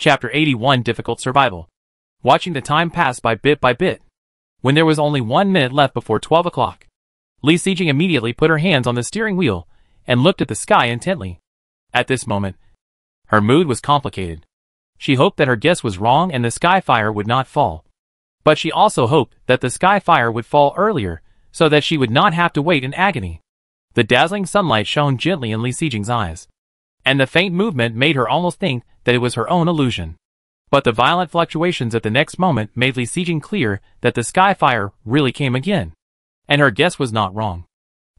Chapter 81 Difficult Survival. Watching the time pass by bit. When there was only 1 minute left before 12 o'clock, Li Sijing immediately put her hands on the steering wheel and looked at the sky intently. At this moment, her mood was complicated. She hoped that her guess was wrong and the sky fire would not fall. But she also hoped that the sky fire would fall earlier, so that she would not have to wait in agony. The dazzling sunlight shone gently in Li Sijing's eyes, and the faint movement made her almost think that it was her own illusion. But the violent fluctuations at the next moment made Li Sijing clear that the sky fire really came again. And her guess was not wrong.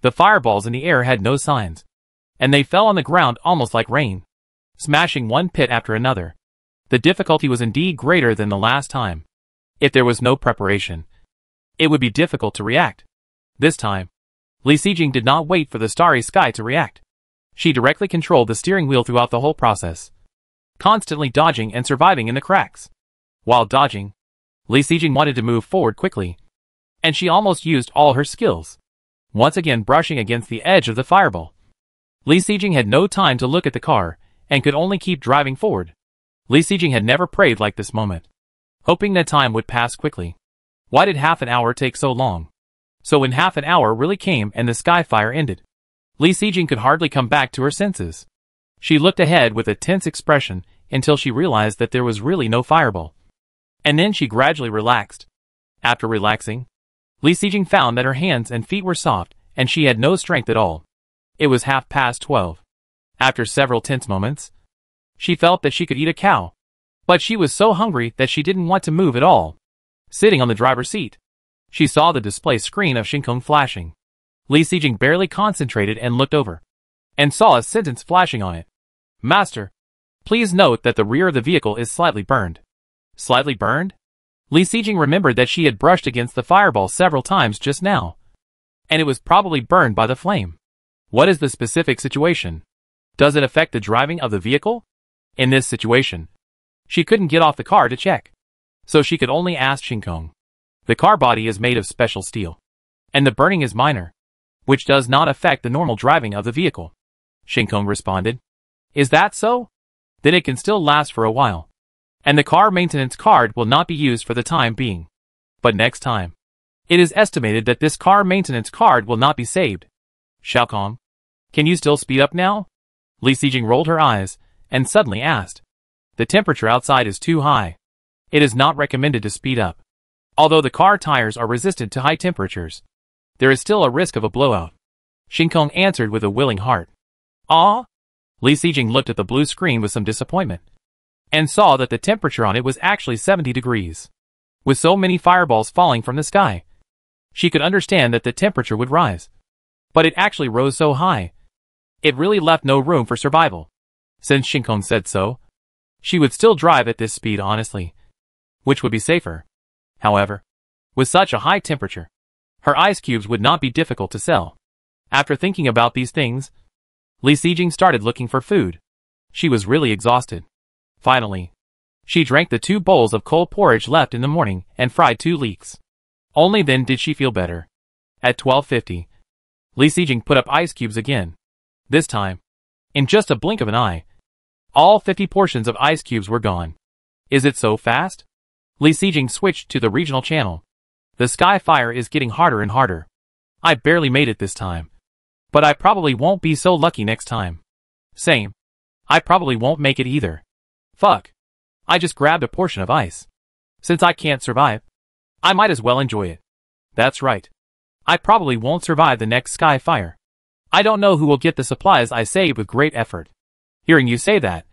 The fireballs in the air had no signs, and they fell on the ground almost like rain, smashing one pit after another. The difficulty was indeed greater than the last time. If there was no preparation, it would be difficult to react. This time, Li Sijing did not wait for the starry sky to react. She directly controlled the steering wheel throughout the whole process, constantly dodging and surviving in the cracks. While dodging, Li Sijing wanted to move forward quickly, and she almost used all her skills, once again brushing against the edge of the fireball. Li Sijing had no time to look at the car, and could only keep driving forward. Li Sijing had never prayed like this moment, hoping that time would pass quickly. Why did half an hour take so long? So when half an hour really came and the sky fire ended, Li Sijing could hardly come back to her senses. She looked ahead with a tense expression until she realized that there was really no fireball. And then she gradually relaxed. After relaxing, Li Sijing found that her hands and feet were soft and she had no strength at all. It was 12:30. After several tense moments, she felt that she could eat a cow. But she was so hungry that she didn't want to move at all. Sitting on the driver's seat, she saw the display screen of Shinkong flashing. Li Sijing barely concentrated and looked over, and saw a sentence flashing on it. Master, please note that the rear of the vehicle is slightly burned. Slightly burned? Li Sijing remembered that she had brushed against the fireball several times just now, and it was probably burned by the flame. What is the specific situation? Does it affect the driving of the vehicle? In this situation, she couldn't get off the car to check, so she could only ask Shinkong. The car body is made of special steel, and the burning is minor, which does not affect the normal driving of the vehicle. Shinkong responded. Is that so? Then it can still last for a while, and the car maintenance card will not be used for the time being. But next time, it is estimated that this car maintenance card will not be saved. Xiaokong, can you still speed up now? Li Sijing rolled her eyes and suddenly asked. The temperature outside is too high. It is not recommended to speed up. Although the car tires are resistant to high temperatures, there is still a risk of a blowout. Shinkong answered with a willing heart. Ah? Li Sijing looked at the blue screen with some disappointment, and saw that the temperature on it was actually 70 degrees. With so many fireballs falling from the sky, she could understand that the temperature would rise. But it actually rose so high, it really left no room for survival. Since Shinkong said so, she would still drive at this speed honestly, which would be safer. However, with such a high temperature, her ice cubes would not be difficult to sell. After thinking about these things, Li Sijing started looking for food. She was really exhausted. Finally, she drank the 2 bowls of cold porridge left in the morning and fried 2 leeks. Only then did she feel better. At 12:50, Li Sijing put up ice cubes again. This time, in just a blink of an eye, all 50 portions of ice cubes were gone. Is it so fast? Li Sijing switched to the regional channel. The sky fire is getting harder and harder. I barely made it this time, but I probably won't be so lucky next time. Same. I probably won't make it either. Fuck. I just grabbed a portion of ice. Since I can't survive, I might as well enjoy it. That's right. I probably won't survive the next sky fire. I don't know who will get the supplies I saved with great effort. Hearing you say that,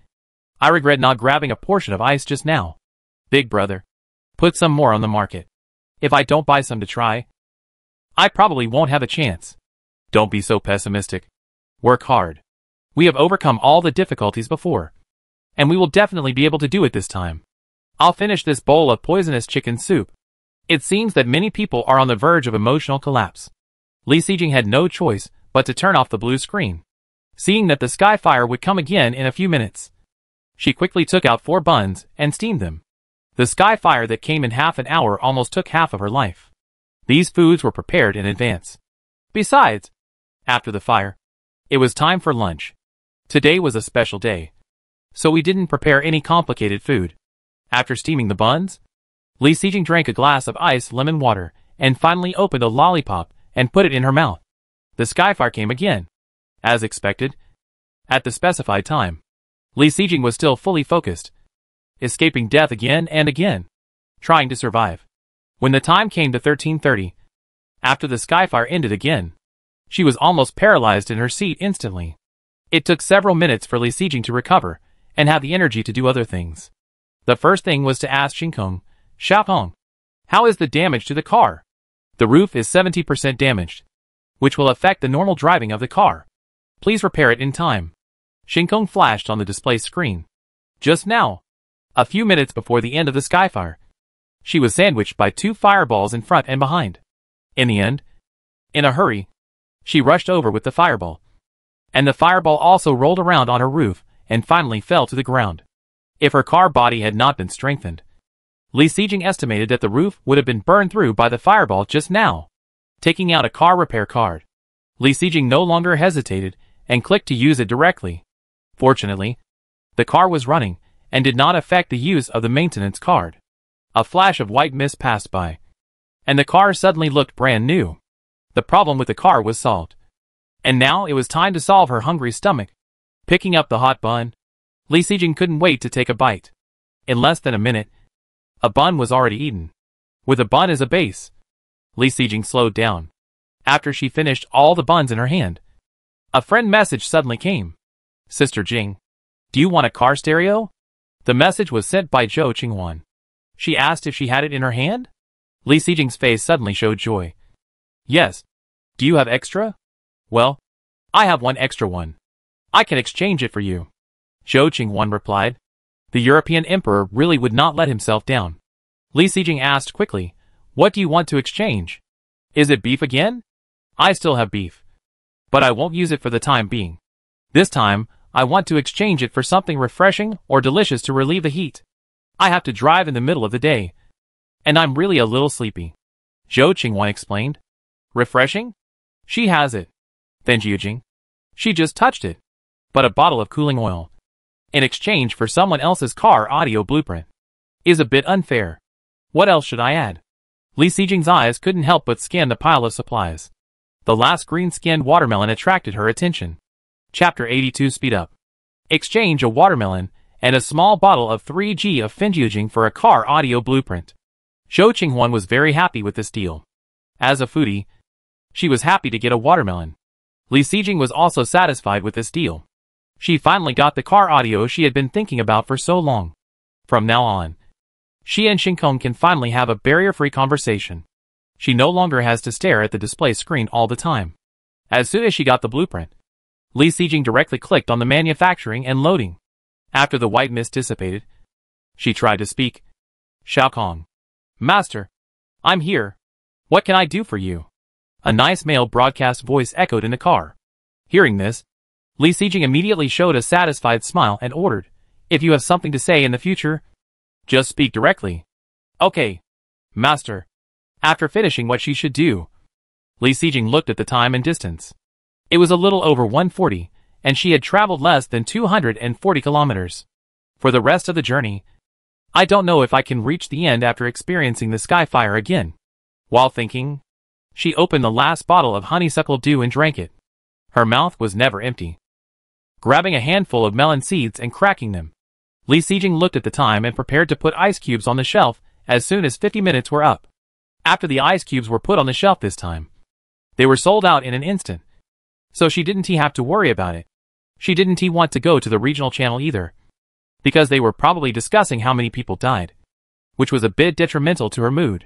I regret not grabbing a portion of ice just now. Big brother, put some more on the market. If I don't buy some to try, I probably won't have a chance. Don't be so pessimistic. Work hard. We have overcome all the difficulties before, and we will definitely be able to do it this time. I'll finish this bowl of poisonous chicken soup. It seems that many people are on the verge of emotional collapse. Li Sijing had no choice but to turn off the blue screen, seeing that the sky fire would come again in a few minutes. She quickly took out 4 buns and steamed them. The sky fire that came in half an hour almost took half of her life. These foods were prepared in advance. Besides, after the fire, it was time for lunch. Today was a special day. so we didn't prepare any complicated food. After steaming the buns, Li Sijing drank a glass of iced lemon water and finally opened a lollipop and put it in her mouth. The skyfire came again. As expected, at the specified time, Li Sijing was still fully focused, escaping death again and again, trying to survive. When the time came to 13:30, after the skyfire ended again, she was almost paralyzed in her seat instantly. It took several minutes for Li Sijing to recover and have the energy to do other things. The first thing was to ask Xiaokong, how is the damage to the car? The roof is 70% damaged, which will affect the normal driving of the car. Please repair it in time. Xiaokong flashed on the display screen. Just now, a few minutes before the end of the skyfire, she was sandwiched by 2 fireballs in front and behind. In the end, in a hurry, she rushed over with the fireball. And the fireball also rolled around on her roof and finally fell to the ground. If her car body had not been strengthened, Li Sijing estimated that the roof would have been burned through by the fireball just now. Taking out a car repair card, Li Sijing no longer hesitated and clicked to use it directly. Fortunately, the car was running and did not affect the use of the maintenance card. A flash of white mist passed by, and the car suddenly looked brand new. The problem with the car was solved. And now it was time to solve her hungry stomach. Picking up the hot bun, Li Sijing couldn't wait to take a bite. In less than a minute, a bun was already eaten. With a bun as a base, Li Sijing slowed down. After she finished all the buns in her hand, a friend message suddenly came. Sister Jing, do you want a car stereo? The message was sent by Zhou Qinghuan. She asked if she had it in her hand. Li Sijing's face suddenly showed joy. Yes. Do you have extra? Well, I have one extra one. I can exchange it for you. Zhou Qinghuan replied. The European emperor really would not let himself down. Li Sijing asked quickly, what do you want to exchange? Is it beef again? I still have beef. But I won't use it for the time being. This time, I want to exchange it for something refreshing or delicious to relieve the heat. I have to drive in the middle of the day, and I'm really a little sleepy. Zhou Qinghuan explained. Refreshing? She has it. Then Jiujing. She just touched it. But a bottle of cooling oil, in exchange for someone else's car audio blueprint, is a bit unfair. What else should I add? Li Sijing's eyes couldn't help but scan the pile of supplies. The last green-skinned watermelon attracted her attention. Chapter 82 Speed Up. Exchange a watermelon and a small bottle of 3G of Finjiujing for a car audio blueprint. Zhou Qinghuan was very happy with this deal. As a foodie, she was happy to get a watermelon. Li Sijing was also satisfied with this deal. She finally got the car audio she had been thinking about for so long. From now on, she and Xiaokong can finally have a barrier-free conversation. She no longer has to stare at the display screen all the time. As soon as she got the blueprint, Li Sijing directly clicked on the manufacturing and loading. After the white mist dissipated, she tried to speak. Xiaokong. Master, I'm here. What can I do for you? A nice male broadcast voice echoed in the car. Hearing this, Li Sijing immediately showed a satisfied smile and ordered, if you have something to say in the future, just speak directly. Okay, Master. After finishing what she should do, Li Sijing looked at the time and distance. It was a little over 1:40, and she had traveled less than 240 kilometers. For the rest of the journey, I don't know if I can reach the end after experiencing the skyfire again. While thinking, she opened the last bottle of honeysuckle dew and drank it. Her mouth was never empty. Grabbing a handful of melon seeds and cracking them, Li Sijing looked at the time and prepared to put ice cubes on the shelf as soon as 50 minutes were up. After the ice cubes were put on the shelf this time, they were sold out in an instant. So she didn't have to worry about it. She didn't want to go to the regional channel either, because they were probably discussing how many people died, which was a bit detrimental to her mood.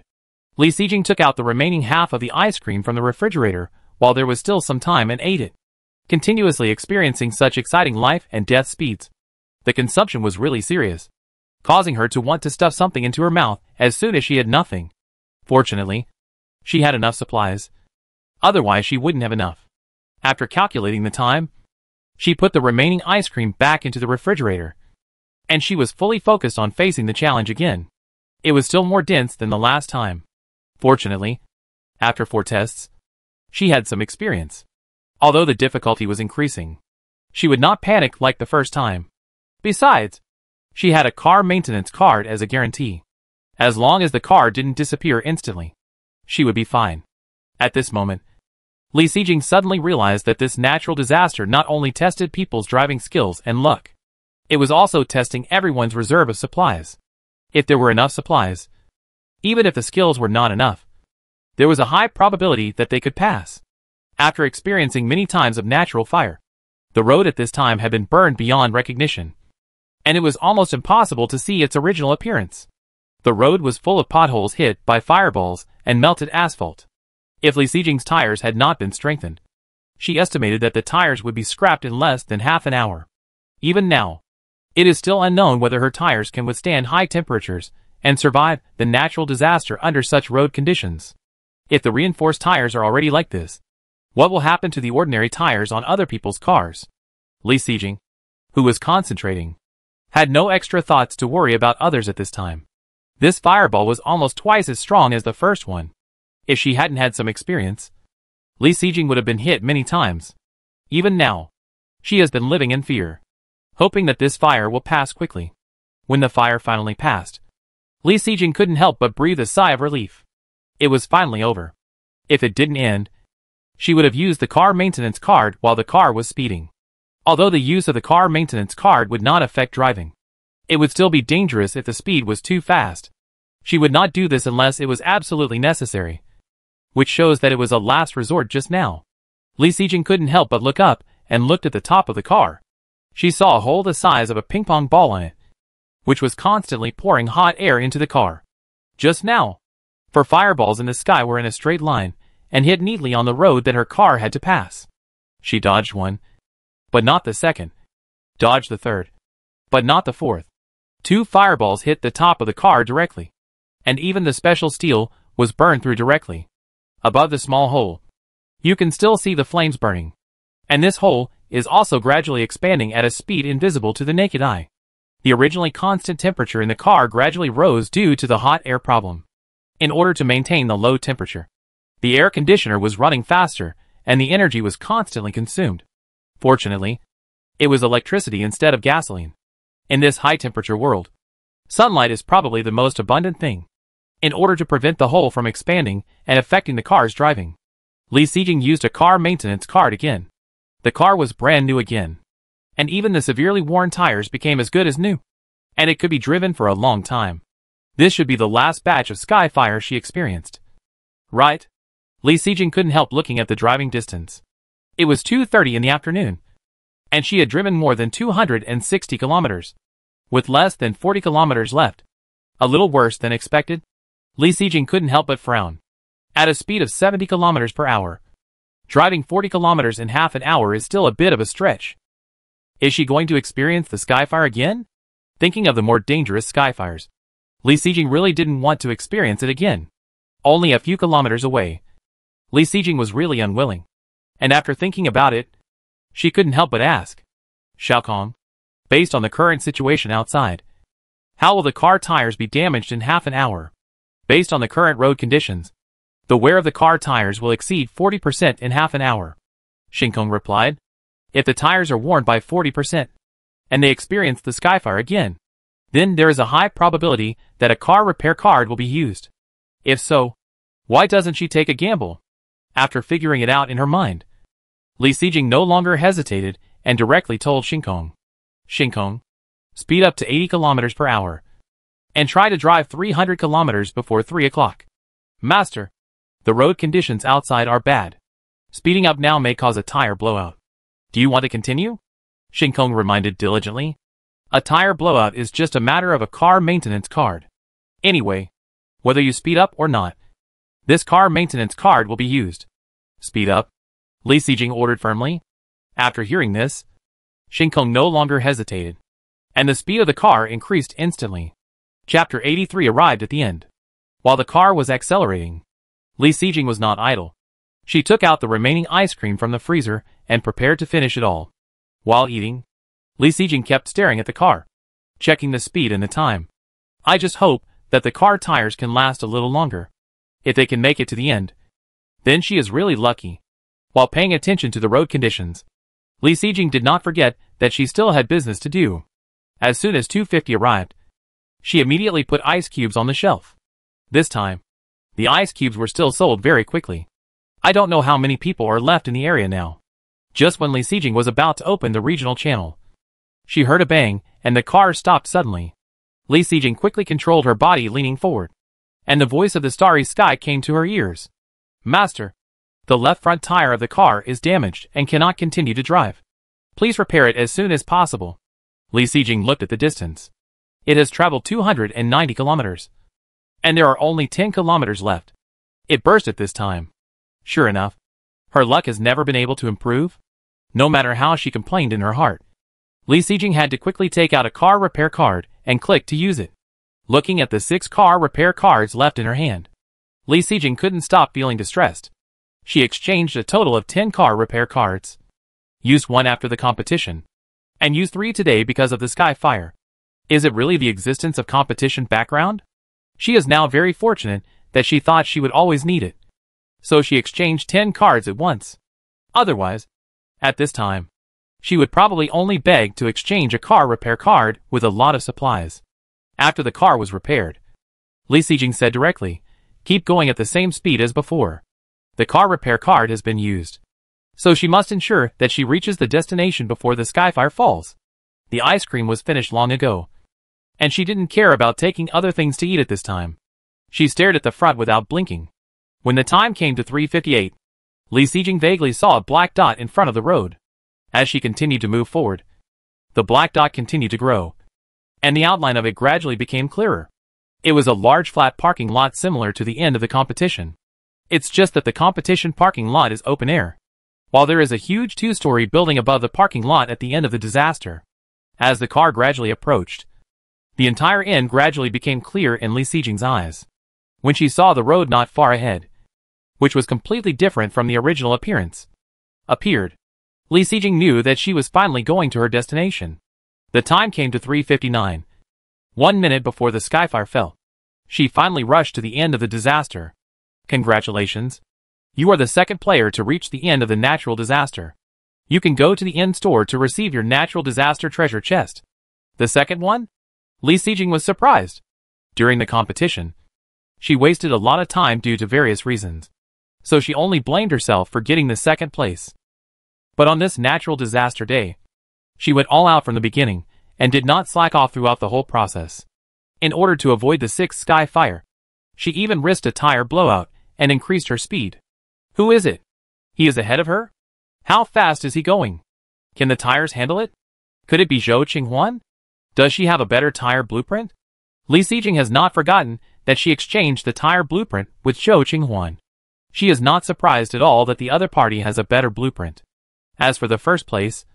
Li Sijing took out the remaining half of the ice cream from the refrigerator while there was still some time and ate it, continuously experiencing such exciting life and death speeds. The consumption was really serious, causing her to want to stuff something into her mouth as soon as she had nothing. Fortunately, she had enough supplies. Otherwise she wouldn't have enough. After calculating the time, she put the remaining ice cream back into the refrigerator, and she was fully focused on facing the challenge again. It was still more dense than the last time. Fortunately, after 4 tests, she had some experience. Although the difficulty was increasing, she would not panic like the first time. Besides, she had a car maintenance card as a guarantee. As long as the car didn't disappear instantly, she would be fine. At this moment, Li Sijing suddenly realized that this natural disaster not only tested people's driving skills and luck, it was also testing everyone's reserve of supplies. If there were enough supplies, even if the skills were not enough, there was a high probability that they could pass. After experiencing many times of natural fire, the road at this time had been burned beyond recognition, and it was almost impossible to see its original appearance. The road was full of potholes hit by fireballs and melted asphalt. If Li Sijing's tires had not been strengthened, she estimated that the tires would be scrapped in less than half an hour. Even now, it is still unknown whether her tires can withstand high temperatures and survive the natural disaster under such road conditions. If the reinforced tires are already like this, what will happen to the ordinary tires on other people's cars? Li Sijing, who was concentrating, had no extra thoughts to worry about others at this time. This fireball was almost twice as strong as the first one. If she hadn't had some experience, Li Sijing would have been hit many times. Even now, she has been living in fear, hoping that this fire will pass quickly. When the fire finally passed, Li Sijing couldn't help but breathe a sigh of relief. It was finally over. If it didn't end, she would have used the car maintenance card while the car was speeding. Although the use of the car maintenance card would not affect driving, it would still be dangerous if the speed was too fast. She would not do this unless it was absolutely necessary, which shows that it was a last resort just now. Li Sijing couldn't help but look up and looked at the top of the car. She saw a hole the size of a ping-pong ball on it, which was constantly pouring hot air into the car. Just now, for fireballs in the sky were in a straight line and hit neatly on the road that her car had to pass. She dodged one, but not the second. Dodged the third, but not the fourth. 2 fireballs hit the top of the car directly, and even the special steel was burned through directly. Above the small hole, you can still see the flames burning, and this hole is also gradually expanding at a speed invisible to the naked eye. The originally constant temperature in the car gradually rose due to the hot air problem. In order to maintain the low temperature, the air conditioner was running faster, and the energy was constantly consumed. Fortunately, it was electricity instead of gasoline. In this high-temperature world, sunlight is probably the most abundant thing. In order to prevent the hole from expanding and affecting the car's driving, Li Sijing used a car maintenance card again. The car was brand new again, and even the severely worn tires became as good as new, and it could be driven for a long time. This should be the last batch of sky fire she experienced. Right? Li Sijing couldn't help looking at the driving distance. It was 2:30 in the afternoon, and she had driven more than 260 kilometers, with less than 40 kilometers left. A little worse than expected. Li Sijing couldn't help but frown. At a speed of 70 kilometers per hour, driving 40 kilometers in half an hour is still a bit of a stretch. Is she going to experience the skyfire again? Thinking of the more dangerous skyfires, Li Sijing really didn't want to experience it again. Only a few kilometers away, Li Sijing was really unwilling, and after thinking about it, she couldn't help but ask, Xiaokong, based on the current situation outside, how will the car tires be damaged in half an hour? Based on the current road conditions, the wear of the car tires will exceed 40% in half an hour. Xiaokong replied, if the tires are worn by 40%, and they experience the skyfire again, then there is a high probability that a car repair card will be used. If so, why doesn't she take a gamble? After figuring it out in her mind, Li Sijing no longer hesitated and directly told Xiaokong, Xiaokong, speed up to 80 kilometers per hour, and try to drive 300 kilometers before 3 o'clock. Master, the road conditions outside are bad. Speeding up now may cause a tire blowout. Do you want to continue? Xiaokong reminded diligently. A tire blowout is just a matter of a car maintenance card. Anyway, whether you speed up or not, this car maintenance card will be used. Speed up, Li Sijing ordered firmly. After hearing this, Xiaokong no longer hesitated, and the speed of the car increased instantly. Chapter 83 arrived at the end. While the car was accelerating, Li Sijing was not idle. She took out the remaining ice cream from the freezer and prepared to finish it all. While eating, Li Sijing kept staring at the car, checking the speed and the time. I just hope that the car tires can last a little longer. If they can make it to the end, then she is really lucky. While paying attention to the road conditions, Li Sijing did not forget that she still had business to do. As soon as 250 arrived, she immediately put ice cubes on the shelf. This time, the ice cubes were still sold very quickly. I don't know how many people are left in the area now. Just when Li Sijing was about to open the regional channel, she heard a bang, and the car stopped suddenly. Li Sijing quickly controlled her body, leaning forward, and the voice of the starry sky came to her ears. Master, the left front tire of the car is damaged and cannot continue to drive. Please repair it as soon as possible. Li Sijing looked at the distance. It has traveled 290 kilometers. And there are only 10 kilometers left. It burst at this time. Sure enough, her luck has never been able to improve. No matter how she complained in her heart, Li Sijing had to quickly take out a car repair card and click to use it. Looking at the 6 car repair cards left in her hand, Li Sijing couldn't stop feeling distressed. She exchanged a total of 10 car repair cards. Used 1 after the competition, and used 3 today because of the sky fire. Is it really the existence of competition background? She is now very fortunate that she thought she would always need it. So she exchanged 10 cards at once. Otherwise, at this time, she would probably only beg to exchange a car repair card with a lot of supplies. After the car was repaired, Li Sijing said directly, keep going at the same speed as before. The car repair card has been used. So she must ensure that she reaches the destination before the skyfire falls. The ice cream was finished long ago, and she didn't care about taking other things to eat at this time. She stared at the front without blinking. When the time came to 3:58, Li Sijing vaguely saw a black dot in front of the road. As she continued to move forward, the black dot continued to grow, and the outline of it gradually became clearer. It was a large flat parking lot similar to the end of the competition. It's just that the competition parking lot is open air, while there is a huge 2-story building above the parking lot at the end of the disaster. As the car gradually approached, the entire end gradually became clear in Li Sijing's eyes. When she saw the road not far ahead, which was completely different from the original appearance, appeared, Li Sijing knew that she was finally going to her destination. The time came to 3:59. 1 minute before the skyfire fell. She finally rushed to the end of the disaster. Congratulations. You are the second player to reach the end of the natural disaster. You can go to the end store to receive your natural disaster treasure chest. The second one? Li Sijing was surprised. During the competition, she wasted a lot of time due to various reasons, so she only blamed herself for getting the second place. But on this natural disaster day, she went all out from the beginning and did not slack off throughout the whole process. In order to avoid the 6th sky fire, she even risked a tire blowout and increased her speed. Who is it? He is ahead of her? How fast is he going? Can the tires handle it? Could it be Zhou Qinghuan? Does she have a better tire blueprint? Li Sijing has not forgotten that she exchanged the tire blueprint with Zhou Qinghuan. She is not surprised at all that the other party has a better blueprint. As for the first place,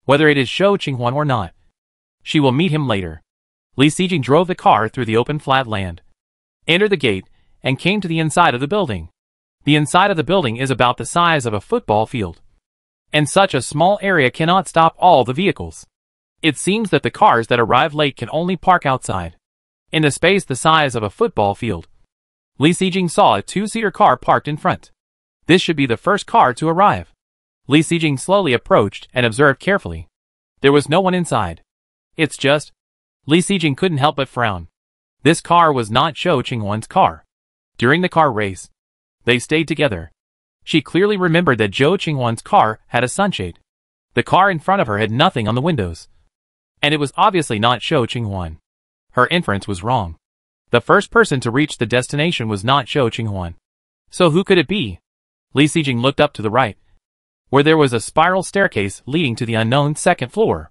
whether it is Zhou Qinghuan or not, she will meet him later. Li Sijing drove the car through the open flat land, entered the gate, and came to the inside of the building. The inside of the building is about the size of a football field, and such a small area cannot stop all the vehicles. It seems that the cars that arrive late can only park outside, in a space the size of a football field. Li Sijing saw a 2-seater car parked in front. This should be the first car to arrive. Li Sijing slowly approached and observed carefully. There was no one inside. It's just... Li Sijing couldn't help but frown. This car was not Zhou Qinghuan's car. During the car race, they stayed together. She clearly remembered that Zhou Qinghuan's car had a sunshade. The car in front of her had nothing on the windows, and it was obviously not Zhou Qinghuan. Her inference was wrong. The first person to reach the destination was not Zhou Qinghuan. So who could it be? Li Sijing looked up to the right, where there was a spiral staircase leading to the unknown 2nd floor.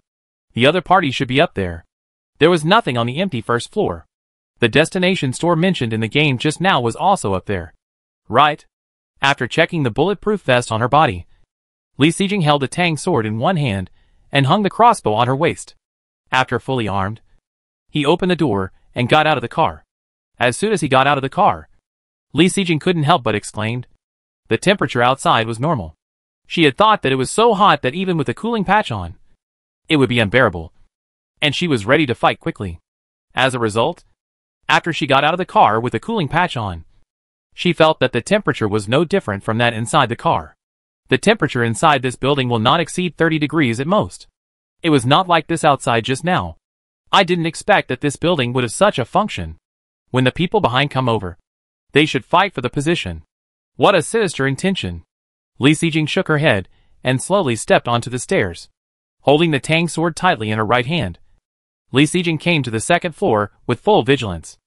The other party should be up there. There was nothing on the empty 1st floor. The destination store mentioned in the game just now was also up there. Right? After checking the bulletproof vest on her body, Li Sijing held a tang sword in one hand and hung the crossbow on her waist. After fully armed, he opened the door and got out of the car. As soon as he got out of the car, Li Sijing couldn't help but exclaimed. The temperature outside was normal. She had thought that it was so hot that even with a cooling patch on, it would be unbearable, and she was ready to fight quickly. As a result, after she got out of the car with a cooling patch on, she felt that the temperature was no different from that inside the car. The temperature inside this building will not exceed 30 degrees at most. It was not like this outside just now. I didn't expect that this building would have such a function. When the people behind come over, they should fight for the position. What a sinister intention. Li Sijing shook her head and slowly stepped onto the stairs, holding the tang sword tightly in her right hand. Li Sijing came to the second floor with full vigilance.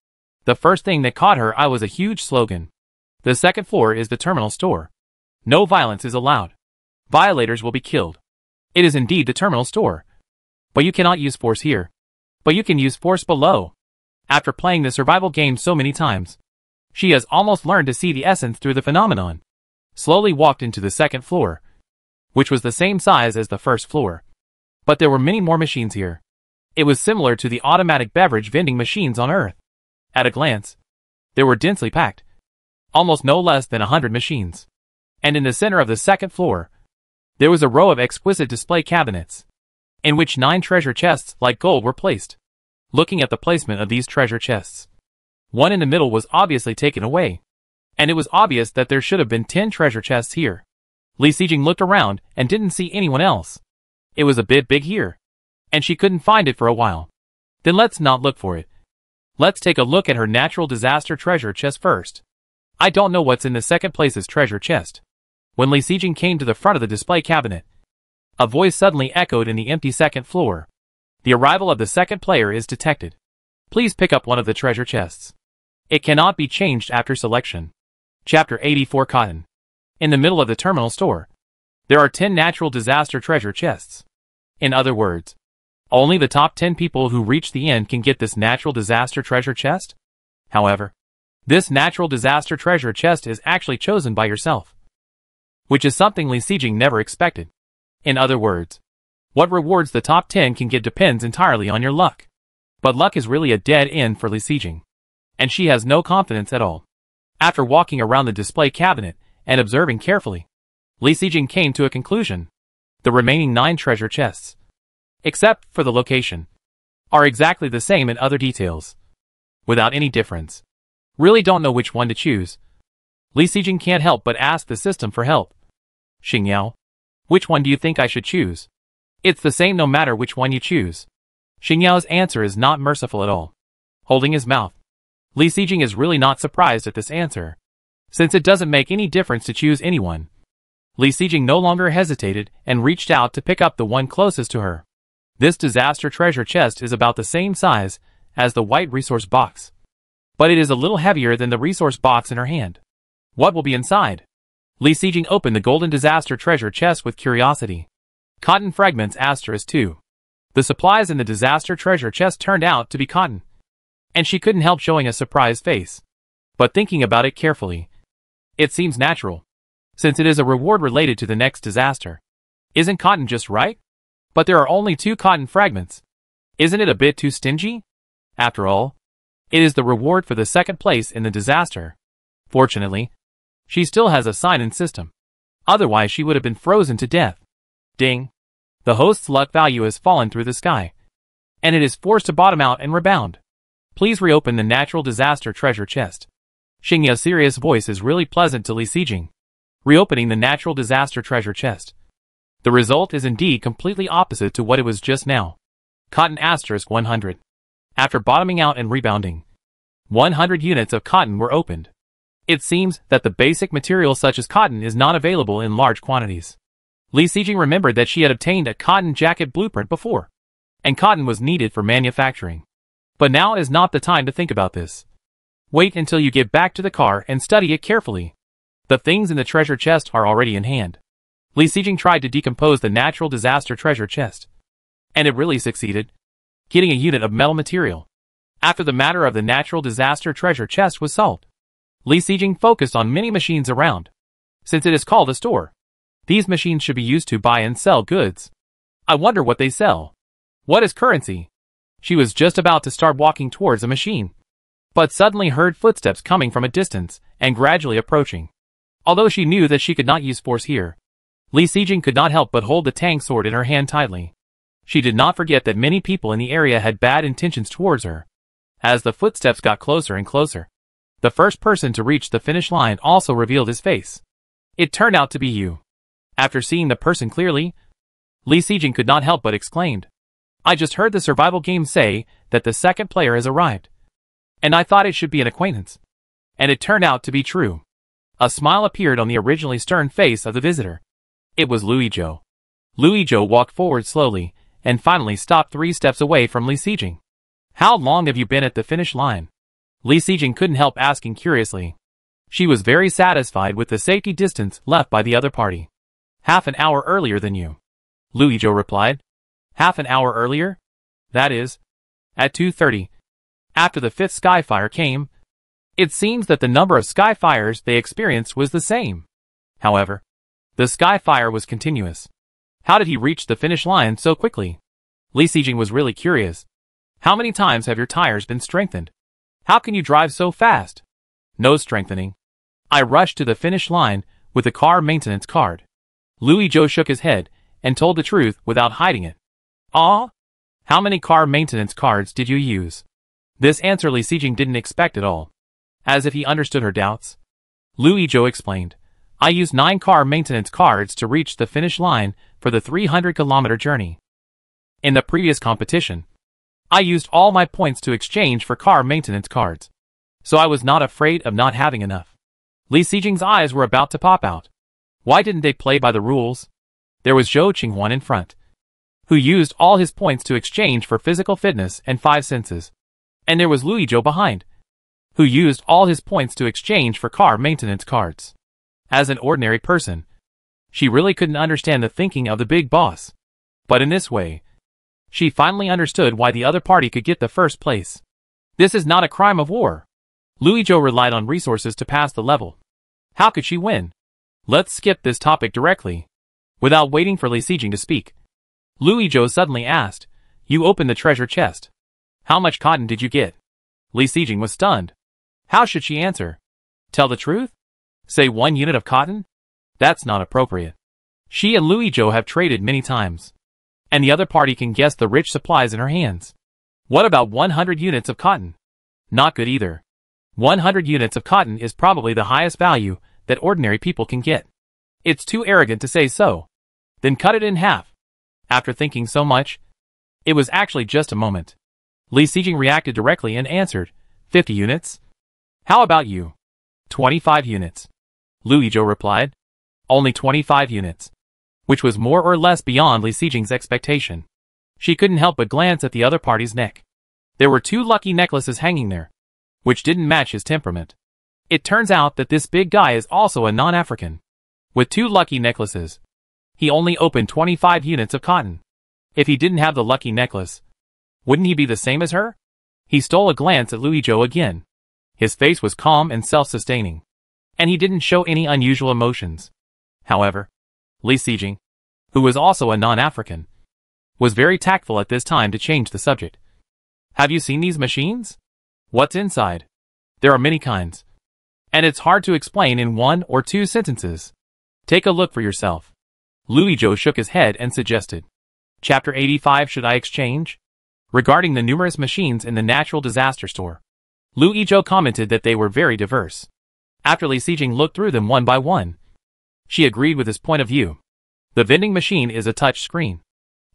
The first thing that caught her eye was a huge slogan. The second floor is the terminal store. No violence is allowed. Violators will be killed. It is indeed the terminal store. But you cannot use force here. But you can use force below. After playing the survival game so many times, she has almost learned to see the essence through the phenomenon. Slowly walked into the second floor, which was the same size as the first floor. But there were many more machines here. It was similar to the automatic beverage vending machines on Earth. At a glance, they were densely packed. Almost no less than 100 machines. And in the center of the second floor, there was a row of exquisite display cabinets, in which 9 treasure chests like gold were placed. Looking at the placement of these treasure chests, one in the middle was obviously taken away, and it was obvious that there should have been 10 treasure chests here. Li Sijing looked around and didn't see anyone else. It was a bit big here, and she couldn't find it for a while. Then let's not look for it. Let's take a look at her natural disaster treasure chest first. I don't know what's in the second place's treasure chest. When Li Sijing came to the front of the display cabinet, a voice suddenly echoed in the empty second floor. The arrival of the second player is detected. Please pick up one of the treasure chests. It cannot be changed after selection. Chapter 84 Cotton. In the middle of the terminal store, there are 10 natural disaster treasure chests. In other words, only the top 10 people who reach the end can get this natural disaster treasure chest. However, this natural disaster treasure chest is actually chosen by yourself, which is something Li Sijing never expected. In other words, what rewards the top 10 can get depends entirely on your luck. But luck is really a dead end for Li Sijing, and she has no confidence at all. After walking around the display cabinet and observing carefully, Li Sijing came to a conclusion. The remaining 9 treasure chests, except for the location, are exactly the same in other details, without any difference. Really don't know which one to choose. Li Sijing can't help but ask the system for help. Xingyao, which one do you think I should choose? It's the same no matter which one you choose. Xingyao's answer is not merciful at all. Holding his mouth, Li Sijing is really not surprised at this answer, since it doesn't make any difference to choose anyone. Li Sijing no longer hesitated and reached out to pick up the one closest to her. This disaster treasure chest is about the same size as the white resource box, but it is a little heavier than the resource box in her hand. What will be inside? Li Sijing opened the golden disaster treasure chest with curiosity. Cotton fragments *2. The supplies in the disaster treasure chest turned out to be cotton, and she couldn't help showing a surprised face. But thinking about it carefully, it seems natural, since it is a reward related to the next disaster. Isn't cotton just right? But there are only 2 cotton fragments. Isn't it a bit too stingy? After all, it is the reward for the second place in the disaster. Fortunately, she still has a sign-in system. Otherwise she would have been frozen to death. Ding! The host's luck value has fallen through the sky, and it is forced to bottom out and rebound. Please reopen the natural disaster treasure chest. Xingyao's serious voice is really pleasant to Li Sijing. Reopening the natural disaster treasure chest. The result is indeed completely opposite to what it was just now. Cotton *100. After bottoming out and rebounding, 100 units of cotton were opened. It seems that the basic material such as cotton is not available in large quantities. Li Sijing remembered that she had obtained a cotton jacket blueprint before, and cotton was needed for manufacturing. But now is not the time to think about this. Wait until you get back to the car and study it carefully. The things in the treasure chest are already in hand. Li Sijing tried to decompose the natural disaster treasure chest, and it really succeeded, getting a unit of metal material. After the matter of the natural disaster treasure chest was solved, Li Sijing focused on many machines around. Since it is called a store, these machines should be used to buy and sell goods. I wonder what they sell. What is currency? She was just about to start walking towards a machine, but suddenly heard footsteps coming from a distance and gradually approaching. Although she knew that she could not use force here, Li Sijing could not help but hold the tang sword in her hand tightly. She did not forget that many people in the area had bad intentions towards her. As the footsteps got closer and closer, the first person to reach the finish line also revealed his face. It turned out to be you. After seeing the person clearly, Li Sijing could not help but exclaimed, I just heard the survival game say that the second player has arrived. And I thought it should be an acquaintance. And it turned out to be true. A smile appeared on the originally stern face of the visitor. It was Louis Zhou. Louis Zhou walked forward slowly, and finally stopped 3 steps away from Li Xijing. How long have you been at the finish line? Li Xijing couldn't help asking curiously. She was very satisfied with the safety distance left by the other party. Half an hour earlier than you. Louis Zhou replied. Half an hour earlier? That is, at 2:30. After the 5th skyfire came, it seems that the number of skyfires they experienced was the same. However, the skyfire was continuous. How did he reach the finish line so quickly? Li Xijing was really curious. How many times have your tires been strengthened? How can you drive so fast? No strengthening. I rushed to the finish line with a car maintenance card. Louis Zhou shook his head and told the truth without hiding it. Ah? How many car maintenance cards did you use? This answer Li Xijing didn't expect at all. As if he understood her doubts, Louis Zhou explained, I used 9 car maintenance cards to reach the finish line for the 300-kilometer journey. In the previous competition, I used all my points to exchange for car maintenance cards, so I was not afraid of not having enough. Li Xijing's eyes were about to pop out. Why didn't they play by the rules? There was Zhou Qinghuan in front, who used all his points to exchange for physical fitness and 5 senses. And there was Louis Zhou behind, who used all his points to exchange for car maintenance cards. As an ordinary person, she really couldn't understand the thinking of the big boss. But in this way, she finally understood why the other party could get the first place. This is not a crime of war. Louis Zhou relied on resources to pass the level. How could she win? Let's skip this topic directly. Without waiting for Li Xijing to speak, Louis Zhou suddenly asked, You opened the treasure chest. How much cotton did you get? Li Xijing was stunned. How should she answer? Tell the truth? Say 1 unit of cotton? That's not appropriate. She and Louis Zhou have traded many times, and the other party can guess the rich supplies in her hands. What about 100 units of cotton? Not good either. 100 units of cotton is probably the highest value that ordinary people can get. It's too arrogant to say so. Then cut it in half. After thinking so much, it was actually just a moment. Li Xijing reacted directly and answered, 50 units? How about you? 25 units. Louis Zhou replied. Only 25 units. Which was more or less beyond Li Xijing's expectation. She couldn't help but glance at the other party's neck. There were 2 lucky necklaces hanging there, which didn't match his temperament. It turns out that this big guy is also a non-African. With 2 lucky necklaces, he only opened 25 units of cotton. If he didn't have the lucky necklace, wouldn't he be the same as her? He stole a glance at Louis Zhou again. His face was calm and self-sustaining, and he didn't show any unusual emotions. However, Li Xijing, who was also a non-African, was very tactful at this time to change the subject. Have you seen these machines? What's inside? There are many kinds, and it's hard to explain in 1 or 2 sentences. Take a look for yourself. Louis Zhou shook his head and suggested. Chapter 85 Should I exchange? Regarding the numerous machines in the natural disaster store, Louis Zhou commented that they were very diverse. After Li Xijing looked through them one by one, she agreed with his point of view. The vending machine is a touch screen,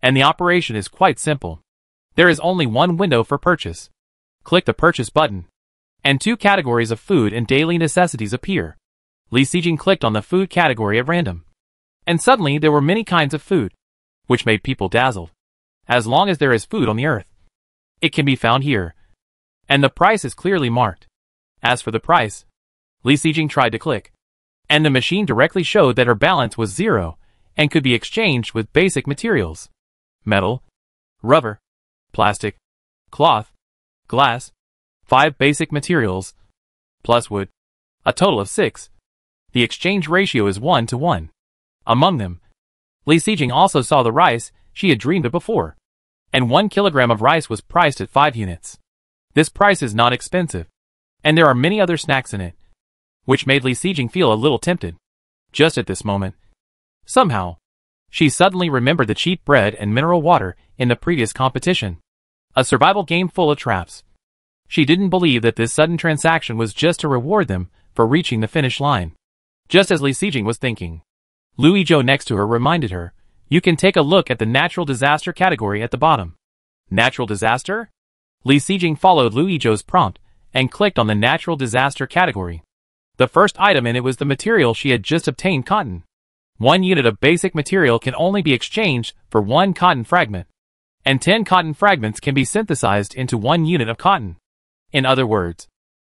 and the operation is quite simple. There is only one window for purchase. Click the purchase button, and 2 categories of food and daily necessities appear. Li Xijing clicked on the food category at random, and suddenly there were many kinds of food, which made people dazzled. As long as there is food on the earth, it can be found here, and the price is clearly marked. As for the price, Li Xijing tried to click, and the machine directly showed that her balance was 0 and could be exchanged with basic materials: metal, rubber, plastic, cloth, glass, 5 basic materials, plus wood, a total of 6. The exchange ratio is 1 to 1. Among them, Li Xijing also saw the rice she had dreamed of before, and 1 kilogram of rice was priced at 5 units. This price is not expensive, and there are many other snacks in it, which made Li Xijing feel a little tempted. Just at this moment, somehow, she suddenly remembered the cheap bread and mineral water in the previous competition. A survival game full of traps. She didn't believe that this sudden transaction was just to reward them for reaching the finish line. Just as Li Xijing was thinking, Louis Zhou next to her reminded her, you can take a look at the natural disaster category at the bottom. Natural disaster? Li Xijing followed Lu Yizhou's prompt and clicked on the natural disaster category. The first item in it was the material she had just obtained, cotton. 1 unit of basic material can only be exchanged for 1 cotton fragment, and 10 cotton fragments can be synthesized into 1 unit of cotton. In other words,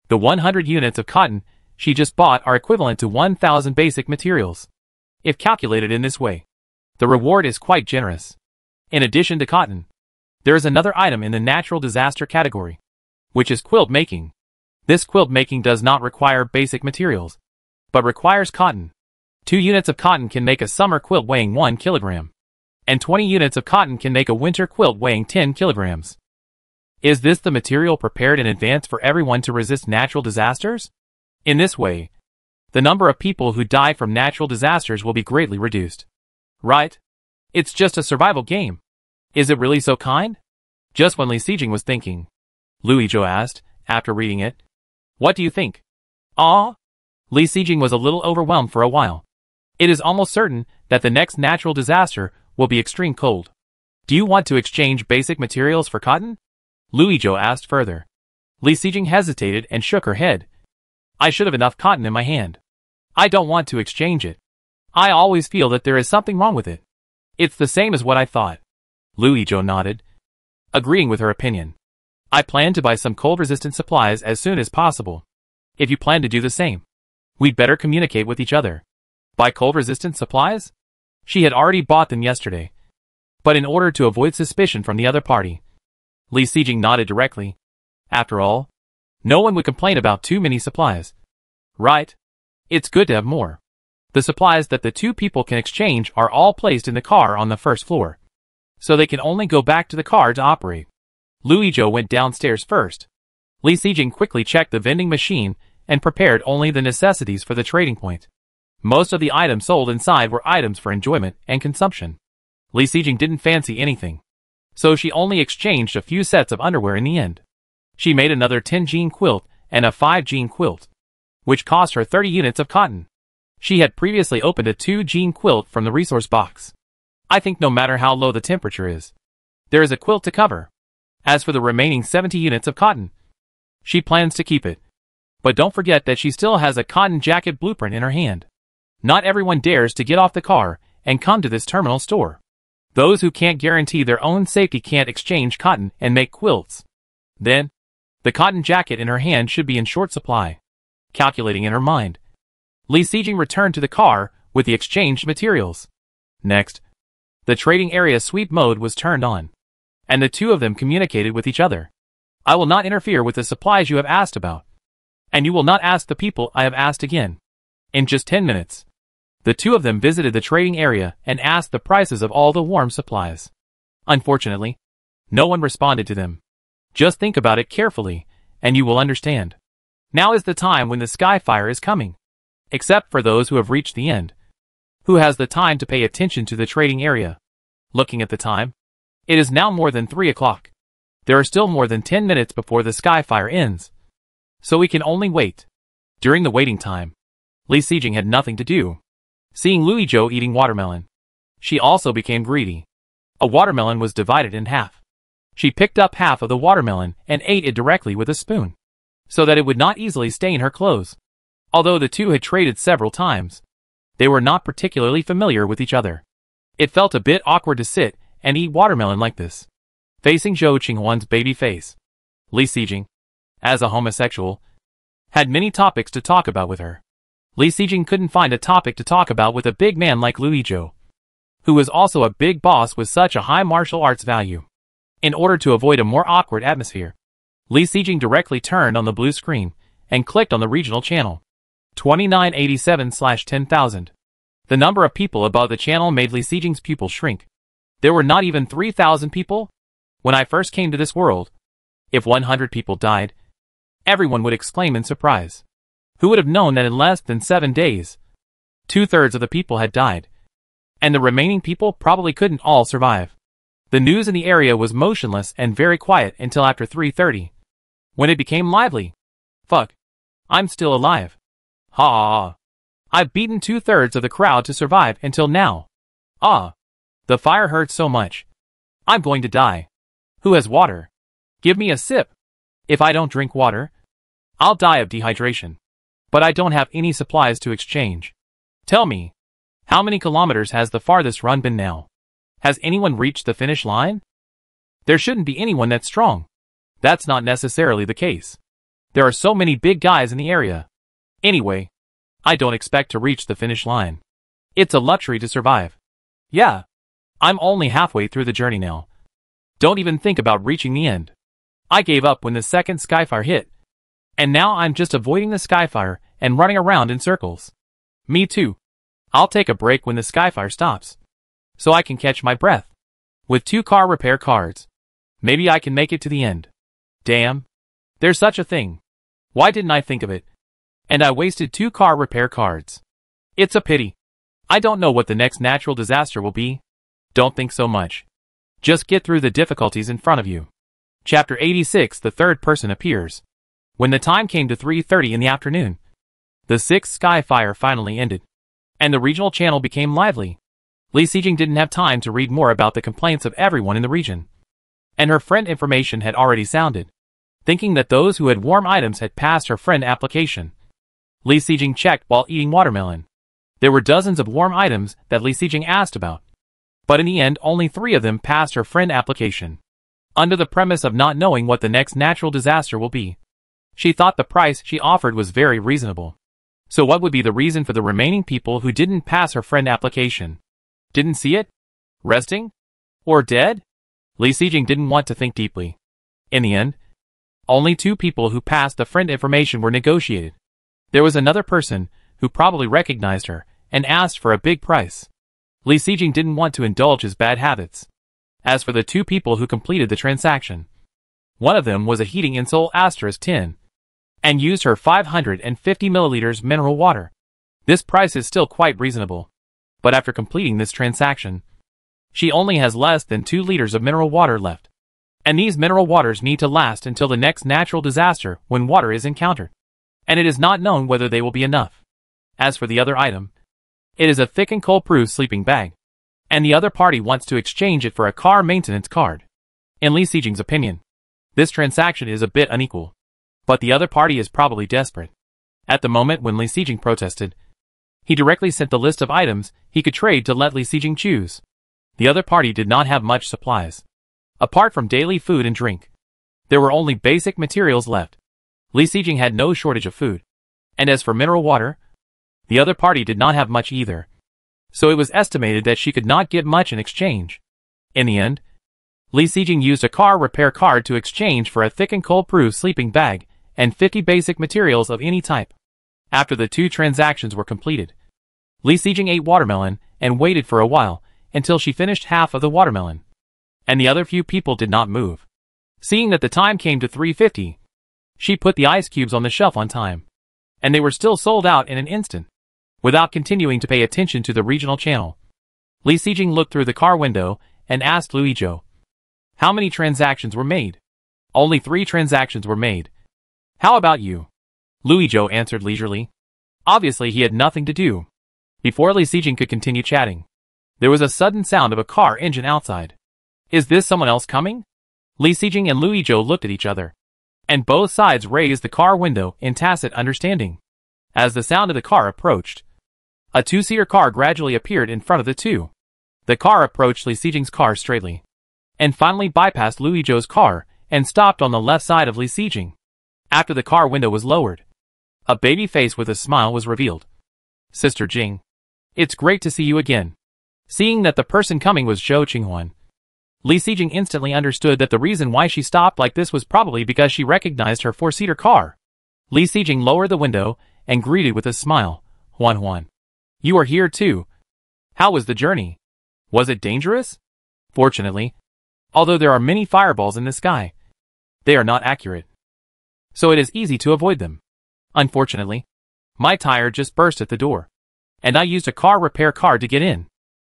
the 100 units of cotton she just bought are equivalent to 1,000 basic materials. If calculated in this way, the reward is quite generous. In addition to cotton, there is another item in the natural disaster category, which is quilt making. This quilt making does not require basic materials, but requires cotton. 2 units of cotton can make a summer quilt weighing 1 kilogram, and 20 units of cotton can make a winter quilt weighing 10 kilograms. Is this the material prepared in advance for everyone to resist natural disasters? In this way, the number of people who die from natural disasters will be greatly reduced. Right? It's just a survival game. Is it really so kind? Just when Li Xijing was thinking, Lu Yizhou asked, after reading it, "What do you think?" Ah? Li Xijing was a little overwhelmed for a while. It is almost certain that the next natural disaster will be extreme cold. Do you want to exchange basic materials for cotton? Lu Yizhou asked further. Li Xijing hesitated and shook her head. I should have enough cotton in my hand. I don't want to exchange it. I always feel that there is something wrong with it. It's the same as what I thought. Lu Yizhou nodded, agreeing with her opinion. I plan to buy some cold-resistant supplies as soon as possible. If you plan to do the same, we'd better communicate with each other. Buy cold-resistant supplies? She had already bought them yesterday, but in order to avoid suspicion from the other party, Li Xijing nodded directly. After all, no one would complain about too many supplies. Right? It's good to have more. The supplies that the 2 people can exchange are all placed in the car on the first floor, so they can only go back to the car to operate. Lu Yizhou went downstairs first. Li Xijing quickly checked the vending machine and prepared only the necessities for the trading point. Most of the items sold inside were items for enjoyment and consumption. Li Xijing didn't fancy anything, so she only exchanged a few sets of underwear in the end. She made another 10-jean quilt and a 5-jean quilt, which cost her 30 units of cotton. She had previously opened a 2-jean quilt from the resource box. I think no matter how low the temperature is, there is a quilt to cover. As for the remaining 70 units of cotton, she plans to keep it. But don't forget that she still has a cotton jacket blueprint in her hand. Not everyone dares to get off the car and come to this terminal store. Those who can't guarantee their own safety can't exchange cotton and make quilts. Then, the cotton jacket in her hand should be in short supply. Calculating in her mind, Li Xijing returned to the car with the exchanged materials. Next, the trading area sweep mode was turned on, and the 2 of them communicated with each other. I will not interfere with the supplies you have asked about, and you will not ask the people I have asked again. In just 10 minutes, the 2 of them visited the trading area and asked the prices of all the warm supplies. Unfortunately, no one responded to them. Just think about it carefully, and you will understand. Now is the time when the sky fire is coming. Except for those who have reached the end. Who has the time to pay attention to the trading area? Looking at the time, it is now more than 3 o'clock. There are still more than 10 minutes before the sky fire ends, so we can only wait. During the waiting time, Li Xijing had nothing to do. Seeing Lu Yizhou eating watermelon, she also became greedy. A watermelon was divided in half. She picked up half of the watermelon and ate it directly with a spoon, so that it would not easily stain her clothes. Although the 2 had traded several times, they were not particularly familiar with each other. It felt a bit awkward to sit and eat watermelon like this, facing Zhou Qinghuan's baby face. Li Xijing, as a homosexual, had many topics to talk about with her. Li Xijing couldn't find a topic to talk about with a big man like Lu Yizhou, who was also a big boss with such a high martial arts value. In order to avoid a more awkward atmosphere, Li Xijing directly turned on the blue screen and clicked on the regional channel. 2987/10,000. The number of people above the channel made Li Xijing's pupils shrink. There were not even 3,000 people? When I first came to this world, if 100 people died, everyone would exclaim in surprise. Who would have known that in less than 7 days, 2/3 of the people had died, and the remaining people probably couldn't all survive. The news in the area was motionless and very quiet until after 3:30, when it became lively. Fuck. I'm still alive. Ha! I've beaten 2/3 of the crowd to survive until now. Ah! The fire hurts so much. I'm going to die. Who has water? Give me a sip. If I don't drink water, I'll die of dehydration. But I don't have any supplies to exchange. Tell me, how many kilometers has the farthest run been now? Has anyone reached the finish line? There shouldn't be anyone that strong. That's not necessarily the case. There are so many big guys in the area. Anyway, I don't expect to reach the finish line. It's a luxury to survive. Yeah, I'm only halfway through the journey now. Don't even think about reaching the end. I gave up when the second skyfire hit. And now I'm just avoiding the skyfire and running around in circles. Me too. I'll take a break when the skyfire stops, so I can catch my breath. With 2 car repair cards, maybe I can make it to the end. Damn. There's such a thing. Why didn't I think of it? And I wasted 2 car repair cards. It's a pity. I don't know what the next natural disaster will be. Don't think so much. Just get through the difficulties in front of you. Chapter 86. The third person appears. When the time came to 3:30 in the afternoon, the 6th skyfire finally ended, and the regional channel became lively. Li Sijing didn't have time to read more about the complaints of everyone in the region, and her friend information had already sounded. Thinking that those who had warm items had passed her friend application, Li Sijing checked while eating watermelon. There were dozens of warm items that Li Sijing asked about, but in the end only 3 of them passed her friend application. Under the premise of not knowing what the next natural disaster will be, she thought the price she offered was very reasonable. So what would be the reason for the remaining people who didn't pass her friend application? Didn't see it? Resting? Or dead? Li Sijing didn't want to think deeply. In the end, only 2 people who passed the friend information were negotiated. There was another person who probably recognized her and asked for a big price. Li Sijing didn't want to indulge his bad habits. As for the 2 people who completed the transaction, one of them was a heating in Seoul *10 and used her 550 milliliters mineral water. This price is still quite reasonable, but after completing this transaction, she only has less than 2 liters of mineral water left. And these mineral waters need to last until the next natural disaster when water is encountered, and it is not known whether they will be enough. As for the other item, it is a thick and cold-proof sleeping bag, and the other party wants to exchange it for a car maintenance card. In Li Sijing's opinion, this transaction is a bit unequal, but the other party is probably desperate. At the moment when Li Sijing protested, he directly sent the list of items he could trade to let Li Sijing choose. The other party did not have much supplies. Apart from daily food and drink, there were only basic materials left. Li Sijing had no shortage of food. And as for mineral water, the other party did not have much either. So it was estimated that she could not get much in exchange. In the end, Li Sijing used a car repair card to exchange for a thick and cold-proof sleeping bag and 50 basic materials of any type. After the 2 transactions were completed, Li Sijing ate watermelon and waited for a while until she finished half of the watermelon, and the other few people did not move. Seeing that the time came to 3:50, she put the ice cubes on the shelf on time, and they were still sold out in an instant. Without continuing to pay attention to the regional channel, Li Sijing looked through the car window and asked Luizhou, "How many transactions were made?" "Only 3 transactions were made. How about you?" Luizhou answered leisurely. Obviously he had nothing to do. Before Li Sijing could continue chatting, there was a sudden sound of a car engine outside. "Is this someone else coming?" Li Sijing and Luizhou looked at each other, and both sides raised the car window in tacit understanding. As the sound of the car approached, a 2-seater car gradually appeared in front of the 2. The car approached Li Sijing's car straightly, and finally bypassed Luizhou's car and stopped on the left side of Li Sijing. After the car window was lowered, a baby face with a smile was revealed. "Sister Jing, it's great to see you again." Seeing that the person coming was Zhou Qinghuan, Li Sijing instantly understood that the reason why she stopped like this was probably because she recognized her 4-seater car. Li Sijing lowered the window and greeted with a smile, "Huan Huan, you are here too. How was the journey? Was it dangerous?" "Fortunately, although there are many fireballs in the sky, they are not accurate, so it is easy to avoid them. Unfortunately, my tire just burst at the door, and I used a car repair card to get in."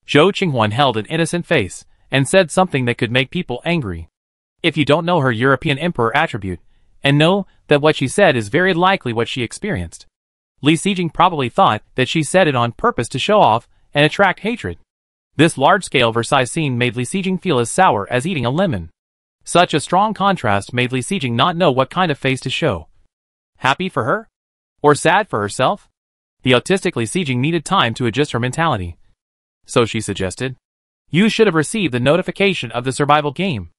Zhou Qinghuan held an innocent face and said something that could make people angry. If you don't know her European emperor attribute, and know that what she said is very likely what she experienced, Li Sijing probably thought that she said it on purpose to show off and attract hatred. This large-scale Versailles scene made Li Sijing feel as sour as eating a lemon. Such a strong contrast made Li Sijing not know what kind of face to show. Happy for her? Or sad for herself? The autistic Li Sijing needed time to adjust her mentality. So she suggested, "You should have received the notification of the survival game.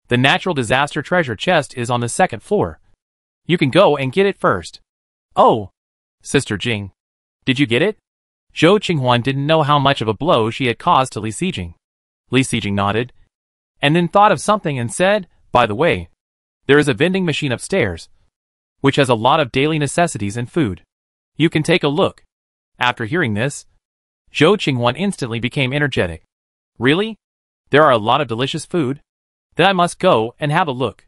The natural disaster treasure chest is on the 2nd floor. You can go and get it first." "Oh, Sister Jing. Did you get it?" Zhou Qinghuan didn't know how much of a blow she had caused to Li Sijing. Li Sijing nodded, and then thought of something and said, "By the way, there is a vending machine upstairs, which has a lot of daily necessities and food. You can take a look." After hearing this, Zhou Qinghuan instantly became energetic. "Really? There are a lot of delicious food? Then I must go and have a look."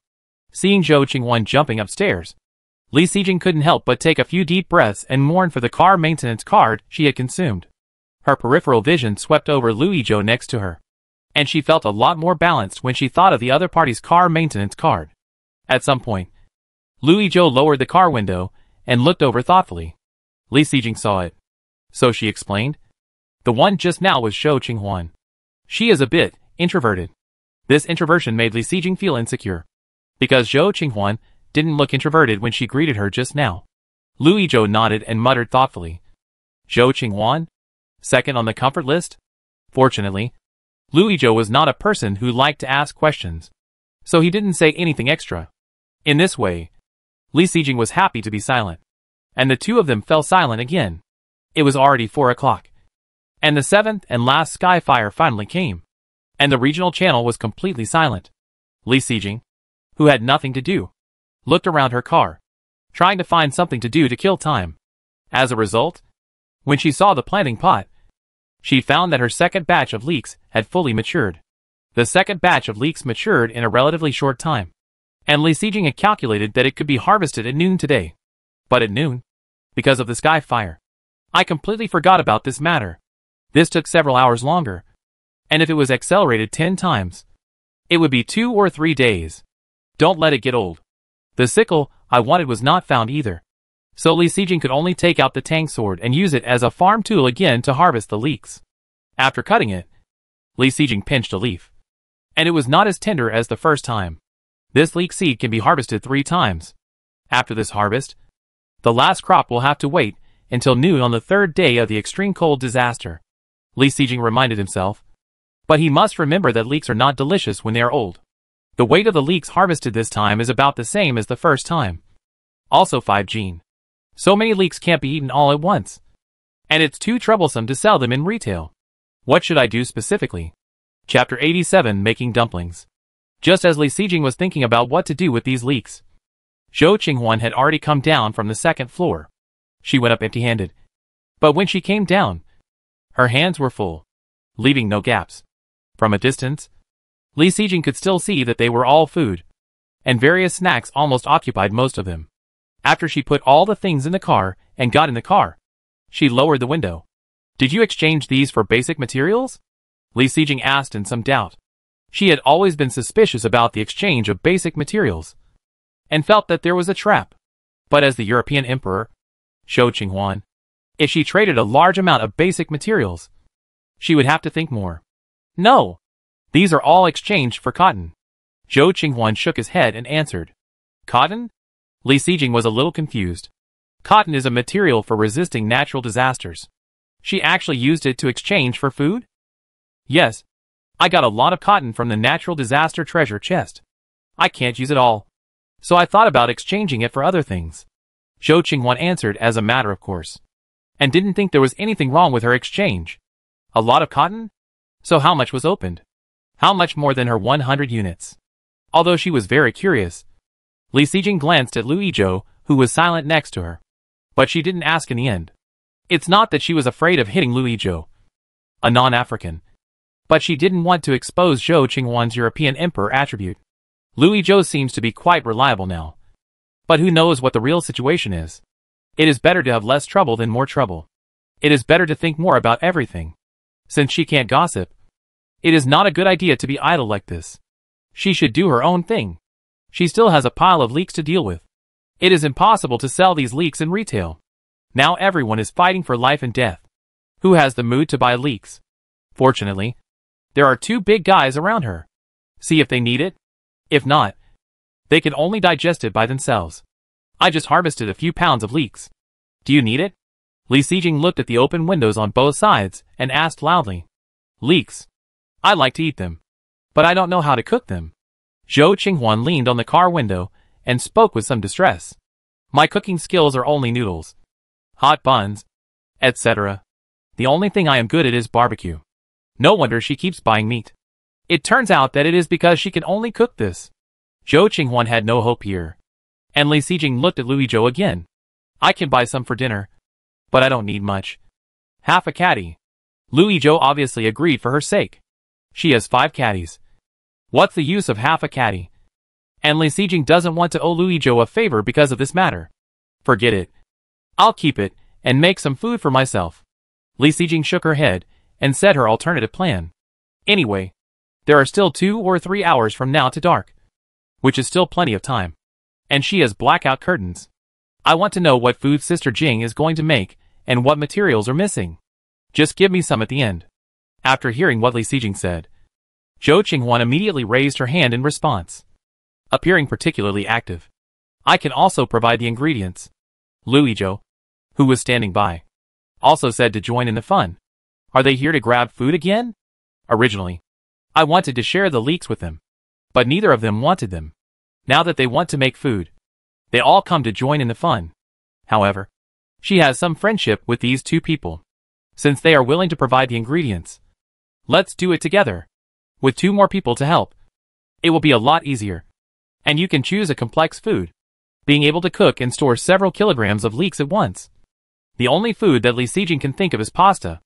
Seeing Zhou Qinghuan jumping upstairs, Li Sijing couldn't help but take a few deep breaths and mourn for the car maintenance card she had consumed. Her peripheral vision swept over Louis Zhou next to her, and she felt a lot more balanced when she thought of the other party's car maintenance card. At some point, Louis Zhou lowered the car window and looked over thoughtfully. Li Sijing saw it. So she explained, "The one just now was Zhou Qinghuan. She is a bit introverted." This introversion made Li Sijing feel insecure, because Zhou Qinghuan didn't look introverted when she greeted her just now. Louis Zhou nodded and muttered thoughtfully, "Zhou Qinghuan? Second on the comfort list?" Fortunately, Louis Zhou was not a person who liked to ask questions, so he didn't say anything extra. In this way, Li Sijing was happy to be silent, and the two of them fell silent again. It was already 4 o'clock, and the 7th and last sky fire finally came, and the regional channel was completely silent. Li Sijing, who had nothing to do, looked around her car, trying to find something to do to kill time. As a result, when she saw the planting pot, she found that her second batch of leeks had fully matured. The second batch of leeks matured in a relatively short time, and Li Sijing had calculated that it could be harvested at noon today. But at noon, because of the sky fire, I completely forgot about this matter. This took several hours longer, and if it was accelerated 10 times, it would be 2 or 3 days. Don't let it get old. The sickle I wanted was not found either, so Li Sijing could only take out the tang sword and use it as a farm tool again to harvest the leeks. After cutting it, Li Sijing pinched a leaf, and it was not as tender as the first time. This leek seed can be harvested 3 times. After this harvest, the last crop will have to wait until noon on the 3rd day of the extreme cold disaster. Li Sijing reminded himself, but he must remember that leeks are not delicious when they are old. The weight of the leeks harvested this time is about the same as the first time. Also 5 gene. So many leeks can't be eaten all at once, and it's too troublesome to sell them in retail. What should I do specifically? Chapter 87, Making Dumplings. Just as Li Sijing was thinking about what to do with these leeks, Zhou Qinghuan had already come down from the 2nd floor. She went up empty-handed, but when she came down, her hands were full, leaving no gaps. From a distance, Li Sijing could still see that they were all food, and various snacks almost occupied most of them. After she put all the things in the car and got in the car, she lowered the window. "Did you exchange these for basic materials?" Li Sijing asked in some doubt. She had always been suspicious about the exchange of basic materials, and felt that there was a trap. But as the European Emperor, Zhou Qinghuan, if she traded a large amount of basic materials, she would have to think more. "No. These are all exchanged for cotton." Zhou Qinghuan shook his head and answered. "Cotton?" Li Sijing was a little confused. Cotton is a material for resisting natural disasters. She actually used it to exchange for food? "Yes. I got a lot of cotton from the natural disaster treasure chest. I can't use it all, so I thought about exchanging it for other things." Zhou Qinghuan answered as a matter of course, and didn't think there was anything wrong with her exchange. A lot of cotton? So how much was opened? How much more than her 100 units? Although she was very curious, Li Sijing glanced at Louis Zhou, who was silent next to her. But she didn't ask in the end. It's not that she was afraid of hitting Louis Zhou, a non-African, but she didn't want to expose Zhou Qinghuan's European Emperor attribute. Louis Zhou seems to be quite reliable now, but who knows what the real situation is. It is better to have less trouble than more trouble. It is better to think more about everything. Since she can't gossip, it is not a good idea to be idle like this. She should do her own thing. She still has a pile of leeks to deal with. It is impossible to sell these leeks in retail. Now everyone is fighting for life and death. Who has the mood to buy leeks? Fortunately, there are 2 big guys around her. See if they need it. If not, they can only digest it by themselves. I just harvested a few pounds of leeks. Do you need it? Li Sijing looked at the open windows on both sides and asked loudly. Leeks. I like to eat them. But I don't know how to cook them. Zhou Qinghuan leaned on the car window and spoke with some distress. My cooking skills are only noodles, hot buns, etc. The only thing I am good at is barbecue. No wonder she keeps buying meat. It turns out that it is because she can only cook this. Zhou Qinghuan had no hope here. And Li Sijing looked at Louis Zhou again. I can buy some for dinner. But I don't need much. Half a caddy. Louis Zhou obviously agreed for her sake. She has 5 caddies. What's the use of half a caddy? And Li Sijing doesn't want to owe Louis Zhou a favor because of this matter. Forget it. I'll keep it and make some food for myself. Li Sijing shook her head and said her alternative plan. Anyway, there are still 2 or 3 hours from now to dark, which is still plenty of time. And she has blackout curtains. I want to know what food Sister Jing is going to make and what materials are missing. Just give me some at the end. After hearing what Li Sijing said, Zhou Qinghuan immediately raised her hand in response, appearing particularly active. I can also provide the ingredients. Louis Zhou, who was standing by, also said to join in the fun. Are they here to grab food again? Originally, I wanted to share the leeks with them, but neither of them wanted them. Now that they want to make food, they all come to join in the fun. However, she has some friendship with these 2 people, since they are willing to provide the ingredients. Let's do it together. With 2 more people to help, it will be a lot easier. And you can choose a complex food, being able to cook and store several kilograms of leeks at once. The only food that Li Sijing can think of is pasta,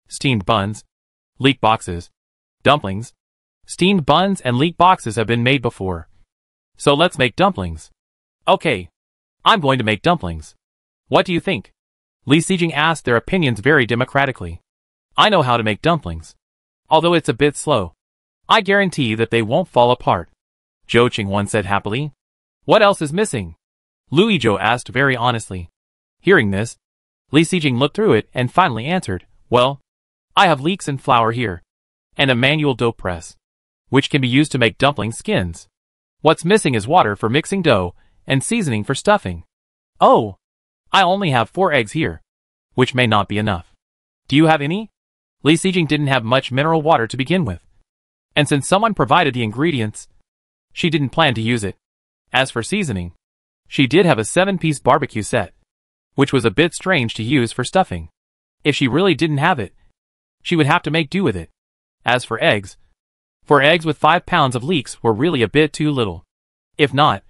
steamed buns, leek boxes, dumplings. Steamed buns and leek boxes have been made before. So let's make dumplings. Okay, I'm going to make dumplings. What do you think? Li Sijing asked their opinions very democratically. I know how to make dumplings. Although it's a bit slow, I guarantee that they won't fall apart. Zhou Qinghuan said happily. What else is missing? Louis Zhou asked very honestly. Hearing this, Li Sijing looked through it and finally answered, well, I have leeks and flour here, and a manual dough press, which can be used to make dumpling skins. What's missing is water for mixing dough and seasoning for stuffing. Oh, I only have 4 eggs here, which may not be enough. Do you have any? Li Sijing didn't have much mineral water to begin with, and since someone provided the ingredients, she didn't plan to use it. As for seasoning, she did have a 7-piece barbecue set, which was a bit strange to use for stuffing. If she really didn't have it, she would have to make do with it. As for eggs, 4 eggs with 5 pounds of leeks were really a bit too little. If not,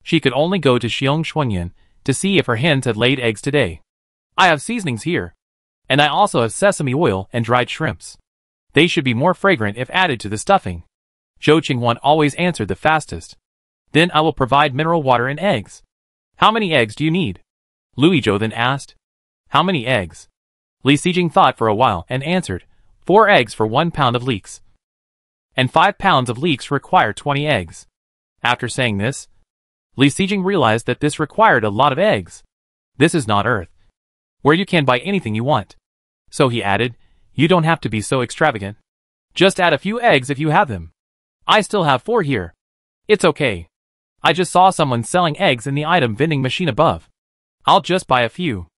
she could only go to Xiong Shuanyan to see if her hens had laid eggs today. I have seasonings here, and I also have sesame oil and dried shrimps. They should be more fragrant if added to the stuffing. Zhou Qinghuan always answered the fastest. Then I will provide mineral water and eggs. How many eggs do you need? Louis Zhou then asked. How many eggs? Li Sijing thought for a while and answered, 4 eggs for 1 pound of leeks. And 5 pounds of leeks require 20 eggs. After saying this, Li Sijing realized that this required a lot of eggs. This is not Earth, where you can buy anything you want. So he added, you don't have to be so extravagant. Just add a few eggs if you have them. I still have 4 here. It's okay. I just saw someone selling eggs in the item vending machine above. I'll just buy a few.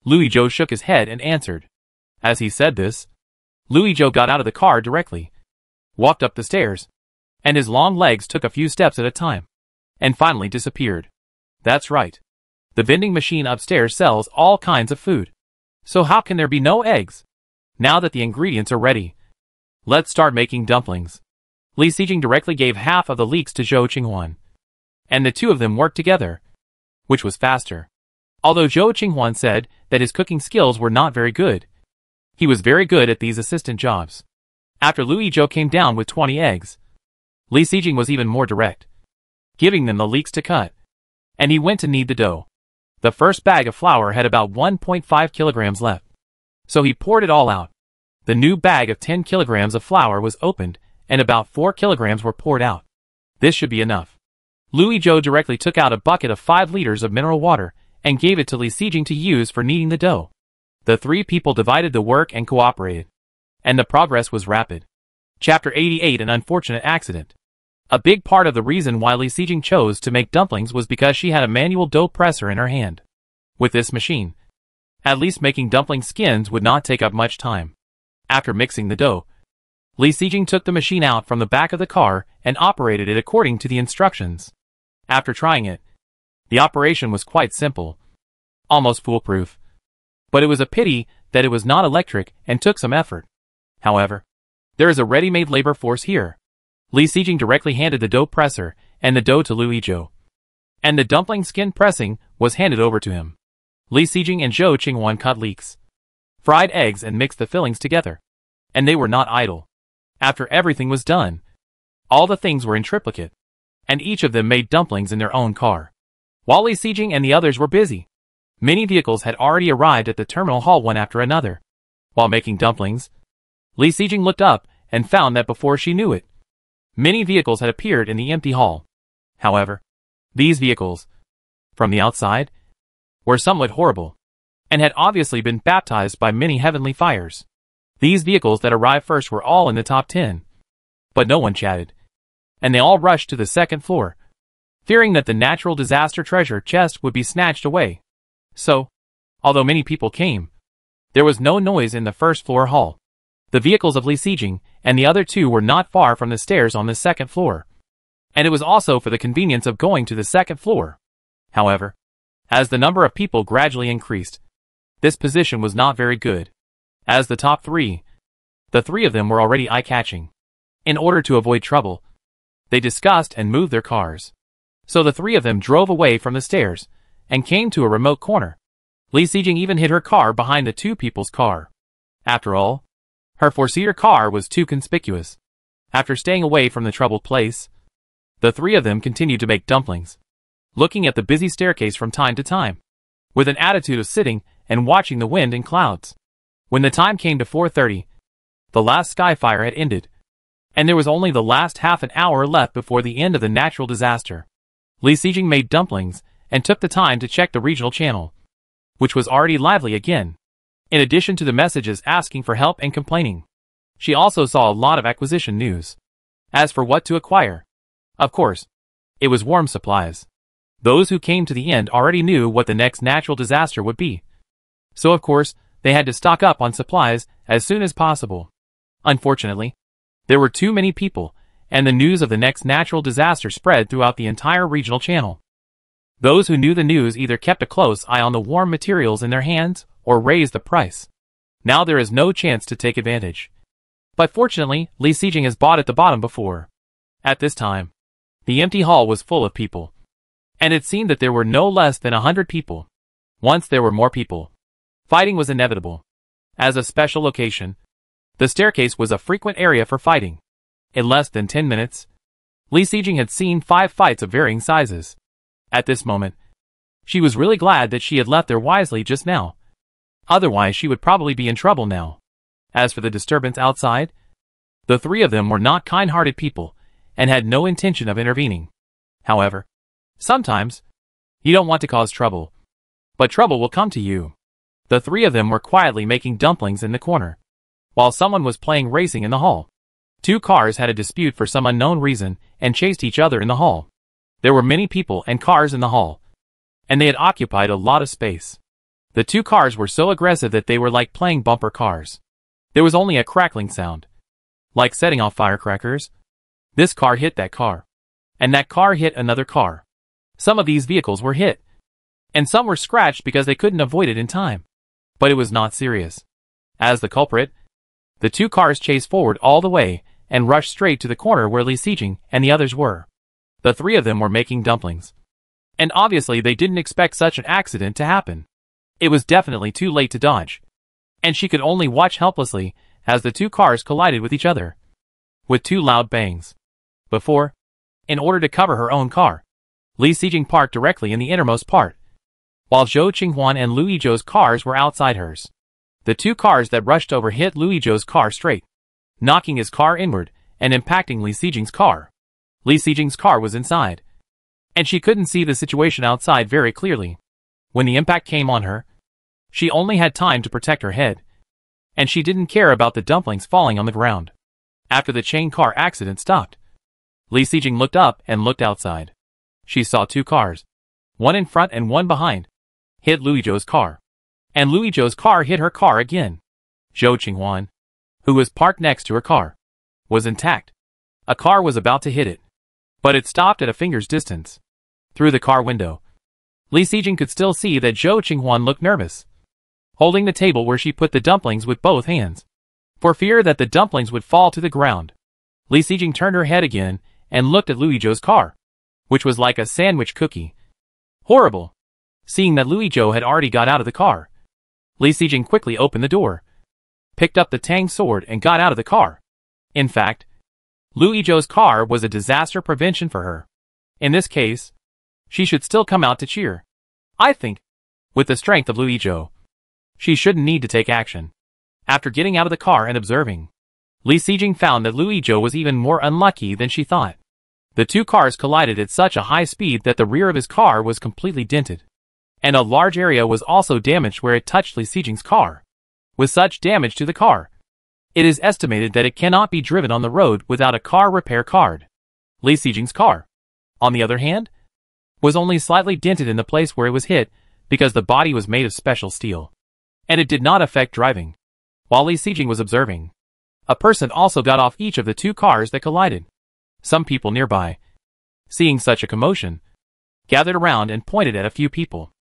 Louis Zhou shook his head and answered. As he said this, Louis Zhou got out of the car directly, walked up the stairs, and his long legs took a few steps at a time, and finally disappeared. That's right. The vending machine upstairs sells all kinds of food. So how can there be no eggs? Now that the ingredients are ready, let's start making dumplings. Li Sijing directly gave half of the leeks to Zhou Qinghuan, and the 2 of them worked together, which was faster. Although Zhou Qinghuan said that his cooking skills were not very good, he was very good at these assistant jobs. After Louis Zhou came down with 20 eggs, Li Sijing was even more direct, giving them the leeks to cut, and he went to knead the dough. The first bag of flour had about 1.5 kilograms left, so he poured it all out. The new bag of 10 kilograms of flour was opened, and about 4 kilograms were poured out. This should be enough. Louis Zhou directly took out a bucket of 5 liters of mineral water and gave it to Li Sijing to use for kneading the dough. The 3 people divided the work and cooperated, and the progress was rapid. Chapter 88 An Unfortunate Accident. A big part of the reason why Li Xijing chose to make dumplings was because she had a manual dough presser in her hand. With this machine, at least making dumpling skins would not take up much time. After mixing the dough, Li Xijing took the machine out from the back of the car and operated it according to the instructions. After trying it, the operation was quite simple, almost foolproof. But it was a pity that it was not electric and took some effort. However, there is a ready-made labor force here. Li Xijing directly handed the dough presser and the dough to Lu Yizhou, and the dumpling skin pressing was handed over to him. Li Xijing and Zhou Qinghuan cut leeks, fried eggs and mixed the fillings together. And they were not idle. After everything was done, all the things were in triplicate, and each of them made dumplings in their own car. While Li Xijing and the others were busy, many vehicles had already arrived at the terminal hall one after another. While making dumplings, Li Xijing looked up and found that before she knew it, many vehicles had appeared in the empty hall. However, these vehicles, from the outside, were somewhat horrible, and had obviously been baptized by many heavenly fires. These vehicles that arrived first were all in the top 10. But no one chatted, and they all rushed to the second floor, fearing that the natural disaster treasure chest would be snatched away. So, although many people came, there was no noise in the first floor hall. The vehicles of Li Xijing and the other two were not far from the stairs on the second floor, and it was also for the convenience of going to the second floor. However, as the number of people gradually increased, this position was not very good. As the top three, the three of them were already eye-catching. In order to avoid trouble, they discussed and moved their cars. So the three of them drove away from the stairs and came to a remote corner. Li Xijing even hid her car behind the two people's car. After all, her four-seater car was too conspicuous. After staying away from the troubled place, the three of them continued to make dumplings, looking at the busy staircase from time to time, with an attitude of sitting and watching the wind and clouds. When the time came to 4:30, the last skyfire had ended, and there was only the last half an hour left before the end of the natural disaster. Li Xijing made dumplings and took the time to check the regional channel, which was already lively again. In addition to the messages asking for help and complaining, she also saw a lot of acquisition news. As for what to acquire, of course, it was warm supplies. Those who came to the end already knew what the next natural disaster would be. So of course, they had to stock up on supplies as soon as possible. Unfortunately, there were too many people, and the news of the next natural disaster spread throughout the entire regional channel. Those who knew the news either kept a close eye on the warm materials in their hands or raised the price. Now there is no chance to take advantage. But fortunately, Li Xijing has bought at the bottom before. At this time, the empty hall was full of people, and it seemed that there were no less than 100 people. Once there were more people, fighting was inevitable. As a special location, the staircase was a frequent area for fighting. In less than 10 minutes, Li Xijing had seen 5 fights of varying sizes. At this moment, she was really glad that she had left there wisely just now. Otherwise she would probably be in trouble now. As for the disturbance outside, the three of them were not kind-hearted people and had no intention of intervening. However, sometimes, you don't want to cause trouble, but trouble will come to you. The three of them were quietly making dumplings in the corner, while someone was playing racing in the hall. 2 cars had a dispute for some unknown reason and chased each other in the hall. There were many people and cars in the hall, and they had occupied a lot of space. The 2 cars were so aggressive that they were like playing bumper cars. There was only a crackling sound, like setting off firecrackers. This car hit that car, and that car hit another car. Some of these vehicles were hit, and some were scratched because they couldn't avoid it in time. But it was not serious. As the culprit, the 2 cars chased forward all the way and rushed straight to the corner where Li Xijing and the others were. The 3 of them were making dumplings, and obviously they didn't expect such an accident to happen. It was definitely too late to dodge, and she could only watch helplessly as the 2 cars collided with each other, with 2 loud bangs. Before, in order to cover her own car, Li Xijing parked directly in the innermost part, while Zhou Qinghuan and Lu Yizhou's cars were outside hers. The 2 cars that rushed over hit Lu Yizhou's car straight, knocking his car inward and impacting Li Xijing's car. Li Xijing's car was inside, and she couldn't see the situation outside very clearly. When the impact came on her, she only had time to protect her head, and she didn't care about the dumplings falling on the ground. After the chain car accident stopped, Li Sijing looked up and looked outside. She saw 2 cars, one in front and one behind, hit Luizhou's car. And Luizhou's car hit her car again. Zhou Qinghuan, who was parked next to her car, was intact. A car was about to hit it, but it stopped at a finger's distance. Through the car window, Li Sijing could still see that Zhou Qinghuan looked nervous, holding the table where she put the dumplings with both hands, for fear that the dumplings would fall to the ground. Li Sijing turned her head again and looked at Luizhou's car, which was like a sandwich cookie. Horrible! Seeing that Luizhou had already got out of the car, Li Sijing quickly opened the door, picked up the Tang sword and got out of the car. In fact, Luizhou's car was a disaster prevention for her. In this case, she should still come out to cheer. I think, with the strength of Luizhou, she shouldn't need to take action. After getting out of the car and observing, Li Sijing found that Luizhou was even more unlucky than she thought. The 2 cars collided at such a high speed that the rear of his car was completely dented, and a large area was also damaged where it touched Li Sijing's car. With such damage to the car, it is estimated that it cannot be driven on the road without a car repair card. Li Sijing's car, on the other hand, was only slightly dented in the place where it was hit because the body was made of special steel, and it did not affect driving. While Li Sijing was observing, a person also got off each of the 2 cars that collided. Some people nearby, seeing such a commotion, gathered around and pointed at a few people.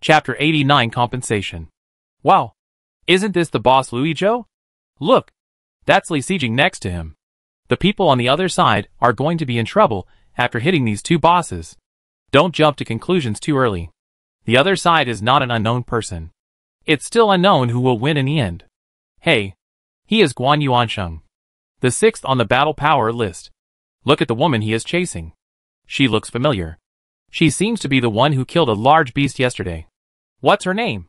Chapter 89 Compensation. Wow! Isn't this the boss Luizhou? Look! That's Li Sijing next to him. The people on the other side are going to be in trouble after hitting these 2 bosses. Don't jump to conclusions too early. The other side is not an unknown person. It's still unknown who will win in the end. Hey! He is Guan Yuansheng, the 6th on the battle power list. Look at the woman he is chasing. She looks familiar. She seems to be the one who killed a large beast yesterday. What's her name?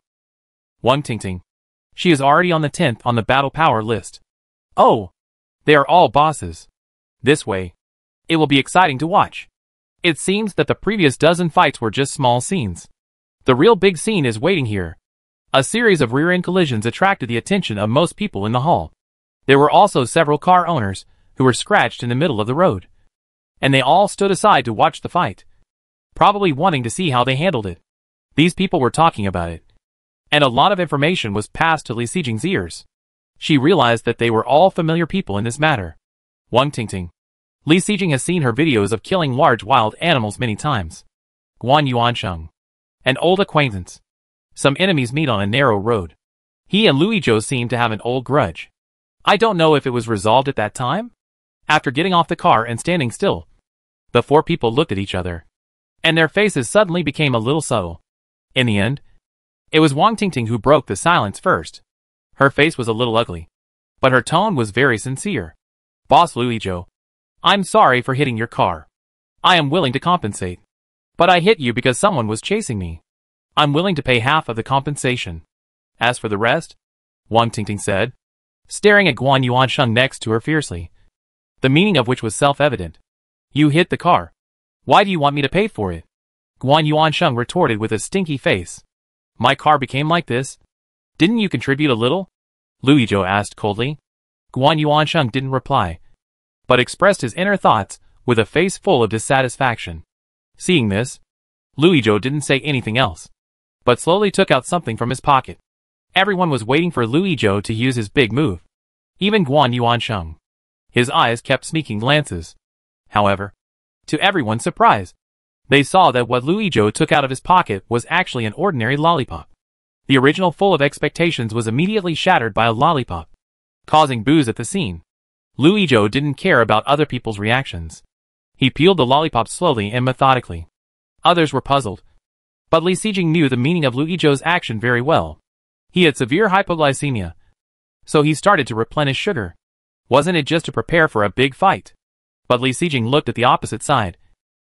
Wang Tingting. She is already on the 10th on the battle power list. Oh! They are all bosses. This way, it will be exciting to watch. It seems that the previous dozen fights were just small scenes. The real big scene is waiting here. A series of rear-end collisions attracted the attention of most people in the hall. There were also several car owners who were scratched in the middle of the road, and they all stood aside to watch the fight, probably wanting to see how they handled it. These people were talking about it, and a lot of information was passed to Li Sijing's ears. She realized that they were all familiar people in this matter. Wang Tingting. Li Sijing has seen her videos of killing large wild animals many times. Guan Yuansheng. An old acquaintance. Some enemies meet on a narrow road. He and Luizhou seem to have an old grudge. I don't know if it was resolved at that time. After getting off the car and standing still, the 4 people looked at each other, and their faces suddenly became a little subtle. In the end, it was Wang Tingting who broke the silence first. Her face was a little ugly, but her tone was very sincere. Boss Luizhou, I'm sorry for hitting your car. I am willing to compensate. But I hit you because someone was chasing me. I'm willing to pay half of the compensation. As for the rest, Wang Tingting said, staring at Guan Yuansheng next to her fiercely, the meaning of which was self-evident. You hit the car. Why do you want me to pay for it? Guan Yuansheng retorted with a stinky face. My car became like this. Didn't you contribute a little? Luizhou asked coldly. Guan Yuansheng didn't reply, but expressed his inner thoughts with a face full of dissatisfaction. Seeing this, Luizhou didn't say anything else, but slowly took out something from his pocket. Everyone was waiting for Luizhou to use his big move. Even Guan Yuansheng. His eyes kept sneaking glances. However, to everyone's surprise, they saw that what Luizhou took out of his pocket was actually an ordinary lollipop. The original full of expectations was immediately shattered by a lollipop, causing boos at the scene. Luizhou didn't care about other people's reactions. He peeled the lollipop slowly and methodically. Others were puzzled, but Li Sijing knew the meaning of Luizhou's action very well. He had severe hypoglycemia, so he started to replenish sugar. Wasn't it just to prepare for a big fight? But Li Sijing looked at the opposite side.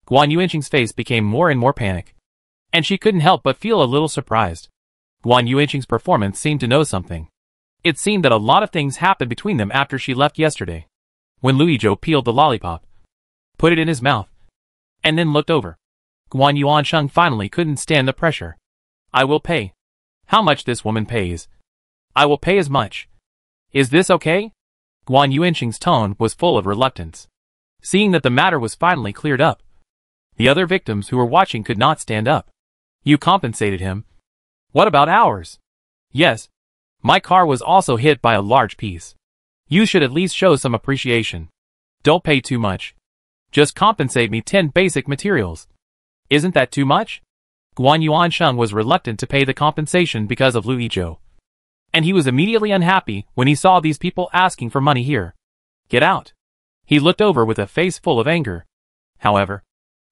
Guan Yuansheng's face became more and more panic, and she couldn't help but feel a little surprised. Guan Yuansheng's performance seemed to know something. It seemed that a lot of things happened between them after she left yesterday. When Luizhou peeled the lollipop, put it in his mouth, and then looked over, Guan Yuansheng finally couldn't stand the pressure. I will pay. How much this woman pays? I will pay as much. Is this okay? Guan Yuansheng's tone was full of reluctance. Seeing that the matter was finally cleared up, the other victims who were watching could not stand up. You compensated him. What about ours? Yes. My car was also hit by a large piece. You should at least show some appreciation. Don't pay too much. Just compensate me 10 basic materials. Isn't that too much? Guan Yuansheng was reluctant to pay the compensation because of Lu Yizhou. And he was immediately unhappy when he saw these people asking for money here. Get out. He looked over with a face full of anger. However,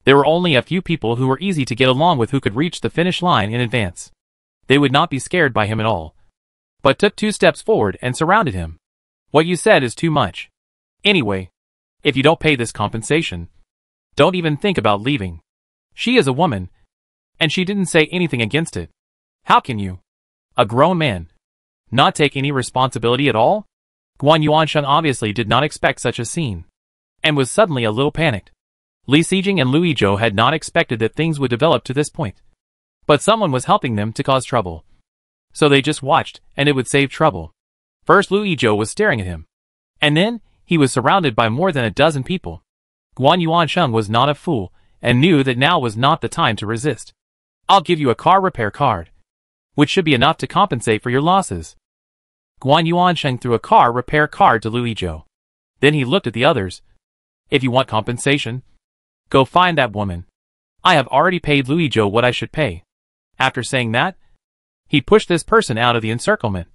there were only a few people who were easy to get along with who could reach the finish line in advance. They would not be scared by him at all, but took 2 steps forward and surrounded him. What you said is too much. Anyway, if you don't pay this compensation, don't even think about leaving. She is a woman, and she didn't say anything against it. How can you, a grown man, not take any responsibility at all? Guan Yuansheng obviously did not expect such a scene, and was suddenly a little panicked. Li Xijing and Lu Yizhou had not expected that things would develop to this point. But someone was helping them to cause trouble. So they just watched, and it would save trouble. First Lu Yizhou was staring at him. And then, he was surrounded by more than a dozen people. Guan Yuansheng was not a fool, and knew that now was not the time to resist. I'll give you a car repair card, which should be enough to compensate for your losses. Guan Yuansheng threw a car repair card to Lu Yizhou. Then he looked at the others. If you want compensation, go find that woman. I have already paid Lu Yizhou what I should pay. After saying that, he pushed this person out of the encirclement,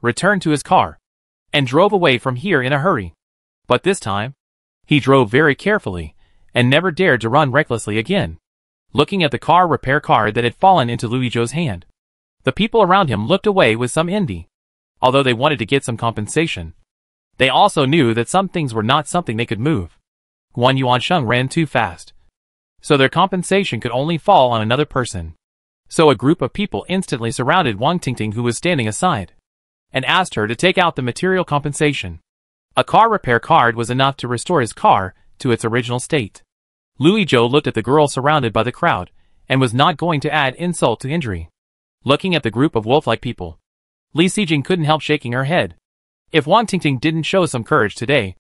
returned to his car, and drove away from here in a hurry. But this time, he drove very carefully, and never dared to run recklessly again. Looking at the car repair card that had fallen into Lu Yizhou's hand, the people around him looked away with some envy. Although they wanted to get some compensation, they also knew that some things were not something they could move. Guan Yuansheng ran too fast, so their compensation could only fall on another person. So a group of people instantly surrounded Wang Tingting, who was standing aside, and asked her to take out the material compensation. A car repair card was enough to restore his car to its original state. Lu Yizhou looked at the girl surrounded by the crowd, and was not going to add insult to injury. Looking at the group of wolf-like people, Li Xijing couldn't help shaking her head. If Wang Tingting didn't show some courage today,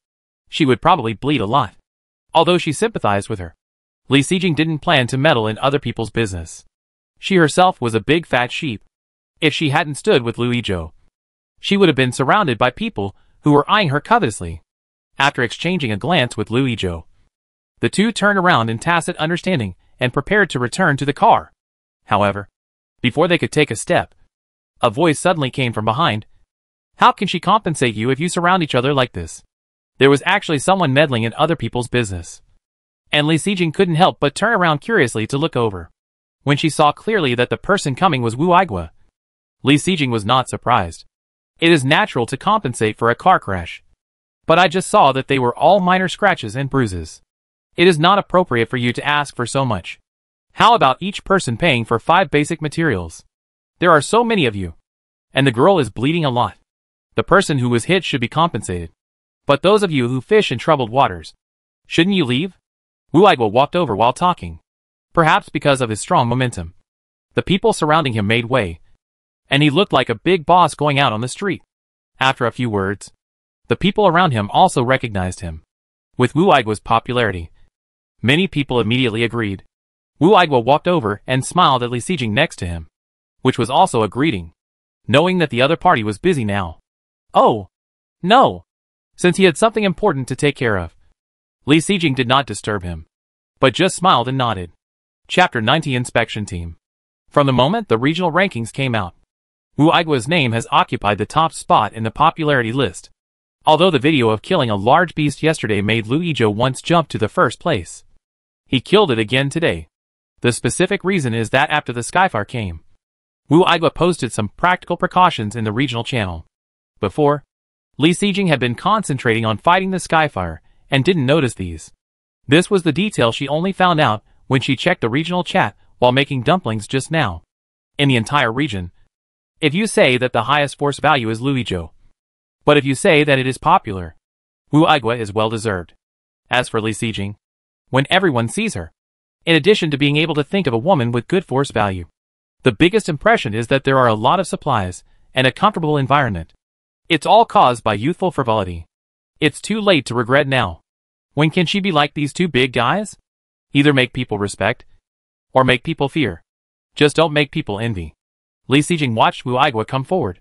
she would probably bleed a lot. Although she sympathized with her, Li Xijing didn't plan to meddle in other people's business. She herself was a big fat sheep. If she hadn't stood with Lu Yizhou, she would have been surrounded by people who were eyeing her covetously. After exchanging a glance with Lu Yizhou, the two turned around in tacit understanding and prepared to return to the car. However, before they could take a step, a voice suddenly came from behind. How can she compensate you if you surround each other like this? There was actually someone meddling in other people's business, and Li Xijing couldn't help but turn around curiously to look over. When she saw clearly that the person coming was Wu Aigua, Li Xijing was not surprised. It is natural to compensate for a car crash, but I just saw that they were all minor scratches and bruises. It is not appropriate for you to ask for so much. How about each person paying for 5 basic materials? There are so many of you, and the girl is bleeding a lot. The person who was hit should be compensated. But those of you who fish in troubled waters, shouldn't you leave? Wu Aigua walked over while talking. Perhaps because of his strong momentum, the people surrounding him made way, and he looked like a big boss going out on the street. After a few words, the people around him also recognized him. With Wu Aigua's popularity, many people immediately agreed. Wu Aigua walked over and smiled at Li Xijing next to him, which was also a greeting, knowing that the other party was busy now. Oh, no! Since he had something important to take care of, Li Xijing did not disturb him, but just smiled and nodded. Chapter 90 Inspection Team. From the moment the regional rankings came out, Wu Aigua's name has occupied the top spot in the popularity list. Although the video of killing a large beast yesterday made Lu Yizhou once jump to the first place, he killed it again today. The specific reason is that after the Skyfire came, Wu Aigua posted some practical precautions in the regional channel. Before, Li Xijing had been concentrating on fighting the Skyfire and didn't notice these. This was the detail she only found out when she checked the regional chat while making dumplings just now. In the entire region, if you say that the highest force value is Lu Yizhou, but if you say that it is popular, Wu Aigua is well deserved. As for Li Xijing, when everyone sees her, in addition to being able to think of a woman with good force value, the biggest impression is that there are a lot of supplies and a comfortable environment. It's all caused by youthful frivolity. It's too late to regret now. When can she be like these two big guys? Either make people respect, or make people fear. Just don't make people envy. Li Sijing watched Wu Aigua come forward,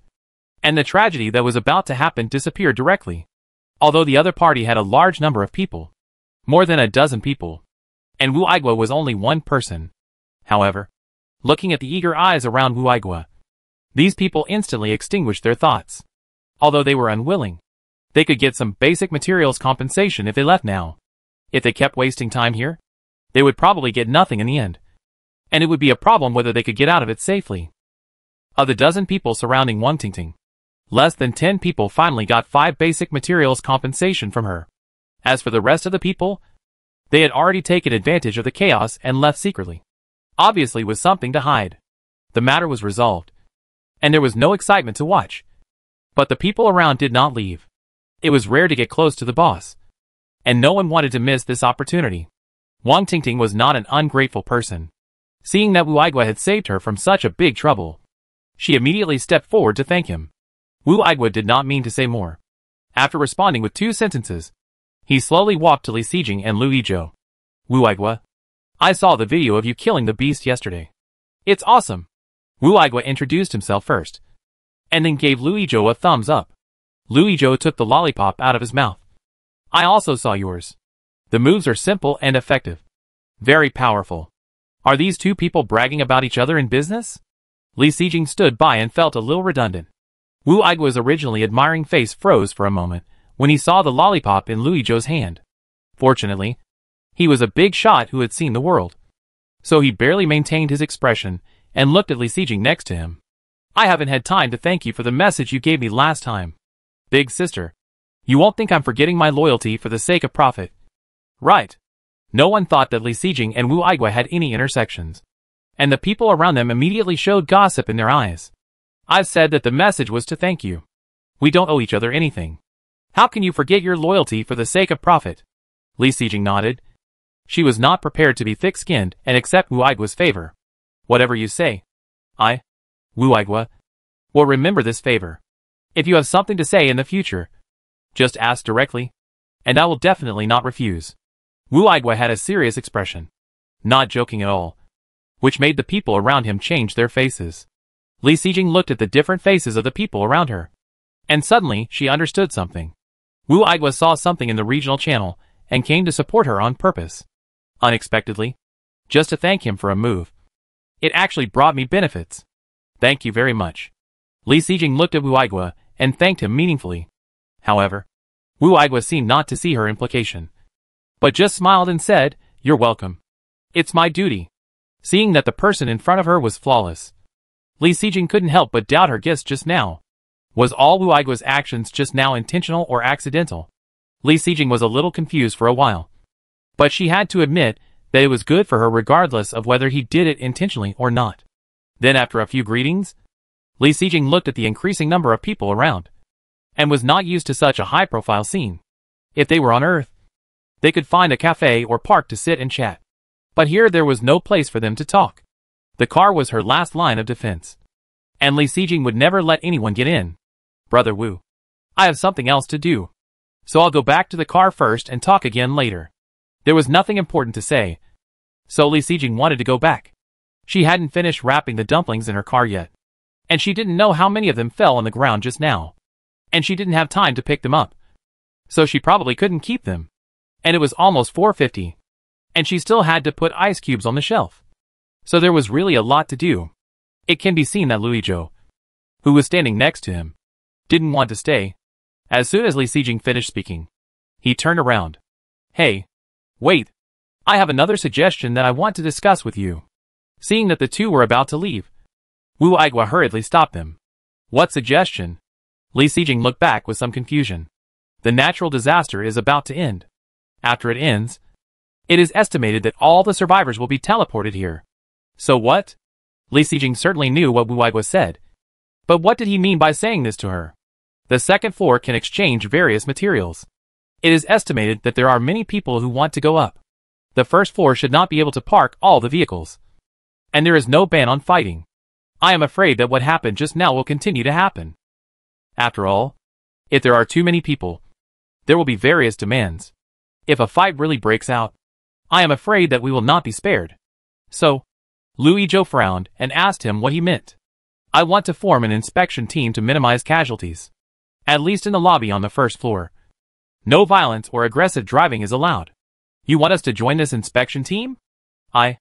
and the tragedy that was about to happen disappeared directly. Although the other party had a large number of people, more than a dozen people, and Wu Aigua was only one person. However, looking at the eager eyes around Wu Aigua, these people instantly extinguished their thoughts. Although they were unwilling, they could get some basic materials compensation if they left now. If they kept wasting time here, they would probably get nothing in the end, and it would be a problem whether they could get out of it safely. Of the dozen people surrounding Wang Tingting, less than 10 people finally got 5 basic materials compensation from her. As for the rest of the people, they had already taken advantage of the chaos and left secretly. Obviously with something to hide. The matter was resolved, and there was no excitement to watch. But the people around did not leave. It was rare to get close to the boss, and no one wanted to miss this opportunity. Wang Tingting was not an ungrateful person. Seeing that Wu Aigua had saved her from such a big trouble, she immediately stepped forward to thank him. Wu Aigua did not mean to say more. After responding with 2 sentences, he slowly walked to Li Sijing and Lu Yizhou. Wu Aigua, I saw the video of you killing the beast yesterday. It's awesome. Wu Aigua introduced himself first, and then gave Lu Yizhou a thumbs up. Lu Yizhou took the lollipop out of his mouth. I also saw yours. The moves are simple and effective. Very powerful. Are these two people bragging about each other in business? Li Sijing stood by and felt a little redundant. Wu Aigua's originally admiring face froze for a moment when he saw the lollipop in Lu Yizhou's hand. Fortunately, he was a big shot who had seen the world, so he barely maintained his expression and looked at Li Sijing next to him. I haven't had time to thank you for the message you gave me last time. Big sister, you won't think I'm forgetting my loyalty for the sake of profit. Right. No one thought that Li Sijing and Wu Aigua had any intersections, and the people around them immediately showed gossip in their eyes. I've said that the message was to thank you. We don't owe each other anything. How can you forget your loyalty for the sake of profit? Li Sijing nodded. She was not prepared to be thick-skinned and accept Wu Aigua's favor. Whatever you say. Wu Aigua, will remember this favor. If you have something to say in the future, just ask directly, and I will definitely not refuse. Wu Aigua had a serious expression, not joking at all, which made the people around him change their faces. Li Sijing looked at the different faces of the people around her, and suddenly she understood something. Wu Aigua saw something in the regional channel and came to support her on purpose. Unexpectedly, just to thank him for a move. It actually brought me benefits. Thank you very much. Li Sijing looked at Wu Aigua and thanked him meaningfully. However, Wu Aigua seemed not to see her implication, but just smiled and said, You're welcome. It's my duty. Seeing that the person in front of her was flawless, Li Sijing couldn't help but doubt her guess just now. Was all Wu Aigua's actions just now intentional or accidental? Li Sijing was a little confused for a while, but she had to admit that it was good for her regardless of whether he did it intentionally or not. Then after a few greetings, Li Sijing looked at the increasing number of people around, and was not used to such a high-profile scene. If they were on Earth, they could find a cafe or park to sit and chat. But here there was no place for them to talk. The car was her last line of defense, and Li Sijing would never let anyone get in. Brother Wu, I have something else to do, so I'll go back to the car first and talk again later. There was nothing important to say, so Li Sijing wanted to go back. She hadn't finished wrapping the dumplings in her car yet, and she didn't know how many of them fell on the ground just now, and she didn't have time to pick them up, so she probably couldn't keep them. And it was almost 4:50, and she still had to put ice cubes on the shelf. So there was really a lot to do. It can be seen that Lu Yizhou, who was standing next to him, didn't want to stay. As soon as Li Sijing finished speaking, he turned around. Hey, wait. I have another suggestion that I want to discuss with you. Seeing that the two were about to leave, Wu Aigua hurriedly stopped them. What suggestion? Li Sijing looked back with some confusion. The natural disaster is about to end. After it ends, it is estimated that all the survivors will be teleported here. So what? Li Sijing certainly knew what Wu Aigua said. But what did he mean by saying this to her? The second floor can exchange various materials. It is estimated that there are many people who want to go up. The first floor should not be able to park all the vehicles. And there is no ban on fighting. I am afraid that what happened just now will continue to happen. After all, if there are too many people, there will be various demands. If a fight really breaks out, I am afraid that we will not be spared. So, Louis Joe frowned and asked him what he meant. I want to form an inspection team to minimize casualties. At least in the lobby on the first floor. No violence or aggressive driving is allowed. You want us to join this inspection team? Li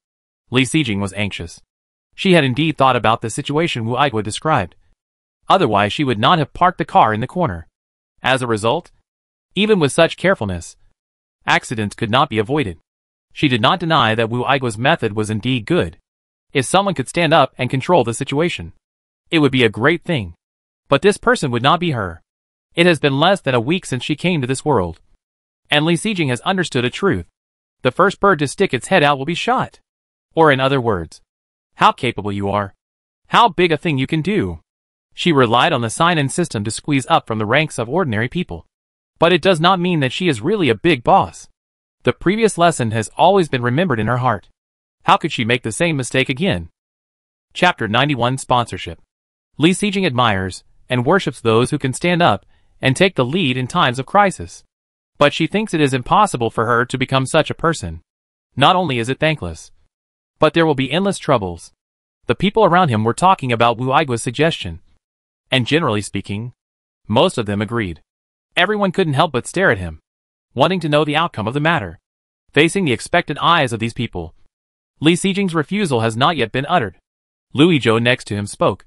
Sijing was anxious. She had indeed thought about the situation Wu Igwa described. Otherwise she would not have parked the car in the corner. As a result, even with such carefulness, accidents could not be avoided. She did not deny that Wu Igwa's method was indeed good. If someone could stand up and control the situation, it would be a great thing. But this person would not be her. It has been less than a week since she came to this world. And Li Sijing has understood a truth. The first bird to stick its head out will be shot. Or in other words, how capable you are. How big a thing you can do. She relied on the sign-in system to squeeze up from the ranks of ordinary people. But it does not mean that she is really a big boss. The previous lesson has always been remembered in her heart. How could she make the same mistake again? Chapter 91 Sponsorship. Li Sijing admires and worships those who can stand up and take the lead in times of crisis. But she thinks it is impossible for her to become such a person. Not only is it thankless, but there will be endless troubles. The people around him were talking about Wu Igwa's suggestion. And generally speaking, most of them agreed. Everyone couldn't help but stare at him, wanting to know the outcome of the matter. Facing the expectant eyes of these people, Li Sijing's refusal has not yet been uttered. Louis Joe next to him spoke.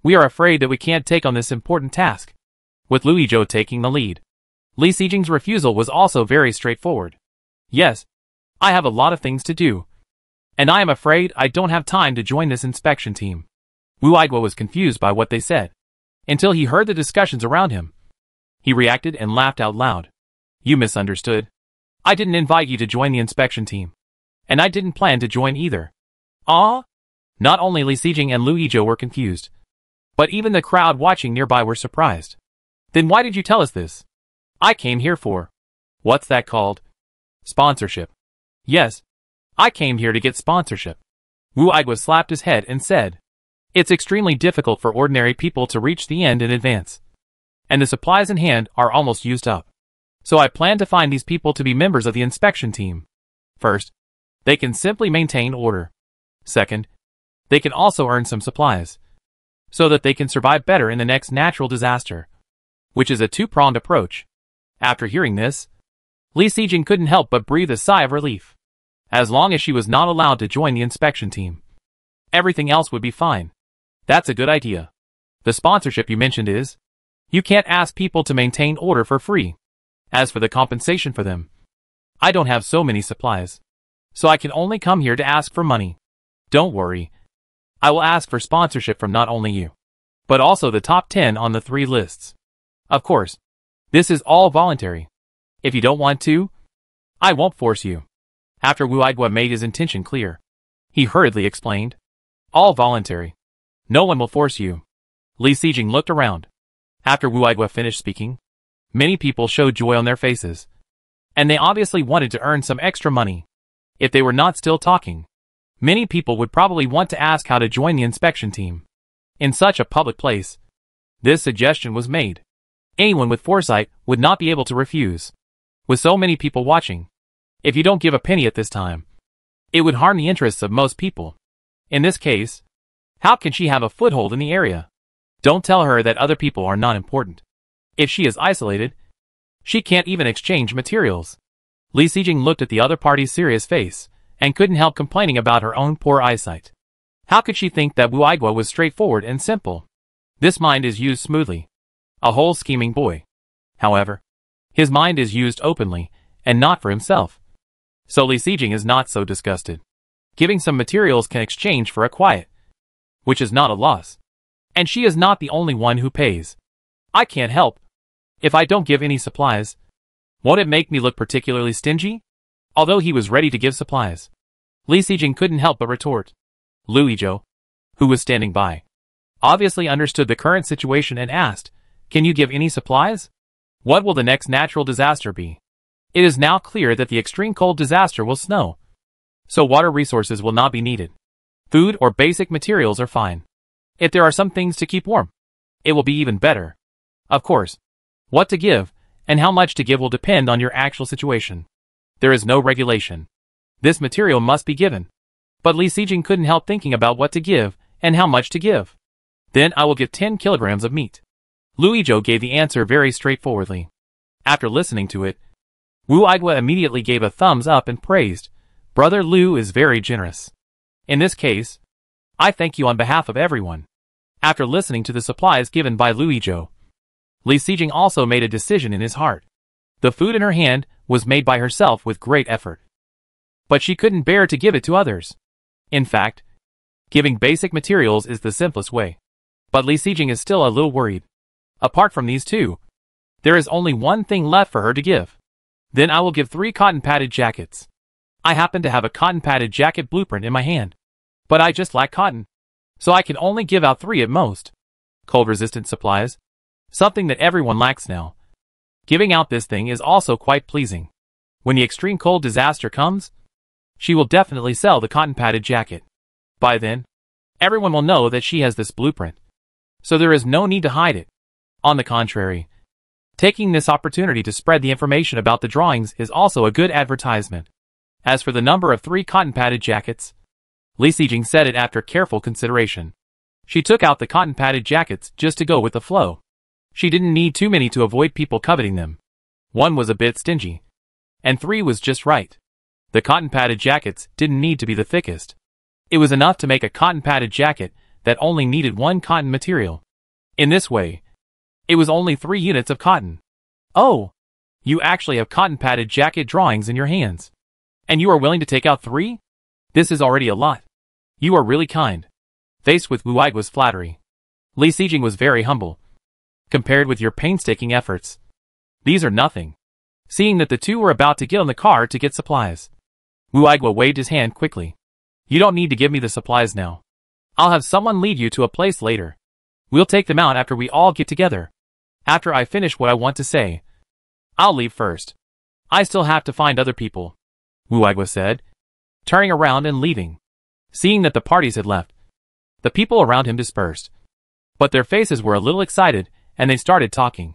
We are afraid that we can't take on this important task. With Louis Joe taking the lead, Li Sijing's refusal was also very straightforward. Yes, I have a lot of things to do. And I am afraid I don't have time to join this inspection team. Wu Igwa was confused by what they said, until he heard the discussions around him. He reacted and laughed out loud. You misunderstood. I didn't invite you to join the inspection team. And I didn't plan to join either. Ah? Not only Li Sijing and Louis Joe were confused, but even the crowd watching nearby were surprised. Then why did you tell us this? I came here for... What's that called? Sponsorship. Yes. I came here to get sponsorship. Wu Igwa slapped his head and said, it's extremely difficult for ordinary people to reach the end in advance. And the supplies in hand are almost used up. So I plan to find these people to be members of the inspection team. First, they can simply maintain order. Second, they can also earn some supplies, so that they can survive better in the next natural disaster, which is a two-pronged approach. After hearing this, Li Sijing couldn't help but breathe a sigh of relief. As long as she was not allowed to join the inspection team, everything else would be fine. That's a good idea. The sponsorship you mentioned is, you can't ask people to maintain order for free. As for the compensation for them, I don't have so many supplies, so I can only come here to ask for money. Don't worry. I will ask for sponsorship from not only you, but also the top 10 on the 3 lists. Of course, this is all voluntary. If you don't want to, I won't force you. After Wu Igwa made his intention clear, he hurriedly explained, all voluntary. No one will force you. Li Sijing looked around. After Wu Igwa finished speaking, many people showed joy on their faces, and they obviously wanted to earn some extra money. If they were not still talking, many people would probably want to ask how to join the inspection team. In such a public place, this suggestion was made. Anyone with foresight would not be able to refuse. With so many people watching, if you don't give a penny at this time, it would harm the interests of most people. In this case, how can she have a foothold in the area? Don't tell her that other people are not important. If she is isolated, she can't even exchange materials. Li Sijing looked at the other party's serious face, and couldn't help complaining about her own poor eyesight. How could she think that Wu Igwa was straightforward and simple? This mind is used smoothly. A whole scheming boy. However, his mind is used openly, and not for himself. So Li Sijing is not so disgusted. Giving some materials can exchange for a quiet, which is not a loss. And she is not the only one who pays. I can't help. If I don't give any supplies, won't it make me look particularly stingy? Although he was ready to give supplies, Li Sijing couldn't help but retort. Louis Joe, who was standing by, obviously understood the current situation and asked, can you give any supplies? What will the next natural disaster be? It is now clear that the extreme cold disaster will snow, so water resources will not be needed. Food or basic materials are fine. If there are some things to keep warm, it will be even better. Of course, what to give and how much to give will depend on your actual situation. There is no regulation. This material must be given. But Li Sijing couldn't help thinking about what to give and how much to give. Then I will give 10 kilograms of meat. Lu Yizhou gave the answer very straightforwardly. After listening to it, Wu Aigua immediately gave a thumbs up and praised, "Brother Lu is very generous. In this case, I thank you on behalf of everyone." After listening to the supplies given by Lu Yizhou, Li Sijing also made a decision in his heart. The food in her hand was made by herself with great effort. But she couldn't bear to give it to others. In fact, giving basic materials is the simplest way. But Li Sijing is still a little worried. Apart from these two, there is only one thing left for her to give. Then I will give 3 cotton-padded jackets. I happen to have a cotton-padded jacket blueprint in my hand. But I just lack cotton. So I can only give out 3 at most. Cold-resistant supplies. Something that everyone lacks now. Giving out this thing is also quite pleasing. When the extreme cold disaster comes, she will definitely sell the cotton-padded jacket. By then, everyone will know that she has this blueprint. So there is no need to hide it. On the contrary, taking this opportunity to spread the information about the drawings is also a good advertisement. As for the number of 3 cotton-padded jackets, Li Sijing said it after careful consideration. She took out the cotton-padded jackets just to go with the flow. She didn't need too many to avoid people coveting them. 1 was a bit stingy, and 3 was just right. The cotton-padded jackets didn't need to be the thickest. It was enough to make a cotton-padded jacket that only needed 1 cotton material. In this way, it was only 3 units of cotton. Oh, you actually have cotton-padded jacket drawings in your hands. And you are willing to take out 3? This is already a lot. You are really kind. Faced with Wu Aigua's flattery, Li Sijing was very humble. Compared with your painstaking efforts, these are nothing. Seeing that the two were about to get on the car to get supplies, Wu Aigua waved his hand quickly. You don't need to give me the supplies now. I'll have someone lead you to a place later. We'll take them out after we all get together. After I finish what I want to say, I'll leave first. I still have to find other people, Wu Aigua said, turning around and leaving. Seeing that the parties had left, the people around him dispersed. But their faces were a little excited, and they started talking.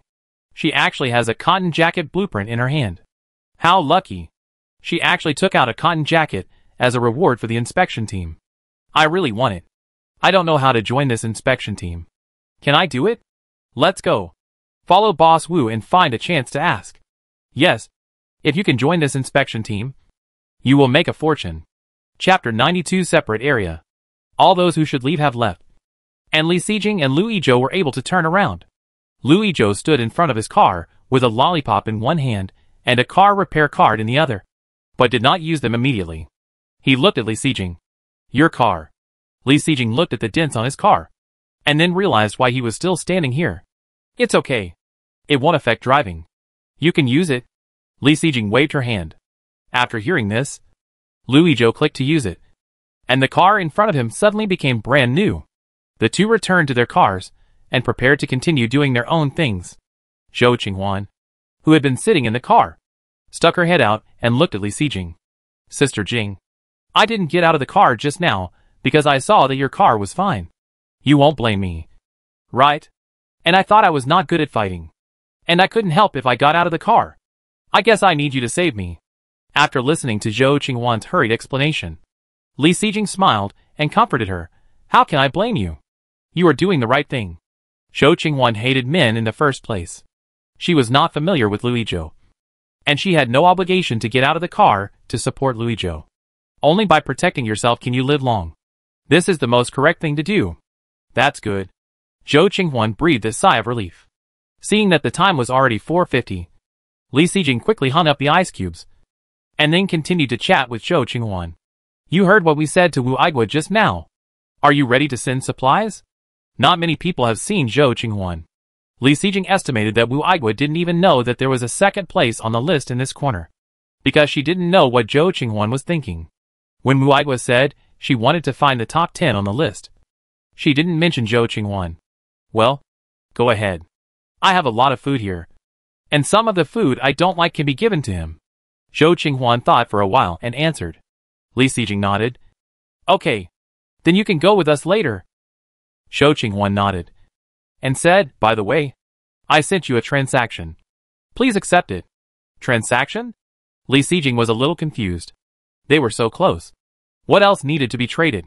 She actually has a cotton jacket blueprint in her hand. How lucky. She actually took out a cotton jacket as a reward for the inspection team. I really want it. I don't know how to join this inspection team. Can I do it? Let's go. Follow Boss Wu and find a chance to ask. Yes. If you can join this inspection team, you will make a fortune. Chapter 92 Separate Area. All those who should leave have left. And Li Sijing and Lu Yizhou were able to turn around. Lu Yizhou stood in front of his car with a lollipop in one hand and a car repair card in the other, but did not use them immediately. He looked at Li Sijing. Your car. Li Sijing looked at the dents on his car, and then realized why he was still standing here. It's okay. It won't affect driving. You can use it. Li Sijing waved her hand. After hearing this, Lu Yizhou clicked to use it, and the car in front of him suddenly became brand new. The two returned to their cars and prepared to continue doing their own things. Zhou Qinghuan, who had been sitting in the car, stuck her head out and looked at Li Sijing. Sister Jing, I didn't get out of the car just now because I saw that your car was fine. You won't blame me, right? And I thought I was not good at fighting. And I couldn't help if I got out of the car. I guess I need you to save me. After listening to Zhou Qinghuan's hurried explanation, Li Sijing smiled and comforted her. How can I blame you? You are doing the right thing. Zhou Qinghuan hated men in the first place. She was not familiar with Lu Yizhou, and she had no obligation to get out of the car to support Lu Yizhou. Only by protecting yourself can you live long. This is the most correct thing to do. That's good. Zhou Qinghuan breathed a sigh of relief. Seeing that the time was already 4:50, Li Sijing quickly hung up the ice cubes, and then continued to chat with Zhou Qinghuan. You heard what we said to Wu Aigua just now. Are you ready to send supplies? Not many people have seen Zhou Qinghuan. Li Sijing estimated that Wu Aigua didn't even know that there was a second place on the list in this corner, because she didn't know what Zhou Qinghuan was thinking. When Wu Aigua said she wanted to find the top 10 on the list, she didn't mention Zhou Qinghuan. Well, go ahead. I have a lot of food here, and some of the food I don't like can be given to him. Zhou Qinghuan thought for a while and answered. Li Sijing nodded. Okay, then you can go with us later. Zhou Qinghuan nodded and said, by the way, I sent you a transaction. Please accept it. Transaction? Li Sijing was a little confused. They were so close. What else needed to be traded?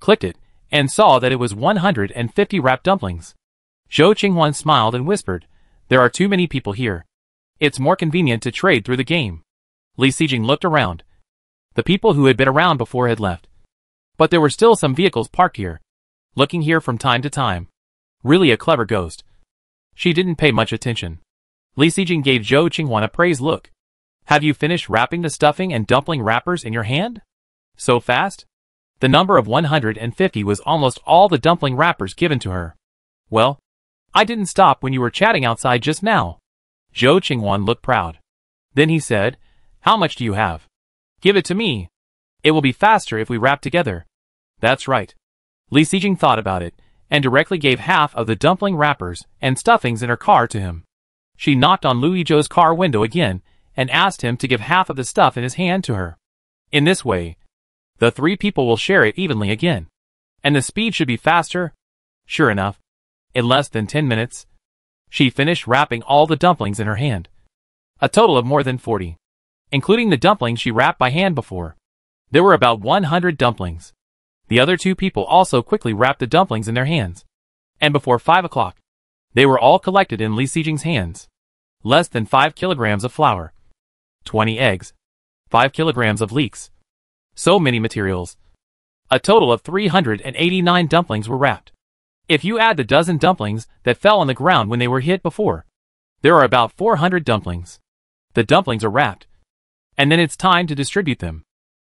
Clicked it, and saw that it was 150 wrapped dumplings. Zhou Qinghuan smiled and whispered, "There are too many people here. It's more convenient to trade through the game." Li Sijing looked around. The people who had been around before had left. But there were still some vehicles parked here, looking here from time to time. Really a clever ghost. She didn't pay much attention. Li Sijing gave Zhou Qinghuan a praised look. "Have you finished wrapping the stuffing and dumpling wrappers in your hand? So fast?" The number of 150 was almost all the dumpling wrappers given to her. "Well, I didn't stop when you were chatting outside just now." Zhou Qinghuan looked proud. Then he said, "How much do you have? Give it to me. It will be faster if we wrap together." "That's right." Li Sijing thought about it, and directly gave half of the dumpling wrappers and stuffings in her car to him. She knocked on Lu Yizhou's car window again, and asked him to give half of the stuff in his hand to her. In this way, the three people will share it evenly again. And the speed should be faster. Sure enough, in less than 10 minutes, she finished wrapping all the dumplings in her hand. A total of more than 40. Including the dumplings she wrapped by hand before. There were about 100 dumplings. The other two people also quickly wrapped the dumplings in their hands. And before 5 o'clock, they were all collected in Li Sijing's hands. Less than 5 kilograms of flour. 20 eggs. 5 kilograms of leeks. So many materials. A total of 389 dumplings were wrapped. If you add the dozen dumplings that fell on the ground when they were hit before, there are about 400 dumplings. The dumplings are wrapped. And then it's time to distribute them.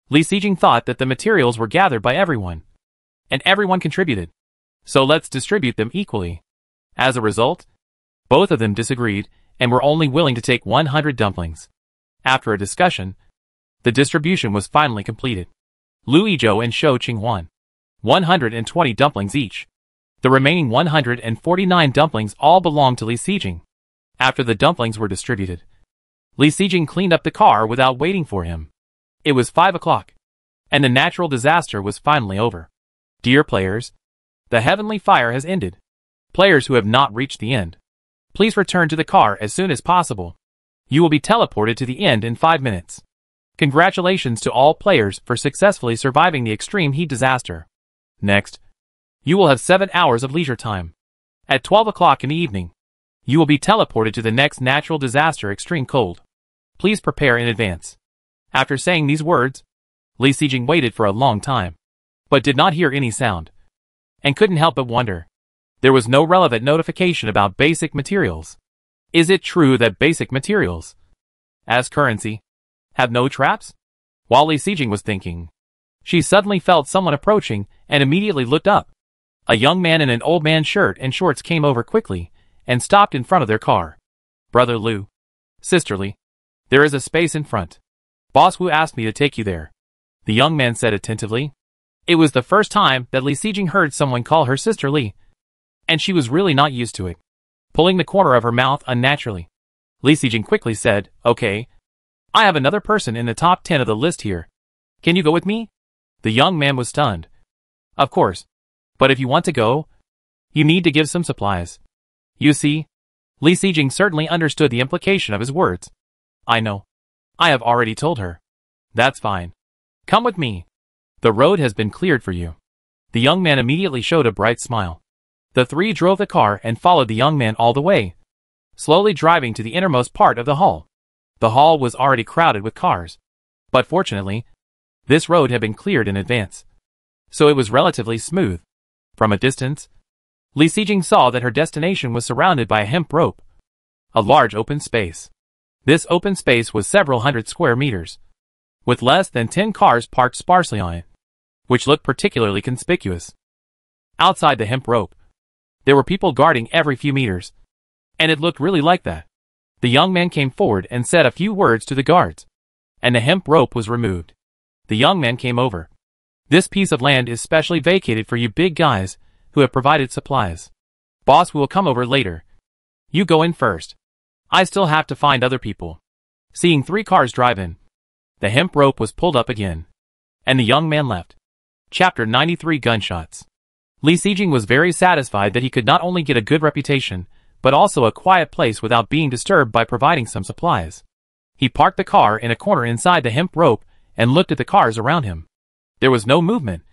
Li Sijing thought that the materials were gathered by everyone. And everyone contributed. So let's distribute them equally. As a result, both of them disagreed and were only willing to take 100 dumplings. After a discussion, the distribution was finally completed. Lu Yizhou and Zhou Qinghuan. 120 dumplings each. The remaining 149 dumplings all belonged to Li Sijing. After the dumplings were distributed, Li Sijing cleaned up the car without waiting for him. It was 5 o'clock, and the natural disaster was finally over. Dear players, the heavenly fire has ended. Players who have not reached the end, please return to the car as soon as possible. You will be teleported to the end in 5 minutes. Congratulations to all players for successfully surviving the extreme heat disaster. Next, you will have 7 hours of leisure time. At 12 o'clock in the evening, you will be teleported to the next natural disaster extreme cold. Please prepare in advance. After saying these words, Li Sijing waited for a long time, but did not hear any sound, and couldn't help but wonder. There was no relevant notification about basic materials. Is it true that basic materials, as currency, have no traps? While Li Sijing was thinking, she suddenly felt someone approaching and immediately looked up. A young man in an old man's shirt and shorts came over quickly and stopped in front of their car. "Brother Lu, Sister Li, there is a space in front. Boss Wu asked me to take you there," the young man said attentively. It was the first time that Li Sijing heard someone call her Sister Li, and she was really not used to it. Pulling the corner of her mouth unnaturally, Li Sijing quickly said, "Okay, I have another person in the top 10 of the list here. Can you go with me?" The young man was stunned. "Of course, but if you want to go, you need to give some supplies." You see, Li Sijing certainly understood the implication of his words. "I know. I have already told her." "That's fine. Come with me. The road has been cleared for you." The young man immediately showed a bright smile. The three drove the car and followed the young man all the way, slowly driving to the innermost part of the hall. The hall was already crowded with cars, but fortunately, this road had been cleared in advance, so it was relatively smooth. From a distance, Li Sijing saw that her destination was surrounded by a hemp rope, a large open space. This open space was several hundred square meters, with less than 10 cars parked sparsely on it, which looked particularly conspicuous. Outside the hemp rope, there were people guarding every few meters, and it looked really like that. The young man came forward and said a few words to the guards, and the hemp rope was removed. The young man came over. "This piece of land is specially vacated for you big guys who have provided supplies. Boss will come over later. You go in first. I still have to find other people." Seeing 3 cars drive in, the hemp rope was pulled up again, and the young man left. Chapter 93 Gunshots. Li Sijing was very satisfied that he could not only get a good reputation, but also a quiet place without being disturbed by providing some supplies. He parked the car in a corner inside the hemp rope and looked at the cars around him. There was no movement,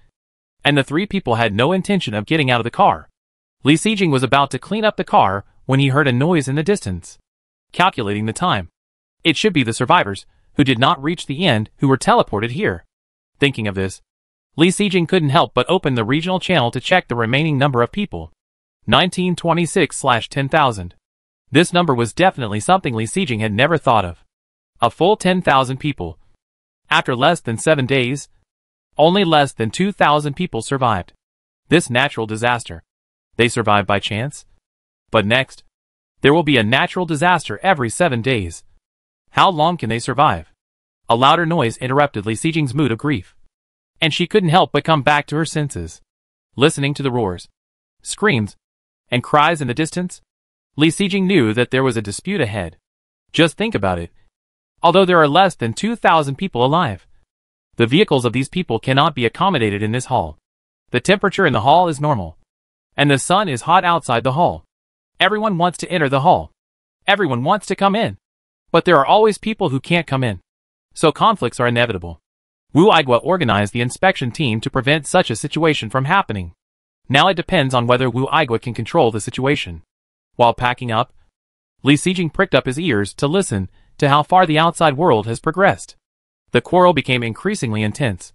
and the three people had no intention of getting out of the car. Li Sijing was about to clean up the car when he heard a noise in the distance. Calculating the time, it should be the survivors, who did not reach the end, who were teleported here. Thinking of this, Li Sijing couldn't help but open the regional channel to check the remaining number of people. 1926/10,000. This number was definitely something Li Sijing had never thought of. A full 10,000 people. After less than 7 days, only less than 2,000 people survived this natural disaster. They survived by chance? But next, there will be a natural disaster every 7 days. How long can they survive? A louder noise interrupted Li Sijing's mood of grief, and she couldn't help but come back to her senses. Listening to the roars, screams, and cries in the distance, Li Sijing knew that there was a dispute ahead. Just think about it. Although there are less than 2,000 people alive, the vehicles of these people cannot be accommodated in this hall. The temperature in the hall is normal, and the sun is hot outside the hall. Everyone wants to enter the hall. Everyone wants to come in. But there are always people who can't come in. So conflicts are inevitable. Wu Aigua organized the inspection team to prevent such a situation from happening. Now it depends on whether Wu Aigua can control the situation. While packing up, Li Sijing pricked up his ears to listen to how far the outside world has progressed. The quarrel became increasingly intense,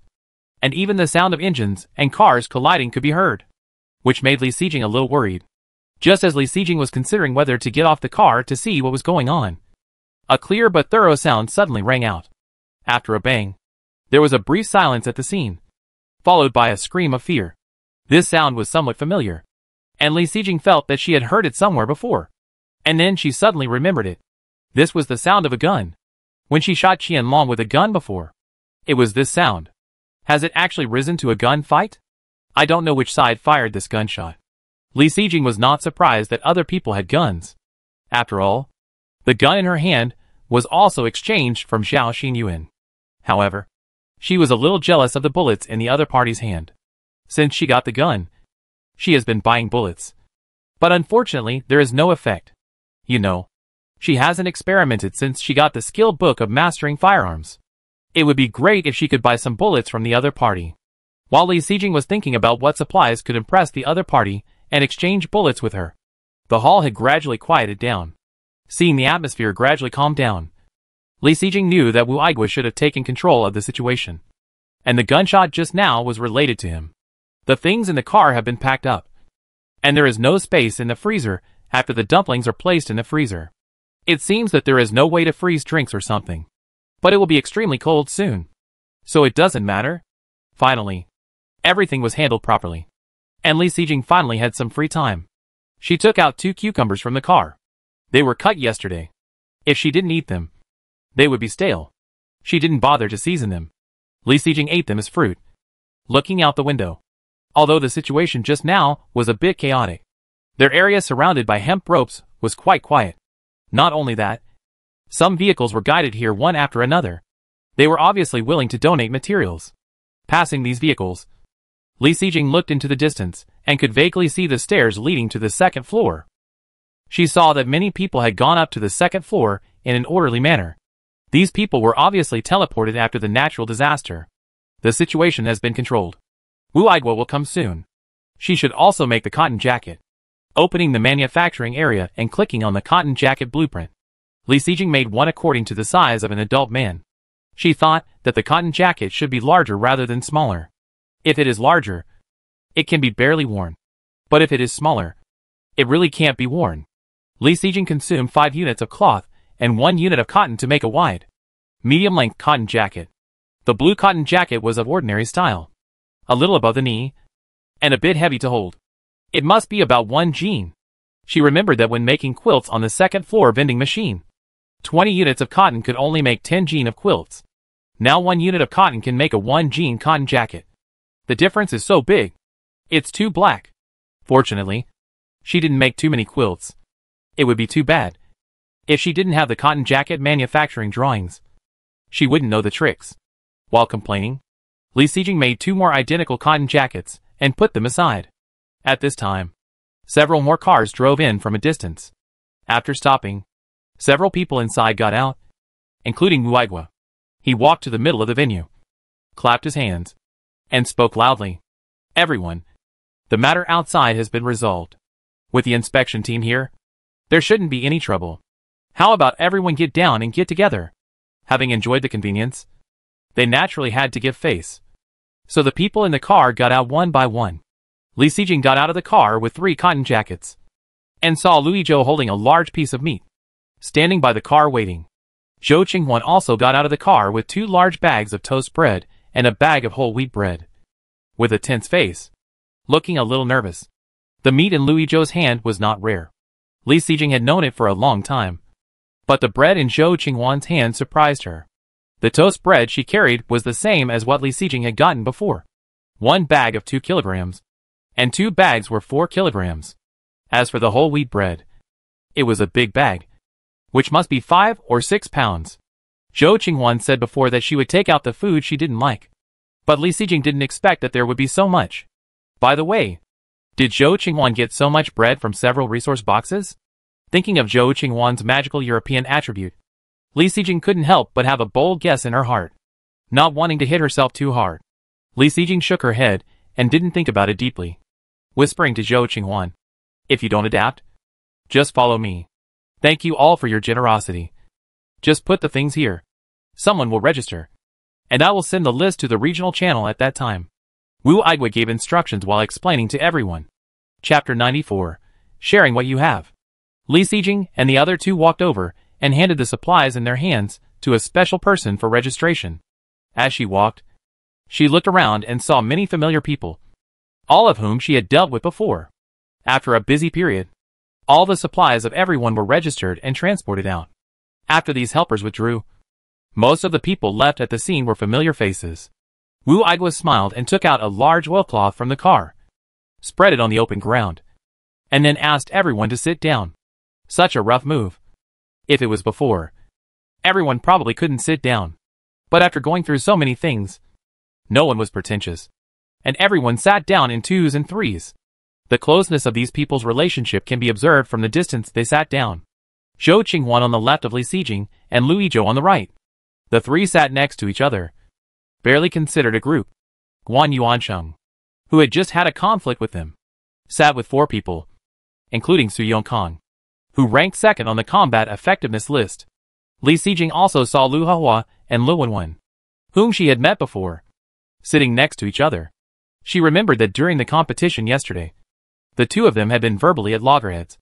and even the sound of engines and cars colliding could be heard, which made Li Sijing a little worried. Just as Li Sijing was considering whether to get off the car to see what was going on, a clear but thorough sound suddenly rang out. After a bang, there was a brief silence at the scene, followed by a scream of fear. This sound was somewhat familiar, and Li Sijing felt that she had heard it somewhere before. And then she suddenly remembered it. This was the sound of a gun. When she shot Qianlong with a gun before, it was this sound. Has it actually risen to a gun fight? I don't know which side fired this gunshot. Li Sijing was not surprised that other people had guns. After all, the gun in her hand was also exchanged from Xiao Xinyuan. However, she was a little jealous of the bullets in the other party's hand. Since she got the gun, she has been buying bullets. But unfortunately, there is no effect. You know, she hasn't experimented since she got the skill book of mastering firearms. It would be great if she could buy some bullets from the other party. While Li Sijing was thinking about what supplies could impress the other party and exchange bullets with her, the hall had gradually quieted down. Seeing the atmosphere gradually calm down, Li Sijing knew that Wu Aigua should have taken control of the situation. And the gunshot just now was related to him. The things in the car have been packed up, and there is no space in the freezer after the dumplings are placed in the freezer. It seems that there is no way to freeze drinks or something. But it will be extremely cold soon, so it doesn't matter. Finally, everything was handled properly, and Li Sijing finally had some free time. She took out 2 cucumbers from the car. They were cut yesterday. If she didn't eat them, they would be stale. She didn't bother to season them. Li Sijing ate them as fruit, looking out the window. Although the situation just now was a bit chaotic, their area surrounded by hemp ropes was quite quiet. Not only that, some vehicles were guided here one after another. They were obviously willing to donate materials. Passing these vehicles, Li Sijing looked into the distance and could vaguely see the stairs leading to the second floor. She saw that many people had gone up to the second floor in an orderly manner. These people were obviously teleported after the natural disaster. The situation has been controlled. Wu Aigua will come soon. She should also make the cotton jacket. Opening the manufacturing area and clicking on the cotton jacket blueprint, Li Sijing made one according to the size of an adult man. She thought that the cotton jacket should be larger rather than smaller. If it is larger, it can be barely worn. But if it is smaller, it really can't be worn. Li Sijing consumed 5 units of cloth and 1 unit of cotton to make a wide, medium-length cotton jacket. The blue cotton jacket was of ordinary style, a little above the knee, and a bit heavy to hold. It must be about 1 jean. She remembered that when making quilts on the second floor vending machine, 20 units of cotton could only make 10 jean of quilts. Now 1 unit of cotton can make a 1 jean cotton jacket. The difference is so big. It's too black. Fortunately, she didn't make too many quilts. It would be too bad if she didn't have the cotton jacket manufacturing drawings. She wouldn't know the tricks. While complaining, Li Sijing made 2 more identical cotton jackets and put them aside. At this time, several more cars drove in from a distance. After stopping, several people inside got out including Muigwa. He walked to the middle of the venue, clapped his hands, and spoke loudly. Everyone, the matter outside has been resolved. With the inspection team here, there shouldn't be any trouble. How about everyone get down and get together? Having enjoyed the convenience, they naturally had to give face. So the people in the car got out one by one. Li Sijing got out of the car with 3 cotton jackets, and saw Louis Zhou holding a large piece of meat, standing by the car waiting. Zhou Qinghuan also got out of the car with 2 large bags of toast bread and a bag of whole wheat bread. With a tense face, looking a little nervous. The meat in Louis Zhou's hand was not rare. Li Sijing had known it for a long time. But the bread in Zhou Qinghuan's hand surprised her. The toast bread she carried was the same as what Li Sijing had gotten before. 1 bag of 2 kilograms, and 2 bags were 4 kilograms. As for the whole wheat bread, it was a big bag, which must be 5 or 6 pounds. Zhou Qinghuan said before that she would take out the food she didn't like. But Li Sijing didn't expect that there would be so much. By the way, did Zhou Qinghuan get so much bread from several resource boxes? Thinking of Zhou Qinghuan's magical European attribute, Li Sijing couldn't help but have a bold guess in her heart. Not wanting to hit herself too hard, Li Sijing shook her head and didn't think about it deeply, whispering to Zhou Qinghuan, "If you don't adapt, just follow me. Thank you all for your generosity. Just put the things here. Someone will register, and I will send the list to the regional channel at that time." Wu Aigui gave instructions while explaining to everyone. Chapter 94. Sharing what you have. Li Sijing and the other 2 walked over and handed the supplies in their hands to a special person for registration. As she walked, she looked around and saw many familiar people, all of whom she had dealt with before. After a busy period, all the supplies of everyone were registered and transported out. After these helpers withdrew, most of the people left at the scene were familiar faces. Wu Aigui smiled and took out a large oilcloth from the car, spread it on the open ground, and then asked everyone to sit down. Such a rough move. If it was before, everyone probably couldn't sit down. But after going through so many things, no one was pretentious, and everyone sat down in 2s and 3s. The closeness of these people's relationship can be observed from the distance they sat down. Zhou Qinghuan on the left of Li Sijing and Louis Zhou on the right. The 3 sat next to each other, barely considered a group. Guan Yuansheng, who had just had a conflict with them, sat with 4 people, including Su Yongkang, who ranked 2nd on the combat effectiveness list. Li Sijing also saw Lu Hahua and Lu Wenwen, whom she had met before, sitting next to each other. She remembered that during the competition yesterday, the 2 of them had been verbally at loggerheads,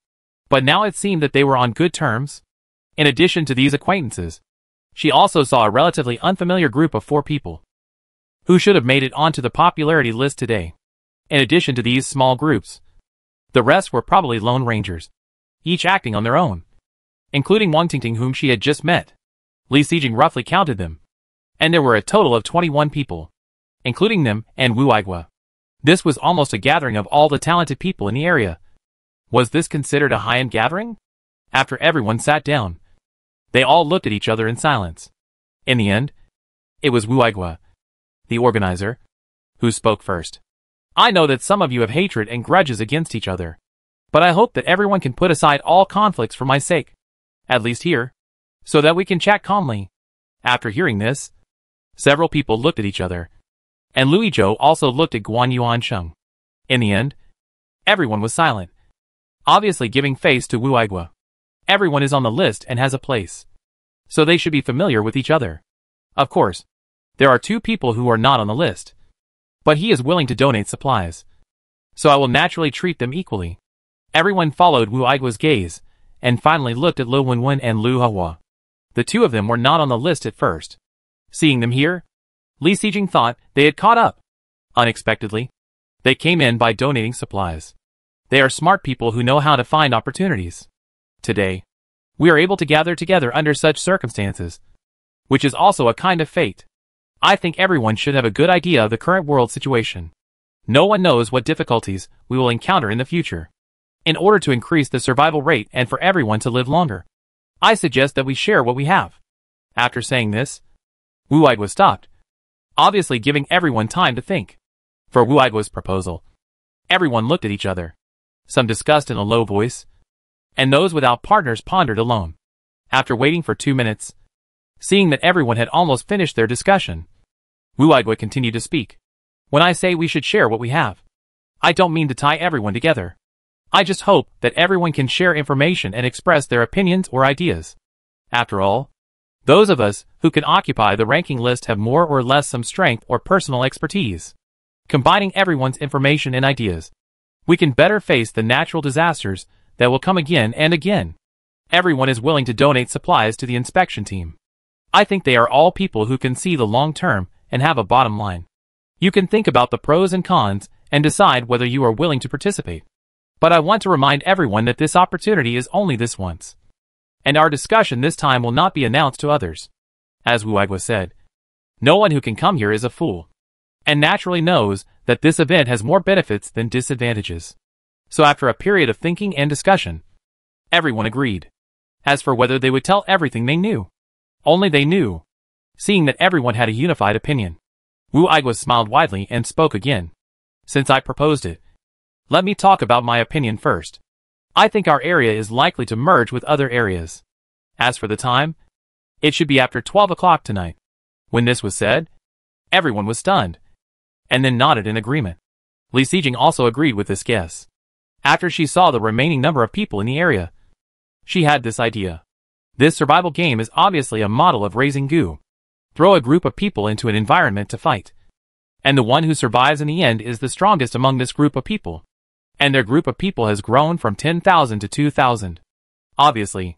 but now it seemed that they were on good terms. In addition to these acquaintances, she also saw a relatively unfamiliar group of 4 people, who should have made it onto the popularity list today. In addition to these small groups, the rest were probably lone rangers, each acting on their own, including Wang Tingting whom she had just met. Li Sijing roughly counted them, and there were a total of 21 people, including them and Wu Aigui. This was almost a gathering of all the talented people in the area. Was this considered a high-end gathering? After everyone sat down, they all looked at each other in silence. In the end, it was Wu Aigui, the organizer, who spoke first. "I know that some of you have hatred and grudges against each other, but I hope that everyone can put aside all conflicts for my sake, at least here, so that we can chat calmly." After hearing this, several people looked at each other, and Louis Zhou also looked at Guan Yuansheng. In the end, everyone was silent, obviously giving face to Wu Aigui. Everyone is on the list and has a place, so they should be familiar with each other. Of course, there are 2 people who are not on the list, but he is willing to donate supplies, so I will naturally treat them equally. Everyone followed Wu Aigui's gaze, and finally looked at Lu Wenwen and Lu Hahua. The 2 of them were not on the list at first. Seeing them here, Li Sijing thought they had caught up. Unexpectedly, they came in by donating supplies. They are smart people who know how to find opportunities. Today, we are able to gather together under such circumstances, which is also a kind of fate. I think everyone should have a good idea of the current world situation. No one knows what difficulties we will encounter in the future. In order to increase the survival rate and for everyone to live longer, I suggest that we share what we have. After saying this, Wu Aigui stopped, obviously giving everyone time to think. For Wu Aigui's proposal, everyone looked at each other. Some discussed in a low voice, and those without partners pondered alone. After waiting for 2 minutes, Seeing that everyone had almost finished their discussion, Wu Igwa continued to speak. When I say we should share what we have, I don't mean to tie everyone together. I just hope that everyone can share information and express their opinions or ideas. After all, those of us who can occupy the ranking list have more or less some strength or personal expertise. Combining everyone's information and ideas, we can better face the natural disasters that will come again and again. Everyone is willing to donate supplies to the inspection team. I think they are all people who can see the long term and have a bottom line. You can think about the pros and cons and decide whether you are willing to participate. But I want to remind everyone that this opportunity is only this once. And our discussion this time will not be announced to others. As Wu Igwa said, no one who can come here is a fool, and naturally knows that this event has more benefits than disadvantages. So after a period of thinking and discussion, everyone agreed. As for whether they would tell everything they knew, only they knew. Seeing that everyone had a unified opinion, Wu Igwa smiled widely and spoke again. Since I proposed it, let me talk about my opinion first. I think our area is likely to merge with other areas. As for the time, it should be after 12 o'clock tonight. When this was said, everyone was stunned, and then nodded in agreement. Li Sijing also agreed with this guess. After she saw the remaining number of people in the area, she had this idea. This survival game is obviously a model of raising goo. Throw a group of people into an environment to fight, and the one who survives in the end is the strongest among this group of people. And their group of people has grown from 10,000 to 2,000. Obviously,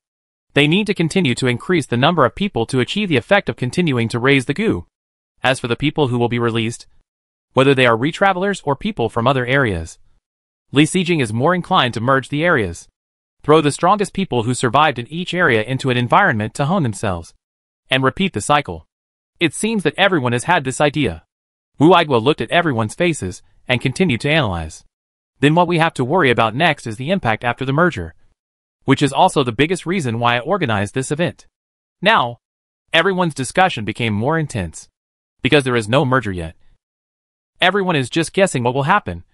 they need to continue to increase the number of people to achieve the effect of continuing to raise the goo. As for the people who will be released, whether they are retravelers or people from other areas, Li Sijing is more inclined to merge the areas. Throw the strongest people who survived in each area into an environment to hone themselves, and repeat the cycle. It seems that everyone has had this idea. Wu Igwa looked at everyone's faces and continued to analyze. Then what we have to worry about next is the impact after the merger, which is also the biggest reason why I organized this event. Now, everyone's discussion became more intense, because there is no merger yet. Everyone is just guessing what will happen,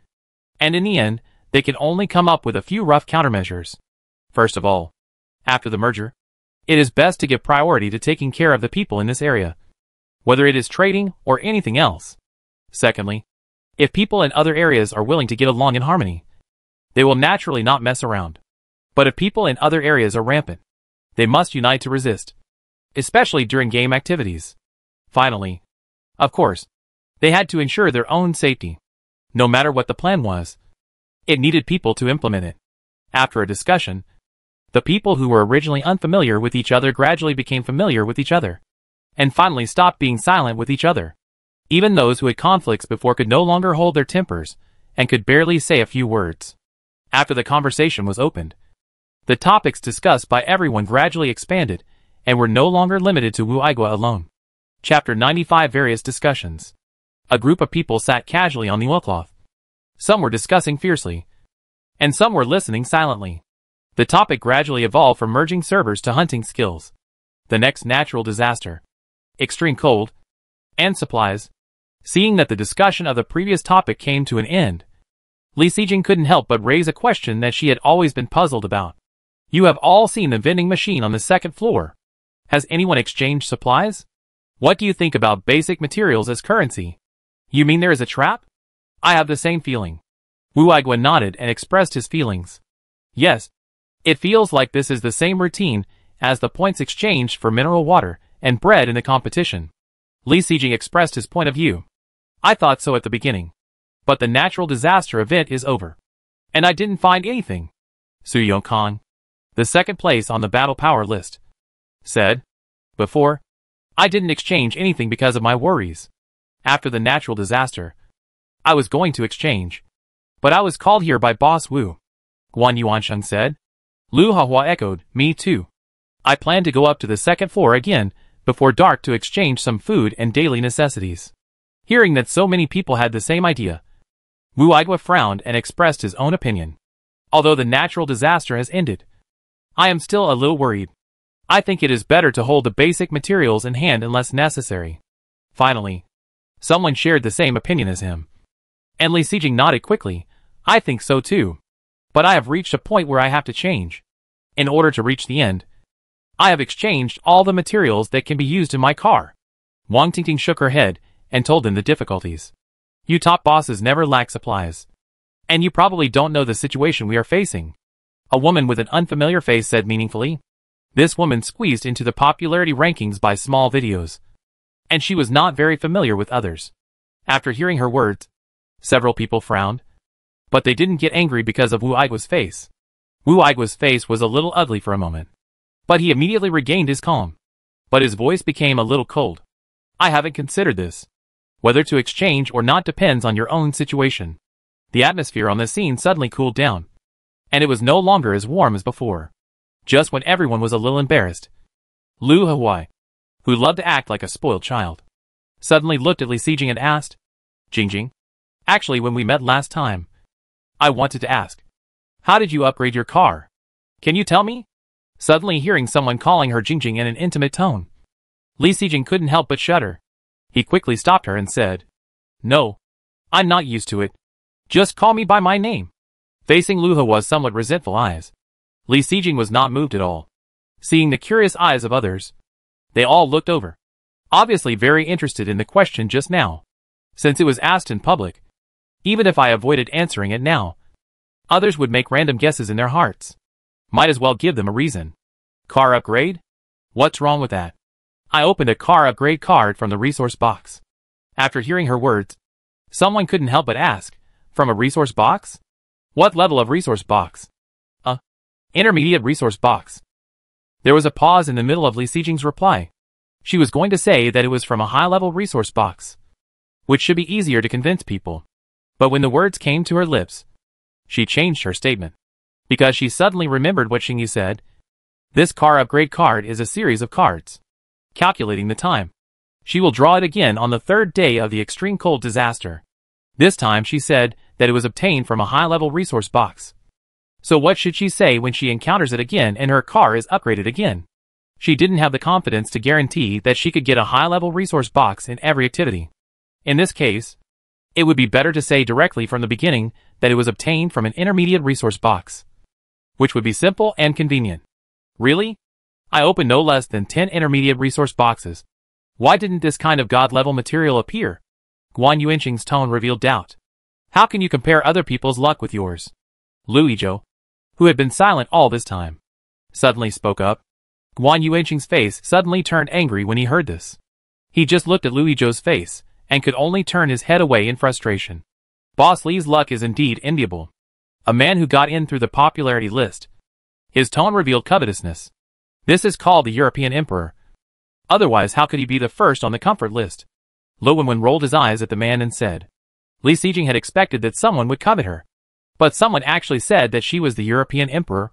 and in the end, they can only come up with a few rough countermeasures. First of all, after the merger, it is best to give priority to taking care of the people in this area, whether it is trading or anything else. Secondly, if people in other areas are willing to get along in harmony, they will naturally not mess around. But if people in other areas are rampant, they must unite to resist, especially during game activities. Finally, of course, they had to ensure their own safety. No matter what the plan was, it needed people to implement it. After a discussion, the people who were originally unfamiliar with each other gradually became familiar with each other, and finally stopped being silent with each other. Even those who had conflicts before could no longer hold their tempers, and could barely say a few words. After the conversation was opened, the topics discussed by everyone gradually expanded, and were no longer limited to Wu Igwa alone. Chapter 95 Various Discussions. A group of people sat casually on the oilcloth. Some were discussing fiercely, and some were listening silently. The topic gradually evolved from merging servers to hunting skills, the next natural disaster, extreme cold, and supplies. Seeing that the discussion of the previous topic came to an end, Li Sijing couldn't help but raise a question that she had always been puzzled about. You have all seen the vending machine on the second floor. Has anyone exchanged supplies? What do you think about basic materials as currency? You mean there is a trap? I have the same feeling. Wu Igwa nodded and expressed his feelings. Yes, it feels like this is the same routine as the points exchanged for mineral water and bread in the competition. Li Sijing expressed his point of view. I thought so at the beginning. But the natural disaster event is over, and I didn't find anything. Su Yongkang, the second place on the battle power list, said, before, I didn't exchange anything because of my worries. After the natural disaster, I was going to exchange, but I was called here by Boss Wu. Guan Yuansheng said. Lu Hahua echoed, me too. I plan to go up to the second floor again before dark to exchange some food and daily necessities. Hearing that so many people had the same idea, Wu Igwa frowned and expressed his own opinion. Although the natural disaster has ended, I am still a little worried. I think it is better to hold the basic materials in hand unless necessary. Finally, someone shared the same opinion as him. And Li Sijing nodded quickly. I think so too. But I have reached a point where I have to change. In order to reach the end, I have exchanged all the materials that can be used in my car. Wang Tingting shook her head and told them the difficulties. You top bosses never lack supplies. And you probably don't know the situation we are facing. A woman with an unfamiliar face said meaningfully. This woman squeezed into the popularity rankings by small videos. And she was not very familiar with others. After hearing her words, several people frowned. But they didn't get angry because of Wu Aigua's face. Wu Aigua's face was a little ugly for a moment. But he immediately regained his calm. But his voice became a little cold. I haven't considered this. Whether to exchange or not depends on your own situation. The atmosphere on the scene suddenly cooled down. And it was no longer as warm as before. Just when everyone was a little embarrassed, Lu Hawaii, who loved to act like a spoiled child, suddenly looked at Li Xijing and asked, Jingjing, actually when we met last time, I wanted to ask, how did you upgrade your car? Can you tell me? Suddenly hearing someone calling her Jingjing in an intimate tone, Li Xijing couldn't help but shudder. He quickly stopped her and said, No, I'm not used to it. Just call me by my name. Facing Lu Hawai's somewhat resentful eyes, Li Xijing was not moved at all. Seeing the curious eyes of others, they all looked over, obviously very interested in the question just now. Since it was asked in public, even if I avoided answering it now, others would make random guesses in their hearts. Might as well give them a reason. Car upgrade? What's wrong with that? I opened a car upgrade card from the resource box. After hearing her words, someone couldn't help but ask, from a resource box? What level of resource box? Intermediate resource box. There was a pause in the middle of Li Xijing's reply. She was going to say that it was from a high-level resource box, which should be easier to convince people. But when the words came to her lips, she changed her statement. Because she suddenly remembered what Xingyu said. This car upgrade card is a series of cards. Calculating the time. She will draw it again on the third day of the extreme cold disaster. This time she said that it was obtained from a high-level resource box. So what should she say when she encounters it again and her car is upgraded again? She didn't have the confidence to guarantee that she could get a high-level resource box in every activity. In this case, it would be better to say directly from the beginning that it was obtained from an intermediate resource box, which would be simple and convenient. Really? I opened no less than 10 intermediate resource boxes. Why didn't this kind of god-level material appear? Guan Yuanqing's tone revealed doubt. How can you compare other people's luck with yours? Lu Yizhou, who had been silent all this time, suddenly spoke up. Guan Yuanqing's face suddenly turned angry when he heard this. He just looked at Lu Yizhou's face and could only turn his head away in frustration. Boss Li's luck is indeed enviable. A man who got in through the popularity list. His tone revealed covetousness. This is called the European Emperor. Otherwise how could he be the first on the comfort list? Lu Wenwen rolled his eyes at the man and said, Li Xijing had expected that someone would covet her. But someone actually said that she was the European Emperor.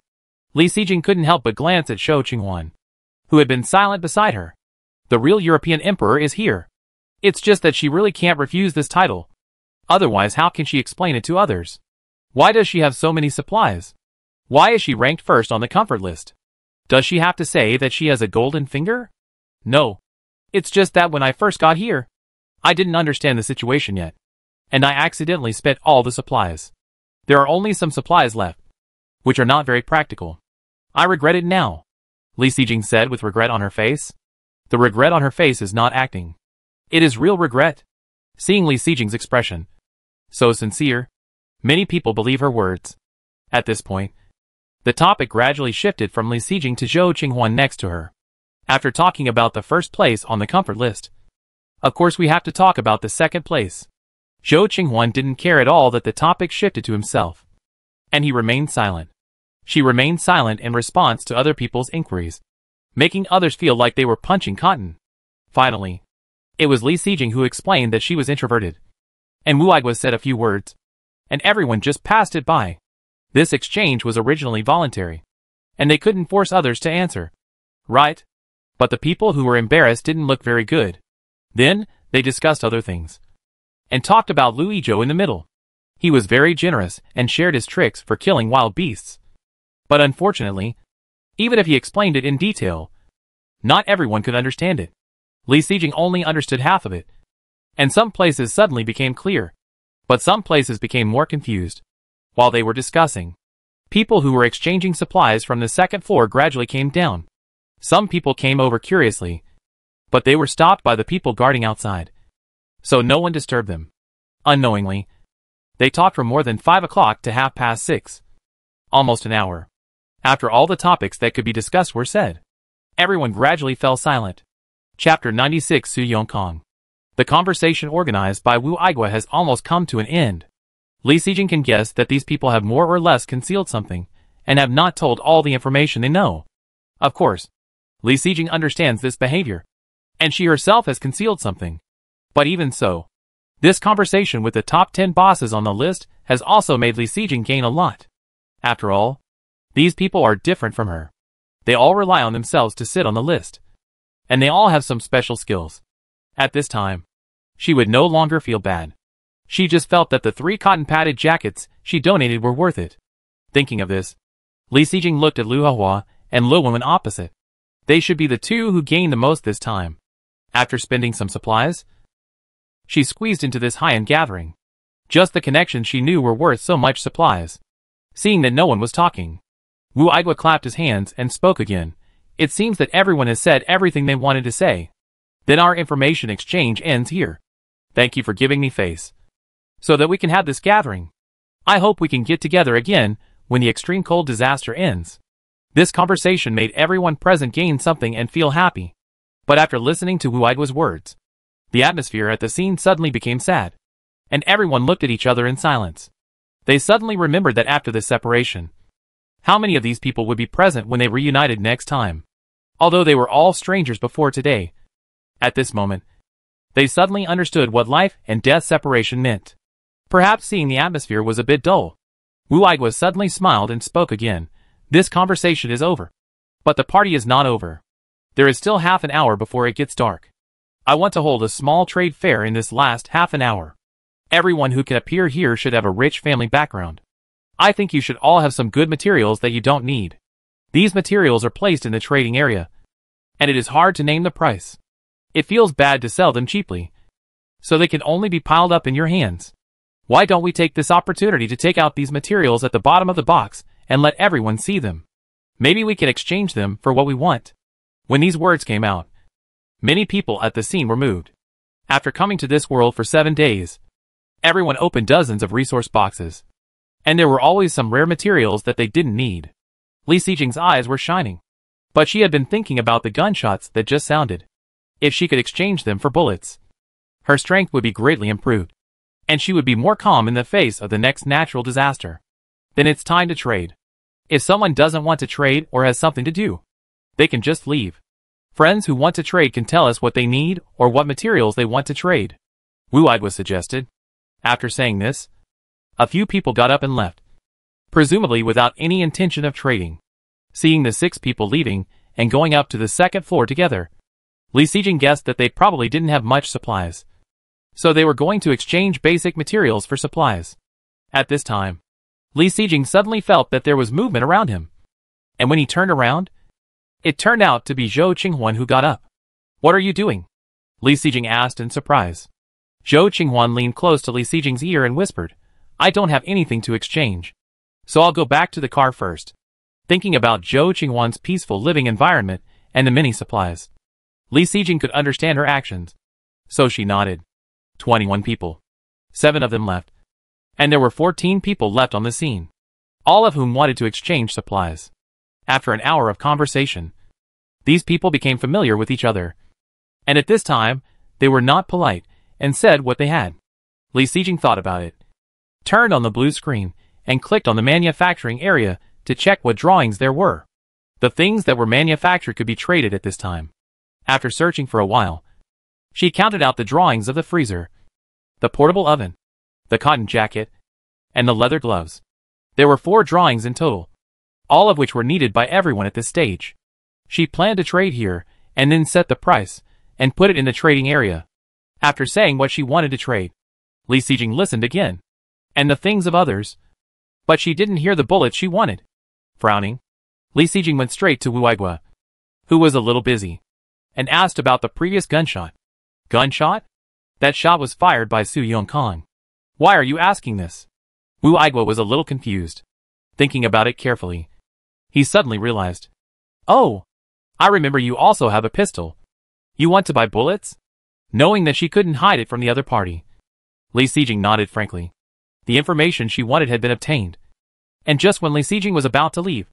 Li Xijing couldn't help but glance at Shou Qinghuan, who had been silent beside her. The real European Emperor is here. It's just that she really can't refuse this title. Otherwise how can she explain it to others? Why does she have so many supplies? Why is she ranked first on the comfort list? Does she have to say that she has a golden finger? No. It's just that when I first got here, I didn't understand the situation yet. And I accidentally spent all the supplies. There are only some supplies left, which are not very practical. I regret it now, Li Xijing said with regret on her face. The regret on her face is not acting. It is real regret. Seeing Li Xijing's expression, so sincere, many people believe her words. At this point, the topic gradually shifted from Li Xijing to Shou Qinghuan next to her. After talking about the first place on the comfort list, of course we have to talk about the second place. Shou Qinghuan didn't care at all that the topic shifted to himself. And he remained silent. She remained silent in response to other people's inquiries, making others feel like they were punching cotton. Finally, it was Li Xijing who explained that she was introverted. And Wu Aigua said a few words, and everyone just passed it by. This exchange was originally voluntary, and they couldn't force others to answer. Right? But the people who were embarrassed didn't look very good. Then, they discussed other things, and talked about Lu Yizhou in the middle. He was very generous and shared his tricks for killing wild beasts. But unfortunately, even if he explained it in detail, not everyone could understand it. Li Xijing only understood half of it. And some places suddenly became clear, but some places became more confused. While they were discussing, people who were exchanging supplies from the second floor gradually came down. Some people came over curiously, but they were stopped by the people guarding outside, so no one disturbed them. Unknowingly, they talked from more than 5 o'clock to 6:30. Almost an hour. After all the topics that could be discussed were said, everyone gradually fell silent. Chapter 96 Su Yongkong. The conversation organized by Wu Aigua has almost come to an end. Li Xijing can guess that these people have more or less concealed something, and have not told all the information they know. Of course, Li Xijing understands this behavior, and she herself has concealed something. But even so, this conversation with the top 10 bosses on the list has also made Li Xijing gain a lot. After all, these people are different from her. They all rely on themselves to sit on the list, and they all have some special skills. At this time, she would no longer feel bad. She just felt that the 3 cotton-padded jackets she donated were worth it. Thinking of this, Li Xijing looked at Lu Hua and Lu Wenwen opposite. They should be the 2 who gained the most this time. After spending some supplies, she squeezed into this high-end gathering. Just the connections she knew were worth so much supplies. Seeing that no one was talking, Wu Aigua clapped his hands and spoke again. It seems that everyone has said everything they wanted to say. Then our information exchange ends here. Thank you for giving me face, so that we can have this gathering. I hope we can get together again when the extreme cold disaster ends. This conversation made everyone present gain something and feel happy. But after listening to Wu Aigua's words, the atmosphere at the scene suddenly became sad, and everyone looked at each other in silence. They suddenly remembered that after this separation, how many of these people would be present when they reunited next time? Although they were all strangers before today, at this moment, they suddenly understood what life and death separation meant. Perhaps seeing the atmosphere was a bit dull. Wu Aigua suddenly smiled and spoke again. This conversation is over. But the party is not over. There is still half an hour before it gets dark. I want to hold a small trade fair in this last half an hour. Everyone who can appear here should have a rich family background. I think you should all have some good materials that you don't need. These materials are placed in the trading area, and it is hard to name the price. It feels bad to sell them cheaply, so they can only be piled up in your hands. Why don't we take this opportunity to take out these materials at the bottom of the box and let everyone see them? Maybe we can exchange them for what we want. When these words came out, many people at the scene were moved. After coming to this world for 7 days, everyone opened dozens of resource boxes, and there were always some rare materials that they didn't need. Li Xijing's eyes were shining, but she had been thinking about the gunshots that just sounded. If she could exchange them for bullets, her strength would be greatly improved, and she would be more calm in the face of the next natural disaster. Then it's time to trade. If someone doesn't want to trade or has something to do, they can just leave. Friends who want to trade can tell us what they need or what materials they want to trade, Wu Aigua suggested. After saying this, a few people got up and left, presumably without any intention of trading. Seeing the 6 people leaving and going up to the second floor together, Li Xijing guessed that they probably didn't have much supplies, so they were going to exchange basic materials for supplies. At this time, Li Xijing suddenly felt that there was movement around him, and when he turned around, it turned out to be Zhou Qinghuan who got up. What are you doing? Li Xijing asked in surprise. Zhou Qinghuan leaned close to Li Xijing's ear and whispered, I don't have anything to exchange, so I'll go back to the car first. Thinking about Zhou Qinghuan's peaceful living environment and the many supplies, Li Xijing could understand her actions, so she nodded. 21 people. 7 of them left, and there were 14 people left on the scene, all of whom wanted to exchange supplies. After an hour of conversation, these people became familiar with each other, and at this time, they were not polite and said what they had. Li Xijing thought about it, turned on the blue screen, and clicked on the manufacturing area to check what drawings there were. The things that were manufactured could be traded at this time. After searching for a while, she counted out the drawings of the freezer, the portable oven, the cotton jacket, and the leather gloves. There were 4 drawings in total, all of which were needed by everyone at this stage. She planned to trade here, and then set the price, and put it in the trading area. After saying what she wanted to trade, Li Xijing listened again, and the things of others, but she didn't hear the bullets she wanted. Frowning, Li Xijing went straight to Wu Aigua, who was a little busy, and asked about the previous gunshot. Gunshot? That shot was fired by Su Yongkong. Why are you asking this? Wu Aigua was a little confused. Thinking about it carefully, he suddenly realized. Oh, I remember you also have a pistol. You want to buy bullets? Knowing that she couldn't hide it from the other party, Li Sijing nodded frankly. The information she wanted had been obtained. And just when Li Sijing was about to leave,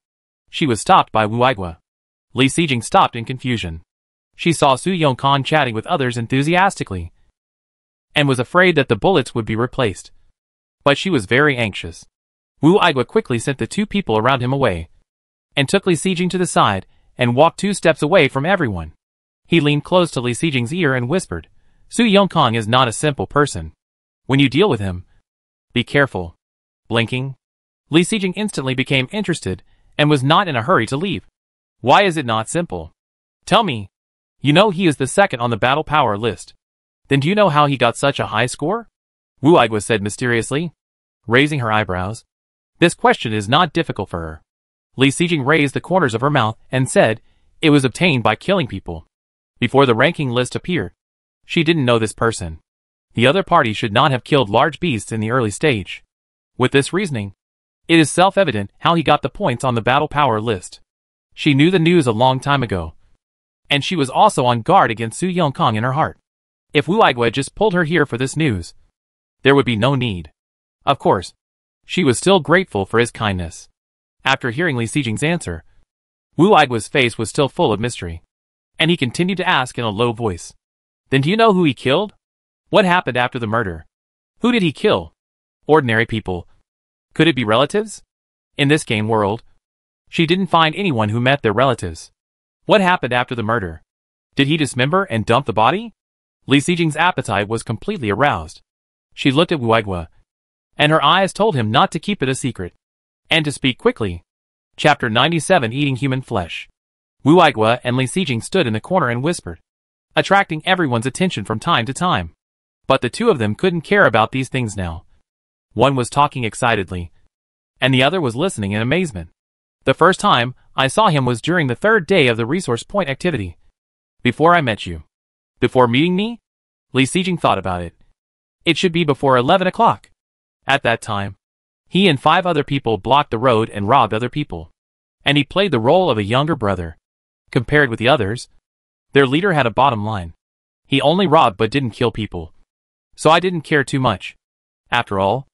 she was stopped by Wu Aigua. Li Sijing stopped in confusion. She saw Su Yongkang chatting with others enthusiastically, and was afraid that the bullets would be replaced. But she was very anxious. Wu Aigua quickly sent the two people around him away, and took Li Sijing to the side, and walked 2 steps away from everyone. He leaned close to Li Sijing's ear and whispered, Su Yongkang is not a simple person. When you deal with him, be careful. Blinking, Li Sijing instantly became interested, and was not in a hurry to leave. Why is it not simple? Tell me. You know he is the second on the battle power list. Then do you know how he got such a high score? Wu Aigua said mysteriously, raising her eyebrows. This question is not difficult for her. Li Sijing raised the corners of her mouth and said, it was obtained by killing people. Before the ranking list appeared, she didn't know this person. The other party should not have killed large beasts in the early stage. With this reasoning, it is self-evident how he got the points on the battle power list. She knew the news a long time ago, and she was also on guard against Su Yongkang in her heart. If Wu Aigua had just pulled her here for this news, there would be no need. Of course, she was still grateful for his kindness. After hearing Li Sijing's answer, Wu Aigua's face was still full of mystery, and he continued to ask in a low voice. Then do you know who he killed? What happened after the murder? Who did he kill? Ordinary people. Could it be relatives? In this game world, she didn't find anyone who met their relatives. What happened after the murder? Did he dismember and dump the body? Li Sijing's appetite was completely aroused. She looked at Wu Aigua, and her eyes told him not to keep it a secret, and to speak quickly. Chapter 97 Eating Human Flesh. Wu Aigua and Li Sijing stood in the corner and whispered, attracting everyone's attention from time to time. But the two of them couldn't care about these things now. One was talking excitedly, and the other was listening in amazement. The first time I saw him was during the 3rd day of the resource point activity. Before I met you. Before meeting me? Li Sijing thought about it. It should be before 11 o'clock. At that time, he and 5 other people blocked the road and robbed other people. And he played the role of a younger brother. Compared with the others, their leader had a bottom line. He only robbed but didn't kill people. So I didn't care too much. After all,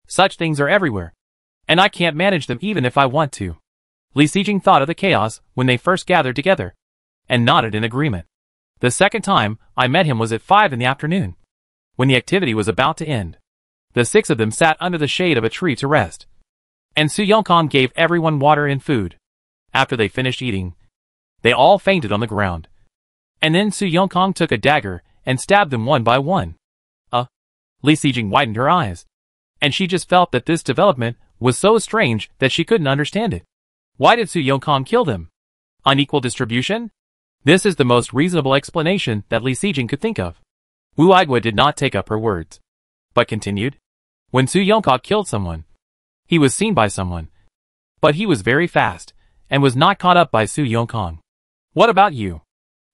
such things are everywhere, and I can't manage them even if I want to. Li Sijing thought of the chaos when they first gathered together, and nodded in agreement. The second time I met him was at 5 in the afternoon, when the activity was about to end. The 6 of them sat under the shade of a tree to rest, and Su Yongkang gave everyone water and food. After they finished eating, they all fainted on the ground. And then Su Yongkang took a dagger and stabbed them one by one. Li Sijing widened her eyes, and she just felt that this development was so strange that she couldn't understand it. Why did Su Yongkang kill them? Unequal distribution? This is the most reasonable explanation that Li Sijing could think of. Wu Aigua did not take up her words, but continued. When Su Yongkang killed someone, he was seen by someone, but he was very fast, and was not caught up by Su Yongkang. What about you?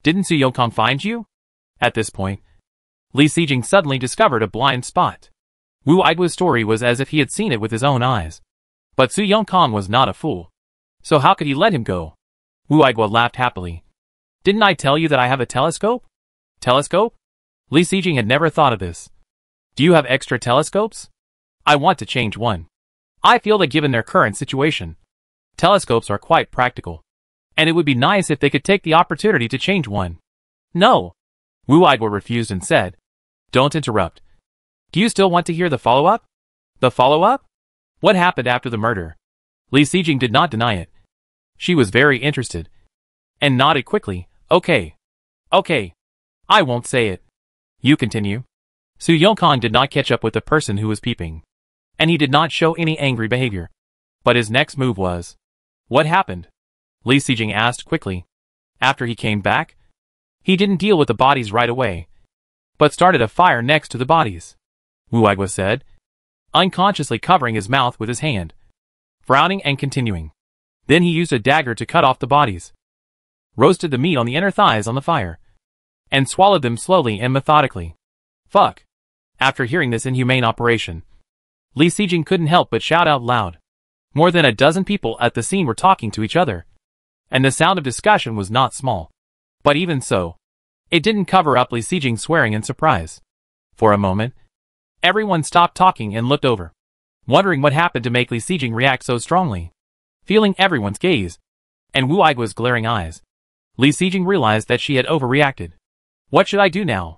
Didn't Su Yongkang find you? At this point, Li Sijing suddenly discovered a blind spot. Wu Aigua's story was as if he had seen it with his own eyes. But Su Yongkang was not a fool. So how could he let him go? Wu Aigua laughed happily. Didn't I tell you that I have a telescope? Telescope? Li Sijing had never thought of this. Do you have extra telescopes? I want to change one. I feel that given their current situation, telescopes are quite practical, and it would be nice if they could take the opportunity to change one. No. Wu Aigua refused and said, don't interrupt. Do you still want to hear the follow-up? The follow-up? What happened after the murder? Li Sijing did not deny it. She was very interested, and nodded quickly. Okay. Okay. I won't say it. You continue. Su Yongkang did not catch up with the person who was peeping, and he did not show any angry behavior. But his next move was, what happened? Li Sijing asked quickly. After he came back, he didn't deal with the bodies right away, but started a fire next to the bodies. Wu Aigua said, unconsciously covering his mouth with his hand, frowning and continuing. Then he used a dagger to cut off the bodies, roasted the meat on the inner thighs on the fire, and swallowed them slowly and methodically. Fuck. After hearing this inhumane operation, Li Sijing couldn't help but shout out loud. More than a dozen people at the scene were talking to each other. and the sound of discussion was not small. But even so, it didn't cover up Li Xijing's swearing in surprise. For a moment, everyone stopped talking and looked over, wondering what happened to make Li Xijing react so strongly. Feeling everyone's gaze, and Wu Aigua's glaring eyes, Li Xijing realized that she had overreacted. What should I do now?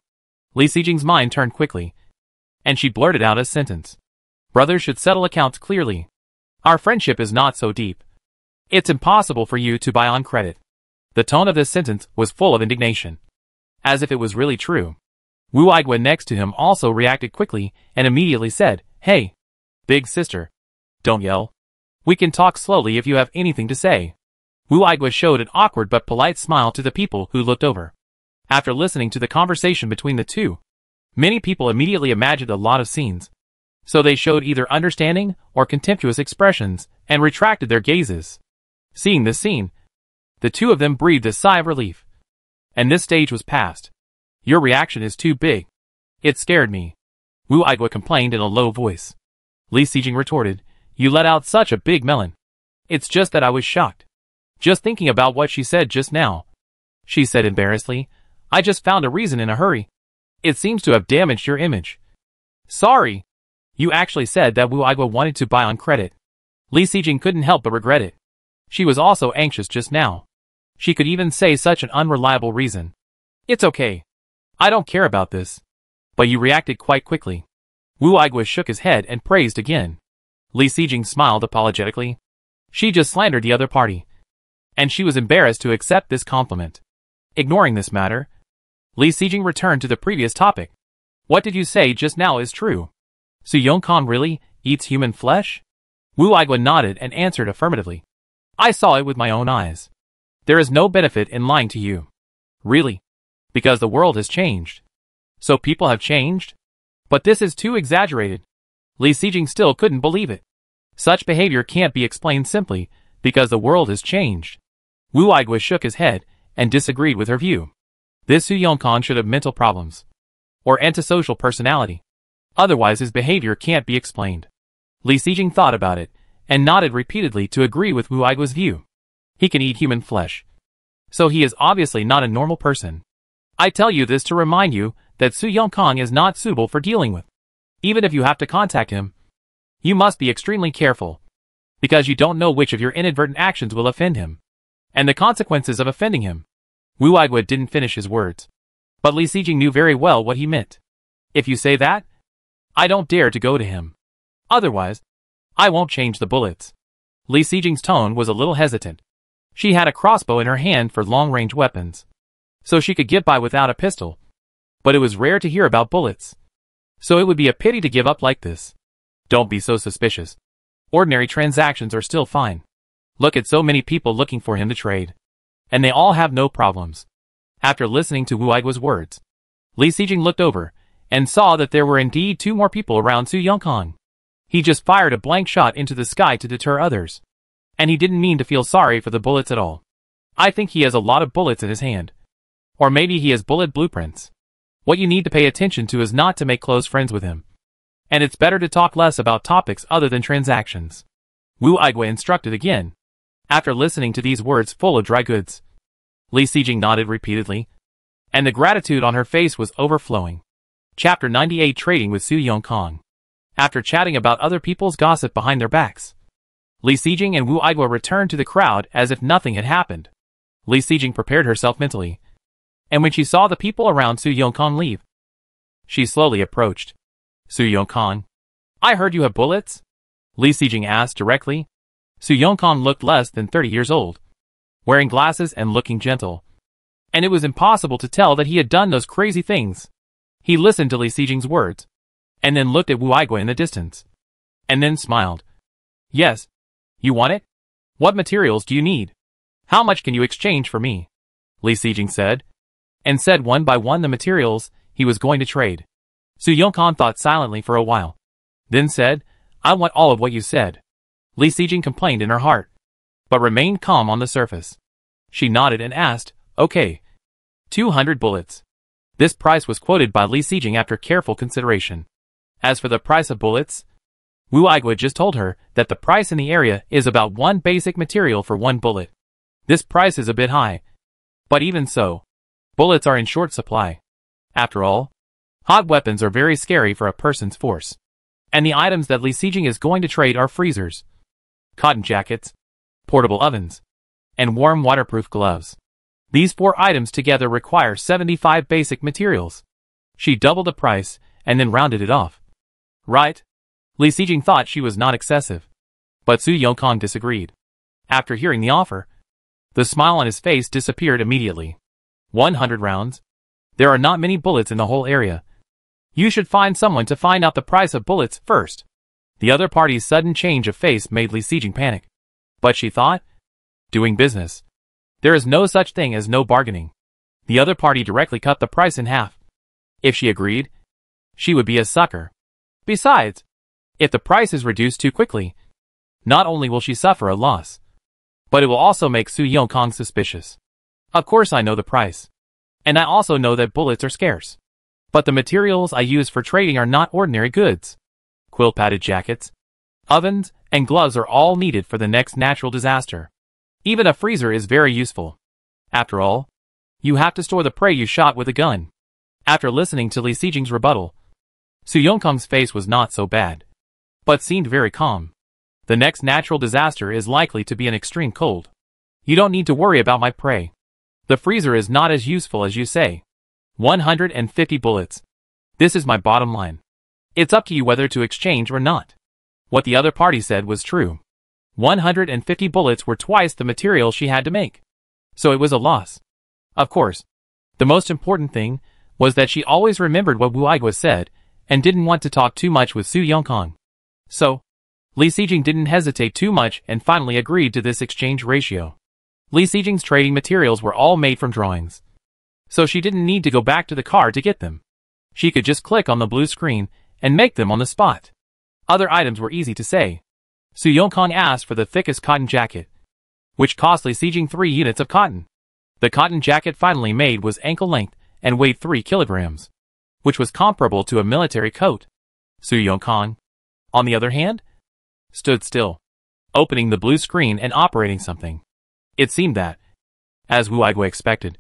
Li Xijing's mind turned quickly, and she blurted out a sentence. Brothers should settle accounts clearly. Our friendship is not so deep. It's impossible for you to buy on credit. The tone of this sentence was full of indignation, as if it was really true. Wu Aigua next to him also reacted quickly and immediately said, Hey, big sister, don't yell. We can talk slowly if you have anything to say. Wu Aigua showed an awkward but polite smile to the people who looked over. After listening to the conversation between the two, many people immediately imagined a lot of scenes. So they showed either understanding or contemptuous expressions and retracted their gazes. Seeing this scene, the two of them breathed a sigh of relief. And this stage was past. Your reaction is too big. It scared me, Wu Aigua complained in a low voice. Li Xijing retorted, You let out such a big melon. It's just that I was shocked. Just thinking about what she said just now. She said embarrassedly, I just found a reason in a hurry. It seems to have damaged your image. Sorry. You actually said that Wu Aigua wanted to buy on credit. Li Xijing couldn't help but regret it. She was also anxious just now. She could even say such an unreliable reason. It's okay. I don't care about this. But you reacted quite quickly. Wu Aigua shook his head and praised again. Li Xijing smiled apologetically. She just slandered the other party, and she was embarrassed to accept this compliment. Ignoring this matter, Li Xijing returned to the previous topic. What did you say just now is true? Su Yongkang really eats human flesh? Wu Aigua nodded and answered affirmatively. I saw it with my own eyes. There is no benefit in lying to you. Really? Because the world has changed. So people have changed? But this is too exaggerated. Li Xijing still couldn't believe it. Such behavior can't be explained simply because the world has changed. Wu Aigua shook his head and disagreed with her view. This Su Yongkang should have mental problems, or antisocial personality. Otherwise his behavior can't be explained. Li Xijing thought about it, and nodded repeatedly to agree with Wu Aigua's view. He can eat human flesh. So he is obviously not a normal person. I tell you this to remind you that Su Yongkang is not suitable for dealing with. Even if you have to contact him, you must be extremely careful, because you don't know which of your inadvertent actions will offend him, and the consequences of offending him. Wu Aigua didn't finish his words, but Li Xijing knew very well what he meant. If you say that, I don't dare to go to him. Otherwise, I won't change the bullets. Li Xijing's tone was a little hesitant. She had a crossbow in her hand for long-range weapons, so she could get by without a pistol. But it was rare to hear about bullets, so it would be a pity to give up like this. Don't be so suspicious. Ordinary transactions are still fine. Look at so many people looking for him to trade, and they all have no problems. After listening to Wu Aigua's words, Li Xijing looked over and saw that there were indeed two more people around Su Yongkang. He just fired a blank shot into the sky to deter others, and he didn't mean to feel sorry for the bullets at all. I think he has a lot of bullets in his hand. Or maybe he has bullet blueprints. What you need to pay attention to is not to make close friends with him. And it's better to talk less about topics other than transactions. Wu Aigua instructed again. After listening to these words full of dry goods, Li Xijing nodded repeatedly, and the gratitude on her face was overflowing. Chapter 98 Trading with Su Yongkang. After chatting about other people's gossip behind their backs, Li Xijing and Wu Aigua returned to the crowd as if nothing had happened. Li Xijing prepared herself mentally, and when she saw the people around Su Yongkang leave, she slowly approached. Su Yongkang, I heard you have bullets? Li Xijing asked directly. Su Yongkang looked less than 30 years old, wearing glasses and looking gentle, and it was impossible to tell that he had done those crazy things. He listened to Li Xijing's words, and then looked at Wu Aigua in the distance, and then smiled. Yes. You want it? What materials do you need? How much can you exchange for me? Li Xijing said, and said one by one the materials he was going to trade. Su Yongkang thought silently for a while, then said, I want all of what you said. Li Xijing complained in her heart, but remained calm on the surface. She nodded and asked, Okay. 200 bullets. This price was quoted by Li Xijing after careful consideration. As for the price of bullets, Wu Aigua just told her that the price in the area is about one basic material for one bullet. This price is a bit high. But even so, bullets are in short supply. After all, hot weapons are very scary for a person's force. And the items that Li Sijing is going to trade are freezers, cotton jackets, portable ovens, and warm waterproof gloves. These 4 items together require 75 basic materials. She doubled the price and then rounded it off. Right? Li Sijing thought she was not excessive. But Su Yongkang disagreed. After hearing the offer, the smile on his face disappeared immediately. 100 rounds? There are not many bullets in the whole area. You should find someone to find out the price of bullets first. The other party's sudden change of face made Li Sijing panic. But she thought, doing business. There is no such thing as no bargaining. The other party directly cut the price in half. If she agreed, she would be a sucker. Besides, if the price is reduced too quickly, not only will she suffer a loss, but it will also make Su Yongkang suspicious. Of course I know the price. And I also know that bullets are scarce. But the materials I use for trading are not ordinary goods. Quill-padded jackets, ovens, and gloves are all needed for the next natural disaster. Even a freezer is very useful. After all, you have to store the prey you shot with a gun. After listening to Li Sijing's rebuttal, Su Yongkang's face was not so bad, but seemed very calm. The next natural disaster is likely to be an extreme cold. You don't need to worry about my prey. The freezer is not as useful as you say. 150 bullets. This is my bottom line. It's up to you whether to exchange or not. What the other party said was true. 150 bullets were twice the material she had to make. So it was a loss. Of course, the most important thing was that she always remembered what Wu Aigua said and didn't want to talk too much with Su Yongkang. So, Li Sijing didn't hesitate too much and finally agreed to this exchange ratio. Li Sijing's trading materials were all made from drawings. So she didn't need to go back to the car to get them. She could just click on the blue screen and make them on the spot. Other items were easy to say. Su Yongkang asked for the thickest cotton jacket, which cost Li Sijing 3 units of cotton. The cotton jacket finally made was ankle length and weighed 3 kilograms, which was comparable to a military coat. Su Yongkang, on the other hand, stood still, opening the blue screen and operating something. It seemed that, as Wu Aigua expected,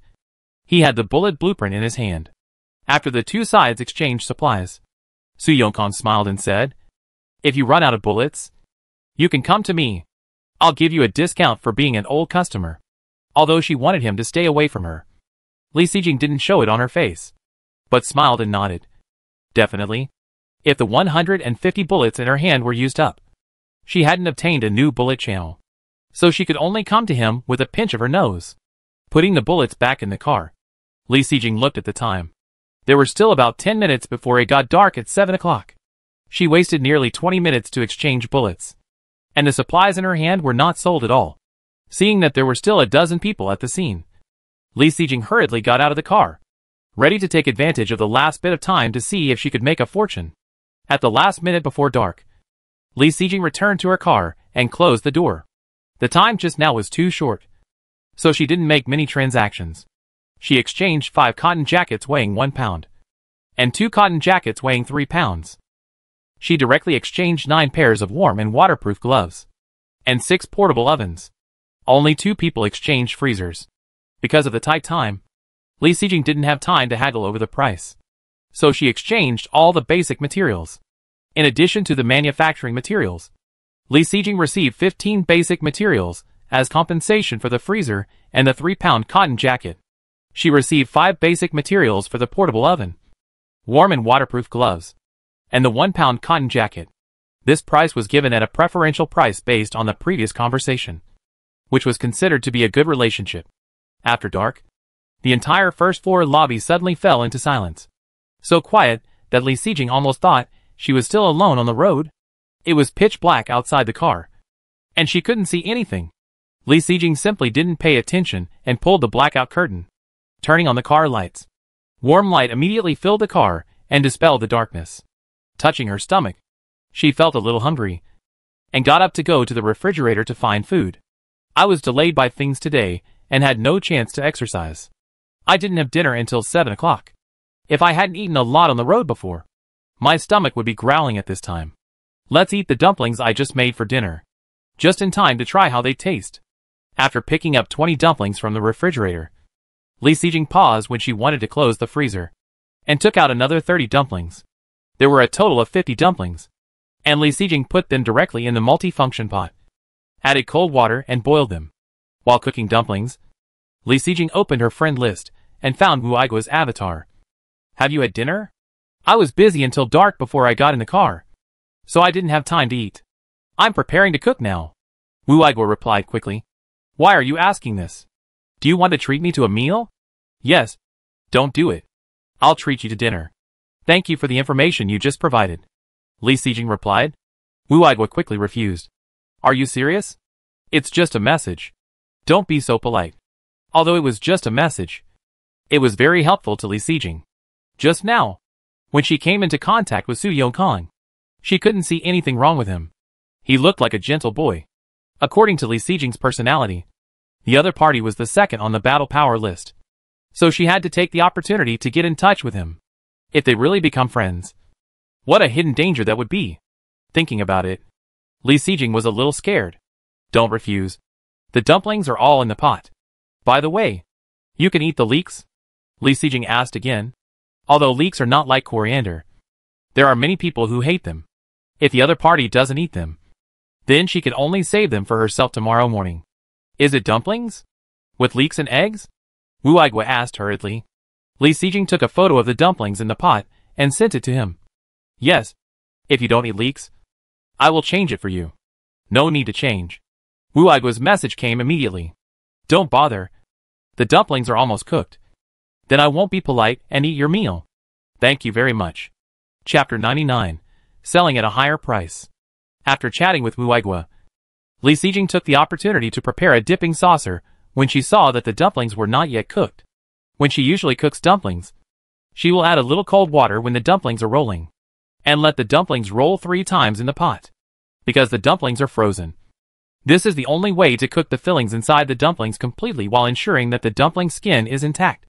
he had the bullet blueprint in his hand. After the two sides exchanged supplies, Su Yongkang smiled and said, "If you run out of bullets, you can come to me. I'll give you a discount for being an old customer." Although she wanted him to stay away from her, Li Sijing didn't show it on her face, but smiled and nodded. Definitely, if the 150 bullets in her hand were used up, she hadn't obtained a new bullet channel, so she could only come to him with a pinch of her nose. Putting the bullets back in the car, Li Sijing looked at the time. There were still about 10 minutes before it got dark at 7 o'clock. She wasted nearly 20 minutes to exchange bullets, and the supplies in her hand were not sold at all. Seeing that there were still a dozen people at the scene, Li Sijing hurriedly got out of the car, ready to take advantage of the last bit of time to see if she could make a fortune. At the last minute before dark, Li Sijing returned to her car and closed the door. The time just now was too short, so she didn't make many transactions. She exchanged 5 cotton jackets weighing 1 pound, and 2 cotton jackets weighing 3 pounds. She directly exchanged 9 pairs of warm and waterproof gloves, and 6 portable ovens. Only 2 people exchanged freezers. Because of the tight time, Li Sijing didn't have time to haggle over the price, so she exchanged all the basic materials. In addition to the manufacturing materials, Li Sijing received 15 basic materials as compensation for the freezer and the 3-pound cotton jacket. She received 5 basic materials for the portable oven, warm and waterproof gloves, and the 1-pound cotton jacket. This price was given at a preferential price based on the previous conversation, which was considered to be a good relationship. After dark, the entire first-floor lobby suddenly fell into silence. So quiet that Li Sijing almost thought she was still alone on the road. It was pitch black outside the car, and she couldn't see anything. Li Sijing simply didn't pay attention and pulled the blackout curtain, turning on the car lights. Warm light immediately filled the car and dispelled the darkness. Touching her stomach, she felt a little hungry, and got up to go to the refrigerator to find food. "I was delayed by things today and had no chance to exercise. I didn't have dinner until 7 o'clock. If I hadn't eaten a lot on the road before, my stomach would be growling at this time. Let's eat the dumplings I just made for dinner, just in time to try how they taste." After picking up 20 dumplings from the refrigerator, Li Xijing paused when she wanted to close the freezer, and took out another 30 dumplings. There were a total of 50 dumplings, and Li Xijing put them directly in the multi-function pot, added cold water and boiled them. While cooking dumplings, Li Xijing opened her friend list and found Wu Aigua's avatar. "Have you had dinner? I was busy until dark before I got in the car, so I didn't have time to eat. I'm preparing to cook now." Wu Aigua replied quickly. "Why are you asking this? Do you want to treat me to a meal?" "Yes." "Don't do it. I'll treat you to dinner. Thank you for the information you just provided," Li Xijing replied. Wu Aigua quickly refused. "Are you serious? It's just a message. Don't be so polite." Although it was just a message, it was very helpful to Li Xijing. Just now, when she came into contact with Su Yongkang, she couldn't see anything wrong with him. He looked like a gentle boy. According to Li Xijing's personality, the other party was the second on the battle power list, so she had to take the opportunity to get in touch with him. If they really become friends, what a hidden danger that would be. Thinking about it, Li Xijing was a little scared. "Don't refuse. The dumplings are all in the pot. By the way, you can eat the leeks?" Li Xijing asked again. Although leeks are not like coriander, there are many people who hate them. If the other party doesn't eat them, then she can only save them for herself tomorrow morning. "Is it dumplings? With leeks and eggs?" Wu Aigua asked hurriedly. Li Xijing took a photo of the dumplings in the pot and sent it to him. "Yes. If you don't eat leeks, I will change it for you." "No need to change." Wu Aigua's message came immediately. "Don't bother. The dumplings are almost cooked. Then I won't be polite and eat your meal. Thank you very much." Chapter 99. Selling at a higher price. After chatting with Wu Aigua, Li Xijing took the opportunity to prepare a dipping saucer when she saw that the dumplings were not yet cooked. When she usually cooks dumplings, she will add a little cold water when the dumplings are rolling, and let the dumplings roll 3 times in the pot, because the dumplings are frozen. This is the only way to cook the fillings inside the dumplings completely while ensuring that the dumpling skin is intact.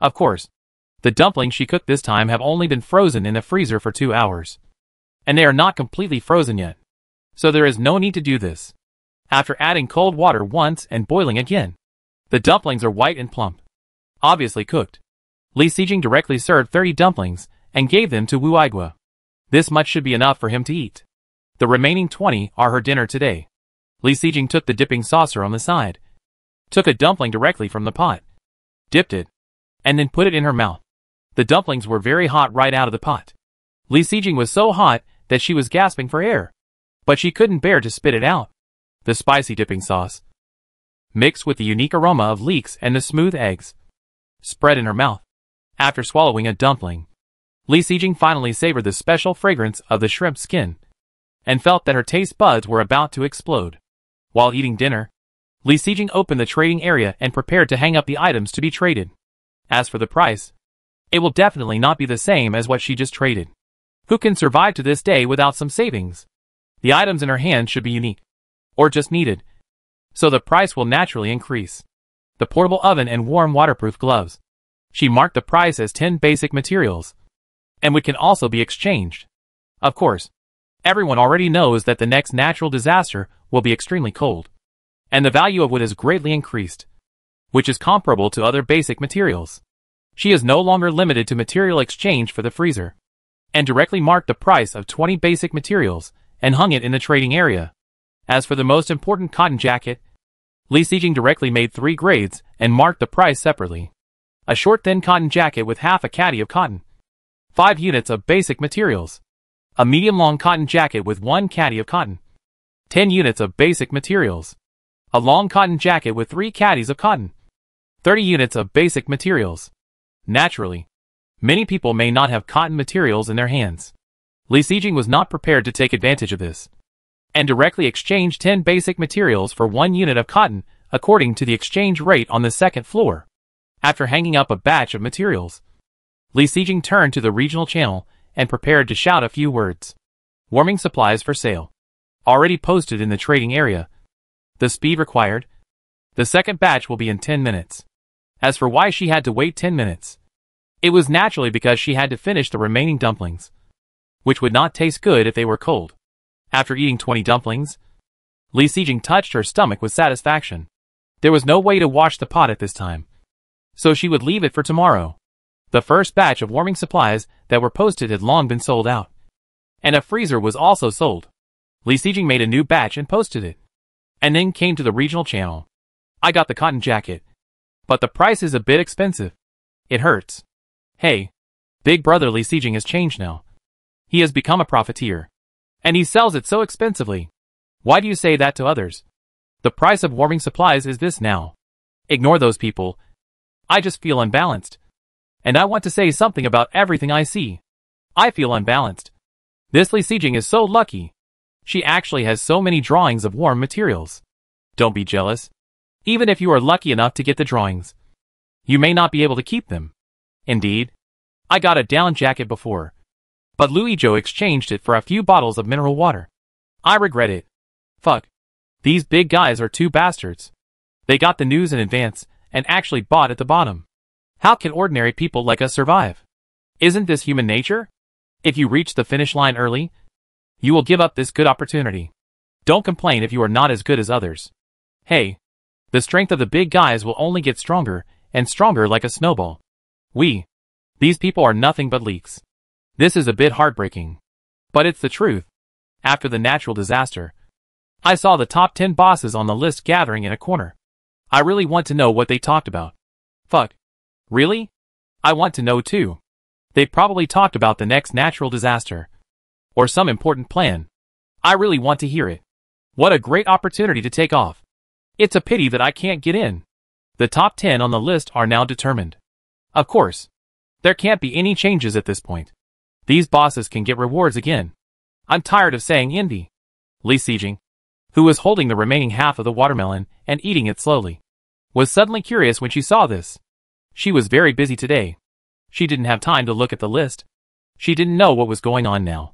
Of course, the dumplings she cooked this time have only been frozen in the freezer for 2 hours, and they are not completely frozen yet, so there is no need to do this. After adding cold water once and boiling again, the dumplings are white and plump, obviously cooked. Li Xijing directly served 30 dumplings and gave them to Wu Aigua. This much should be enough for him to eat. The remaining 20 are her dinner today. Li Xijing took the dipping saucer on the side, took a dumpling directly from the pot, dipped it, and then put it in her mouth. The dumplings were very hot right out of the pot. Li Xijing was so hot that she was gasping for air, but she couldn't bear to spit it out. The spicy dipping sauce, mixed with the unique aroma of leeks and the smooth eggs, spread in her mouth. After swallowing a dumpling, Li Xijing finally savored the special fragrance of the shrimp skin, and felt that her taste buds were about to explode. While eating dinner, Li Xijing opened the trading area and prepared to hang up the items to be traded. As for the price, it will definitely not be the same as what she just traded. Who can survive to this day without some savings? The items in her hand should be unique, or just needed, so the price will naturally increase. The portable oven and warm waterproof gloves. She marked the price as 10 basic materials, and wood can also be exchanged. Of course, everyone already knows that the next natural disaster will be extremely cold, and the value of wood is greatly increased, which is comparable to other basic materials. She is no longer limited to material exchange for the freezer, and directly marked the price of 20 basic materials and hung it in the trading area. As for the most important cotton jacket, Li Xijing directly made 3 grades and marked the price separately. A short thin cotton jacket with half a caddy of cotton, 5 units of basic materials. A medium long cotton jacket with 1 caddy of cotton, 10 units of basic materials. A long cotton jacket with 3 caddies of cotton, 30 units of basic materials. Naturally, many people may not have cotton materials in their hands. Li Xijing was not prepared to take advantage of this, and directly exchanged 10 basic materials for 1 unit of cotton according to the exchange rate on the second floor. After hanging up a batch of materials, Li Xijing turned to the regional channel and prepared to shout a few words. Warming supplies for sale. Already posted in the trading area. The speed required. The second batch will be in 10 minutes. As for why she had to wait 10 minutes, it was naturally because she had to finish the remaining dumplings, which would not taste good if they were cold. After eating 20 dumplings, Li Xijing touched her stomach with satisfaction. There was no way to wash the pot at this time, so she would leave it for tomorrow. The first batch of warming supplies that were posted had long been sold out, and a freezer was also sold. Li Sijing made a new batch and posted it, and then came to the regional channel. I got the cotton jacket, but the price is a bit expensive. It hurts. Hey, big brother Li Sijing has changed now. He has become a profiteer, and he sells it so expensively. Why do you say that to others? The price of warming supplies is this now. Ignore those people. I just feel unbalanced, and I want to say something about everything I see. I feel unbalanced. This Li Sijing is so lucky. She actually has so many drawings of warm materials. Don't be jealous. Even if you are lucky enough to get the drawings, you may not be able to keep them. Indeed, I got a down jacket before, but Louis Zhou exchanged it for a few bottles of mineral water. I regret it. Fuck. These big guys are two bastards. They got the news in advance and actually bought at the bottom. How can ordinary people like us survive? Isn't this human nature? If you reach the finish line early, you will give up this good opportunity. Don't complain if you are not as good as others. Hey, the strength of the big guys will only get stronger and stronger like a snowball. These people are nothing but leaks. This is a bit heartbreaking, but it's the truth. After the natural disaster, I saw the top 10 bosses on the list gathering in a corner. I really want to know what they talked about. Fuck. Really? I want to know too. They probably talked about the next natural disaster, or some important plan. I really want to hear it. What a great opportunity to take off. It's a pity that I can't get in. The top 10 on the list are now determined. Of course, there can't be any changes at this point. These bosses can get rewards again. I'm tired of saying indie. Li Sijing, who was holding the remaining half of the watermelon and eating it slowly, was suddenly curious when she saw this. She was very busy today. She didn't have time to look at the list. She didn't know what was going on now,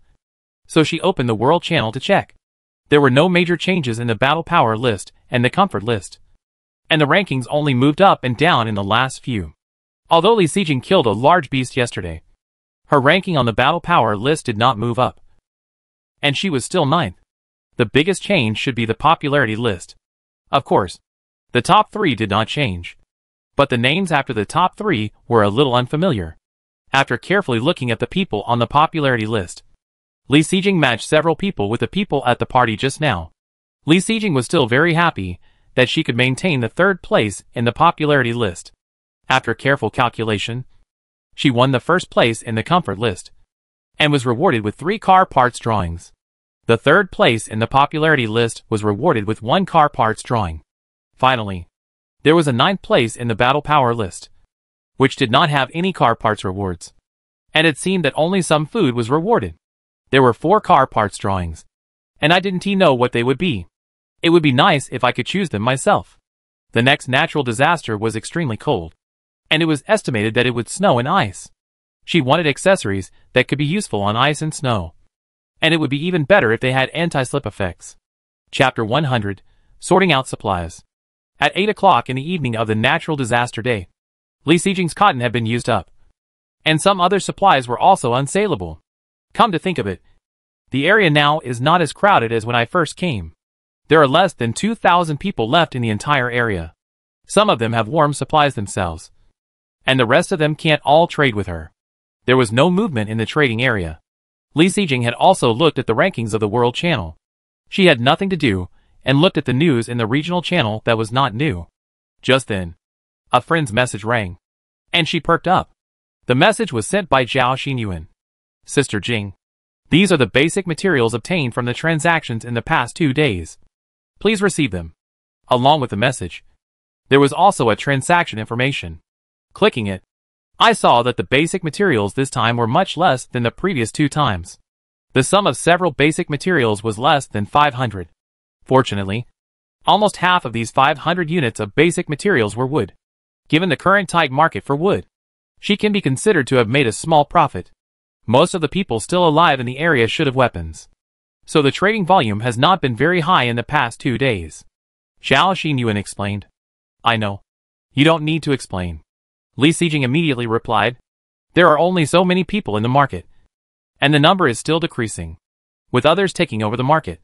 so she opened the World Channel to check. There were no major changes in the Battle Power list and the Comfort list, and the rankings only moved up and down in the last few. Although Li Sijing killed a large beast yesterday, her ranking on the Battle Power list did not move up, and she was still 9th. The biggest change should be the popularity list. Of course, the top 3 did not change, but the names after the top 3 were a little unfamiliar. After carefully looking at the people on the popularity list, Li Sijing matched several people with the people at the party just now. Li Sijing was still very happy that she could maintain the 3rd place in the popularity list. After careful calculation, she won the 1st place in the Comfort list, and was rewarded with 3 car parts drawings. The 3rd place in the popularity list was rewarded with 1 car parts drawing. Finally, there was a 9th place in the Battle Power list, which did not have any car parts rewards, and it seemed that only some food was rewarded. There were 4 car parts drawings, and I didn't know what they would be. It would be nice if I could choose them myself. The next natural disaster was extremely cold, and it was estimated that it would snow and ice. She wanted accessories that could be useful on ice and snow, and it would be even better if they had anti-slip effects. Chapter 100, Sorting Out Supplies. At 8 o'clock in the evening of the natural disaster day, Li Sijing's cotton had been used up, and some other supplies were also unsaleable. Come to think of it, the area now is not as crowded as when I first came. There are less than 2,000 people left in the entire area. Some of them have warm supplies themselves, and the rest of them can't all trade with her. There was no movement in the trading area. Li Sijing had also looked at the rankings of the World Channel. She had nothing to do, and looked at the news in the regional channel that was not new. Just then, a friend's message rang, and she perked up. The message was sent by Zhao Xinyuan. Sister Jing, these are the basic materials obtained from the transactions in the past 2 days. Please receive them. Along with the message, there was also a transaction information. Clicking it, I saw that the basic materials this time were much less than the previous 2 times. The sum of several basic materials was less than 500. Fortunately, almost half of these 500 units of basic materials were wood. Given the current tight market for wood, she can be considered to have made a small profit. Most of the people still alive in the area should have weapons, so the trading volume has not been very high in the past 2 days. Zhao Xinyuan explained. I know. You don't need to explain. Li Sijing immediately replied. There are only so many people in the market, and the number is still decreasing, with others taking over the market.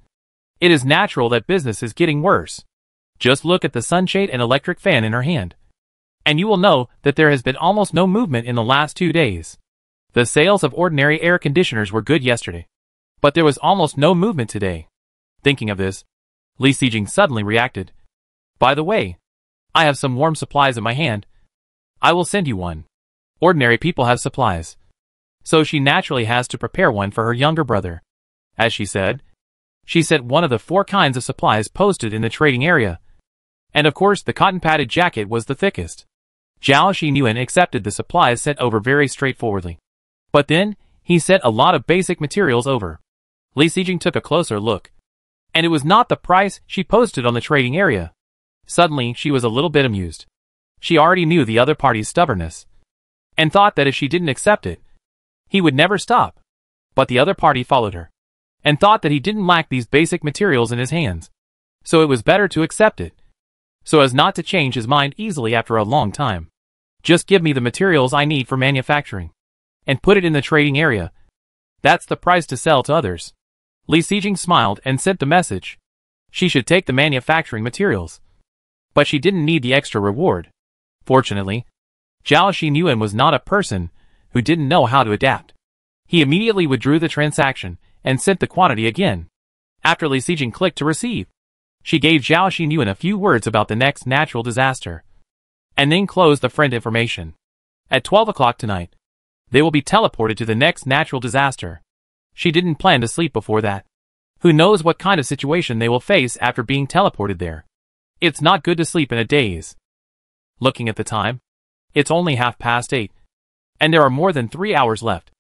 It is natural that business is getting worse. Just look at the sunshade and electric fan in her hand, and you will know that there has been almost no movement in the last 2 days. The sales of ordinary air conditioners were good yesterday, but there was almost no movement today. Thinking of this, Li Sijing suddenly reacted. By the way, I have some warm supplies in my hand. I will send you one. Ordinary people have supplies, so she naturally has to prepare one for her younger brother. As she sent one of the 4 kinds of supplies posted in the trading area. And of course the cotton-padded jacket was the thickest. Zhao Xinyuan accepted the supplies sent over very straightforwardly. But then, he sent a lot of basic materials over. Li Sijing took a closer look, and it was not the price she posted on the trading area. Suddenly, she was a little bit amused. She already knew the other party's stubbornness, and thought that if she didn't accept it, he would never stop. But the other party followed her, and thought that he didn't lack these basic materials in his hands, so it was better to accept it, so as not to change his mind easily after a long time. Just give me the materials I need for manufacturing, and put it in the trading area. That's the price to sell to others. Li Sijing smiled and sent the message. She should take the manufacturing materials, but she didn't need the extra reward. Fortunately, Zhao Xinyuan was not a person who didn't know how to adapt. He immediately withdrew the transaction and sent the quantity again. After Li Sijing clicked to receive, she gave Zhao Xinyuan a few words about the next natural disaster, and then closed the friend information. At 12 o'clock tonight, they will be teleported to the next natural disaster. She didn't plan to sleep before that. Who knows what kind of situation they will face after being teleported there. It's not good to sleep in a daze. Looking at the time, it's only 8:30, and there are more than 3 hours left.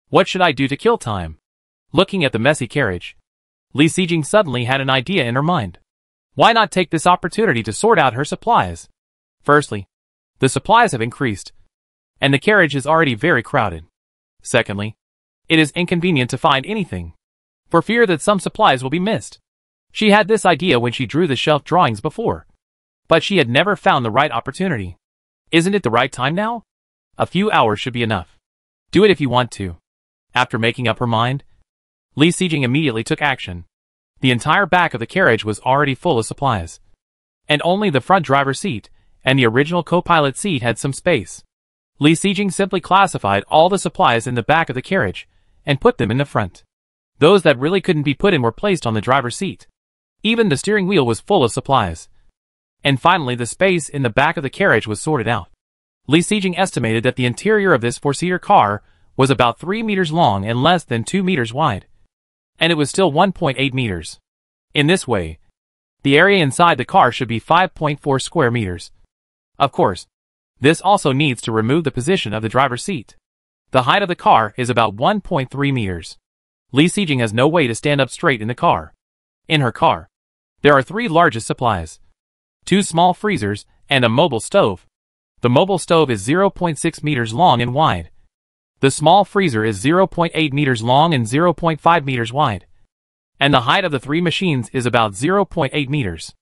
What should I do to kill time? Looking at the messy carriage, Li Sijing suddenly had an idea in her mind. Why not take this opportunity to sort out her supplies? Firstly, the supplies have increased, and the carriage is already very crowded. Secondly, it is inconvenient to find anything, for fear that some supplies will be missed. She had this idea when she drew the shelf drawings before, but she had never found the right opportunity. Isn't it the right time now? A few hours should be enough. Do it if you want to. After making up her mind, Li Sijing immediately took action. The entire back of the carriage was already full of supplies, and only the front driver's seat and the original co-pilot seat had some space. Li Sijing simply classified all the supplies in the back of the carriage and put them in the front. Those that really couldn't be put in were placed on the driver's seat. Even the steering wheel was full of supplies. And finally the space in the back of the carriage was sorted out. Li Sijing estimated that the interior of this 4-seater car was about 3 meters long and less than 2 meters wide. And it was still 1.8 meters. In this way, the area inside the car should be 5.4 square meters. Of course, this also needs to remove the position of the driver's seat. The height of the car is about 1.3 meters. Li Sijing has no way to stand up straight in the car. In her car, there are 3 largest supplies, 2 small freezers, and a mobile stove. The mobile stove is 0.6 meters long and wide. The small freezer is 0.8 meters long and 0.5 meters wide. And the height of the 3 machines is about 0.8 meters.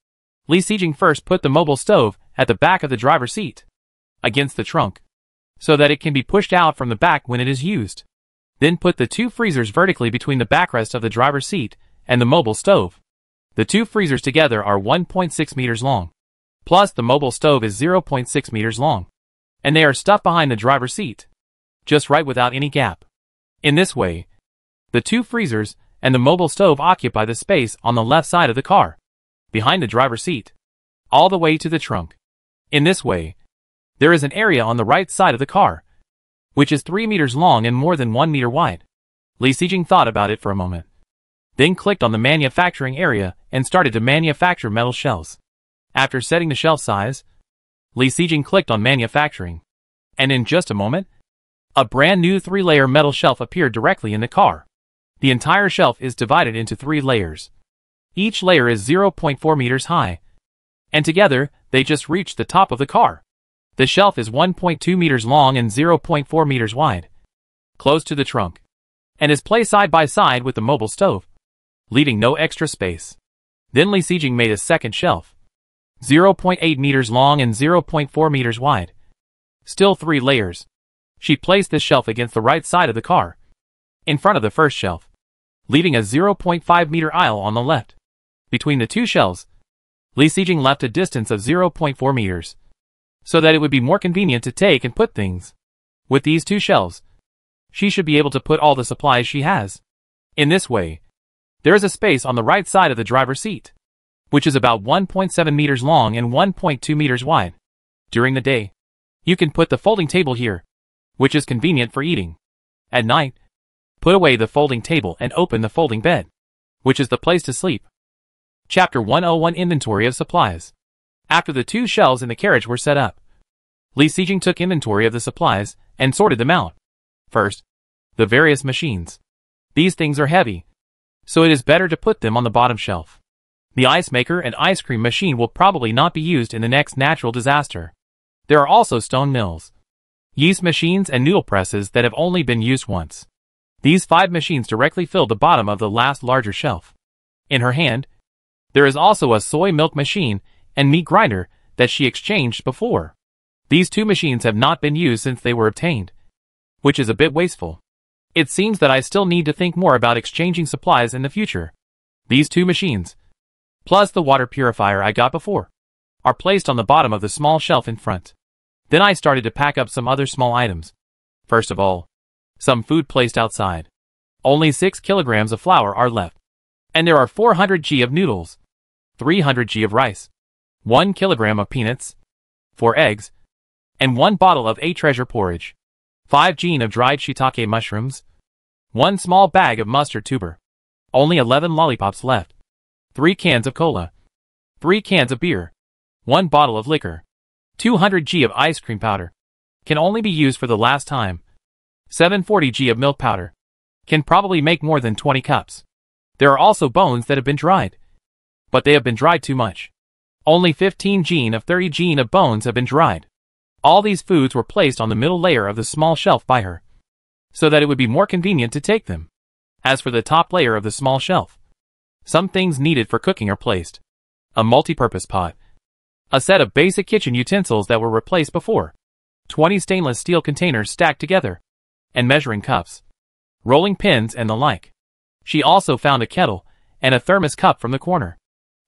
Li Sijing first put the mobile stove at the back of the driver's seat, against the trunk, so that it can be pushed out from the back when it is used. Then put the 2 freezers vertically between the backrest of the driver's seat and the mobile stove. The 2 freezers together are 1.6 meters long. Plus the mobile stove is 0.6 meters long. And they are stuffed behind the driver's seat, just right without any gap. In this way, the 2 freezers and the mobile stove occupy the space on the left side of the car, behind the driver's seat, all the way to the trunk. In this way, there is an area on the right side of the car, which is 3 meters long and more than 1 meter wide. Li Sijing thought about it for a moment, then clicked on the manufacturing area and started to manufacture metal shelves. After setting the shelf size, Li Sijing clicked on manufacturing, and in just a moment, a brand new 3-layer metal shelf appeared directly in the car. The entire shelf is divided into 3 layers. Each layer is 0.4 meters high, and together, they just reach the top of the car. The shelf is 1.2 meters long and 0.4 meters wide, close to the trunk, and is placed side by side with the mobile stove, leaving no extra space. Then Li Sijing made a second shelf, 0.8 meters long and 0.4 meters wide. Still 3 layers. She placed this shelf against the right side of the car, in front of the first shelf, leaving a 0.5 meter aisle on the left. Between the 2 shelves, Li Sijing left a distance of 0.4 meters, so that it would be more convenient to take and put things. With these two shelves, she should be able to put all the supplies she has. In this way, there is a space on the right side of the driver's seat, which is about 1.7 meters long and 1.2 meters wide. During the day, you can put the folding table here, which is convenient for eating. At night, put away the folding table and open the folding bed, which is the place to sleep. Chapter 101 Inventory of Supplies. After the two shelves in the carriage were set up, Li Sijing took inventory of the supplies and sorted them out. First, the various machines. These things are heavy, so it is better to put them on the bottom shelf. The ice maker and ice cream machine will probably not be used in the next natural disaster. There are also stone mills, yeast machines and noodle presses that have only been used once. These 5 machines directly filled the bottom of the last larger shelf. In her hand, there is also a soy milk machine and meat grinder that she exchanged before. These 2 machines have not been used since they were obtained, which is a bit wasteful. It seems that I still need to think more about exchanging supplies in the future. These 2 machines, plus the water purifier I got before, are placed on the bottom of the small shelf in front. Then I started to pack up some other small items. First of all, some food placed outside. Only 6 kilograms of flour are left. And there are 400 g of noodles, 300 g of rice, 1 kilogram of peanuts, 4 eggs, and 1 bottle of A treasure porridge, 5 g of dried shiitake mushrooms, 1 small bag of mustard tuber, only 11 lollipops left, 3 cans of cola, 3 cans of beer, 1 bottle of liquor, 200 g of ice cream powder, can only be used for the last time, 740 g of milk powder, can probably make more than 20 cups. There are also bones that have been dried, but they have been dried too much. Only 15 g of 30 g of bones have been dried. All these foods were placed on the middle layer of the small shelf by her, so that it would be more convenient to take them. As for the top layer of the small shelf, some things needed for cooking are placed. A multi-purpose pot, a set of basic kitchen utensils that were replaced before, 20 stainless steel containers stacked together, and measuring cups, rolling pins and the like. She also found a kettle and a thermos cup from the corner.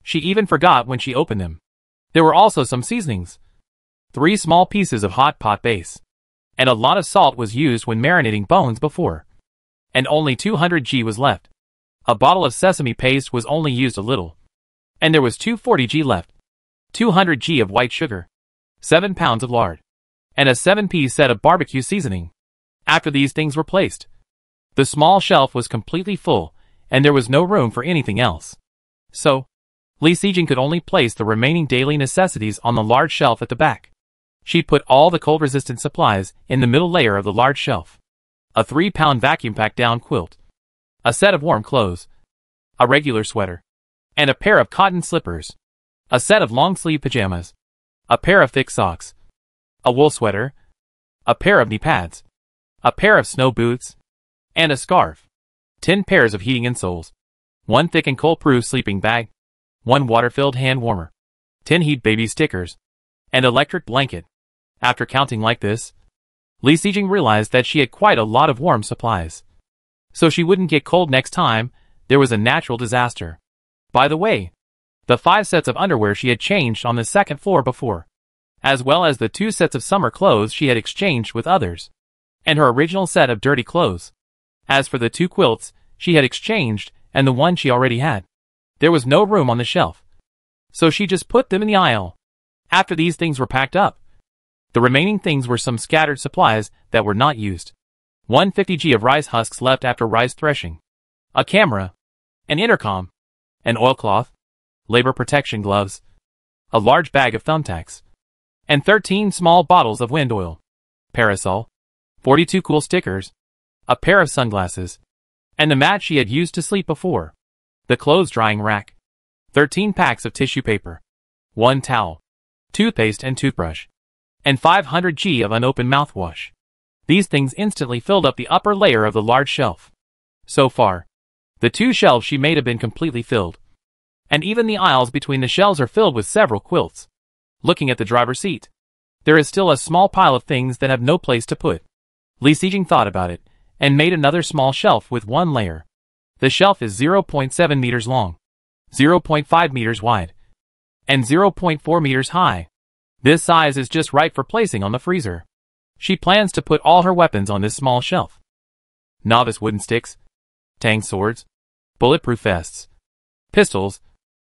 She even forgot when she opened them. There were also some seasonings, 3 small pieces of hot pot base, and a lot of salt was used when marinating bones before. And only 200 g was left. A bottle of sesame paste was only used a little. And there was 240 g left. 200 g of white sugar, 7 pounds of lard, and a 7-piece set of barbecue seasoning. After these things were placed, the small shelf was completely full, and there was no room for anything else. So, Li Sijing could only place the remaining daily necessities on the large shelf at the back. She put all the cold-resistant supplies in the middle layer of the large shelf. A 3-pound vacuum-packed down quilt, a set of warm clothes, a regular sweater, and a pair of cotton slippers, a set of long-sleeve pajamas, a pair of thick socks, a wool sweater, a pair of knee pads, a pair of snow boots, and a scarf, 10 pairs of heating insoles, 1 thick and cold-proof sleeping bag, 1 water-filled hand warmer, 10 heat baby stickers, and electric blanket. After counting like this, Li Sijing realized that she had quite a lot of warm supplies. So she wouldn't get cold next time there was a natural disaster. By the way, the 5 sets of underwear she had changed on the second floor before, as well as the 2 sets of summer clothes she had exchanged with others, and her original set of dirty clothes. As for the 2 quilts she had exchanged and the one she already had, there was no room on the shelf, so she just put them in the aisle. After these things were packed up, the remaining things were some scattered supplies that were not used. 150 g of rice husks left after rice threshing, a camera, an intercom, an oilcloth, labor protection gloves, a large bag of thumbtacks, and 13 small bottles of wind oil, parasol, 42 cool stickers, a pair of sunglasses, and the mat she had used to sleep before, the clothes drying rack, 13 packs of tissue paper, 1 towel, toothpaste and toothbrush, and 500 g of unopened mouthwash. These things instantly filled up the upper layer of the large shelf. So far, the 2 shelves she made have been completely filled, and even the aisles between the shelves are filled with several quilts. Looking at the driver's seat, there is still a small pile of things that have no place to put. Li Sijing thought about it, and made another small shelf with 1 layer. The shelf is 0.7 meters long, 0.5 meters wide, and 0.4 meters high. This size is just right for placing on the freezer. She plans to put all her weapons on this small shelf. Novice wooden sticks, tang swords, bulletproof vests, pistols,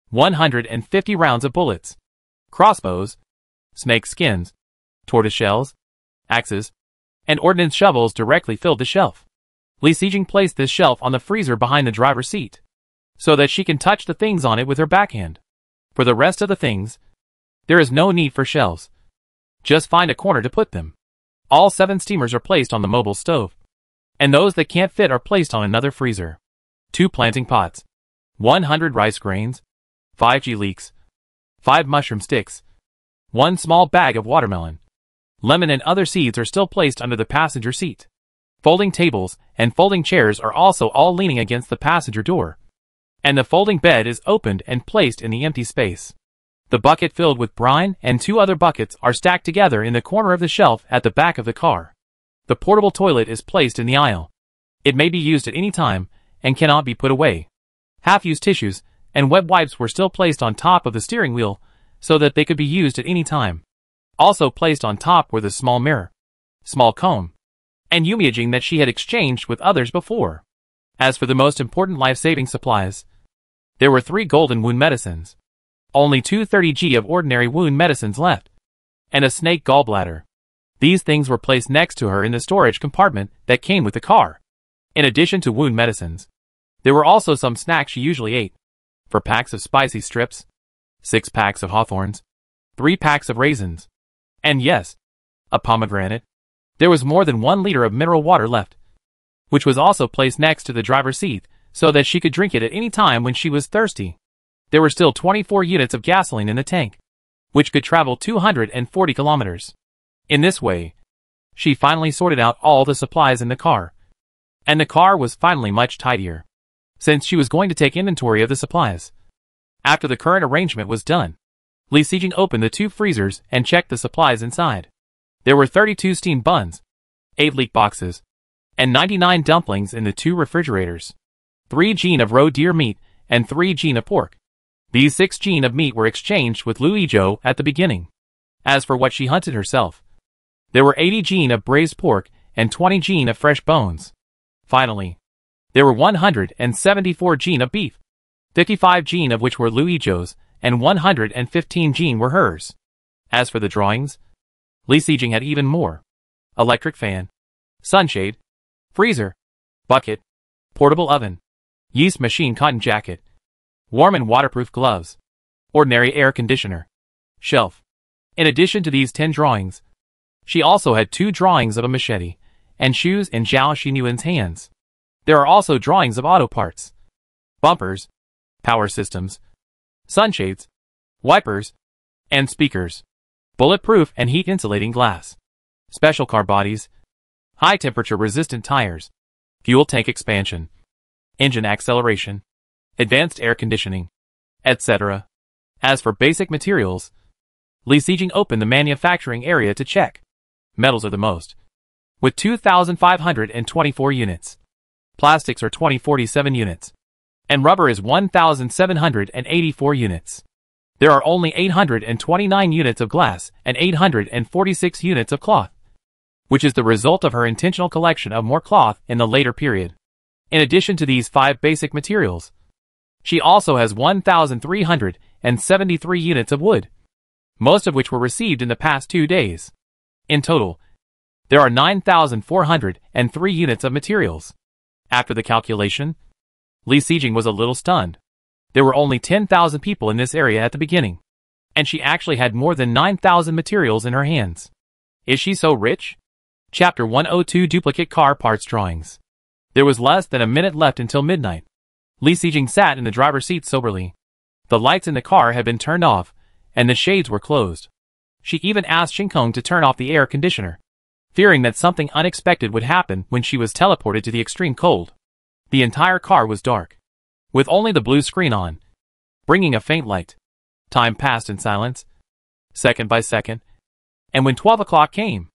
150 rounds of bullets, crossbows, snake skins, tortoise shells, axes, and ordnance shovels directly filled the shelf. Li Sijing placed this shelf on the freezer behind the driver's seat, so that she can touch the things on it with her backhand. For the rest of the things, there is no need for shelves. Just find a corner to put them. All 7 steamers are placed on the mobile stove, and those that can't fit are placed on another freezer. 2 planting pots, 100 rice grains, 5 G leeks, 5 mushroom sticks, 1 small bag of watermelon, lemon and other seeds are still placed under the passenger seat. Folding tables and folding chairs are also all leaning against the passenger door, and the folding bed is opened and placed in the empty space. The bucket filled with brine and 2 other buckets are stacked together in the corner of the shelf at the back of the car. The portable toilet is placed in the aisle. It may be used at any time and cannot be put away. Half-used tissues and wet wipes were still placed on top of the steering wheel so that they could be used at any time. Also placed on top were the small mirror, small comb, and Yumiaging that she had exchanged with others before. As for the most important life-saving supplies, there were 3 golden wound medicines, only 230 G of ordinary wound medicines left, and a snake gallbladder. These things were placed next to her in the storage compartment that came with the car. In addition to wound medicines, there were also some snacks she usually ate. 4 packs of spicy strips, 6 packs of hawthorns, 3 packs of raisins, and yes, a pomegranate. There was more than 1 liter of mineral water left, which was also placed next to the driver's seat so that she could drink it at any time when she was thirsty. There were still 24 units of gasoline in the tank, which could travel 240 kilometers. In this way, she finally sorted out all the supplies in the car, and the car was finally much tidier, since she was going to take inventory of the supplies. After the current arrangement was done, Li Sijing opened the 2 freezers and checked the supplies inside. There were 32 steamed buns, 8 leek boxes, and 99 dumplings in the 2 refrigerators. 3 gene of roe deer meat and 3 gene of pork. These 6 gene of meat were exchanged with Lu Yizhou at the beginning. As for what she hunted herself, there were 80 gene of braised pork and 20 gene of fresh bones. Finally, there were 174 gene of beef, 55 gene of which were Lu Yizhou's, and 115 gene were hers. As for the drawings, Li Sijing had even more: electric fan, sunshade, freezer, bucket, portable oven, yeast machine, cotton jacket, warm and waterproof gloves, ordinary air conditioner, shelf. In addition to these 10 drawings, she also had 2 drawings of a machete and shoes in Zhao Xinyuan's hands. There are also drawings of auto parts, bumpers, power systems, sunshades, wipers, and speakers, bulletproof and heat-insulating glass, special car bodies, high-temperature resistant tires, fuel tank expansion, engine acceleration, advanced air conditioning, etc. As for basic materials, Li Sijing opened the manufacturing area to check. Metals are the most, with 2,524 units. Plastics are 2,047 units, and rubber is 1,784 units. There are only 829 units of glass and 846 units of cloth, which is the result of her intentional collection of more cloth in the later period. In addition to these 5 basic materials, she also has 1,373 units of wood, most of which were received in the past 2 days. In total, there are 9,403 units of materials. After the calculation, Li Sijing was a little stunned. There were only 10,000 people in this area at the beginning, and she actually had more than 9,000 materials in her hands. Is she so rich? Chapter 102: Duplicate Car Parts Drawings. There was less than a minute left until midnight. Li Sijing sat in the driver's seat soberly. The lights in the car had been turned off, and the shades were closed. She even asked Xingkong to turn off the air conditioner, fearing that something unexpected would happen when she was teleported to the extreme cold. The entire car was dark, with only the blue screen on, bringing a faint light. Time passed in silence, second by second, and when 12 o'clock came,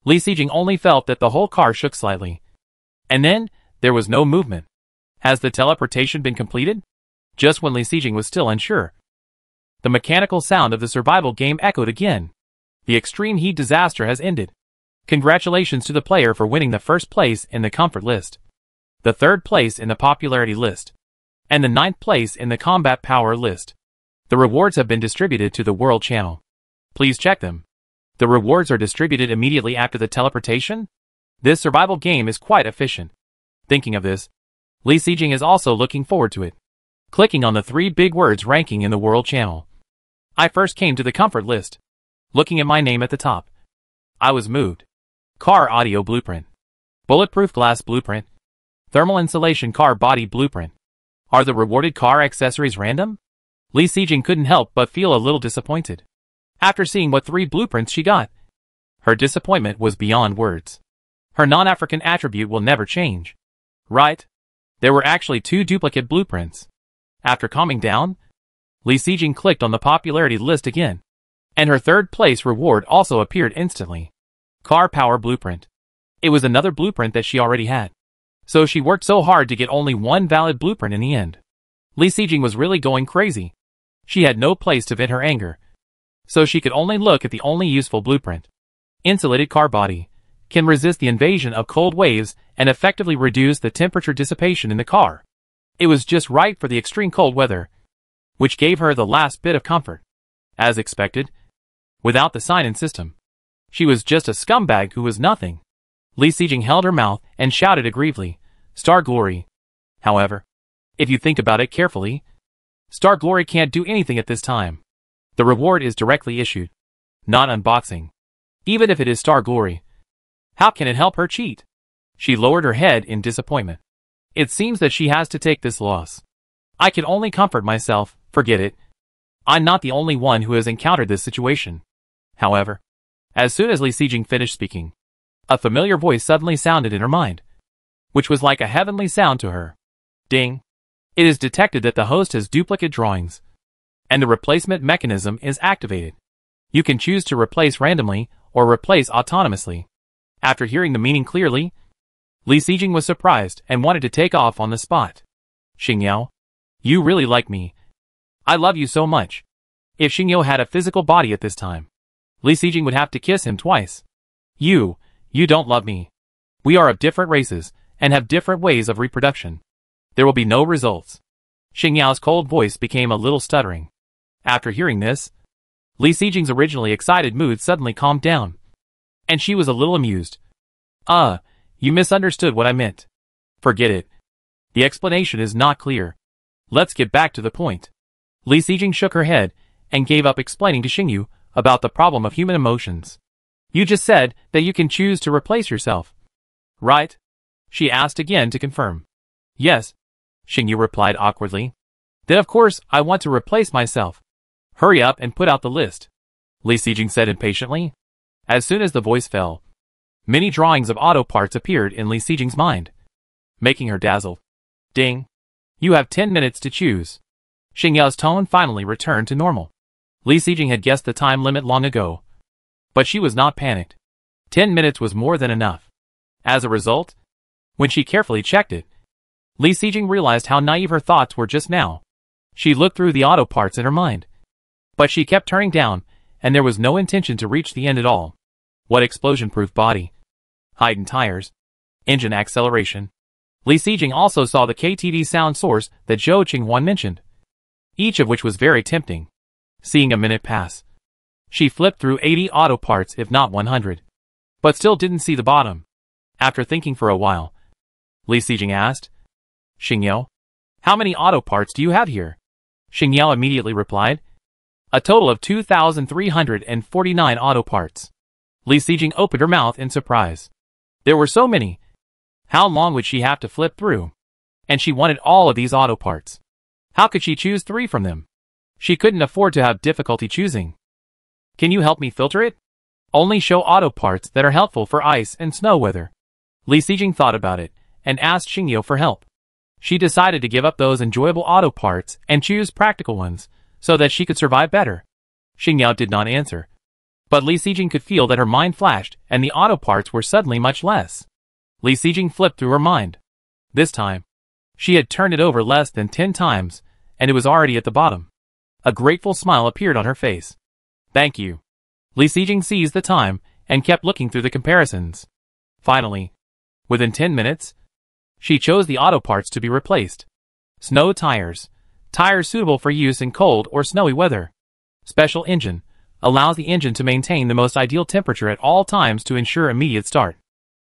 Li Sijing only felt that the whole car shook slightly. And then, there was no movement. Has the teleportation been completed? Just when Li Sijing was still unsure, The mechanical sound of the survival game echoed again. The extreme heat disaster has ended. Congratulations to the player for winning the first place in the comfort list, the third place in the popularity list, and the ninth place in the combat power list. The rewards have been distributed to the World Channel. Please check them. The rewards are distributed immediately after the teleportation? This survival game is quite efficient. Thinking of this, Lee Sejing is also looking forward to it. Clicking on the 3 big words ranking in the World Channel. I first came to the comfort list. Looking at my name at the top, I was moved. Car audio blueprint. Bulletproof glass blueprint. Thermal insulation car body blueprint. Are the rewarded car accessories random? Lee Sejing couldn't help but feel a little disappointed. After seeing what 3 blueprints she got, her disappointment was beyond words. Her non-African attribute will never change. Right? There were actually 2 duplicate blueprints. After calming down, Lee Sejing clicked on the popularity list again, and her third place reward also appeared instantly. Car power blueprint. It was another blueprint that she already had. So she worked so hard to get only 1 valid blueprint in the end. Lee Sejing was really going crazy. She had no place to vent her anger, so she could only look at the only useful blueprint. Insulated car body. Can resist the invasion of cold waves and effectively reduce the temperature dissipation in the car. It was just right for the extreme cold weather, which gave her the last bit of comfort. As expected, without the sign-in system, she was just a scumbag who was nothing. Lee Sejing held her mouth and shouted aggressively, "Star Glory." However, if you think about it carefully, Star Glory can't do anything at this time. The reward is directly issued, not unboxing. Even if it is Star Glory, how can it help her cheat? She lowered her head in disappointment. It seems that she has to take this loss. I can only comfort myself, forget it. I'm not the only one who has encountered this situation. However, as soon as Lee Sejing finished speaking, a familiar voice suddenly sounded in her mind, which was like a heavenly sound to her. Ding! It is detected that the host has duplicate drawings, and the replacement mechanism is activated. You can choose to replace randomly or replace autonomously. After hearing the meaning clearly, Lee Sejing was surprised and wanted to take off on the spot. Xingyao, you really like me. I love you so much. If Xingyao had a physical body at this time, Lee Sejing would have to kiss him twice. You don't love me. We are of different races and have different ways of reproduction. There will be no results. Xingyao's cold voice became a little stuttering. After hearing this, Lee Sejing's originally excited mood suddenly calmed down, and she was a little amused. You misunderstood what I meant. Forget it. The explanation is not clear. Let's get back to the point. Lee Sejing shook her head and gave up explaining to Xingyu about the problem of human emotions. You just said that you can choose to replace yourself, right? She asked again to confirm. Yes, Xingyu replied awkwardly. Then of course I want to replace myself. Hurry up and put out the list, Lee Sejing said impatiently. As soon as the voice fell, many drawings of auto parts appeared in Lee Sejing's mind, making her dazzled. Ding! You have 10 minutes to choose. Xingyao's tone finally returned to normal. Lee Sejing had guessed the time limit long ago, but she was not panicked. 10 minutes was more than enough. As a result, when she carefully checked it, Lee Sejing realized how naive her thoughts were just now. She looked through the auto parts in her mind, but she kept turning down, and there was no intention to reach the end at all. What explosion-proof body? Heightened tires. Engine acceleration. Lee Sejing also saw the KTD sound source that Zhou Qinghuan mentioned, each of which was very tempting. Seeing a minute pass, she flipped through 80 auto parts if not 100, but still didn't see the bottom. After thinking for a while, Lee Sejing asked, Xingyao, how many auto parts do you have here? Xingyao immediately replied, a total of 2,349 auto parts. Lee Sejing opened her mouth in surprise. There were so many. How long would she have to flip through? And she wanted all of these auto parts. How could she choose 3 from them? She couldn't afford to have difficulty choosing. Can you help me filter it? Only show auto parts that are helpful for ice and snow weather. Lee Sejing thought about it and asked Xingyao for help. She decided to give up those enjoyable auto parts and choose practical ones so that she could survive better. Xingyao did not answer, but Lee Sejing could feel that her mind flashed and the auto parts were suddenly much less. Lee Sejing flipped through her mind. This time, she had turned it over less than 10 times, and it was already at the bottom. A grateful smile appeared on her face. Thank you. Li Sijing seized the time and kept looking through the comparisons. Finally, within 10 minutes, she chose the auto parts to be replaced. Snow tires. Tires suitable for use in cold or snowy weather. Special engine. Allows the engine to maintain the most ideal temperature at all times to ensure immediate start.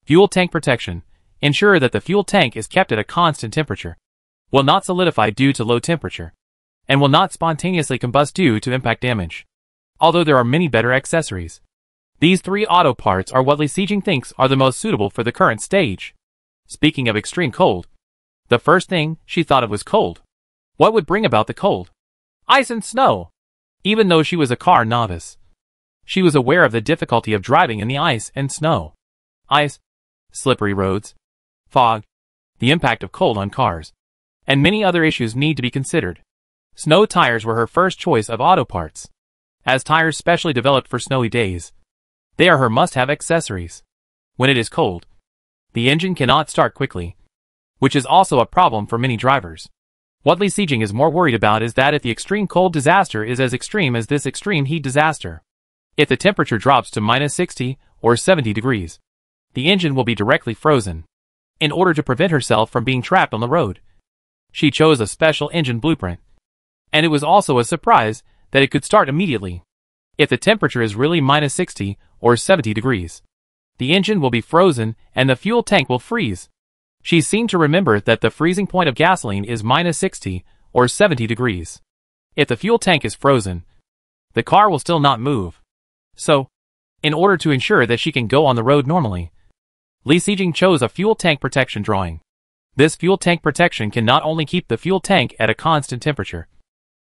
Fuel tank protection. Ensure that the fuel tank is kept at a constant temperature. Will not solidify due to low temperature. And will not spontaneously combust due to impact damage. Although there are many better accessories. These 3 auto parts are what Li Sijing thinks are the most suitable for the current stage. Speaking of extreme cold, the first thing she thought of was cold. What would bring about the cold? Ice and snow. Even though she was a car novice, she was aware of the difficulty of driving in the ice and snow. Ice, slippery roads, fog, the impact of cold on cars, and many other issues need to be considered. Snow tires were her first choice of auto parts. As tires specially developed for snowy days, they are her must-have accessories. When it is cold, the engine cannot start quickly, which is also a problem for many drivers. What Li Sijing is more worried about is that if the extreme cold disaster is as extreme as this extreme heat disaster, if the temperature drops to -60 or 70 degrees, the engine will be directly frozen. In order to prevent herself from being trapped on the road, she chose a special engine blueprint. And it was also a surprise that it could start immediately. If the temperature is really -60 or 70 degrees, the engine will be frozen and the fuel tank will freeze. She seemed to remember that the freezing point of gasoline is -60 or 70 degrees. If the fuel tank is frozen, the car will still not move. So, in order to ensure that she can go on the road normally, Li Sijing chose a fuel tank protection drawing. This fuel tank protection can not only keep the fuel tank at a constant temperature,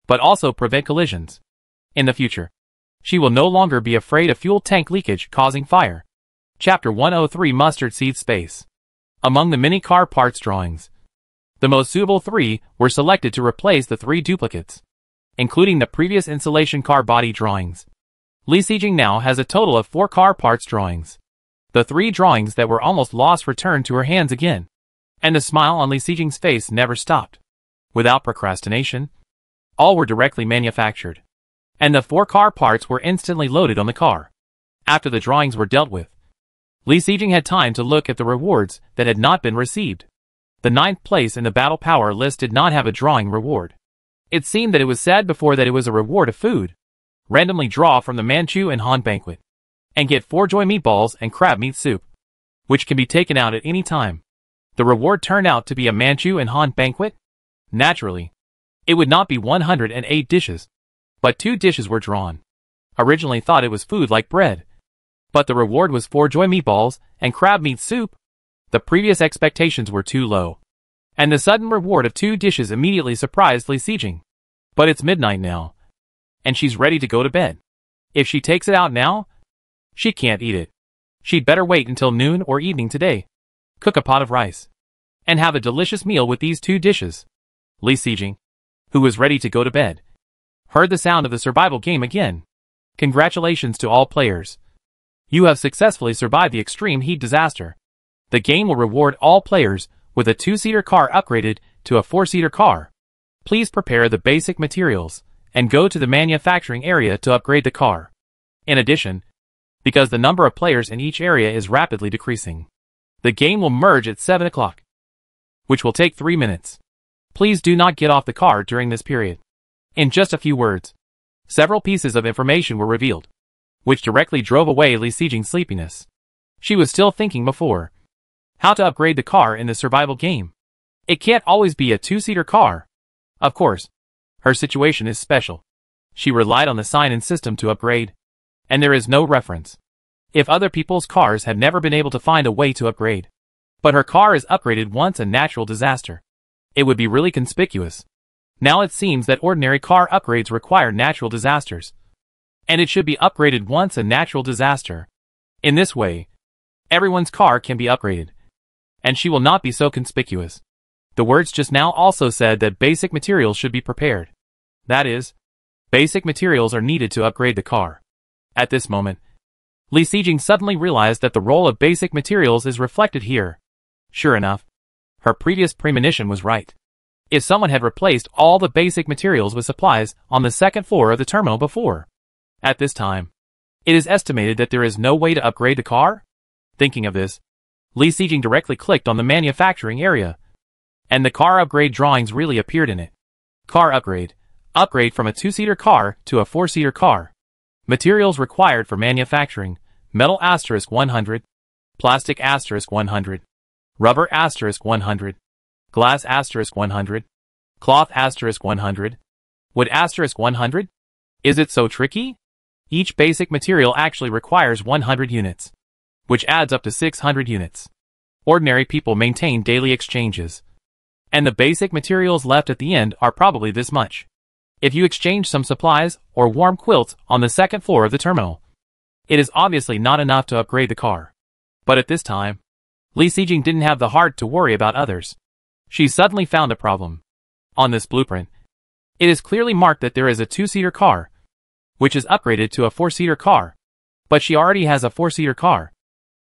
but also prevent collisions. In the future, she will no longer be afraid of fuel tank leakage causing fire. Chapter 103 Mustard Seed Space. Among the many car parts drawings, the most suitable 3 were selected to replace the 3 duplicates, including the previous insulation car body drawings. Li Sijing now has a total of 4 car parts drawings. The 3 drawings that were almost lost returned to her hands again, and the smile on Li Sijing's face never stopped. Without procrastination, all were directly manufactured, and the 4 car parts were instantly loaded on the car. After the drawings were dealt with, Li Sijing had time to look at the rewards that had not been received. The 9th place in the battle power list did not have a drawing reward. It seemed that it was said before that it was a reward of food. Randomly draw from the Manchu and Han banquet, and get 4 joy meatballs and crab meat soup, which can be taken out at any time. The reward turned out to be a Manchu and Han banquet. Naturally, it would not be 108 dishes, but 2 dishes were drawn. Originally thought it was food like bread, but the reward was 4 joy meatballs and crab meat soup. The previous expectations were too low, and the sudden reward of 2 dishes immediately surprised Li Sijing. But it's midnight now, and she's ready to go to bed. If she takes it out now, she can't eat it. She'd better wait until noon or evening today. Cook a pot of rice, and have a delicious meal with these 2 dishes. Li Sijing, who was ready to go to bed, heard the sound of the survival game again. Congratulations to all players. You have successfully survived the extreme heat disaster. The game will reward all players with a 2-seater car upgraded to a 4-seater car. Please prepare the basic materials and go to the manufacturing area to upgrade the car. In addition, because the number of players in each area is rapidly decreasing, the game will merge at 7 o'clock, which will take 3 minutes. Please do not get off the car during this period. In just a few words, several pieces of information were revealed, which directly drove away Li Sijing's sleepiness. She was still thinking before how to upgrade the car in the survival game. It can't always be a 2-seater car. Of course, her situation is special. She relied on the sign-in system to upgrade, and there is no reference. If other people's cars have never been able to find a way to upgrade, but her car is upgraded once a natural disaster, it would be really conspicuous. Now it seems that ordinary car upgrades require natural disasters, and it should be upgraded once a natural disaster. In this way, everyone's car can be upgraded, and she will not be so conspicuous. The words just now also said that basic materials should be prepared. That is, basic materials are needed to upgrade the car. At this moment, Li Sijing suddenly realized that the role of basic materials is reflected here. Sure enough, her previous premonition was right. if someone had replaced all the basic materials with supplies on the second floor of the terminal before. At this time, it is estimated that there is no way to upgrade the car? Thinking of this, Li Sijing directly clicked on the manufacturing area, and the car upgrade drawings really appeared in it. Car upgrade. Upgrade from a 2-seater car to a 4-seater car. Materials required for manufacturing: metal * 100, plastic * 100, rubber * 100, glass * 100, cloth * 100, wood * 100. Is it so tricky? Each basic material actually requires 100 units, which adds up to 600 units. Ordinary people maintain daily exchanges, and the basic materials left at the end are probably this much. If you exchange some supplies or warm quilts on the second floor of the terminal, it is obviously not enough to upgrade the car. But at this time, Li Sijing didn't have the heart to worry about others. She suddenly found a problem. On this blueprint, it is clearly marked that there is a 2-seater car, which is upgraded to a 4-seater car. But she already has a 4-seater car,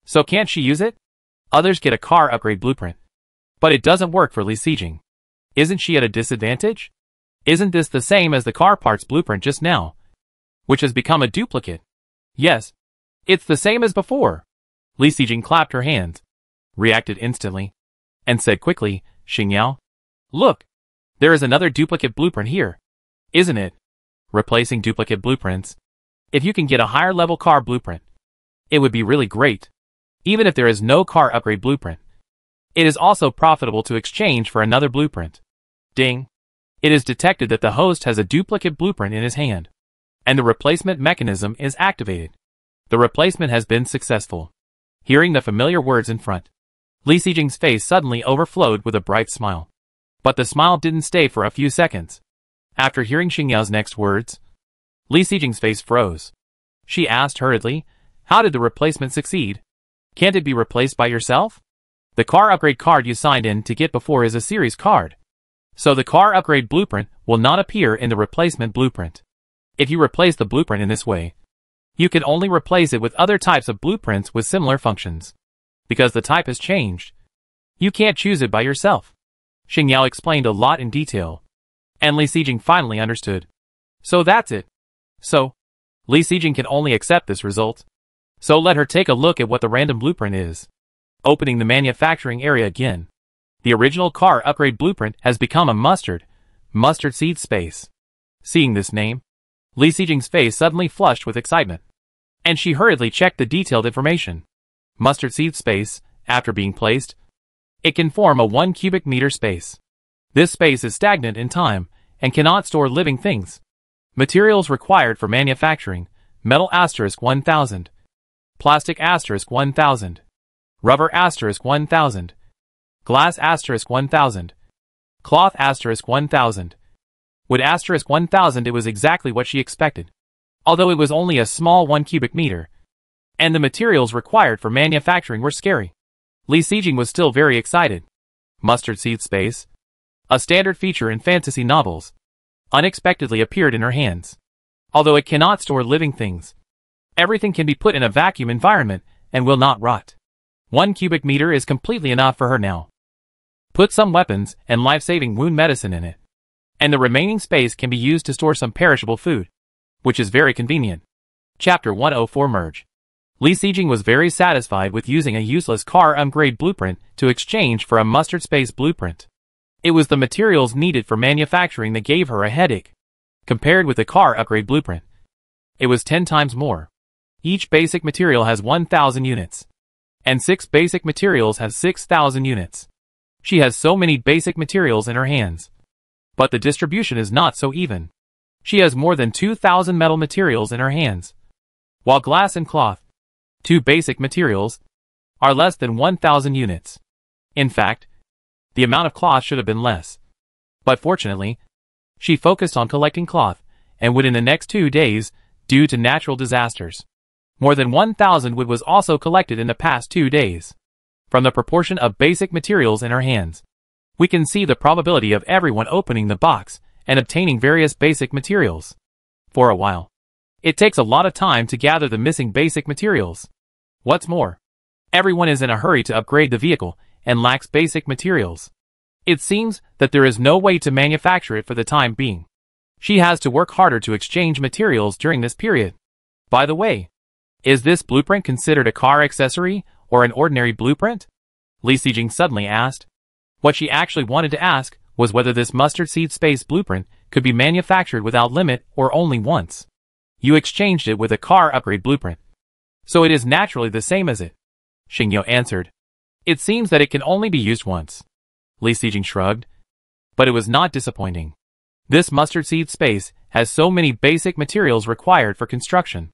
so can't she use it? Others get a car upgrade blueprint, but it doesn't work for Li Sijing. Isn't she at a disadvantage? Isn't this the same as the car parts blueprint just now, which has become a duplicate? Yes, it's the same as before. Li Sijing clapped her hands, reacted instantly, and said quickly, Xingyao, look, there is another duplicate blueprint here. Isn't it? Replacing duplicate blueprints. If you can get a higher level car blueprint, it would be really great. Even if there is no car upgrade blueprint, it is also profitable to exchange for another blueprint. Ding. It is detected that the host has a duplicate blueprint in his hand, and the replacement mechanism is activated. The replacement has been successful. Hearing the familiar words in front, Li Sijing's face suddenly overflowed with a bright smile. But the smile didn't stay for a few seconds. After hearing Xingyao's next words, Li Sijing's face froze. She asked hurriedly, how did the replacement succeed? Can't it be replaced by yourself? The car upgrade card you signed in to get before is a series card, so the car upgrade blueprint will not appear in the replacement blueprint. If you replace the blueprint in this way, you can only replace it with other types of blueprints with similar functions. Because the type has changed, you can't choose it by yourself. Xingyao explained a lot in detail, and Li Sijing finally understood. So that's it. So, Li Sijing can only accept this result. So let her take a look at what the random blueprint is. Opening the manufacturing area again, the original car upgrade blueprint has become a mustard seed space. Seeing this name, Li Sijing's face suddenly flushed with excitement, and she hurriedly checked the detailed information. Mustard seed space, after being placed, it can form a 1 cubic meter space. This space is stagnant in time and cannot store living things. Materials required for manufacturing: metal * 1000, plastic * 1000, rubber * 1000, glass * 1000, cloth * 1000, wood * 1000. It was exactly what she expected, although it was only a small 1 cubic meter, and the materials required for manufacturing were scary. Li Sijing was still very excited. Mustard seed space, a standard feature in fantasy novels, unexpectedly appeared in her hands. Although it cannot store living things, everything can be put in a vacuum environment and will not rot. 1 cubic meter is completely enough for her now. Put some weapons and life-saving wound medicine in it, and the remaining space can be used to store some perishable food, which is very convenient. Chapter 104 Merge. Li Sijing was very satisfied with using a useless car upgrade blueprint to exchange for a mustard space blueprint. It was the materials needed for manufacturing that gave her a headache. Compared with the car upgrade blueprint, it was 10 times more. Each basic material has 1,000 units, and 6 basic materials have 6,000 units. She has so many basic materials in her hands, but the distribution is not so even. She has more than 2,000 metal materials in her hands, while glass and cloth, 2 basic materials, are less than 1,000 units. In fact, the amount of cloth should have been less. But fortunately, she focused on collecting cloth, and wood in the next 2 days, due to natural disasters. More than 1,000 wood was also collected in the past 2 days. From the proportion of basic materials in her hands, we can see the probability of everyone opening the box and obtaining various basic materials. For a while, it takes a lot of time to gather the missing basic materials. What's more, everyone is in a hurry to upgrade the vehicle and lacks basic materials. It seems that there is no way to manufacture it for the time being. She has to work harder to exchange materials during this period. By the way, is this blueprint considered a car accessory or an ordinary blueprint? Li Sijing suddenly asked. What she actually wanted to ask was whether this mustard seed space blueprint could be manufactured without limit or only once. You exchanged it with a car upgrade blueprint, so it is naturally the same as it. Xingyo answered. It seems that it can only be used once. Li Sijing shrugged. But it was not disappointing. This mustard seed space has so many basic materials required for construction.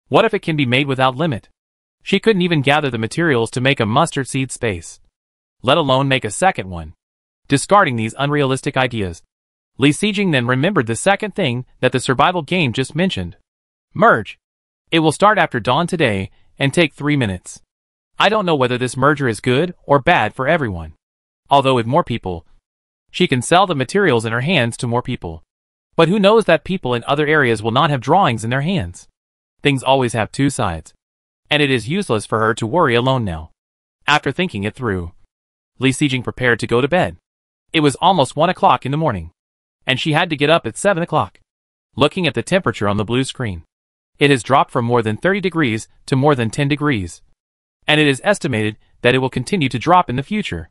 What if it can be made without limit? She couldn't even gather the materials to make a mustard seed space, let alone make a second one. Discarding these unrealistic ideas, Li Sijing then remembered the second thing that the survival game just mentioned. Merge. It will start after dawn today and take 3 minutes. I don't know whether this merger is good or bad for everyone. Although with more people, she can sell the materials in her hands to more people. But who knows that people in other areas will not have drawings in their hands. Things always have two sides. And it is useless for her to worry alone now. After thinking it through, Li Sijing prepared to go to bed. It was almost 1 o'clock in the morning, and she had to get up at 7 o'clock. Looking at the temperature on the blue screen, it has dropped from more than 30 degrees to more than 10 degrees. And it is estimated that it will continue to drop in the future.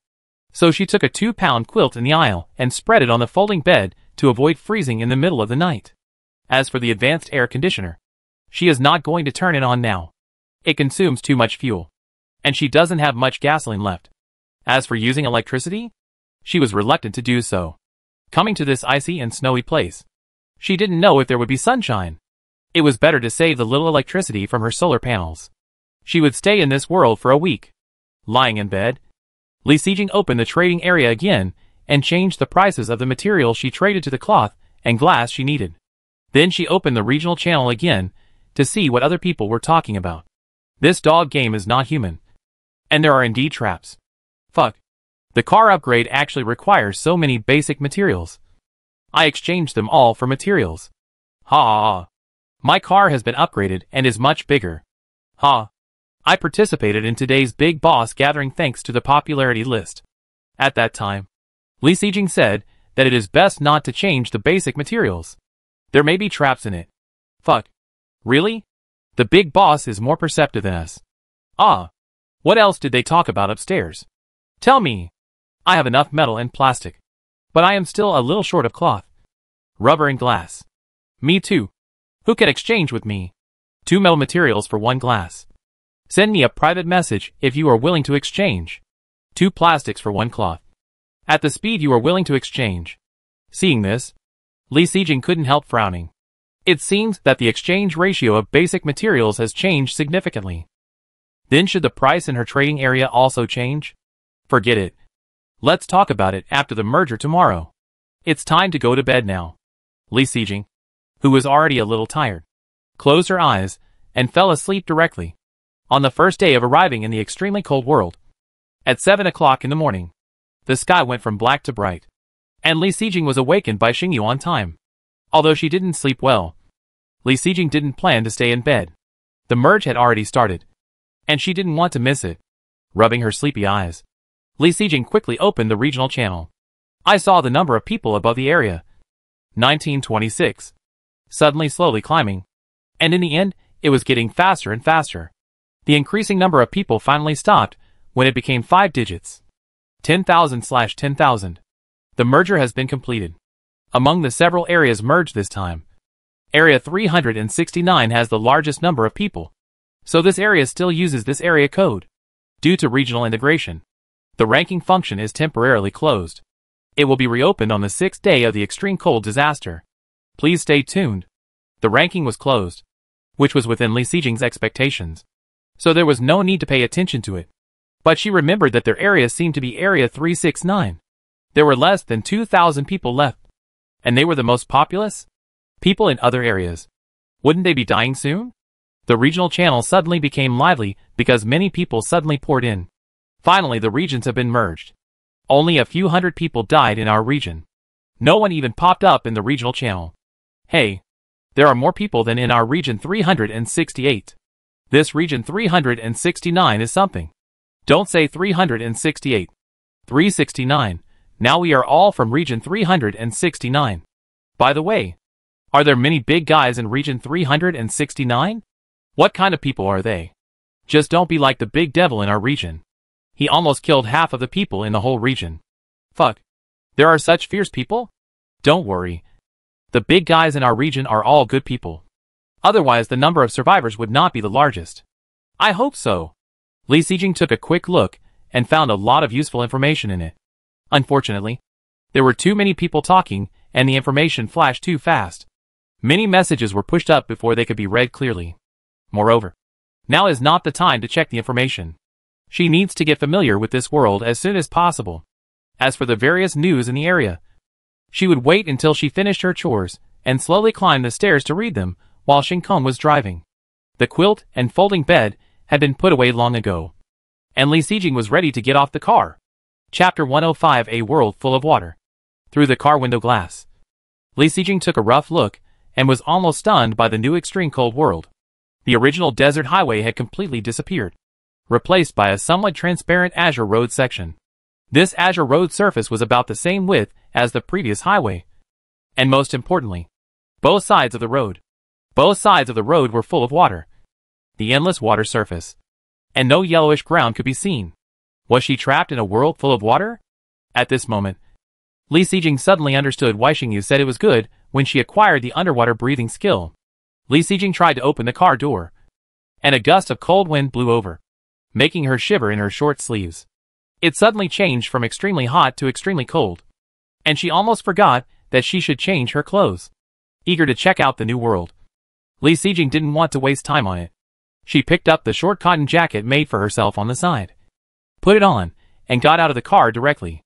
So she took a 2-pound quilt in the aisle and spread it on the folding bed to avoid freezing in the middle of the night. As for the advanced air conditioner, she is not going to turn it on now. It consumes too much fuel, and she doesn't have much gasoline left. As for using electricity, she was reluctant to do so. Coming to this icy and snowy place, she didn't know if there would be sunshine. It was better to save the little electricity from her solar panels. She would stay in this world for a week. Lying in bed, Li Sijing opened the trading area again and changed the prices of the materials she traded to the cloth and glass she needed. Then she opened the regional channel again to see what other people were talking about. This dog game is not human. And there are indeed traps. Fuck. The car upgrade actually requires so many basic materials. I exchanged them all for materials. Ha. My car has been upgraded and is much bigger. Ha. I participated in today's Big Boss gathering thanks to the popularity list. At that time, Li Sijing said that it is best not to change the basic materials. There may be traps in it. Fuck. Really? The Big Boss is more perceptive than us. Ah. What else did they talk about upstairs? Tell me. I have enough metal and plastic, but I am still a little short of cloth, rubber and glass. Me too. Who can exchange with me? 2 metal materials for 1 glass. Send me a private message if you are willing to exchange. 2 plastics for 1 cloth. At the speed you are willing to exchange. Seeing this, Li Sijing couldn't help frowning. It seems that the exchange ratio of basic materials has changed significantly. Then should the price in her trading area also change? Forget it. Let's talk about it after the merger tomorrow. It's time to go to bed now. Li Sijing, who was already a little tired, closed her eyes and fell asleep directly. On the first day of arriving in the extremely cold world, at 7 o'clock in the morning, the sky went from black to bright, and Li Sijing was awakened by Xingyu on time. Although she didn't sleep well, Li Sijing didn't plan to stay in bed. The merge had already started, and she didn't want to miss it. Rubbing her sleepy eyes, Li Sijing quickly opened the regional channel. I saw the number of people above the area. 1926. Suddenly slowly climbing. And in the end, it was getting faster and faster. The increasing number of people finally stopped when it became 5 digits. 10,000/10,000. The merger has been completed. Among the several areas merged this time, Area 369 has the largest number of people. So this area still uses this area code. Due to regional integration, the ranking function is temporarily closed. It will be reopened on the 6th day of the extreme cold disaster. Please stay tuned. The ranking was closed, which was within Li Sijing's expectations. So there was no need to pay attention to it. But she remembered that their area seemed to be Area 369. There were less than 2,000 people left. And they were the most populous? People in other areas. Wouldn't they be dying soon? The regional channel suddenly became lively because many people suddenly poured in. Finally, the regions have been merged. Only a few hundred people died in our region. No one even popped up in the regional channel. Hey, there are more people than in our region 368. This region 369 is something. Don't say 368. 369. Now we are all from region 369. By the way, are there many big guys in region 369? What kind of people are they? Just don't be like the big devil in our region. He almost killed half of the people in the whole region. Fuck. There are such fierce people? Don't worry. The big guys in our region are all good people. Otherwise the number of survivors would not be the largest. I hope so. Li Sijing took a quick look and found a lot of useful information in it. Unfortunately, there were too many people talking and the information flashed too fast. Many messages were pushed up before they could be read clearly. Moreover, now is not the time to check the information. She needs to get familiar with this world as soon as possible. As for the various news in the area, she would wait until she finished her chores and slowly climb the stairs to read them while Shinkong was driving. The quilt and folding bed had been put away long ago, and Li Sijing was ready to get off the car. Chapter 105: A World Full of Water. Through the car window glass, Li Sijing took a rough look and was almost stunned by the new extreme cold world. The original desert highway had completely disappeared, replaced by a somewhat transparent azure road section. This azure road surface was about the same width as the previous highway. And most importantly, both sides of the road were full of water. The endless water surface. And no yellowish ground could be seen. Was she trapped in a world full of water? At this moment, Li Sijing suddenly understood why Xingyu said it was good when she acquired the underwater breathing skill. Li Sijing tried to open the car door, and a gust of cold wind blew over, making her shiver in her short sleeves. It suddenly changed from extremely hot to extremely cold, and she almost forgot that she should change her clothes. Eager to check out the new world, Li Sijing didn't want to waste time on it. She picked up the short cotton jacket made for herself on the side, put it on, and got out of the car directly.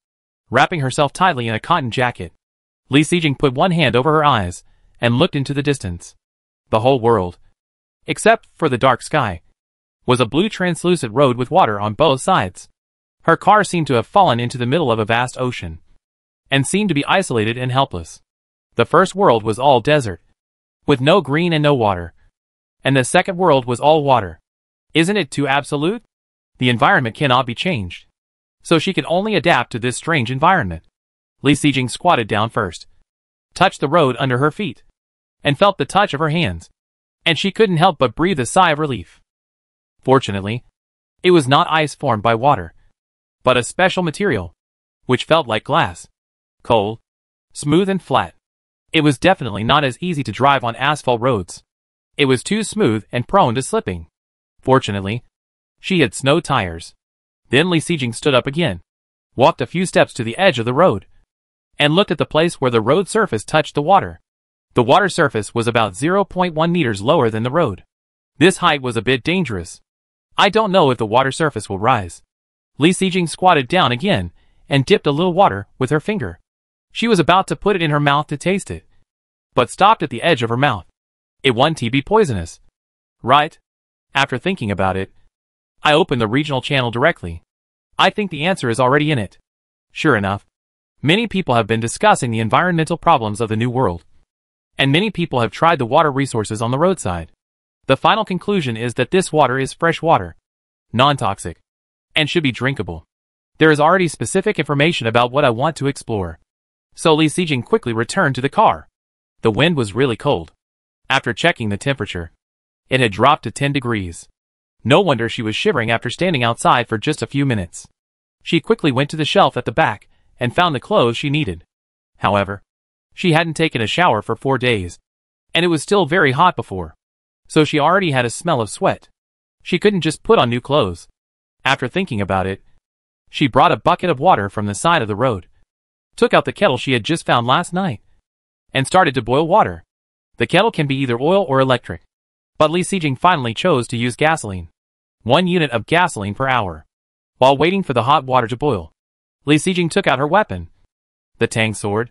Wrapping herself tightly in a cotton jacket, Li Sijing put one hand over her eyes and looked into the distance. The whole world, except for the dark sky, was a blue translucent road with water on both sides. Her car seemed to have fallen into the middle of a vast ocean, and seemed to be isolated and helpless. The first world was all desert, with no green and no water. And the second world was all water. Isn't it too absolute? The environment cannot be changed, so she could only adapt to this strange environment. Li Sijing squatted down first, touched the road under her feet, and felt the touch of her hands, and she couldn't help but breathe a sigh of relief. Fortunately, it was not ice formed by water, but a special material, which felt like glass. Cold, smooth and flat. It was definitely not as easy to drive on asphalt roads. It was too smooth and prone to slipping. Fortunately, she had snow tires. Then Li Sijing stood up again, walked a few steps to the edge of the road, and looked at the place where the road surface touched the water. The water surface was about 0.1 meters lower than the road. This height was a bit dangerous. I don't know if the water surface will rise. Li Sijing squatted down again and dipped a little water with her finger. She was about to put it in her mouth to taste it, but stopped at the edge of her mouth. It won't be poisonous, right? After thinking about it, I opened the regional channel directly. I think the answer is already in it. Sure enough, many people have been discussing the environmental problems of the new world, and many people have tried the water resources on the roadside. The final conclusion is that this water is fresh water, non-toxic, and should be drinkable. There is already specific information about what I want to explore. So Li Sijing quickly returned to the car. The wind was really cold. After checking the temperature, it had dropped to 10 degrees. No wonder she was shivering after standing outside for just a few minutes. She quickly went to the shelf at the back and found the clothes she needed. However, she hadn't taken a shower for 4 days, and it was still very hot before, so she already had a smell of sweat. She couldn't just put on new clothes. After thinking about it, she brought a bucket of water from the side of the road, took out the kettle she had just found last night, and started to boil water. The kettle can be either oil or electric, but Li Sijing finally chose to use gasoline. 1 unit of gasoline per hour. While waiting for the hot water to boil, Li Sijing took out her weapon, the Tang sword,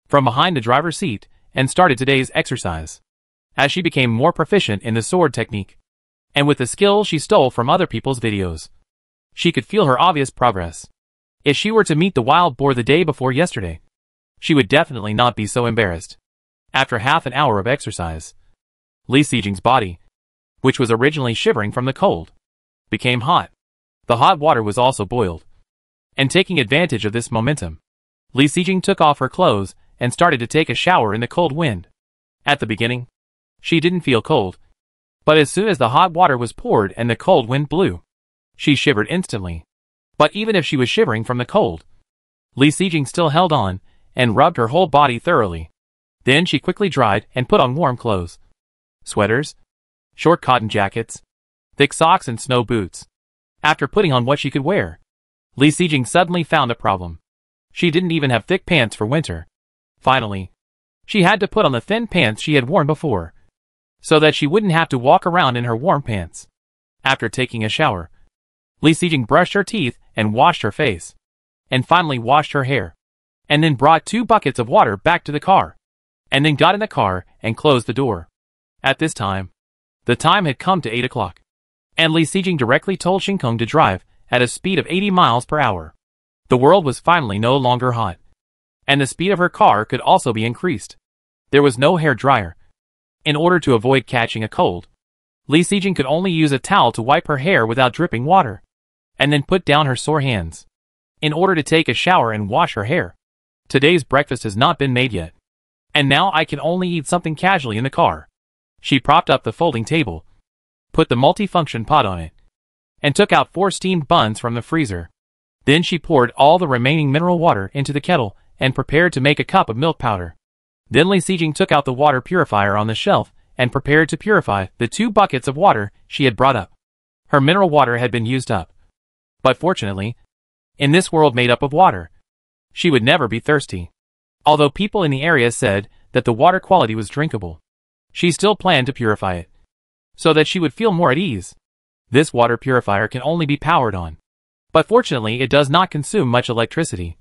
from behind the driver's seat and started today's exercise. As she became more proficient in the sword technique, and with the skills she stole from other people's videos, she could feel her obvious progress. If she were to meet the wild boar the day before yesterday, she would definitely not be so embarrassed. After half an hour of exercise, Li Sijing's body, which was originally shivering from the cold, became hot. The hot water was also boiled. And taking advantage of this momentum, Li Sijing took off her clothes and started to take a shower in the cold wind. At the beginning, she didn't feel cold. But as soon as the hot water was poured and the cold wind blew, she shivered instantly. But even if she was shivering from the cold, Li Sijing still held on and rubbed her whole body thoroughly. Then she quickly dried and put on warm clothes. Sweaters, short cotton jackets, thick socks and snow boots. After putting on what she could wear, Li Sijing suddenly found a problem. She didn't even have thick pants for winter. Finally, she had to put on the thin pants she had worn before, so that she wouldn't have to walk around in her warm pants. After taking a shower, Li Sijing brushed her teeth and washed her face, and finally washed her hair, and then brought 2 buckets of water back to the car, and then got in the car and closed the door. At this time, the time had come to 8 o'clock, and Li Sijing directly told Xingkong to drive at a speed of 80 miles per hour. The world was finally no longer hot, and the speed of her car could also be increased. There was no hair dryer. In order to avoid catching a cold, Li Sijing could only use a towel to wipe her hair without dripping water, and then put down her sore hands, in order to take a shower and wash her hair. Today's breakfast has not been made yet, and now I can only eat something casually in the car. She propped up the folding table, put the multifunction pot on it, and took out 4 steamed buns from the freezer. Then she poured all the remaining mineral water into the kettle and prepared to make a cup of milk powder. Then Li Sijing took out the water purifier on the shelf and prepared to purify the 2 buckets of water she had brought up. Her mineral water had been used up. But fortunately, in this world made up of water, she would never be thirsty. Although people in the area said that the water quality was drinkable, she still planned to purify it, so that she would feel more at ease. This water purifier can only be powered on, but fortunately it does not consume much electricity,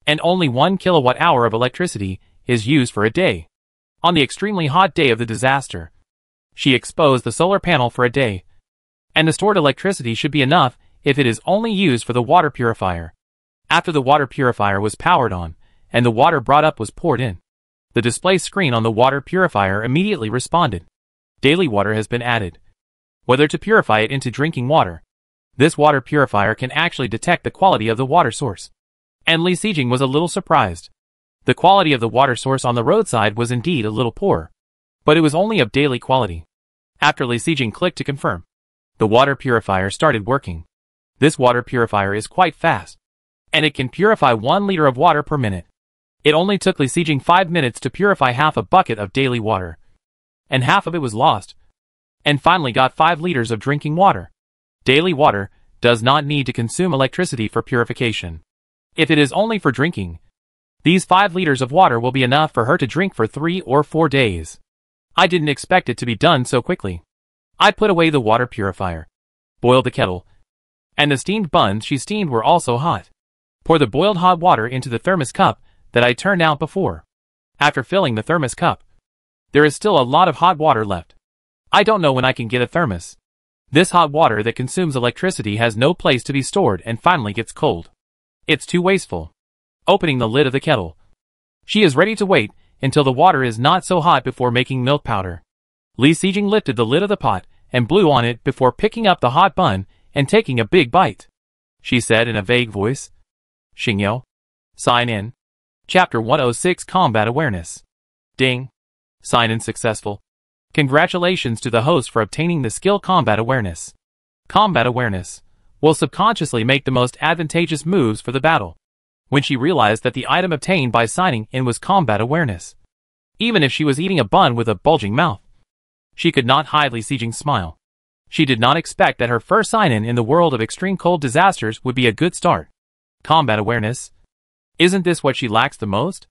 and only 1 kilowatt-hour of electricity is used for a day. On the extremely hot day of the disaster, she exposed the solar panel for a day, and the stored electricity should be enough if it is only used for the water purifier. After the water purifier was powered on, and the water brought up was poured in, the display screen on the water purifier immediately responded. Daily water has been added. Whether to purify it into drinking water, this water purifier can actually detect the quality of the water source. And Li Sijing was a little surprised. The quality of the water source on the roadside was indeed a little poor, but it was only of daily quality. After Li Sijing clicked to confirm, the water purifier started working. This water purifier is quite fast, and it can purify 1 liter of water per minute. It only took Li Sijing 5 minutes to purify half a bucket of daily water, and half of it was lost, and finally got 5 liters of drinking water. Daily water does not need to consume electricity for purification. If it is only for drinking, these 5 liters of water will be enough for her to drink for 3 or 4 days. I didn't expect it to be done so quickly. I put away the water purifier, boiled the kettle, and the steamed buns she steamed were also hot. Pour the boiled hot water into the thermos cup that I turned out before. After filling the thermos cup, there is still a lot of hot water left. I don't know when I can get a thermos. This hot water that consumes electricity has no place to be stored and finally gets cold. It's too wasteful. Opening the lid of the kettle, she is ready to wait until the water is not so hot before making milk powder. Li Sijing lifted the lid of the pot and blew on it before picking up the hot bun and taking a big bite. She said in a vague voice, "Xingyou, sign in. Chapter 106 Combat Awareness. Ding. Sign in successful. Congratulations to the host for obtaining the skill Combat Awareness. Combat Awareness will subconsciously make the most advantageous moves for the battle." When she realized that the item obtained by signing in was Combat Awareness, even if she was eating a bun with a bulging mouth, she could not hide Li Sijing's smile. She did not expect that her first sign-in in the world of extreme cold disasters would be a good start. Combat Awareness? Isn't this what she lacks the most?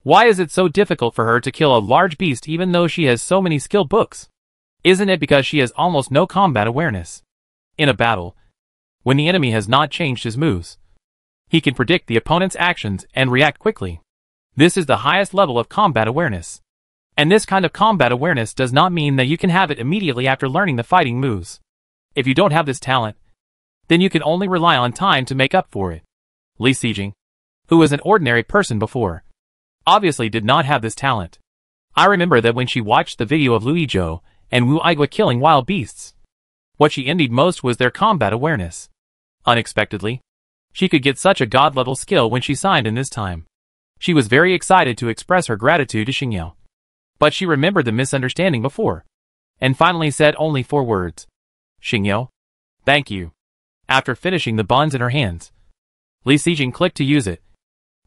Why is it so difficult for her to kill a large beast even though she has so many skill books? Isn't it because she has almost no combat awareness? In a battle, when the enemy has not changed his moves, he can predict the opponent's actions and react quickly. This is the highest level of combat awareness. And this kind of combat awareness does not mean that you can have it immediately after learning the fighting moves. If you don't have this talent, then you can only rely on time to make up for it. Li Sijing, who was an ordinary person before, obviously did not have this talent. I remember that when she watched the video of Lu Yizhou and Wu Aigua killing wild beasts, what she envied most was their combat awareness. Unexpectedly, She could get such a god-level skill when she signed in this time. She was very excited to express her gratitude to Xingyao. But she remembered the misunderstanding before, and finally said only 4 words. Xingyao, thank you. After finishing the buns in her hands, Li Xijing clicked to use it,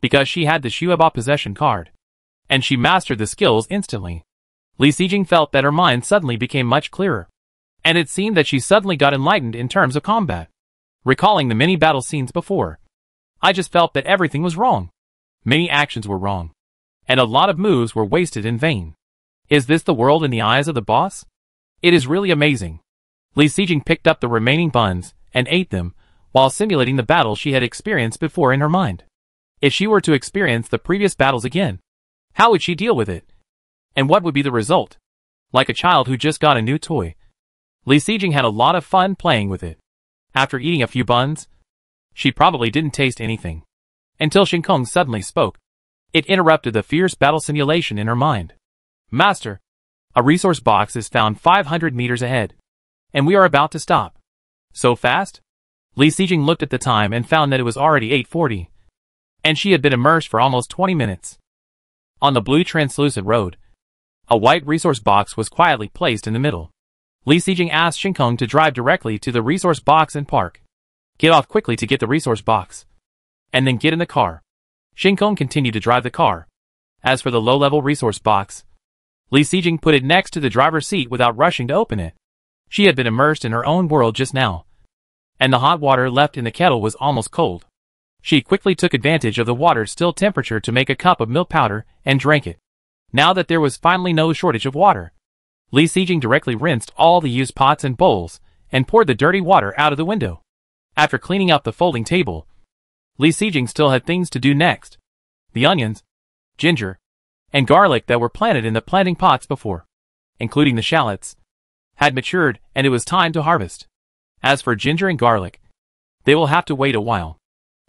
because she had the Shuaba possession card, and she mastered the skills instantly. Li Xijing felt that her mind suddenly became much clearer, and it seemed that she suddenly got enlightened in terms of combat. Recalling the many battle scenes before, I just felt that everything was wrong. Many actions were wrong, and a lot of moves were wasted in vain. Is this the world in the eyes of the boss? It is really amazing. Li Xijing picked up the remaining buns and ate them, while simulating the battle she had experienced before in her mind. If she were to experience the previous battles again, how would she deal with it? And what would be the result? Like a child who just got a new toy, Li Xijing had a lot of fun playing with it. After eating a few buns, she probably didn't taste anything, until Shin Kong suddenly spoke. It interrupted the fierce battle simulation in her mind. Master, a resource box is found 500 meters ahead, and we are about to stop. So fast? Li Xijing looked at the time and found that it was already 8:40, and she had been immersed for almost 20 minutes. On the blue translucent road, a white resource box was quietly placed in the middle. Li Xijing asked Shin Kong to drive directly to the resource box and park. Get off quickly to get the resource box, and then get in the car. Shin Kong continued to drive the car. As for the low-level resource box, Li Xijing put it next to the driver's seat without rushing to open it. She had been immersed in her own world just now, and the hot water left in the kettle was almost cold. She quickly took advantage of the water's still temperature to make a cup of milk powder and drank it. Now that there was finally no shortage of water, Li Xijing directly rinsed all the used pots and bowls and poured the dirty water out of the window. After cleaning up the folding table, Li Xijing still had things to do next. The onions, ginger, and garlic that were planted in the planting pots before, including the shallots, had matured and it was time to harvest. As for ginger and garlic, they will have to wait a while.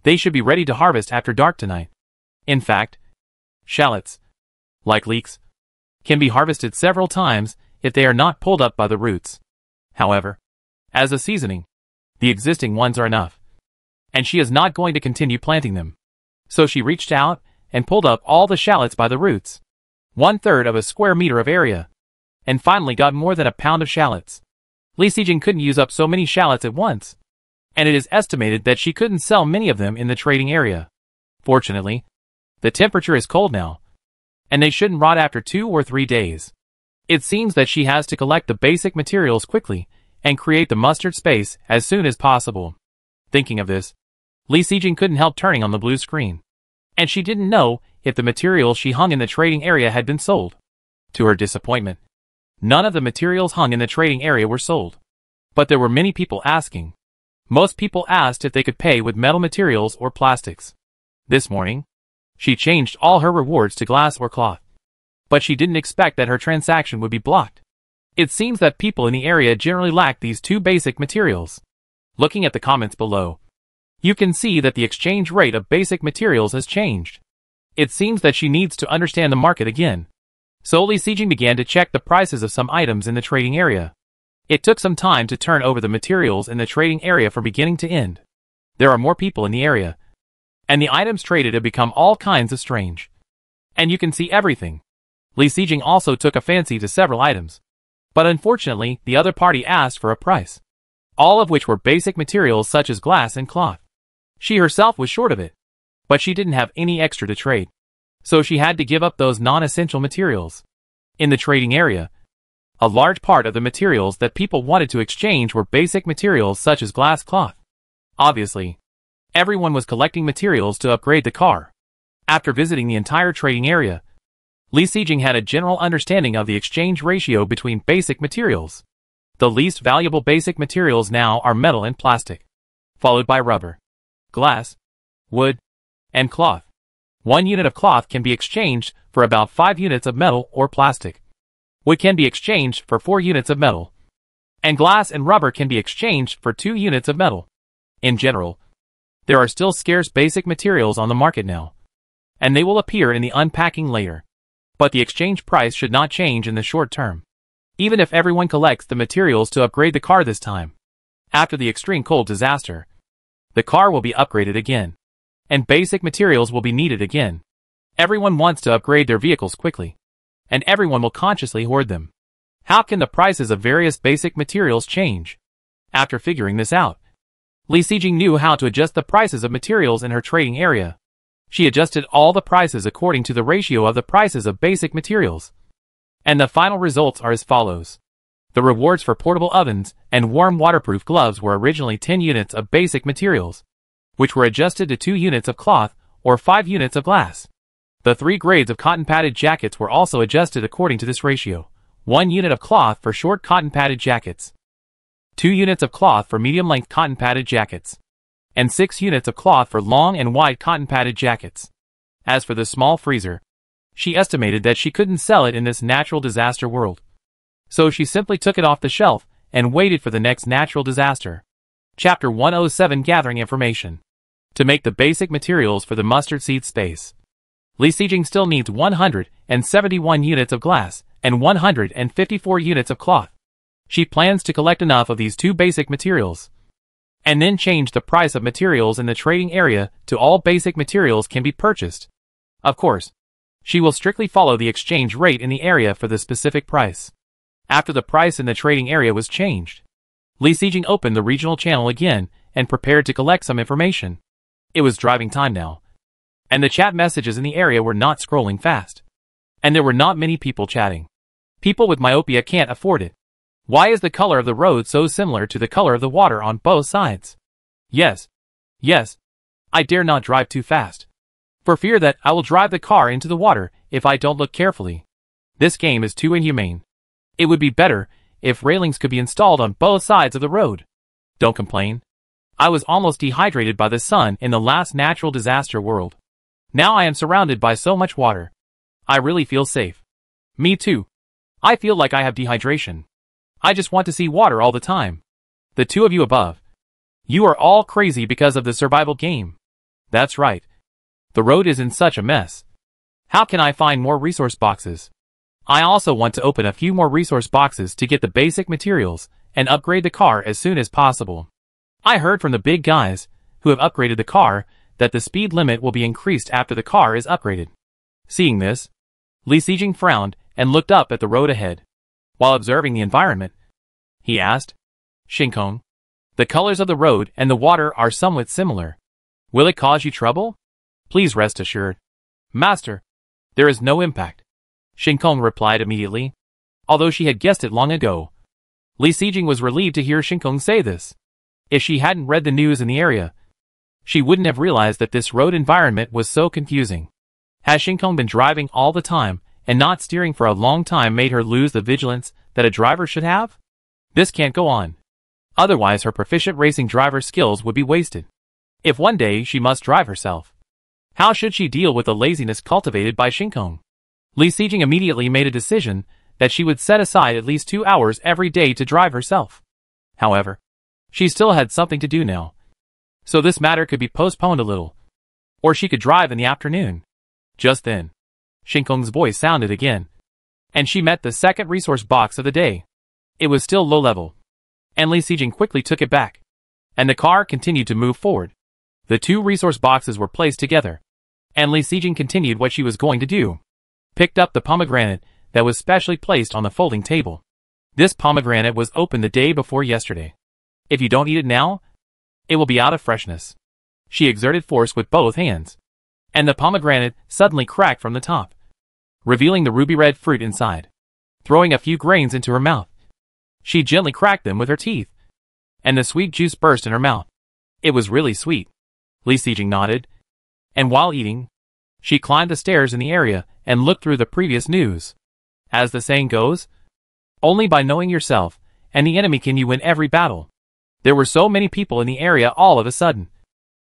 They should be ready to harvest after dark tonight. In fact, shallots, like leeks, can be harvested several times if they are not pulled up by the roots. However, as a seasoning, the existing ones are enough, and she is not going to continue planting them. So she reached out and pulled up all the shallots by the roots, 1/3 of a square meter of area, and finally got more than a pound of shallots. Li Xijing couldn't use up so many shallots at once, and it is estimated that she couldn't sell many of them in the trading area. Fortunately, the temperature is cold now, and they shouldn't rot after 2 or 3 days. It seems that she has to collect the basic materials quickly and create the mustard space as soon as possible. Thinking of this, Li Xijing couldn't help turning on the blue screen, and she didn't know if the materials she hung in the trading area had been sold. To her disappointment, none of the materials hung in the trading area were sold. But there were many people asking. Most people asked if they could pay with metal materials or plastics. This morning, she changed all her rewards to glass or cloth. But she didn't expect that her transaction would be blocked. It seems that people in the area generally lack these 2 basic materials. Looking at the comments below, you can see that the exchange rate of basic materials has changed. It seems that she needs to understand the market again. So Li Xijing began to check the prices of some items in the trading area. It took some time to turn over the materials in the trading area from beginning to end. There are more people in the area, and the items traded have become all kinds of strange. And you can see everything. Li Xijing also took a fancy to several items, but unfortunately the other party asked for a price, all of which were basic materials such as glass and cloth. She herself was short of it, but she didn't have any extra to trade, so she had to give up those non-essential materials. In the trading area, a large part of the materials that people wanted to exchange were basic materials such as glass cloth. Obviously, everyone was collecting materials to upgrade the car. After visiting the entire trading area, Li Xijing had a general understanding of the exchange ratio between basic materials. The least valuable basic materials now are metal and plastic, followed by rubber, glass, wood, and cloth. 1 unit of cloth can be exchanged for about 5 units of metal or plastic. Wood can be exchanged for 4 units of metal, and glass and rubber can be exchanged for 2 units of metal. In general, there are still scarce basic materials on the market now, and they will appear in the unpacking later. But the exchange price should not change in the short term, even if everyone collects the materials to upgrade the car this time. After the extreme cold disaster, The car will be upgraded again. And basic materials will be needed again. Everyone wants to upgrade their vehicles quickly. And everyone will consciously hoard them. How can the prices of various basic materials change? After figuring this out, Li Xijing knew how to adjust the prices of materials in her trading area. She adjusted all the prices according to the ratio of the prices of basic materials. And the final results are as follows. The rewards for portable ovens and warm waterproof gloves were originally 10 units of basic materials, which were adjusted to 2 units of cloth or 5 units of glass. The 3 grades of cotton padded jackets were also adjusted according to this ratio. 1 unit of cloth for short cotton padded jackets, 2 units of cloth for medium-length cotton padded jackets, and 6 units of cloth for long and wide cotton padded jackets. As for the small freezer, she estimated that she couldn't sell it in this natural disaster world. So she simply took it off the shelf and waited for the next natural disaster. Chapter 107 Gathering Information. To make the basic materials for the mustard seed space, Li Xijing still needs 171 units of glass and 154 units of cloth. She plans to collect enough of these 2 basic materials, and then change the price of materials in the trading area to all basic materials can be purchased. Of course, she will strictly follow the exchange rate in the area for the specific price. After the price in the trading area was changed, Li Xijing opened the regional channel again and prepared to collect some information. It was driving time now, and the chat messages in the area were not scrolling fast. And there were not many people chatting. People with myopia can't afford it. Why is the color of the road so similar to the color of the water on both sides? Yes. I dare not drive too fast, for fear that I will drive the car into the water if I don't look carefully. This game is too inhumane. It would be better if railings could be installed on both sides of the road. Don't complain. I was almost dehydrated by the sun in the last natural disaster world. Now I am surrounded by so much water. I really feel safe. Me too. I feel like I have dehydration. I just want to see water all the time. The 2 of you above. You are all crazy because of the survival game. That's right. The road is in such a mess. How can I find more resource boxes? I also want to open a few more resource boxes to get the basic materials and upgrade the car as soon as possible. I heard from the big guys who have upgraded the car that the speed limit will be increased after the car is upgraded. Seeing this, Li Xijing frowned and looked up at the road ahead. While observing the environment, he asked, Shinkong, the colors of the road and the water are somewhat similar. Will it cause you trouble? Please rest assured, Master, there is no impact. Shinkong replied immediately. Although she had guessed it long ago, Li Xijing was relieved to hear Shinkong say this. If she hadn't read the news in the area, she wouldn't have realized that this road environment was so confusing. Has Shinkong been driving all the time and not steering for a long time made her lose the vigilance that a driver should have? This can't go on. Otherwise her proficient racing driver skills would be wasted. If one day she must drive herself, how should she deal with the laziness cultivated by Shinkong? Li Xijing immediately made a decision that she would set aside at least 2 hours every day to drive herself. However, she still had something to do now, so this matter could be postponed a little. Or she could drive in the afternoon. Just then, Shinkong's voice sounded again, and she met the second resource box of the day. It was still low level, and Li Xijing quickly took it back, and the car continued to move forward. The 2 resource boxes were placed together, and Li Xijing continued what she was going to do. Picked up the pomegranate that was specially placed on the folding table. This pomegranate was opened the day before yesterday. If you don't eat it now, it will be out of freshness. She exerted force with both hands, and the pomegranate suddenly cracked from the top, revealing the ruby-red fruit inside. Throwing a few grains into her mouth, she gently cracked them with her teeth, and the sweet juice burst in her mouth. It was really sweet. Li Xijing nodded, and while eating, she climbed the stairs in the area and looked through the previous news. As the saying goes, only by knowing yourself and the enemy can you win every battle. There were so many people in the area all of a sudden,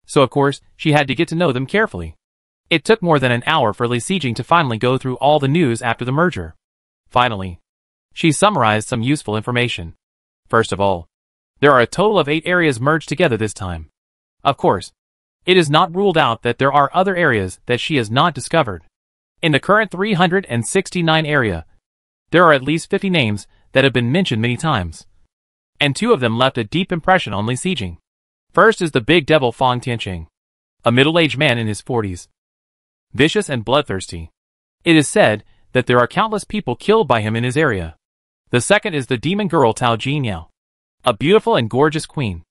so of course she had to get to know them carefully. It took more than an hour for Li Xijing to finally go through all the news after the merger. Finally, she summarized some useful information. First of all, there are a total of 8 areas merged together this time. Of course, it is not ruled out that there are other areas that she has not discovered. In the current 369 area, there are at least 50 names that have been mentioned many times, and 2 of them left a deep impression on Li Xijing. First is the big devil Fang Tianqing, a middle-aged man in his 40s. Vicious and bloodthirsty. It is said that there are countless people killed by him in his area. The second is the demon girl Tao Jinyao, a beautiful and gorgeous queen.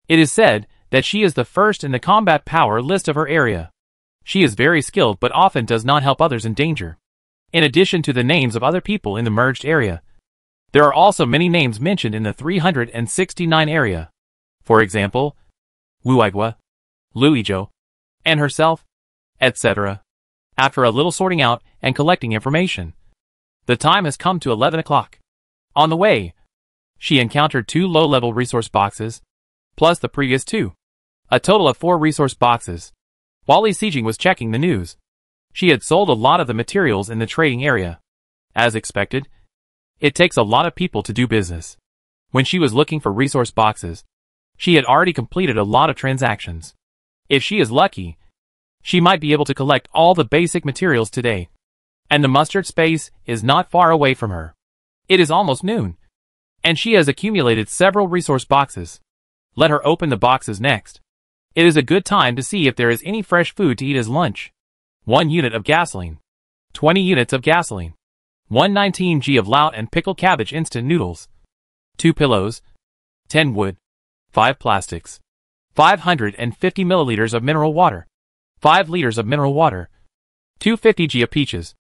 It is said that she is the first in the combat power list of her area. She is very skilled but often does not help others in danger. In addition to the names of other people in the merged area, there are also many names mentioned in the 369 area. For example, Wu Aigua, Lu Yizhou, and herself, etc. After a little sorting out and collecting information, the time has come to 11 o'clock. On the way, she encountered 2 low-level resource boxes, plus the previous 2. A total of 4 resource boxes. While Li Xijing was checking the news, she had sold a lot of the materials in the trading area. As expected, it takes a lot of people to do business. When she was looking for resource boxes, she had already completed a lot of transactions. If she is lucky, she might be able to collect all the basic materials today. And the mustard space is not far away from her. It is almost noon, and she has accumulated several resource boxes. Let her open the boxes next. It is a good time to see if there is any fresh food to eat as lunch. 1 unit of gasoline. 20 units of gasoline. 119 g of lout and pickled cabbage instant noodles. 2 pillows. 10 wood. 5 plastics. 550 milliliters of mineral water. 5 liters of mineral water. 250 g of peaches.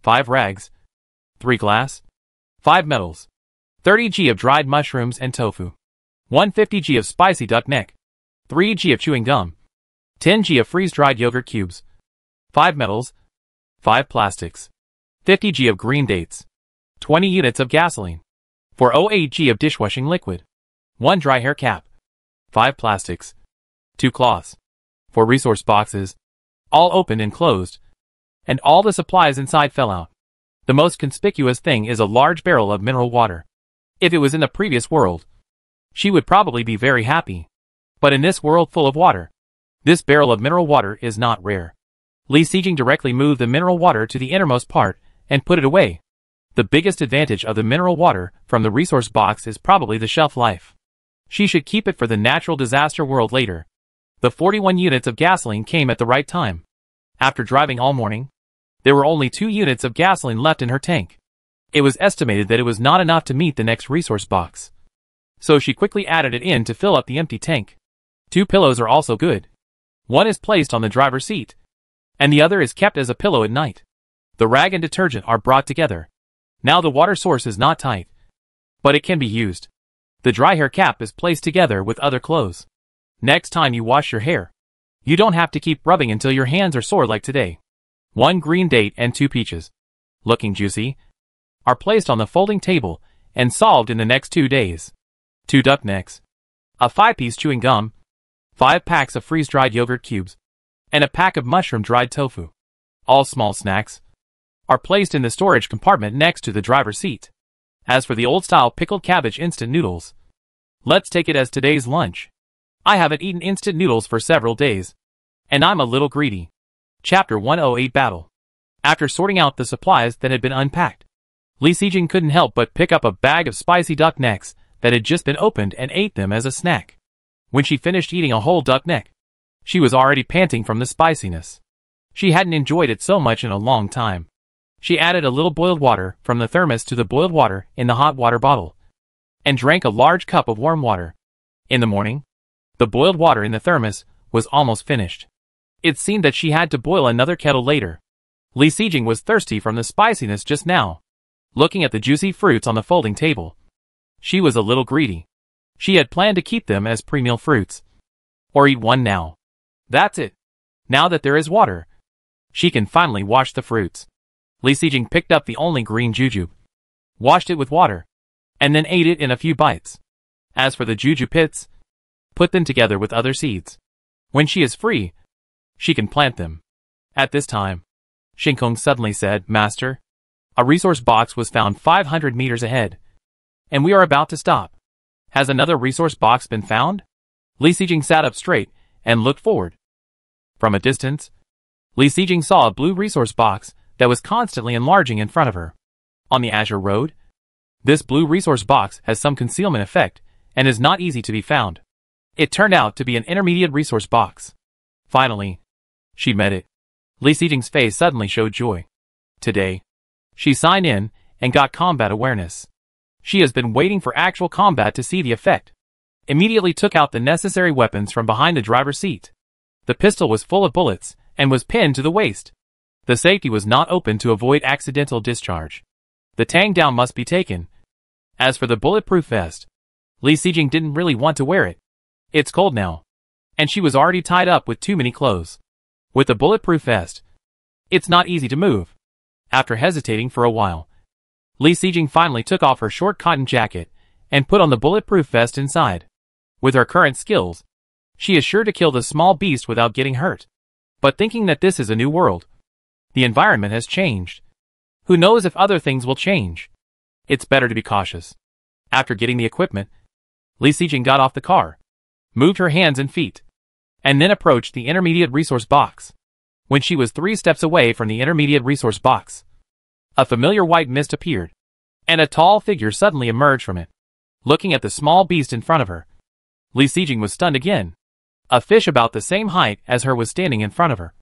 5 rags. 3 glass. 5 metals. 30 g of dried mushrooms and tofu. 150 g of spicy duck neck. 3 g of chewing gum. 10 g of freeze-dried yogurt cubes. 5 metals. 5 plastics. 50 g of green dates. 20 units of gasoline. 408 g of dishwashing liquid. 1 dry hair cap. 5 plastics. 2 cloths. 4 resource boxes. All opened and closed. And all the supplies inside fell out. The most conspicuous thing is a large barrel of mineral water. If it was in the previous world, she would probably be very happy. But in this world full of water, this barrel of mineral water is not rare. Li Xijing directly moved the mineral water to the innermost part and put it away. The biggest advantage of the mineral water from the resource box is probably the shelf life. She should keep it for the natural disaster world later. The 41 units of gasoline came at the right time. After driving all morning, there were only 2 units of gasoline left in her tank. It was estimated that it was not enough to meet the next resource box. So she quickly added it in to fill up the empty tank. 2 pillows are also good. One is placed on the driver's seat, and the other is kept as a pillow at night. The rag and detergent are brought together. Now the water source is not tight, but it can be used. The dry hair cap is placed together with other clothes. Next time you wash your hair, you don't have to keep rubbing until your hands are sore like today. 1 green date and 2 peaches, looking juicy, are placed on the folding table and solved in the next 2 days. 2 duck necks, a 5-piece chewing gum, 5 packs of freeze-dried yogurt cubes, and a pack of mushroom dried tofu. All small snacks are placed in the storage compartment next to the driver's seat. As for the old-style pickled cabbage instant noodles, let's take it as today's lunch. I haven't eaten instant noodles for several days, and I'm a little greedy. Chapter 108 Battle. After sorting out the supplies that had been unpacked, Li Xijing couldn't help but pick up a bag of spicy duck necks that had just been opened and ate them as a snack. When she finished eating a whole duck neck, she was already panting from the spiciness. She hadn't enjoyed it so much in a long time. She added a little boiled water from the thermos to the boiled water in the hot water bottle, and drank a large cup of warm water. In the morning, the boiled water in the thermos was almost finished. It seemed that she had to boil another kettle later. Li Xijing was thirsty from the spiciness just now. Looking at the juicy fruits on the folding table, she was a little greedy. She had planned to keep them as pre-meal fruits, or eat one now. That's it. Now that there is water, she can finally wash the fruits. Li Xijing picked up the only green jujube, washed it with water, and then ate it in a few bites. As for the juju pits, put them together with other seeds. When she is free, she can plant them. At this time, Shinkong suddenly said, "Master, a resource box was found 500 meters ahead, and we are about to stop. Has another resource box been found?" Li Xijing sat up straight and looked forward. From a distance, Li Xijing saw a blue resource box that was constantly enlarging in front of her. On the Azure Road, this blue resource box has some concealment effect and is not easy to be found. It turned out to be an intermediate resource box. Finally, she met it. Li Xijing's face suddenly showed joy. Today, she signed in and got combat awareness. She has been waiting for actual combat to see the effect. Immediately took out the necessary weapons from behind the driver's seat. The pistol was full of bullets and was pinned to the waist. The safety was not open to avoid accidental discharge. The tang down must be taken. As for the bulletproof vest, Li Xijing didn't really want to wear it. It's cold now, and she was already tied up with too many clothes. With the bulletproof vest, it's not easy to move. After hesitating for a while, Li Xijing finally took off her short cotton jacket and put on the bulletproof vest inside. With her current skills, she is sure to kill the small beast without getting hurt. But thinking that this is a new world, the environment has changed. Who knows if other things will change? It's better to be cautious. After getting the equipment, Li Xijing got off the car, moved her hands and feet, and then approached the intermediate resource box. When she was 3 steps away from the intermediate resource box, a familiar white mist appeared, and a tall figure suddenly emerged from it. Looking at the small beast in front of her, Li Xijing was stunned again. A fish about the same height as her was standing in front of her,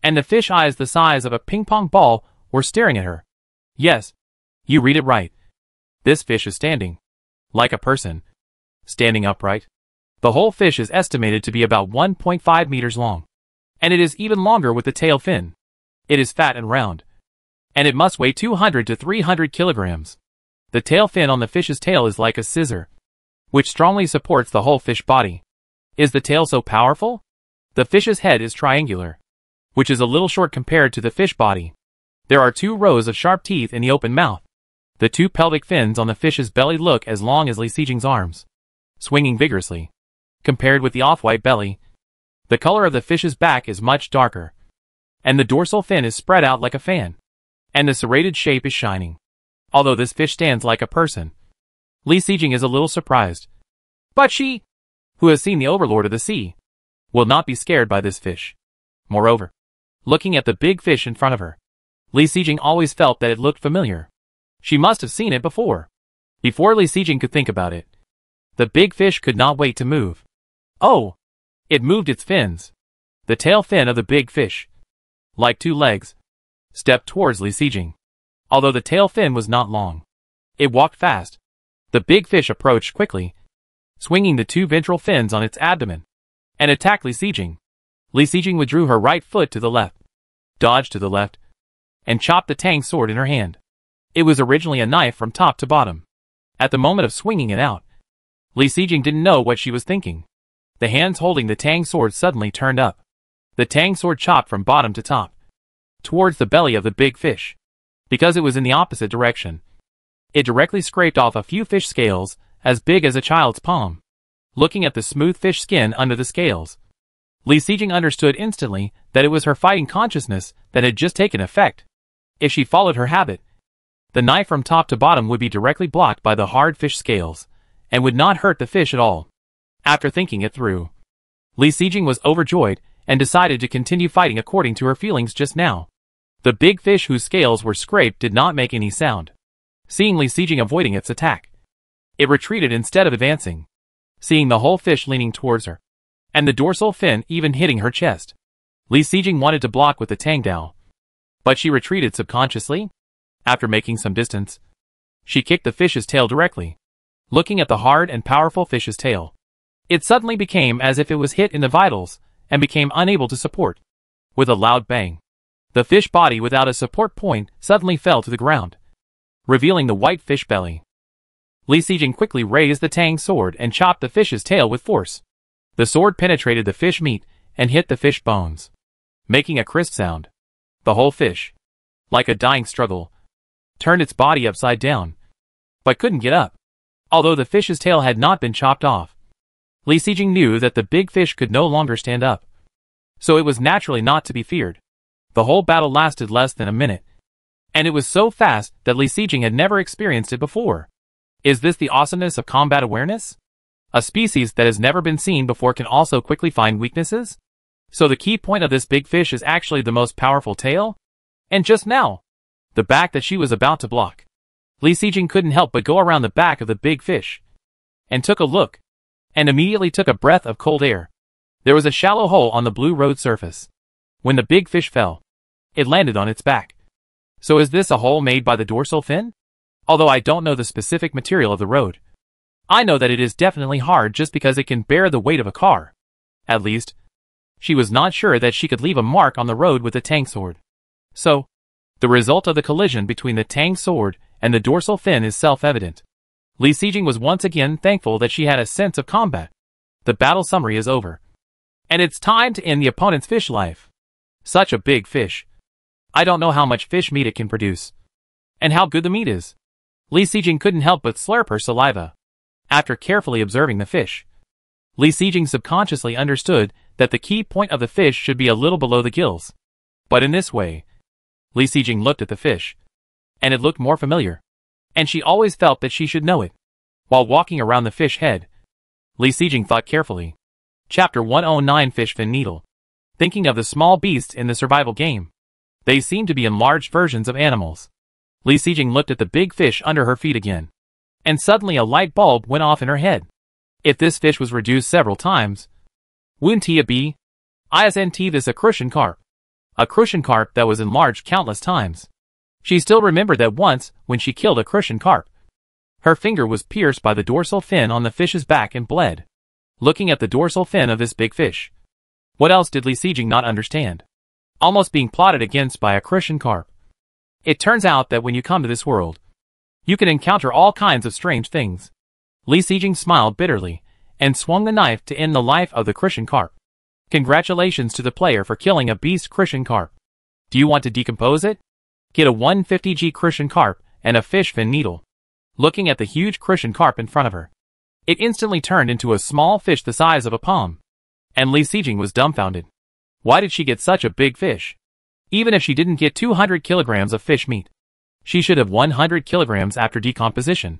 and the fish eyes the size of a ping-pong ball were staring at her. Yes, you read it right. This fish is standing like a person, standing upright. The whole fish is estimated to be about 1.5 meters long, and it is even longer with the tail fin. It is fat and round, and it must weigh 200 to 300 kilograms. The tail fin on the fish's tail is like a scissor, which strongly supports the whole fish body. Is the tail so powerful? The fish's head is triangular, which is a little short compared to the fish body. There are 2 rows of sharp teeth in the open mouth. The 2 pelvic fins on the fish's belly look as long as Li Xijing's arms, swinging vigorously. Compared with the off-white belly, the color of the fish's back is much darker, and the dorsal fin is spread out like a fan, and the serrated shape is shining. Although this fish stands like a person, Li Xijing is a little surprised. But she, who has seen the overlord of the sea, will not be scared by this fish. Moreover, looking at the big fish in front of her, Li Xijing always felt that it looked familiar. She must have seen it before. Before Li Xijing could think about it, the big fish could not wait to move. Oh! It moved its fins. The tail fin of the big fish, like 2 legs, stepped towards Li Xijing. Although the tail fin was not long, it walked fast. The big fish approached quickly, swinging the 2 ventral fins on its abdomen, and attacked Li Xijing. Li Xijing withdrew her right foot to the left, dodged to the left, and chopped the tang sword in her hand. It was originally a knife from top to bottom. At the moment of swinging it out, Li Xijing didn't know what she was thinking. The hands holding the tang sword suddenly turned up. The tang sword chopped from bottom to top, towards the belly of the big fish. Because it was in the opposite direction, it directly scraped off a few fish scales as big as a child's palm. Looking at the smooth fish skin under the scales, Li Xijing understood instantly that it was her fighting consciousness that had just taken effect. If she followed her habit, the knife from top to bottom would be directly blocked by the hard fish scales, and would not hurt the fish at all. After thinking it through, Li Xijing was overjoyed and decided to continue fighting according to her feelings just now. The big fish whose scales were scraped did not make any sound. Seeing Li Xijing avoiding its attack, it retreated instead of advancing. Seeing the whole fish leaning towards her, and the dorsal fin even hitting her chest, Li Xijing wanted to block with the tang dao, but she retreated subconsciously. After making some distance, she kicked the fish's tail directly. Looking at the hard and powerful fish's tail, it suddenly became as if it was hit in the vitals and became unable to support. With a loud bang, the fish body without a support point suddenly fell to the ground, revealing the white fish belly. Li Xijing quickly raised the tang sword and chopped the fish's tail with force. The sword penetrated the fish meat and hit the fish bones, making a crisp sound. The whole fish, like a dying struggle, turned its body upside down, but couldn't get up. Although the fish's tail had not been chopped off, Li Xijing knew that the big fish could no longer stand up, so it was naturally not to be feared. The whole battle lasted less than a minute, and it was so fast that Li Xijing had never experienced it before. Is this the awesomeness of combat awareness? A species that has never been seen before can also quickly find weaknesses? So the key point of this big fish is actually the most powerful tail? And just now, the back that she was about to block. Li Xijing couldn't help but go around the back of the big fish, and took a look, and immediately took a breath of cold air. There was a shallow hole on the blue road surface. When the big fish fell, it landed on its back. So is this a hole made by the dorsal fin? Although I don't know the specific material of the road, I know that it is definitely hard just because it can bear the weight of a car. At least, she was not sure that she could leave a mark on the road with the tang sword. So, the result of the collision between the tang sword and the dorsal fin is self-evident. Li Sijing was once again thankful that she had a sense of combat. The battle summary is over. And it's time to end the opponent's fish life. Such a big fish. I don't know how much fish meat it can produce. And how good the meat is. Li Sijing couldn't help but slurp her saliva. After carefully observing the fish, Li Sijing subconsciously understood that the key point of the fish should be a little below the gills. But in this way, Li Sijing looked at the fish, and it looked more familiar. And she always felt that she should know it. While walking around the fish head, Li Sijing thought carefully. Chapter 109 Fish Fin Needle. Thinking of the small beasts in the survival game. They seem to be enlarged versions of animals. Li Sijing looked at the big fish under her feet again. And suddenly a light bulb went off in her head. If this fish was reduced several times, wouldn't he be? Isn't this a crucian carp? A crucian carp that was enlarged countless times. She still remembered that once, when she killed a crucian carp, her finger was pierced by the dorsal fin on the fish's back and bled. Looking at the dorsal fin of this big fish, what else did Li Sijing not understand? Almost being plotted against by a crucian carp. It turns out that when you come to this world, you can encounter all kinds of strange things. Li Sijing smiled bitterly, and swung the knife to end the life of the crucian carp. Congratulations to the player for killing a beast crucian carp. Do you want to decompose it? Get a 150g crucian carp and a fish fin needle. Looking at the huge crucian carp in front of her, it instantly turned into a small fish the size of a palm. And Li Sijing was dumbfounded. Why did she get such a big fish? Even if she didn't get 200 kilograms of fish meat, she should have 100 kilograms after decomposition.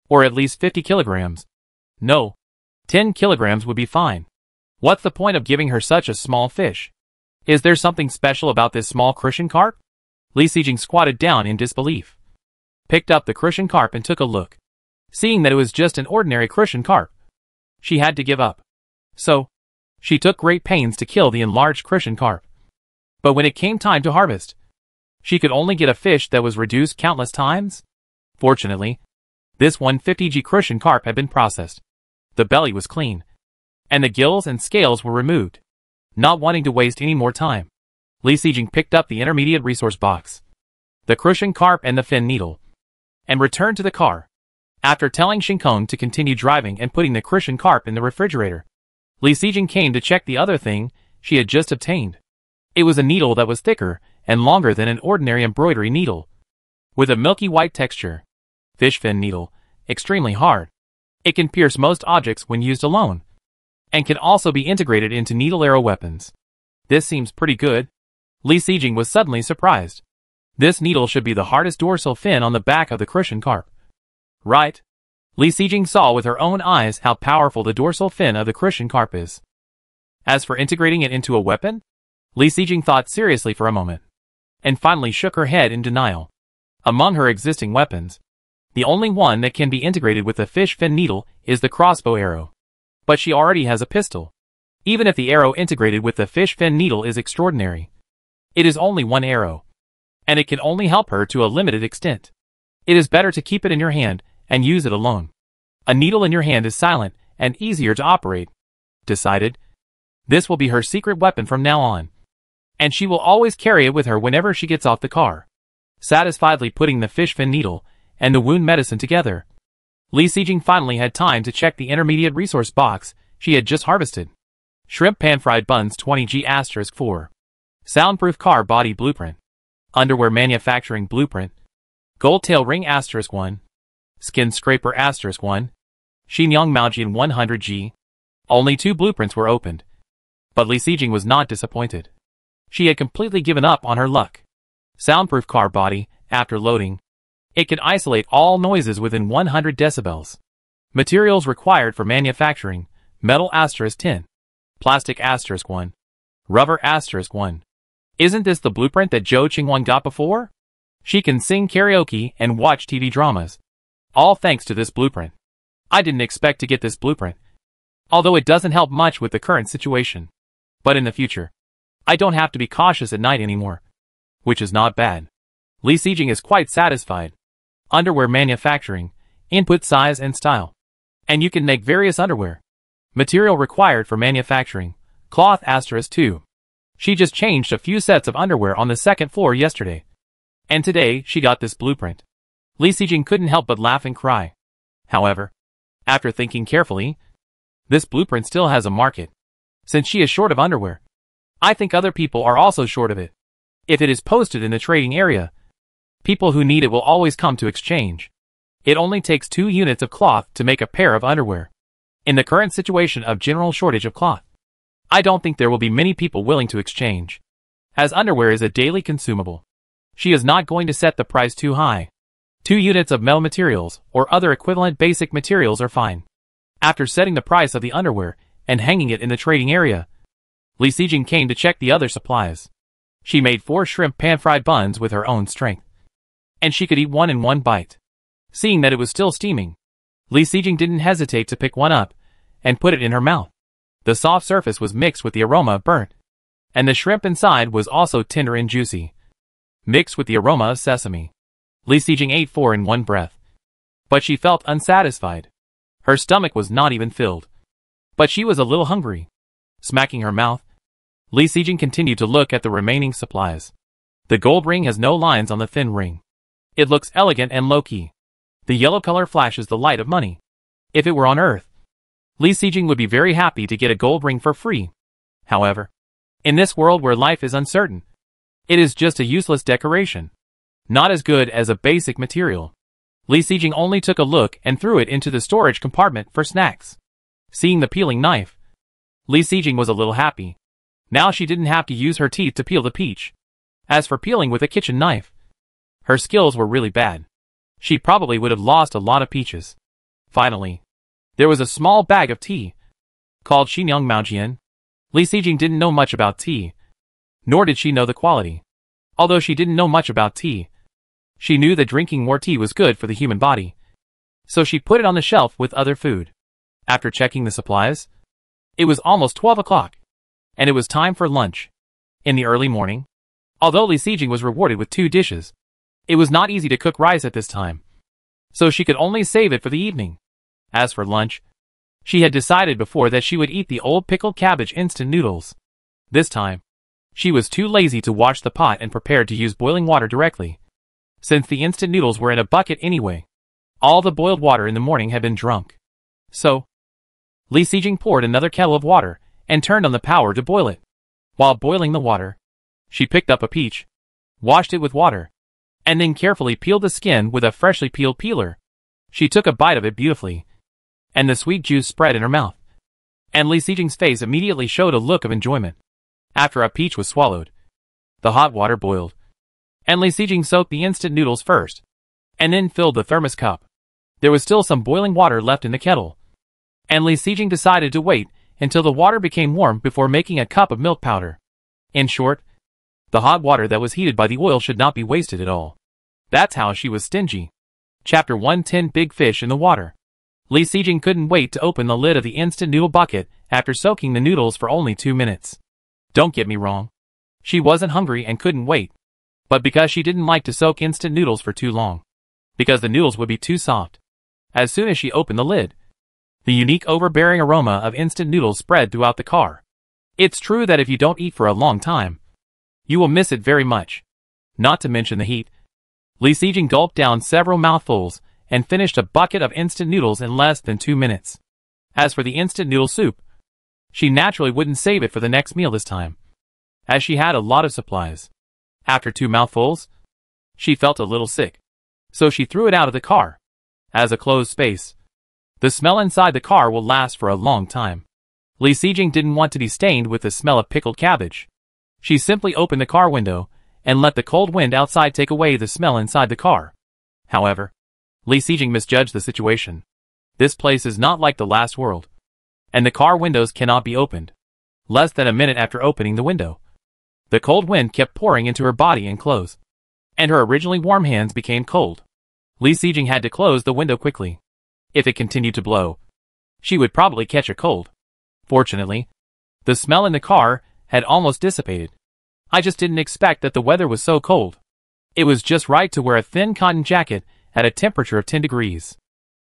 Or at least 50 kilograms. No. 10 kilograms would be fine. What's the point of giving her such a small fish? Is there something special about this small crucian carp? Li Sijing squatted down in disbelief. Picked up the crucian carp and took a look. Seeing that it was just an ordinary crucian carp, she had to give up. So, she took great pains to kill the enlarged crucian carp. But when it came time to harvest, she could only get a fish that was reduced countless times. Fortunately, this 150g crucian carp had been processed. The belly was clean, and the gills and scales were removed. Not wanting to waste any more time, Li Sijing picked up the intermediate resource box, the crucian carp and the fin needle, and returned to the car. After telling Shinkong to continue driving and putting the crucian carp in the refrigerator, Li Sijing came to check the other thing she had just obtained. It was a needle that was thicker and longer than an ordinary embroidery needle, with a milky white texture. Fish fin needle, extremely hard. It can pierce most objects when used alone, and can also be integrated into needle arrow weapons. This seems pretty good. Li Sijing was suddenly surprised. This needle should be the hardest dorsal fin on the back of the crucian carp. Right? Li Sijing saw with her own eyes how powerful the dorsal fin of the crucian carp is. As for integrating it into a weapon, Li Sijing thought seriously for a moment, and finally shook her head in denial. Among her existing weapons, the only one that can be integrated with the fish fin needle is the crossbow arrow. But she already has a pistol. Even if the arrow integrated with the fish fin needle is extraordinary, it is only one arrow, and it can only help her to a limited extent. It is better to keep it in your hand and use it alone. A needle in your hand is silent and easier to operate. Decided. This will be her secret weapon from now on, and she will always carry it with her whenever she gets off the car. Satisfiedly putting the fish fin needle and the wound medicine together, Li Sijing finally had time to check the intermediate resource box she had just harvested. Shrimp pan-fried buns 20G*4. Soundproof car body blueprint. Underwear manufacturing blueprint. Gold tail ring *1. Skin scraper *1. Xinjiang Maojian 100G. Only 2 blueprints were opened. But Li Sijing was not disappointed. She had completely given up on her luck. Soundproof car body, after loading, it can isolate all noises within 100 decibels. Materials required for manufacturing: metal *tin, plastic *1, rubber *1. Isn't this the blueprint that Zhou Qingwan got before? She can sing karaoke and watch TV dramas. All thanks to this blueprint. I didn't expect to get this blueprint. although it doesn't help much with the current situation. But in the future, I don't have to be cautious at night anymore. Which is not bad. Lee Sejing is quite satisfied. Underwear manufacturing, input size and style. And you can make various underwear. Material required for manufacturing, cloth *2. She just changed a few sets of underwear on the second floor yesterday. And today, she got this blueprint. Lee Sejing couldn't help but laugh and cry. However, after thinking carefully, this blueprint still has a market. Since she is short of underwear, I think other people are also short of it. If it is posted in the trading area, people who need it will always come to exchange. It only takes 2 units of cloth to make a pair of underwear. In the current situation of general shortage of cloth, I don't think there will be many people willing to exchange. As underwear is a daily consumable, she is not going to set the price too high. 2 units of metal materials or other equivalent basic materials are fine. After setting the price of the underwear and hanging it in the trading area, Lee Sejing came to check the other supplies. She made 4 shrimp pan-fried buns with her own strength, and she could eat one in one bite. Seeing that it was still steaming, Lee Sejing didn't hesitate to pick one up and put it in her mouth. The soft surface was mixed with the aroma of burnt, and the shrimp inside was also tender and juicy, mixed with the aroma of sesame. Lee Sejing ate 4 in one breath. But she felt unsatisfied. Her stomach was not even filled. But she was a little hungry. Smacking her mouth, Lee Sejing continued to look at the remaining supplies. The gold ring has no lines on the thin ring. It looks elegant and low-key. The yellow color flashes the light of money. If it were on Earth, Lee Sejing would be very happy to get a gold ring for free. However, in this world where life is uncertain, it is just a useless decoration. Not as good as a basic material. Lee Sejing only took a look and threw it into the storage compartment for snacks. Seeing the peeling knife, Lee Sejing was a little happy. Now she didn't have to use her teeth to peel the peach. As for peeling with a kitchen knife, her skills were really bad. She probably would have lost a lot of peaches. Finally, there was a small bag of tea, called Xinjiang Maojian. Lee Sejing didn't know much about tea, nor did she know the quality. Although she didn't know much about tea, she knew that drinking more tea was good for the human body. So she put it on the shelf with other food. After checking the supplies, it was almost 12 o'clock, and it was time for lunch. In the early morning, although Lee Sejing was rewarded with 2 dishes, it was not easy to cook rice at this time, so she could only save it for the evening. As for lunch, she had decided before that she would eat the old pickled cabbage instant noodles. This time, she was too lazy to wash the pot and prepared to use boiling water directly. Since the instant noodles were in a bucket anyway, all the boiled water in the morning had been drunk. So, Lee Sejing poured another kettle of water and turned on the power to boil it. While boiling the water, she picked up a peach, washed it with water, and then carefully peeled the skin with a freshly peeled peeler. She took a bite of it beautifully, and the sweet juice spread in her mouth. And Lee Sejing's face immediately showed a look of enjoyment. After a peach was swallowed, the hot water boiled, and Lee Sejing soaked the instant noodles first, and then filled the thermos cup. There was still some boiling water left in the kettle, and Lee Sejing decided to wait until the water became warm before making a cup of milk powder. In short, the hot water that was heated by the oil should not be wasted at all. That's how she was stingy. Chapter 110 Big Fish in the Water. Lee Sejing couldn't wait to open the lid of the instant noodle bucket after soaking the noodles for only 2 minutes. Don't get me wrong. She wasn't hungry and couldn't wait, but because she didn't like to soak instant noodles for too long, because the noodles would be too soft. As soon as she opened the lid, the unique overbearing aroma of instant noodles spread throughout the car. It's true that if you don't eat for a long time, you will miss it very much. Not to mention the heat. Lee Sejing gulped down several mouthfuls and finished a bucket of instant noodles in less than 2 minutes. As for the instant noodle soup, she naturally wouldn't save it for the next meal this time, as she had a lot of supplies. After 2 mouthfuls, she felt a little sick, so she threw it out of the car. As a closed space, the smell inside the car will last for a long time. Lee Sejing didn't want to be stained with the smell of pickled cabbage. She simply opened the car window and let the cold wind outside take away the smell inside the car. However, Lee Sejing misjudged the situation. This place is not like the last world, and the car windows cannot be opened. Less than a minute after opening the window, the cold wind kept pouring into her body and clothes, and her originally warm hands became cold. Lee Sejing had to close the window quickly. If it continued to blow, she would probably catch a cold. Fortunately, the smell in the car had almost dissipated. I just didn't expect that the weather was so cold. It was just right to wear a thin cotton jacket at a temperature of 10 degrees.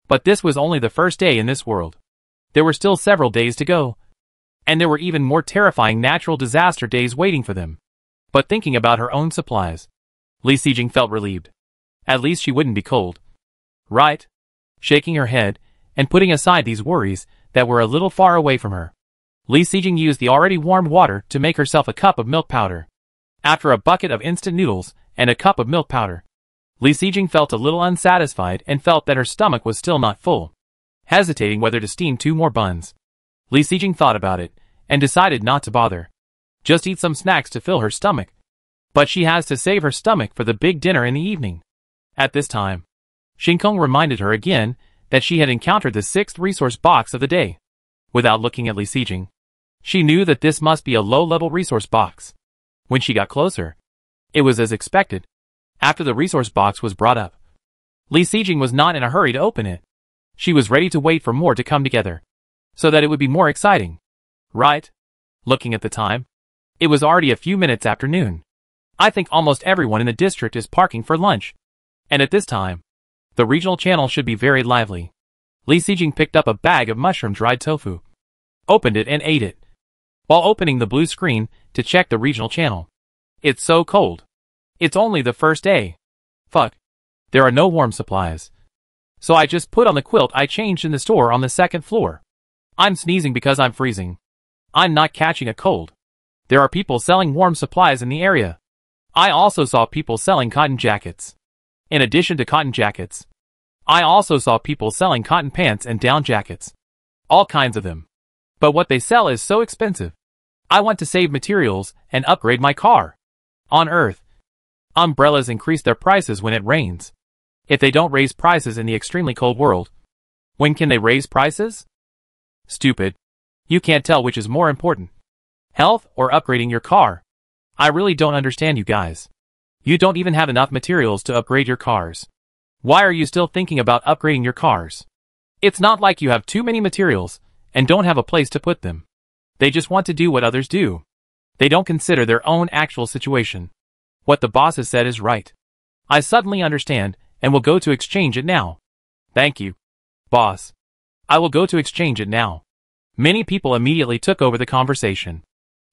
But this was only the first day in this world. There were still several days to go. And there were even more terrifying natural disaster days waiting for them. But thinking about her own supplies, Li Sijing felt relieved. At least she wouldn't be cold. Right? Shaking her head, and putting aside these worries that were a little far away from her, Li Sijing used the already warmed water to make herself a cup of milk powder. After a bucket of instant noodles and a cup of milk powder, Li Sijing felt a little unsatisfied and felt that her stomach was still not full. Hesitating whether to steam 2 more buns, Li Sijing thought about it, and decided not to bother. Just eat some snacks to fill her stomach. But she has to save her stomach for the big dinner in the evening. At this time, Shinkong reminded her again that she had encountered the 6th resource box of the day. Without looking at Li Sijing, she knew that this must be a low-level resource box. When she got closer, it was as expected. After the resource box was brought up, Li Sijing was not in a hurry to open it. She was ready to wait for more to come together, so that it would be more exciting. Right? Looking at the time, it was already a few minutes after noon. I think almost everyone in the district is parking for lunch. And at this time, the regional channel should be very lively. Li Sijing picked up a bag of mushroom-dried tofu, opened it and ate it, while opening the blue screen to check the regional channel. It's so cold. It's only the first day. Fuck. There are no warm supplies. So I just put on the quilt I changed in the store on the 2nd floor. I'm sneezing because I'm freezing. I'm not catching a cold. There are people selling warm supplies in the area. I also saw people selling cotton jackets. In addition to cotton jackets, I also saw people selling cotton pants and down jackets. All kinds of them. But what they sell is so expensive. I want to save materials and upgrade my car. On Earth, umbrellas increase their prices when it rains. If they don't raise prices in the extremely cold world, when can they raise prices? Stupid. You can't tell which is more important. Health or upgrading your car. I really don't understand you guys. You don't even have enough materials to upgrade your cars. Why are you still thinking about upgrading your cars? It's not like you have too many materials and don't have a place to put them. They just want to do what others do. They don't consider their own actual situation. What the boss has said is right. I suddenly understand and will go to exchange it now. Thank you, boss. I will go to exchange it now. Many people immediately took over the conversation.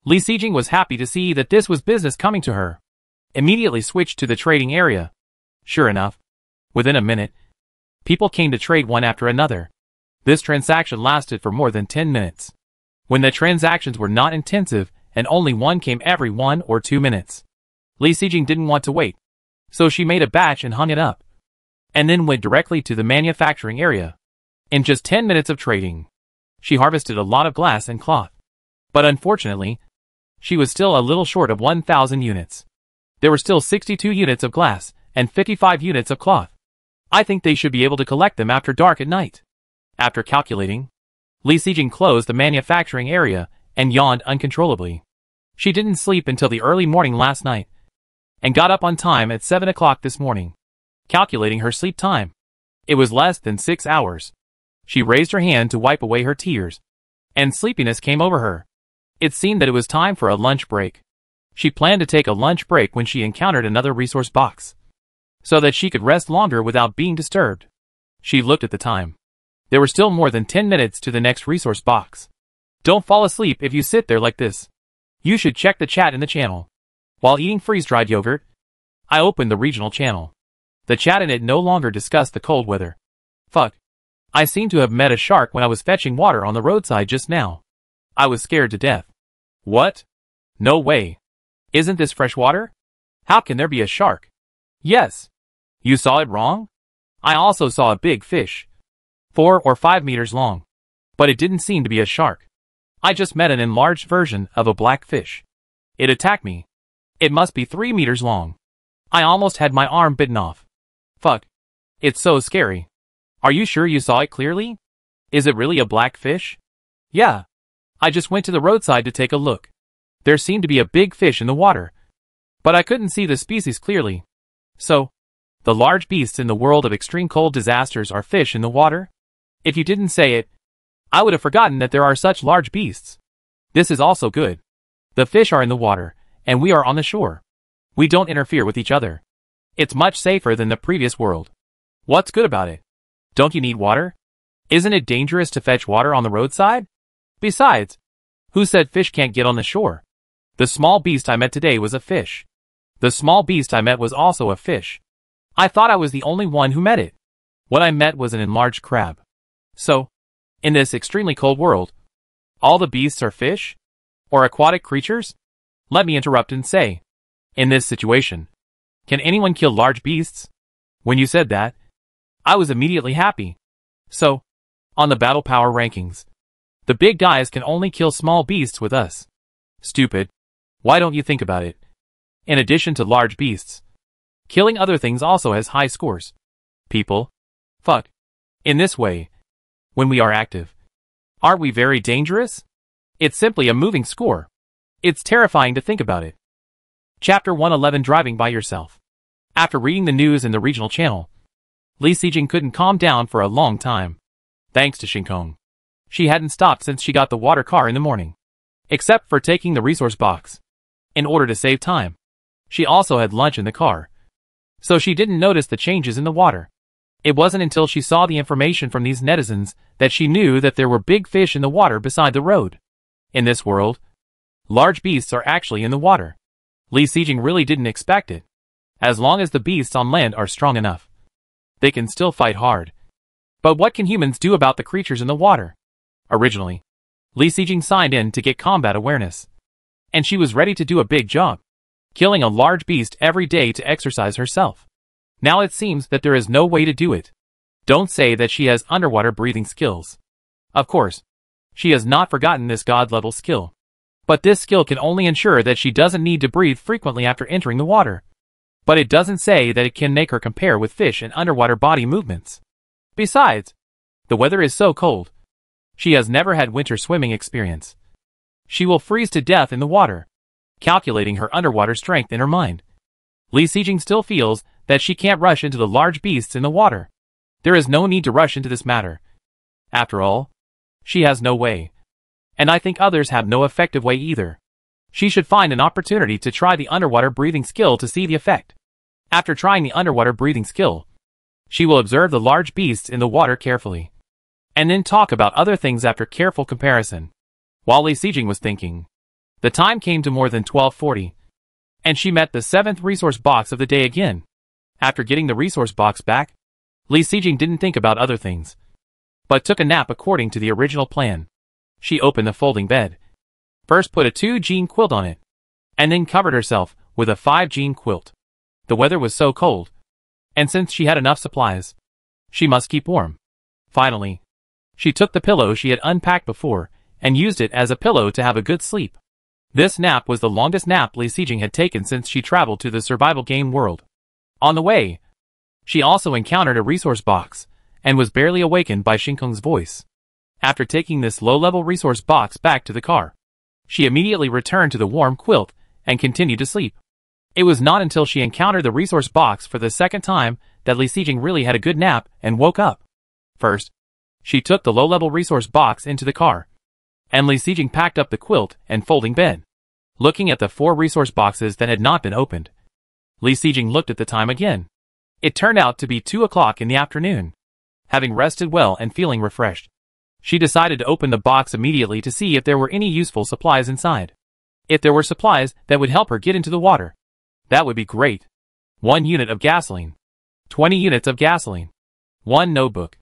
Li Sijing was happy to see that this was business coming to her. Immediately switched to the trading area. Sure enough, within a minute, people came to trade one after another. This transaction lasted for more than 10 minutes. When the transactions were not intensive and only one came every 1 or 2 minutes, Li Sijing didn't want to wait, so she made a batch and hung it up, and then went directly to the manufacturing area. In just 10 minutes of trading, she harvested a lot of glass and cloth. But unfortunately, she was still a little short of 1,000 units. There were still 62 units of glass and 55 units of cloth. I think they should be able to collect them after dark at night. After calculating, Li Sijing closed the manufacturing area and yawned uncontrollably. She didn't sleep until the early morning last night, and got up on time at 7 o'clock this morning. Calculating her sleep time, it was less than 6 hours. She raised her hand to wipe away her tears, and sleepiness came over her. It seemed that it was time for a lunch break. She planned to take a lunch break when she encountered another resource box, so that she could rest longer without being disturbed. She looked at the time. There were still more than 10 minutes to the next resource box. Don't fall asleep if you sit there like this. You should check the chat in the channel. While eating freeze-dried yogurt, I opened the regional channel. The chat in it no longer discussed the cold weather. Fuck. I seem to have met a shark when I was fetching water on the roadside just now. I was scared to death. What? No way. Isn't this fresh water? How can there be a shark? Yes. You saw it wrong? I also saw a big fish, 4 or 5 meters long. But it didn't seem to be a shark. I just met an enlarged version of a black fish. It attacked me. It must be 3 meters long. I almost had my arm bitten off. Fuck. It's so scary. Are you sure you saw it clearly? Is it really a black fish? Yeah. I just went to the roadside to take a look. There seemed to be a big fish in the water, but I couldn't see the species clearly. So, the large beasts in the world of extreme cold disasters are fish in the water? If you didn't say it, I would have forgotten that there are such large beasts. This is also good. The fish are in the water, and we are on the shore. We don't interfere with each other. It's much safer than the previous world. What's good about it? Don't you need water? Isn't it dangerous to fetch water on the roadside? Besides, who said fish can't get on the shore? The small beast I met today was a fish. The small beast I met was also a fish. I thought I was the only one who met it. What I met was an enlarged crab. So, in this extremely cold world, all the beasts are fish? Or aquatic creatures? Let me interrupt and say, in this situation, can anyone kill large beasts? When you said that, I was immediately happy. So, on the battle power rankings, the big guys can only kill small beasts with us. Stupid. Why don't you think about it? In addition to large beasts, killing other things also has high scores. People. Fuck. In this way, when we are active, aren't we very dangerous? It's simply a moving score. It's terrifying to think about it. Chapter 111 Driving by Yourself. After reading the news in the regional channel, Li Sijing couldn't calm down for a long time. Thanks to Shinkong. She hadn't stopped since she got the water car in the morning. Except for taking the resource box. In order to save time. She also had lunch in the car. So she didn't notice the changes in the water. It wasn't until she saw the information from these netizens that she knew that there were big fish in the water beside the road. In this world, large beasts are actually in the water. Li Sijing really didn't expect it. As long as the beasts on land are strong enough, they can still fight hard. But what can humans do about the creatures in the water? Originally, Li Sijing signed in to get combat awareness. And she was ready to do a big job, killing a large beast every day to exercise herself. Now it seems that there is no way to do it. Don't say that she has underwater breathing skills. Of course, she has not forgotten this god-level skill. But this skill can only ensure that she doesn't need to breathe frequently after entering the water. But it doesn't say that it can make her compare with fish in underwater body movements. Besides, the weather is so cold. She has never had winter swimming experience. She will freeze to death in the water, calculating her underwater strength in her mind. Li Sijing still feels that she can't rush into the large beasts in the water. There is no need to rush into this matter. After all, she has no way. And I think others have no effective way either. She should find an opportunity to try the underwater breathing skill to see the effect. After trying the underwater breathing skill, she will observe the large beasts in the water carefully. And then talk about other things after careful comparison. While Li Sijing was thinking, the time came to more than 12:40. And she met the 7th resource box of the day again. After getting the resource box back, Li Sijing didn't think about other things, but took a nap according to the original plan. She opened the folding bed. First put a 2-jean quilt on it, and then covered herself with a 5-jean quilt. The weather was so cold, and since she had enough supplies, she must keep warm. Finally, she took the pillow she had unpacked before, and used it as a pillow to have a good sleep. This nap was the longest nap Li Sijing had taken since she traveled to the survival game world. On the way, she also encountered a resource box, and was barely awakened by Shinkong's voice. After taking this low-level resource box back to the car, she immediately returned to the warm quilt, and continued to sleep. It was not until she encountered the resource box for the second time that Li Sijing really had a good nap and woke up. First, she took the low-level resource box into the car, and Li Sijing packed up the quilt and folding bed. Looking at the 4 resource boxes that had not been opened, Li Sijing looked at the time again. It turned out to be 2 o'clock in the afternoon. Having rested well and feeling refreshed, she decided to open the box immediately to see if there were any useful supplies inside. If there were supplies that would help her get into the water, that would be great. 1 unit of gasoline. 20 units of gasoline. 1 notebook.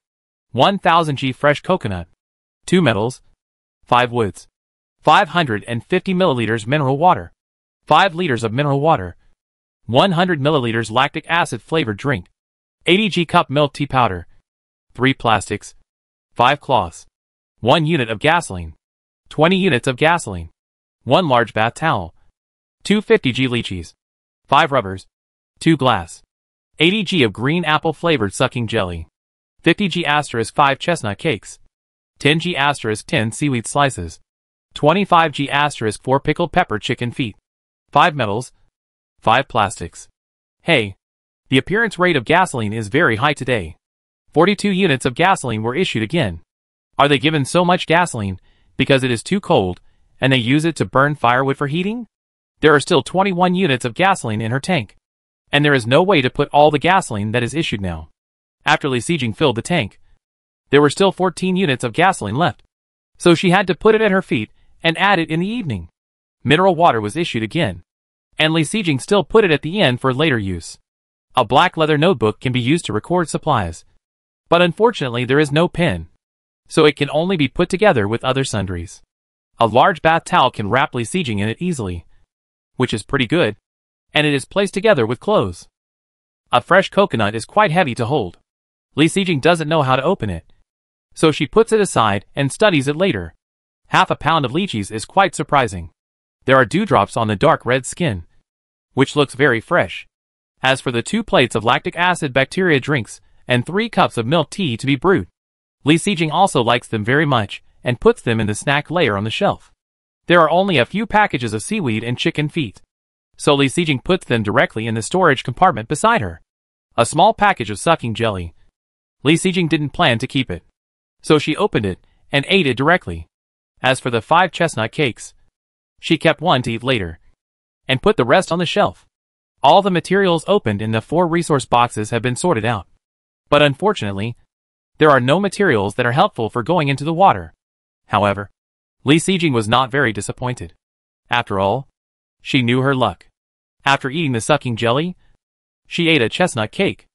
1000 g fresh coconut. 2 metals. 5 woods. 550 milliliters mineral water. 5 liters of mineral water. 100 milliliters lactic acid flavored drink. 80 g cup milk tea powder. 3 plastics. 5 cloths. 1 unit of gasoline. 20 units of gasoline. 1 large bath towel. 250 g lychees. 5 rubbers. 2 glass. 80 g of green apple flavored sucking jelly. 50 g * 5 chestnut cakes. 10 g * 10 seaweed slices. 25 g * 4 pickled pepper chicken feet. 5 metals. 5 plastics. Hey, the appearance rate of gasoline is very high today. 42 units of gasoline were issued again. Are they given so much gasoline because it is too cold, and they use it to burn firewood for heating? There are still 21 units of gasoline in her tank, and there is no way to put all the gasoline that is issued now. After Li Xijing filled the tank, there were still 14 units of gasoline left, so she had to put it at her feet and add it in the evening. Mineral water was issued again, and Li Xijing still put it at the end for later use. A black leather notebook can be used to record supplies, but unfortunately there is no pen, so it can only be put together with other sundries. A large bath towel can wrap Li Xijing in it easily, which is pretty good, and it is placed together with clothes. A fresh coconut is quite heavy to hold. Li Xijing doesn't know how to open it, so she puts it aside and studies it later. Half a pound of lychees is quite surprising. There are dewdrops on the dark red skin, which looks very fresh. As for the 2 plates of lactic acid bacteria drinks and 3 cups of milk tea to be brewed, Li Xijing also likes them very much and puts them in the snack layer on the shelf. There are only a few packages of seaweed and chicken feet, so Li Xijing puts them directly in the storage compartment beside her. A small package of sucking jelly. Li Xijing didn't plan to keep it, so she opened it and ate it directly. As for the 5 chestnut cakes, she kept one to eat later, and put the rest on the shelf. All the materials opened in the 4 resource boxes have been sorted out, but unfortunately, there are no materials that are helpful for going into the water. However, Li Xijing was not very disappointed. After all, she knew her luck. After eating the sucking jelly, she ate a chestnut cake,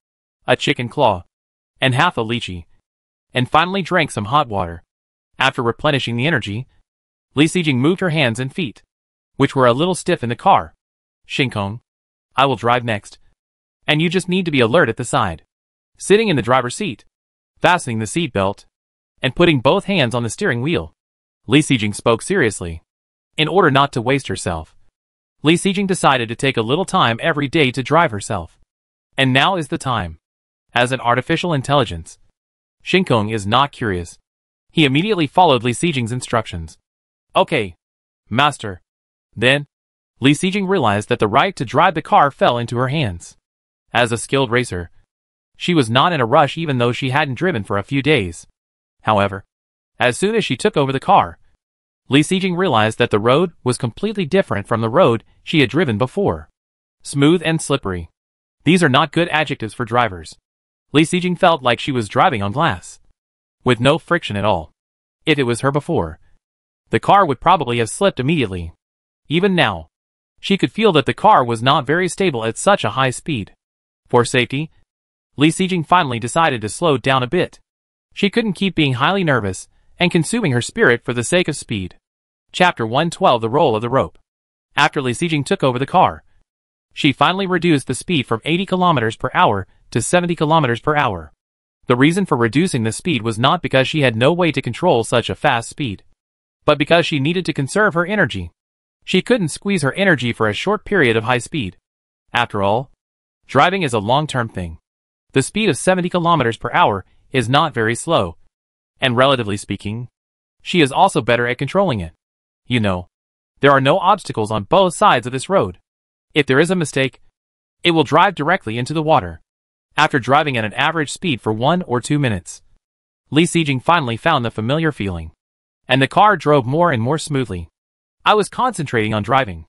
a chicken claw, and half a lychee, and finally drank some hot water. After replenishing the energy, Li Xijing moved her hands and feet, which were a little stiff in the car. Shinkong, I will drive next, and you just need to be alert at the side. Sitting in the driver's seat, fastening the seat belt, and putting both hands on the steering wheel, Li Xijing spoke seriously. In order not to waste herself, Li Xijing decided to take a little time every day to drive herself. And now is the time. As an artificial intelligence, Shinkong is not curious. He immediately followed Li Xijing's instructions. Okay, master. Then, Li Xijing realized that the right to drive the car fell into her hands. As a skilled racer, she was not in a rush even though she hadn't driven for a few days. However, as soon as she took over the car, Li Xijing realized that the road was completely different from the road she had driven before. Smooth and slippery. These are not good adjectives for drivers. Li Xijing felt like she was driving on glass, with no friction at all. If it was her before, the car would probably have slipped immediately. Even now, she could feel that the car was not very stable at such a high speed. For safety, Li Xijing finally decided to slow down a bit. She couldn't keep being highly nervous and consuming her spirit for the sake of speed. Chapter 112: The Roll of the Rope. After Li Xijing took over the car, she finally reduced the speed from 80 km per hour to 70 km per hour. The reason for reducing the speed was not because she had no way to control such a fast speed, but because she needed to conserve her energy. She couldn't squeeze her energy for a short period of high speed. After all, driving is a long-term thing. The speed of 70 km per hour is not very slow, and relatively speaking, she is also better at controlling it. You know, there are no obstacles on both sides of this road. If there is a mistake, it will drive directly into the water. After driving at an average speed for 1 or 2 minutes, Li Xijing finally found the familiar feeling, and the car drove more and more smoothly. I was concentrating on driving,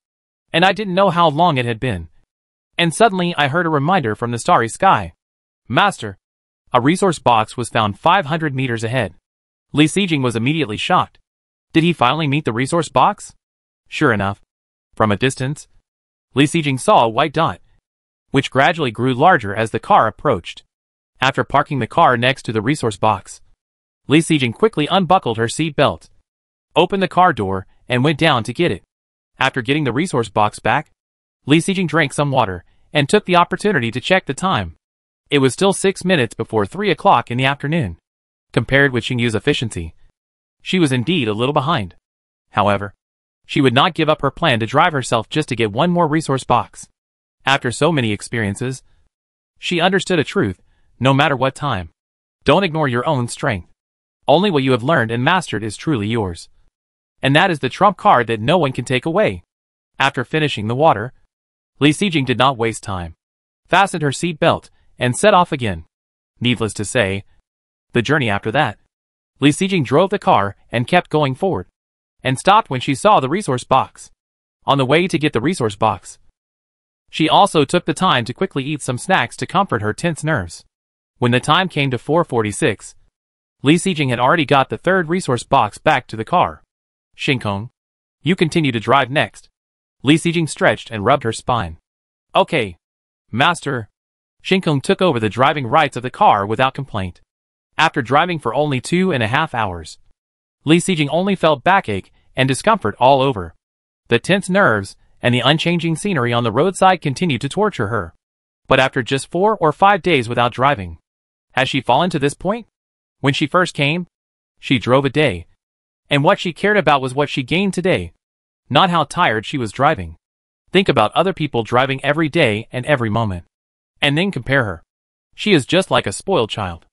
and I didn't know how long it had been. And suddenly I heard a reminder from the starry sky. Master, a resource box was found 500 meters ahead. Li Xijing was immediately shocked. Did he finally meet the resource box? Sure enough, from a distance, Li Xijing saw a white dot, which gradually grew larger as the car approached. After parking the car next to the resource box, Li Xijing quickly unbuckled her seat belt, opened the car door, and went down to get it. After getting the resource box back, Li Xijing drank some water and took the opportunity to check the time. It was still 6 minutes before 3 o'clock in the afternoon. Compared with Xingyu's efficiency, she was indeed a little behind. However, she would not give up her plan to drive herself just to get one more resource box. After so many experiences, she understood a truth: no matter what time, don't ignore your own strength. Only what you have learned and mastered is truly yours. And that is the trump card that no one can take away. After finishing the water, Li Xijing did not waste time, fastened her seat belt, and set off again. Needless to say, the journey after that, Li Sijing drove the car and kept going forward, and stopped when she saw the resource box. On the way to get the resource box, she also took the time to quickly eat some snacks to comfort her tense nerves. When the time came to 4:46, Li Sijing had already got the third resource box back to the car. Shinkong, you continue to drive next. Li Sijing stretched and rubbed her spine. Okay, master. Shinkong took over the driving rights of the car without complaint. After driving for only 2.5 hours, Li Sijing only felt backache and discomfort all over. The tense nerves and the unchanging scenery on the roadside continued to torture her. But after just 4 or 5 days without driving, has she fallen to this point? When she first came, she drove a day, and what she cared about was what she gained today, not how tired she was driving. Think about other people driving every day and every moment, and then compare her. She is just like a spoiled child.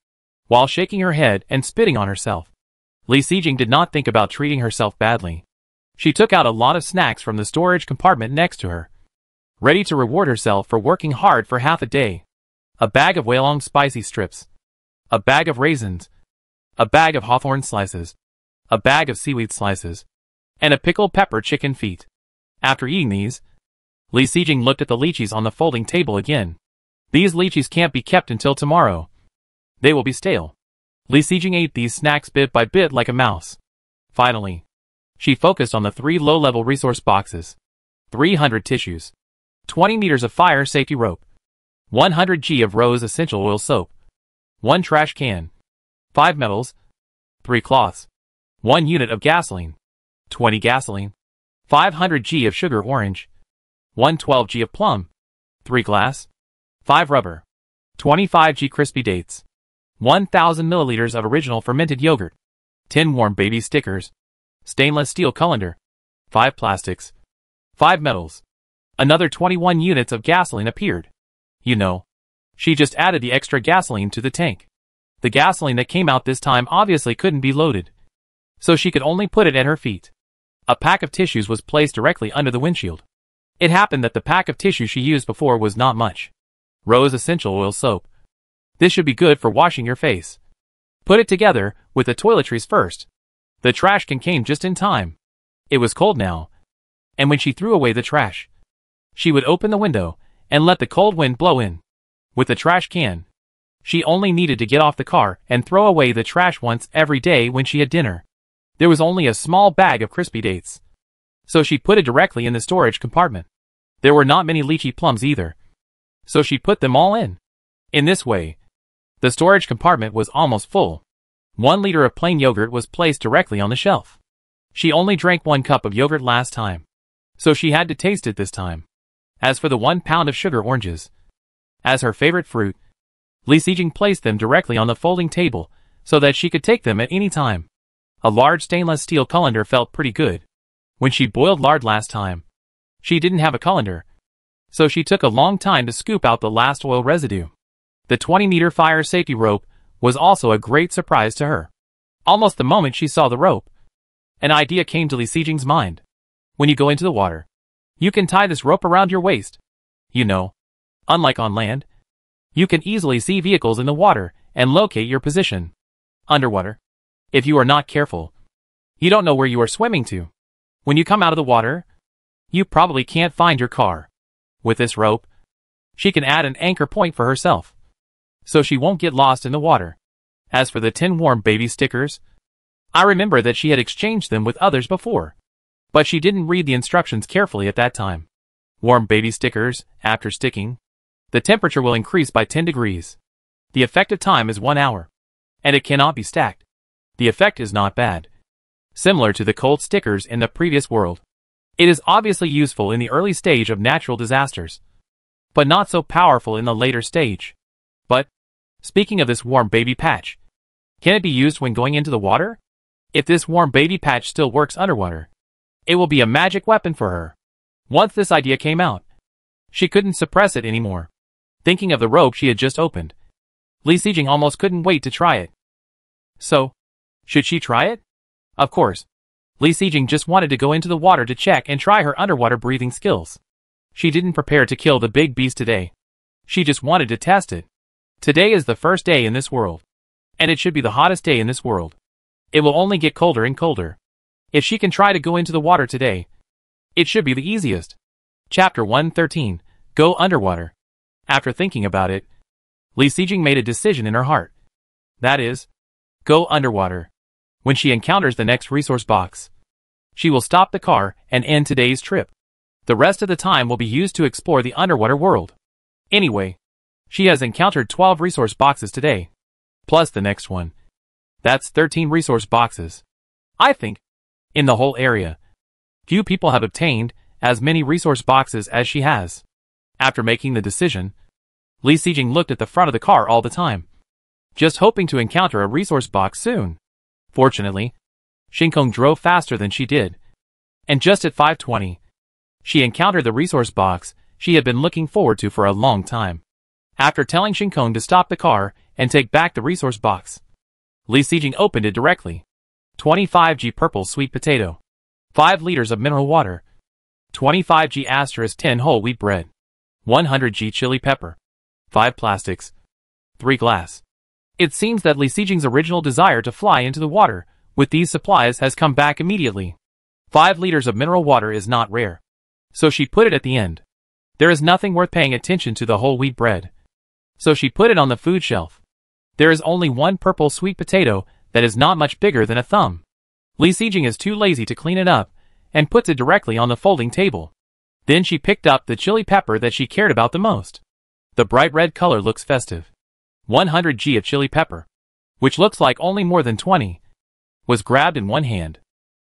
While shaking her head and spitting on herself, Li Sijing did not think about treating herself badly. She took out a lot of snacks from the storage compartment next to her, ready to reward herself for working hard for half a day. A bag of Weilong spicy strips, a bag of raisins, a bag of hawthorn slices, a bag of seaweed slices, and a pickled pepper chicken feet. After eating these, Li Sijing looked at the lychees on the folding table again. These lychees can't be kept until tomorrow. They will be stale. Li Sijing ate these snacks bit by bit like a mouse. Finally, she focused on the 3 low-level resource boxes, 300 tissues, 20 meters of fire safety rope, 100 g of rose essential oil soap, 1 trash can, 5 metals, 3 cloths, 1 unit of gasoline, 20 gasoline, 500 g of sugar orange, 112 g of plum, 3 glass, 5 rubber, 25 g crispy dates, 1000 milliliters of original fermented yogurt, 10 warm baby stickers, stainless steel colander, 5 plastics, 5 metals. Another 21 units of gasoline appeared. You know, she just added the extra gasoline to the tank. The gasoline that came out this time obviously couldn't be loaded, so she could only put it at her feet. A pack of tissues was placed directly under the windshield. It happened that the pack of tissue she used before was not much. Rose essential oil soap. This should be good for washing your face. Put it together with the toiletries first. The trash can came just in time. It was cold now, and when she threw away the trash, she would open the window and let the cold wind blow in. With the trash can, she only needed to get off the car and throw away the trash once every day when she had dinner. There was only a small bag of crispy dates, so she put it directly in the storage compartment. There were not many lychee plums either, so she put them all in. In this way, the storage compartment was almost full. 1 liter of plain yogurt was placed directly on the shelf. She only drank 1 cup of yogurt last time, so she had to taste it this time. As for the 1 pound of sugar oranges, as her favorite fruit, Li Sijing placed them directly on the folding table so that she could take them at any time. A large stainless steel colander felt pretty good. When she boiled lard last time, she didn't have a colander, so she took a long time to scoop out the last oil residue. The 20-meter fire safety rope was also a great surprise to her. Almost the moment she saw the rope, an idea came to Li Sijing's mind. When you go into the water, you can tie this rope around your waist. You know, unlike on land, you can easily see vehicles in the water and locate your position. Underwater, if you are not careful, you don't know where you are swimming to. When you come out of the water, you probably can't find your car. With this rope, she can add an anchor point for herself, so she won't get lost in the water. As for the 10 warm baby stickers, I remember that she had exchanged them with others before, but she didn't read the instructions carefully at that time. Warm baby stickers, after sticking, the temperature will increase by 10 degrees. The effective time is 1 hour, and it cannot be stacked. The effect is not bad. Similar to the cold stickers in the previous world, it is obviously useful in the early stage of natural disasters, but not so powerful in the later stage. But, speaking of this warm baby patch, can it be used when going into the water? If this warm baby patch still works underwater, it will be a magic weapon for her. Once this idea came out, she couldn't suppress it anymore. Thinking of the rope she had just opened, Li Sijing almost couldn't wait to try it. So, should she try it? Of course. Li Sijing just wanted to go into the water to check and try her underwater breathing skills. She didn't prepare to kill the big beast today. She just wanted to test it. Today is the first day in this world, and it should be the hottest day in this world. It will only get colder and colder. If she can try to go into the water today, it should be the easiest. Chapter 113. Go underwater. After thinking about it, Li Sijing made a decision in her heart. That is, go underwater. When she encounters the next resource box, she will stop the car and end today's trip. The rest of the time will be used to explore the underwater world. Anyway, she has encountered 12 resource boxes today, plus the next one. That's 13 resource boxes. I think, in the whole area, few people have obtained as many resource boxes as she has. After making the decision, Li Sijing looked at the front of the car all the time, just hoping to encounter a resource box soon. Fortunately, Shinkong drove faster than she did, and just at 5:20, she encountered the resource box she had been looking forward to for a long time. After telling Shinkong to stop the car and take back the resource box, Li Sijing opened it directly. 25g purple sweet potato, 5 liters of mineral water, 25g asterisk 10 whole wheat bread, 100g chili pepper, 5 plastics, 3 glass. It seems that Li Sijing's original desire to fly into the water with these supplies has come back immediately. 5 liters of mineral water is not rare, so she put it at the end. There is nothing worth paying attention to the whole wheat bread, so she put it on the food shelf. There is only one purple sweet potato that is not much bigger than a thumb. Li Sijing is too lazy to clean it up and puts it directly on the folding table. Then she picked up the chili pepper that she cared about the most. The bright red color looks festive. 100g of chili pepper, which looks like only more than 20, was grabbed in one hand.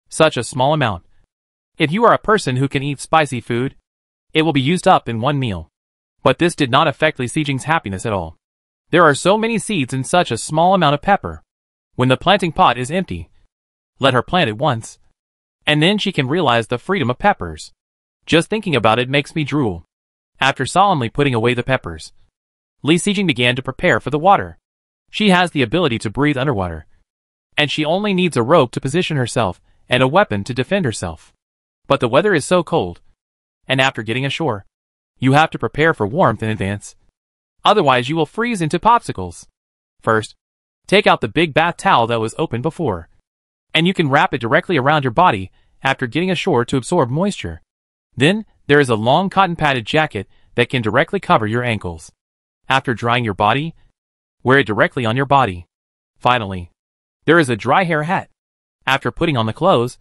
Such a small amount. If you are a person who can eat spicy food, it will be used up in one meal. But this did not affect Li Sijing's happiness at all. There are so many seeds in such a small amount of pepper. When the planting pot is empty, let her plant it once, and then she can realize the freedom of peppers. Just thinking about it makes me drool. After solemnly putting away the peppers, Li Sijing began to prepare for the water. She has the ability to breathe underwater, and she only needs a rope to position herself and a weapon to defend herself. But the weather is so cold, and after getting ashore, you have to prepare for warmth in advance. Otherwise you will freeze into popsicles. First, take out the big bath towel that was open before, and you can wrap it directly around your body after getting ashore to absorb moisture. Then, there is a long cotton padded jacket that can directly cover your ankles. After drying your body, wear it directly on your body. Finally, there is a dry hair hat. After putting on the clothes,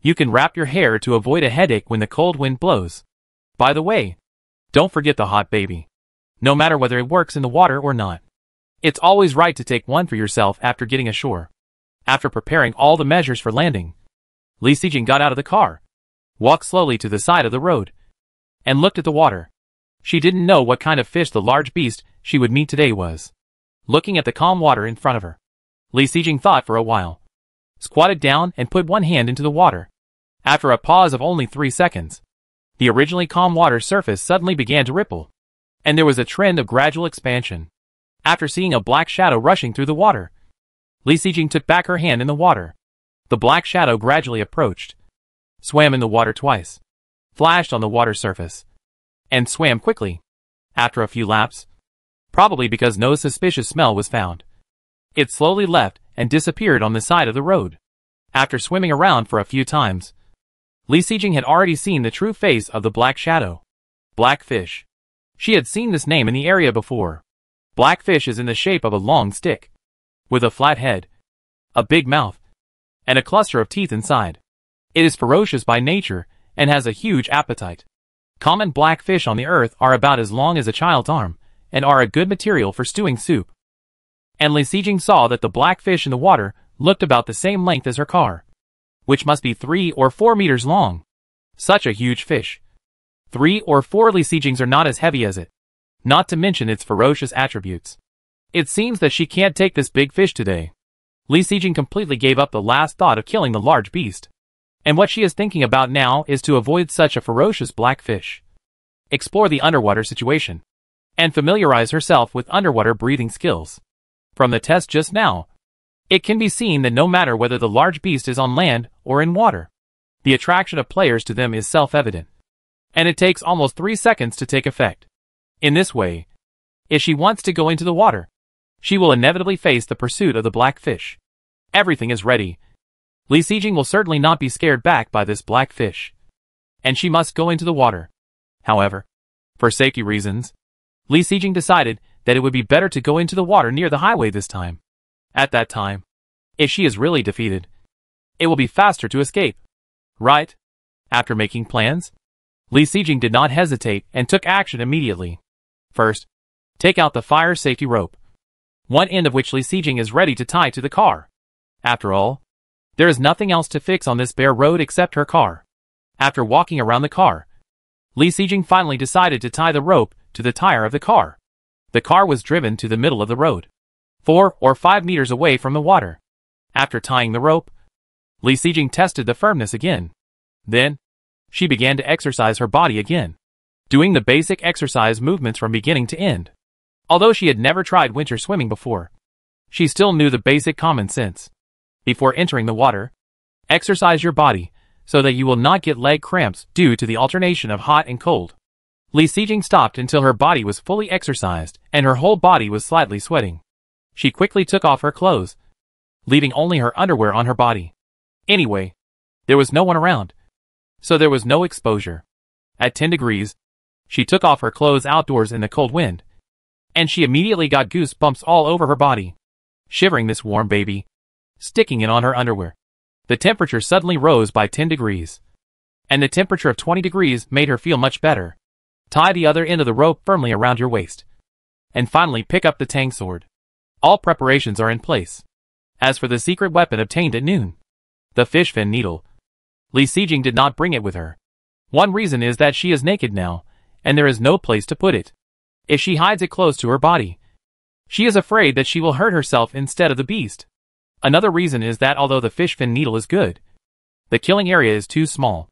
you can wrap your hair to avoid a headache when the cold wind blows. By the way, don't forget the hot baby. No matter whether it works in the water or not, it's always right to take one for yourself after getting ashore. After preparing all the measures for landing, Li Sijing got out of the car, walked slowly to the side of the road, and looked at the water. She didn't know what kind of fish the large beast she would meet today was. Looking at the calm water in front of her, Li Sijing thought for a while, squatted down and put one hand into the water. After a pause of only 3 seconds, the originally calm water surface suddenly began to ripple, and there was a trend of gradual expansion. After seeing a black shadow rushing through the water, Li Sijing took back her hand in the water. The black shadow gradually approached, swam in the water twice, flashed on the water surface, and swam quickly. After a few laps, probably because no suspicious smell was found, it slowly left and disappeared on the side of the road. After swimming around for a few times, Li Sijing had already seen the true face of the black shadow. Blackfish. She had seen this name in the area before. Blackfish is in the shape of a long stick, with a flat head, a big mouth, and a cluster of teeth inside. It is ferocious by nature and has a huge appetite. Common blackfish on the earth are about as long as a child's arm and are a good material for stewing soup. And Li Sijing saw that the blackfish in the water looked about the same length as her car, which must be 3 or 4 meters long. Such a huge fish. 3 or 4 Li Sijings are not as heavy as it, not to mention its ferocious attributes. It seems that she can't take this big fish today. Li Sijing completely gave up the last thought of killing the large beast, and what she is thinking about now is to avoid such a ferocious blackfish, explore the underwater situation, and familiarize herself with underwater breathing skills. From the test just now, it can be seen that no matter whether the large beast is on land or in water, the attraction of players to them is self-evident, and it takes almost 3 seconds to take effect. In this way, if she wants to go into the water, she will inevitably face the pursuit of the blackfish. Everything is ready. Li Sijing will certainly not be scared back by this black fish. And she must go into the water. However, for safety reasons, Li Sijing decided that it would be better to go into the water near the highway this time. At that time, if she is really defeated, it will be faster to escape. Right? After making plans, Li Sijing did not hesitate and took action immediately. First, take out the fire safety rope, one end of which Li Sijing is ready to tie to the car. After all, there is nothing else to fix on this bare road except her car. After walking around the car, Li Sijing finally decided to tie the rope to the tire of the car. The car was driven to the middle of the road, 4 or 5 meters away from the water. After tying the rope, Li Sijing tested the firmness again. Then, she began to exercise her body again, doing the basic exercise movements from beginning to end. Although she had never tried winter swimming before, she still knew the basic common sense. Before entering the water, exercise your body so that you will not get leg cramps due to the alternation of hot and cold. Li Sijing stopped until her body was fully exercised and her whole body was slightly sweating. She quickly took off her clothes, leaving only her underwear on her body. Anyway, there was no one around, so there was no exposure. At 10 degrees, she took off her clothes outdoors in the cold wind, and she immediately got goosebumps all over her body. Shivering this warm baby, sticking it on her underwear. The temperature suddenly rose by 10 degrees, and the temperature of 20 degrees made her feel much better. Tie the other end of the rope firmly around your waist, and finally pick up the tang sword. All preparations are in place. As for the secret weapon obtained at noon, the fish fin needle, Li Sijing did not bring it with her. One reason is that she is naked now, and there is no place to put it. If she hides it close to her body, she is afraid that she will hurt herself instead of the beast. Another reason is that although the fish fin needle is good, the killing area is too small.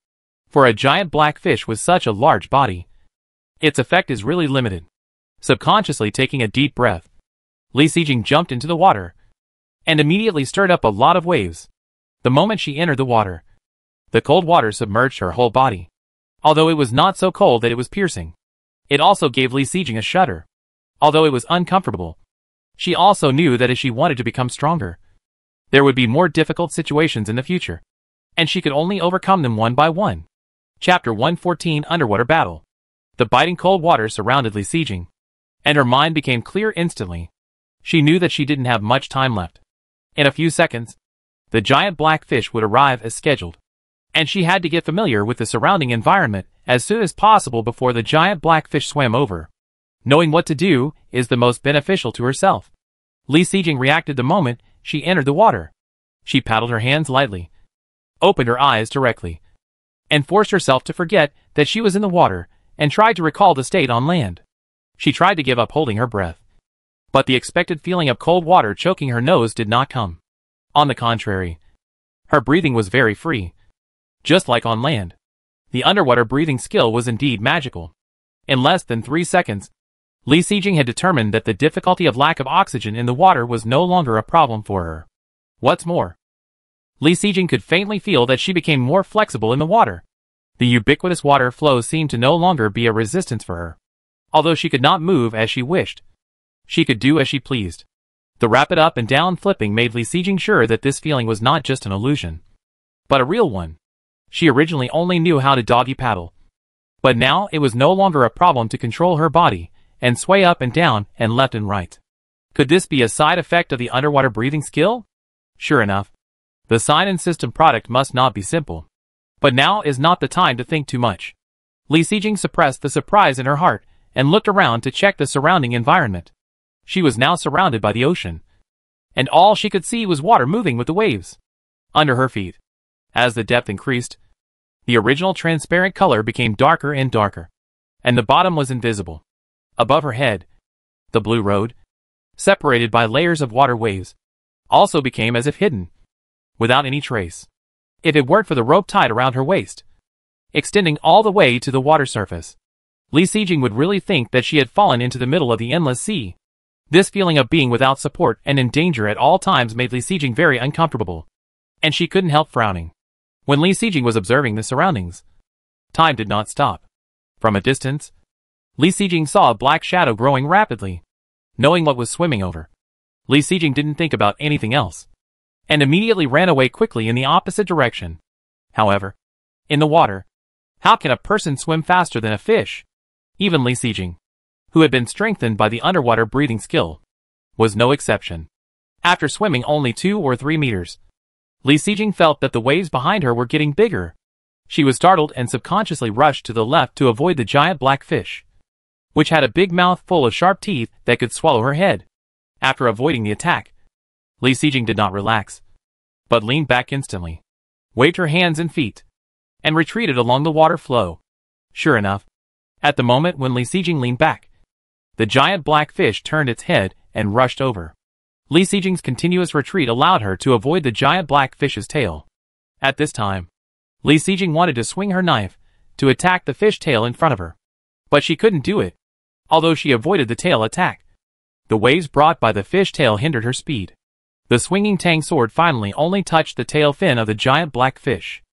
For a giant black fish with such a large body, its effect is really limited. Subconsciously taking a deep breath, Li Sijing jumped into the water, and immediately stirred up a lot of waves. The moment she entered the water, the cold water submerged her whole body. Although it was not so cold that it was piercing, it also gave Li Sijing a shudder. Although it was uncomfortable, she also knew that if she wanted to become stronger, there would be more difficult situations in the future, and she could only overcome them one by one. Chapter 114 Underwater Battle. The biting cold water surrounded Li Sijing, and her mind became clear instantly. She knew that she didn't have much time left. In a few seconds, the giant black fish would arrive as scheduled, and she had to get familiar with the surrounding environment as soon as possible before the giant black fish swam over. Knowing what to do is the most beneficial to herself. Li Sijing reacted the moment she entered the water. She paddled her hands lightly, opened her eyes directly, and forced herself to forget that she was in the water and tried to recall the state on land. She tried to give up holding her breath, but the expected feeling of cold water choking her nose did not come. On the contrary, her breathing was very free, just like on land. The underwater breathing skill was indeed magical. In less than 3 seconds, Li Sijing had determined that the difficulty of lack of oxygen in the water was no longer a problem for her. What's more, Li Sijing could faintly feel that she became more flexible in the water. The ubiquitous water flow seemed to no longer be a resistance for her. Although she could not move as she wished, she could do as she pleased. The rapid up and down flipping made Li Sijing sure that this feeling was not just an illusion, but a real one. She originally only knew how to doggy paddle, but now it was no longer a problem to control her body and sway up and down and left and right. Could this be a side effect of the underwater breathing skill? Sure enough, the sign and system product must not be simple. But now is not the time to think too much. Li Sijing suppressed the surprise in her heart and looked around to check the surrounding environment. She was now surrounded by the ocean, and all she could see was water moving with the waves under her feet. As the depth increased, the original transparent color became darker and darker, and the bottom was invisible. Above her head, the blue road, separated by layers of water waves, also became as if hidden, without any trace. If it weren't for the rope tied around her waist, extending all the way to the water surface, Li Sijing would really think that she had fallen into the middle of the endless sea. This feeling of being without support and in danger at all times made Li Sijing very uncomfortable, and she couldn't help frowning. When Li Sijing was observing the surroundings, time did not stop. From a distance, Li Sijing saw a black shadow growing rapidly. Knowing what was swimming over, Li Sijing didn't think about anything else. and immediately ran away quickly in the opposite direction. However, in the water, how can a person swim faster than a fish? Even Li Xijing, who had been strengthened by the underwater breathing skill, was no exception. After swimming only 2 or 3 meters, Li Xijing felt that the waves behind her were getting bigger. She was startled and subconsciously rushed to the left to avoid the giant black fish, which had a big mouth full of sharp teeth that could swallow her head. After avoiding the attack, Li Xijing did not relax, but leaned back instantly, waved her hands and feet, and retreated along the water flow. Sure enough, at the moment when Li Xijing leaned back, the giant black fish turned its head and rushed over. Li Xijing's continuous retreat allowed her to avoid the giant black fish's tail. At this time, Li Xijing wanted to swing her knife to attack the fish tail in front of her, but she couldn't do it, although she avoided the tail attack. The waves brought by the fish tail hindered her speed. The swinging tang sword finally only touched the tail fin of the giant black fish.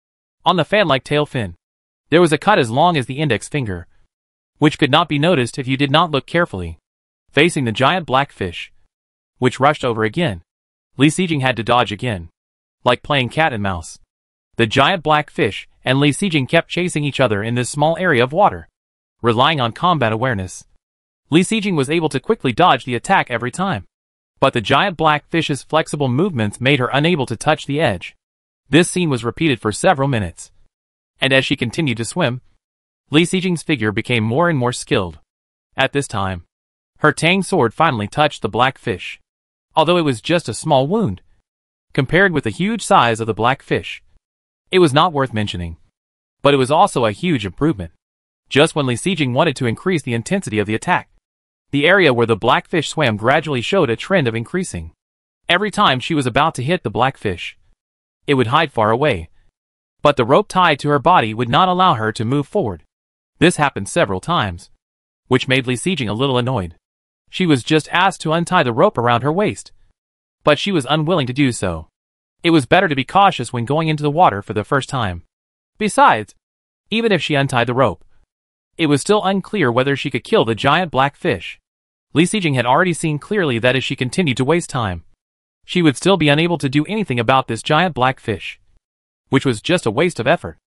On the fan-like tail fin, there was a cut as long as the index finger, which could not be noticed if you did not look carefully. Facing the giant black fish, which rushed over again, Li Xijing had to dodge again, like playing cat and mouse. The giant black fish and Li Xijing kept chasing each other in this small area of water. Relying on combat awareness, Li Xijing was able to quickly dodge the attack every time. But the giant black fish's flexible movements made her unable to touch the edge. This scene was repeated for several minutes. And as she continued to swim, Li Xijing's figure became more and more skilled. At this time, her tang sword finally touched the black fish. Although it was just a small wound, compared with the huge size of the black fish, it was not worth mentioning. But it was also a huge improvement. Just when Li Xijing wanted to increase the intensity of the attack, the area where the black fish swam gradually showed a trend of increasing. Every time she was about to hit the black fish, it would hide far away. But the rope tied to her body would not allow her to move forward. This happened several times, which made Li Xijing a little annoyed. She was just asked to untie the rope around her waist, but she was unwilling to do so. It was better to be cautious when going into the water for the first time. Besides, even if she untied the rope, it was still unclear whether she could kill the giant black fish. Li Xijing had already seen clearly that if she continued to waste time, she would still be unable to do anything about this giant black fish, which was just a waste of effort.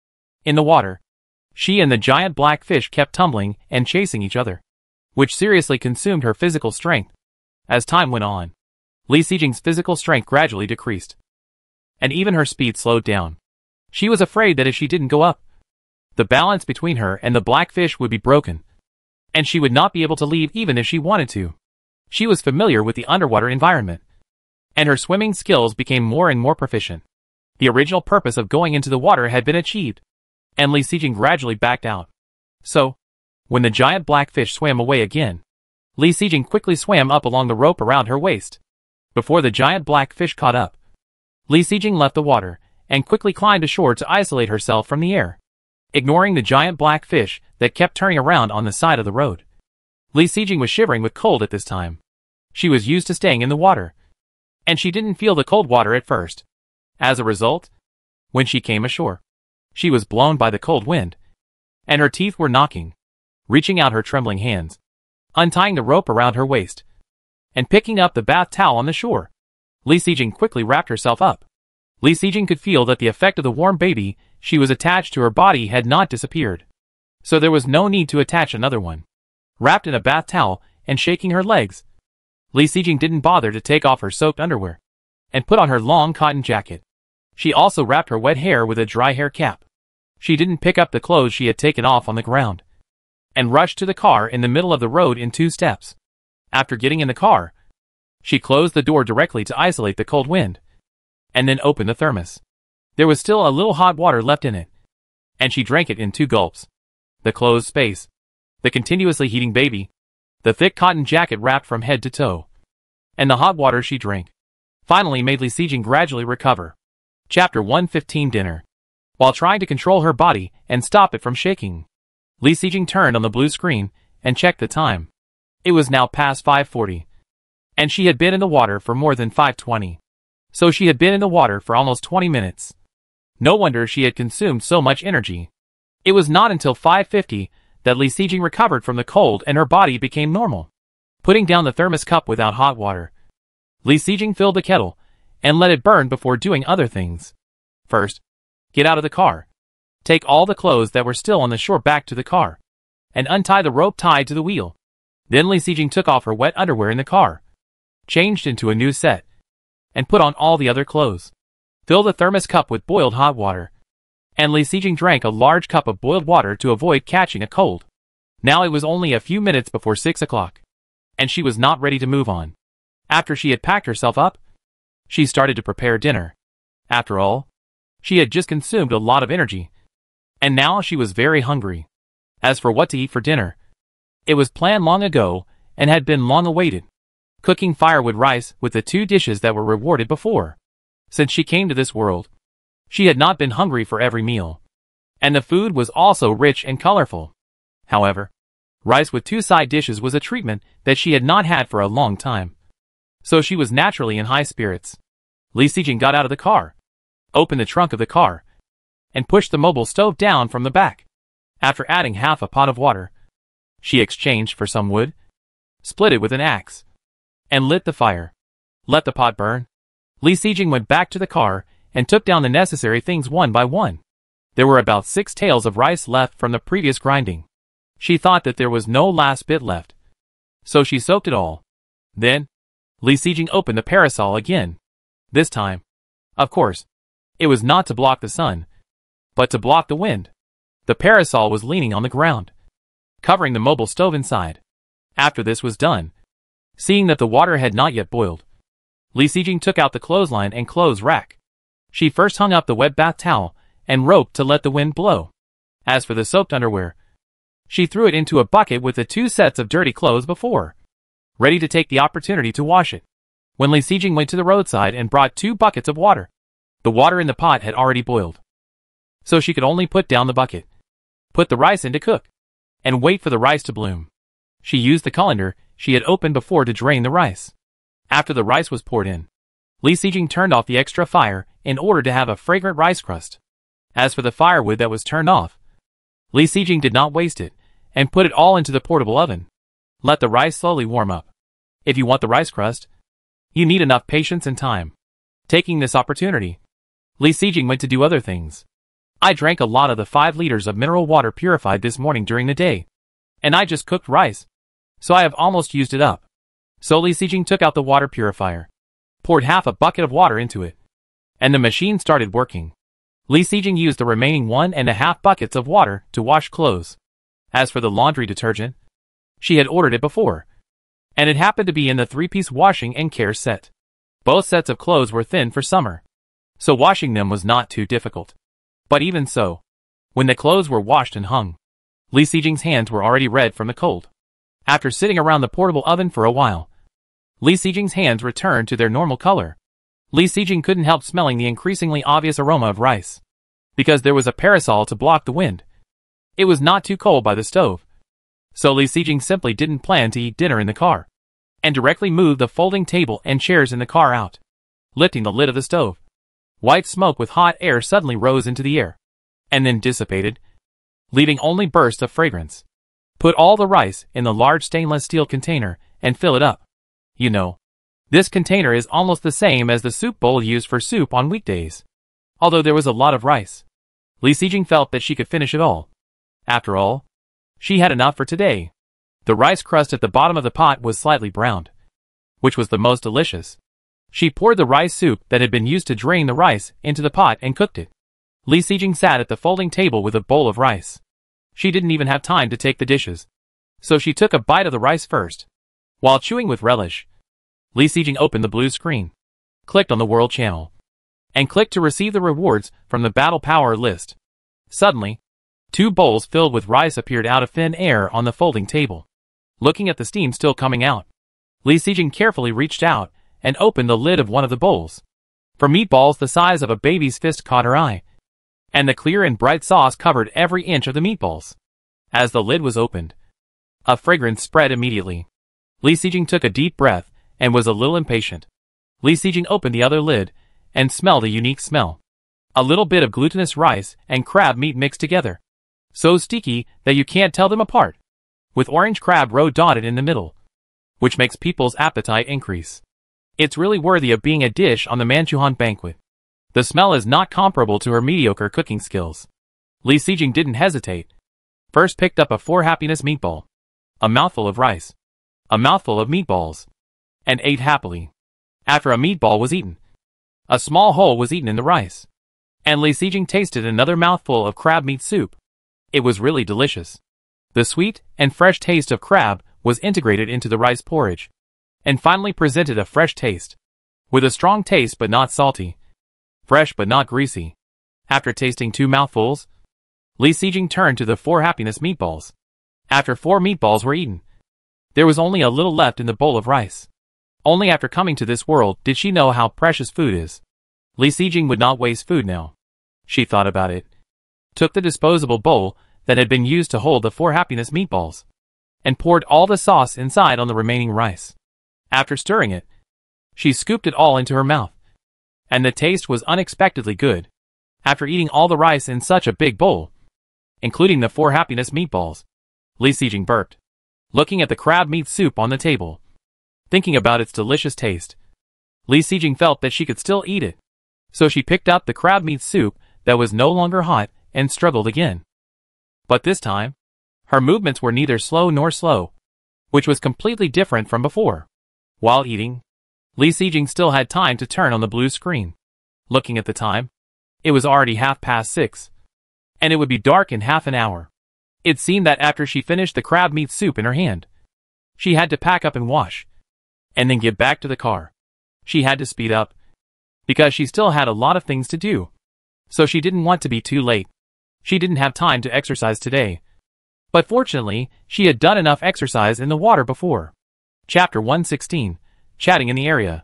In the water, she and the giant black fish kept tumbling and chasing each other, which seriously consumed her physical strength. As time went on, Li Xijing's physical strength gradually decreased, and even her speed slowed down. She was afraid that if she didn't go up, the balance between her and the black fish would be broken, and she would not be able to leave even if she wanted to. She was familiar with the underwater environment, and her swimming skills became more and more proficient. The original purpose of going into the water had been achieved, and Li Xijing gradually backed out. So, when the giant black fish swam away again, Li Xijing quickly swam up along the rope around her waist. Before the giant black fish caught up, Li Xijing left the water and quickly climbed ashore to isolate herself from the air, ignoring the giant black fish that kept turning around on the side of the road. Li Xijing was shivering with cold at this time. She was used to staying in the water, and she didn't feel the cold water at first. As a result, when she came ashore, she was blown by the cold wind, and her teeth were knocking. Reaching out her trembling hands, untying the rope around her waist, and picking up the bath towel on the shore, Li Xijing quickly wrapped herself up. Li Xijing could feel that the effect of the warm baby she was attached to her body had not disappeared, so there was no need to attach another one. Wrapped in a bath towel and shaking her legs, Li Xijing didn't bother to take off her soaked underwear and put on her long cotton jacket. She also wrapped her wet hair with a dry hair cap. She didn't pick up the clothes she had taken off on the ground, and rushed to the car in the middle of the road in 2 steps. After getting in the car, she closed the door directly to isolate the cold wind, and then opened the thermos. There was still a little hot water left in it, and she drank it in 2 gulps. The closed space, the continuously heating baby, the thick cotton jacket wrapped from head to toe, and the hot water she drank, finally made Li Xijing gradually recover. Chapter 115 Dinner. While trying to control her body and stop it from shaking, Li Xijing turned on the blue screen and checked the time. It was now past 5:40, and she had been in the water for more than 5:20. So she had been in the water for almost 20 minutes. No wonder she had consumed so much energy. It was not until 5:50 that Li Xijing recovered from the cold and her body became normal. Putting down the thermos cup without hot water, Li Xijing filled the kettle and let it burn before doing other things. First, get out of the car. Take all the clothes that were still on the shore back to the car, and untie the rope tied to the wheel. Then Li Sijing took off her wet underwear in the car, changed into a new set, and put on all the other clothes. Fill the thermos cup with boiled hot water, and Li Sijing drank a large cup of boiled water to avoid catching a cold. Now it was only a few minutes before 6 o'clock, and she was not ready to move on. After she had packed herself up, she started to prepare dinner. After all, she had just consumed a lot of energy, and now she was very hungry. As for what to eat for dinner, it was planned long ago and had been long awaited. Cooking firewood rice with the 2 dishes that were rewarded before. Since she came to this world, she had not been hungry for every meal, and the food was also rich and colorful. However, rice with 2 side dishes was a treatment that she had not had for a long time, so she was naturally in high spirits. Li Sijing got out of the car, opened the trunk of the car, and pushed the mobile stove down from the back. After adding half a pot of water, she exchanged for some wood, split it with an axe, and lit the fire. Let the pot burn. Li Sijing went back to the car and took down the necessary things one by one. There were about 6 taels of rice left from the previous grinding. She thought that there was no last bit left, so she soaked it all. Then, Li Sijing opened the parasol again. This time, of course, it was not to block the sun, but to block the wind. The parasol was leaning on the ground, covering the mobile stove inside. After this was done, seeing that the water had not yet boiled, Li Sijing took out the clothesline and clothes rack. She first hung up the wet bath towel and rope to let the wind blow. As for the soaked underwear, she threw it into a bucket with the 2 sets of dirty clothes before, ready to take the opportunity to wash it. When Li Sijing went to the roadside and brought 2 buckets of water, the water in the pot had already boiled, so she could only put down the bucket, put the rice in to cook, and wait for the rice to bloom. She used the colander she had opened before to drain the rice. After the rice was poured in, Li Sijing turned off the extra fire in order to have a fragrant rice crust. As for the firewood that was turned off, Li Sijing did not waste it, and put it all into the portable oven. Let the rice slowly warm up. If you want the rice crust, you need enough patience and time. Taking this opportunity, Li Sijing went to do other things. I drank a lot of the 5 liters of mineral water purified this morning during the day, and I just cooked rice, so I have almost used it up. So Li Sijing took out the water purifier, poured half a bucket of water into it, and the machine started working. Li Sijing used the remaining 1.5 buckets of water to wash clothes. As for the laundry detergent, she had ordered it before, and it happened to be in the 3-piece washing and care set. Both sets of clothes were thin for summer, so washing them was not too difficult. But even so, when the clothes were washed and hung, Li Sijing's hands were already red from the cold. After sitting around the portable oven for a while, Li Sijing's hands returned to their normal color. Li Sijing couldn't help smelling the increasingly obvious aroma of rice, because there was a parasol to block the wind. It was not too cold by the stove, so Li Sijing simply didn't plan to eat dinner in the car, and directly moved the folding table and chairs in the car out, lifting the lid of the stove. White smoke with hot air suddenly rose into the air, and then dissipated, leaving only bursts of fragrance. Put all the rice in the large stainless steel container and fill it up. You know, this container is almost the same as the soup bowl used for soup on weekdays. Although there was a lot of rice, Li Sijing felt that she could finish it all. After all, she had enough for today. The rice crust at the bottom of the pot was slightly browned, which was the most delicious. She poured the rice soup that had been used to drain the rice into the pot and cooked it. Li Sijing sat at the folding table with a bowl of rice. She didn't even have time to take the dishes, so she took a bite of the rice first. While chewing with relish, Li Sijing opened the blue screen, clicked on the World channel, and clicked to receive the rewards from the Battle Power list. Suddenly, 2 bowls filled with rice appeared out of thin air on the folding table. Looking at the steam still coming out, Li Sijing carefully reached out and opened the lid of one of the bowls. For meatballs the size of a baby's fist caught her eye, and the clear and bright sauce covered every inch of the meatballs. As the lid was opened, a fragrance spread immediately. Li Sijing took a deep breath and was a little impatient. Li Sijing opened the other lid and smelled a unique smell. A little bit of glutinous rice and crab meat mixed together, so sticky that you can't tell them apart, with orange crab roe dotted in the middle, which makes people's appetite increase. It's really worthy of being a dish on the Manchuhan banquet. The smell is not comparable to her mediocre cooking skills. Li Sijing didn't hesitate. First picked up a 4 happiness meatball, a mouthful of rice, a mouthful of meatballs, and ate happily. After a meatball was eaten, a small hole was eaten in the rice, and Li Sijing tasted another mouthful of crab meat soup. It was really delicious. The sweet and fresh taste of crab was integrated into the rice porridge, and finally presented a fresh taste, with a strong taste but not salty, fresh but not greasy. After tasting 2 mouthfuls, Li Sijing turned to the 4 happiness meatballs. After 4 meatballs were eaten, there was only a little left in the bowl of rice. Only after coming to this world did she know how precious food is. Li Sijing would not waste food now. She thought about it, took the disposable bowl that had been used to hold the 4 happiness meatballs, and poured all the sauce inside on the remaining rice. After stirring it, she scooped it all into her mouth, and the taste was unexpectedly good. After eating all the rice in such a big bowl, including the 4 happiness meatballs, Li Sijing burped, looking at the crab meat soup on the table. Thinking about its delicious taste, Li Sijing felt that she could still eat it, so she picked up the crab meat soup that was no longer hot and struggled again. But this time, her movements were neither slow nor slow, which was completely different from before. While eating, Li Sijing still had time to turn on the blue screen. Looking at the time, it was already 6:30, and it would be dark in half an hour. It seemed that after she finished the crab meat soup in her hand, she had to pack up and wash, and then get back to the car. She had to speed up, because she still had a lot of things to do, so she didn't want to be too late. She didn't have time to exercise today, but fortunately, she had done enough exercise in the water before. Chapter 116, Chatting in the Area.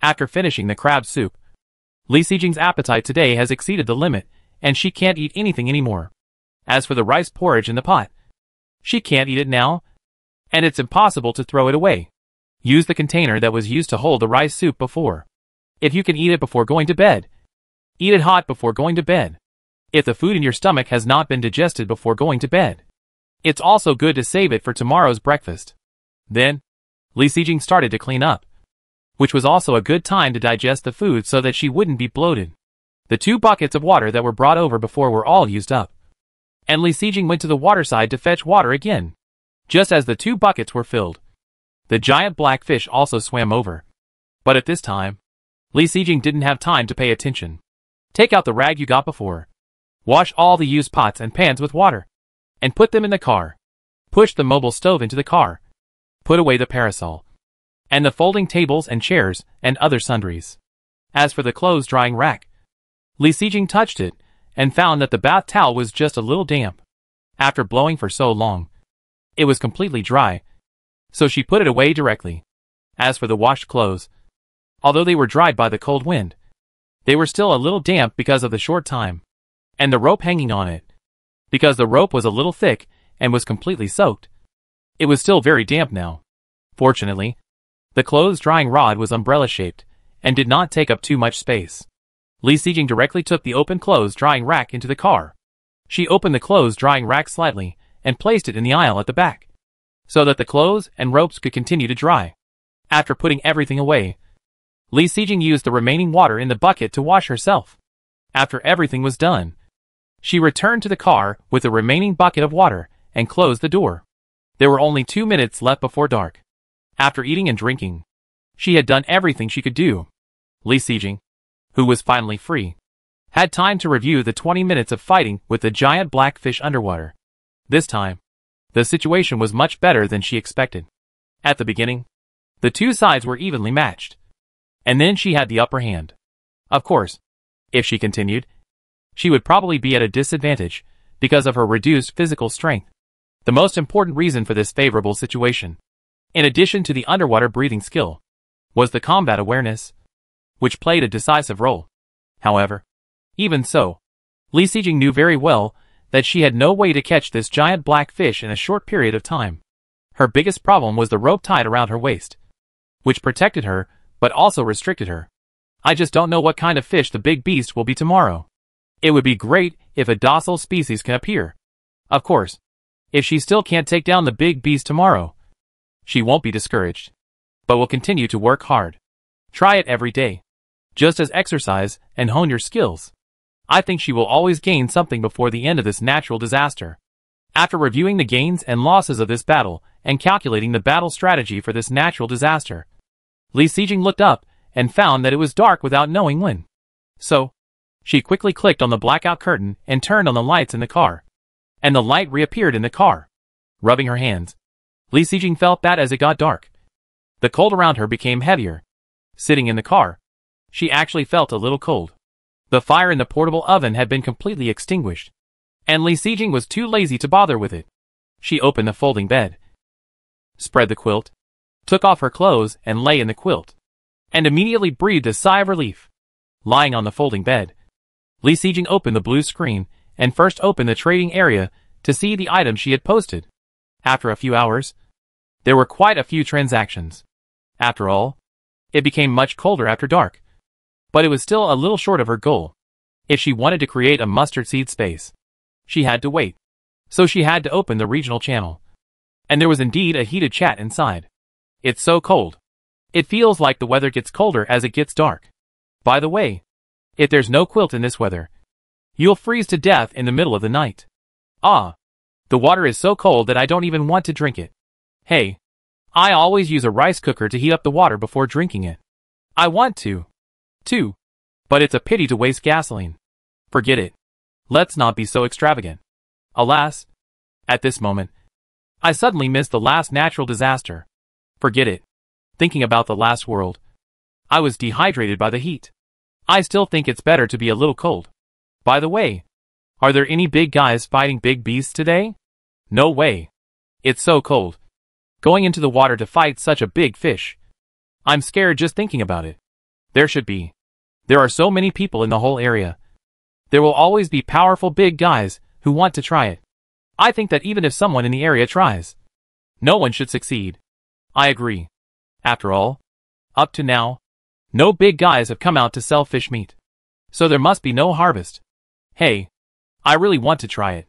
After finishing the crab soup, Li Sijing's appetite today has exceeded the limit, and she can't eat anything anymore. As for the rice porridge in the pot, she can't eat it now, and it's impossible to throw it away. Use the container that was used to hold the rice soup before. If you can eat it before going to bed, eat it hot before going to bed. If the food in your stomach has not been digested before going to bed, it's also good to save it for tomorrow's breakfast. Then, Li Sijing started to clean up, which was also a good time to digest the food so that she wouldn't be bloated. The 2 buckets of water that were brought over before were all used up, and Li Sijing went to the waterside to fetch water again. Just as the 2 buckets were filled, the giant black fish also swam over. But at this time, Li Sijing didn't have time to pay attention. Take out the rag you got before. Wash all the used pots and pans with water, and put them in the car. Push the mobile stove into the car. Put away the parasol, and the folding tables and chairs, and other sundries. As for the clothes drying rack, Li Sijing touched it, and found that the bath towel was just a little damp. After blowing for so long, it was completely dry, so she put it away directly. As for the washed clothes, although they were dried by the cold wind, they were still a little damp because of the short time, and the rope hanging on it, because the rope was a little thick and was completely soaked. It was still very damp now. Fortunately, the clothes drying rod was umbrella-shaped, and did not take up too much space. Li Sijing directly took the open clothes drying rack into the car. She opened the clothes drying rack slightly, and placed it in the aisle at the back, so that the clothes and ropes could continue to dry. After putting everything away, Li Sijing used the remaining water in the bucket to wash herself. After everything was done, she returned to the car with the remaining bucket of water, and closed the door. There were only 2 minutes left before dark. After eating and drinking, she had done everything she could do. Li Sijing, who was finally free, had time to review the 20 minutes of fighting with the giant black fish underwater. This time, the situation was much better than she expected. At the beginning, the 2 sides were evenly matched, and then she had the upper hand. Of course, if she continued, she would probably be at a disadvantage because of her reduced physical strength. The most important reason for this favorable situation, in addition to the underwater breathing skill, was the combat awareness, which played a decisive role. However, even so, Li Sijing knew very well that she had no way to catch this giant black fish in a short period of time. Her biggest problem was the rope tied around her waist, which protected her, but also restricted her. I just don't know what kind of fish the big beast will be tomorrow. It would be great if a docile species can appear. Of course, if she still can't take down the big beast tomorrow, she won't be discouraged, but will continue to work hard. Try it every day. Just as exercise and hone your skills. I think she will always gain something before the end of this natural disaster. After reviewing the gains and losses of this battle and calculating the battle strategy for this natural disaster, Li Sijing looked up and found that it was dark without knowing when. So, she quickly clicked on the blackout curtain and turned on the lights in the car. And the light reappeared in the car. Rubbing her hands, Li Sijing felt that as it got dark, the cold around her became heavier. Sitting in the car, she actually felt a little cold. The fire in the portable oven had been completely extinguished, and Li Sijing was too lazy to bother with it. She opened the folding bed, spread the quilt, took off her clothes and lay in the quilt, and immediately breathed a sigh of relief. Lying on the folding bed, Li Sijing opened the blue screen and first opened the trading area to see the items she had posted. After a few hours, there were quite a few transactions. After all, it became much colder after dark. But it was still a little short of her goal. If she wanted to create a mustard seed space, she had to wait. So she had to open the regional channel. And there was indeed a heated chat inside. It's so cold. It feels like the weather gets colder as it gets dark. By the way, if there's no quilt in this weather, you'll freeze to death in the middle of the night. Ah, the water is so cold that I don't even want to drink it. Hey, I always use a rice cooker to heat up the water before drinking it. I want to, too, but it's a pity to waste gasoline. Forget it. Let's not be so extravagant. Alas, at this moment, I suddenly missed the last natural disaster. Forget it. Thinking about the last world, I was dehydrated by the heat. I still think it's better to be a little cold. By the way, are there any big guys fighting big beasts today? No way. It's so cold. Going into the water to fight such a big fish. I'm scared just thinking about it. There should be. There are so many people in the whole area. There will always be powerful big guys who want to try it. I think that even if someone in the area tries, no one should succeed. I agree. After all, up to now, no big guys have come out to sell fish meat. So there must be no harvest. Hey, I really want to try it.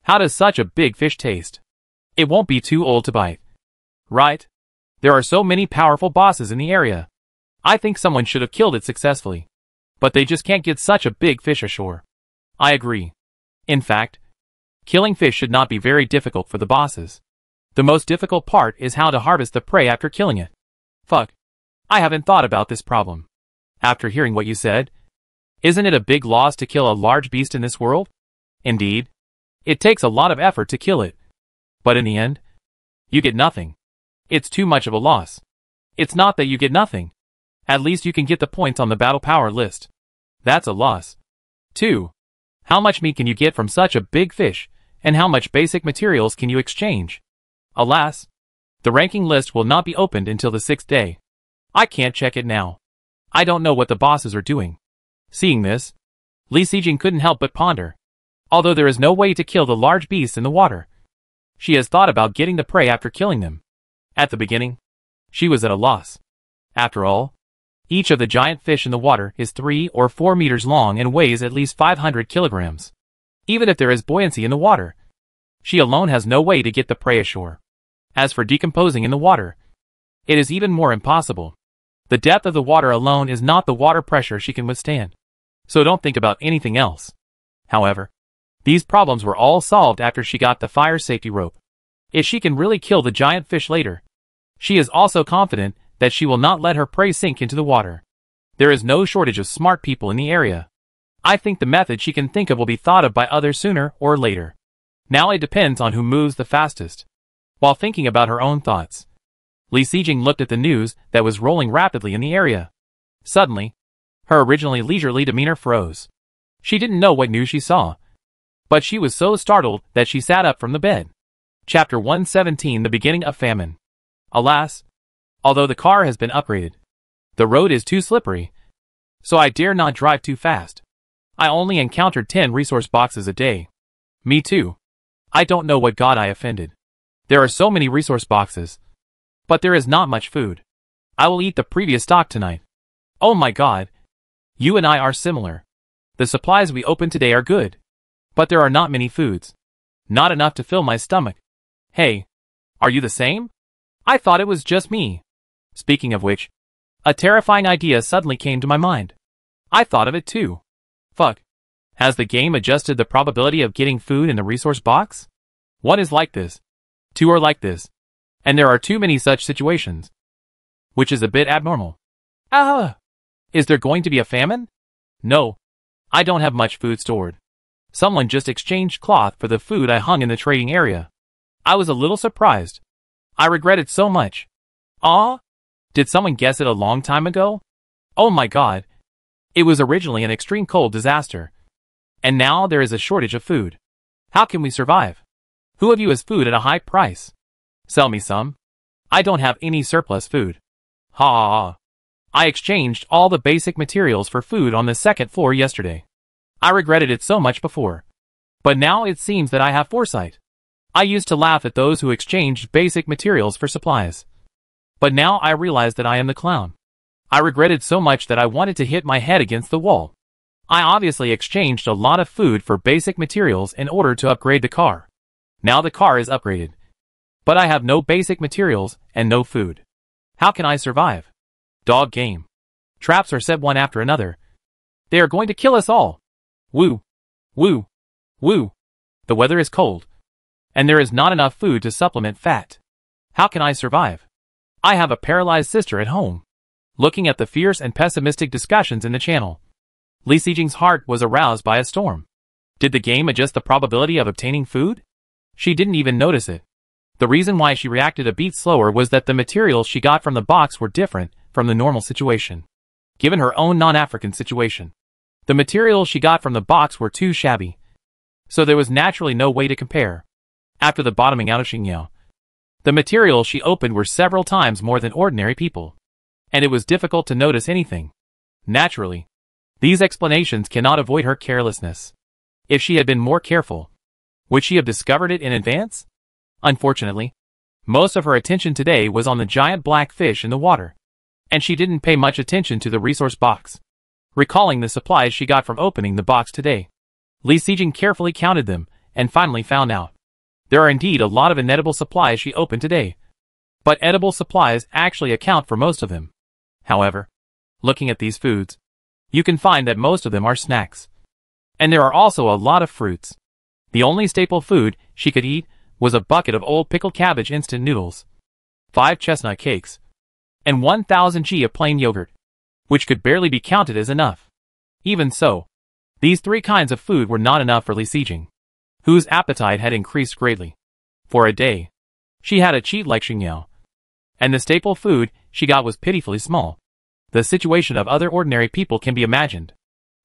How does such a big fish taste? It won't be too old to bite. Right? There are so many powerful bosses in the area. I think someone should have killed it successfully. But they just can't get such a big fish ashore. I agree. In fact, killing fish should not be very difficult for the bosses. The most difficult part is how to harvest the prey after killing it. Fuck. I haven't thought about this problem. After hearing what you said, isn't it a big loss to kill a large beast in this world? Indeed. It takes a lot of effort to kill it. But in the end, you get nothing. It's too much of a loss. It's not that you get nothing. At least you can get the points on the battle power list. That's a loss. 2. How much meat can you get from such a big fish, and how much basic materials can you exchange? Alas, the ranking list will not be opened until the 6th day. I can't check it now. I don't know what the bosses are doing. Seeing this, Li Sijing couldn't help but ponder. Although there is no way to kill the large beasts in the water, she has thought about getting the prey after killing them. At the beginning, she was at a loss. After all, each of the giant fish in the water is 3 or 4 meters long and weighs at least 500 kilograms. Even if there is buoyancy in the water, she alone has no way to get the prey ashore. As for decomposing in the water, it is even more impossible. The depth of the water alone is not the water pressure she can withstand. So don't think about anything else. However, these problems were all solved after she got the fire safety rope. If she can really kill the giant fish later, she is also confident that she will not let her prey sink into the water. There is no shortage of smart people in the area. I think the method she can think of will be thought of by others sooner or later. Now it depends on who moves the fastest. While thinking about her own thoughts, Li Sijing looked at the news that was rolling rapidly in the area. Suddenly, her originally leisurely demeanor froze. She didn't know what news she saw, but she was so startled that she sat up from the bed. Chapter 117: The Beginning of Famine. Alas, although the car has been upgraded, the road is too slippery, so I dare not drive too fast. I only encountered 10 resource boxes a day. Me too. I don't know what god I offended. There are so many resource boxes, but there is not much food. I will eat the previous stock tonight. Oh my god. You and I are similar. The supplies we opened today are good, but there are not many foods. Not enough to fill my stomach. Hey, are you the same? I thought it was just me. Speaking of which, A terrifying idea suddenly came to my mind. I thought of it too. Fuck. Has the game adjusted the probability of getting food in the resource box? One is like this. Two are like this. And there are too many such situations. Which is a bit abnormal. Is there going to be a famine? No. I don't have much food stored. Someone just exchanged cloth for the food I hung in the trading area. I was a little surprised. I regret it so much. Did someone guess it a long time ago? Oh my god. It was originally an extreme cold disaster. And now there is a shortage of food. How can we survive? Who of you has food at a high price? Sell me some. I don't have any surplus food. I exchanged all the basic materials for food on the second floor yesterday. I regretted it so much before. But now it seems that I have foresight. I used to laugh at those who exchanged basic materials for supplies. But now I realize that I am the clown. I regretted so much that I wanted to hit my head against the wall. I obviously exchanged a lot of food for basic materials in order to upgrade the car. Now the car is upgraded. But I have no basic materials and no food. How can I survive? Dog game. Traps are set one after another. They are going to kill us all. Woo. Woo. Woo. The weather is cold. And there is not enough food to supplement fat. How can I survive? I have a paralyzed sister at home. Looking at the fierce and pessimistic discussions in the channel, Li Xijing's heart was aroused by a storm. Did the game adjust the probability of obtaining food? She didn't even notice it. The reason why she reacted a beat slower was that the materials she got from the box were different from the normal situation. Given her own non-African situation, the materials she got from the box were too shabby. So there was naturally no way to compare. After the bottoming out of Xingyao, the materials she opened were several times more than ordinary people. And it was difficult to notice anything. Naturally, these explanations cannot avoid her carelessness. If she had been more careful, would she have discovered it in advance? Unfortunately, most of her attention today was on the giant black fish in the water, and she didn't pay much attention to the resource box. Recalling the supplies she got from opening the box today, Li Xijing carefully counted them and finally found out. There are indeed a lot of inedible supplies she opened today, but edible supplies actually account for most of them. However, looking at these foods, you can find that most of them are snacks. And there are also a lot of fruits. The only staple food she could eat was a bucket of old pickled cabbage instant noodles, 5 chestnut cakes, and 1,000 g of plain yogurt, which could barely be counted as enough. Even so, these 3 kinds of food were not enough for Li Xijing, whose appetite had increased greatly. For a day, she had a cheat like Xingyao, and the staple food she got was pitifully small. The situation of other ordinary people can be imagined.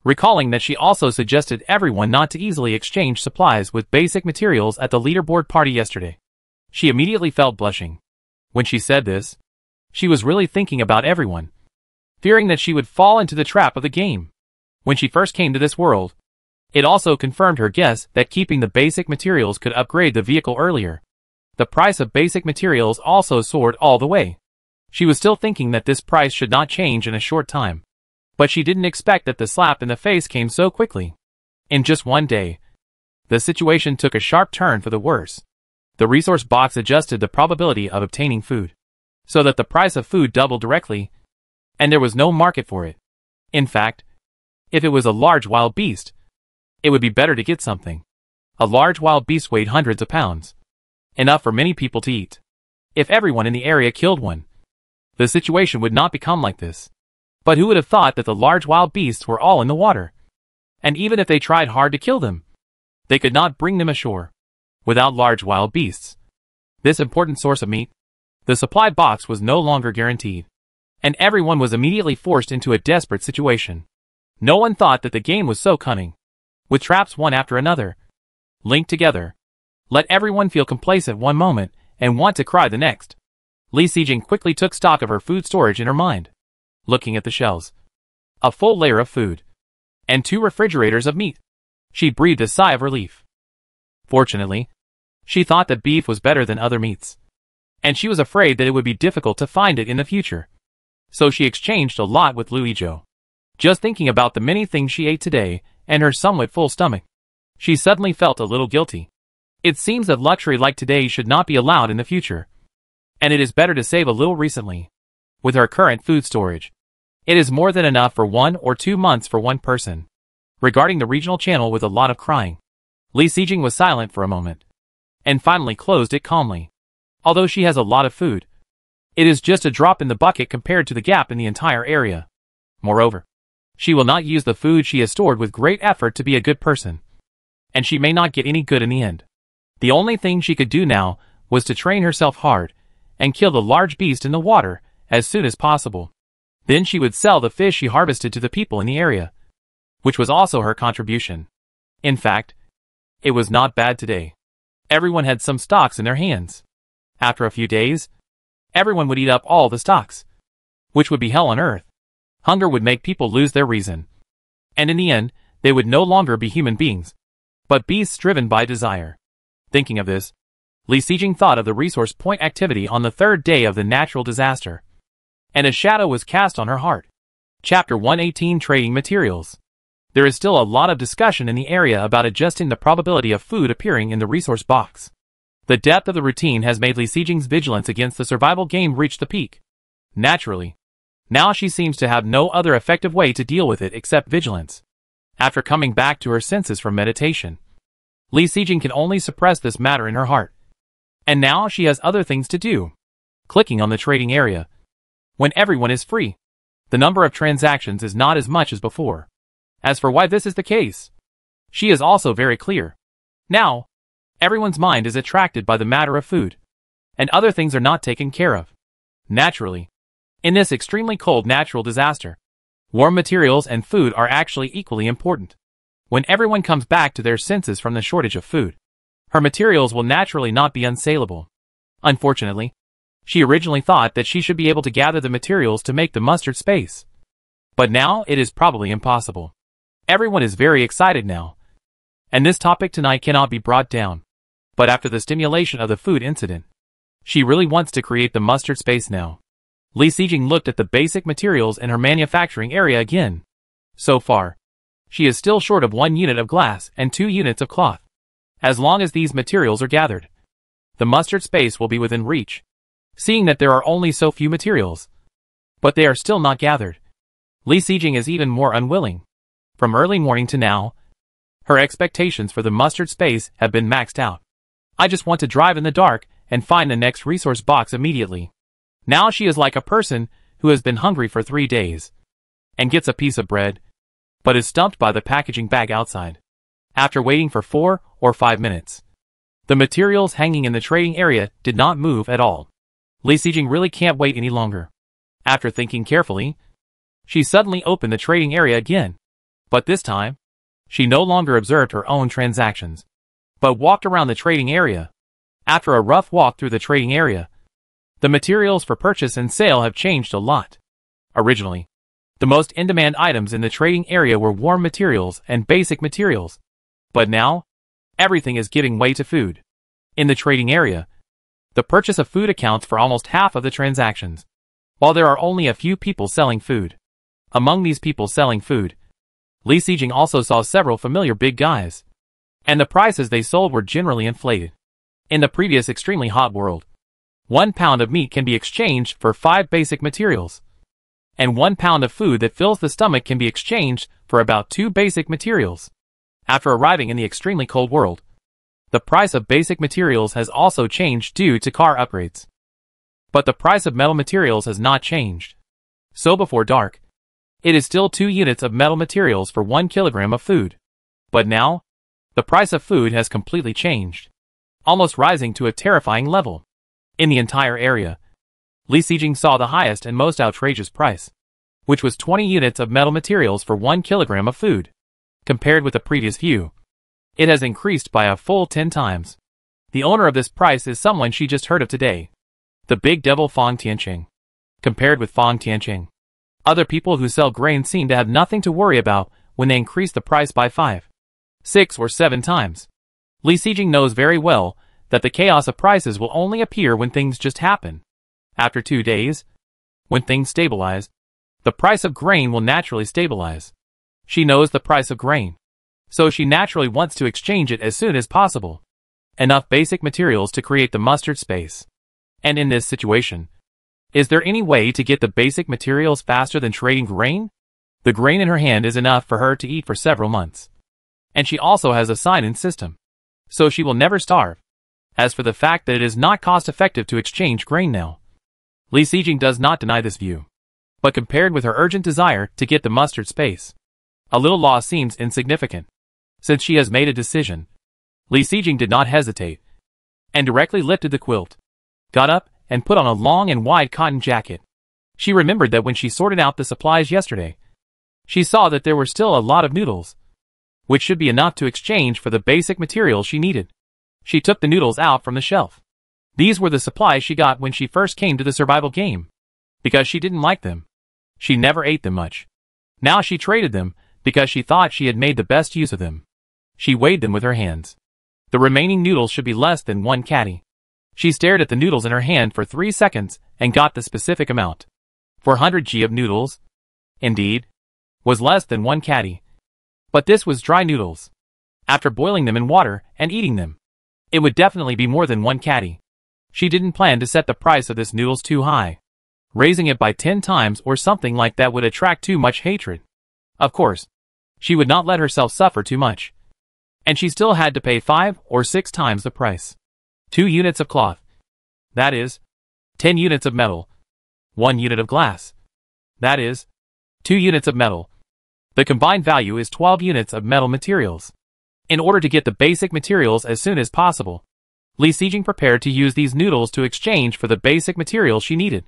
Recalling that she also suggested everyone not to easily exchange supplies with basic materials at the leaderboard party yesterday, she immediately felt blushing. When she said this, she was really thinking about everyone, fearing that she would fall into the trap of the game. When she first came to this world, it also confirmed her guess that keeping the basic materials could upgrade the vehicle earlier. The price of basic materials also soared all the way. She was still thinking that this price should not change in a short time. But she didn't expect that the slap in the face came so quickly. In just one day, the situation took a sharp turn for the worse. The resource box adjusted the probability of obtaining food, so that the price of food doubled directly, and there was no market for it. In fact, if it was a large wild beast, it would be better to get something. A large wild beast weighed hundreds of pounds, enough for many people to eat. If everyone in the area killed one, the situation would not become like this. But who would have thought that the large wild beasts were all in the water? And even if they tried hard to kill them, they could not bring them ashore. Without large wild beasts, this important source of meat, the supply box was no longer guaranteed. And everyone was immediately forced into a desperate situation. No one thought that the game was so cunning. With traps one after another, linked together, let everyone feel complacent one moment and want to cry the next. Li Xijing quickly took stock of her food storage in her mind. Looking at the shelves, a full layer of food, and 2 refrigerators of meat, she breathed a sigh of relief. Fortunately, she thought that beef was better than other meats, and she was afraid that it would be difficult to find it in the future. So she exchanged a lot with Lu Yizhou. Just thinking about the many things she ate today and her somewhat full stomach, she suddenly felt a little guilty. It seems that luxury like today should not be allowed in the future, and it is better to save a little recently. With her current food storage, it is more than enough for 1 or 2 months for one person. Regarding the regional channel with a lot of crying, Li Sijing was silent for a moment, and finally closed it calmly. Although she has a lot of food, it is just a drop in the bucket compared to the gap in the entire area. Moreover, she will not use the food she has stored with great effort to be a good person, and she may not get any good in the end. The only thing she could do now was to train herself hard and kill the large beast in the water as soon as possible. Then she would sell the fish she harvested to the people in the area, which was also her contribution. In fact, it was not bad today. Everyone had some stocks in their hands. After a few days, everyone would eat up all the stocks, which would be hell on earth. Hunger would make people lose their reason, and in the end, they would no longer be human beings, but beasts driven by desire. Thinking of this, Li Sijing thought of the resource point activity on the 3rd day of the natural disaster, and a shadow was cast on her heart. Chapter 118 Trading Materials. There is still a lot of discussion in the area about adjusting the probability of food appearing in the resource box. The depth of the routine has made Li Sijing's vigilance against the survival game reach the peak. Naturally, now she seems to have no other effective way to deal with it except vigilance. After coming back to her senses from meditation, Li Sijing can only suppress this matter in her heart. And now she has other things to do. Clicking on the trading area. When everyone is free, the number of transactions is not as much as before. As for why this is the case, she is also very clear. Now, everyone's mind is attracted by the matter of food, and other things are not taken care of. Naturally, in this extremely cold natural disaster, warm materials and food are actually equally important. When everyone comes back to their senses from the shortage of food, her materials will naturally not be unsaleable. Unfortunately, she originally thought that she should be able to gather the materials to make the mustard space. But now it is probably impossible. Everyone is very excited now, and this topic tonight cannot be brought down. But after the stimulation of the food incident, she really wants to create the mustard space now. Li Sijing looked at the basic materials in her manufacturing area again. So far, she is still short of 1 unit of glass and 2 units of cloth. As long as these materials are gathered, the mustard space will be within reach. Seeing that there are only so few materials, but they are still not gathered, Li Sijing is even more unwilling. From early morning to now, her expectations for the mustard space have been maxed out. I just want to drive in the dark and find the next resource box immediately. Now she is like a person who has been hungry for 3 days and gets a piece of bread, but is stumped by the packaging bag outside. After waiting for 4 or 5 minutes, the materials hanging in the trading area did not move at all. Li Sijing really can't wait any longer. After thinking carefully, she suddenly opened the trading area again. But this time, she no longer observed her own transactions, but walked around the trading area. After a rough walk through the trading area, the materials for purchase and sale have changed a lot. Originally, the most in-demand items in the trading area were warm materials and basic materials. But now, everything is giving way to food. In the trading area, the purchase of food accounts for almost half of the transactions, while there are only a few people selling food. Among these people selling food, Li Sijing also saw several familiar big guys, and the prices they sold were generally inflated. In the previous extremely hot world, 1 pound of meat can be exchanged for 5 basic materials, and 1 pound of food that fills the stomach can be exchanged for about 2 basic materials. After arriving in the extremely cold world, the price of basic materials has also changed due to car upgrades. But the price of metal materials has not changed. So before dark, it is still 2 units of metal materials for 1 kilogram of food. But now, the price of food has completely changed, almost rising to a terrifying level. In the entire area, Li Sijing saw the highest and most outrageous price, which was 20 units of metal materials for 1 kilogram of food. Compared with the previous view, it has increased by a full 10 times. The owner of this price is someone she just heard of today, the big devil Fang Tianqing. Compared with Fang Tianqing, other people who sell grain seem to have nothing to worry about when they increase the price by 5, 6 or 7 times. Li Sijing knows very well that the chaos of prices will only appear when things just happen. After 2 days, when things stabilize, the price of grain will naturally stabilize. She knows the price of grain, so she naturally wants to exchange it as soon as possible. Enough basic materials to create the mustard space. And in this situation, Is there any way to get the basic materials faster than trading grain? The grain in her hand is enough for her to eat for several months. And she also has a sign-in system, so she will never starve. As for the fact that it is not cost-effective to exchange grain now, Li Xijing does not deny this view. But compared with her urgent desire to get the mustard space, a little loss seems insignificant. Since she has made a decision, Li Xijing did not hesitate, and directly lifted the quilt, got up, and put on a long and wide cotton jacket. She remembered that when she sorted out the supplies yesterday, she saw that there were still a lot of noodles, which should be enough to exchange for the basic materials she needed. She took the noodles out from the shelf. These were the supplies she got when she first came to the survival game. Because she didn't like them, she never ate them much. Now she traded them, because she thought she had made the best use of them. She weighed them with her hands. The remaining noodles should be less than 1 catty. She stared at the noodles in her hand for 3 seconds and got the specific amount. 400 g of noodles, indeed, was less than 1 catty. But this was dry noodles. After boiling them in water and eating them, it would definitely be more than 1 catty. She didn't plan to set the price of this noodles too high. Raising it by 10 times or something like that would attract too much hatred. Of course, she would not let herself suffer too much. And she still had to pay 5 or 6 times the price. 2 units of cloth. That is, 10 units of metal. 1 unit of glass. That is, 2 units of metal. The combined value is 12 units of metal materials. In order to get the basic materials as soon as possible, Li Xijing prepared to use these noodles to exchange for the basic materials she needed.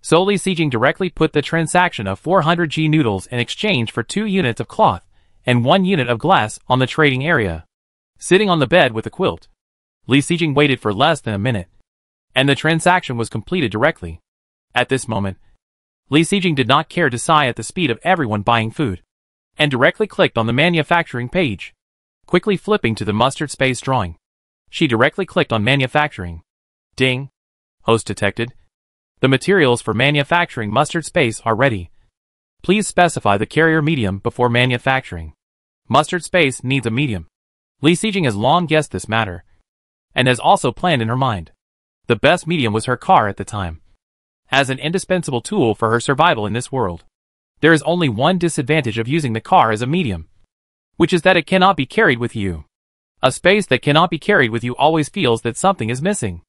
So Li Xijing directly put the transaction of 400 g noodles in exchange for 2 units of cloth and 1 unit of glass on the trading area. Sitting on the bed with a quilt, Li Xijing waited for less than a minute, and the transaction was completed directly. At this moment, Li Xijing did not care to sigh at the speed of everyone buying food, and directly clicked on the manufacturing page. Quickly flipping to the mustard space drawing, she directly clicked on manufacturing. Ding! Host detected. The materials for manufacturing mustard space are ready. Please specify the carrier medium before manufacturing. Mustard space needs a medium. Li Xijing has long guessed this matter, and has also planned in her mind. The best medium was her car at the time. As an indispensable tool for her survival in this world, there is only one disadvantage of using the car as a medium, which is that it cannot be carried with you. A space that cannot be carried with you always feels that something is missing,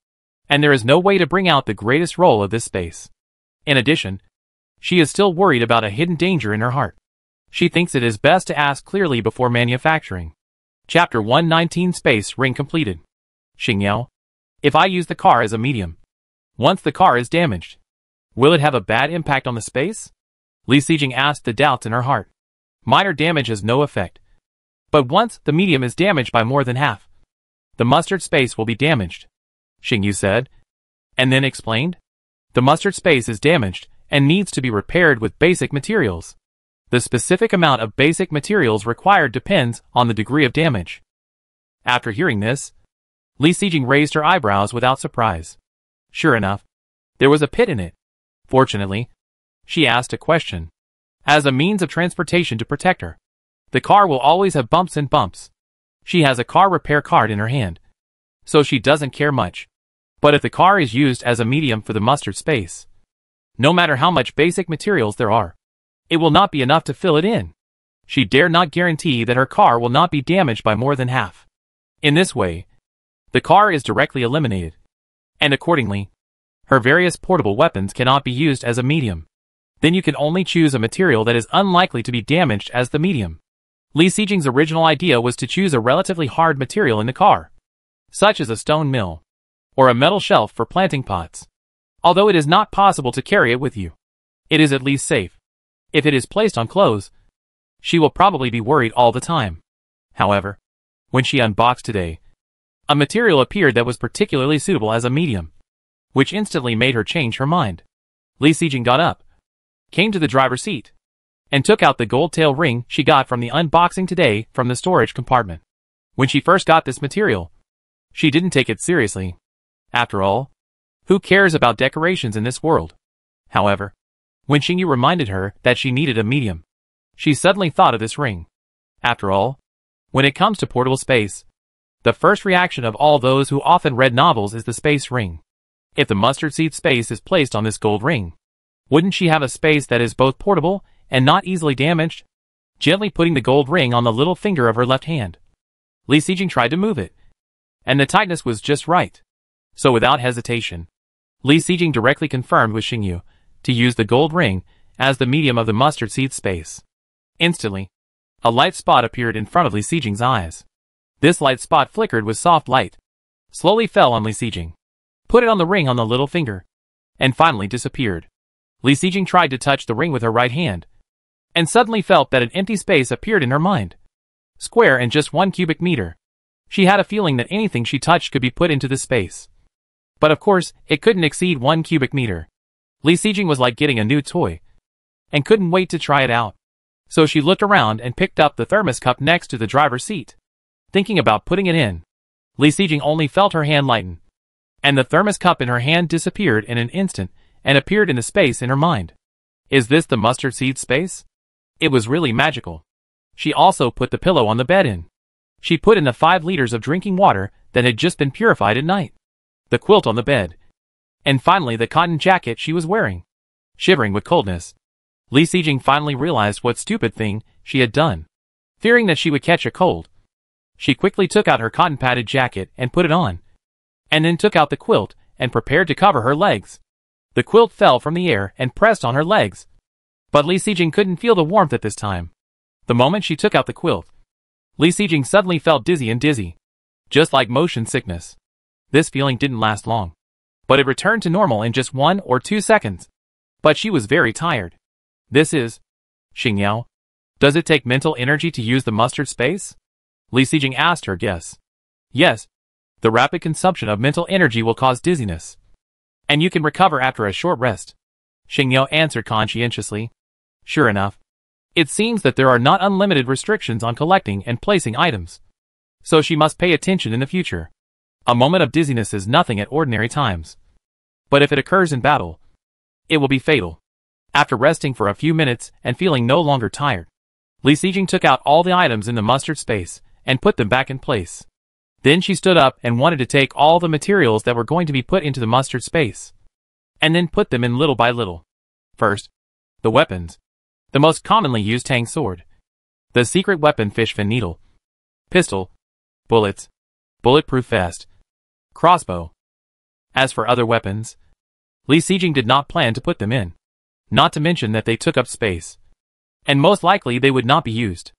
and there is no way to bring out the greatest role of this space. In addition, she is still worried about a hidden danger in her heart. She thinks it is best to ask clearly before manufacturing. Chapter 119 Space Ring completed. Xingyao, if I use the car as a medium, once the car is damaged, will it have a bad impact on the space? Li Xijing asked the doubts in her heart. Minor damage has no effect. But once the medium is damaged by more than half, the mustard space will be damaged, Xingyu said, and then explained. The mustard space is damaged and needs to be repaired with basic materials. The specific amount of basic materials required depends on the degree of damage. After hearing this, Li Xijing raised her eyebrows without surprise. Sure enough, there was a pit in it. Fortunately, she asked a question. As a means of transportation to protect her, the car will always have bumps and bumps. She has a car repair card in her hand, so she doesn't care much. But if the car is used as a medium for the mustard space, no matter how much basic materials there are, it will not be enough to fill it in. She dare not guarantee that her car will not be damaged by more than half. In this way, the car is directly eliminated, and accordingly, her various portable weapons cannot be used as a medium. Then you can only choose a material that is unlikely to be damaged as the medium. Li Xijing's original idea was to choose a relatively hard material in the car, such as a stone mill, or a metal shelf for planting pots. Although it is not possible to carry it with you, it is at least safe. If it is placed on clothes, she will probably be worried all the time. However, when she unboxed today, a material appeared that was particularly suitable as a medium, which instantly made her change her mind. Li Xijing got up, came to the driver's seat, and took out the gold tail ring she got from the unboxing today from the storage compartment. When she first got this material, she didn't take it seriously. After all, who cares about decorations in this world? However, when Xingyu reminded her that she needed a medium, she suddenly thought of this ring. After all, when it comes to portable space, the first reaction of all those who often read novels is the space ring. If the mustard seed space is placed on this gold ring, wouldn't she have a space that is both portable and not easily damaged? Gently putting the gold ring on the little finger of her left hand, Li Xijing tried to move it, and the tightness was just right. So without hesitation, Li Xijing directly confirmed with Xingyu to use the gold ring as the medium of the mustard seed space. Instantly, a light spot appeared in front of Li Xijing's eyes. This light spot flickered with soft light, slowly fell on Li Xijing, put it on the ring on the little finger, and finally disappeared. Li Xijing tried to touch the ring with her right hand, and suddenly felt that an empty space appeared in her mind. Square and just 1 cubic meter. She had a feeling that anything she touched could be put into this space. But of course, it couldn't exceed 1 cubic meter. Li Xijing was like getting a new toy, and couldn't wait to try it out. So she looked around and picked up the thermos cup next to the driver's seat. Thinking about putting it in, Li Xijing only felt her hand lighten, and the thermos cup in her hand disappeared in an instant and appeared in the space in her mind. Is this the mustard seed space? It was really magical. She also put the pillow on the bed in. She put in the 5 liters of drinking water that had just been purified at night, the quilt on the bed, and finally the cotton jacket she was wearing. Shivering with coldness, Li Xijing finally realized what stupid thing she had done. Fearing that she would catch a cold, she quickly took out her cotton-padded jacket and put it on, and then took out the quilt and prepared to cover her legs. The quilt fell from the air and pressed on her legs, but Li Xijing couldn't feel the warmth at this time. The moment she took out the quilt, Li Xijing suddenly felt dizzy, just like motion sickness. This feeling didn't last long, but it returned to normal in just 1 or 2 seconds. But she was very tired. This is Xingyao. Does it take mental energy to use the mustard space? Li Xijing asked her guess. Yes. The rapid consumption of mental energy will cause dizziness, and you can recover after a short rest, Xingyao answered conscientiously. Sure enough, it seems that there are not unlimited restrictions on collecting and placing items, so she must pay attention in the future. A moment of dizziness is nothing at ordinary times, but if it occurs in battle, it will be fatal. After resting for a few minutes and feeling no longer tired, Li Xijing took out all the items in the mustard space and put them back in place. Then she stood up and wanted to take all the materials that were going to be put into the mustard space, and then put them in little by little. First, the weapons. The most commonly used tang sword, the secret weapon fish fin needle, pistol, bullets, bulletproof vest, crossbow. As for other weapons, Li Xijing did not plan to put them in, not to mention that they took up space, and most likely they would not be used.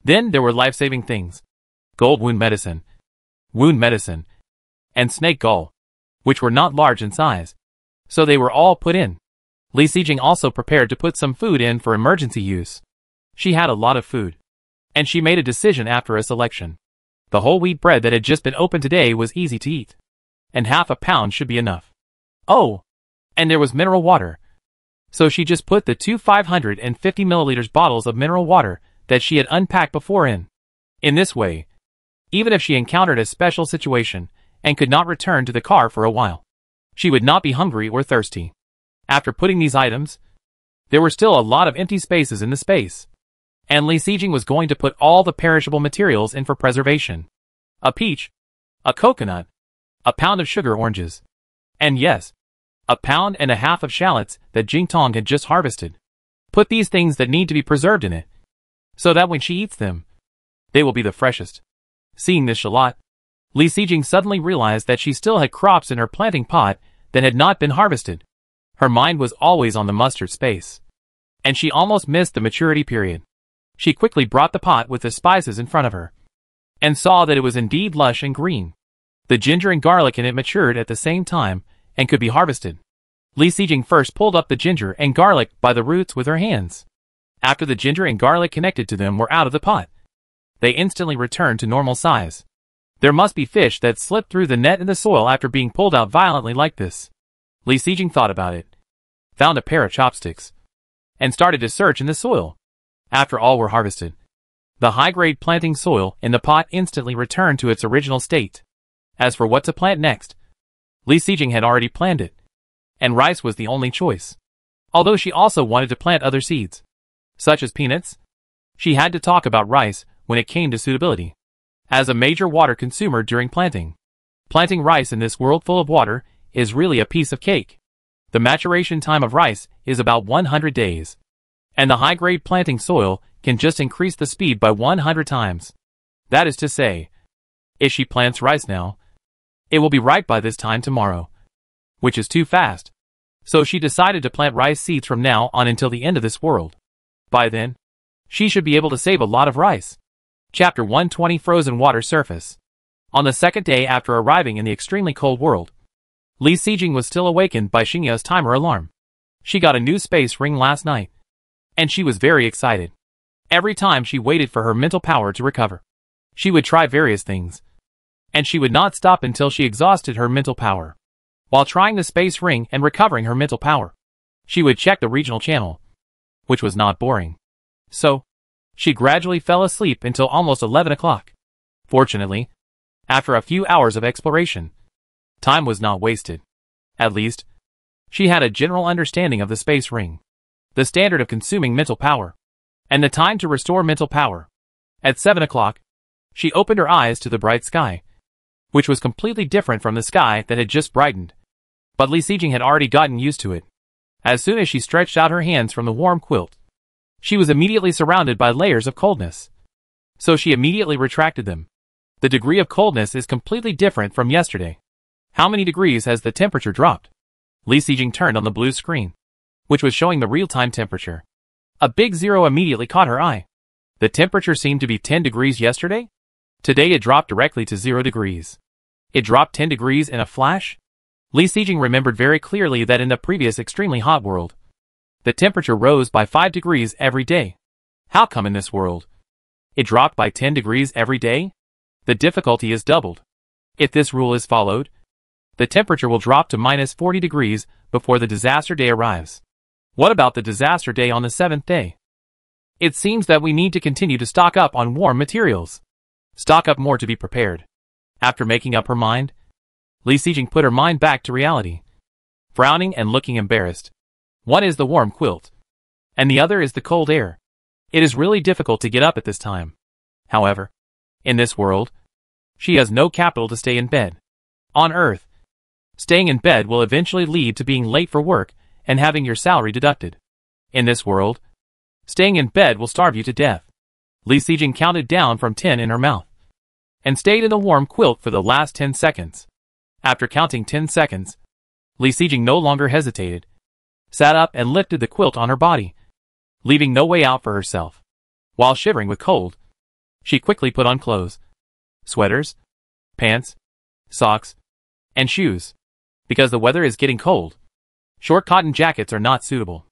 Then there were life-saving things, gold wound medicine, and snake gall, which were not large in size, so they were all put in. Li Xijing also prepared to put some food in for emergency use. She had a lot of food, and she made a decision after a selection. The whole wheat bread that had just been opened today was easy to eat, and half a pound should be enough. Oh, and there was mineral water. So she just put the 2 550 milliliters bottles of mineral water that she had unpacked before in. In this way, even if she encountered a special situation and could not return to the car for a while, she would not be hungry or thirsty. After putting these items, there were still a lot of empty spaces in the space, and Li Xijing was going to put all the perishable materials in for preservation. A peach, a coconut, a pound of sugar oranges, and yes, a pound and a half of shallots that Jingtong had just harvested. Put these things that need to be preserved in it, so that when she eats them, they will be the freshest. Seeing this shallot, Li Xijing suddenly realized that she still had crops in her planting pot that had not been harvested. Her mind was always on the mustard space, and she almost missed the maturity period. She quickly brought the pot with the spices in front of her, and saw that it was indeed lush and green. The ginger and garlic in it matured at the same time and could be harvested. Li Xijing first pulled up the ginger and garlic by the roots with her hands. After the ginger and garlic connected to them were out of the pot, they instantly returned to normal size. There must be fish that slipped through the net in the soil after being pulled out violently like this. Li Xijing thought about it, found a pair of chopsticks, and started to search in the soil. After all were harvested, the high-grade planting soil in the pot instantly returned to its original state. As for what to plant next, Li Xijing had already planned it, and rice was the only choice. Although she also wanted to plant other seeds, such as peanuts, she had to talk about rice when it came to suitability. As a major water consumer during planting rice in this world full of water is really a piece of cake. The maturation time of rice is about 100 days. And the high-grade planting soil can just increase the speed by 100 times. That is to say, if she plants rice now, it will be ripe by this time tomorrow. Which is too fast. So she decided to plant rice seeds from now on until the end of this world. By then, she should be able to save a lot of rice. Chapter 120 Frozen Water Surface. On the second day after arriving in the extremely cold world, Li Sijing was still awakened by Xingya's timer alarm. She got a new space ring last night, and she was very excited. Every time she waited for her mental power to recover, she would try various things, and she would not stop until she exhausted her mental power. While trying the space ring and recovering her mental power, she would check the regional channel, which was not boring. So, she gradually fell asleep until almost 11 o'clock. Fortunately, after a few hours of exploration, time was not wasted. At least, she had a general understanding of the space ring, the standard of consuming mental power, and the time to restore mental power. At 7 o'clock, she opened her eyes to the bright sky, which was completely different from the sky that had just brightened. But Li Sijing had already gotten used to it. As soon as she stretched out her hands from the warm quilt, she was immediately surrounded by layers of coldness. So she immediately retracted them. The degree of coldness is completely different from yesterday. How many degrees has the temperature dropped? Li Sijing turned on the blue screen, which was showing the real-time temperature. A big zero immediately caught her eye. The temperature seemed to be 10 degrees yesterday. Today it dropped directly to 0 degrees. It dropped 10 degrees in a flash? Li Sijing remembered very clearly that in the previous extremely hot world, the temperature rose by 5 degrees every day. How come in this world it dropped by 10 degrees every day? The difficulty is doubled. If this rule is followed, the temperature will drop to minus 40 degrees before the disaster day arrives. What about the disaster day on the 7th day? It seems that we need to continue to stock up on warm materials. Stock up more to be prepared. After making up her mind, Li Sijing put her mind back to reality. Frowning and looking embarrassed. One is the warm quilt, and the other is the cold air. It is really difficult to get up at this time. However, in this world, she has no capital to stay in bed. On Earth, staying in bed will eventually lead to being late for work and having your salary deducted. In this world, staying in bed will starve you to death. Li Sijing counted down from 10 in her mouth, and stayed in the warm quilt for the last 10 seconds. After counting 10 seconds, Li Sijing no longer hesitated, sat up and lifted the quilt on her body, leaving no way out for herself. While shivering with cold, she quickly put on clothes, sweaters, pants, socks, and shoes. Because the weather is getting cold, short cotton jackets are not suitable.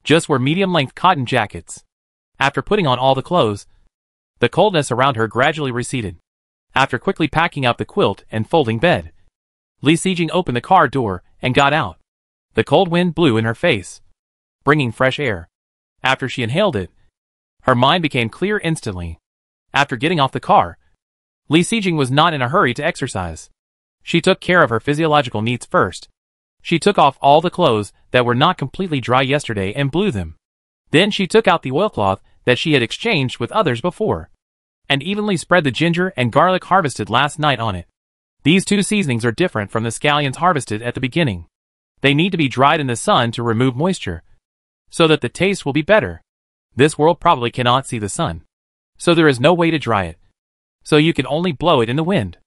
Just wear medium-length cotton jackets. After putting on all the clothes, the coldness around her gradually receded. After quickly packing up the quilt and folding bed, Li Sijing opened the car door and got out. The cold wind blew in her face, bringing fresh air. After she inhaled it, her mind became clear instantly. After getting off the car, Li Sijing was not in a hurry to exercise. She took care of her physiological needs first. She took off all the clothes that were not completely dry yesterday and blew them. Then she took out the oilcloth that she had exchanged with others before, and evenly spread the ginger and garlic harvested last night on it. These two seasonings are different from the scallions harvested at the beginning. They need to be dried in the sun to remove moisture, so that the taste will be better. This world probably cannot see the sun, so there is no way to dry it. So you can only blow it in the wind.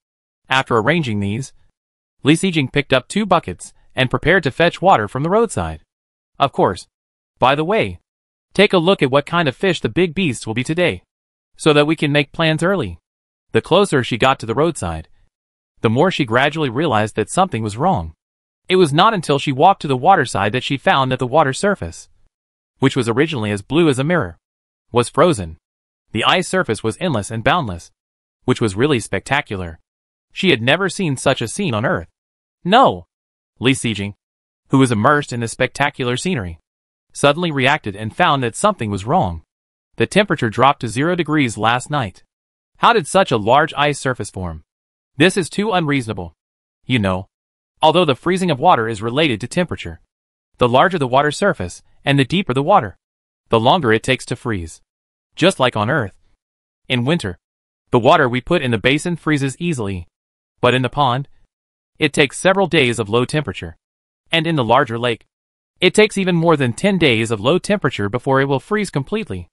After arranging these, Li Sijing picked up 2 buckets and prepared to fetch water from the roadside. Of course, by the way, take a look at what kind of fish the big beasts will be today, so that we can make plans early. The closer she got to the roadside, the more she gradually realized that something was wrong. It was not until she walked to the waterside that she found that the water surface, which was originally as blue as a mirror, was frozen. The ice surface was endless and boundless, which was really spectacular. She had never seen such a scene on Earth. No! Li Sijing, who was immersed in the spectacular scenery, suddenly reacted and found that something was wrong. The temperature dropped to 0 degrees last night. How did such a large ice surface form? This is too unreasonable. You know, although the freezing of water is related to temperature, the larger the water surface and the deeper the water, the longer it takes to freeze. Just like on Earth. In winter, the water we put in the basin freezes easily, but in the pond, It takes several days of low temperature. And in the larger lake, it takes even more than 10 days of low temperature before it will freeze completely.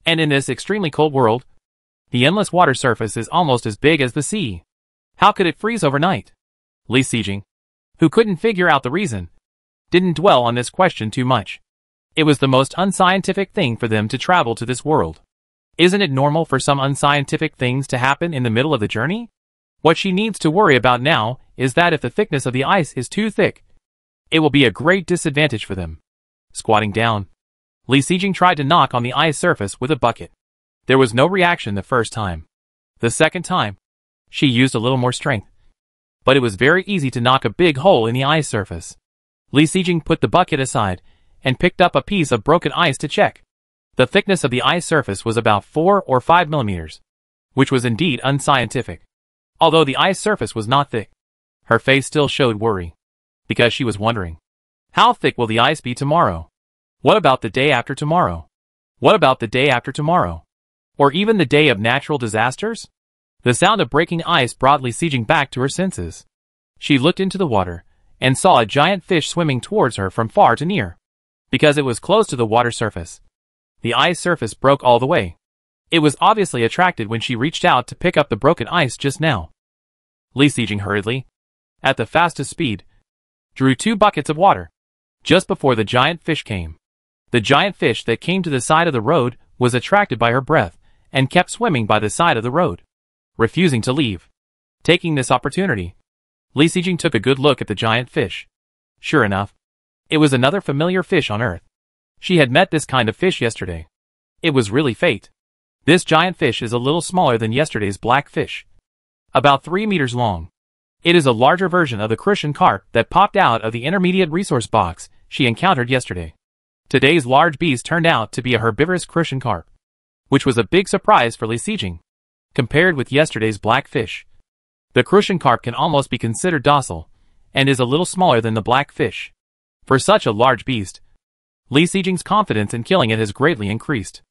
And in this extremely cold world, the endless water surface is almost as big as the sea. How could it freeze overnight? Li Sijing, who couldn't figure out the reason, didn't dwell on this question too much. It was the most unscientific thing for them to travel to this world. Isn't it normal for some unscientific things to happen in the middle of the journey? What she needs to worry about now is that if the thickness of the ice is too thick, it will be a great disadvantage for them. Squatting down, Li Sijing tried to knock on the ice surface with a bucket. There was no reaction the first time. The second time, she used a little more strength. But it was very easy to knock a big hole in the ice surface. Li Sijing put the bucket aside and picked up a piece of broken ice to check. The thickness of the ice surface was about 4 or 5 millimeters, which was indeed unscientific. Although the ice surface was not thick, her face still showed worry, because she was wondering, how thick will the ice be tomorrow? What about the day after tomorrow? What about the day after tomorrow? Or even the day of natural disasters? The sound of breaking ice brought Li Sijing back to her senses. She looked into the water and saw a giant fish swimming towards her from far to near. Because it was close to the water surface, the ice surface broke all the way. It was obviously attracted when she reached out to pick up the broken ice just now. Li Sijing hurriedly, at the fastest speed, drew 2 buckets of water. Just before the giant fish came. The giant fish that came to the side of the road was attracted by her breath and kept swimming by the side of the road, refusing to leave. Taking this opportunity, Li Sijing took a good look at the giant fish. Sure enough, it was another familiar fish on Earth. She had met this kind of fish yesterday. It was really fate. This giant fish is a little smaller than yesterday's black fish. About 3 meters long. It is a larger version of the crucian carp that popped out of the intermediate resource box she encountered yesterday. Today's large beast turned out to be a herbivorous crucian carp, which was a big surprise for Li Sijing. Compared with yesterday's black fish, the crucian carp can almost be considered docile, and is a little smaller than the black fish. For such a large beast, Li Sijing's confidence in killing it has greatly increased.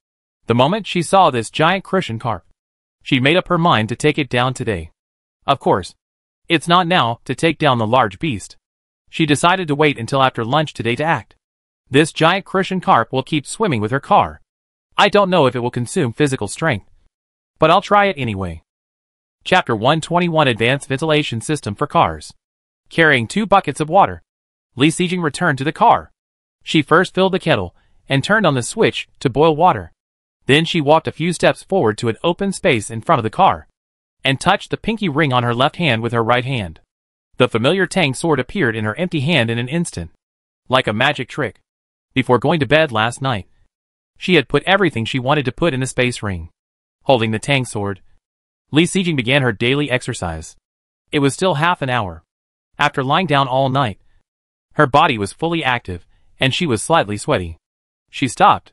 The moment she saw this giant crucian carp, she made up her mind to take it down today. Of course, it's not now to take down the large beast. She decided to wait until after lunch today to act. This giant crucian carp will keep swimming with her car. I don't know if it will consume physical strength, but I'll try it anyway. Chapter 121 Advanced Ventilation System for Cars. Carrying 2 buckets of water, Li Sijing returned to the car. She first filled the kettle and turned on the switch to boil water. Then she walked a few steps forward to an open space in front of the car and touched the pinky ring on her left hand with her right hand. The familiar tang sword appeared in her empty hand in an instant, like a magic trick. Before going to bed last night, she had put everything she wanted to put in the space ring. Holding the tang sword, Li Sijing began her daily exercise. It was still half an hour. After lying down all night, her body was fully active, and she was slightly sweaty. She stopped.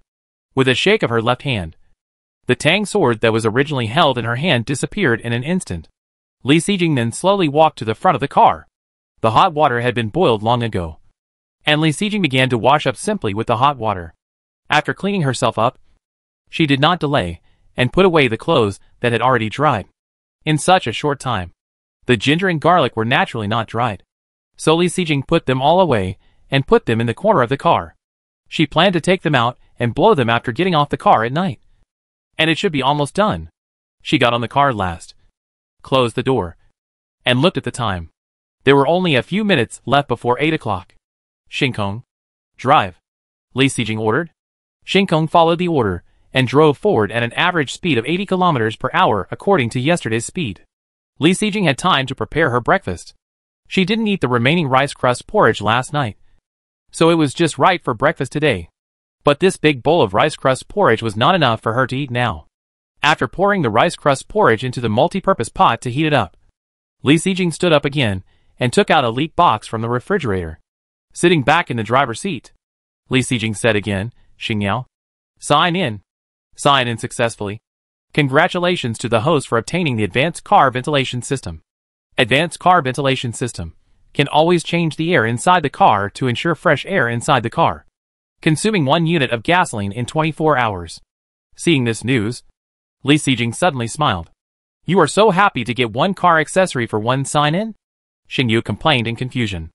With a shake of her left hand, the tang sword that was originally held in her hand disappeared in an instant. Li Sijing then slowly walked to the front of the car. The hot water had been boiled long ago, and Li Sijing began to wash up simply with the hot water. After cleaning herself up, she did not delay, and put away the clothes that had already dried. In such a short time, the ginger and garlic were naturally not dried. So Li Sijing put them all away, and put them in the corner of the car. She planned to take them out and blow them after getting off the car at night. And it should be almost done. She got on the car last, closed the door, and looked at the time. There were only a few minutes left before 8 o'clock. Shinkong, drive, Li Sijing ordered. Shinkong followed the order, and drove forward at an average speed of 80 kilometers per hour according to yesterday's speed. Li Sijing had time to prepare her breakfast. She didn't eat the remaining rice crust porridge last night, so it was just right for breakfast today. But this big bowl of rice crust porridge was not enough for her to eat now. After pouring the rice crust porridge into the multi-purpose pot to heat it up, Li Sijing stood up again and took out a leak box from the refrigerator. Sitting back in the driver's seat, Li Sijing said again, "Xingyao, sign in." Sign in successfully. Congratulations to the host for obtaining the Advanced Car Ventilation System. Advanced Car Ventilation System can always change the air inside the car to ensure fresh air inside the car, consuming 1 unit of gasoline in 24 hours. Seeing this news, Li Sijing suddenly smiled. "You are so happy to get 1 car accessory for 1 sign-in?" Xingyu complained in confusion.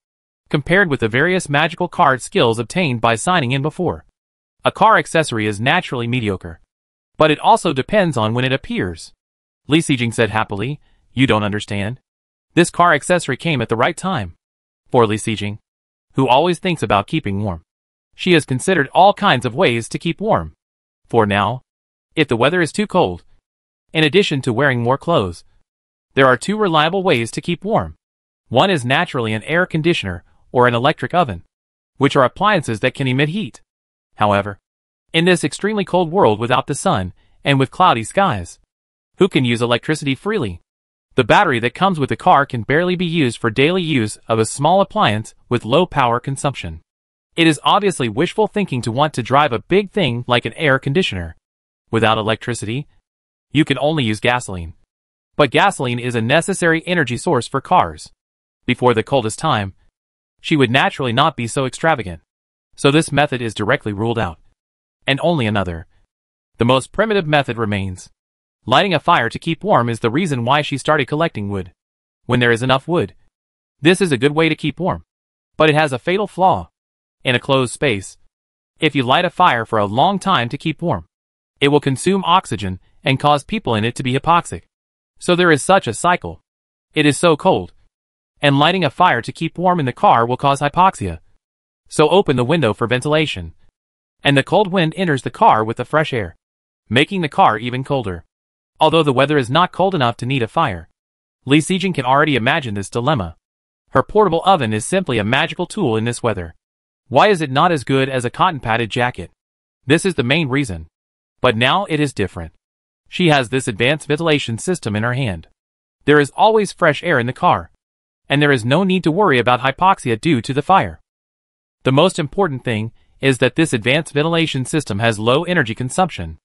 Compared with the various magical card skills obtained by signing in before, a car accessory is naturally mediocre. But it also depends on when it appears. Li Xijing said happily. You don't understand. This car accessory came at the right time. For Li Xijing, who always thinks about keeping warm, she has considered all kinds of ways to keep warm. For now, if the weather is too cold, in addition to wearing more clothes, there are two reliable ways to keep warm. One is naturally an air conditioner or an electric oven, which are appliances that can emit heat. However, in this extremely cold world without the sun and with cloudy skies, who can use electricity freely? The battery that comes with the car can barely be used for daily use of a small appliance with low power consumption. It is obviously wishful thinking to want to drive a big thing like an air conditioner. Without electricity, you can only use gasoline. But gasoline is a necessary energy source for cars. Before the coldest time, she would naturally not be so extravagant. So this method is directly ruled out. And only another. The most primitive method remains. Lighting a fire to keep warm is the reason why she started collecting wood. When there is enough wood, this is a good way to keep warm. But it has a fatal flaw. In a closed space, if you light a fire for a long time to keep warm, it will consume oxygen and cause people in it to be hypoxic. So there is such a cycle. It is so cold. And lighting a fire to keep warm in the car will cause hypoxia. So open the window for ventilation. And the cold wind enters the car with the fresh air, making the car even colder. Although the weather is not cold enough to need a fire, Li Xijing can already imagine this dilemma. Her portable oven is simply a magical tool in this weather. Why is it not as good as a cotton-padded jacket? This is the main reason. But now it is different. She has this advanced ventilation system in her hand. There is always fresh air in the car, and there is no need to worry about hypoxia due to the fire. The most important thing is that this advanced ventilation system has low energy consumption.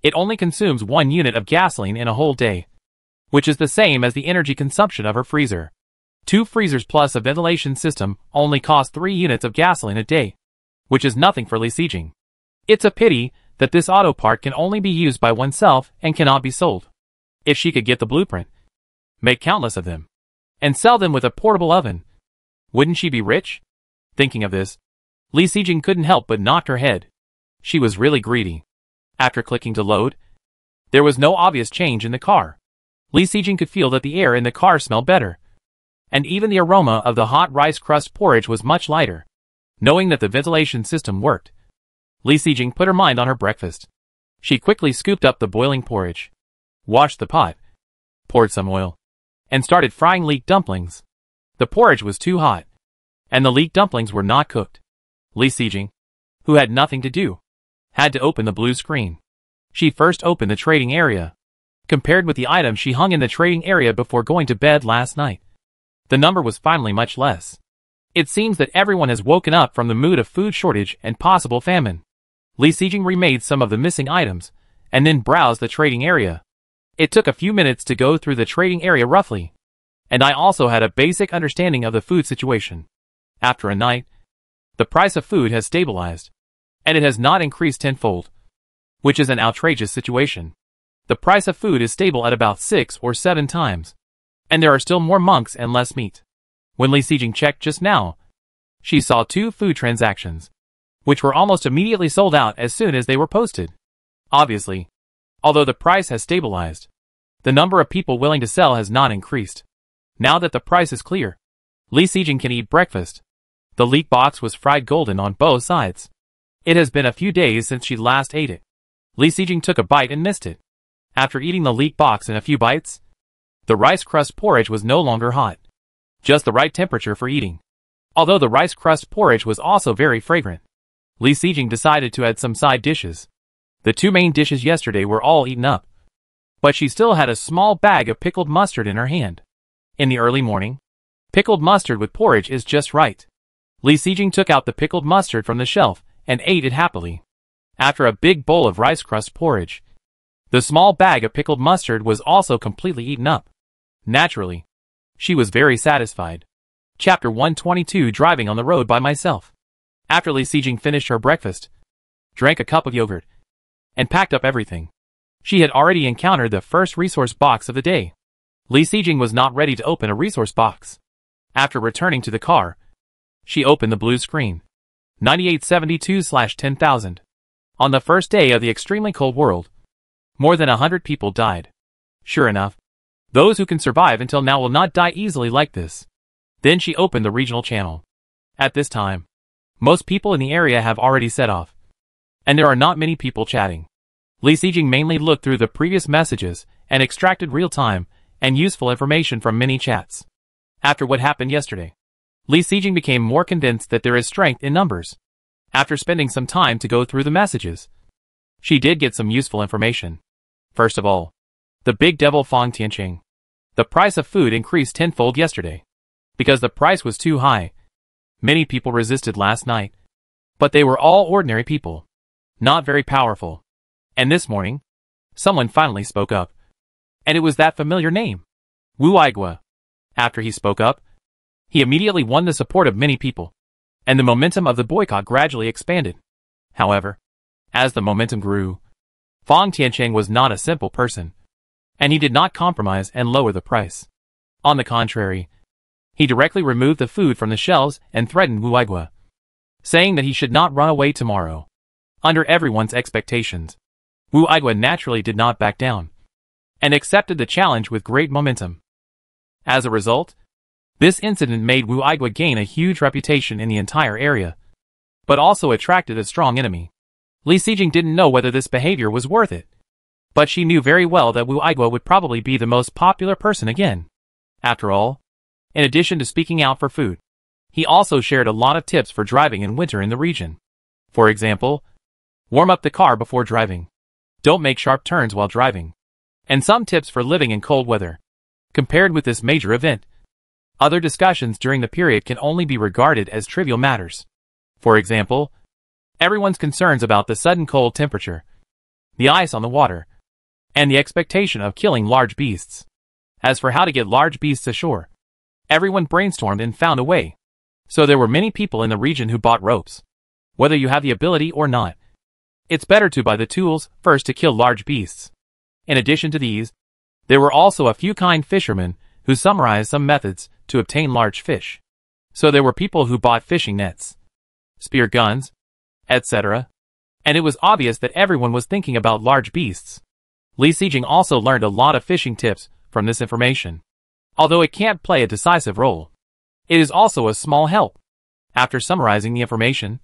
It only consumes 1 unit of gasoline in a whole day, which is the same as the energy consumption of her freezer. 2 freezers plus a ventilation system only cost 3 units of gasoline a day, which is nothing for Li Xijing. It's a pity that this auto part can only be used by oneself and cannot be sold. If she could get the blueprint, make countless of them, and sell them with a portable oven, wouldn't she be rich? Thinking of this, Li Xijing couldn't help but knock her head. She was really greedy. After clicking to load, there was no obvious change in the car. Li Xijing could feel that the air in the car smelled better, and even the aroma of the hot rice crust porridge was much lighter. Knowing that the ventilation system worked, Li Xijing put her mind on her breakfast. She quickly scooped up the boiling porridge, washed the pot, poured some oil, and started frying leek dumplings. The porridge was too hot, and the leek dumplings were not cooked. Li Xijing, who had nothing to do, had to open the blue screen. She first opened the trading area. Compared with the items she hung in the trading area before going to bed last night, the number was finally much less. It seems that everyone has woken up from the mood of food shortage and possible famine. Li Xijing remade some of the missing items, and then browsed the trading area. It took a few minutes to go through the trading area roughly, and I also had a basic understanding of the food situation. After a night, the price of food has stabilized, and it has not increased tenfold, which is an outrageous situation. The price of food is stable at about 6 or 7 times, and there are still more monks and less meat. When Li Xijing checked just now, she saw 2 food transactions, which were almost immediately sold out as soon as they were posted. Obviously, although the price has stabilized, the number of people willing to sell has not increased. Now that the price is clear, Li Xijing can eat breakfast. The leek box was fried golden on both sides. It has been a few days since she last ate it. Li Xijing took a bite and missed it. After eating the leek box in a few bites, the rice crust porridge was no longer hot, just the right temperature for eating. Although the rice crust porridge was also very fragrant, Li Xijing decided to add some side dishes. The 2 main dishes yesterday were all eaten up, but she still had a small bag of pickled mustard in her hand. In the early morning, pickled mustard with porridge is just right. Li Xijing took out the pickled mustard from the shelf and ate it happily. After a big bowl of rice crust porridge, the small bag of pickled mustard was also completely eaten up. Naturally, she was very satisfied. Chapter 122 Driving on the Road by Myself. After Li Xijing finished her breakfast, drank a cup of yogurt, and packed up everything, she had already encountered the first resource box of the day. Li Xijing was not ready to open a resource box. After returning to the car, she opened the blue screen. 9872/10,000. On the first day of the extremely cold world, more than 100 people died. Sure enough, those who can survive until now will not die easily like this. Then she opened the regional channel. At this time, most people in the area have already set off, and there are not many people chatting. Li Sijing mainly looked through the previous messages and extracted real-time and useful information from many chats. After what happened yesterday, Li Sijing became more convinced that there is strength in numbers. After spending some time to go through the messages, she did get some useful information. First of all, the big devil Fang Tianqing. The price of food increased tenfold yesterday. Because the price was too high, many people resisted last night. But they were all ordinary people, not very powerful. And this morning, someone finally spoke up. And it was that familiar name, Wu Aigua. After he spoke up, he immediately won the support of many people, and the momentum of the boycott gradually expanded. However, as the momentum grew, Fang Tianqing was not a simple person, and he did not compromise and lower the price. On the contrary, he directly removed the food from the shelves and threatened Wu Aigua, saying that he should not run away tomorrow. Under everyone's expectations, Wu Aigua naturally did not back down, and accepted the challenge with great momentum. As a result, this incident made Wu Aigua gain a huge reputation in the entire area, but also attracted a strong enemy. Li Sijing didn't know whether this behavior was worth it, but she knew very well that Wu Aigua would probably be the most popular person again. After all, in addition to speaking out for food, he also shared a lot of tips for driving in winter in the region. For example, warm up the car before driving. Don't make sharp turns while driving. And some tips for living in cold weather. Compared with this major event, other discussions during the period can only be regarded as trivial matters. For example, everyone's concerns about the sudden cold temperature, the ice on the water, and the expectation of killing large beasts. As for how to get large beasts ashore, everyone brainstormed and found a way. So there were many people in the region who bought ropes. Whether you have the ability or not, it's better to buy the tools first to kill large beasts. In addition to these, there were also a few kind fishermen who summarized some methods to obtain large fish. So there were people who bought fishing nets, spear guns, etc. And it was obvious that everyone was thinking about large beasts. Li Sijing also learned a lot of fishing tips from this information. Although it can't play a decisive role, it is also a small help. After summarizing the information,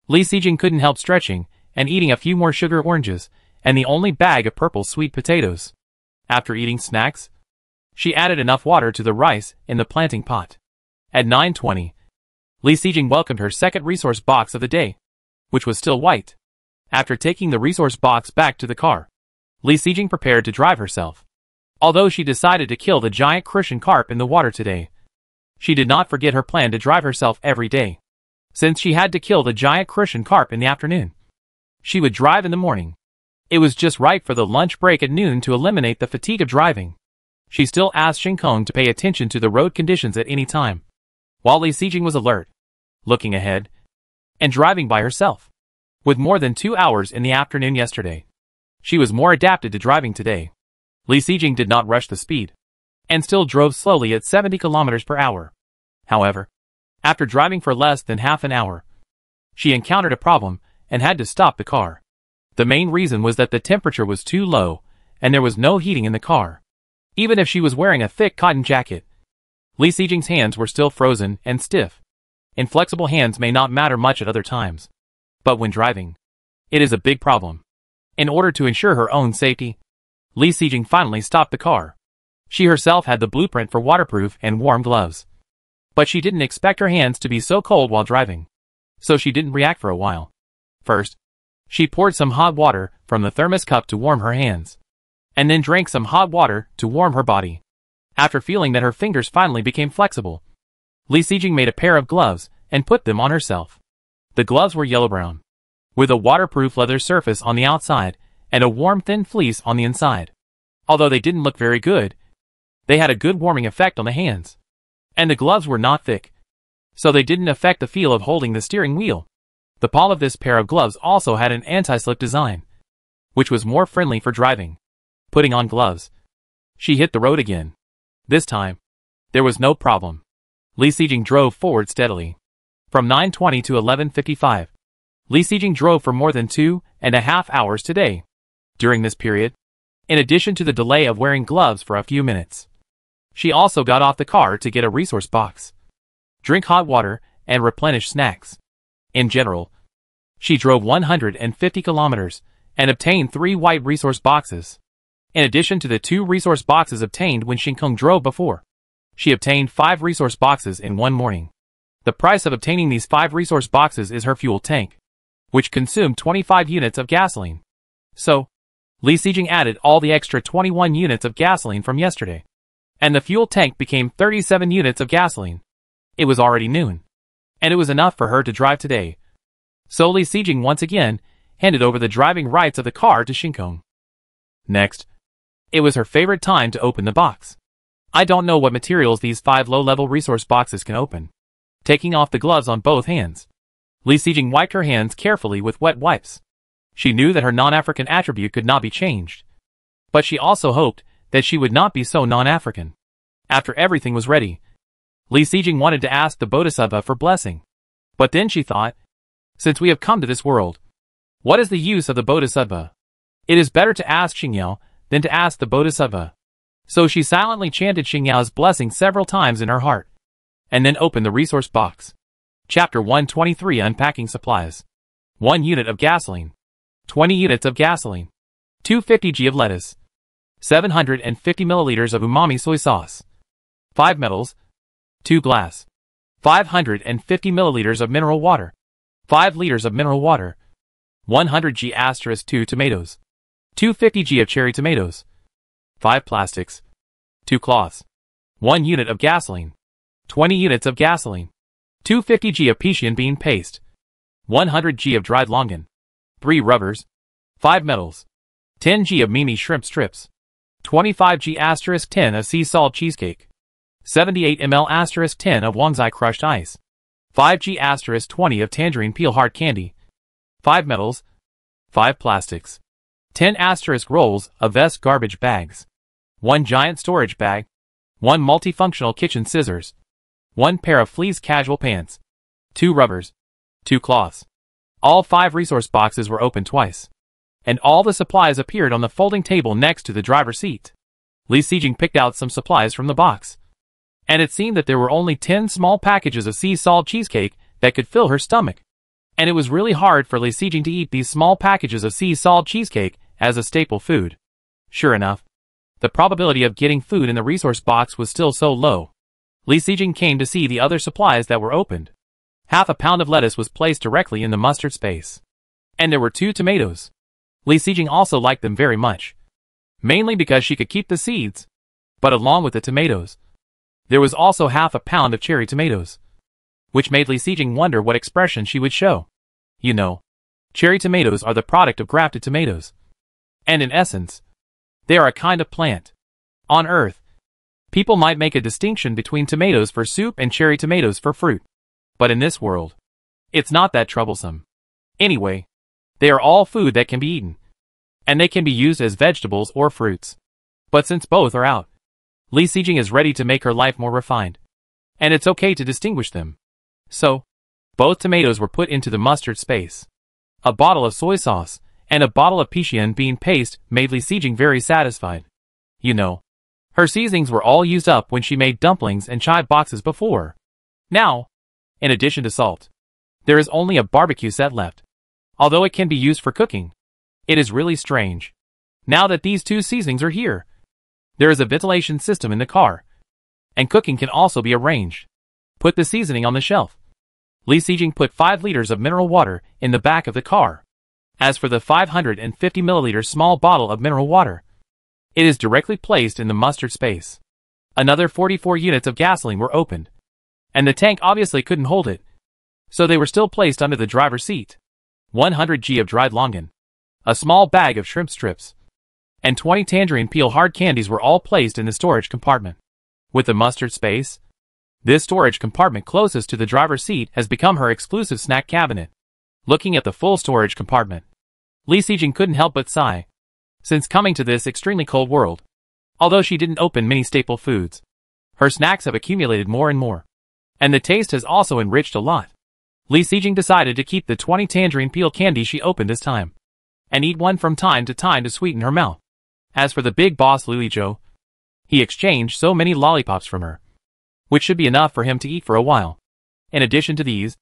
Li Sijing couldn't help stretching and eating a few more sugar oranges and the only bag of purple sweet potatoes. After eating snacks, she added enough water to the rice in the planting pot. At 9:20, Li Sijing welcomed her second resource box of the day, which was still white. After taking the resource box back to the car, Li Sijing prepared to drive herself. Although she decided to kill the giant crucian carp in the water today, she did not forget her plan to drive herself every day. Since she had to kill the giant crucian carp in the afternoon, she would drive in the morning. It was just right for the lunch break at noon to eliminate the fatigue of driving. She still asked Shin Kong to pay attention to the road conditions at any time, while Li Sijing was alert, looking ahead, and driving by herself. With more than 2 hours in the afternoon yesterday, she was more adapted to driving today. Li Sijing did not rush the speed, and still drove slowly at 70 kilometers per hour. However, after driving for less than half an hour, she encountered a problem and had to stop the car. The main reason was that the temperature was too low, and there was no heating in the car. Even if she was wearing a thick cotton jacket, Li Sijing's hands were still frozen and stiff. Inflexible hands may not matter much at other times, but when driving, it is a big problem. In order to ensure her own safety, Li Sijing finally stopped the car. She herself had the blueprint for waterproof and warm gloves. But she didn't expect her hands to be so cold while driving, so she didn't react for a while. First, she poured some hot water from the thermos cup to warm her hands, and then drank some hot water to warm her body. After feeling that her fingers finally became flexible, Li Sijing made a pair of gloves and put them on herself. The gloves were yellow-brown, with a waterproof leather surface on the outside and a warm thin fleece on the inside. Although they didn't look very good, they had a good warming effect on the hands. And the gloves were not thick, so they didn't affect the feel of holding the steering wheel. The palm of this pair of gloves also had an anti-slip design, which was more friendly for driving. Putting on gloves, she hit the road again. This time, there was no problem. Li Sijing drove forward steadily. From 9:20 to 11:55. Li Sijing drove for more than 2.5 hours today. During this period, in addition to the delay of wearing gloves for a few minutes, she also got off the car to get a resource box, drink hot water, and replenish snacks. In general, she drove 150 kilometers and obtained 3 white resource boxes. In addition to the 2 resource boxes obtained when Shinkong drove before, she obtained 5 resource boxes in one morning. The price of obtaining these 5 resource boxes is her fuel tank, which consumed 25 units of gasoline. So, Li Sijing added all the extra 21 units of gasoline from yesterday, and the fuel tank became 37 units of gasoline. It was already noon, and it was enough for her to drive today. So Li Sijing once again handed over the driving rights of the car to Shinkong. Next, it was her favorite time to open the box. I don't know what materials these 5 low-level resource boxes can open. Taking off the gloves on both hands, Li Sijing wiped her hands carefully with wet wipes. She knew that her non-African attribute could not be changed, but she also hoped that she would not be so non-African. After everything was ready, Li Sijing wanted to ask the Bodhisattva for blessing. But then she thought, since we have come to this world, what is the use of the Bodhisattva? It is better to ask Xingyao than to ask the Bodhisattva. So she silently chanted Xingyao's blessing several times in her heart, and then opened the resource box. Chapter 123 Unpacking Supplies. 1 unit of gasoline. 20 units of gasoline. 250 g of lettuce. 750 milliliters of umami soy sauce. 5 metals. 2 glass. 550 milliliters of mineral water. 5 liters of mineral water. 100 g * 2 tomatoes. 250 g of cherry tomatoes. 5 plastics. 2 cloths. 1 unit of gasoline. 20 units of gasoline. 250 g of Pixian bean paste. 100 g of dried longan. 3 rubbers. 5 metals. 10 g of Mimi shrimp strips. 25 g * 10 of sea salt cheesecake. 78 ml * 10 of Wangzai crushed ice. 5 g * 20 of tangerine peel hard candy. 5 metals. 5 plastics. 10 * rolls of vest garbage bags. 1 giant storage bag. 1 multifunctional kitchen scissors. 1 pair of fleece casual pants. 2 rubbers. 2 cloths. All 5 resource boxes were opened twice, and all the supplies appeared on the folding table next to the driver's seat. Li Sijing picked out some supplies from the box, and it seemed that there were only 10 small packages of sea salt cheesecake that could fill her stomach, and it was really hard for Li Sijing to eat these small packages of sea salt cheesecake as a staple food. Sure enough, the probability of getting food in the resource box was still so low. Li Sijing came to see the other supplies that were opened. Half a pound of lettuce was placed directly in the mustard space, and there were 2 tomatoes. Li Sijing also liked them very much, mainly because she could keep the seeds. But along with the tomatoes, there was also half a pound of cherry tomatoes, which made Li Sijing wonder what expression she would show. You know, cherry tomatoes are the product of grafted tomatoes, and in essence, they are a kind of plant. On Earth, people might make a distinction between tomatoes for soup and cherry tomatoes for fruit. But in this world, it's not that troublesome. Anyway, they are all food that can be eaten, and they can be used as vegetables or fruits. But since both are out, Li Sijing is ready to make her life more refined, and it's okay to distinguish them. So, both tomatoes were put into the mustard space. A bottle of soy sauce and a bottle of Pixian bean paste made Li Sijing very satisfied. You know, her seasonings were all used up when she made dumplings and chive boxes before. Now, in addition to salt, there is only a barbecue set left. Although it can be used for cooking, it is really strange. Now that these 2 seasonings are here, there is a ventilation system in the car, and cooking can also be arranged. Put the seasoning on the shelf. Li Sijing put 5 liters of mineral water in the back of the car. As for the 550 milliliter small bottle of mineral water, it is directly placed in the mustard space. Another 44 units of gasoline were opened, and the tank obviously couldn't hold it, so they were still placed under the driver's seat. 100 g of dried longan, a small bag of shrimp strips, and 20 tangerine peel hard candies were all placed in the storage compartment. With the mustard space, this storage compartment closest to the driver's seat has become her exclusive snack cabinet. Looking at the full storage compartment, Li Sijing couldn't help but sigh. Since coming to this extremely cold world, although she didn't open many staple foods, her snacks have accumulated more and more. And the taste has also enriched a lot. Li Sijing decided to keep the 20 tangerine peel candy she opened this time, and eat one from time to sweeten her mouth. As for the big boss Lily Joe, he exchanged so many lollipops from her, which should be enough for him to eat for a while. In addition to these,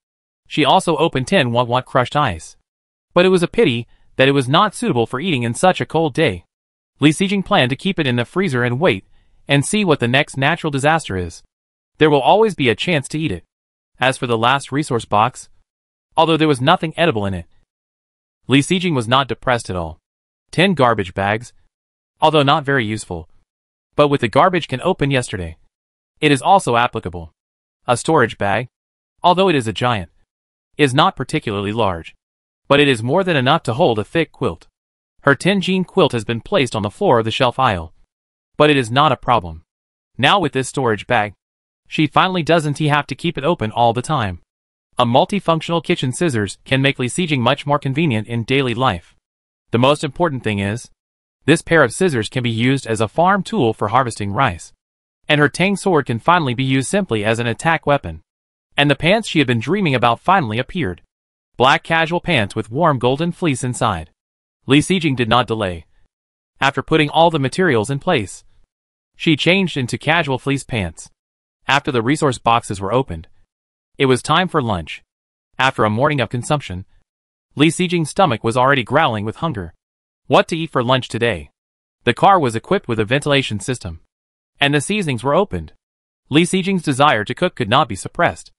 she also opened 10 want crushed ice. But it was a pity that it was not suitable for eating in such a cold day. Li Sijing planned to keep it in the freezer and wait, and see what the next natural disaster is. There will always be a chance to eat it. As for the last resource box, although there was nothing edible in it, Li Sijing was not depressed at all. 10 garbage bags, although not very useful, but with the garbage can open yesterday. It is also applicable. A storage bag, although it is a giant, is not particularly large, but it is more than enough to hold a thick quilt. Her 10 jean quilt has been placed on the floor of the shelf aisle, but it is not a problem. Now with this storage bag, she finally doesn't have to keep it open all the time. A multifunctional kitchen scissors can make Li Sijing much more convenient in daily life. The most important thing is, this pair of scissors can be used as a farm tool for harvesting rice. And her tang sword can finally be used simply as an attack weapon. And the pants she had been dreaming about finally appeared. Black casual pants with warm golden fleece inside. Li Sijing did not delay. After putting all the materials in place, she changed into casual fleece pants. After the resource boxes were opened, it was time for lunch. After a morning of consumption, Li Sijing's stomach was already growling with hunger. What to eat for lunch today? The car was equipped with a ventilation system, and the seasonings were opened. Li Sijing's desire to cook could not be suppressed.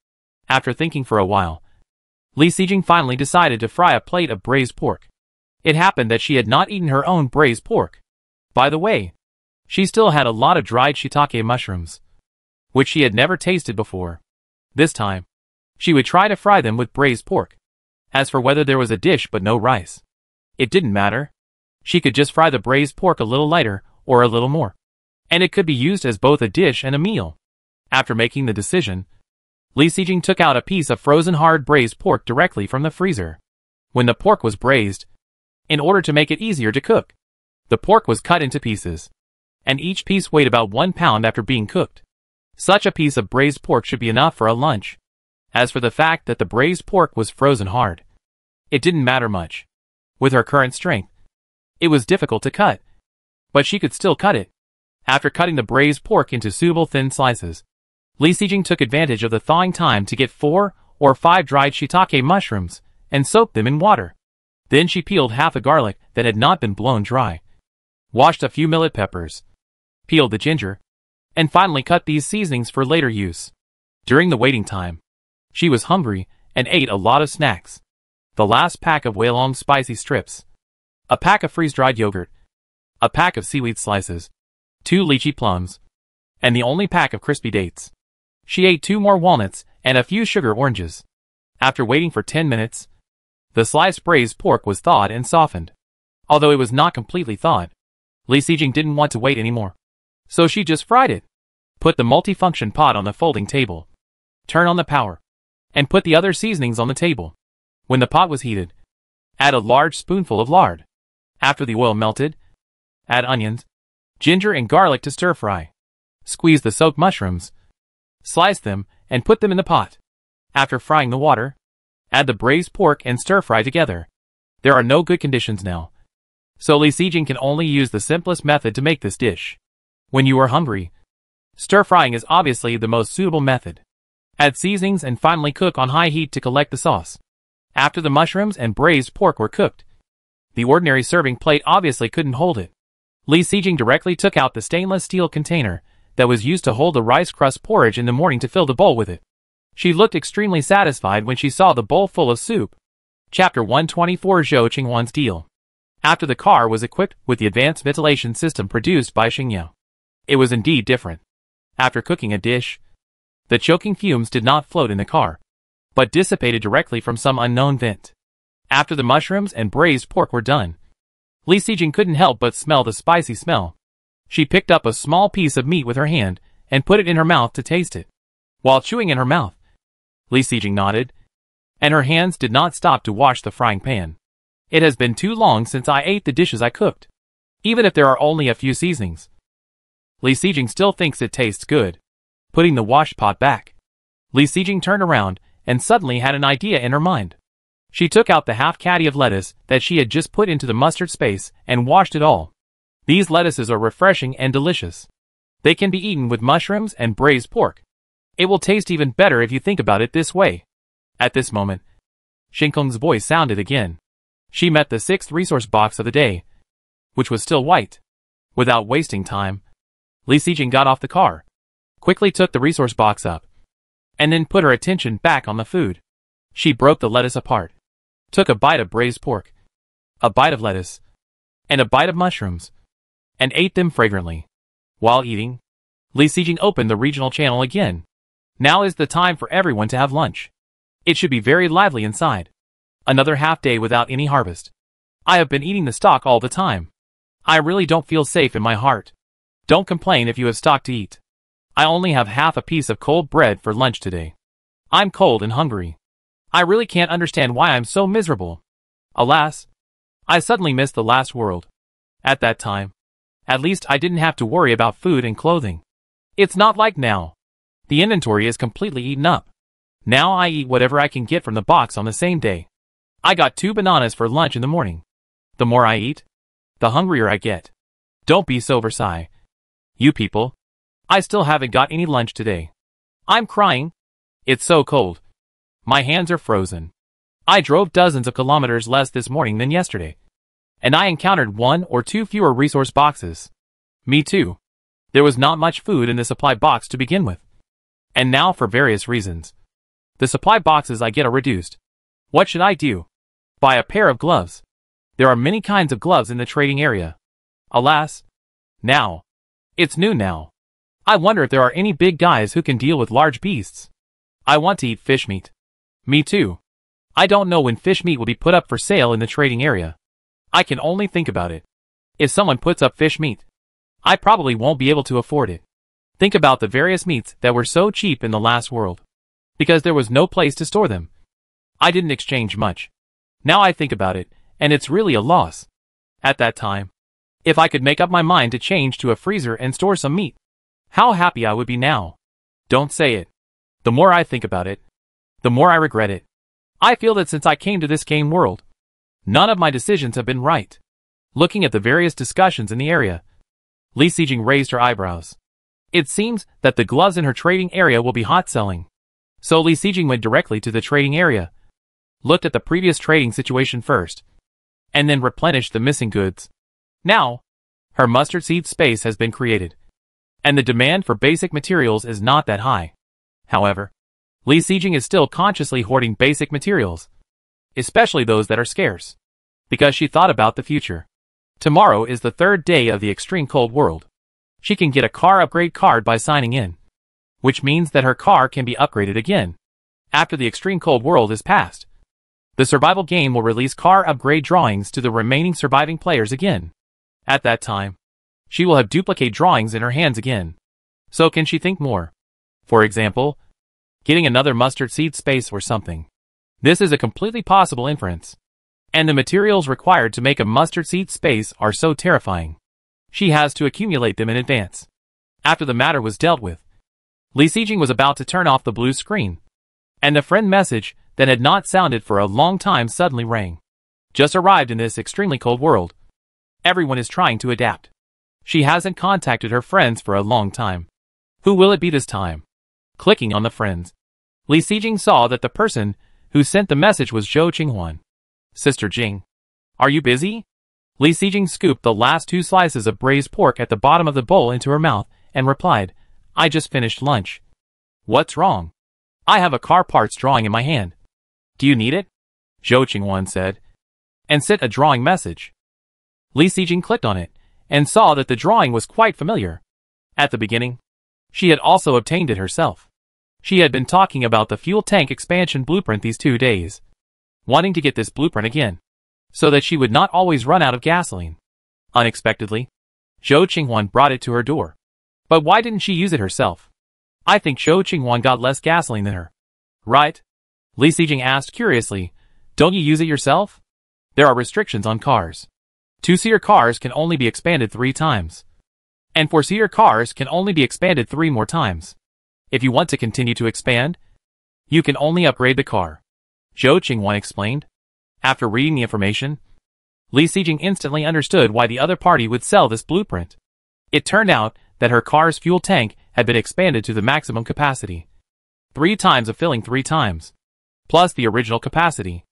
After thinking for a while, Li Sijing finally decided to fry a plate of braised pork. It happened that she had not eaten her own braised pork. By the way, she still had a lot of dried shiitake mushrooms, which she had never tasted before. This time, she would try to fry them with braised pork. As for whether there was a dish but no rice, it didn't matter. She could just fry the braised pork a little lighter or a little more, and it could be used as both a dish and a meal. After making the decision, Li Sijing took out a piece of frozen hard braised pork directly from the freezer. When the pork was braised, in order to make it easier to cook, the pork was cut into pieces, and each piece weighed about 1 pound after being cooked. Such a piece of braised pork should be enough for a lunch. As for the fact that the braised pork was frozen hard, it didn't matter much. With her current strength, it was difficult to cut, but she could still cut it. After cutting the braised pork into suitable thin slices, Li Sijing took advantage of the thawing time to get 4 or 5 dried shiitake mushrooms and soaked them in water. Then she peeled half a garlic that had not been blown dry, washed a few millet peppers, peeled the ginger, and finally cut these seasonings for later use. During the waiting time, she was hungry and ate a lot of snacks. The last pack of Weilong spicy strips, a pack of freeze-dried yogurt, a pack of seaweed slices, 2 lychee plums, and the only pack of crispy dates. She ate 2 more walnuts and a few sugar oranges. After waiting for 10 minutes, the sliced braised pork was thawed and softened. Although it was not completely thawed, Li Sijing didn't want to wait anymore, so she just fried it. Put the multifunction pot on the folding table, turn on the power, and put the other seasonings on the table. When the pot was heated, add a large spoonful of lard. After the oil melted, add onions, ginger and garlic to stir fry. Squeeze the soaked mushrooms, slice them, and put them in the pot. After frying the water, add the braised pork and stir fry together. There are no good conditions now, so Li Sijing can only use the simplest method to make this dish. When you are hungry, stir frying is obviously the most suitable method. Add seasonings and finally cook on high heat to collect the sauce. After the mushrooms and braised pork were cooked, the ordinary serving plate obviously couldn't hold it. Li Sijing directly took out the stainless steel container that was used to hold the rice crust porridge in the morning to fill the bowl with it. She looked extremely satisfied when she saw the bowl full of soup. Chapter 124 Zhou Qinghuan's Deal. After the car was equipped with the advanced ventilation system produced by Xingyao, it was indeed different. After cooking a dish, the choking fumes did not float in the car, but dissipated directly from some unknown vent. After the mushrooms and braised pork were done, Li Sijing couldn't help but smell the spicy smell. She picked up a small piece of meat with her hand and put it in her mouth to taste it. While chewing in her mouth, Li Sijing nodded, and her hands did not stop to wash the frying pan. It has been too long since I ate the dishes I cooked, even if there are only a few seasonings. Li Sijing still thinks it tastes good. Putting the washed pot back, Li Sijing turned around and suddenly had an idea in her mind. She took out the half caddy of lettuce that she had just put into the mustard space and washed it all. These lettuces are refreshing and delicious. They can be eaten with mushrooms and braised pork. It will taste even better if you think about it this way. At this moment, Shinkong's voice sounded again. She met the 6th resource box of the day, which was still white. Without wasting time, Li Sijing got off the car, quickly took the resource box up, and then put her attention back on the food. She broke the lettuce apart, took a bite of braised pork, a bite of lettuce, and a bite of mushrooms, and ate them fragrantly. While eating, Li Sijing opened the regional channel again. Now is the time for everyone to have lunch. It should be very lively inside. Another half day without any harvest. I have been eating the stock all the time. I really don't feel safe in my heart. Don't complain if you have stock to eat. I only have half a piece of cold bread for lunch today. I'm cold and hungry. I really can't understand why I'm so miserable. Alas, I suddenly missed the last world. At that time, at least I didn't have to worry about food and clothing. It's not like now. The inventory is completely eaten up. Now I eat whatever I can get from the box on the same day. I got 2 bananas for lunch in the morning. The more I eat, the hungrier I get. Don't be so Versailles. You people. I still haven't got any lunch today. I'm crying. It's so cold. My hands are frozen. I drove dozens of kilometers less this morning than yesterday. And I encountered 1 or 2 fewer resource boxes. Me too. There was not much food in the supply box to begin with. And now for various reasons, the supply boxes I get are reduced. What should I do? Buy a pair of gloves. There are many kinds of gloves in the trading area. Alas. Now. It's noon now. I wonder if there are any big guys who can deal with large beasts. I want to eat fish meat. Me too. I don't know when fish meat will be put up for sale in the trading area. I can only think about it. If someone puts up fish meat, I probably won't be able to afford it. Think about the various meats that were so cheap in the last world. Because there was no place to store them. I didn't exchange much. Now I think about it, and it's really a loss. At that time, if I could make up my mind to change to a freezer and store some meat, how happy I would be now. Don't say it. The more I think about it, the more I regret it. I feel that since I came to this game world, none of my decisions have been right. Looking at the various discussions in the area, Li Sijing raised her eyebrows. It seems that the gloves in her trading area will be hot selling. So Li Sijing went directly to the trading area, looked at the previous trading situation first, and then replenished the missing goods. Now, her mustard seed space has been created, and the demand for basic materials is not that high. However, Li Sijing is still consciously hoarding basic materials, especially those that are scarce, because she thought about the future. Tomorrow is the 3rd day of the extreme cold world. She can get a car upgrade card by signing in, which means that her car can be upgraded again. After the extreme cold world is passed, the survival game will release car upgrade drawings to the remaining surviving players again. At that time, she will have duplicate drawings in her hands again. So can she think more? For example, getting another mustard seed space or something. This is a completely possible inference. And the materials required to make a mustard seed space are so terrifying. She has to accumulate them in advance. After the matter was dealt with, Li Sijing was about to turn off the blue screen, and the friend message that had not sounded for a long time suddenly rang. Just arrived in this extremely cold world. Everyone is trying to adapt. She hasn't contacted her friends for a long time. Who will it be this time? Clicking on the friends, Li Sijing saw that the person who sent the message was Zhou Qinghuan. Sister Jing, are you busy? Li Sijing scooped the last 2 slices of braised pork at the bottom of the bowl into her mouth and replied, I just finished lunch. What's wrong? I have a car parts drawing in my hand. Do you need it? Zhou Qinghuan said, and sent a drawing message. Li Sijing clicked on it and saw that the drawing was quite familiar. At the beginning, she had also obtained it herself. She had been talking about the fuel tank expansion blueprint these 2 days, wanting to get this blueprint again, so that she would not always run out of gasoline. Unexpectedly, Zhou Qinghuan brought it to her door. But why didn't she use it herself? I think Zhou Qinghuan got less gasoline than her. Right? Li Sijing asked curiously, don't you use it yourself? There are restrictions on cars. 2-seater cars can only be expanded 3 times. And 4-seater cars can only be expanded 3 more times. If you want to continue to expand, You can only upgrade the car. Zhou Qinghuan explained. After reading the information, Li Xijing instantly understood why the other party would sell this blueprint. It turned out that her car's fuel tank had been expanded to the maximum capacity. 3 times of filling 3 times, plus the original capacity.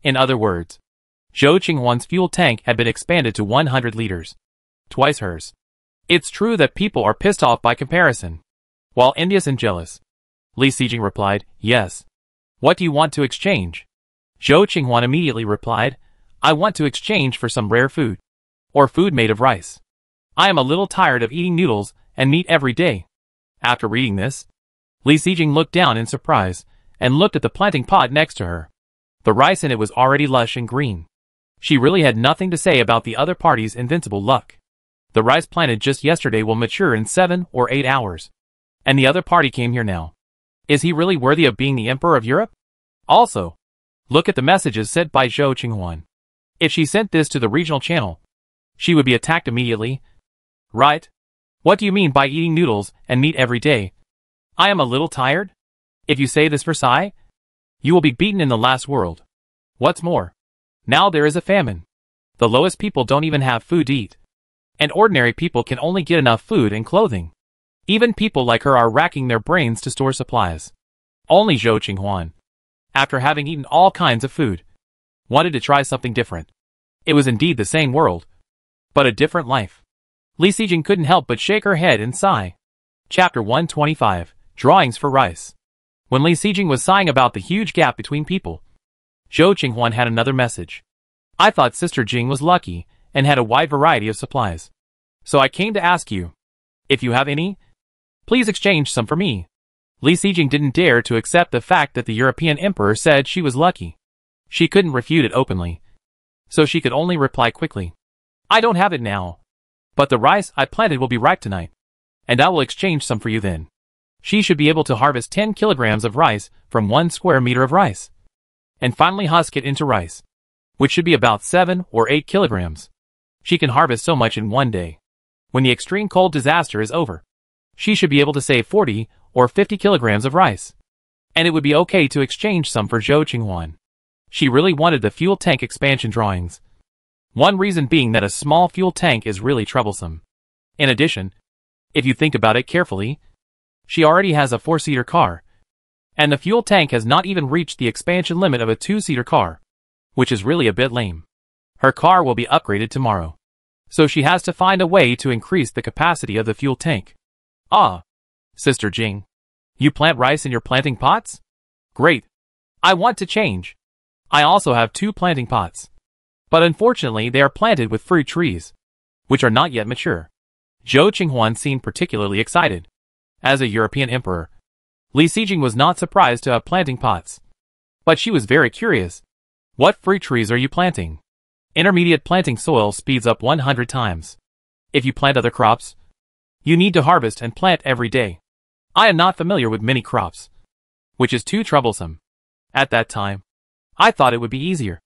In other words, Zhou Qinghuan's fuel tank had been expanded to 100 liters. Twice hers. It's true that people are pissed off by comparison, while envious and jealous. Li Xijing replied, yes. What do you want to exchange? Zhou Qinghuan immediately replied, I want to exchange for some rare food. Or food made of rice. I am a little tired of eating noodles and meat every day. After reading this, Li Xijing looked down in surprise, and looked at the planting pot next to her. The rice in it was already lush and green. She really had nothing to say about the other party's invincible luck. The rice planted just yesterday will mature in 7 or 8 hours. And the other party came here now. Is he really worthy of being the Emperor of Europe? Also, look at the messages sent by Zhou Qinghuan. If she sent this to the regional channel, she would be attacked immediately. Right? What do you mean by eating noodles and meat every day? I am a little tired? If you say this Versailles, you will be beaten in the last world. What's more, now there is a famine. The lowest people don't even have food to eat. And ordinary people can only get enough food and clothing. Even people like her are racking their brains to store supplies. Only Zhou Qinghuan, after having eaten all kinds of food, wanted to try something different. It was indeed the same world, but a different life. Li Xijing couldn't help but shake her head and sigh. Chapter 125, Drawings for Rice. When Li Xijing was sighing about the huge gap between people, Zhou Qinghuan had another message. I thought Sister Jing was lucky and had a wide variety of supplies. So I came to ask you, if you have any, please exchange some for me. Li Xijing didn't dare to accept the fact that the European emperor said she was lucky. She couldn't refute it openly, so she could only reply quickly. I don't have it now, but the rice I planted will be ripe tonight, and I will exchange some for you then. She should be able to harvest 10 kilograms of rice from 1 square meter of rice, and finally husk it into rice, which should be about 7 or 8 kilograms. She can harvest so much in one day. When the extreme cold disaster is over, she should be able to save 40 or 50 kilograms of rice. And it would be okay to exchange some for Zhou Qinghuan. She really wanted the fuel tank expansion drawings. One reason being that a small fuel tank is really troublesome. In addition, if you think about it carefully, she already has a 4-seater car, and the fuel tank has not even reached the expansion limit of a 2-seater car, which is really a bit lame. Her car will be upgraded tomorrow, so she has to find a way to increase the capacity of the fuel tank. Ah, Sister Jing, you plant rice in your planting pots? Great. I want to change. I also have 2 planting pots, but unfortunately they are planted with fruit trees, which are not yet mature. Zhou Qinghuan seemed particularly excited. As a European emperor, Li Xijing was not surprised to have planting pots, but she was very curious. What fruit trees are you planting? Intermediate planting soil speeds up 100 times. If you plant other crops, you need to harvest and plant every day. I am not familiar with many crops, which is too troublesome. At that time, I thought it would be easier,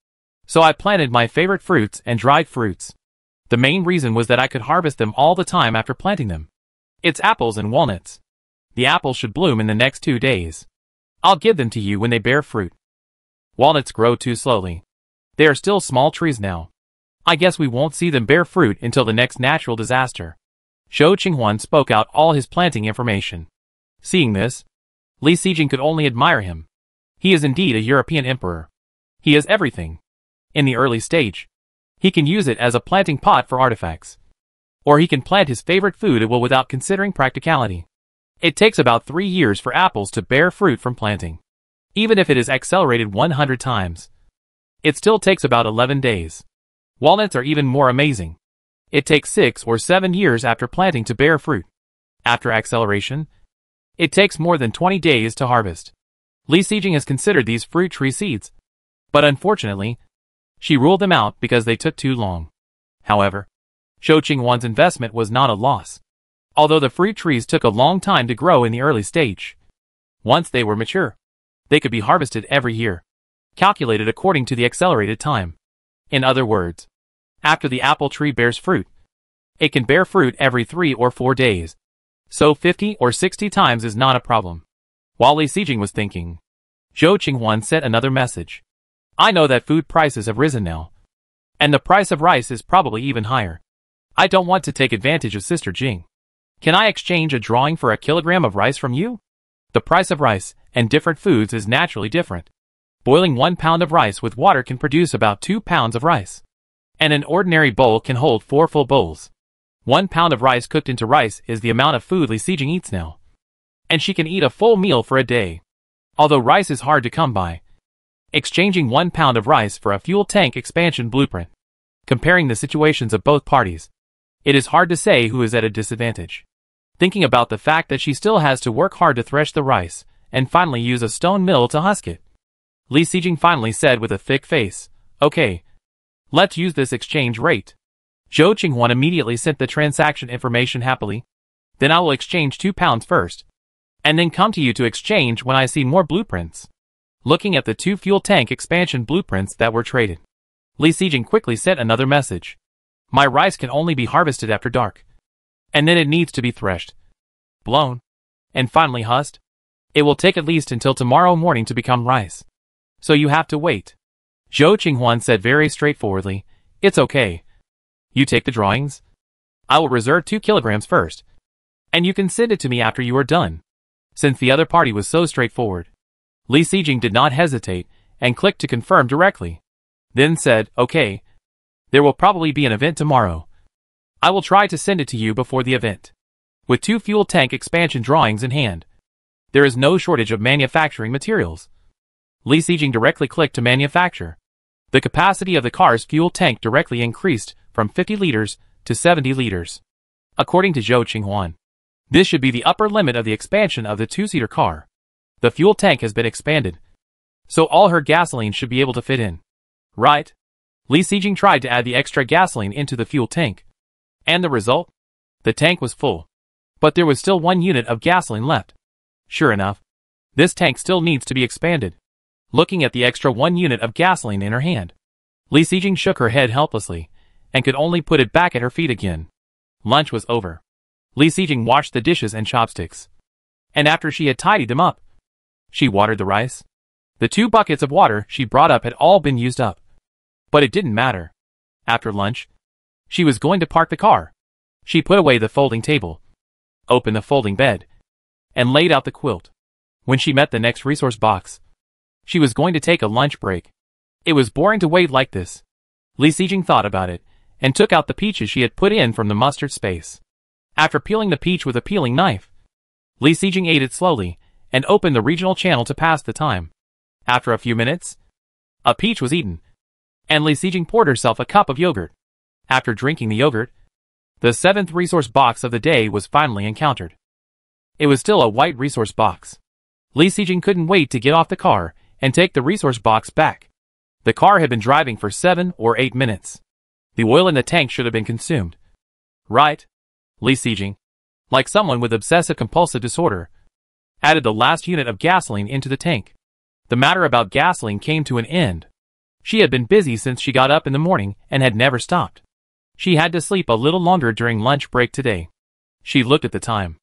so I planted my favorite fruits and dried fruits. The main reason was that I could harvest them all the time after planting them. It's apples and walnuts. The apples should bloom in the next 2 days. I'll give them to you when they bear fruit. Walnuts grow too slowly. They are still small trees now. I guess we won't see them bear fruit until the next natural disaster. Zhou Qinghuan spoke out all his planting information. Seeing this, Li Xijing could only admire him. He is indeed a European emperor. He has everything. In the early stage, he can use it as a planting pot for artifacts. Or he can plant his favorite food without considering practicality. It takes about 3 years for apples to bear fruit from planting. Even if it is accelerated 100 times, it still takes about 11 days. Walnuts are even more amazing. It takes 6 or 7 years after planting to bear fruit. After acceleration, it takes more than 20 days to harvest. Li Xijing has considered these fruit tree seeds, but unfortunately, she ruled them out because they took too long. However, Zhou Qinghuan's investment was not a loss. Although the fruit trees took a long time to grow in the early stage, once they were mature, they could be harvested every year, calculated according to the accelerated time. In other words, after the apple tree bears fruit, it can bear fruit every 3 or 4 days. So 50 or 60 times is not a problem. While Li Xijing was thinking, Zhou Qinghuan sent another message. I know that food prices have risen now. And the price of rice is probably even higher. I don't want to take advantage of Sister Jing. Can I exchange a drawing for a kilogram of rice from you? The price of rice and different foods is naturally different. Boiling 1 pound of rice with water can produce about 2 pounds of rice. And an ordinary bowl can hold 4 full bowls. 1 pound of rice cooked into rice is the amount of food Li Xijing eats now. And she can eat a full meal for a day. Although rice is hard to come by. Exchanging 1 pound of rice for a fuel tank expansion blueprint. Comparing the situations of both parties. It is hard to say who is at a disadvantage. Thinking about the fact that she still has to work hard to thresh the rice, and finally use a stone mill to husk it. Li Xijing finally said with a thick face, okay. Let's use this exchange rate. Zhou Qinghuan immediately sent the transaction information happily. Then I will exchange 2 pounds first. And then come to you to exchange when I see more blueprints. Looking at the 2 fuel tank expansion blueprints that were traded. Li Xijing quickly sent another message. My rice can only be harvested after dark. And then it needs to be threshed, blown, and finally husked. It will take at least until tomorrow morning to become rice. So you have to wait. Zhou Qinghuan said very straightforwardly, it's okay. You take the drawings. I will reserve 2 kilograms first. And you can send it to me after you are done. Since the other party was so straightforward, Li Xijing did not hesitate and clicked to confirm directly. Then said, okay. There will probably be an event tomorrow. I will try to send it to you before the event. With 2 fuel tank expansion drawings in hand. There is no shortage of manufacturing materials. Li Xijing directly clicked to manufacture. The capacity of the car's fuel tank directly increased from 50 liters to 70 liters. According to Zhou Qinghuan, this should be the upper limit of the expansion of the 2-seater car. The fuel tank has been expanded. So all her gasoline should be able to fit in. Right? Li Xijing tried to add the extra gasoline into the fuel tank. And the result? The tank was full. But there was still 1 unit of gasoline left. Sure enough, this tank still needs to be expanded. Looking at the extra 1 unit of gasoline in her hand, Li Xijing shook her head helplessly, and could only put it back at her feet again. Lunch was over. Li Xijing washed the dishes and chopsticks. And after she had tidied them up, she watered the rice. The 2 buckets of water she brought up had all been used up. But it didn't matter. After lunch, she was going to park the car. She put away the folding table, opened the folding bed, and laid out the quilt. When she met the next resource box, she was going to take a lunch break. It was boring to wait like this. Li Xijing thought about it, and took out the peaches she had put in from the mustard space. After peeling the peach with a peeling knife, Li Xijing ate it slowly, and opened the regional channel to pass the time. After a few minutes, a peach was eaten, and Li Xijing poured herself a cup of yogurt. After drinking the yogurt, the 7th resource box of the day was finally encountered. It was still a white resource box. Li Xijing couldn't wait to get off the car and take the resource box back. The car had been driving for 7 or 8 minutes. The oil in the tank should have been consumed. Right? Li Xijing, like someone with obsessive-compulsive disorder, added the last unit of gasoline into the tank. The matter about gasoline came to an end. She had been busy since she got up in the morning and had never stopped. She had to sleep a little longer during lunch break today. She looked at the time.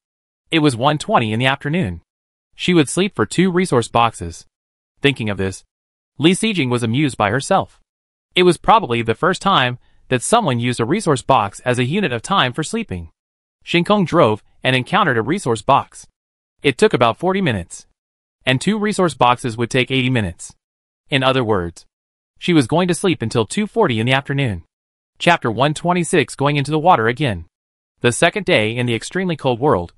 It was 1:20 in the afternoon. She would sleep for 2 resource boxes. Thinking of this, Li Xijing was amused by herself. It was probably the first time that someone used a resource box as a unit of time for sleeping. Shinkong drove and encountered a resource box. It took about 40 minutes. And 2 resource boxes would take 80 minutes. In other words, she was going to sleep until 2:40 in the afternoon. Chapter 126 Going into the water again. The second day in the extremely cold world.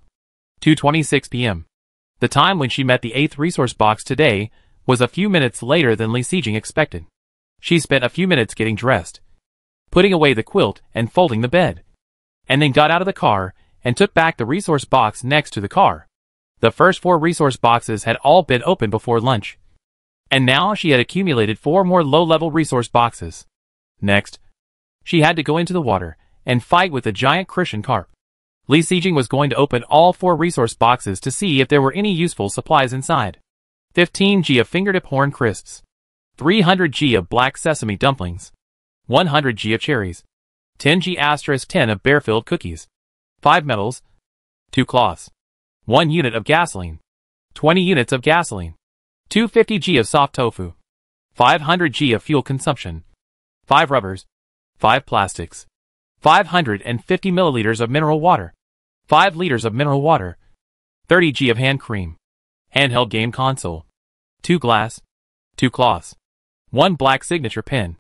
2:26 p.m. The time when she met the 8th resource box today was a few minutes later than Li Xijing expected. She spent a few minutes getting dressed, putting away the quilt and folding the bed, and then got out of the car and took back the resource box next to the car. The first 4 resource boxes had all been opened before lunch. And now she had accumulated 4 more low-level resource boxes. Next, she had to go into the water and fight with the giant crucian carp. Li Xijing was going to open all 4 resource boxes to see if there were any useful supplies inside. 15 g of fingertip horn crisps, 300 g of black sesame dumplings, 100 g of cherries, 10 g * 10 of bear-filled cookies, 5 metals, 2 cloths, 1 unit of gasoline, 20 units of gasoline, 250 g of soft tofu, 500 g of fuel consumption, 5 rubbers, 5 plastics, 550 milliliters of mineral water, 5 liters of mineral water, 30 g of hand cream, handheld game console, 2 glass, 2 cloths, 1 black signature pen,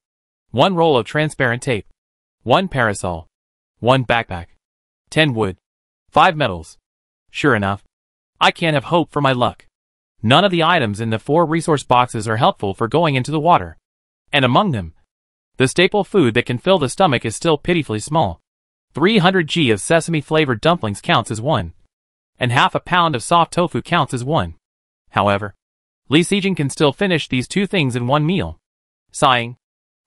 1 roll of transparent tape, 1 parasol, 1 backpack, 10 wood, 5 metals. Sure enough, I can't have hope for my luck. None of the items in the 4 resource boxes are helpful for going into the water. And among them, the staple food that can fill the stomach is still pitifully small. 300 g of sesame-flavored dumplings counts as 1. And half a pound of soft tofu counts as 1. However, Li Sijing can still finish these 2 things in 1 meal. Sighing,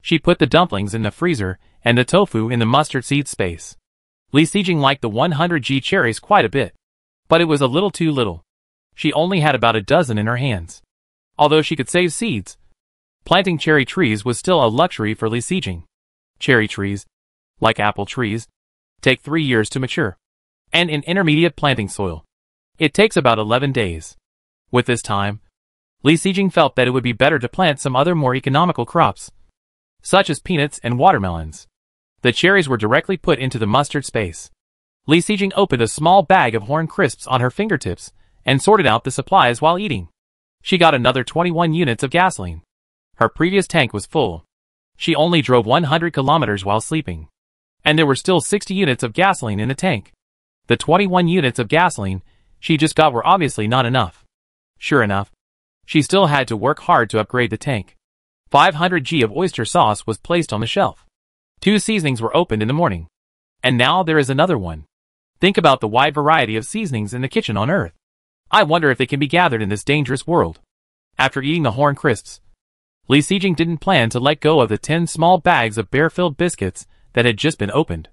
she put the dumplings in the freezer and the tofu in the mustard seed space. Li Sijing liked the 100 g cherries quite a bit, but it was a little too little. She only had about a dozen in her hands. Although she could save seeds, planting cherry trees was still a luxury for Li Sijing. Cherry trees, like apple trees, take 3 years to mature. And in intermediate planting soil, it takes about 11 days. With this time, Li Sijing felt that it would be better to plant some other more economical crops, such as peanuts and watermelons. The cherries were directly put into the mustard space. Li Sijing opened a small bag of Horn crisps on her fingertips and sorted out the supplies while eating. She got another 21 units of gasoline. Her previous tank was full. She only drove 100 kilometers while sleeping. And there were still 60 units of gasoline in the tank. The 21 units of gasoline she just got were obviously not enough. Sure enough, she still had to work hard to upgrade the tank. 500 g of oyster sauce was placed on the shelf. 2 seasonings were opened in the morning. And now there is another one. Think about the wide variety of seasonings in the kitchen on Earth. I wonder if they can be gathered in this dangerous world. After eating the Horn crisps, Li Sijing didn't plan to let go of the 10 small bags of bear-filled biscuits that had just been opened.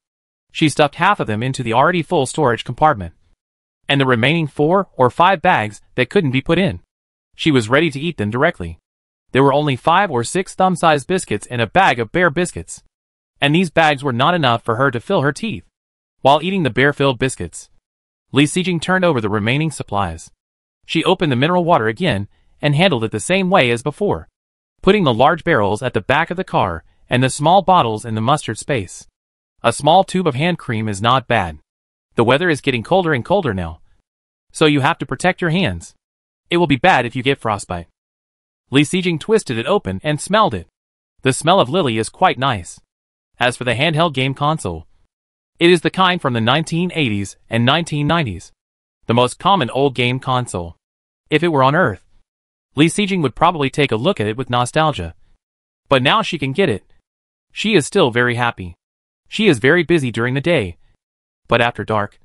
She stuffed half of them into the already full storage compartment, and the remaining 4 or 5 bags that couldn't be put in. She was ready to eat them directly. There were only 5 or 6 thumb-sized biscuits in a bag of bear biscuits, and these bags were not enough for her to fill her teeth. While eating the bear-filled biscuits, Li Sijing turned over the remaining supplies. She opened the mineral water again and handled it the same way as before, putting the large barrels at the back of the car and the small bottles in the mustard space. A small tube of hand cream is not bad. The weather is getting colder and colder now, so you have to protect your hands. It will be bad if you get frostbite. Li Sijing twisted it open and smelled it. The smell of lily is quite nice. As for the handheld game console, it is the kind from the 1980s and 1990s. The most common old game console. If it were on Earth, Li Sijing would probably take a look at it with nostalgia. But now she can get it. She is still very happy. She is very busy during the day, but after dark,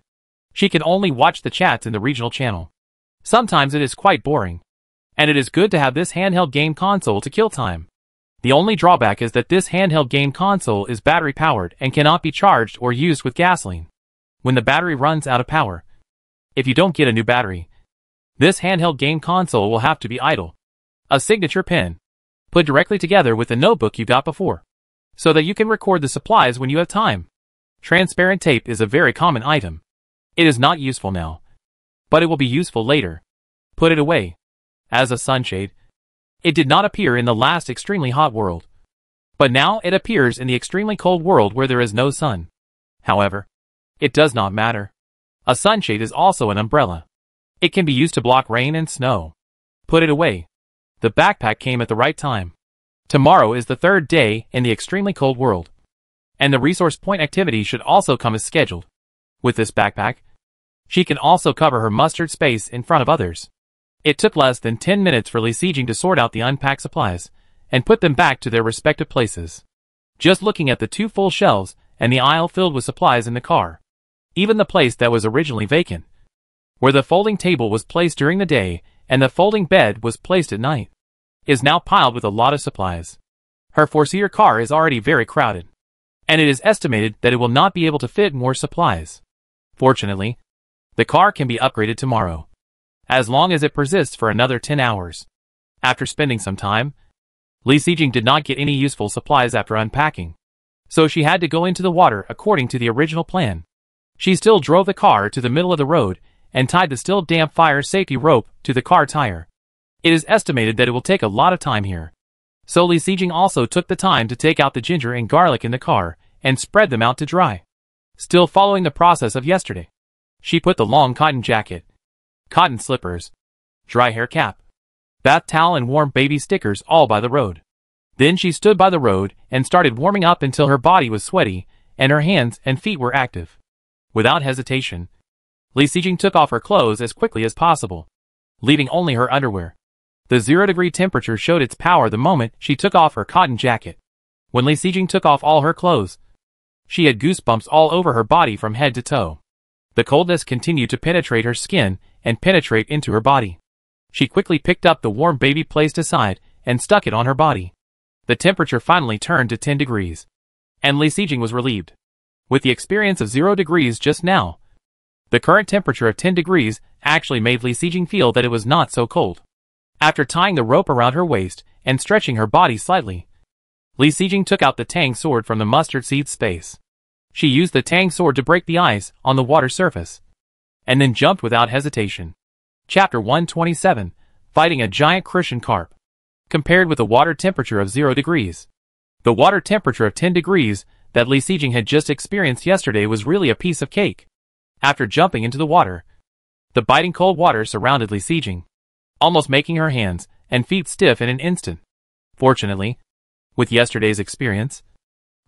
she can only watch the chats in the regional channel. Sometimes it is quite boring, and it is good to have this handheld game console to kill time. The only drawback is that this handheld game console is battery powered and cannot be charged or used with gasoline. When the battery runs out of power, if you don't get a new battery, this handheld game console will have to be idle. A signature pen, put directly together with the notebook you got before, so that you can record the supplies when you have time. Transparent tape is a very common item. It is not useful now, but it will be useful later. Put it away. As a sunshade, it did not appear in the last extremely hot world, but now it appears in the extremely cold world where there is no sun. However, it does not matter. A sunshade is also an umbrella. It can be used to block rain and snow. Put it away. The backpack came at the right time. Tomorrow is the 3rd day in the extremely cold world, and the resource point activity should also come as scheduled. With this backpack, she can also cover her mustard space in front of others. It took less than 10 minutes for Li Sijing to sort out the unpacked supplies and put them back to their respective places. Just looking at the 2 full shelves and the aisle filled with supplies in the car, even the place that was originally vacant, where the folding table was placed during the day and the folding bed was placed at night, is now piled with a lot of supplies. Her 4-seater car is already very crowded, and it is estimated that it will not be able to fit more supplies. Fortunately, the car can be upgraded tomorrow, as long as it persists for another 10 hours. After spending some time, Li Sijing did not get any useful supplies after unpacking, so she had to go into the water according to the original plan. She still drove the car to the middle of the road and tied the still damp fire safety rope to the car tire. It is estimated that it will take a lot of time here. So Li Sijing also took the time to take out the ginger and garlic in the car and spread them out to dry. Still following the process of yesterday. She put the long cotton jacket, cotton slippers, dry hair cap, bath towel and warm baby stickers all by the road. Then she stood by the road and started warming up until her body was sweaty and her hands and feet were active. Without hesitation, Li Sijing took off her clothes as quickly as possible, leaving only her underwear. The 0-degree temperature showed its power the moment she took off her cotton jacket. When Li Sijing took off all her clothes, she had goosebumps all over her body from head to toe. The coldness continued to penetrate her skin and penetrate into her body. She quickly picked up the warm baby placed aside and stuck it on her body. The temperature finally turned to 10 degrees. And Li Sijing was relieved. With the experience of 0 degrees just now, the current temperature of 10 degrees actually made Li Sijing feel that it was not so cold. After tying the rope around her waist and stretching her body slightly, Li Sijing took out the tang sword from the mustard seed space. She used the tang sword to break the ice on the water surface, and then jumped without hesitation. Chapter 127, Fighting a Giant Crucian Carp. Compared with the water temperature of 0 degrees. The water temperature of 10 degrees that Li Sijing had just experienced yesterday was really a piece of cake. After jumping into the water, the biting cold water surrounded Li Sijing, almost making her hands and feet stiff in an instant. Fortunately, with yesterday's experience,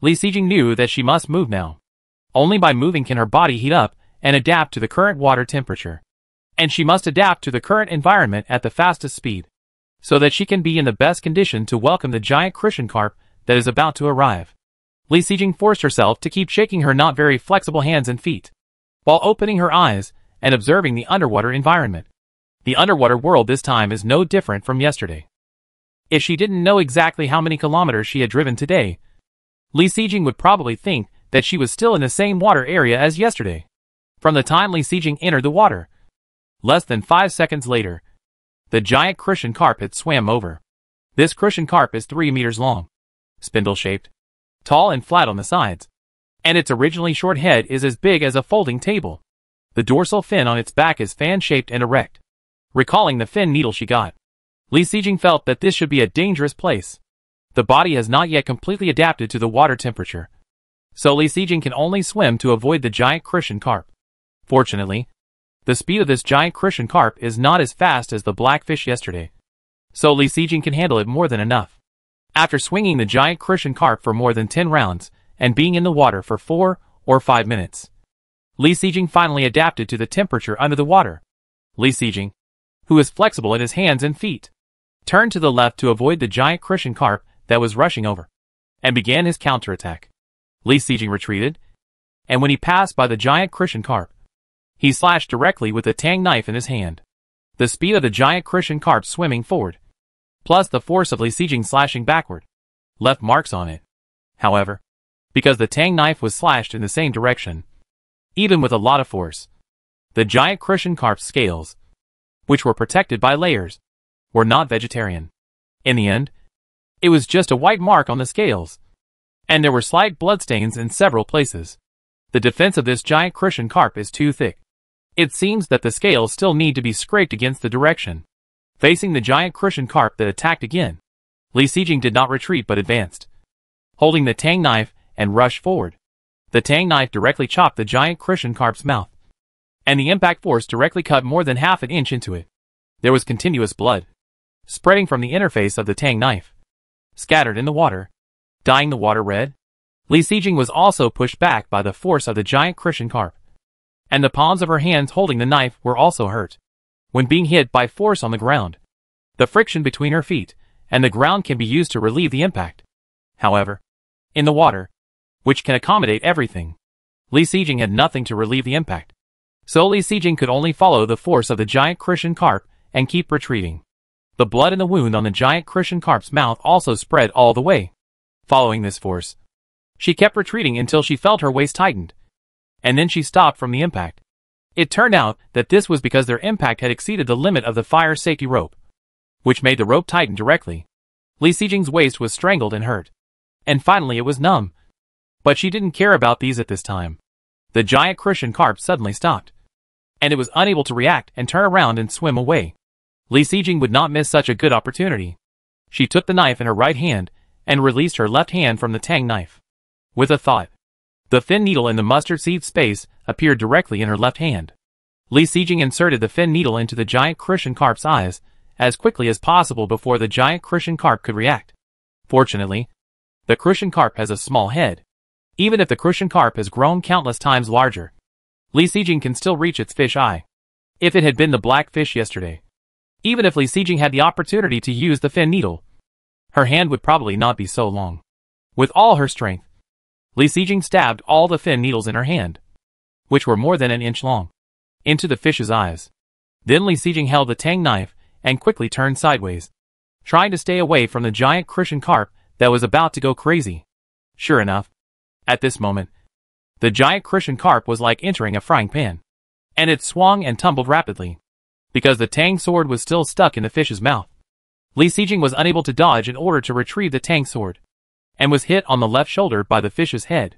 Li Sijing knew that she must move now. Only by moving can her body heat up and adapt to the current water temperature. And she must adapt to the current environment at the fastest speed, so that she can be in the best condition to welcome the giant Crucian carp that is about to arrive. Li Sijing forced herself to keep shaking her not very flexible hands and feet, while opening her eyes and observing the underwater environment. The underwater world this time is no different from yesterday. If she didn't know exactly how many kilometers she had driven today, Li Sijing would probably think that she was still in the same water area as yesterday. From the time Li Sijing entered the water, less than 5 seconds later, the giant Crucian carp had swam over. This Crucian carp is 3 meters long, spindle-shaped, tall and flat on the sides, and its originally short head is as big as a folding table. The dorsal fin on its back is fan-shaped and erect. Recalling the fin needle she got, Li Sijing felt that this should be a dangerous place. The body has not yet completely adapted to the water temperature, so Li Sijing can only swim to avoid the giant Crucian carp. Fortunately, the speed of this giant Crucian carp is not as fast as the blackfish yesterday, so Li Sijing can handle it more than enough. After swinging the giant Crucian carp for more than 10 rounds, and being in the water for 4 or 5 minutes, Li Sijing finally adapted to the temperature under the water. Li Sijing, who is flexible in his hands and feet, turned to the left to avoid the giant Crucian carp that was rushing over, and began his counterattack. Li Sijing retreated, and when he passed by the giant Crucian carp, he slashed directly with the tang knife in his hand. The speed of the giant Crucian carp swimming forward, plus the force of Li Sijing slashing backward, left marks on it. However, because the tang knife was slashed in the same direction, even with a lot of force, the giant Crucian carp's scales, which were protected by layers, were not vegetarian. In the end, it was just a white mark on the scales, and there were slight bloodstains in several places. The defense of this giant Crucian carp is too thick. It seems that the scales still need to be scraped against the direction. Facing the giant Crucian carp that attacked again, Li Sijing did not retreat but advanced, holding the tang knife and rushed forward. The tang knife directly chopped the giant Crucian carp's mouth, and the impact force directly cut more than half an inch into it. There was continuous blood spreading from the interface of the tang knife, scattered in the water, dyeing the water red. Li Sijing was also pushed back by the force of the giant Crucian carp, and the palms of her hands holding the knife were also hurt. When being hit by force on the ground, the friction between her feet and the ground can be used to relieve the impact. However, in the water, which can accommodate everything, Li Sijing had nothing to relieve the impact. So Li Sijing could only follow the force of the giant Crucian carp and keep retreating. The blood in the wound on the giant Crucian carp's mouth also spread all the way. Following this force, she kept retreating until she felt her waist tightened, and then she stopped from the impact. It turned out that this was because their impact had exceeded the limit of the fire safety rope, which made the rope tighten directly. Li Sijing's waist was strangled and hurt, and finally it was numb. But she didn't care about these at this time. The giant Crucian carp suddenly stopped, and it was unable to react and turn around and swim away. Li Sijing would not miss such a good opportunity. She took the knife in her right hand and released her left hand from the tang knife. With a thought, the fin needle in the mustard seed space appeared directly in her left hand. Li Sijing inserted the fin needle into the giant crucian carp's eyes as quickly as possible before the giant crucian carp could react. Fortunately, the crucian carp has a small head. Even if the crucian carp has grown countless times larger, Li Sijing can still reach its fish eye. If it had been the black fish yesterday, even if Li Sijing had the opportunity to use the fin needle, her hand would probably not be so long. With all her strength, Li Sijing stabbed all the fin needles in her hand, which were more than an inch long, into the fish's eyes. Then Li Sijing held the tang knife and quickly turned sideways, trying to stay away from the giant crucian carp that was about to go crazy. Sure enough, at this moment, the giant crucian carp was like entering a frying pan, and it swung and tumbled rapidly, because the tang sword was still stuck in the fish's mouth. Li Sijing was unable to dodge in order to retrieve the tang sword, and was hit on the left shoulder by the fish's head.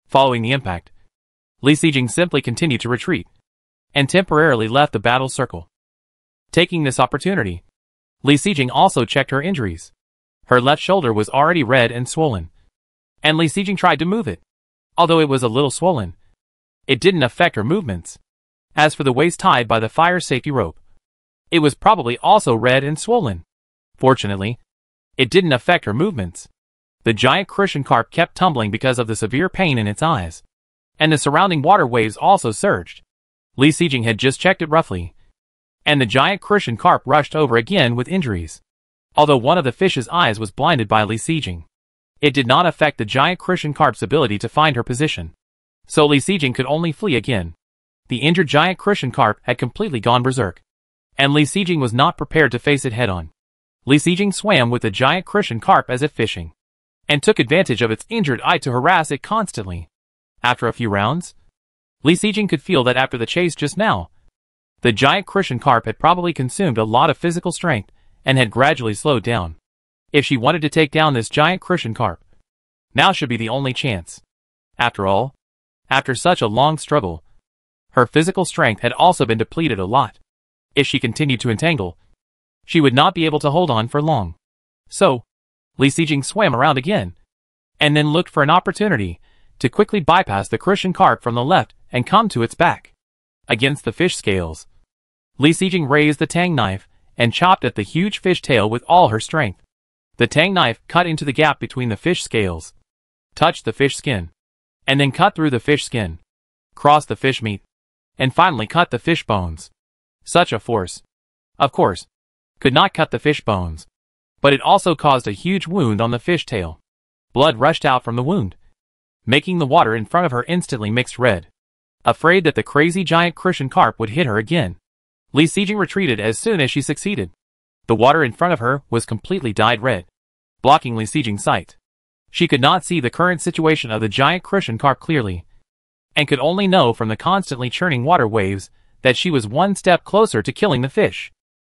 Following the impact, Li Sijing simply continued to retreat, and temporarily left the battle circle. Taking this opportunity, Li Sijing also checked her injuries. Her left shoulder was already red and swollen, and Li Sijing tried to move it. Although it was a little swollen, it didn't affect her movements. As for the waist tied by the fire safety rope, it was probably also red and swollen. Fortunately, it didn't affect her movements. The giant crucian carp kept tumbling because of the severe pain in its eyes, and the surrounding water waves also surged. Li Sijing had just checked it roughly, and the giant crucian carp rushed over again with injuries. Although one of the fish's eyes was blinded by Li Sijing, it did not affect the giant crucian carp's ability to find her position. So Li Sijing could only flee again. The injured giant crucian carp had completely gone berserk, and Li Sijing was not prepared to face it head-on. Li Sijing swam with the giant crucian carp as if fishing, and took advantage of its injured eye to harass it constantly. After a few rounds, Li Sijing could feel that after the chase just now, the giant crucian carp had probably consumed a lot of physical strength and had gradually slowed down. If she wanted to take down this giant crucian carp, now should be the only chance. After all, after such a long struggle, her physical strength had also been depleted a lot. If she continued to entangle, she would not be able to hold on for long. So, Li Sijing swam around again, and then looked for an opportunity to quickly bypass the crucian carp from the left and come to its back. Against the fish scales, Li Sijing raised the tang knife and chopped at the huge fish tail with all her strength. The tang knife cut into the gap between the fish scales, touched the fish skin, and then cut through the fish skin, crossed the fish meat, and finally cut the fish bones. Such a force, of course, could not cut the fish bones, but it also caused a huge wound on the fish tail. Blood rushed out from the wound, making the water in front of her instantly mixed red. Afraid that the crazy giant crucian carp would hit her again, Li Sijing retreated as soon as she succeeded. The water in front of her was completely dyed red, blocking Li Sijing's sight. She could not see the current situation of the giant crucian carp clearly, and could only know from the constantly churning water waves that she was one step closer to killing the fish.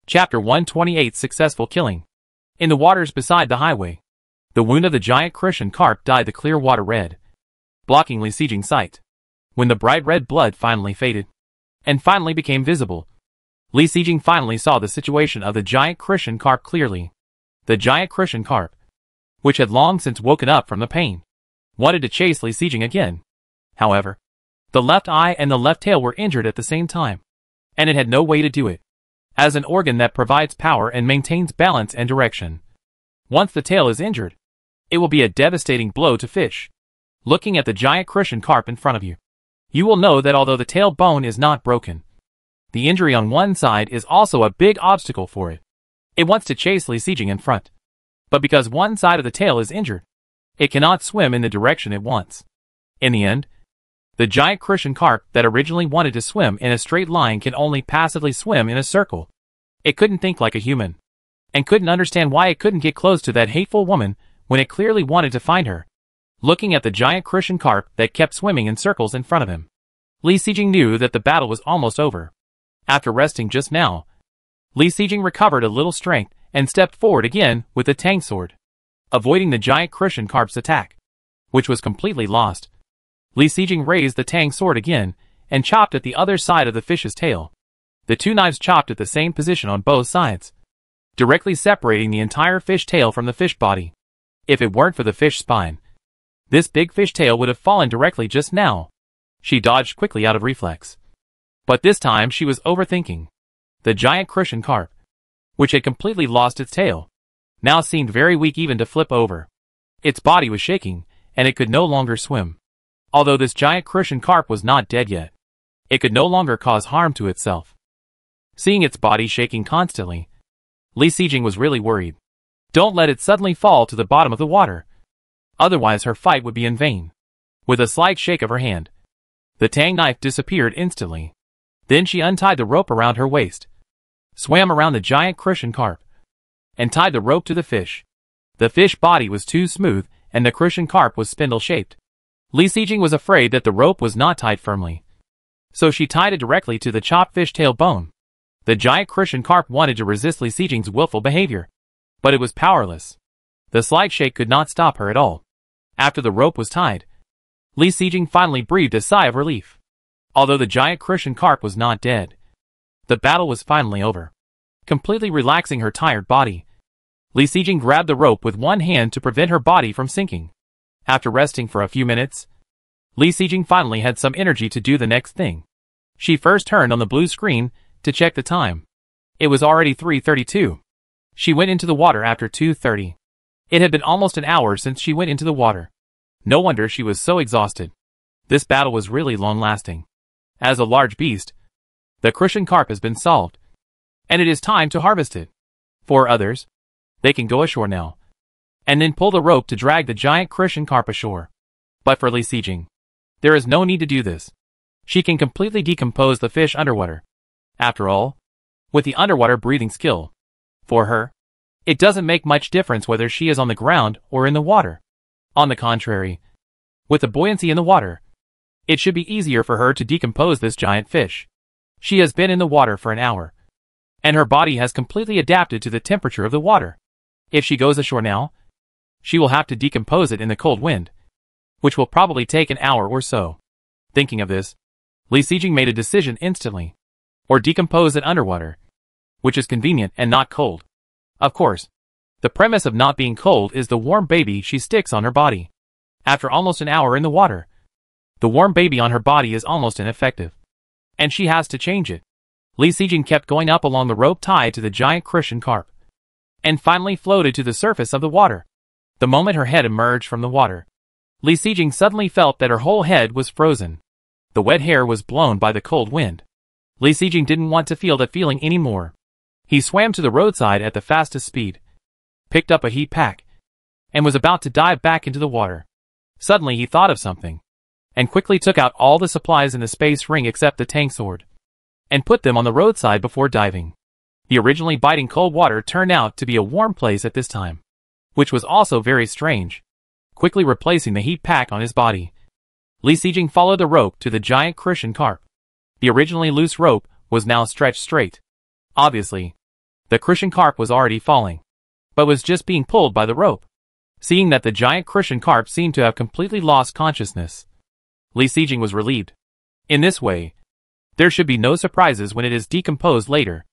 Chapter 128 Successful Killing. In the waters beside the highway, the wound of the giant crucian carp dyed the clear water red, blocking Li Sijing's sight. When the bright red blood finally faded, and finally became visible, Li Sijing finally saw the situation of the giant crucian carp clearly. The giant crucian carp, which had long since woken up from the pain, wanted to chase Li Sijing again. However, the left eye and the left tail were injured at the same time, and it had no way to do it. As an organ that provides power and maintains balance and direction, once the tail is injured, it will be a devastating blow to fish. Looking at the giant crucian carp in front of you, you will know that although the tail bone is not broken, the injury on one side is also a big obstacle for it. It wants to chase Li Sijing in front, but because one side of the tail is injured, it cannot swim in the direction it wants. In the end, the giant crucian carp that originally wanted to swim in a straight line can only passively swim in a circle. It couldn't think like a human, and couldn't understand why it couldn't get close to that hateful woman when it clearly wanted to find her. Looking at the giant crucian carp that kept swimming in circles in front of him, Li Sijing knew that the battle was almost over. After resting just now, Li Sijing recovered a little strength and stepped forward again with the tang sword, avoiding the giant crucian carp's attack, which was completely lost. Li Sijing raised the tang sword again and chopped at the other side of the fish's tail. The two knives chopped at the same position on both sides, directly separating the entire fish tail from the fish body. If it weren't for the fish spine, this big fish tail would have fallen directly just now. She dodged quickly out of reflex. But this time she was overthinking. The giant crucian carp, which had completely lost its tail, now seemed very weak even to flip over. Its body was shaking, and it could no longer swim. Although this giant crucian carp was not dead yet, it could no longer cause harm to itself. Seeing its body shaking constantly, Li Sijing was really worried. Don't let it suddenly fall to the bottom of the water. Otherwise her fight would be in vain. With a slight shake of her hand, the tang knife disappeared instantly. Then she untied the rope around her waist, swam around the giant crucian carp, and tied the rope to the fish. The fish body was too smooth, and the crucian carp was spindle-shaped. Li Sijing was afraid that the rope was not tied firmly, so she tied it directly to the chopped fish tail bone. The giant crucian carp wanted to resist Li Sijing's willful behavior, but it was powerless. The slight shake could not stop her at all. After the rope was tied, Li Sijing finally breathed a sigh of relief. Although the giant crucian carp was not dead, the battle was finally over. Completely relaxing her tired body, Li Sijing grabbed the rope with one hand to prevent her body from sinking. After resting for a few minutes, Li Sijing finally had some energy to do the next thing. She first turned on the blue screen to check the time. It was already 3:32. She went into the water after 2:30. It had been almost an hour since she went into the water. No wonder she was so exhausted. This battle was really long-lasting. As a large beast, the crucian carp has been solved, and it is time to harvest it. For others, they can go ashore now, and then pull the rope to drag the giant crucian carp ashore. But for Li Sijing, there is no need to do this. She can completely decompose the fish underwater. After all, with the underwater breathing skill, for her, it doesn't make much difference whether she is on the ground or in the water. On the contrary, with the buoyancy in the water, it should be easier for her to decompose this giant fish. She has been in the water for an hour, and her body has completely adapted to the temperature of the water. If she goes ashore now, she will have to decompose it in the cold wind, which will probably take an hour or so. Thinking of this, Li Sijing made a decision instantly. Or decompose it underwater, which is convenient and not cold. Of course, the premise of not being cold is the warm baby she sticks on her body. After almost an hour in the water, the warm baby on her body is almost ineffective, and she has to change it. Li Sijing kept going up along the rope tied to the giant crucian carp, and finally floated to the surface of the water. The moment her head emerged from the water, Li Sijing suddenly felt that her whole head was frozen. The wet hair was blown by the cold wind. Li Sijing didn't want to feel that feeling anymore. He swam to the roadside at the fastest speed, picked up a heat pack, and was about to dive back into the water. Suddenly he thought of something, and quickly took out all the supplies in the space ring except the tang sword, and put them on the roadside before diving. The originally biting cold water turned out to be a warm place at this time, which was also very strange. Quickly replacing the heat pack on his body, Li Sijing followed the rope to the giant crucian carp. The originally loose rope was now stretched straight. Obviously, the crucian carp was already falling, but was just being pulled by the rope. Seeing that the giant crucian carp seemed to have completely lost consciousness, Li Sijing was relieved. In this way, there should be no surprises when it is decomposed later.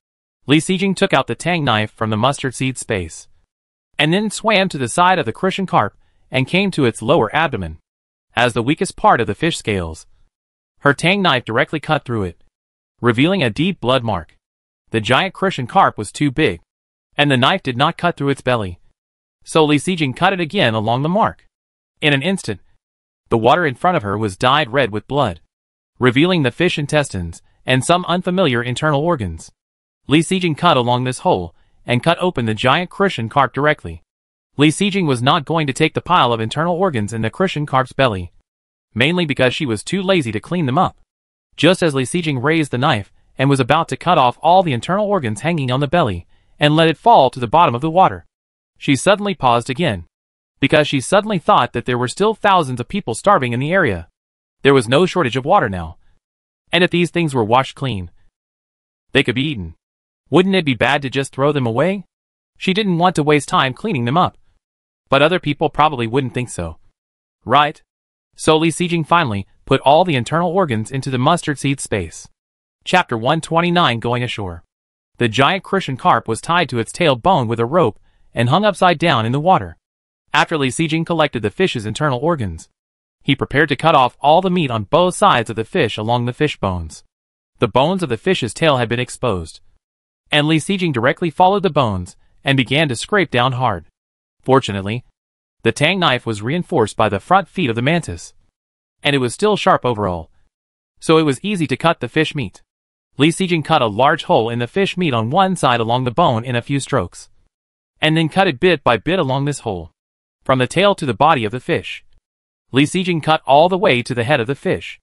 Li Sijing took out the tang knife from the mustard seed space, and then swam to the side of the crucian carp and came to its lower abdomen. As the weakest part of the fish scales, her tang knife directly cut through it, revealing a deep blood mark. The giant crucian carp was too big, and the knife did not cut through its belly, so Li Sijing cut it again along the mark. In an instant, the water in front of her was dyed red with blood, revealing the fish intestines and some unfamiliar internal organs. Li Sijing cut along this hole and cut open the giant crucian carp directly. Li Sijing was not going to take the pile of internal organs in the crucian carp's belly, mainly because she was too lazy to clean them up. Just as Li Sijing raised the knife and was about to cut off all the internal organs hanging on the belly and let it fall to the bottom of the water, she suddenly paused again, because she suddenly thought that there were still thousands of people starving in the area. There was no shortage of water now, and if these things were washed clean, they could be eaten. Wouldn't it be bad to just throw them away? She didn't want to waste time cleaning them up, but other people probably wouldn't think so, right? So Li Sijing finally put all the internal organs into the mustard seed space. Chapter 129 Going Ashore. The giant Christian carp was tied to its tail bone with a rope and hung upside down in the water. After Li Sijing collected the fish's internal organs, he prepared to cut off all the meat on both sides of the fish along the fish bones. The bones of the fish's tail had been exposed, and Li Sijing directly followed the bones and began to scrape down hard. Fortunately, the tang knife was reinforced by the front feet of the mantis, and it was still sharp overall, so it was easy to cut the fish meat. Li Sijing cut a large hole in the fish meat on one side along the bone in a few strokes, and then cut it bit by bit along this hole, from the tail to the body of the fish. Li Sijing cut all the way to the head of the fish.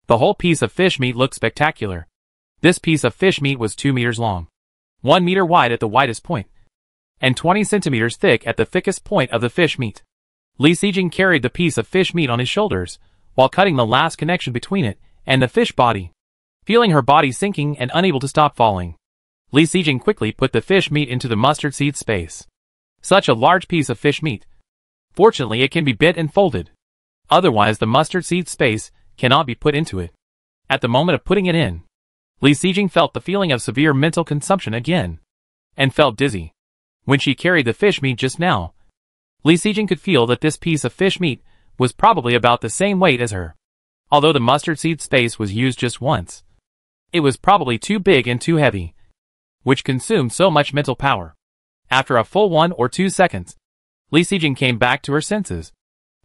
The whole piece of fish meat looked spectacular. This piece of fish meat was 2 meters long, 1 meter wide at the widest point, and 20 centimeters thick at the thickest point of the fish meat. Li Sijing carried the piece of fish meat on his shoulders, while cutting the last connection between it and the fish body. Feeling her body sinking and unable to stop falling, Li Sijing quickly put the fish meat into the mustard seed space. Such a large piece of fish meat. Fortunately, it can be bit and folded. Otherwise, the mustard seed space cannot be put into it. At the moment of putting it in, Li Sijing felt the feeling of severe mental consumption again, and felt dizzy. When she carried the fish meat just now, Li Sijing could feel that this piece of fish meat was probably about the same weight as her. Although the mustard seed space was used just once, it was probably too big and too heavy, which consumed so much mental power. After a full 1 or 2 seconds, Li Sijing came back to her senses,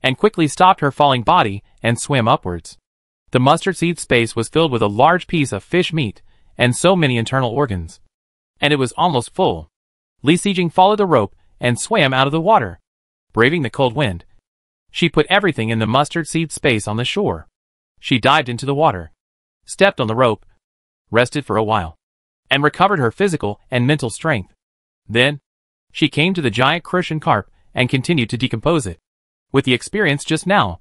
and quickly stopped her falling body and swam upwards. The mustard seed space was filled with a large piece of fish meat and so many internal organs, and it was almost full. Li Sijing followed the rope and swam out of the water, braving the cold wind. She put everything in the mustard seed space on the shore. She dived into the water, stepped on the rope, rested for a while, and recovered her physical and mental strength. Then, she came to the giant Christian carp and continued to decompose it. With the experience just now,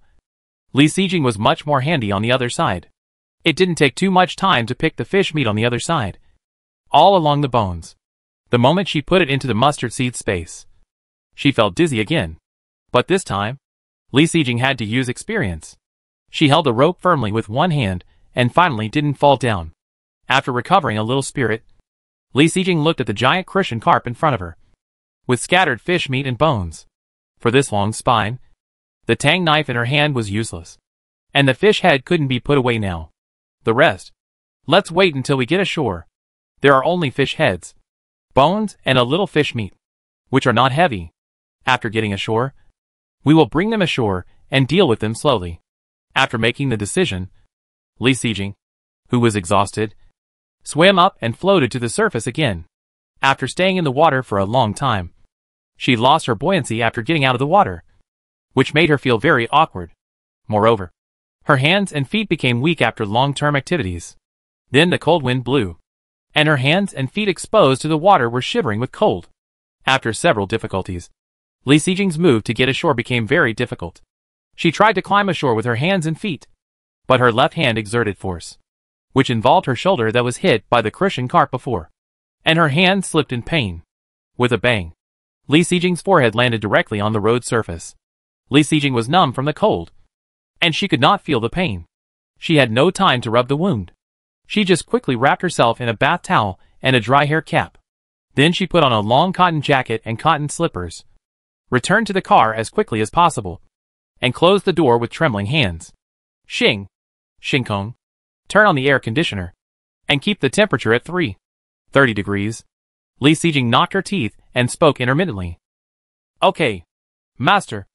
Li Sijing was much more handy on the other side. It didn't take too much time to pick the fish meat on the other side, all along the bones. The moment she put it into the mustard seed space, she felt dizzy again. But this time, Li Sijing had to use experience. She held the rope firmly with one hand and finally didn't fall down. After recovering a little spirit, Li Sijing looked at the giant Christian carp in front of her, with scattered fish meat and bones. For this long spine, the tang knife in her hand was useless, and the fish head couldn't be put away now. The rest, let's wait until we get ashore. There are only fish heads, bones, and a little fish meat, which are not heavy. After getting ashore, we will bring them ashore and deal with them slowly. After making the decision, Li Sijing, who was exhausted, swam up and floated to the surface again. After staying in the water for a long time, she lost her buoyancy after getting out of the water, which made her feel very awkward. Moreover, her hands and feet became weak after long-term activities. Then the cold wind blew, and her hands and feet exposed to the water were shivering with cold. After several difficulties, Li Sijing's move to get ashore became very difficult. She tried to climb ashore with her hands and feet, but her left hand exerted force, which involved her shoulder that was hit by the Christian carp before, and her hand slipped in pain. With a bang, Li Sijing's forehead landed directly on the road surface. Li Sijing was numb from the cold, and she could not feel the pain. She had no time to rub the wound. She just quickly wrapped herself in a bath towel and a dry hair cap. Then she put on a long cotton jacket and cotton slippers, returned to the car as quickly as possible, and closed the door with trembling hands. Kong, turn on the air conditioner, and keep the temperature at 30 degrees. Li Sijing knocked her teeth and spoke intermittently. Okay, master.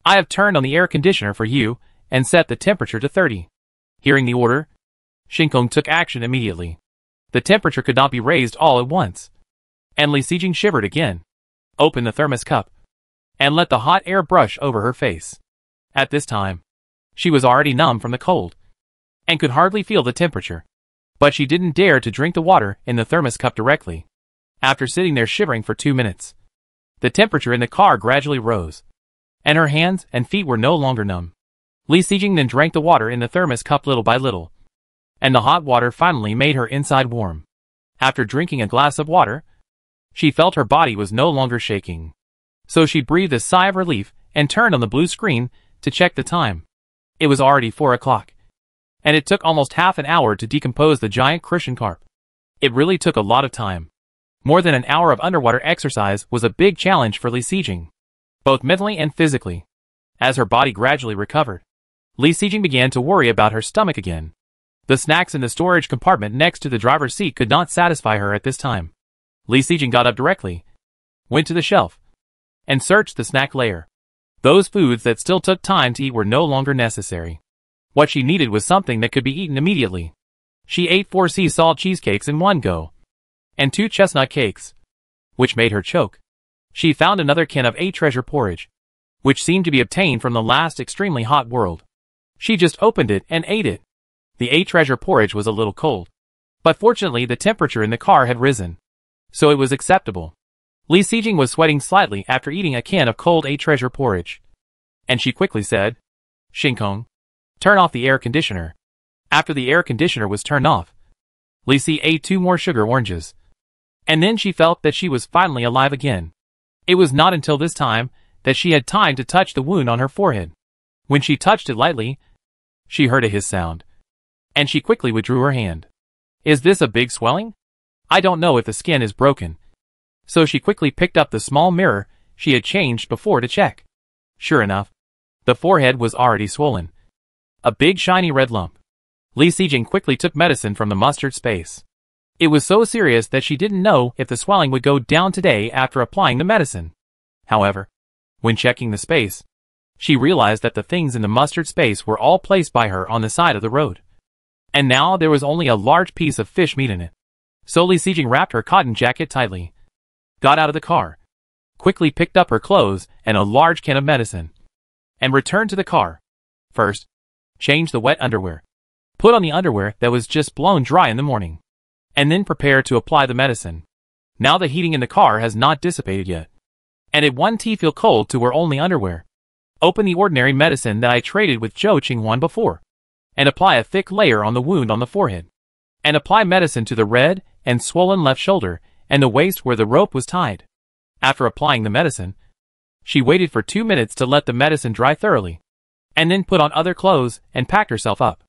I have turned on the air conditioner for you and set the temperature to 30. Hearing the order, Kong took action immediately. The temperature could not be raised all at once, and Li Sijing shivered again, opened the thermos cup, and let the hot air brush over her face. At this time, she was already numb from the cold, and could hardly feel the temperature. But she didn't dare to drink the water in the thermos cup directly. After sitting there shivering for 2 minutes, the temperature in the car gradually rose, and her hands and feet were no longer numb. Li Sijing then drank the water in the thermos cup little by little, and the hot water finally made her inside warm. After drinking a glass of water, she felt her body was no longer shaking. So she breathed a sigh of relief and turned on the blue screen to check the time. It was already 4 o'clock, and it took almost half an hour to decompose the giant crucian carp. It really took a lot of time. More than an hour of underwater exercise was a big challenge for Li Sijing, both mentally and physically. As her body gradually recovered, Li Sijing began to worry about her stomach again. The snacks in the storage compartment next to the driver's seat could not satisfy her at this time. Li Sijing got up directly, went to the shelf, and searched the snack layer. Those foods that still took time to eat were no longer necessary. What she needed was something that could be eaten immediately. She ate 4 sea salt cheesecakes in one go, and 2 chestnut cakes, which made her choke. She found another can of 8 treasure porridge, which seemed to be obtained from the last extremely hot world. She just opened it and ate it. The 8 treasure porridge was a little cold, but fortunately the temperature in the car had risen, so it was acceptable. Li Sijing was sweating slightly after eating a can of cold 8 treasure porridge, and she quickly said, "Shinkong, turn off the air conditioner." After the air conditioner was turned off, Li Si ate 2 more sugar oranges, and then she felt that she was finally alive again. It was not until this time that she had time to touch the wound on her forehead. When she touched it lightly, she heard a hiss sound, and she quickly withdrew her hand. Is this a big swelling? I don't know if the skin is broken. So she quickly picked up the small mirror she had changed before to check. Sure enough, the forehead was already swollen. A big shiny red lump. Li Sijing quickly took medicine from the mustard space. It was so serious that she didn't know if the swelling would go down today after applying the medicine. However, when checking the space, she realized that the things in the mustard space were all placed by her on the side of the road. And now there was only a large piece of fish meat in it. So Li Sijing wrapped her cotton jacket tightly, got out of the car, quickly picked up her clothes and a large can of medicine, and returned to the car. First, change the wet underwear. Put on the underwear that was just blown dry in the morning, and then prepare to apply the medicine. Now the heating in the car has not dissipated yet, and it won't feel cold to wear only underwear. Open the ordinary medicine that I traded with Zhou Qinghuan before, and apply a thick layer on the wound on the forehead, and apply medicine to the red and swollen left shoulder and the waist where the rope was tied. After applying the medicine, she waited for 2 minutes to let the medicine dry thoroughly, and then put on other clothes and packed herself up.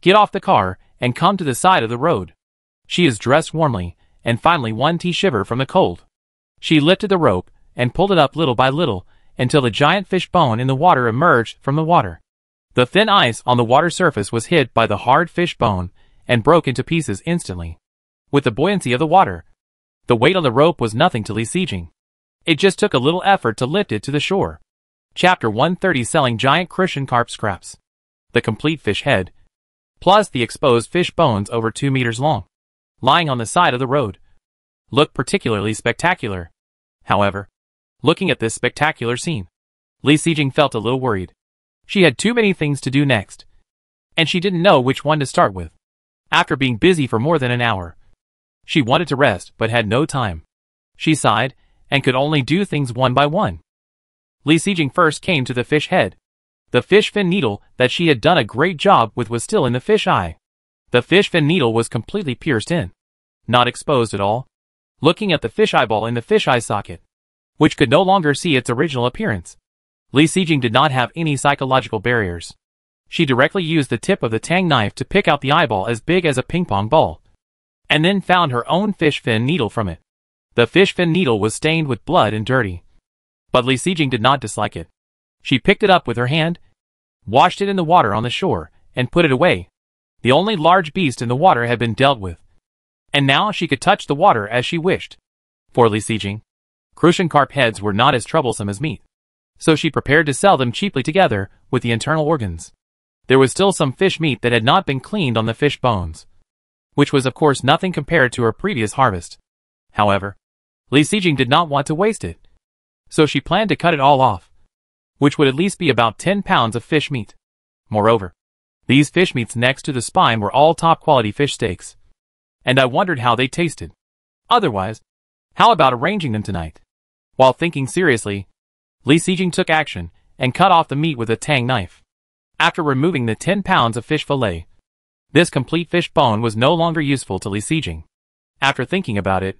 Get off the car and come to the side of the road. She is dressed warmly, and finally one shiver from the cold. She lifted the rope and pulled it up little by little until the giant fish bone in the water emerged from the water. The thin ice on the water surface was hit by the hard fish bone and broke into pieces instantly. With the buoyancy of the water, the weight on the rope was nothing to Li Sijing. It just took a little effort to lift it to the shore. Chapter 130, Selling Giant Crucian Carp Scraps. The complete fish head, plus the exposed fish bones over 2 meters long, lying on the side of the road, looked particularly spectacular. However, looking at this spectacular scene, Li Sijing felt a little worried. She had too many things to do next, and she didn't know which one to start with. After being busy for more than an hour, she wanted to rest but had no time. She sighed and could only do things one by one. Li Sijing first came to the fish head. The fish fin needle that she had done a great job with was still in the fish eye. The fish fin needle was completely pierced in, not exposed at all. Looking at the fish eyeball in the fish eye socket, which could no longer see its original appearance, Li Sijing did not have any psychological barriers. She directly used the tip of the tang knife to pick out the eyeball as big as a ping-pong ball, and then found her own fish fin needle from it. The fish fin needle was stained with blood and dirty, but Li Sijing did not dislike it. She picked it up with her hand, washed it in the water on the shore, and put it away. The only large beast in the water had been dealt with, and now she could touch the water as she wished. For Li Sijing, crucian carp heads were not as troublesome as meat, so she prepared to sell them cheaply together with the internal organs. There was still some fish meat that had not been cleaned on the fish bones, which was of course nothing compared to her previous harvest. However, Li Sijing did not want to waste it, so she planned to cut it all off, which would at least be about 10 pounds of fish meat. Moreover, these fish meats next to the spine were all top-quality fish steaks, and I wondered how they tasted. Otherwise, how about arranging them tonight? While thinking seriously, Li Sijing took action and cut off the meat with a tang knife. After removing the 10 pounds of fish fillet, this complete fish bone was no longer useful to Li Sijing. After thinking about it,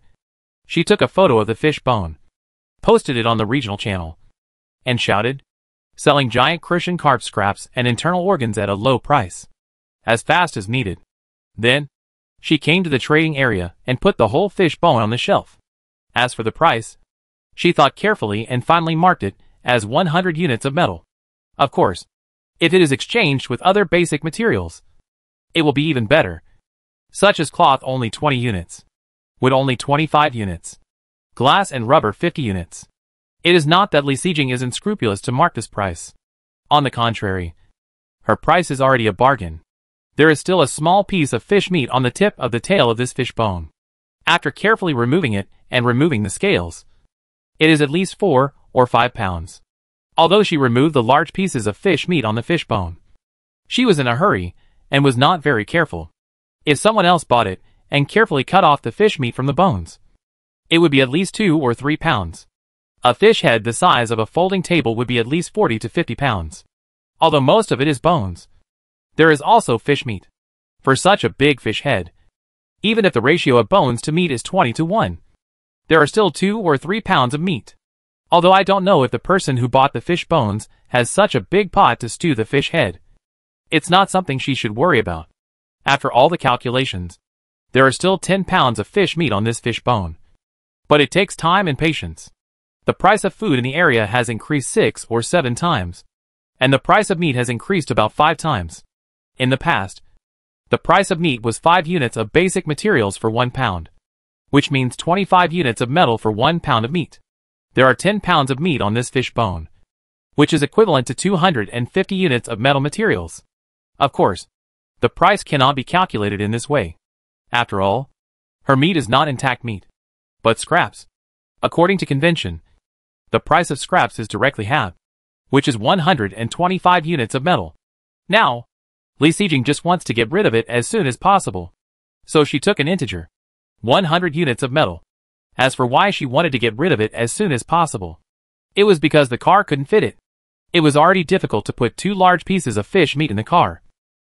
she took a photo of the fish bone, posted it on the regional channel, and shouted, "Selling giant crucian carp scraps and internal organs at a low price." as fast as needed. Then, she came to the trading area and put the whole fish bone on the shelf. As for the price, she thought carefully and finally marked it as 100 units of metal. Of course, if it is exchanged with other basic materials, it will be even better, such as cloth only 20 units, wood only 25 units, glass and rubber 50 units. It is not that Li Sijing is unscrupulous to mark this price. On the contrary, her price is already a bargain. There is still a small piece of fish meat on the tip of the tail of this fish bone. After carefully removing it and removing the scales, it is at least 4 or 5 pounds. Although she removed the large pieces of fish meat on the fish bone, she was in a hurry and was not very careful. If someone else bought it and carefully cut off the fish meat from the bones, it would be at least 2 or 3 pounds. A fish head the size of a folding table would be at least 40 to 50 pounds. Although most of it is bones, there is also fish meat. For such a big fish head, even if the ratio of bones to meat is 20 to 1, there are still 2 or 3 pounds of meat. Although I don't know if the person who bought the fish bones has such a big pot to stew the fish head. It's not something she should worry about. After all the calculations, there are still 10 pounds of fish meat on this fish bone. But it takes time and patience. The price of food in the area has increased 6 or 7 times, and the price of meat has increased about 5 times. In the past, the price of meat was 5 units of basic materials for 1 pound, which means 25 units of metal for 1 pound of meat. There are 10 pounds of meat on this fish bone, which is equivalent to 250 units of metal materials. Of course, the price cannot be calculated in this way. After all, her meat is not intact meat, but scraps. According to convention, the price of scraps is directly half, which is 125 units of metal. Now, Li Sijing just wants to get rid of it as soon as possible. So she took an integer, 100 units of metal. As for why she wanted to get rid of it as soon as possible, it was because the car couldn't fit it. It was already difficult to put 2 large pieces of fish meat in the car,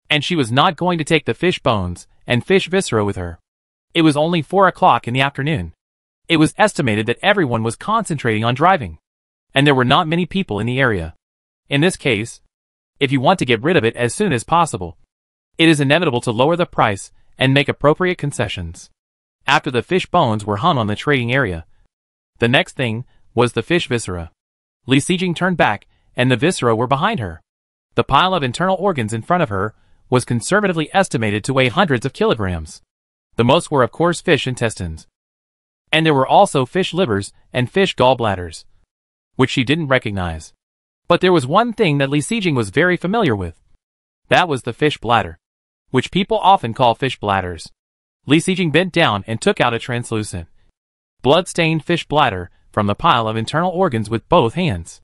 and she was not going to take the fish bones and fish viscera with her. It was only 4 o'clock in the afternoon. It was estimated that everyone was concentrating on driving, and there were not many people in the area. In this case, if you want to get rid of it as soon as possible, it is inevitable to lower the price and make appropriate concessions. After the fish bones were hung on the trading area, the next thing was the fish viscera. Li Sijing turned back, and the viscera were behind her. The pile of internal organs in front of her was conservatively estimated to weigh hundreds of kilograms. The most were of course fish intestines. And there were also fish livers and fish gallbladders, which she didn't recognize. But there was one thing that Li Sijing was very familiar with. That was the fish bladder, which people often call fish bladders. Li Sijing bent down and took out a translucent, blood-stained fish bladder from the pile of internal organs with both hands.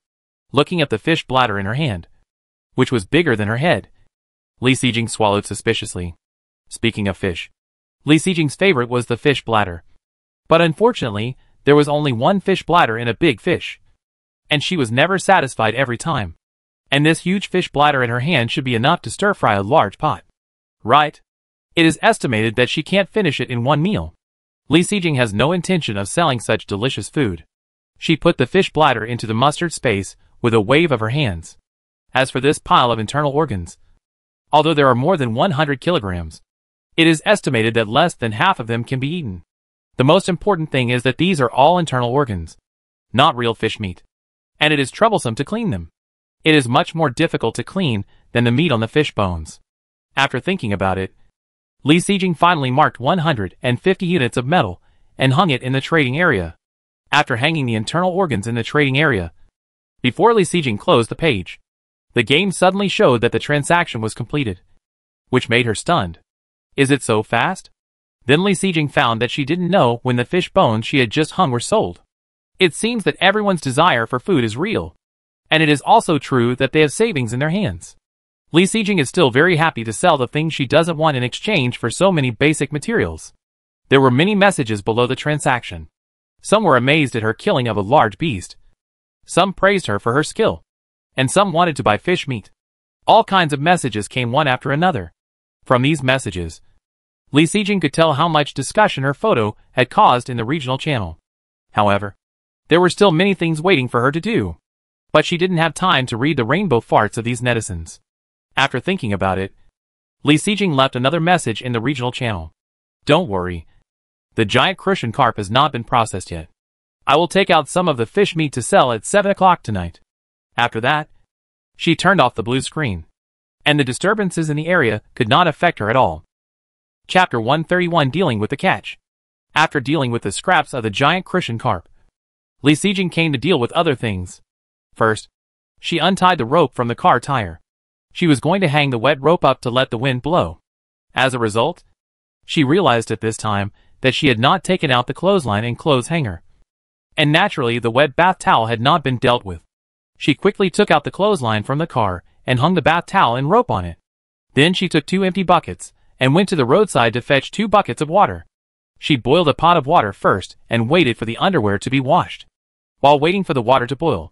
Looking at the fish bladder in her hand, which was bigger than her head, Li Sijing swallowed suspiciously. Speaking of fish, Li Sijing's favorite was the fish bladder. But unfortunately, there was only one fish bladder in a big fish, and she was never satisfied every time. And this huge fish bladder in her hand should be enough to stir-fry a large pot. Right? It is estimated that she can't finish it in one meal. Li Sijing has no intention of selling such delicious food. She put the fish bladder into the mustard space with a wave of her hands. As for this pile of internal organs, although there are more than 100 kilograms, it is estimated that less than half of them can be eaten. The most important thing is that these are all internal organs, not real fish meat, and it is troublesome to clean them. It is much more difficult to clean than the meat on the fish bones. After thinking about it, Li Sijing finally marked 150 units of metal and hung it in the trading area. After hanging the internal organs in the trading area, before Li Sijing closed the page, the game suddenly showed that the transaction was completed, which made her stunned. Is it so fast? Then Li Sijing found that she didn't know when the fish bones she had just hung were sold. It seems that everyone's desire for food is real, and it is also true that they have savings in their hands. Li Sijing is still very happy to sell the things she doesn't want in exchange for so many basic materials. There were many messages below the transaction. Some were amazed at her killing of a large beast. Some praised her for her skill, and some wanted to buy fish meat. All kinds of messages came one after another. From these messages, Li Sijing could tell how much discussion her photo had caused in the regional channel. However, there were still many things waiting for her to do. But she didn't have time to read the rainbow farts of these netizens. After thinking about it, Li Sijing left another message in the regional channel. Don't worry. The giant crucian carp has not been processed yet. I will take out some of the fish meat to sell at 7 o'clock tonight. After that, she turned off the blue screen, and the disturbances in the area could not affect her at all. Chapter 131, Dealing with the Catch. After dealing with the scraps of the giant crucian carp, Li Sijing came to deal with other things. First, she untied the rope from the car tire. She was going to hang the wet rope up to let the wind blow. As a result, she realized at this time that she had not taken out the clothesline and clothes hanger. And naturally, the wet bath towel had not been dealt with. She quickly took out the clothesline from the car and hung the bath towel and rope on it. Then she took 2 empty buckets and went to the roadside to fetch 2 buckets of water. She boiled a pot of water first and waited for the underwear to be washed. While waiting for the water to boil,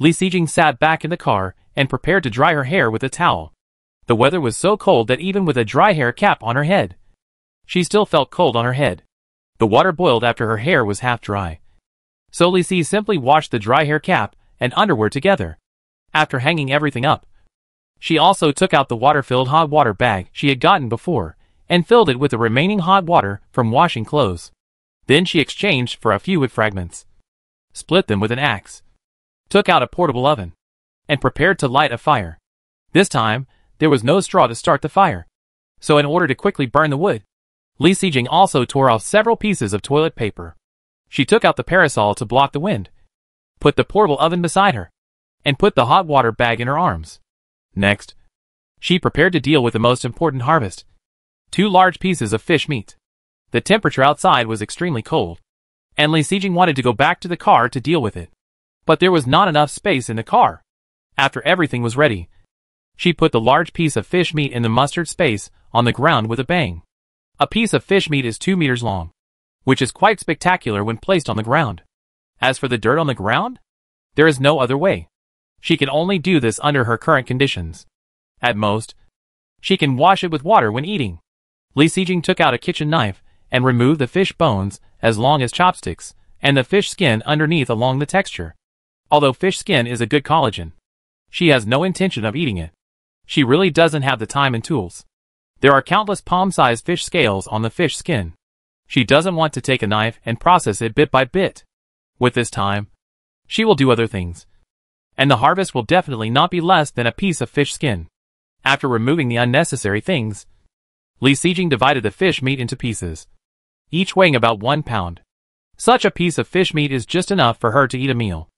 Li Sijing sat back in the car and prepared to dry her hair with a towel. The weather was so cold that even with a dry hair cap on her head, she still felt cold on her head. The water boiled after her hair was half dry. So Li Si simply washed the dry hair cap and underwear together. After hanging everything up, she also took out the water-filled hot water bag she had gotten before and filled it with the remaining hot water from washing clothes. Then she exchanged for a few wood fragments, split them with an axe, took out a portable oven, and prepared to light a fire. This time, there was no straw to start the fire, so in order to quickly burn the wood, Li Sijing also tore off several pieces of toilet paper. She took out the parasol to block the wind, put the portable oven beside her, and put the hot water bag in her arms. Next, she prepared to deal with the most important harvest, 2 large pieces of fish meat. The temperature outside was extremely cold, and Li Sijing wanted to go back to the car to deal with it. But there was not enough space in the car. After everything was ready, she put the large piece of fish meat in the mustard space on the ground with a bang. A piece of fish meat is 2 meters long, which is quite spectacular when placed on the ground. As for the dirt on the ground, there is no other way. She can only do this under her current conditions. At most, she can wash it with water when eating. Li Sijing took out a kitchen knife and removed the fish bones as long as chopsticks and the fish skin underneath along the texture. Although fish skin is a good collagen, she has no intention of eating it. She really doesn't have the time and tools. There are countless palm-sized fish scales on the fish skin. She doesn't want to take a knife and process it bit by bit. With this time, she will do other things, and the harvest will definitely not be less than a piece of fish skin. After removing the unnecessary things, Li Sijing divided the fish meat into pieces, each weighing about 1 pound. Such a piece of fish meat is just enough for her to eat a meal,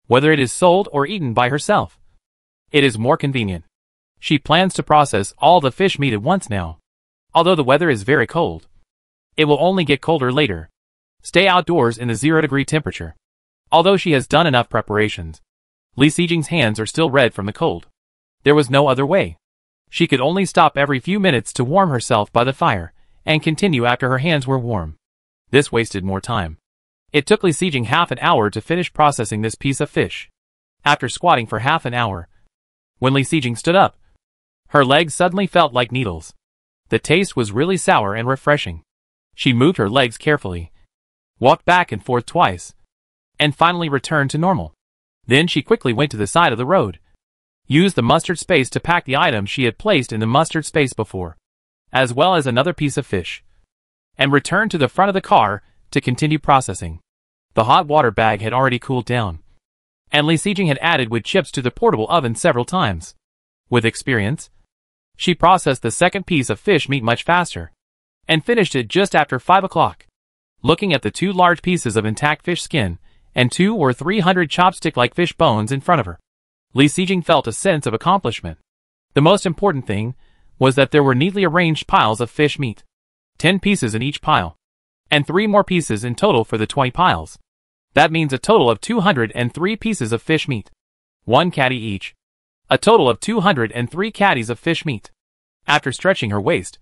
whether it is sold or eaten by herself. It is more convenient. She plans to process all the fish meat at once now. Although the weather is very cold, it will only get colder later. Stay outdoors in the 0-degree temperature. Although she has done enough preparations, Li Sijing's hands are still red from the cold. There was no other way. She could only stop every few minutes to warm herself by the fire, and continue after her hands were warm. This wasted more time. It took Li Sijing half an hour to finish processing this piece of fish. After squatting for half an hour, when Li Sijing stood up, her legs suddenly felt like needles. The taste was really sour and refreshing. She moved her legs carefully, walked back and forth twice, and finally returned to normal. Then she quickly went to the side of the road, used the mustard space to pack the items she had placed in the mustard space before, as well as another piece of fish, and returned to the front of the car to continue processing. The hot water bag had already cooled down, and Li Sijing had added wood chips to the portable oven several times. With experience, she processed the second piece of fish meat much faster, and finished it just after 5 o'clock. Looking at the 2 large pieces of intact fish skin and 200 or 300 chopstick-like fish bones in front of her, Li Sijing felt a sense of accomplishment. The most important thing was that there were neatly arranged piles of fish meat, 10 pieces in each pile, and 3 more pieces in total for the 20 piles. That means a total of 203 pieces of fish meat, 1 caddy each. A total of 203 caddies of fish meat. After stretching her waist,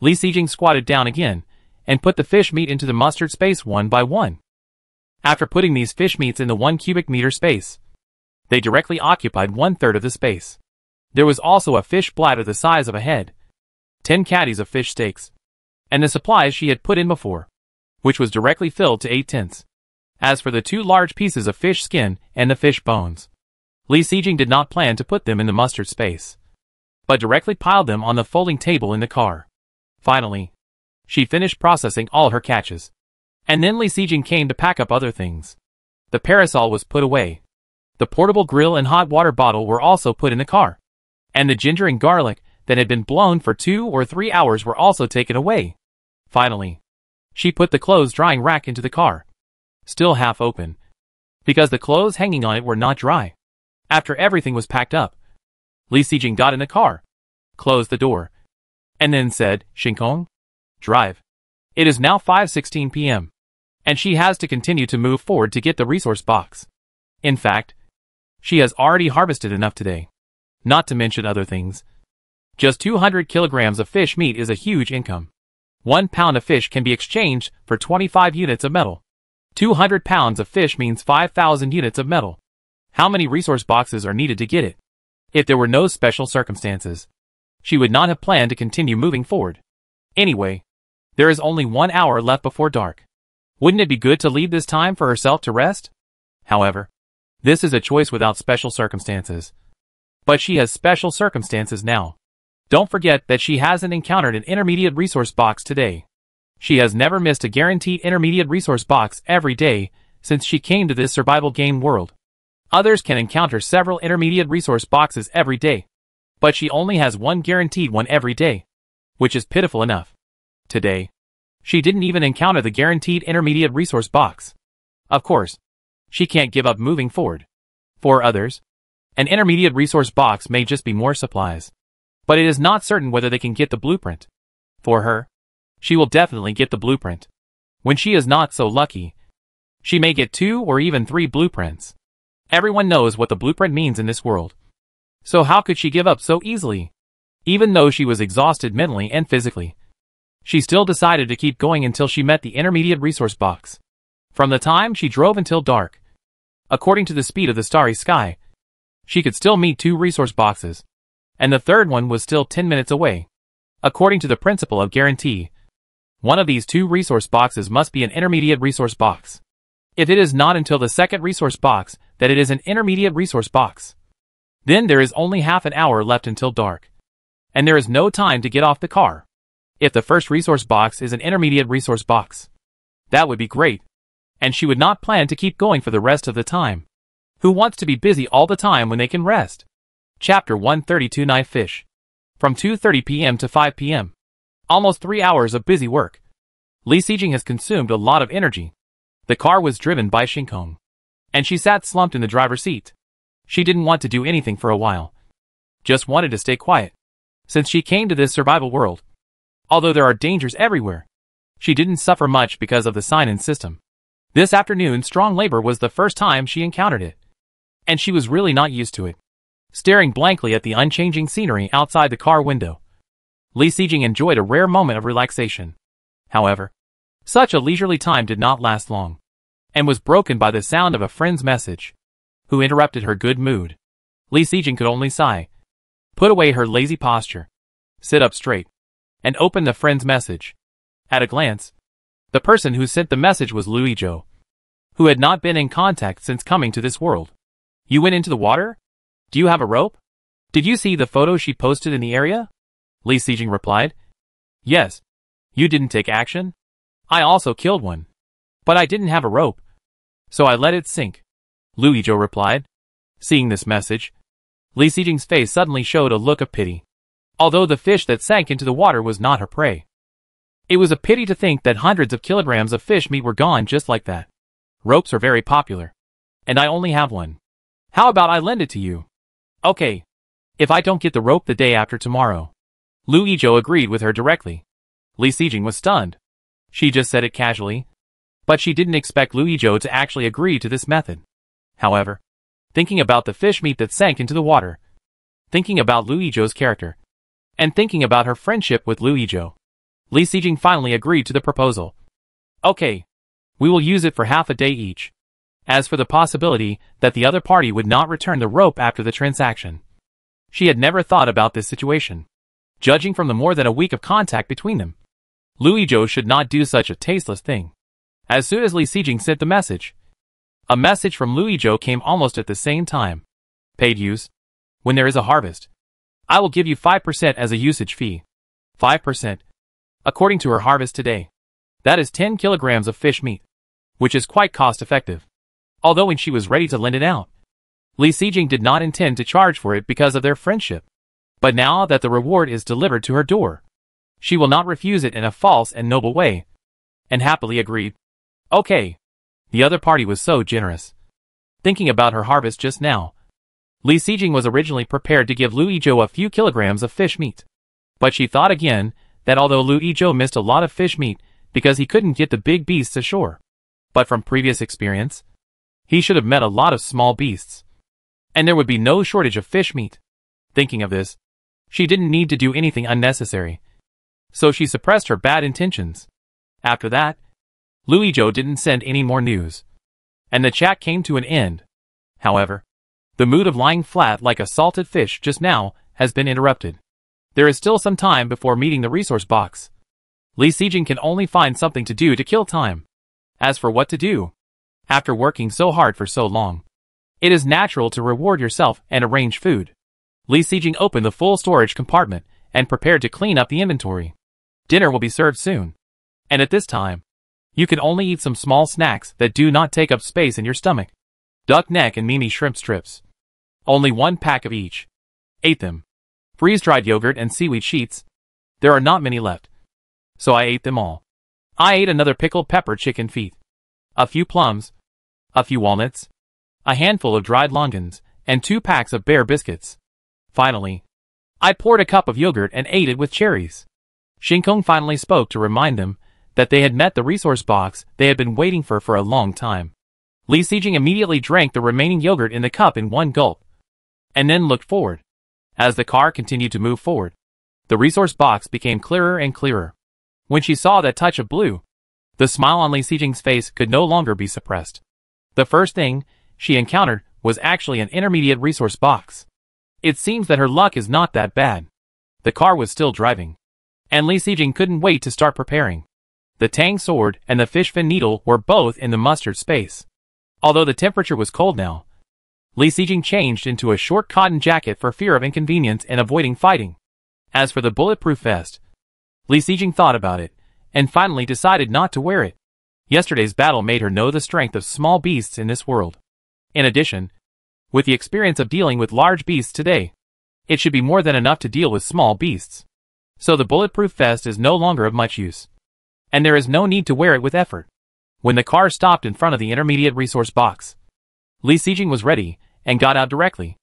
Li Sijing squatted down again and put the fish meat into the mustard space one by one. After putting these fish meats in the 1 cubic meter space, they directly occupied 1/3 of the space. There was also a fish bladder the size of a head, 10 caddies of fish steaks, and the supplies she had put in before, which was directly filled to 8 tenths. As for the 2 large pieces of fish skin and the fish bones, Li Sijing did not plan to put them in the mustard space, but directly piled them on the folding table in the car. Finally, she finished processing all her catches. And then Li Sijing came to pack up other things. The parasol was put away. The portable grill and hot water bottle were also put in the car. And the ginger and garlic that had been blown for 2 or 3 hours were also taken away. Finally, she put the clothes drying rack into the car, still half open, because the clothes hanging on it were not dry. After everything was packed up, Li Sijing got in the car, closed the door, and then said, "Shinkong, drive." It is now 5:16 p.m. and she has to continue to move forward to get the resource box. In fact, she has already harvested enough today, not to mention other things. Just 200 kilograms of fish meat is a huge income. 1 pound of fish can be exchanged for 25 units of metal. 200 pounds of fish means 5,000 units of metal. How many resource boxes are needed to get it? If there were no special circumstances, she would not have planned to continue moving forward. Anyway, there is only 1 hour left before dark. Wouldn't it be good to leave this time for herself to rest? However, this is a choice without special circumstances. But she has special circumstances now. Don't forget that she hasn't encountered an intermediate resource box today. She has never missed a guaranteed intermediate resource box every day since she came to this survival game world. Others can encounter several intermediate resource boxes every day, but she only has one guaranteed one every day, which is pitiful enough. Today, she didn't even encounter the guaranteed intermediate resource box. Of course, she can't give up moving forward. For others, an intermediate resource box may just be more supplies, but it is not certain whether they can get the blueprint. For her, she will definitely get the blueprint. When she is not so lucky, she may get 2 or even 3 blueprints. Everyone knows what the blueprint means in this world. So how could she give up so easily? Even though she was exhausted mentally and physically, she still decided to keep going until she met the intermediate resource box. From the time she drove until dark, according to the speed of the starry sky, she could still meet 2 resource boxes, and the third one was still 10 minutes away. According to the principle of guarantee, one of these 2 resource boxes must be an intermediate resource box. If it is not until the second resource box that it is an intermediate resource box, then there is only half an hour left until dark, and there is no time to get off the car. If the first resource box is an intermediate resource box, that would be great, and she would not plan to keep going for the rest of the time. Who wants to be busy all the time when they can rest? Chapter 132 Knife Fish. From 2:30 p.m. to 5 p.m. Almost 3 hours of busy work. Li Sijing has consumed a lot of energy. The car was driven by Shinkong, and she sat slumped in the driver's seat. She didn't want to do anything for a while. Just wanted to stay quiet. Since she came to this survival world, although there are dangers everywhere, she didn't suffer much because of the sign-in system. This afternoon, strong labor was the first time she encountered it, and she was really not used to it. Staring blankly at the unchanging scenery outside the car window, Li Sijing enjoyed a rare moment of relaxation. However, such a leisurely time did not last long, and was broken by the sound of a friend's message, who interrupted her good mood. Li Sijing could only sigh, put away her lazy posture, sit up straight, and open the friend's message. At a glance, the person who sent the message was Lu Yizhou, who had not been in contact since coming to this world. "You went into the water? Do you have a rope? Did you see the photo she posted in the area?" Li Sijing replied. "Yes. You didn't take action? I also killed one. But I didn't have a rope, so I let it sink," Lu Yizhou replied. Seeing this message, Li Sijing's face suddenly showed a look of pity. Although the fish that sank into the water was not her prey, it was a pity to think that hundreds of kilograms of fish meat were gone just like that. "Ropes are very popular, and I only have one. How about I lend it to you?" "Okay. If I don't get the rope the day after tomorrow." Lu Yizhou agreed with her directly. Li Sijing was stunned. She just said it casually, but she didn't expect Lu Yizhou to actually agree to this method. However, thinking about the fish meat that sank into the water, thinking about Lu Yizhou's character, and thinking about her friendship with Lu Yizhou, Li Sijing finally agreed to the proposal. "Okay. We will use it for half a day each." As for the possibility that the other party would not return the rope after the transaction, she had never thought about this situation. Judging from the more than a week of contact between them, Lu Yizhou should not do such a tasteless thing. As soon as Li Sijing sent the message, a message from Lu Yizhou came almost at the same time. "Paid use. When there is a harvest, I will give you 5% as a usage fee. 5%. According to her harvest today. That is 10 kilograms of fish meat, which is quite cost-effective. Although when she was ready to lend it out, Li Sijing did not intend to charge for it because of their friendship. But now that the reward is delivered to her door, she will not refuse it in a false and noble way, and happily agreed. Okay. The other party was so generous. Thinking about her harvest just now, Li Sijing was originally prepared to give Lu Yizhou a few kilograms of fish meat. But she thought again that although Lu Yizhou missed a lot of fish meat because he couldn't get the big beasts ashore, but from previous experience, he should have met a lot of small beasts, and there would be no shortage of fish meat. Thinking of this, she didn't need to do anything unnecessary, so she suppressed her bad intentions. After that, Lu Yizhou didn't send any more news, and the chat came to an end. However, the mood of lying flat like a salted fish just now has been interrupted. There is still some time before meeting the resource box. Li Sijing can only find something to do to kill time. As for what to do, after working so hard for so long, it is natural to reward yourself and arrange food. Li Sijing opened the full storage compartment and prepared to clean up the inventory. Dinner will be served soon, and at this time, you can only eat some small snacks that do not take up space in your stomach. Duck neck and Mimi shrimp strips. Only 1 pack of each. Ate them. Freeze-dried yogurt and seaweed sheets. There are not many left, so I ate them all. I ate another pickled pepper chicken feet, a few plums, a few walnuts, a handful of dried longans, and 2 packs of bear biscuits. Finally, I poured a cup of yogurt and ate it with cherries. Shinkong finally spoke to remind them that they had met the resource box they had been waiting for a long time. Li Sijing immediately drank the remaining yogurt in the cup in one gulp, and then looked forward. As the car continued to move forward, the resource box became clearer and clearer. When she saw that touch of blue, the smile on Li Sijing's face could no longer be suppressed. The first thing she encountered was actually an intermediate resource box. It seems that her luck is not that bad. The car was still driving, and Li Sijing couldn't wait to start preparing. The tang sword and the fish fin needle were both in the mustard space. Although the temperature was cold now, Li Sijing changed into a short cotton jacket for fear of inconvenience and avoiding fighting. As for the bulletproof vest, Li Sijing thought about it, and finally decided not to wear it. Yesterday's battle made her know the strength of small beasts in this world. In addition, with the experience of dealing with large beasts today, it should be more than enough to deal with small beasts. So the bulletproof vest is no longer of much use, and there is no need to wear it with effort. When the car stopped in front of the intermediate resource box, Li Sijing was ready and got out directly,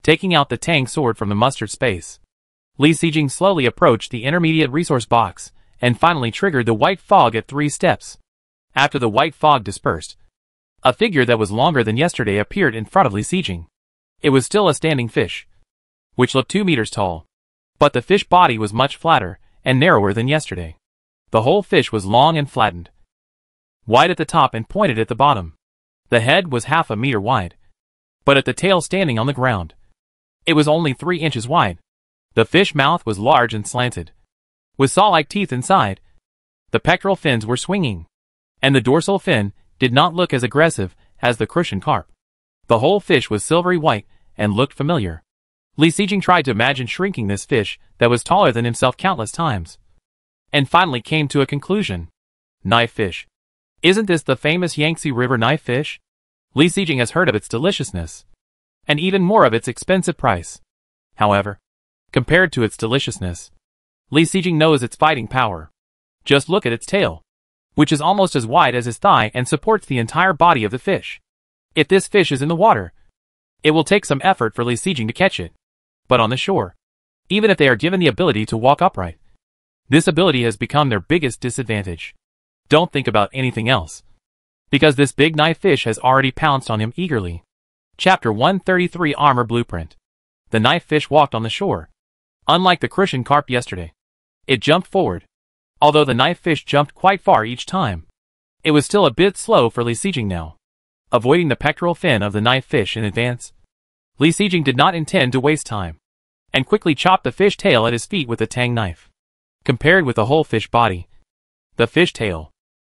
taking out the tang sword from the mustard space. Li Sijing slowly approached the intermediate resource box and finally triggered the white fog at 3 steps. After the white fog dispersed, a figure that was longer than yesterday appeared in front of Li Sijing. It was still a standing fish, which looked 2 meters tall, but the fish body was much flatter and narrower than yesterday. The whole fish was long and flattened, wide at the top and pointed at the bottom. The head was half a meter wide, but at the tail standing on the ground, it was only 3 inches wide. The fish mouth was large and slanted, with saw-like teeth inside. The pectoral fins were swinging, and the dorsal fin did not look as aggressive as the crucian carp. The whole fish was silvery white and looked familiar. Li Sijing tried to imagine shrinking this fish that was taller than himself countless times, and finally came to a conclusion. Knife fish. Isn't this the famous Yangtze River knife fish? Li Sijing has heard of its deliciousness, and even more of its expensive price. However, compared to its deliciousness, Li Sijing knows its fighting power. Just look at its tail, which is almost as wide as his thigh and supports the entire body of the fish. If this fish is in the water, it will take some effort for Li Sijing to catch it. But on the shore, even if they are given the ability to walk upright, this ability has become their biggest disadvantage. Don't think about anything else, because this big knife fish has already pounced on him eagerly. Chapter 133 Armor Blueprint. The knife fish walked on the shore. Unlike the crucian carp yesterday, it jumped forward. Although the knife fish jumped quite far each time, it was still a bit slow for Li Sijing now. Avoiding the pectoral fin of the knife fish in advance, Li Sijing did not intend to waste time, and quickly chopped the fish tail at his feet with the tang knife. Compared with the whole fish body, the fish tail,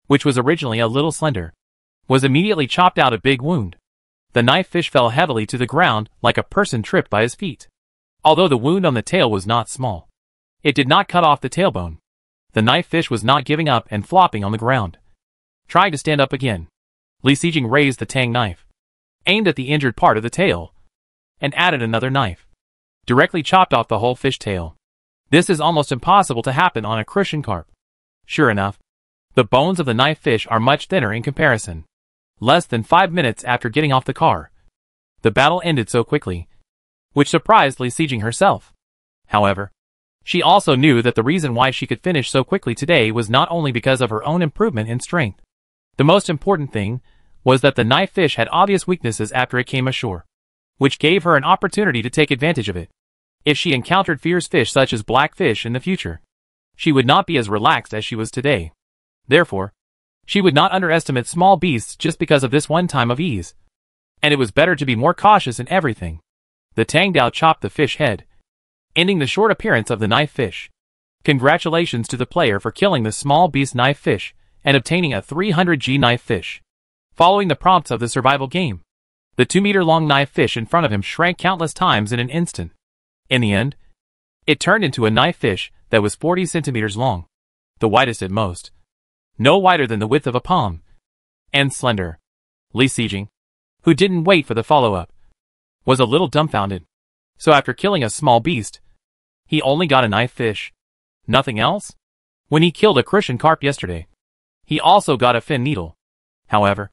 which was originally a little slender, was immediately chopped out a big wound. The knife fish fell heavily to the ground like a person tripped by his feet. Although the wound on the tail was not small, it did not cut off the tailbone. The knife fish was not giving up and flopping on the ground, trying to stand up again. Li Sijing raised the tang knife, aimed at the injured part of the tail, and added another knife. Directly chopped off the whole fish tail. This is almost impossible to happen on a crucian carp. Sure enough, the bones of the knife fish are much thinner in comparison. Less than 5 minutes after getting off the car, the battle ended so quickly, which surprised Li Sijing herself. However, she also knew that the reason why she could finish so quickly today was not only because of her own improvement in strength. The most important thing was that the knife fish had obvious weaknesses after it came ashore, which gave her an opportunity to take advantage of it. If she encountered fierce fish such as blackfish in the future, she would not be as relaxed as she was today. Therefore, she would not underestimate small beasts just because of this one time of ease. And it was better to be more cautious in everything. The Tang Dao chopped the fish head, ending the short appearance of the knife fish. Congratulations to the player for killing the small beast knife fish and obtaining a 300G knife fish. Following the prompts of the survival game, the 2-meter-long knife fish in front of him shrank countless times in an instant. In the end, it turned into a knife fish that was 40 centimeters long, the widest at most, no wider than the width of a palm, and slender. Li Sijing, who didn't wait for the follow-up, was a little dumbfounded. So after killing a small beast, he only got a knife fish. Nothing else? When he killed a crucian carp yesterday, he also got a fin needle. However,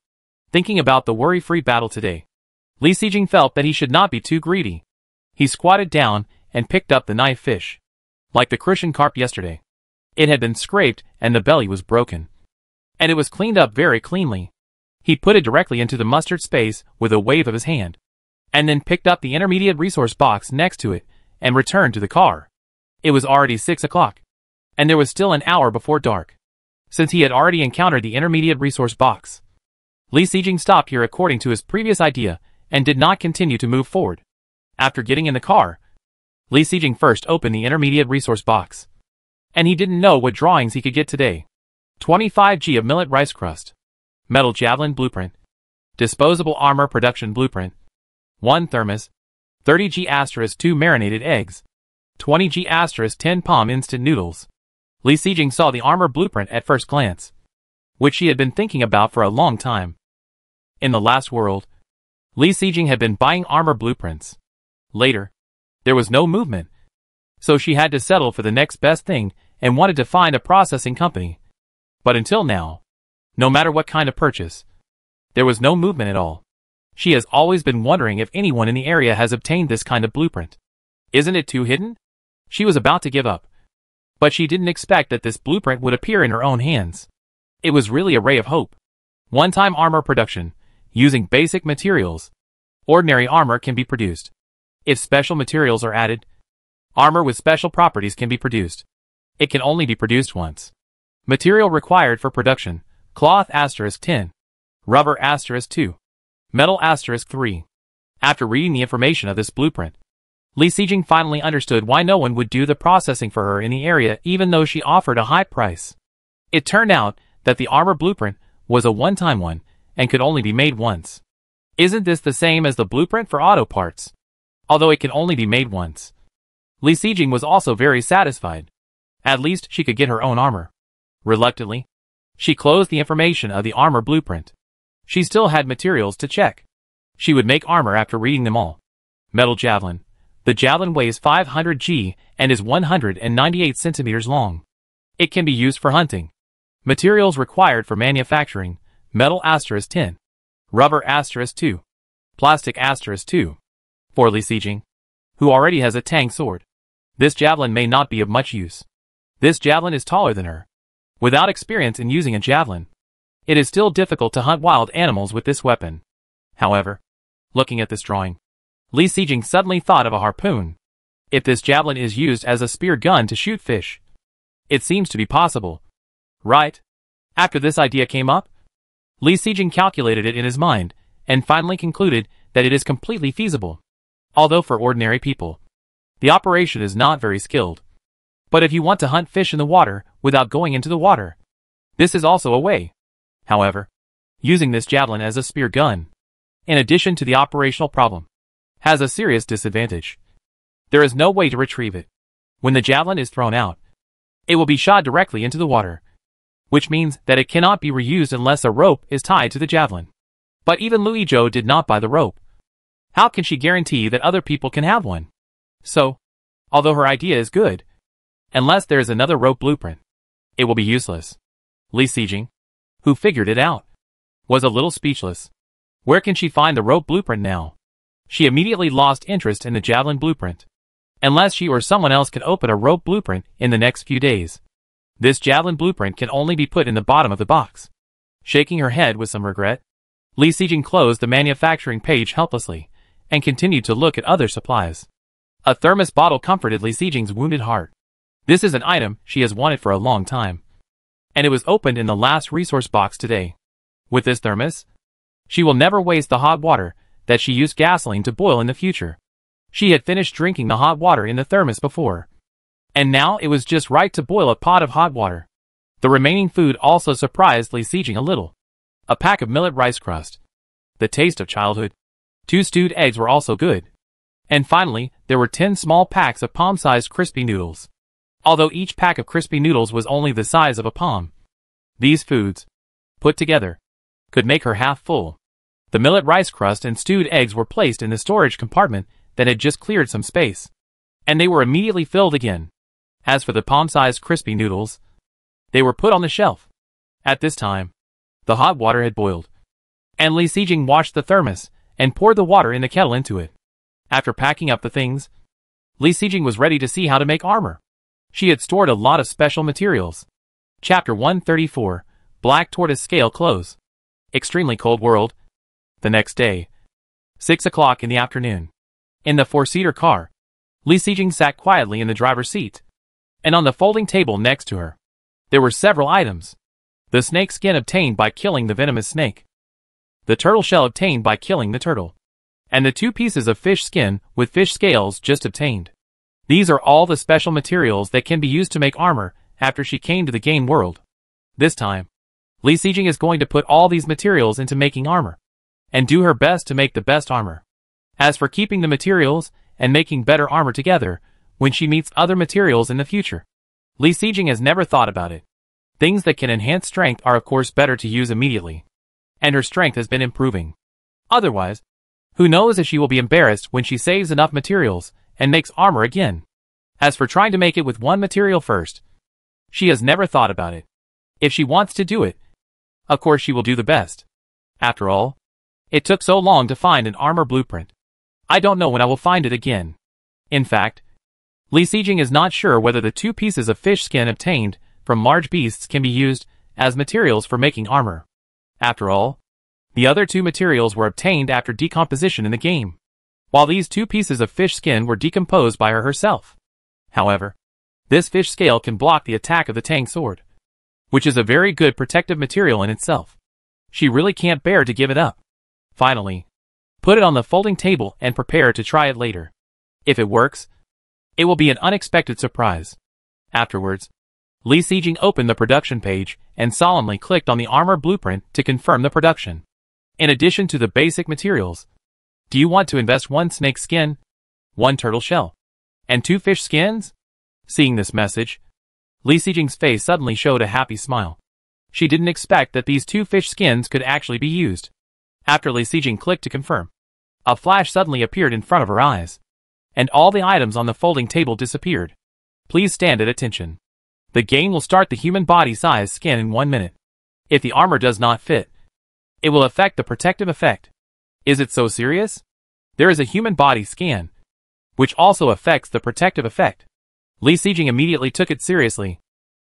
thinking about the worry-free battle today, Li Sijing felt that he should not be too greedy. He squatted down and picked up the knife fish. Like the crucian carp yesterday, it had been scraped and the belly was broken. And it was cleaned up very cleanly. He put it directly into the mustard space with a wave of his hand, and then picked up the intermediate resource box next to it and returned to the car. It was already 6 o'clock, and there was still an hour before dark. Since he had already encountered the intermediate resource box, Li Sijing stopped here according to his previous idea and did not continue to move forward. After getting in the car, Li Sijing first opened the intermediate resource box. And he didn't know what drawings he could get today. 25G of millet rice crust, metal javelin blueprint, disposable armor production blueprint, 1 thermos, 30G** 2 marinated eggs, 20G* 10 palm instant noodles. Li Sijing saw the armor blueprint at first glance, which she had been thinking about for a long time. In the last world, Li Sijing had been buying armor blueprints. Later, there was no movement, so she had to settle for the next best thing and wanted to find a processing company. But until now, no matter what kind of purchase, there was no movement at all. She has always been wondering if anyone in the area has obtained this kind of blueprint. Isn't it too hidden? She was about to give up. But she didn't expect that this blueprint would appear in her own hands. It was really a ray of hope. One-time armor production, using basic materials. Ordinary armor can be produced. If special materials are added, armor with special properties can be produced. It can only be produced once. Material required for production: cloth *10, rubber *2, metal *3. After reading the information of this blueprint, Li Sijing finally understood why no one would do the processing for her in the area even though she offered a high price. It turned out that the armor blueprint was a one-time one and could only be made once. Isn't this the same as the blueprint for auto parts? Although it can only be made once. Li Sijing was also very satisfied. At least she could get her own armor. Reluctantly, she closed the information of the armor blueprint. She still had materials to check. She would make armor after reading them all. Metal javelin. The javelin weighs 500G and is 198 centimeters long. It can be used for hunting. Materials required for manufacturing: metal *10, rubber *2, plastic *2. For Li Sijing, who already has a tang sword, this javelin may not be of much use. This javelin is taller than her. Without experience in using a javelin, it is still difficult to hunt wild animals with this weapon. However, looking at this drawing, Li Sijing suddenly thought of a harpoon. If this javelin is used as a spear gun to shoot fish, it seems to be possible. Right? After this idea came up, Li Sijing calculated it in his mind, and finally concluded that it is completely feasible. Although for ordinary people, the operation is not very skilled. But if you want to hunt fish in the water without going into the water, this is also a way. However, using this javelin as a spear gun, in addition to the operational problem, has a serious disadvantage. There is no way to retrieve it. When the javelin is thrown out, it will be shot directly into the water, which means that it cannot be reused unless a rope is tied to the javelin. But even Louis Zhou did not buy the rope. How can she guarantee that other people can have one? So, although her idea is good, unless there is another rope blueprint, it will be useless. Li Xijing, who figured it out, was a little speechless. Where can she find the rope blueprint now? She immediately lost interest in the javelin blueprint. Unless she or someone else can open a rope blueprint in the next few days, this javelin blueprint can only be put in the bottom of the box. Shaking her head with some regret, Li Xijing closed the manufacturing page helplessly and continued to look at other supplies. A thermos bottle comforted Li Xijing's wounded heart. This is an item she has wanted for a long time, and it was opened in the last resource box today. With this thermos, she will never waste the hot water that she used gasoline to boil in the future. She had finished drinking the hot water in the thermos before, and now it was just right to boil a pot of hot water. The remaining food also surprised Li Xijing a little. A pack of millet rice crust, the taste of childhood. 2 stewed eggs were also good. And finally, there were 10 small packs of palm-sized crispy noodles. Although each pack of crispy noodles was only the size of a palm, these foods, put together, could make her half full. The millet rice crust and stewed eggs were placed in the storage compartment that had just cleared some space, and they were immediately filled again. As for the palm-sized crispy noodles, they were put on the shelf. At this time, the hot water had boiled, and Li Xijing washed the thermos and poured the water in the kettle into it. After packing up the things, Li Xijing was ready to see how to make armor. She had stored a lot of special materials. Chapter 134, Black Tortoise Scale Clothes. Extremely cold world. The next day, 6 o'clock in the afternoon. In the 4-seater car, Li Xijing sat quietly in the driver's seat, and on the folding table next to her, there were several items. The snake skin obtained by killing the venomous snake, the turtle shell obtained by killing the turtle, and the 2 pieces of fish skin with fish scales just obtained. These are all the special materials that can be used to make armor after she came to the game world. This time, Li Xijing is going to put all these materials into making armor, and do her best to make the best armor. As for keeping the materials and making better armor together when she meets other materials in the future, Li Xijing has never thought about it. Things that can enhance strength are of course better to use immediately, and her strength has been improving. Otherwise, who knows if she will be embarrassed when she saves enough materials and makes armor again. As for trying to make it with one material first, she has never thought about it. If she wants to do it, of course she will do the best. After all, it took so long to find an armor blueprint. I don't know when I will find it again. In fact, Li Xijing is not sure whether the 2 pieces of fish skin obtained from large beasts can be used as materials for making armor. After all, the other 2 materials were obtained after decomposition in the game, while these 2 pieces of fish skin were decomposed by her herself. However, this fish scale can block the attack of the Tang sword, which is a very good protective material in itself. She really can't bear to give it up. Finally, put it on the folding table and prepare to try it later. If it works, it will be an unexpected surprise. Afterwards, Li Xijing opened the production page and solemnly clicked on the armor blueprint to confirm the production. In addition to the basic materials, do you want to invest 1 snake skin, 1 turtle shell, and 2 fish skins? Seeing this message, Li Xijing's face suddenly showed a happy smile. She didn't expect that these 2 fish skins could actually be used. After Li Xijing clicked to confirm, a flash suddenly appeared in front of her eyes, and all the items on the folding table disappeared. Please stand at attention. The game will start the human body size scan in 1 minute. If the armor does not fit, it will affect the protective effect. Is it so serious? There is a human body scan, which also affects the protective effect. Li Xijing immediately took it seriously.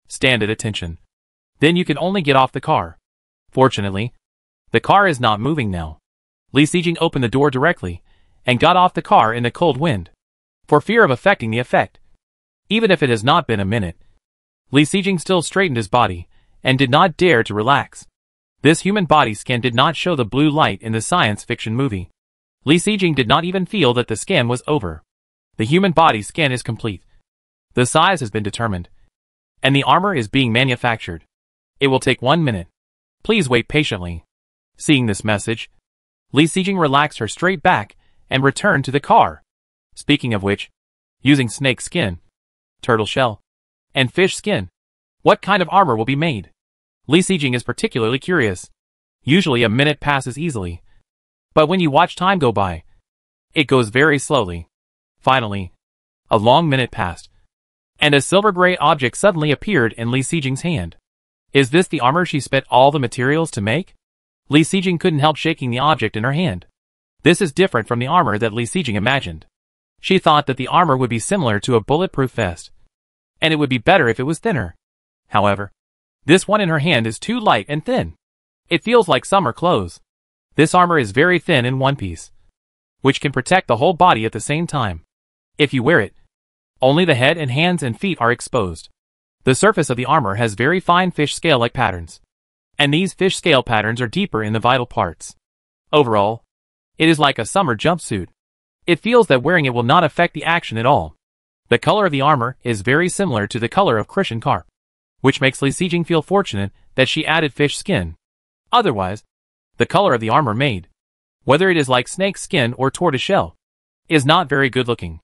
Stand at attention. Then you can only get off the car. Fortunately, the car is not moving now. Li Xijing opened the door directly and got off the car in the cold wind, for fear of affecting the effect. Even if it has not been a minute, Li Xijing still straightened his body and did not dare to relax. This human body scan did not show the blue light in the science fiction movie. Li Xijing did not even feel that the scan was over. The human body scan is complete. The size has been determined, and the armor is being manufactured. It will take 1 minute. Please wait patiently. Seeing this message, Li Xijing relaxed her straight back and returned to the car. Speaking of which, using snake skin, turtle shell, and fish skin. What kind of armor will be made? Li Sijing is particularly curious. Usually a minute passes easily. But when you watch time go by, it goes very slowly. Finally, a long minute passed, and a silver-gray object suddenly appeared in Li Sijing's hand. Is this the armor she spent all the materials to make? Li Sijing couldn't help shaking the object in her hand. This is different from the armor that Li Sijing imagined. She thought that the armor would be similar to a bulletproof vest, and it would be better if it was thinner. However, this one in her hand is too light and thin. It feels like summer clothes. This armor is very thin in one piece, which can protect the whole body at the same time. If you wear it, only the head and hands and feet are exposed. The surface of the armor has very fine fish scale-like patterns, and these fish scale patterns are deeper in the vital parts. Overall, it is like a summer jumpsuit. It feels that wearing it will not affect the action at all. The color of the armor is very similar to the color of Christian carp, which makes Li Sijing feel fortunate that she added fish skin. Otherwise, the color of the armor made, whether it is like snake skin or tortoise shell, is not very good looking.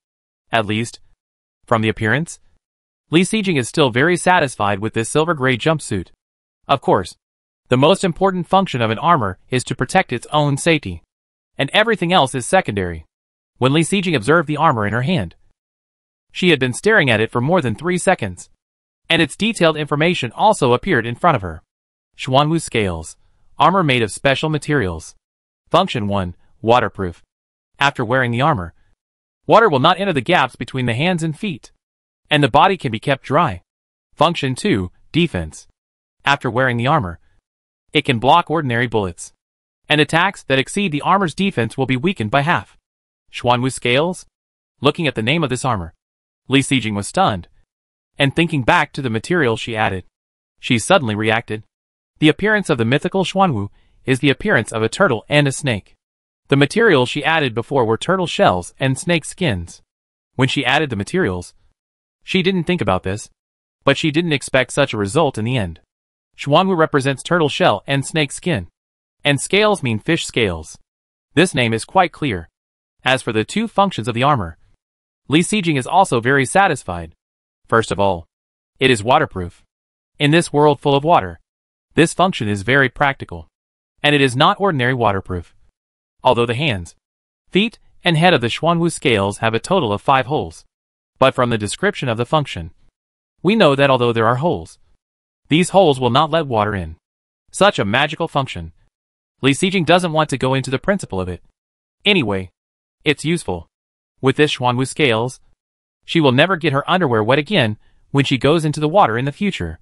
At least, from the appearance, Li Sijing is still very satisfied with this silver-gray jumpsuit. Of course, the most important function of an armor is to protect its own safety, and everything else is secondary. When Li Sijing observed the armor in her hand, she had been staring at it for more than 3 seconds, and its detailed information also appeared in front of her. Xuanwu scales, armor made of special materials. Function 1, waterproof. After wearing the armor, water will not enter the gaps between the hands and feet, and the body can be kept dry. Function 2, defense. After wearing the armor, it can block ordinary bullets, and attacks that exceed the armor's defense will be weakened by half. Xuanwu scales? Looking at the name of this armor, Li Sijing was stunned, and thinking back to the material she added, she suddenly reacted. The appearance of the mythical Xuanwu is the appearance of a turtle and a snake. The materials she added before were turtle shells and snake skins. When she added the materials, she didn't think about this, but she didn't expect such a result in the end. Xuanwu represents turtle shell and snake skin, and scales mean fish scales. This name is quite clear. As for the 2 functions of the armor, Li Sijing is also very satisfied. First of all, it is waterproof. In this world full of water, this function is very practical, and it is not ordinary waterproof. Although the hands, feet, and head of the Xuanwu scales have a total of 5 holes. But from the description of the function, we know that although there are holes, these holes will not let water in. Such a magical function. Li Sijing doesn't want to go into the principle of it. Anyway, it's useful. With this Xuanwu scales, she will never get her underwear wet again when she goes into the water in the future.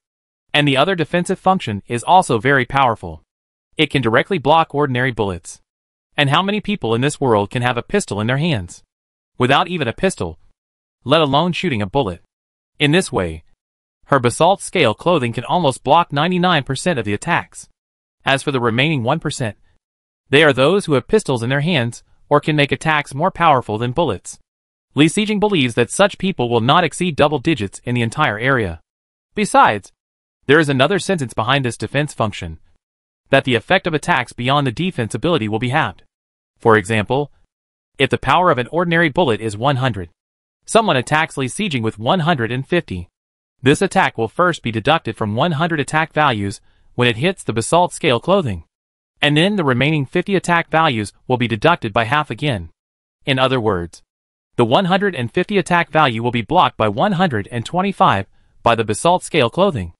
And the other defensive function is also very powerful. It can directly block ordinary bullets. And how many people in this world can have a pistol in their hands, without even a pistol, let alone shooting a bullet? In this way, her basalt scale clothing can almost block 99% of the attacks. As for the remaining 1%, they are those who have pistols in their hands or can make attacks more powerful than bullets. Li Sijing believes that such people will not exceed double digits in the entire area. Besides, there is another sentence behind this defense function, that the effect of attacks beyond the defense ability will be halved. For example, if the power of an ordinary bullet is 100, someone attacks Li Sijing with 150. This attack will first be deducted from 100 attack values when it hits the basalt scale clothing, and then the remaining 50 attack values will be deducted by half again. In other words, the 150 attack value will be blocked by 125 by the basalt scale clothing.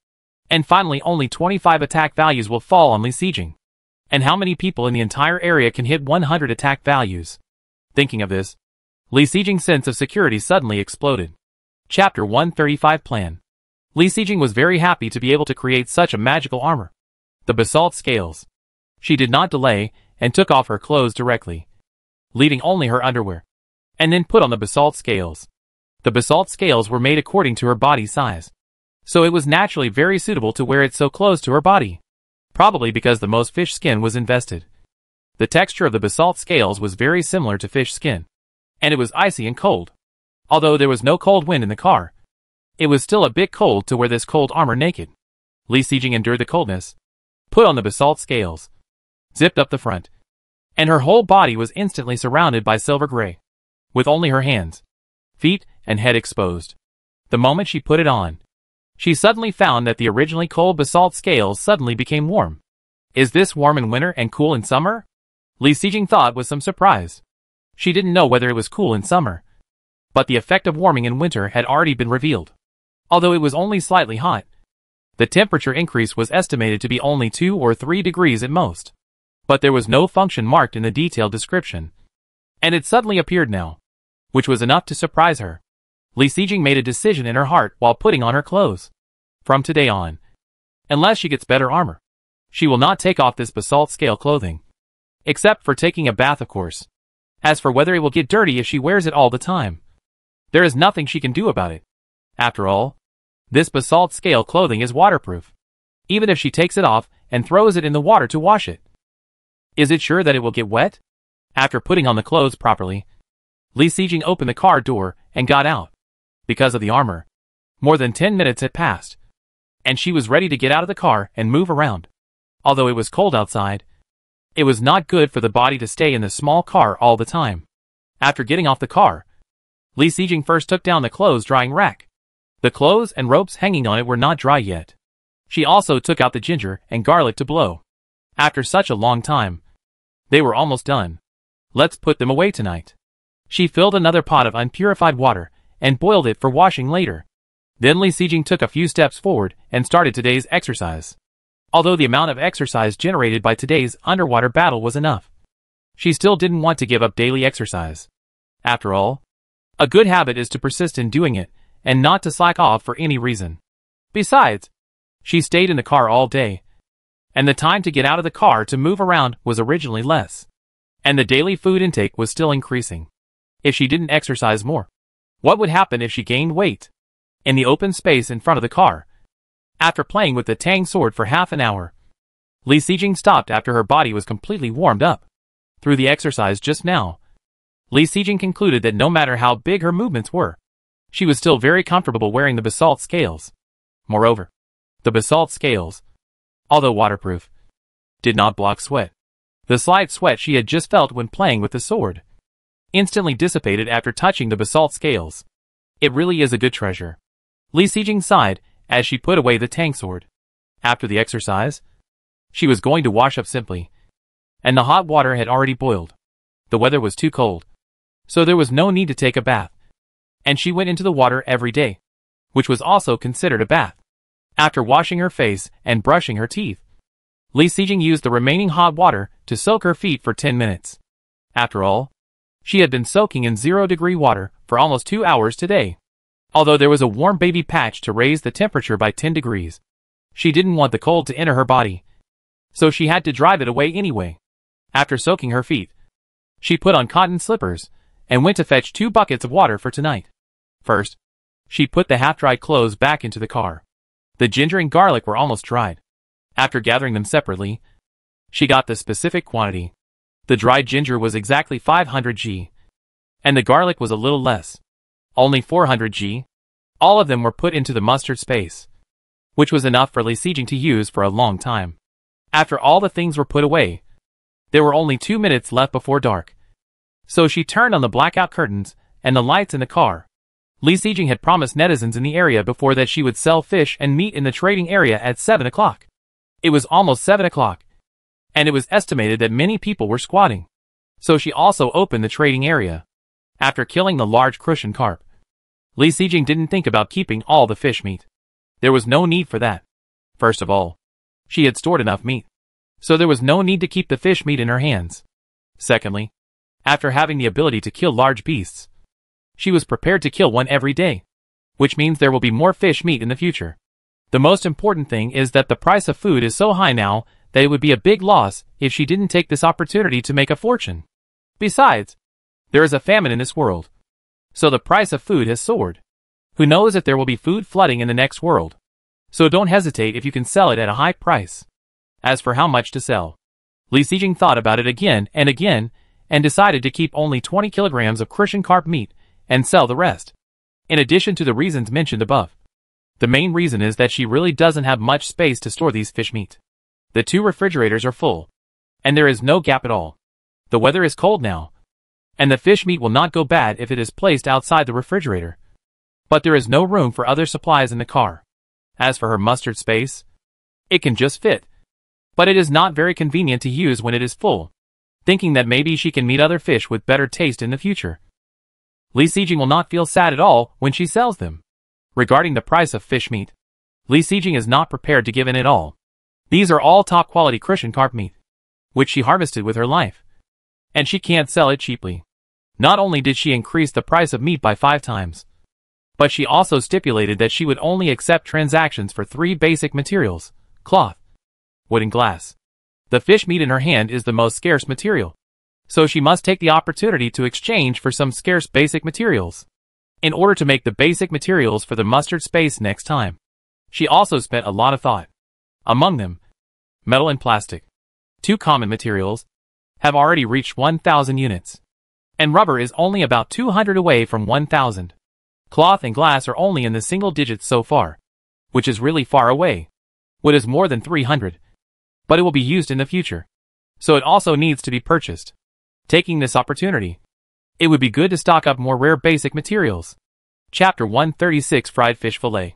And finally only 25 attack values will fall on Li Sijing. And how many people in the entire area can hit 100 attack values? Thinking of this, Li Sijing's sense of security suddenly exploded. Chapter 135 Plan. Li Sijing was very happy to be able to create such a magical armor. The basalt scales. She did not delay and took off her clothes directly, leaving only her underwear, and then put on the basalt scales. The basalt scales were made according to her body size, so it was naturally very suitable to wear it so close to her body, probably because the most fish skin was invested. The texture of the basalt scales was very similar to fish skin, and it was icy and cold. Although there was no cold wind in the car, it was still a bit cold to wear this cold armor naked. Li Sijing endured the coldness, put on the basalt scales, zipped up the front, and her whole body was instantly surrounded by silver gray. With only her hands, feet, and head exposed. The moment she put it on, she suddenly found that the originally cold basalt scales suddenly became warm. Is this warm in winter and cool in summer? Li Sijing thought with some surprise. She didn't know whether it was cool in summer, but the effect of warming in winter had already been revealed. Although it was only slightly hot, the temperature increase was estimated to be only 2 or 3 degrees at most. But there was no function marked in the detailed description. And it suddenly appeared now, which was enough to surprise her. Li Sijing made a decision in her heart while putting on her clothes. From today on, unless she gets better armor, she will not take off this basalt scale clothing. Except for taking a bath, of course. As for whether it will get dirty if she wears it all the time, there is nothing she can do about it. After all, this basalt scale clothing is waterproof, even if she takes it off and throws it in the water to wash it. Is it sure that it will get wet? After putting on the clothes properly, Li Sijing opened the car door and got out. Because of the armor, more than 10 minutes had passed, and she was ready to get out of the car and move around. Although it was cold outside, it was not good for the body to stay in the small car all the time. After getting off the car, Li Sijing first took down the clothes drying rack. The clothes and ropes hanging on it were not dry yet. She also took out the ginger and garlic to blow. After such a long time, they were almost done. Let's put them away tonight. She filled another pot of unpurified water and boiled it for washing later. Then Li Sijing took a few steps forward and started today's exercise. Although the amount of exercise generated by today's underwater battle was enough, she still didn't want to give up daily exercise. After all, a good habit is to persist in doing it and not to slack off for any reason. Besides, she stayed in the car all day, and the time to get out of the car to move around was originally less, and the daily food intake was still increasing. If she didn't exercise more, what would happen if she gained weight? In the open space in front of the car, after playing with the Tang sword for half an hour, Li Sijing stopped after her body was completely warmed up. Through the exercise just now, Li Sijing concluded that no matter how big her movements were, she was still very comfortable wearing the basalt scales. Moreover, the basalt scales, although waterproof, did not block sweat. The slight sweat she had just felt when playing with the sword instantly dissipated after touching the basalt scales. It really is a good treasure. Li Sijing sighed as she put away the Tang sword. After the exercise, she was going to wash up simply, and the hot water had already boiled. The weather was too cold, so there was no need to take a bath, and she went into the water every day, which was also considered a bath. After washing her face and brushing her teeth, Li Sijing used the remaining hot water to soak her feet for 10 minutes. After all, she had been soaking in 0-degree water for almost 2 hours today. Although there was a warm baby patch to raise the temperature by 10 degrees, she didn't want the cold to enter her body, so she had to drive it away anyway. After soaking her feet, she put on cotton slippers and went to fetch 2 buckets of water for tonight. First, she put the half-dried clothes back into the car. The ginger and garlic were almost dried. After gathering them separately, she got the specific quantity. The dried ginger was exactly 500 g, and the garlic was a little less, only 400 g. All of them were put into the mustard space, which was enough for Li Sijing to use for a long time. After all the things were put away, there were only 2 minutes left before dark. So she turned on the blackout curtains and the lights in the car. Li Sijing had promised netizens in the area before that she would sell fish and meat in the trading area at 7 o'clock. It was almost 7 o'clock, and it was estimated that many people were squatting. So she also opened the trading area. After killing the large crucian carp, Li Sijing didn't think about keeping all the fish meat. There was no need for that. First of all, she had stored enough meat, so there was no need to keep the fish meat in her hands. Secondly, after having the ability to kill large beasts, she was prepared to kill one every day, which means there will be more fish meat in the future. The most important thing is that the price of food is so high now that it would be a big loss if she didn't take this opportunity to make a fortune. Besides, there is a famine in this world, so the price of food has soared. Who knows if there will be food flooding in the next world? So don't hesitate if you can sell it at a high price. As for how much to sell, Li Sijing thought about it again and decided to keep only 20 kilograms of crucian carp meat and sell the rest. In addition to the reasons mentioned above, the main reason is that she really doesn't have much space to store these fish meat. The 2 refrigerators are full, and there is no gap at all. The weather is cold now, and the fish meat will not go bad if it is placed outside the refrigerator. But there is no room for other supplies in the car. As for her mustard space, it can just fit. But it is not very convenient to use when it is full, thinking that maybe she can meet other fish with better taste in the future. Li Sijing will not feel sad at all when she sells them. Regarding the price of fish meat, Li Sijing is not prepared to give in at all. These are all top quality Christian carp meat, which she harvested with her life. And she can't sell it cheaply. Not only did she increase the price of meat by 5 times, but she also stipulated that she would only accept transactions for 3 basic materials: cloth, wood and glass. The fish meat in her hand is the most scarce material, so she must take the opportunity to exchange for some scarce basic materials, in order to make the basic materials for the mustard space next time. She also spent a lot of thought. Among them, metal and plastic, 2 common materials, have already reached 1,000 units, and rubber is only about 200 away from 1,000. Cloth and glass are only in the single digits so far, which is really far away. Wood is more than 300, but it will be used in the future, so it also needs to be purchased. Taking this opportunity, it would be good to stock up more rare basic materials. Chapter 136: Fried Fish Fillet.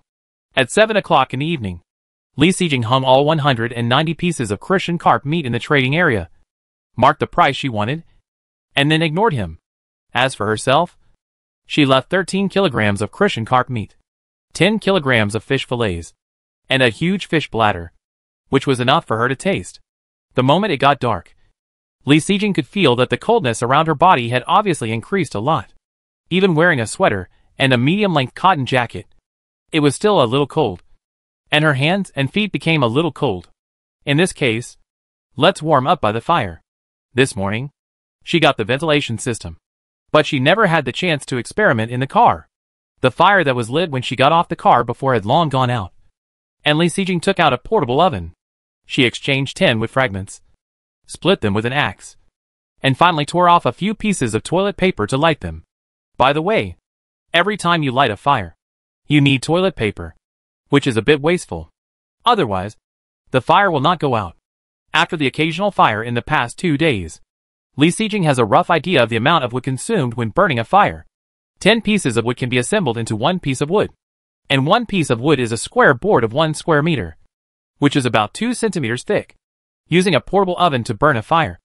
At 7 o'clock in the evening, Li Sijing hung all 190 pieces of Christian carp meat in the trading area, marked the price she wanted, and then ignored him. As for herself, she left 13 kilograms of Christian carp meat, 10 kilograms of fish fillets, and a huge fish bladder, which was enough for her to taste. The moment it got dark, Li Sijing could feel that the coldness around her body had obviously increased a lot. Even wearing a sweater and a medium-length cotton jacket, it was still a little cold, and her hands and feet became a little cold. In this case, let's warm up by the fire. This morning, she got the ventilation system, but she never had the chance to experiment in the car. The fire that was lit when she got off the car before had long gone out, and Li Sijing took out a portable oven. She exchanged 10 wood fragments, split them with an axe, and finally tore off a few pieces of toilet paper to light them. By the way, every time you light a fire, you need toilet paper, which is a bit wasteful. Otherwise, the fire will not go out. After the occasional fire in the past 2 days, Li Sijing has a rough idea of the amount of wood consumed when burning a fire. 10 pieces of wood can be assembled into 1 piece of wood, and 1 piece of wood is a square board of 1 square meter, which is about 2 centimeters thick. Using a portable oven to burn a fire,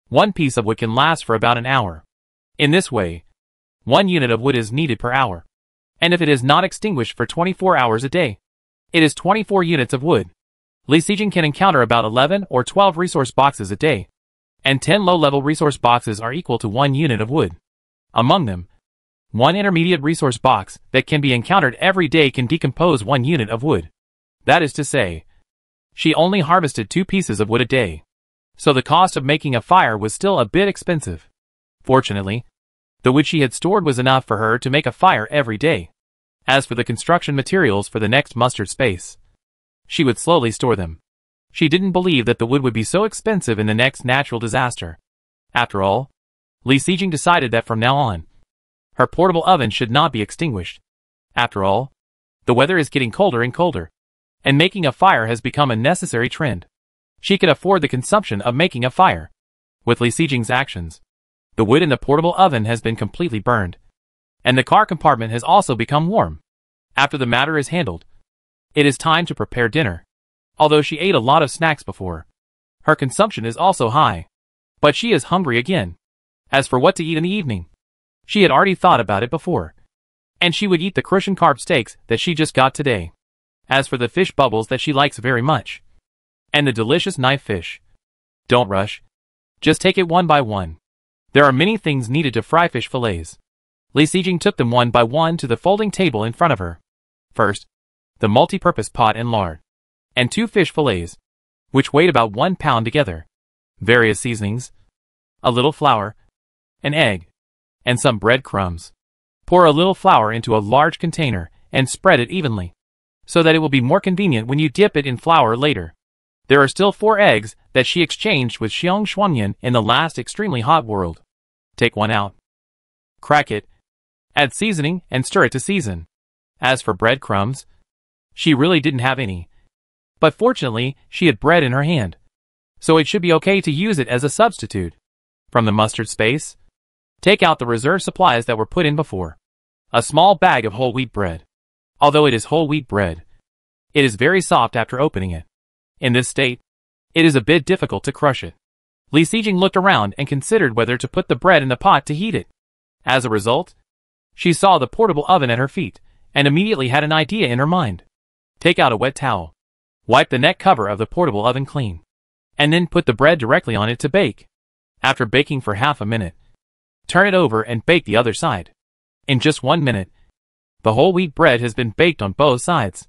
1 piece of wood can last for about an hour. In this way, 1 unit of wood is needed per hour, and if it is not extinguished for 24 hours a day, it is 24 units of wood. Li Sijing can encounter about 11 or 12 resource boxes a day, and 10 low-level resource boxes are equal to 1 unit of wood. Among them, 1 intermediate resource box that can be encountered every day can decompose 1 unit of wood. That is to say, she only harvested 2 pieces of wood a day, so the cost of making a fire was still a bit expensive. Fortunately, the wood she had stored was enough for her to make a fire every day. As for the construction materials for the next mustard space, she would slowly store them. She didn't believe that the wood would be so expensive in the next natural disaster. After all, Li Sijing decided that from now on, her portable oven should not be extinguished. After all, the weather is getting colder and colder, and making a fire has become a necessary trend. She could afford the consumption of making a fire. With Li Sijing's actions, the wood in the portable oven has been completely burned, and the car compartment has also become warm. After the matter is handled, it is time to prepare dinner. Although she ate a lot of snacks before, her consumption is also high, but she is hungry again. As for what to eat in the evening, she had already thought about it before, and she would eat the Christian carp steaks that she just got today. As for the fish bubbles that she likes very much, and the delicious knife fish, don't rush, just take it one by one. There are many things needed to fry fish fillets. Li Sijing took them one by one to the folding table in front of her. First, the multi-purpose pot and lard, and 2 fish fillets, which weighed about 1 pound together, various seasonings, a little flour, an egg, and some bread crumbs. Pour a little flour into a large container and spread it evenly, so that it will be more convenient when you dip it in flour later. There are still 4 eggs that she exchanged with Xiong Xuanyan in the last extremely hot world. Take one out, crack it, add seasoning and stir it to season. As for bread crumbs, she really didn't have any, but fortunately she had bread in her hand, so it should be okay to use it as a substitute. From the mustard space, Take out the reserve supplies that were put in before. A small bag of whole wheat bread. Although it is whole wheat bread, it is very soft after opening it. In this state, it is a bit difficult to crush it. Li Sijing looked around and considered whether to put the bread in the pot to heat it. As a result, she saw the portable oven at her feet, and immediately had an idea in her mind. Take out a wet towel. Wipe the neck cover of the portable oven clean. And then put the bread directly on it to bake. After baking for half a minute, turn it over and bake the other side. In just 1 minute, the whole wheat bread has been baked on both sides.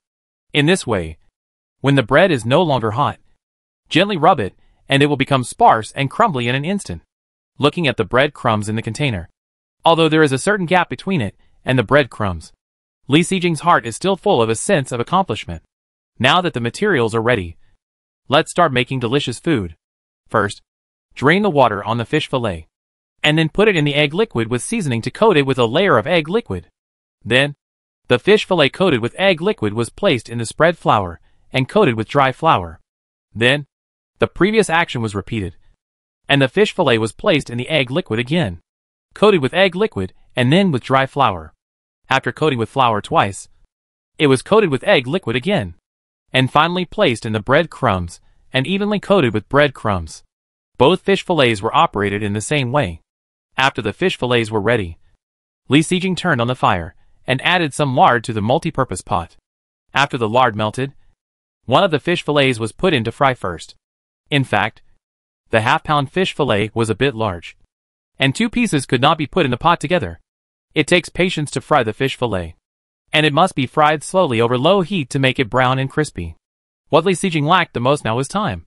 In this way, when the bread is no longer hot, gently rub it, and it will become sparse and crumbly in an instant. Looking at the bread crumbs in the container, although there is a certain gap between it and the bread crumbs, Li Sijing's heart is still full of a sense of accomplishment. Now that the materials are ready, let's start making delicious food. First, drain the water on the fish fillet, and then put it in the egg liquid with seasoning to coat it with a layer of egg liquid. Then, the fish fillet coated with egg liquid was placed in the spread flour and coated with dry flour. Then, the previous action was repeated, and the fish fillet was placed in the egg liquid again, coated with egg liquid and then with dry flour. After coating with flour twice, it was coated with egg liquid again, and finally placed in the bread crumbs and evenly coated with bread crumbs. Both fish fillets were operated in the same way. After the fish fillets were ready, Li Sijing turned on the fire and added some lard to the multi-purpose pot. After the lard melted, one of the fish fillets was put in to fry first. In fact, the half-pound fish fillet was a bit large, and 2 pieces could not be put in the pot together. It takes patience to fry the fish fillet, and it must be fried slowly over low heat to make it brown and crispy. What Li Sijing lacked the most now was time,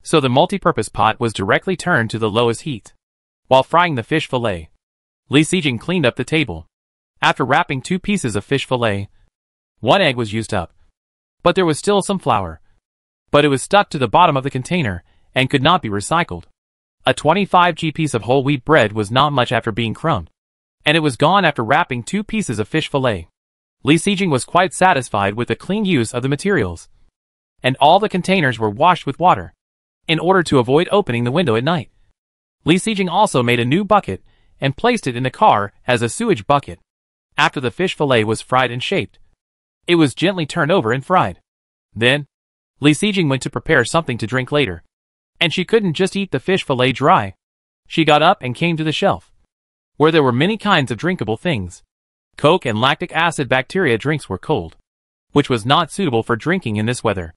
so the multi-purpose pot was directly turned to the lowest heat. While frying the fish fillet, Li Sijing cleaned up the table. After wrapping 2 pieces of fish fillet, 1 egg was used up, but there was still some flour. But it was stuck to the bottom of the container and could not be recycled. A 25g piece of whole wheat bread was not much after being crumbed, and it was gone after wrapping 2 pieces of fish fillet. Li Sijing was quite satisfied with the clean use of the materials, and all the containers were washed with water, in order to avoid opening the window at night. Li Sijing also made a new bucket and placed it in the car as a sewage bucket. After the fish fillet was fried and shaped, it was gently turned over and fried. Then, Li Sijing went to prepare something to drink later, and she couldn't just eat the fish fillet dry. She got up and came to the shelf, where there were many kinds of drinkable things. Coke and lactic acid bacteria drinks were cold, which was not suitable for drinking in this weather.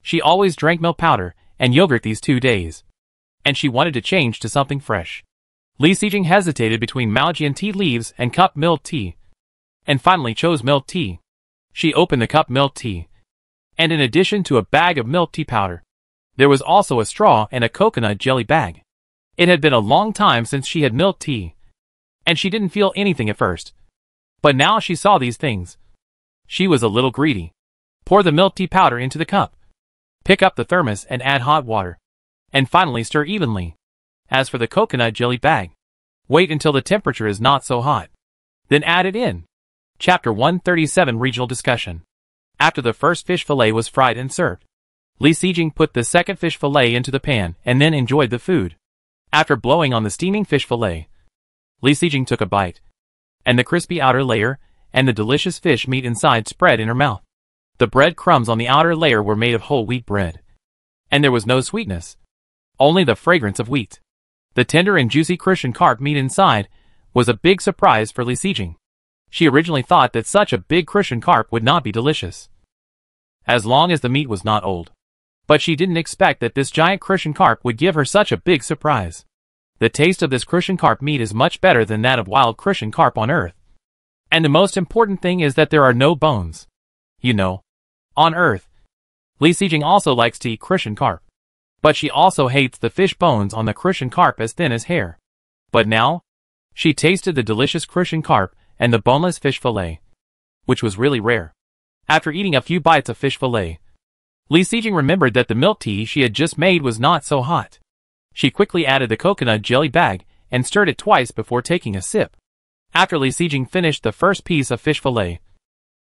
She always drank milk powder and yogurt these 2 days, and she wanted to change to something fresh. Li Sijing hesitated between Maojian tea leaves and cup milk tea, and finally chose milk tea. She opened the cup milk tea, and in addition to a bag of milk tea powder, there was also a straw and a coconut jelly bag. It had been a long time since she had milk tea, and she didn't feel anything at first. But now she saw these things. She was a little greedy. Pour the milk tea powder into the cup. Pick up the thermos and add hot water, and finally stir evenly. As for the coconut jelly bag, wait until the temperature is not so hot. Then add it in. Chapter 137 Regional Discussion. After the first fish fillet was fried and served, Li Sijing put the second fish fillet into the pan and then enjoyed the food. After blowing on the steaming fish fillet, Li Sijing took a bite, and the crispy outer layer and the delicious fish meat inside spread in her mouth. The bread crumbs on the outer layer were made of whole wheat bread, and there was no sweetness, only the fragrance of wheat. The tender and juicy Christian carp meat inside was a big surprise for Li Sijing. She originally thought that such a big Christian carp would not be delicious, as long as the meat was not old. But she didn't expect that this giant Christian carp would give her such a big surprise. The taste of this Christian carp meat is much better than that of wild Christian carp on Earth. And the most important thing is that there are no bones. You know, on Earth. Li Sijing also likes to eat Christian carp, but she also hates the fish bones on the Christian carp as thin as hair. But now, she tasted the delicious Christian carp and the boneless fish fillet, which was really rare. After eating a few bites of fish fillet, Li Sijing remembered that the milk tea she had just made was not so hot. She quickly added the coconut jelly bag and stirred it twice before taking a sip. After Li Sijing finished the first piece of fish fillet,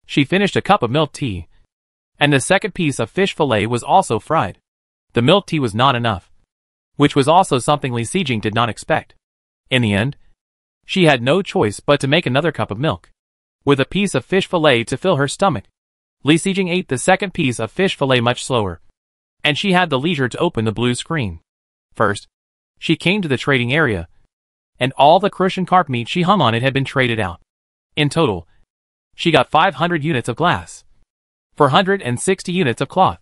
she finished a cup of milk tea, and the second piece of fish fillet was also fried. The milk tea was not enough, which was also something Li Sijing did not expect. In the end, She had no choice but to make another cup of milk, with a piece of fish fillet to fill her stomach. Li Sijing ate the second piece of fish fillet much slower, and she had the leisure to open the blue screen. First, she came to the trading area, and all the crucian carp meat she hung on it had been traded out. In total, she got 500 units of glass, 460 units of cloth,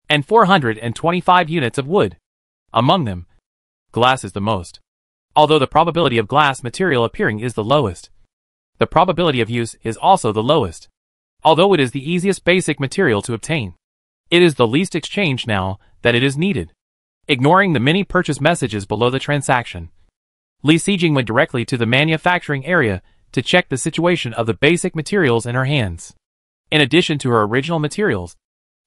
and 425 units of wood. Among them, glass is the most, although the probability of glass material appearing is the lowest. The probability of use is also the lowest, although it is the easiest basic material to obtain. It is the least exchanged now that it is needed. Ignoring the many purchase messages below the transaction, Li Sijing went directly to the manufacturing area to check the situation of the basic materials in her hands. In addition to her original materials,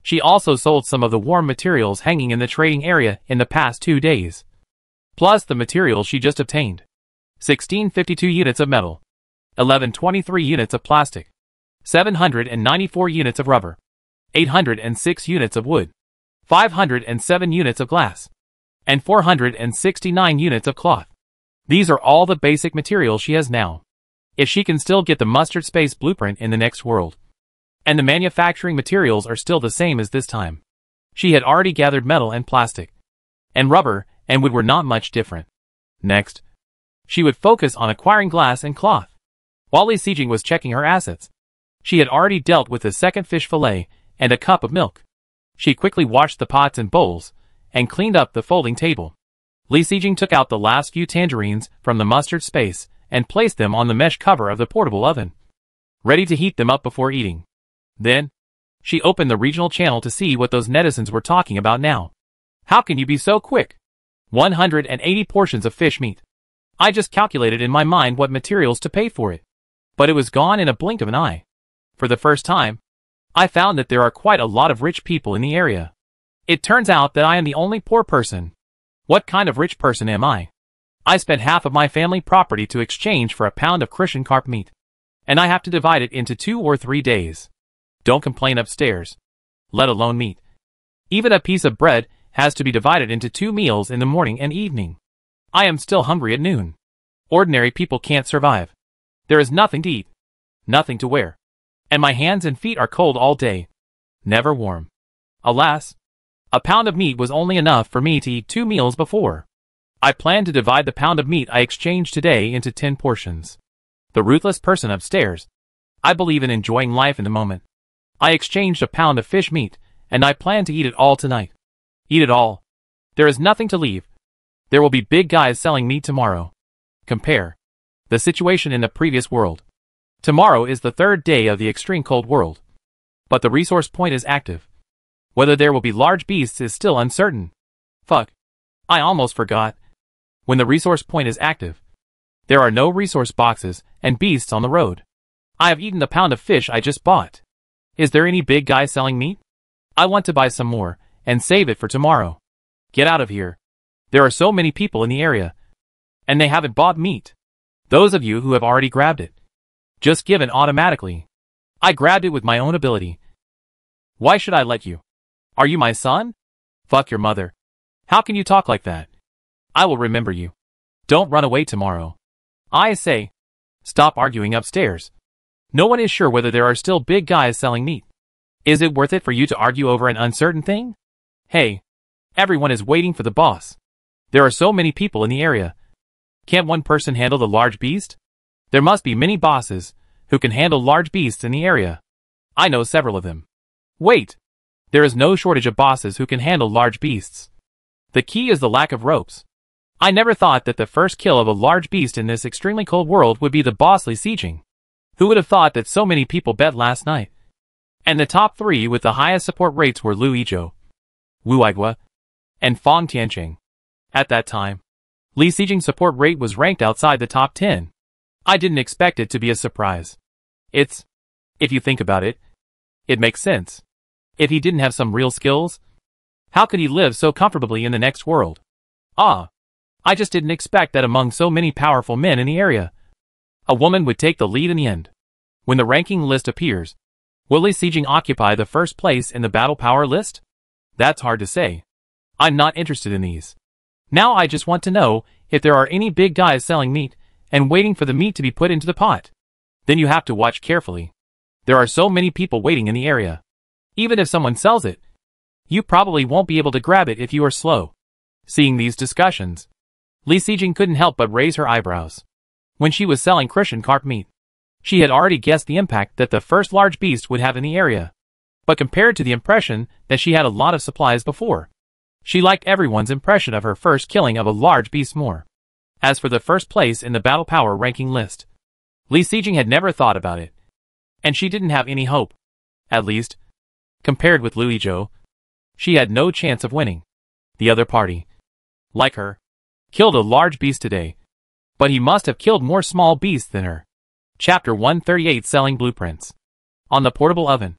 she also sold some of the warm materials hanging in the trading area in the past 2 days, plus the materials she just obtained. 1652 units of metal, 1123 units of plastic, 794 units of rubber, 806 units of wood, 507 units of glass, and 469 units of cloth. These are all the basic materials she has now. If she can still get the mustard space blueprint in the next world, and the manufacturing materials are still the same as this time. She had already gathered metal and plastic, and rubber and wood were not much different. Next, she would focus on acquiring glass and cloth. While Li Sijing was checking her assets, she had already dealt with the second fish fillet and a cup of milk. She quickly washed the pots and bowls, and cleaned up the folding table. Li Sijing took out the last few tangerines from the mustard space and placed them on the mesh cover of the portable oven, ready to heat them up before eating. Then, she opened the regional channel to see what those netizens were talking about now. How can you be so quick? 180 portions of fish meat. I just calculated in my mind what materials to pay for it, but it was gone in a blink of an eye. For the first time, I found that there are quite a lot of rich people in the area. It turns out that I am the only poor person. What kind of rich person am I? I spent half of my family property to exchange for a pound of crucian carp meat, and I have to divide it into 2 or 3 days. Don't complain upstairs, let alone meat. Even a piece of bread has to be divided into 2 meals in the morning and evening. I am still hungry at noon. Ordinary people can't survive. There is nothing to eat, nothing to wear, and my hands and feet are cold all day, never warm. Alas, a pound of meat was only enough for me to eat 2 meals before. I plan to divide the pound of meat I exchanged today into 10 portions. The ruthless person upstairs. I believe in enjoying life in the moment. I exchanged a pound of fish meat, and I plan to eat it all tonight. Eat it all. There is nothing to leave. There will be big guys selling meat tomorrow. Compare the situation in the previous world. Tomorrow is the 3rd day of the extreme cold world, but the resource point is active. Whether there will be large beasts is still uncertain. Fuck. I almost forgot. When the resource point is active, there are no resource boxes and beasts on the road. I have eaten the pound of fish I just bought. Is there any big guy selling meat? I want to buy some more and save it for tomorrow. Get out of here. There are so many people in the area, and they haven't bought meat. Those of you who have already grabbed it, just given automatically. I grabbed it with my own ability. Why should I let you? Are you my son? Fuck your mother. How can you talk like that? I will remember you. Don't run away tomorrow. I say, stop arguing upstairs. No one is sure whether there are still big guys selling meat. Is it worth it for you to argue over an uncertain thing? Hey, everyone is waiting for the boss. There are so many people in the area. Can't one person handle the large beast? There must be many bosses who can handle large beasts in the area. I know several of them. Wait. There is no shortage of bosses who can handle large beasts. The key is the lack of ropes. I never thought that the first kill of a large beast in this extremely cold world would be the boss Li Sijing. Who would have thought that so many people bet last night? And the top 3 with the highest support rates were Lu Yizhou, Wu Aigua, and Fang Tianqing. At that time, Li Sijing's support rate was ranked outside the top 10. I didn't expect it to be a surprise. If you think about it, it makes sense. If he didn't have some real skills, how could he live so comfortably in the next world? I just didn't expect that among so many powerful men in the area, a woman would take the lead in the end. When the ranking list appears, will Li Sijing occupy the first place in the battle power list? That's hard to say. I'm not interested in these. Now I just want to know if there are any big guys selling meat, and waiting for the meat to be put into the pot. Then you have to watch carefully. There are so many people waiting in the area. Even if someone sells it, you probably won't be able to grab it if you are slow. Seeing these discussions, Li Sijing couldn't help but raise her eyebrows. When she was selling Christian carp meat, she had already guessed the impact that the first large beast would have in the area. But compared to the impression that she had a lot of supplies before, she liked everyone's impression of her first killing of a large beast more. As for the first place in the battle power ranking list, Li Sijing had never thought about it, and she didn't have any hope. At least, compared with Lu Yizhou, she had no chance of winning. The other party, like her, killed a large beast today, but he must have killed more small beasts than her. Chapter 138 Selling Blueprints. On the portable oven,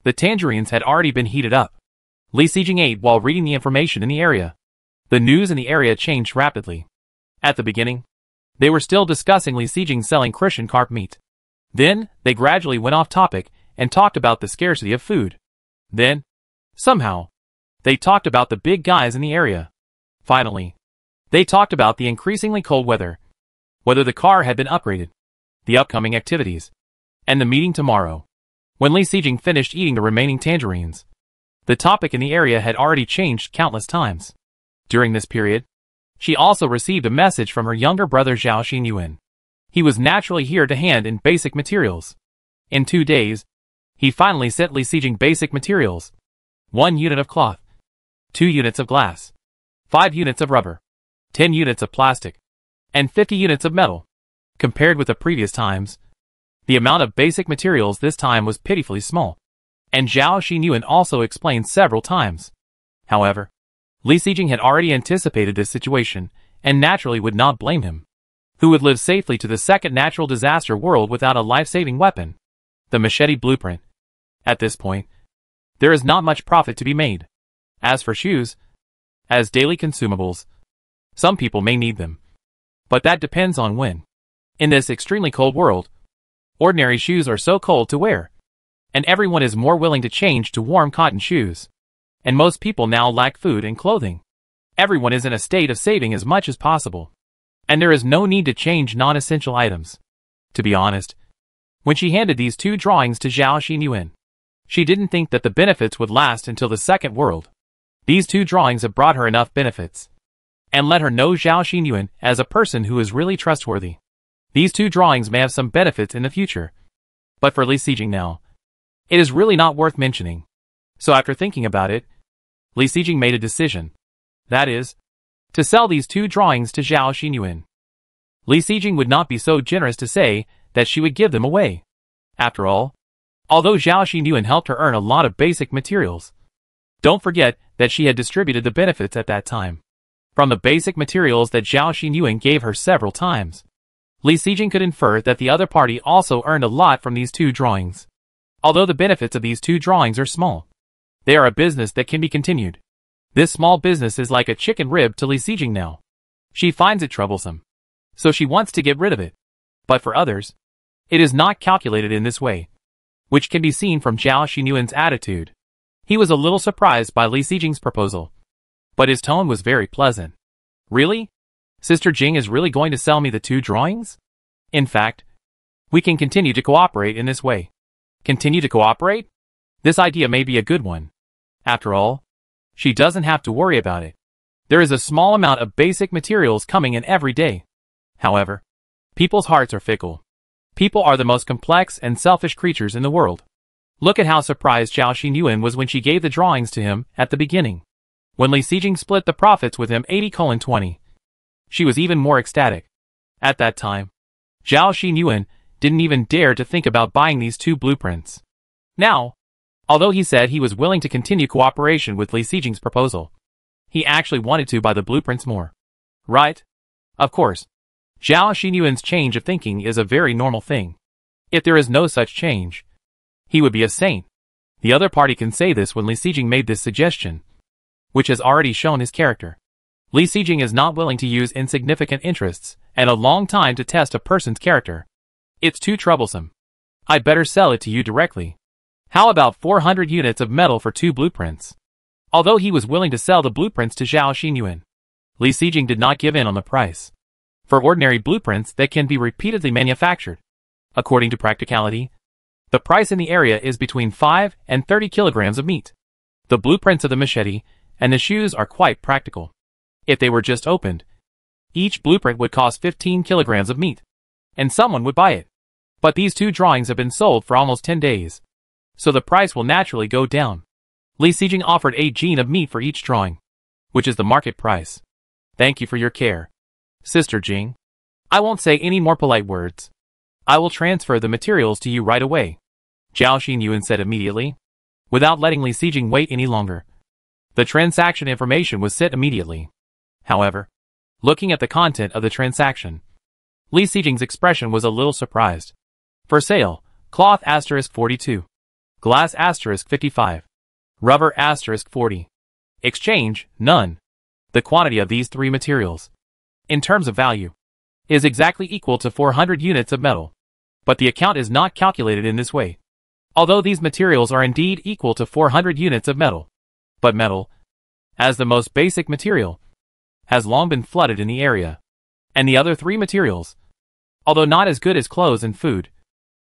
the tangerines had already been heated up. Li Sijing ate while reading the information in the area. The news in the area changed rapidly. At the beginning, they were still discussing Li Sijing selling Christian carp meat. Then, they gradually went off topic and talked about the scarcity of food. Then, somehow, they talked about the big guys in the area. Finally, they talked about the increasingly cold weather, whether the car had been upgraded, the upcoming activities, and the meeting tomorrow. When Li Sijing finished eating the remaining tangerines, the topic in the area had already changed countless times. During this period, she also received a message from her younger brother Zhao Xinyuan. He was naturally here to hand in basic materials. In 2 days, he finally sent Li Sijing basic materials: 1 unit of cloth, 2 units of glass, 5 units of rubber, 10 units of plastic, and 50 units of metal. Compared with the previous times, the amount of basic materials this time was pitifully small, and Zhao Xinyuan also explained several times. However, Li Sijing had already anticipated this situation, and naturally would not blame him. Who would live safely to the second natural disaster world without a life-saving weapon? The machete blueprint. At this point, there is not much profit to be made. As for shoes, as daily consumables, some people may need them. But that depends on when. In this extremely cold world, ordinary shoes are so cold to wear, and everyone is more willing to change to warm cotton shoes. And most people now lack food and clothing. Everyone is in a state of saving as much as possible, and there is no need to change non-essential items. To be honest, when she handed these 2 drawings to Zhao Xinyuan, she didn't think that the benefits would last until the second world. These 2 drawings have brought her enough benefits, and let her know Zhao Xinyuan as a person who is really trustworthy. These 2 drawings may have some benefits in the future, but for Li Sijing now, it is really not worth mentioning. So after thinking about it, Li Sijing made a decision. That is, to sell these 2 drawings to Zhao Xinyuan. Li Sijing would not be so generous to say that she would give them away. After all, although Zhao Xinyuan helped her earn a lot of basic materials, don't forget that she had distributed the benefits at that time from the basic materials that Zhao Xinyuan gave her several times. Li Sijing could infer that the other party also earned a lot from these 2 drawings. Although the benefits of these 2 drawings are small, they are a business that can be continued. This small business is like a chicken rib to Li Sijing now. She finds it troublesome, so she wants to get rid of it. But for others, it is not calculated in this way, which can be seen from Zhao Xinyuan's attitude. He was a little surprised by Li Sijing's proposal, but his tone was very pleasant. Really? Sister Jing is really going to sell me the 2 drawings? In fact, we can continue to cooperate in this way. Continue to cooperate? This idea may be a good one. After all, she doesn't have to worry about it. There is a small amount of basic materials coming in every day. However, people's hearts are fickle. People are the most complex and selfish creatures in the world. Look at how surprised Zhao Xinyuan was when she gave the drawings to him at the beginning. When Li Sijing split the profits with him 80:20, she was even more ecstatic. At that time, Zhao Xinyuan didn't even dare to think about buying these 2 blueprints. Now, although he said he was willing to continue cooperation with Li Sijing's proposal, he actually wanted to buy the blueprints more. Right? Of course, Zhao Xinyuan's change of thinking is a very normal thing. If there is no such change, he would be a saint. The other party can say this when Li Sijing made this suggestion, which has already shown his character. Li Sijing is not willing to use insignificant interests and a long time to test a person's character. It's too troublesome. I'd better sell it to you directly. How about 400 units of metal for 2 blueprints? Although he was willing to sell the blueprints to Zhao Xinyuan, Li Sijing did not give in on the price. for ordinary blueprints that can be repeatedly manufactured. According to practicality, the price in the area is between 5 and 30 kilograms of meat. The blueprints of the machete and the shoes are quite practical. If they were just opened, each blueprint would cost 15 kilograms of meat, and someone would buy it. But these two drawings have been sold for almost 10 days, so the price will naturally go down. Li Sijing offered 8 jin of meat for each drawing, which is the market price. Thank you for your care, Sister Jing. I won't say any more polite words. I will transfer the materials to you right away, Zhao Xinyuan said immediately, without letting Li Sijing wait any longer. The transaction information was sent immediately. However, looking at the content of the transaction, Li Sijing's expression was a little surprised. For sale, cloth *42. Glass *55. Rubber *40. Exchange, none. The quantity of these three materials, in terms of value, is exactly equal to 400 units of metal. But the account is not calculated in this way. Although these materials are indeed equal to 400 units of metal, but metal, as the most basic material, has long been flooded in the area. And the other three materials, although not as good as clothes and food,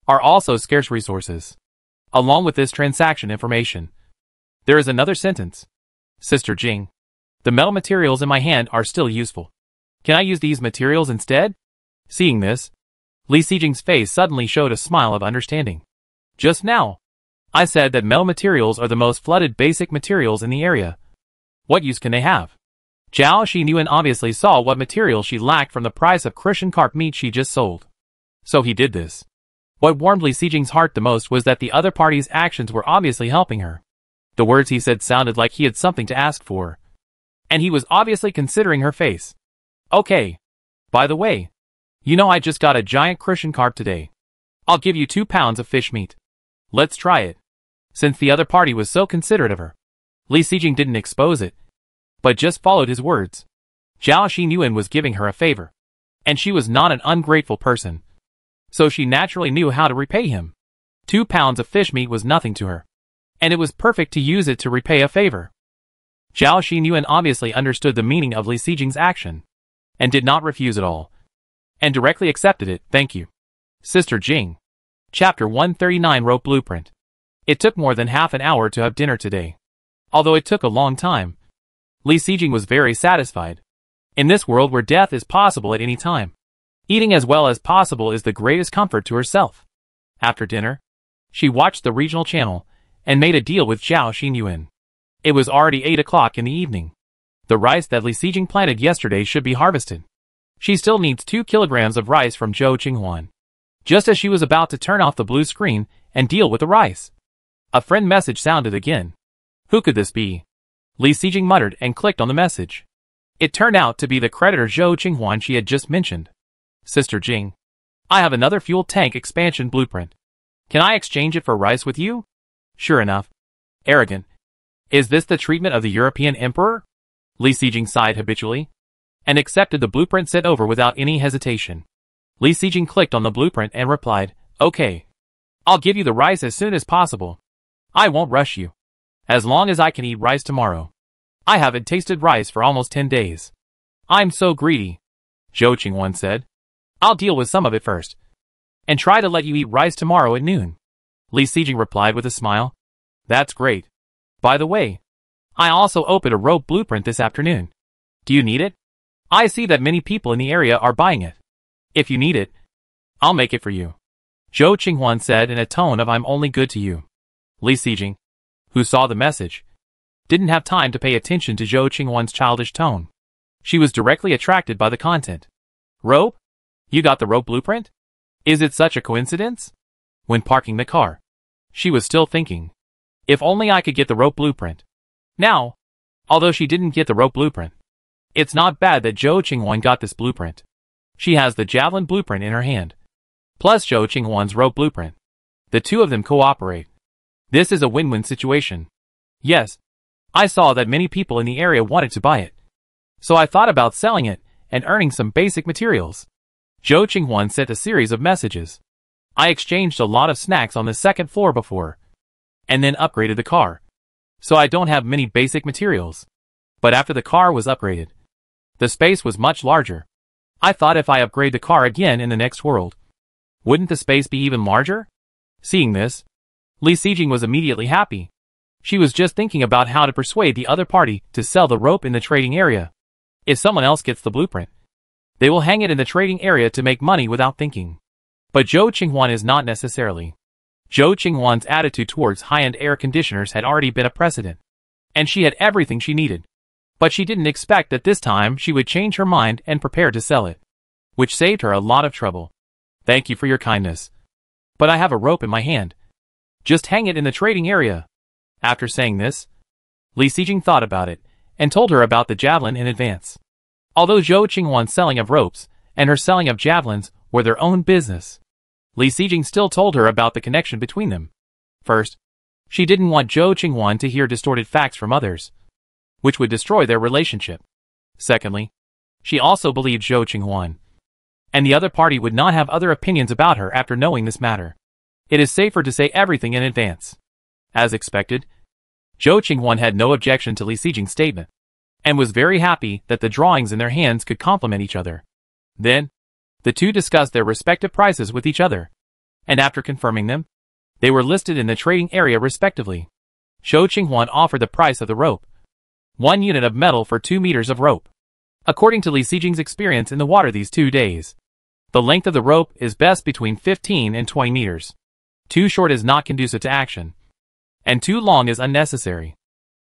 are also scarce resources. Along with this transaction information, there is another sentence. Sister Jing, the metal materials in my hand are still useful. Can I use these materials instead? Seeing this, Li Sijing's face suddenly showed a smile of understanding. Just now, I said that metal materials are the most flooded basic materials in the area. What use can they have? Zhao Xinyuan obviously saw what material she lacked from the price of Christian carp meat she just sold. So he did this. What warmed Li Sijing's heart the most was that the other party's actions were obviously helping her. The words he said sounded like he had something to ask for, and he was obviously considering her face. Okay. By the way, you know I just got a giant Christian carp today. I'll give you 2 pounds of fish meat. Let's try it. Since the other party was so considerate of her, Li Sijing didn't expose it, but just followed his words. Zhao Xinyuan was giving her a favor, and she was not an ungrateful person, so she naturally knew how to repay him. 2 pounds of fish meat was nothing to her, and it was perfect to use it to repay a favor. Zhao Xinyuan obviously understood the meaning of Li Sijing's action, and did not refuse at all, and directly accepted it. Thank you, Sister Jing. Chapter 139 Rope Blueprint. It took more than half an hour to have dinner today. Although it took a long time, Li Sijing was very satisfied. In this world where death is possible at any time, eating as well as possible is the greatest comfort to herself. After dinner, she watched the regional channel and made a deal with Zhao Xinyuan. It was already 8 o'clock in the evening. The rice that Li Sijing planted yesterday should be harvested. She still needs 2 kilograms of rice from Zhou Qinghuan. Just as she was about to turn off the blue screen and deal with the rice, a friend message sounded again. Who could this be? Li Sijing muttered and clicked on the message. It turned out to be the creditor Zhou Qinghuan she had just mentioned. Sister Jing, I have another fuel tank expansion blueprint. Can I exchange it for rice with you? Sure enough. Arrogant. Is this the treatment of the European emperor? Li Sijing sighed habitually, and accepted the blueprint sent over without any hesitation. Li Sijing clicked on the blueprint and replied, Okay. I'll give you the rice as soon as possible. I won't rush you. As long as I can eat rice tomorrow. I haven't tasted rice for almost 10 days. I'm so greedy, Zhou Qinghuan said. I'll deal with some of it first, and try to let you eat rice tomorrow at noon. Li Sijing replied with a smile. That's great. By the way, I also opened a rope blueprint this afternoon. Do you need it? I see that many people in the area are buying it. If you need it, I'll make it for you, Zhou Qinghuan said in a tone of I'm only good to you. Li Sijing, who saw the message, didn't have time to pay attention to Zhou Qinghuan's childish tone. She was directly attracted by the content. Rope? You got the rope blueprint? Is it such a coincidence? When parking the car, she was still thinking, if only I could get the rope blueprint. Now, although she didn't get the rope blueprint, it's not bad that Zhou Qinghuan got this blueprint. She has the javelin blueprint in her hand, plus Zhou Qinghuan's rope blueprint. The two of them cooperate. This is a win-win situation. Yes, I saw that many people in the area wanted to buy it, so I thought about selling it and earning some basic materials. Zhou Qinghuan sent a series of messages. I exchanged a lot of snacks on the second floor before, and then upgraded the car, so I don't have many basic materials. But after the car was upgraded, the space was much larger. I thought if I upgrade the car again in the next world, wouldn't the space be even larger? Seeing this, Li Sijing was immediately happy. She was just thinking about how to persuade the other party to sell the rope in the trading area. If someone else gets the blueprint, they will hang it in the trading area to make money without thinking. But Zhou Qinghuan is not necessarily. Zhou Qinghuan's attitude towards high-end air conditioners had already been a precedent, and she had everything she needed. But she didn't expect that this time she would change her mind and prepare to sell it, which saved her a lot of trouble. Thank you for your kindness. But I have a rope in my hand. Just hang it in the trading area. After saying this, Li Sijing thought about it, and told her about the javelin in advance. Although Zhou Qinghuan's selling of ropes, and her selling of javelins, were their own business, Li Sijing still told her about the connection between them. First, she didn't want Zhou Qinghuan to hear distorted facts from others, which would destroy their relationship. Secondly, she also believed Zhou Qinghuan, and the other party would not have other opinions about her after knowing this matter. It is safer to say everything in advance. As expected, Zhou Qinghuan had no objection to Li Sijing's statement, and was very happy that the drawings in their hands could complement each other. Then, the two discussed their respective prices with each other, and after confirming them, they were listed in the trading area respectively. Zhou Qinghuan offered the price of the rope, 1 unit of metal for 2 meters of rope. According to Li Sijing's experience in the water these 2 days, the length of the rope is best between 15 and 20 meters. Too short is not conducive to action, and too long is unnecessary.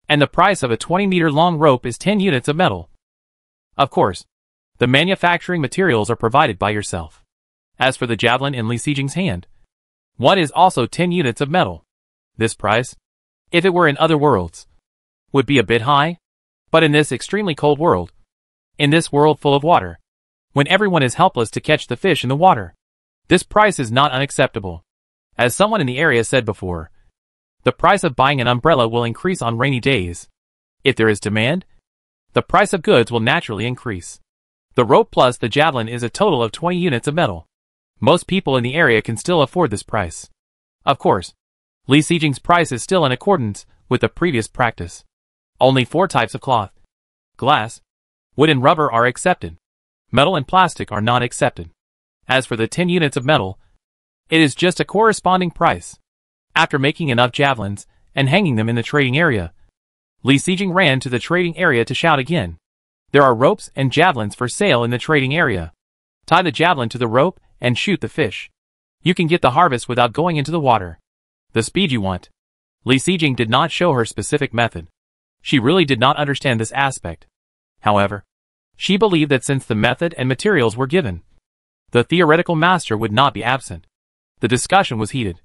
And the price of a 20-meter long rope is 10 units of metal. Of course, the manufacturing materials are provided by yourself. As for the javelin in Li Sijing's hand, one is also 10 units of metal. This price, if it were in other worlds, would be a bit high, but in this extremely cold world, in this world full of water, when everyone is helpless to catch the fish in the water, this price is not unacceptable. As someone in the area said before, the price of buying an umbrella will increase on rainy days. If there is demand, the price of goods will naturally increase. The rope plus the javelin is a total of 20 units of metal. Most people in the area can still afford this price. Of course, Li Sijing's price is still in accordance with the previous practice. Only 4 types of cloth, glass, wood and rubber are accepted. Metal and plastic are not accepted. As for the 10 units of metal, it is just a corresponding price. After making enough javelins and hanging them in the trading area, Li Sijing ran to the trading area to shout again. There are ropes and javelins for sale in the trading area. Tie the javelin to the rope and shoot the fish. You can get the harvest without going into the water. The speed you want. Li Sijing did not show her specific method. She really did not understand this aspect. However, she believed that since the method and materials were given, the theoretical master would not be absent. The discussion was heated,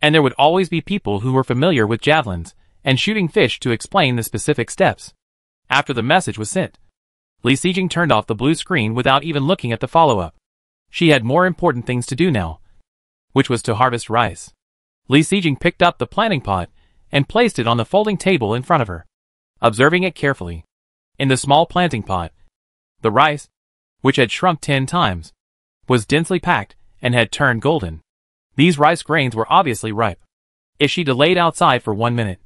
and there would always be people who were familiar with javelins and shooting fish to explain the specific steps. After the message was sent, Li Sijing turned off the blue screen without even looking at the follow-up. She had more important things to do now, which was to harvest rice. Li Sijing picked up the planting pot and placed it on the folding table in front of her, observing it carefully. In the small planting pot, the rice, which had shrunk 10 times, was densely packed and had turned golden. These rice grains were obviously ripe. If she delayed outside for 1 minute,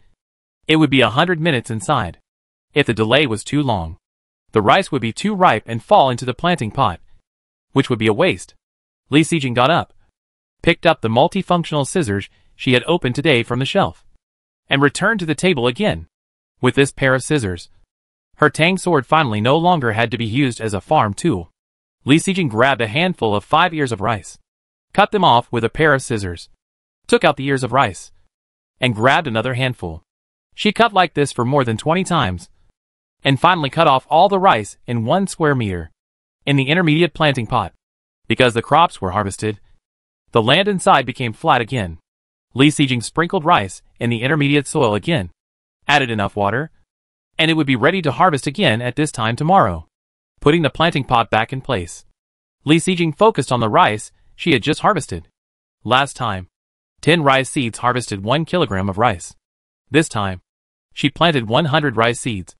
it would be 100 minutes inside. If the delay was too long, the rice would be too ripe and fall into the planting pot, which would be a waste. Li Sijing got up, picked up the multifunctional scissors she had opened today from the shelf, and returned to the table again. With this pair of scissors, her tang sword finally no longer had to be used as a farm tool. Li Sijing grabbed a handful of 5 ears of rice, cut them off with a pair of scissors, took out the ears of rice, and grabbed another handful. She cut like this for more than 20 times, and finally cut off all the rice in 1 square meter. In the intermediate planting pot, because the crops were harvested, the land inside became flat again. Li Sijing sprinkled rice in the intermediate soil again, added enough water, and it would be ready to harvest again at this time tomorrow. Putting the planting pot back in place, Li Sijing focused on the rice she had just harvested. Last time, 10 rice seeds harvested 1 kilogram of rice. This time, she planted 100 rice seeds,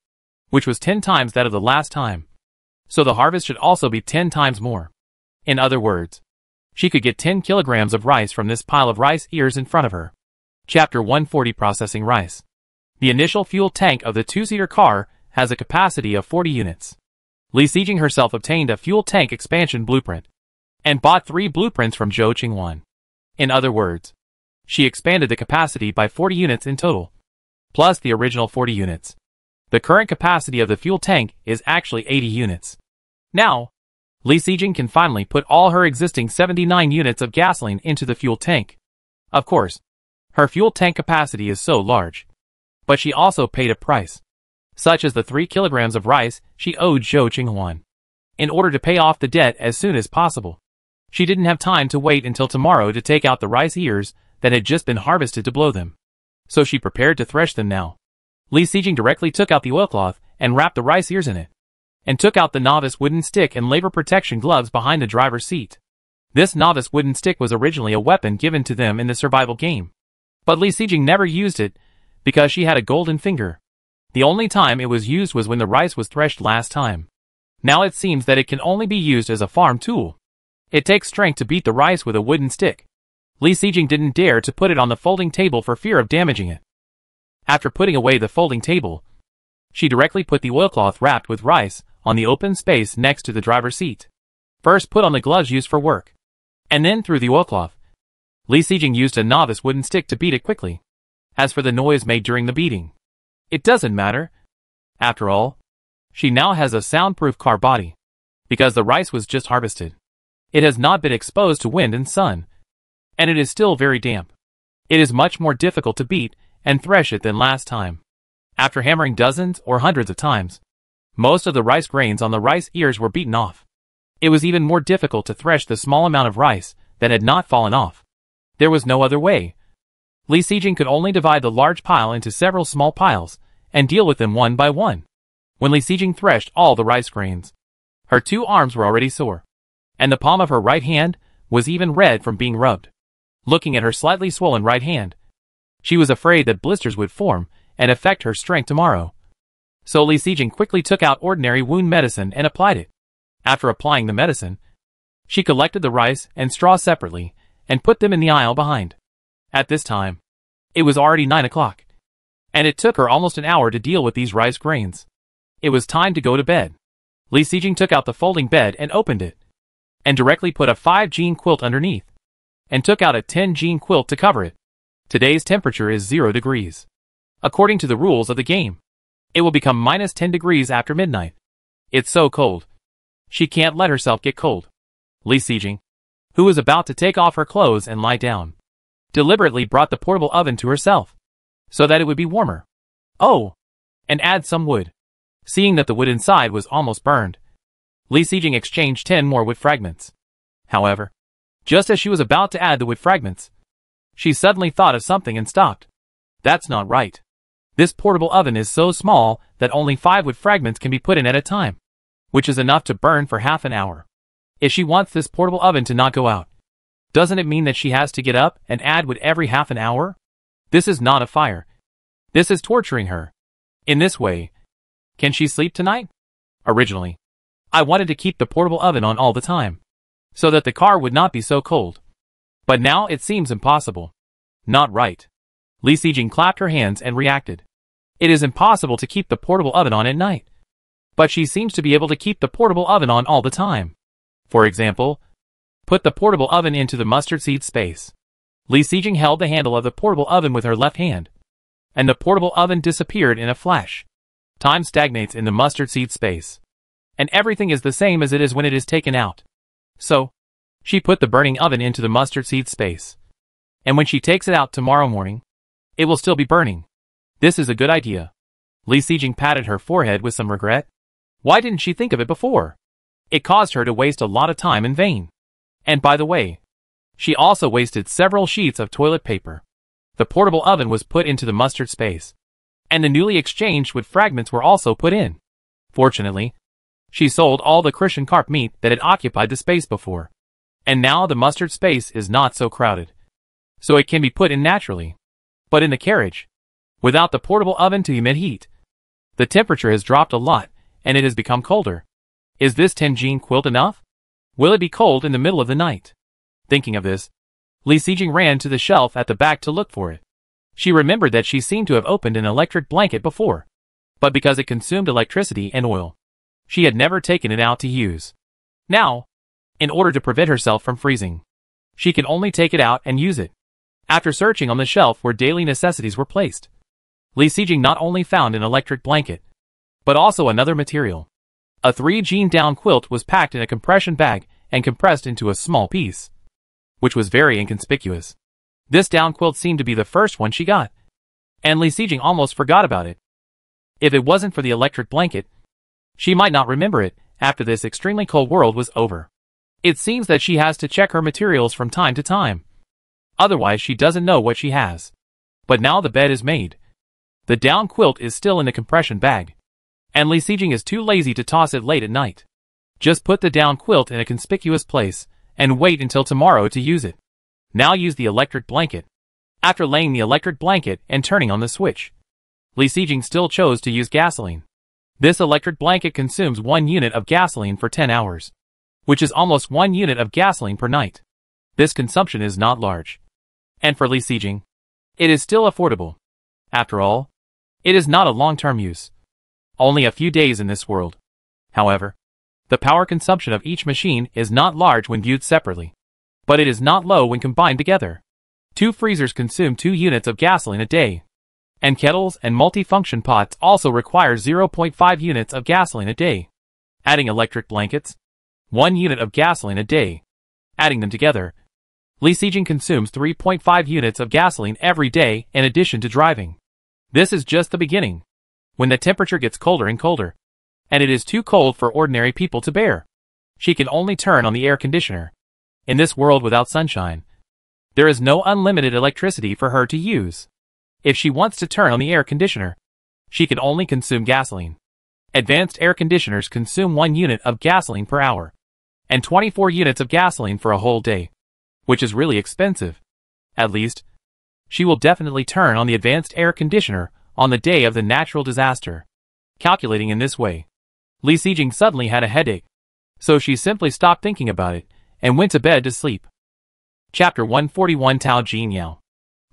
which was 10 times that of the last time. So the harvest should also be 10 times more. In other words, she could get 10 kilograms of rice from this pile of rice ears in front of her. Chapter 140 Processing Rice. The initial fuel tank of the 2-seater car has a capacity of 40 units. Li Sijing herself obtained a fuel tank expansion blueprint and bought 3 blueprints from Zhou Qingwan. In other words, she expanded the capacity by 40 units in total, plus the original 40 units. The current capacity of the fuel tank is actually 80 units. Now, Li Sijing can finally put all her existing 79 units of gasoline into the fuel tank. Of course, her fuel tank capacity is so large. But she also paid a price, such as the 3 kilograms of rice she owed Zhou Qingwan. In order to pay off the debt as soon as possible, she didn't have time to wait until tomorrow to take out the rice ears that had just been harvested to blow them. So she prepared to thresh them now. Li Sijing directly took out the oilcloth and wrapped the rice ears in it, and took out the novice wooden stick and labor protection gloves behind the driver's seat. This novice wooden stick was originally a weapon given to them in the survival game. But Li Sijing never used it because she had a golden finger. The only time it was used was when the rice was threshed last time. Now it seems that it can only be used as a farm tool. It takes strength to beat the rice with a wooden stick. Li Sijing didn't dare to put it on the folding table for fear of damaging it. After putting away the folding table, she directly put the oilcloth wrapped with rice on the open space next to the driver's seat. First put on the gloves used for work, and then through the oilcloth. Li Sijing used a novice wooden stick to beat it quickly. As for the noise made during the beating, it doesn't matter. After all, she now has a soundproof car body, because the rice was just harvested. It has not been exposed to wind and sun, and it is still very damp. It is much more difficult to beat and thresh it than last time. After hammering dozens or hundreds of times, most of the rice grains on the rice ears were beaten off. It was even more difficult to thresh the small amount of rice that had not fallen off. There was no other way. Li Sijing could only divide the large pile into several small piles and deal with them one by one. When Li Sijing threshed all the rice grains, her 2 arms were already sore, and the palm of her right hand was even red from being rubbed. Looking at her slightly swollen right hand, she was afraid that blisters would form and affect her strength tomorrow. So Li Sijing quickly took out ordinary wound medicine and applied it. After applying the medicine, she collected the rice and straw separately and put them in the aisle behind. At this time, it was already 9 o'clock, and it took her almost an hour to deal with these rice grains. It was time to go to bed. Li Sijing took out the folding bed and opened it, and directly put a 5-jean quilt underneath, and took out a 10-jean quilt to cover it. Today's temperature is 0 degrees. According to the rules of the game, it will become minus 10 degrees after midnight. It's so cold. She can't let herself get cold. Li Sijing, who was about to take off her clothes and lie down, deliberately brought the portable oven to herself, so that it would be warmer. Oh, and add some wood. Seeing that the wood inside was almost burned, Li Sijing exchanged 10 more wood fragments. However, just as she was about to add the wood fragments, she suddenly thought of something and stopped. That's not right. This portable oven is so small that only 5 wood fragments can be put in at a time, which is enough to burn for half an hour. If she wants this portable oven to not go out, doesn't it mean that she has to get up and add wood every half an hour? This is not a fire. This is torturing her. In this way, can she sleep tonight? Originally, I wanted to keep the portable oven on all the time, so that the car would not be so cold. But now it seems impossible. Not right. Li Sijing clapped her hands and reacted. It is impossible to keep the portable oven on at night. But she seems to be able to keep the portable oven on all the time. For example, put the portable oven into the mustard seed space. Li Sijing held the handle of the portable oven with her left hand, and the portable oven disappeared in a flash. Time stagnates in the mustard seed space, and everything is the same as it is when it is taken out. So, she put the burning oven into the mustard seed space, and when she takes it out tomorrow morning, it will still be burning. This is a good idea. Li Sijing patted her forehead with some regret. Why didn't she think of it before? It caused her to waste a lot of time in vain. And by the way, she also wasted several sheets of toilet paper. The portable oven was put into the mustard space, and the newly exchanged wood fragments were also put in. Fortunately, she sold all the Christian carp meat that had occupied the space before, and now the mustard space is not so crowded, so it can be put in naturally. But in the carriage, without the portable oven to emit heat, the temperature has dropped a lot, and it has become colder. Is this 10-jean quilt enough? Will it be cold in the middle of the night? Thinking of this, Li Sijing ran to the shelf at the back to look for it. She remembered that she seemed to have opened an electric blanket before, but because it consumed electricity and oil, She had never taken it out to use. Now, in order to prevent herself from freezing, she could only take it out and use it. After searching on the shelf where daily necessities were placed, Li Sijing not only found an electric blanket, but also another material. A 3-jean down quilt was packed in a compression bag and compressed into a small piece, which was very inconspicuous. This down quilt seemed to be the first one she got, and Li Sijing almost forgot about it. If it wasn't for the electric blanket, she might not remember it after this extremely cold world was over. It seems that she has to check her materials from time to time. Otherwise she doesn't know what she has. But now the bed is made. The down quilt is still in the compression bag, and Li Sijing is too lazy to toss it late at night. Just put the down quilt in a conspicuous place, and wait until tomorrow to use it. Now use the electric blanket. After laying the electric blanket and turning on the switch, Li Sijing still chose to use gasoline. This electric blanket consumes 1 unit of gasoline for 10 hours, which is almost 1 unit of gasoline per night. This consumption is not large. And for Li Sijing, it is still affordable. After all, it is not a long-term use. Only a few days in this world. However, the power consumption of each machine is not large when viewed separately, but it is not low when combined together. 2 freezers consume 2 units of gasoline a day, and kettles and multifunction pots also require 0.5 units of gasoline a day. Adding electric blankets, 1 unit of gasoline a day. Adding them together, Li Sijing consumes 3.5 units of gasoline every day in addition to driving. This is just the beginning. When the temperature gets colder and colder, and it is too cold for ordinary people to bear, she can only turn on the air conditioner. In this world without sunshine, there is no unlimited electricity for her to use. If she wants to turn on the air conditioner, she can only consume gasoline. Advanced air conditioners consume 1 unit of gasoline per hour, and 24 units of gasoline for a whole day, which is really expensive. At least, she will definitely turn on the advanced air conditioner on the day of the natural disaster. Calculating in this way, Li Sijing suddenly had a headache, so she simply stopped thinking about it and went to bed to sleep. Chapter 141 Tao Jin Yao.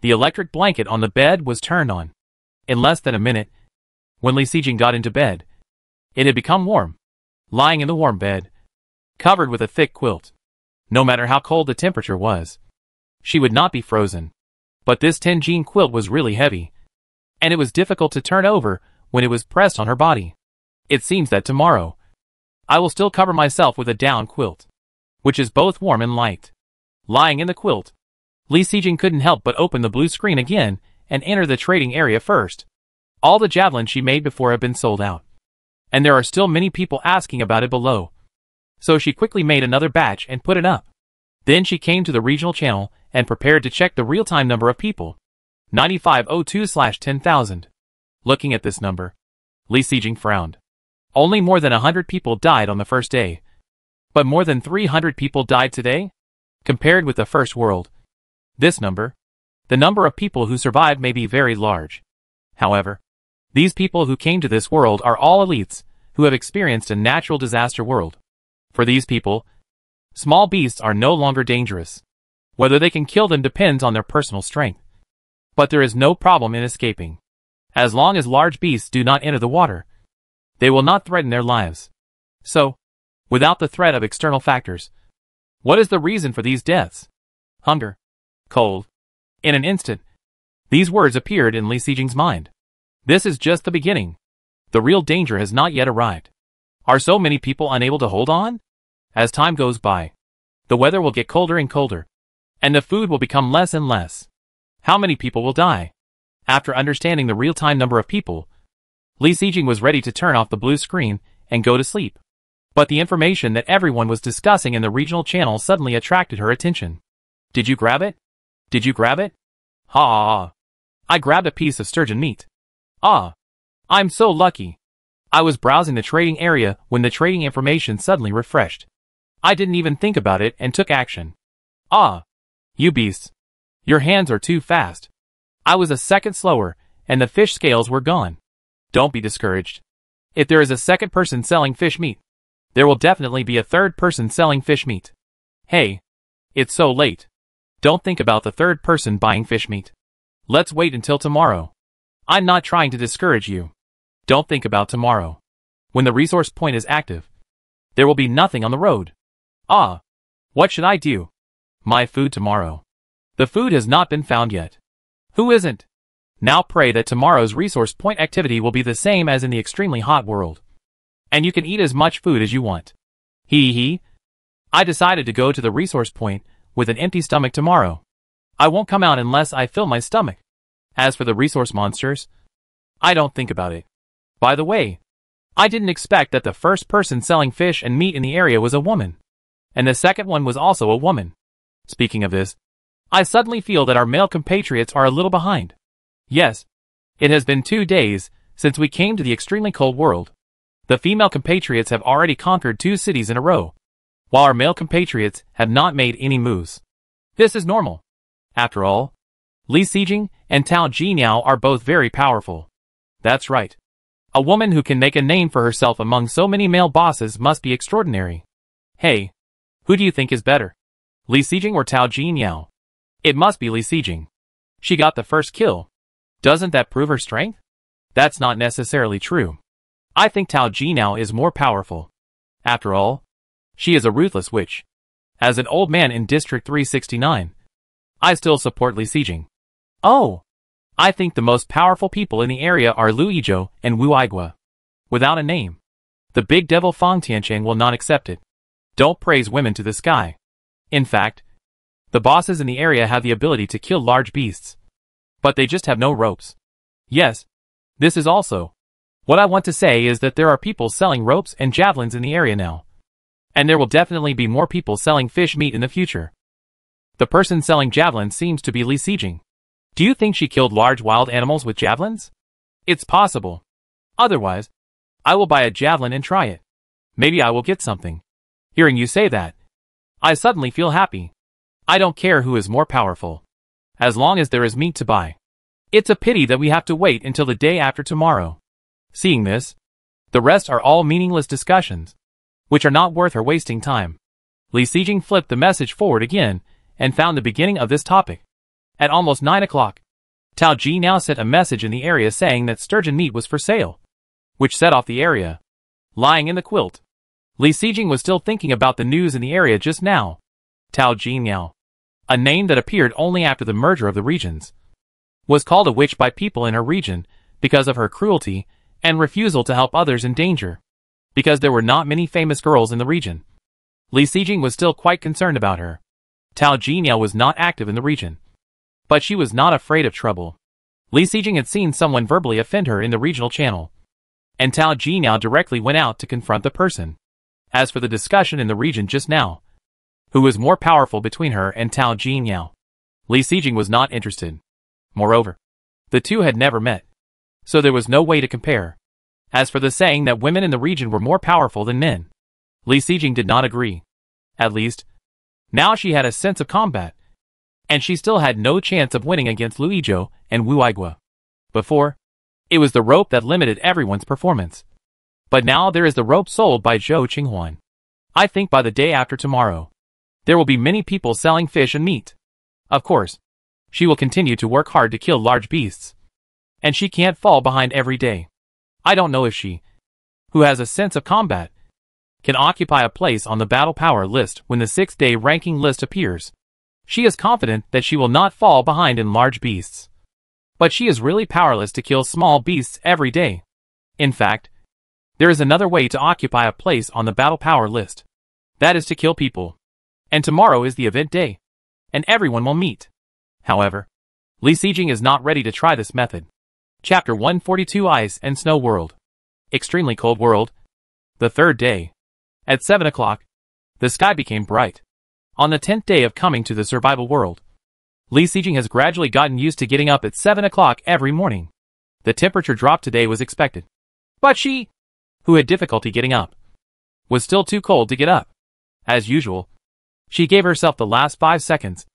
The electric blanket on the bed was turned on. In less than a minute, when Li Sijing got into bed, it had become warm. Lying in the warm bed, covered with a thick quilt, no matter how cold the temperature was, she would not be frozen. But this 10-jean quilt was really heavy, and it was difficult to turn over when it was pressed on her body. It seems that tomorrow, I will still cover myself with a down quilt, which is both warm and light. Lying in the quilt, Li Sijing couldn't help but open the blue screen again and enter the trading area first. All the javelins she made before have been sold out, and there are still many people asking about it below. So she quickly made another batch and put it up. Then she came to the regional channel and prepared to check the real-time number of people. 9502/10,000. Looking at this number, Li Sijing frowned. Only more than 100 people died on the first day. But more than 300 people died today? Compared with the first world, this number, the number of people who survived, may be very large. However, these people who came to this world are all elites who have experienced a natural disaster world. For these people, small beasts are no longer dangerous. Whether they can kill them depends on their personal strength. But there is no problem in escaping. As long as large beasts do not enter the water, they will not threaten their lives. So, without the threat of external factors, what is the reason for these deaths? Hunger. Cold. In an instant, these words appeared in Li Sijing's mind. This is just the beginning. The real danger has not yet arrived. Are so many people unable to hold on? As time goes by, the weather will get colder and colder, and the food will become less and less. How many people will die? After understanding the real-time number of people, Li Sijing was ready to turn off the blue screen and go to sleep. But the information that everyone was discussing in the regional channel suddenly attracted her attention. Did you grab it? Did you grab it? Ha! I grabbed a piece of sturgeon meat. Ah! I'm so lucky. I was browsing the trading area when the trading information suddenly refreshed. I didn't even think about it and took action. Ah! You beasts. Your hands are too fast. I was a second slower, and the fish scales were gone. Don't be discouraged. If there is a second person selling fish meat, there will definitely be a third person selling fish meat. Hey, it's so late. Don't think about the third person buying fish meat. Let's wait until tomorrow. I'm not trying to discourage you. Don't think about tomorrow. When the resource point is active, there will be nothing on the road. Ah, what should I do? My food tomorrow. The food has not been found yet. Who isn't? Now pray that tomorrow's resource point activity will be the same as in the extremely hot world. And you can eat as much food as you want. Hee. I decided to go to the resource point with an empty stomach tomorrow. I won't come out unless I fill my stomach. As for the resource monsters, I don't think about it. By the way, I didn't expect that the first person selling fish and meat in the area was a woman. And the second one was also a woman. Speaking of this, I suddenly feel that our male compatriots are a little behind. Yes, it has been 2 days since we came to the extremely cold world. The female compatriots have already conquered 2 cities in a row, while our male compatriots have not made any moves. This is normal. After all, Li Sijing and Tao Jiniao are both very powerful. That's right. A woman who can make a name for herself among so many male bosses must be extraordinary. Hey, who do you think is better? Li Sijing or Tao Jiniao? It must be Li Sijing. She got the first kill. Doesn't that prove her strength? That's not necessarily true. I think Tao Jiniao is more powerful. After all, she is a ruthless witch. As an old man in District 369, I still support Li Sijing. Oh! I think the most powerful people in the area are Lu Yizhou and Wu Aigua. Without a name, the big devil Fang Tiancheng will not accept it. Don't praise women to the sky. In fact, the bosses in the area have the ability to kill large beasts. But they just have no ropes. Yes, this is also. What I want to say is that there are people selling ropes and javelins in the area now. And there will definitely be more people selling fish meat in the future. The person selling javelins seems to be Li Sijing. Do you think she killed large wild animals with javelins? It's possible. Otherwise, I will buy a javelin and try it. Maybe I will get something. Hearing you say that, I suddenly feel happy. I don't care who is more powerful, as long as there is meat to buy. It's a pity that we have to wait until the day after tomorrow. Seeing this, the rest are all meaningless discussions, which are not worth her wasting time. Li Sijing flipped the message forward again and found the beginning of this topic. At almost 9 o'clock, Tao Ji now sent a message in the area saying that sturgeon meat was for sale, which set off the area. Lying in the quilt, Li Sijing was still thinking about the news in the area just now. Tao Jiniao, a name that appeared only after the merger of the regions, was called a witch by people in her region because of her cruelty and refusal to help others in danger. Because there were not many famous girls in the region, Li Sijing was still quite concerned about her. Tao Jiniao was not active in the region, but she was not afraid of trouble. Li Sijing had seen someone verbally offend her in the regional channel, and Tao Jiniao directly went out to confront the person. As for the discussion in the region just now, who was more powerful between her and Tao Jiniao, Li Sijing was not interested. Moreover, the two had never met, so there was no way to compare. As for the saying that women in the region were more powerful than men, Li Sijing did not agree. At least, now she had a sense of combat, and she still had no chance of winning against Lu Yizhou and Wu Aigua. Before, it was the rope that limited everyone's performance. But now there is the rope sold by Zhou Qinghuan. I think by the day after tomorrow, there will be many people selling fish and meat. Of course, she will continue to work hard to kill large beasts. And she can't fall behind every day. I don't know if she, who has a sense of combat, can occupy a place on the battle power list when the 6th-day ranking list appears. She is confident that she will not fall behind in large beasts. But she is really powerless to kill small beasts every day. In fact, there is another way to occupy a place on the battle power list. That is to kill people. And tomorrow is the event day, and everyone will meet. However, Li Sijing is not ready to try this method. Chapter 142 Ice and Snow World. Extremely cold world. The 3rd day. At 7 o'clock, the sky became bright. On the 10th day of coming to the survival world, Li Sijing has gradually gotten used to getting up at 7 o'clock every morning. The temperature drop today was expected. But she, who had difficulty getting up, was still too cold to get up. As usual, she gave herself the last 5 seconds,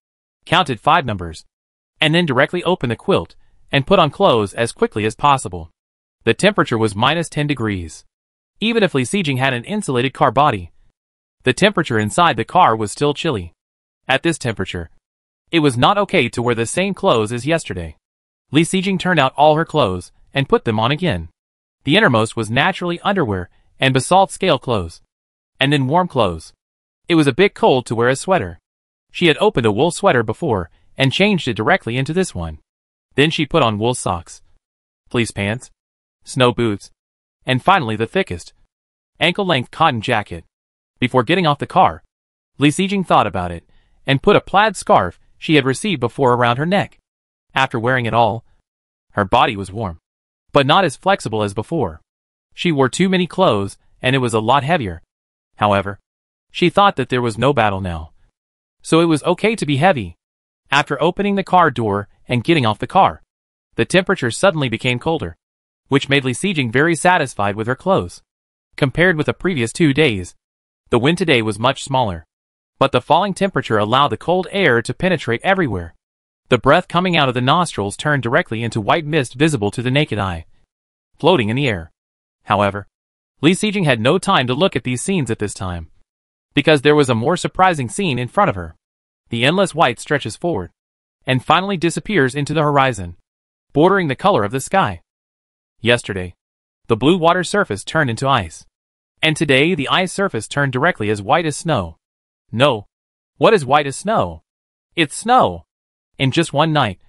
counted 5 numbers, and then directly opened the quilt and put on clothes as quickly as possible. The temperature was minus 10 degrees. Even if Li Sijing had an insulated car body, the temperature inside the car was still chilly. At this temperature, it was not okay to wear the same clothes as yesterday. Li Sijing turned out all her clothes and put them on again. The innermost was naturally underwear and basalt scale clothes. And then warm clothes. It was a bit cold to wear a sweater. She had opened a wool sweater before, and changed it directly into this one. Then she put on wool socks, fleece pants, snow boots, and finally the thickest, ankle-length cotton jacket. Before getting off the car, Li Sijing thought about it, and put a plaid scarf she had received before around her neck. After wearing it all, her body was warm, but not as flexible as before. She wore too many clothes, and it was a lot heavier. However, she thought that there was no battle now, so it was okay to be heavy. After opening the car door and getting off the car, the temperature suddenly became colder, which made Li Sijing very satisfied with her clothes. Compared with the previous 2 days, the wind today was much smaller, but the falling temperature allowed the cold air to penetrate everywhere. The breath coming out of the nostrils turned directly into white mist visible to the naked eye, floating in the air. However, Li Sijing had no time to look at these scenes at this time, because there was a more surprising scene in front of her. The endless white stretches forward, and finally disappears into the horizon, bordering the color of the sky. Yesterday, the blue water surface turned into ice, and today the ice surface turned directly as white as snow. No. What is white as snow? It's snow! In just one night,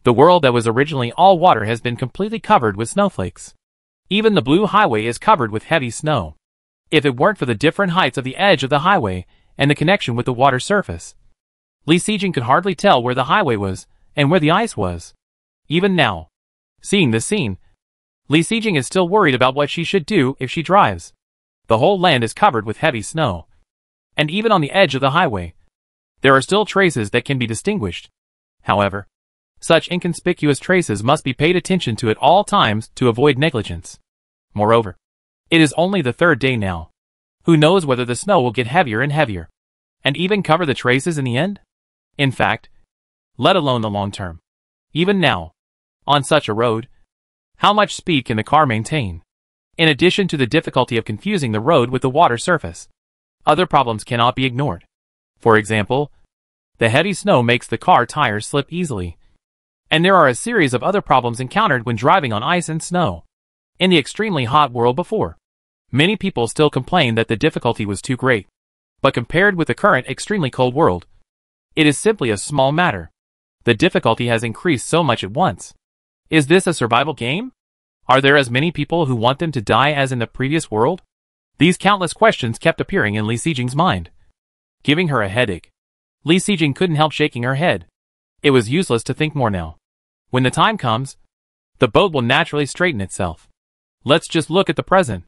the world that was originally all water has been completely covered with snowflakes. Even the blue highway is covered with heavy snow. If it weren't for the different heights of the edge of the highway and the connection with the water surface, Li Sijing could hardly tell where the highway was and where the ice was. Even now, seeing this scene, Li Sijing is still worried about what she should do if she drives. The whole land is covered with heavy snow, and even on the edge of the highway, there are still traces that can be distinguished. However, such inconspicuous traces must be paid attention to at all times to avoid negligence. Moreover, it is only the 3rd day now. Who knows whether the snow will get heavier and heavier, and even cover the traces in the end? In fact, let alone the long term. Even now, on such a road, how much speed can the car maintain? In addition to the difficulty of confusing the road with the water surface, other problems cannot be ignored. For example, the heavy snow makes the car tires slip easily. And there are a series of other problems encountered when driving on ice and snow. In the extremely hot world before, many people still complained that the difficulty was too great. But compared with the current extremely cold world, it is simply a small matter. The difficulty has increased so much at once. Is this a survival game? Are there as many people who want them to die as in the previous world? These countless questions kept appearing in Li Sijing's mind, giving her a headache. Li Sijing couldn't help shaking her head. It was useless to think more now. When the time comes, the boat will naturally straighten itself. Let's just look at the present.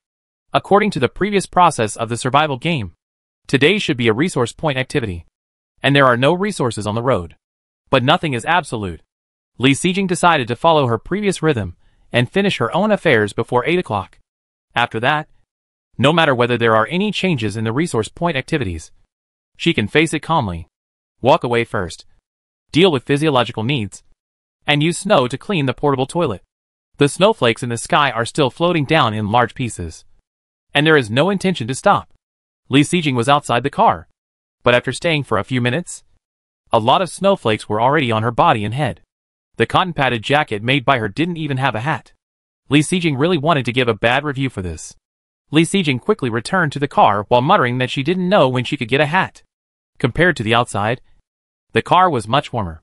According to the previous process of the survival game, today should be a resource point activity. And there are no resources on the road. But nothing is absolute. Li Sijing decided to follow her previous rhythm and finish her own affairs before 8 o'clock. After that, no matter whether there are any changes in the resource point activities, she can face it calmly, walk away first, deal with physiological needs, and use snow to clean the portable toilet. The snowflakes in the sky are still floating down in large pieces, and there is no intention to stop. Li Sijing was outside the car, but after staying for a few minutes, a lot of snowflakes were already on her body and head. The cotton-padded jacket made by her didn't even have a hat. Li Sijing really wanted to give a bad review for this. Li Sijing quickly returned to the car while muttering that she didn't know when she could get a hat. Compared to the outside, the car was much warmer.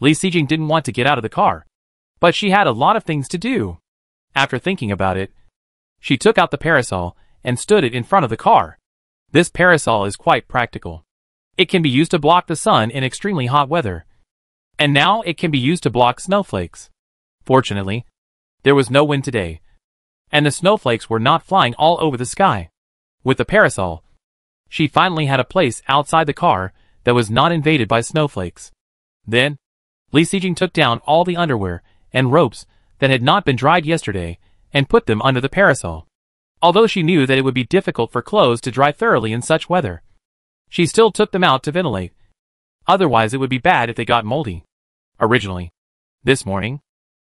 Li Sijing didn't want to get out of the car, but she had a lot of things to do. After thinking about it, she took out the parasol and stood it in front of the car. This parasol is quite practical. It can be used to block the sun in extremely hot weather. And now it can be used to block snowflakes. Fortunately, there was no wind today, and the snowflakes were not flying all over the sky. With the parasol, she finally had a place outside the car that was not invaded by snowflakes. Then, Li Sijing took down all the underwear and ropes that had not been dried yesterday and put them under the parasol. Although she knew that it would be difficult for clothes to dry thoroughly in such weather, she still took them out to ventilate. Otherwise it would be bad if they got moldy. Originally, this morning,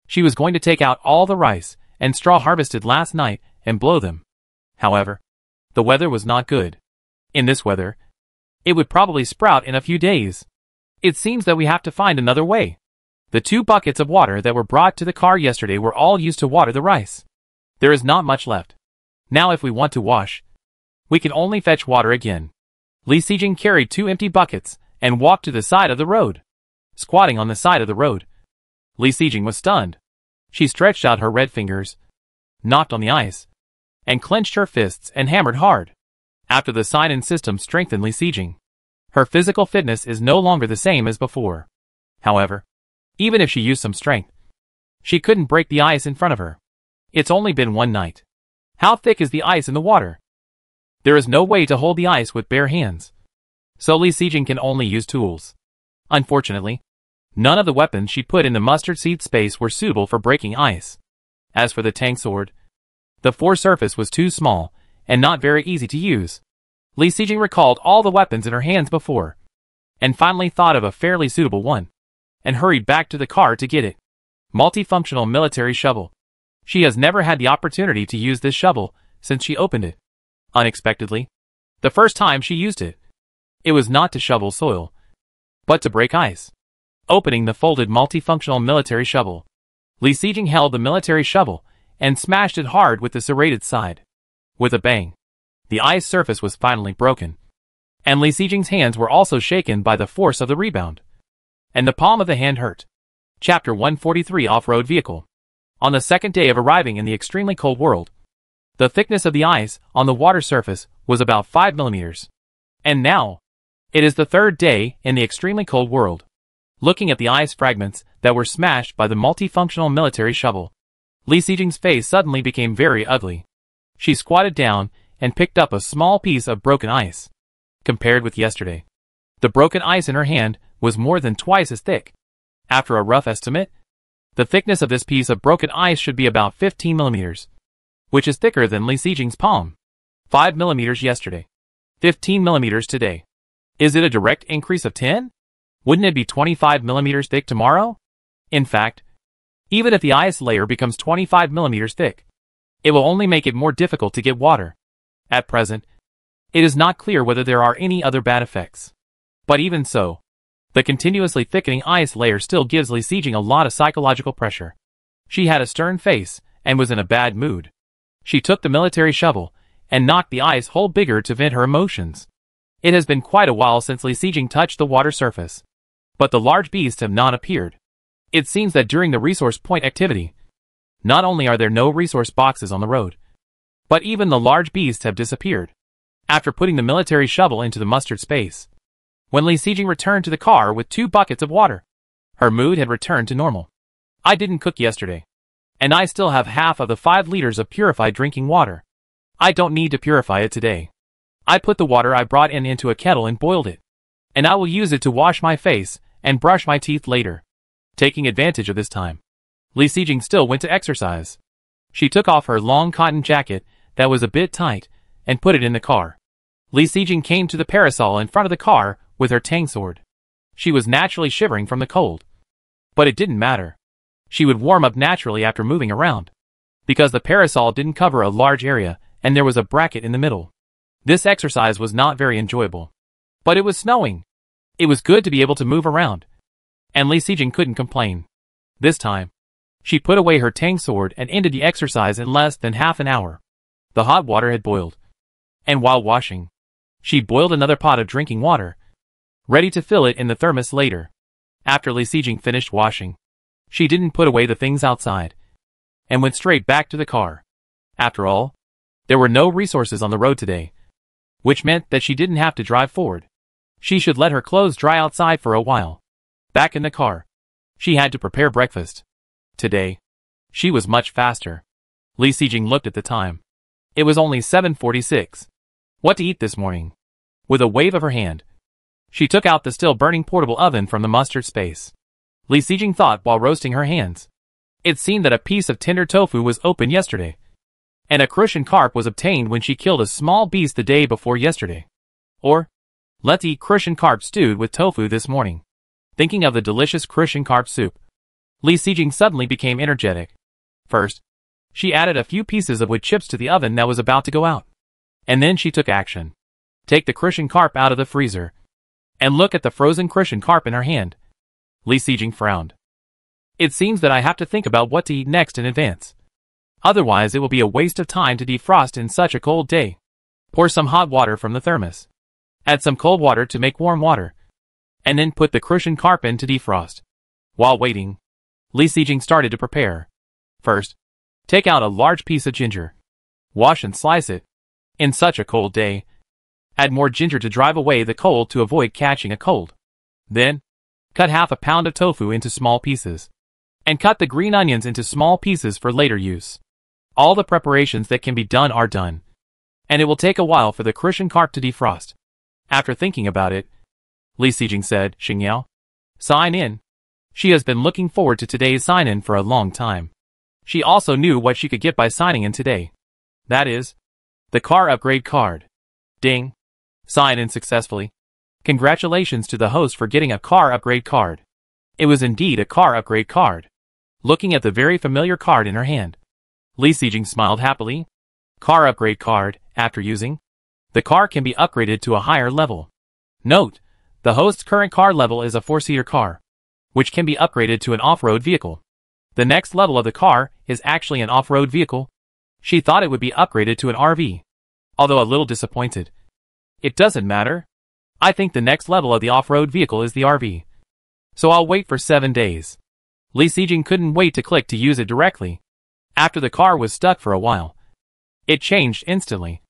she was going to take out all the rice and straw harvested last night and blow them. However, the weather was not good. In this weather, it would probably sprout in a few days. It seems that we have to find another way. The 2 buckets of water that were brought to the car yesterday were all used to water the rice. There is not much left. Now if we want to wash, we can only fetch water again. Li Sijing carried 2 empty buckets and walked to the side of the road. Squatting on the side of the road, Li Sijing was stunned. She stretched out her red fingers, knocked on the ice, and clenched her fists and hammered hard. After the sign and system strengthened Li Sijing, her physical fitness is no longer the same as before. However, even if she used some strength, she couldn't break the ice in front of her. It's only been one night. How thick is the ice in the water? There is no way to hold the ice with bare hands. So Li Sijing can only use tools. Unfortunately, none of the weapons she put in the mustard seed space were suitable for breaking ice. As for the tang sword, the foresurface was too small and not very easy to use. Li Sijing recalled all the weapons in her hands before, and finally thought of a fairly suitable one, and hurried back to the car to get it. Multifunctional military shovel. She has never had the opportunity to use this shovel since she opened it. Unexpectedly, the first time she used it, it was not to shovel soil, but to break ice. Opening the folded multifunctional military shovel, Li Sijing held the military shovel and smashed it hard with the serrated side. With a bang, the ice surface was finally broken, and Li Sijing's hands were also shaken by the force of the rebound, and the palm of the hand hurt. Chapter 143 Off-Road Vehicle. On the second day of arriving in the extremely cold world, the thickness of the ice on the water surface was about 5 millimeters. And now, it is the third day in the extremely cold world. Looking at the ice fragments that were smashed by the multifunctional military shovel, Li Sijing's face suddenly became very ugly. She squatted down and picked up a small piece of broken ice. Compared with yesterday, the broken ice in her hand was more than twice as thick. After a rough estimate, the thickness of this piece of broken ice should be about 15 millimeters, which is thicker than Li Sijing's palm. 5 millimeters yesterday, 15 millimeters today. Is it a direct increase of 10? Wouldn't it be 25 millimeters thick tomorrow? In fact, even if the ice layer becomes 25 millimeters thick, it will only make it more difficult to get water. At present, it is not clear whether there are any other bad effects. But even so, the continuously thickening ice layer still gives Li Sijing a lot of psychological pressure. She had a stern face and was in a bad mood. She took the military shovel and knocked the ice hole bigger to vent her emotions. It has been quite a while since Li Sijing touched the water surface, but the large beasts have not appeared. It seems that during the resource point activity, not only are there no resource boxes on the road, but even the large beasts have disappeared. After putting the military shovel into the mustard space, when Li Sijing returned to the car with 2 buckets of water, her mood had returned to normal. I didn't cook yesterday, and I still have half of the 5 liters of purified drinking water. I don't need to purify it today. I put the water I brought in into a kettle and boiled it, and I will use it to wash my face and brush my teeth later. Taking advantage of this time, Li Sijing still went to exercise. She took off her long cotton jacket that was a bit tight and put it in the car. Li Sijing came to the parasol in front of the car with her tang sword. She was naturally shivering from the cold, but it didn't matter. She would warm up naturally after moving around, because the parasol didn't cover a large area and there was a bracket in the middle. This exercise was not very enjoyable, but it was snowing. It was good to be able to move around, and Li Sijing couldn't complain. This time, she put away her tang sword and ended the exercise in less than half an hour. The hot water had boiled, and while washing, she boiled another pot of drinking water, ready to fill it in the thermos later. After Li Sijing finished washing, she didn't put away the things outside, and went straight back to the car. After all, there were no resources on the road today, which meant that she didn't have to drive forward. She should let her clothes dry outside for a while. Back in the car, she had to prepare breakfast. Today, she was much faster. Li Sijing looked at the time. It was only 7:46. What to eat this morning? With a wave of her hand, she took out the still burning portable oven from the mustard space. Li Sijing thought while roasting her hands. It seemed that a piece of tender tofu was opened yesterday, and a crucian carp was obtained when she killed a small beast the day before yesterday. Or, let's eat crucian carp stewed with tofu this morning. Thinking of the delicious crucian carp soup, Li Sijing suddenly became energetic. First, she added a few pieces of wood chips to the oven that was about to go out. And then she took action. Take the crucian carp out of the freezer, and look at the frozen crucian carp in her hand. Li Sijing frowned. It seems that I have to think about what to eat next in advance. Otherwise it will be a waste of time to defrost in such a cold day. Pour some hot water from the thermos. Add some cold water to make warm water. And then put the crucian carp in to defrost. While waiting, Li Sijing started to prepare. First, take out a large piece of ginger. Wash and slice it. In such a cold day, add more ginger to drive away the cold to avoid catching a cold. Then, cut half a pound of tofu into small pieces. And cut the green onions into small pieces for later use. All the preparations that can be done are done. And it will take a while for the crucian carp to defrost. After thinking about it, Li Sijing said, Xingyao, sign in. She has been looking forward to today's sign-in for a long time. She also knew what she could get by signing in today. That is, the car upgrade card. Ding. Sign in successfully. Congratulations to the host for getting a car upgrade card. It was indeed a car upgrade card. Looking at the very familiar card in her hand, Li Sijing smiled happily. Car upgrade card, after using, the car can be upgraded to a higher level. Note, the host's current car level is a 4-seater car, which can be upgraded to an off-road vehicle. The next level of the car is actually an off-road vehicle. She thought it would be upgraded to an RV, although a little disappointed. It doesn't matter. I think the next level of the off-road vehicle is the RV. So I'll wait for 7 days. Li Sijing couldn't wait to click to use it directly. After the car was stuck for a while, it changed instantly.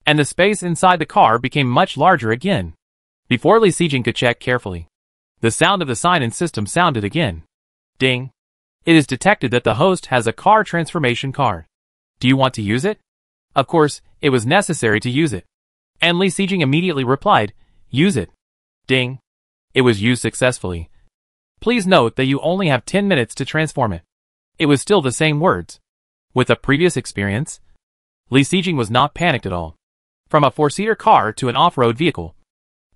And the space inside the car became much larger again. Before Li Sijing could check carefully, the sound of the sign-in system sounded again. Ding. It is detected that the host has a car transformation card. Do you want to use it? Of course, it was necessary to use it. And Li Sijing immediately replied, use it. Ding. It was used successfully. Please note that you only have 10 minutes to transform it. It was still the same words. With a previous experience, Li Sijing was not panicked at all. From a 4-seater car to an off-road vehicle.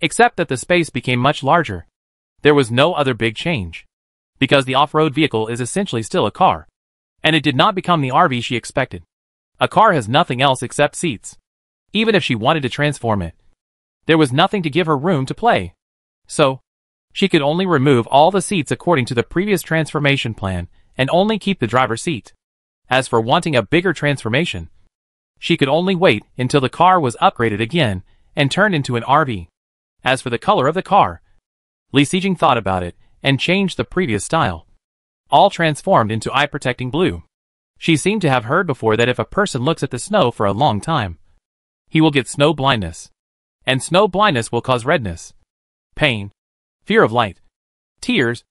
Except that the space became much larger. There was no other big change. Because the off-road vehicle is essentially still a car. And it did not become the RV she expected. A car has nothing else except seats. Even if she wanted to transform it, there was nothing to give her room to play. So, she could only remove all the seats according to the previous transformation plan and only keep the driver's seat. As for wanting a bigger transformation, she could only wait until the car was upgraded again and turned into an RV. As for the color of the car, Li Sijing thought about it and changed the previous style. All transformed into eye-protecting blue. She seemed to have heard before that if a person looks at the snow for a long time, he will get snow blindness. And snow blindness will cause redness, pain, fear of light, tears.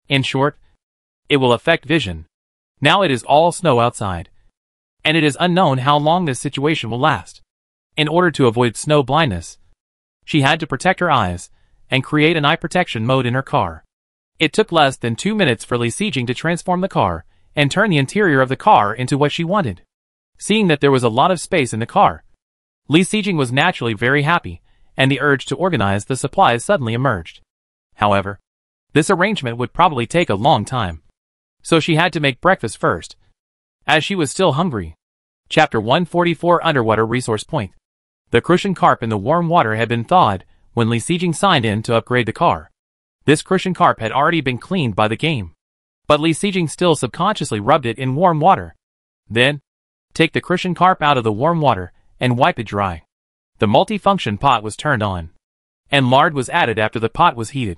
In short, it will affect vision. Now it is all snow outside. And it is unknown how long this situation will last. In order to avoid snow blindness, she had to protect her eyes and create an eye protection mode in her car. It took less than 2 minutes for Li Sijing to transform the car and turn the interior of the car into what she wanted. Seeing that there was a lot of space in the car, Li Sijing was naturally very happy, and the urge to organize the supplies suddenly emerged. However, this arrangement would probably take a long time. So she had to make breakfast first, as she was still hungry. Chapter 144 Underwater Resource Point. The crucian carp in the warm water had been thawed when Li Sijing signed in to upgrade the car. This crucian carp had already been cleaned by the game, but Li Sijing still subconsciously rubbed it in warm water. Then, take the crucian carp out of the warm water and wipe it dry. The multifunction pot was turned on, and lard was added after the pot was heated.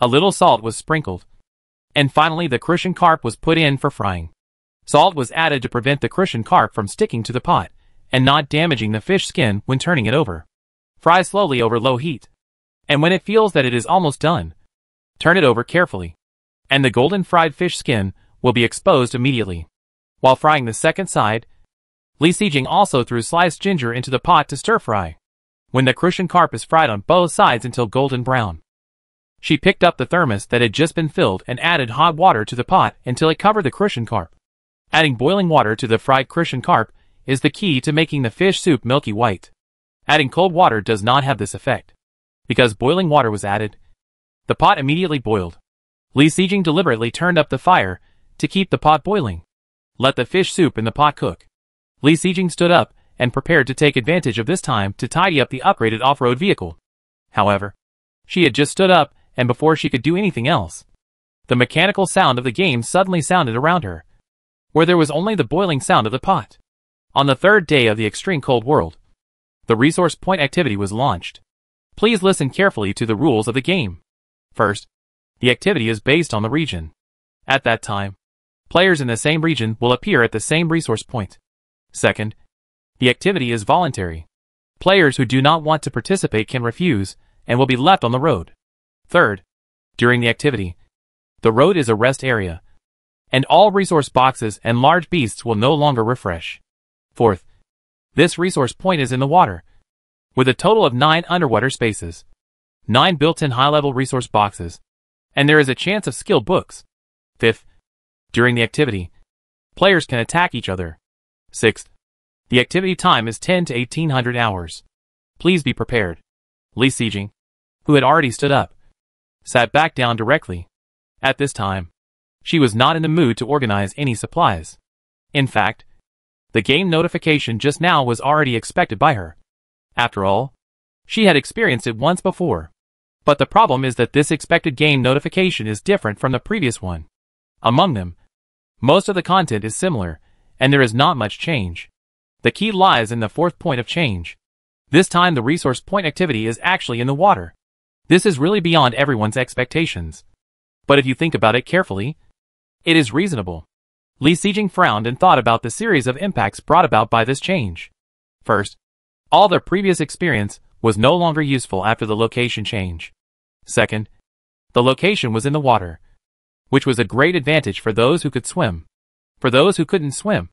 A little salt was sprinkled, and finally the crucian carp was put in for frying. Salt was added to prevent the crucian carp from sticking to the pot and not damaging the fish skin when turning it over. Fry slowly over low heat, and when it feels that it is almost done, turn it over carefully, and the golden fried fish skin will be exposed immediately. While frying the second side, Li Sijing also threw sliced ginger into the pot to stir fry. When the crucian carp is fried on both sides until golden brown, she picked up the thermos that had just been filled and added hot water to the pot until it covered the crucian carp. Adding boiling water to the fried crucian carp is the key to making the fish soup milky white. Adding cold water does not have this effect. Because boiling water was added, the pot immediately boiled. Li Sijing deliberately turned up the fire to keep the pot boiling. Let the fish soup in the pot cook. Li Sijing stood up and prepared to take advantage of this time to tidy up the upgraded off-road vehicle. However, she had just stood up, and before she could do anything else, the mechanical sound of the game suddenly sounded around her. where there was only the boiling sound of the pot. On the third day of the extreme cold world, the resource point activity was launched. Please listen carefully to the rules of the game. First, the activity is based on the region. At that time, players in the same region will appear at the same resource point. Second, the activity is voluntary. Players who do not want to participate can refuse and will be left on the road. Third, during the activity, the road is a rest area, and all resource boxes and large beasts will no longer refresh. Fourth, this resource point is in the water, with a total of 9 underwater spaces, 9 built-in high-level resource boxes, and there is a chance of skill books. Fifth, during the activity, players can attack each other. Sixth, the activity time is 10 to 1800 hours. Please be prepared. Li Sijing, who had already stood up, sat back down directly. At this time, she was not in the mood to organize any supplies. In fact, the game notification just now was already expected by her. After all, she had experienced it once before. But the problem is that this expected game notification is different from the previous one. Among them, most of the content is similar, and there is not much change. The key lies in the fourth point of change. This time the resource point activity is actually in the water. This is really beyond everyone's expectations. But if you think about it carefully, it is reasonable. Li Sijing frowned and thought about the series of impacts brought about by this change. First, all their previous experience was no longer useful after the location change. Second, the location was in the water, which was a great advantage for those who could swim. For those who couldn't swim,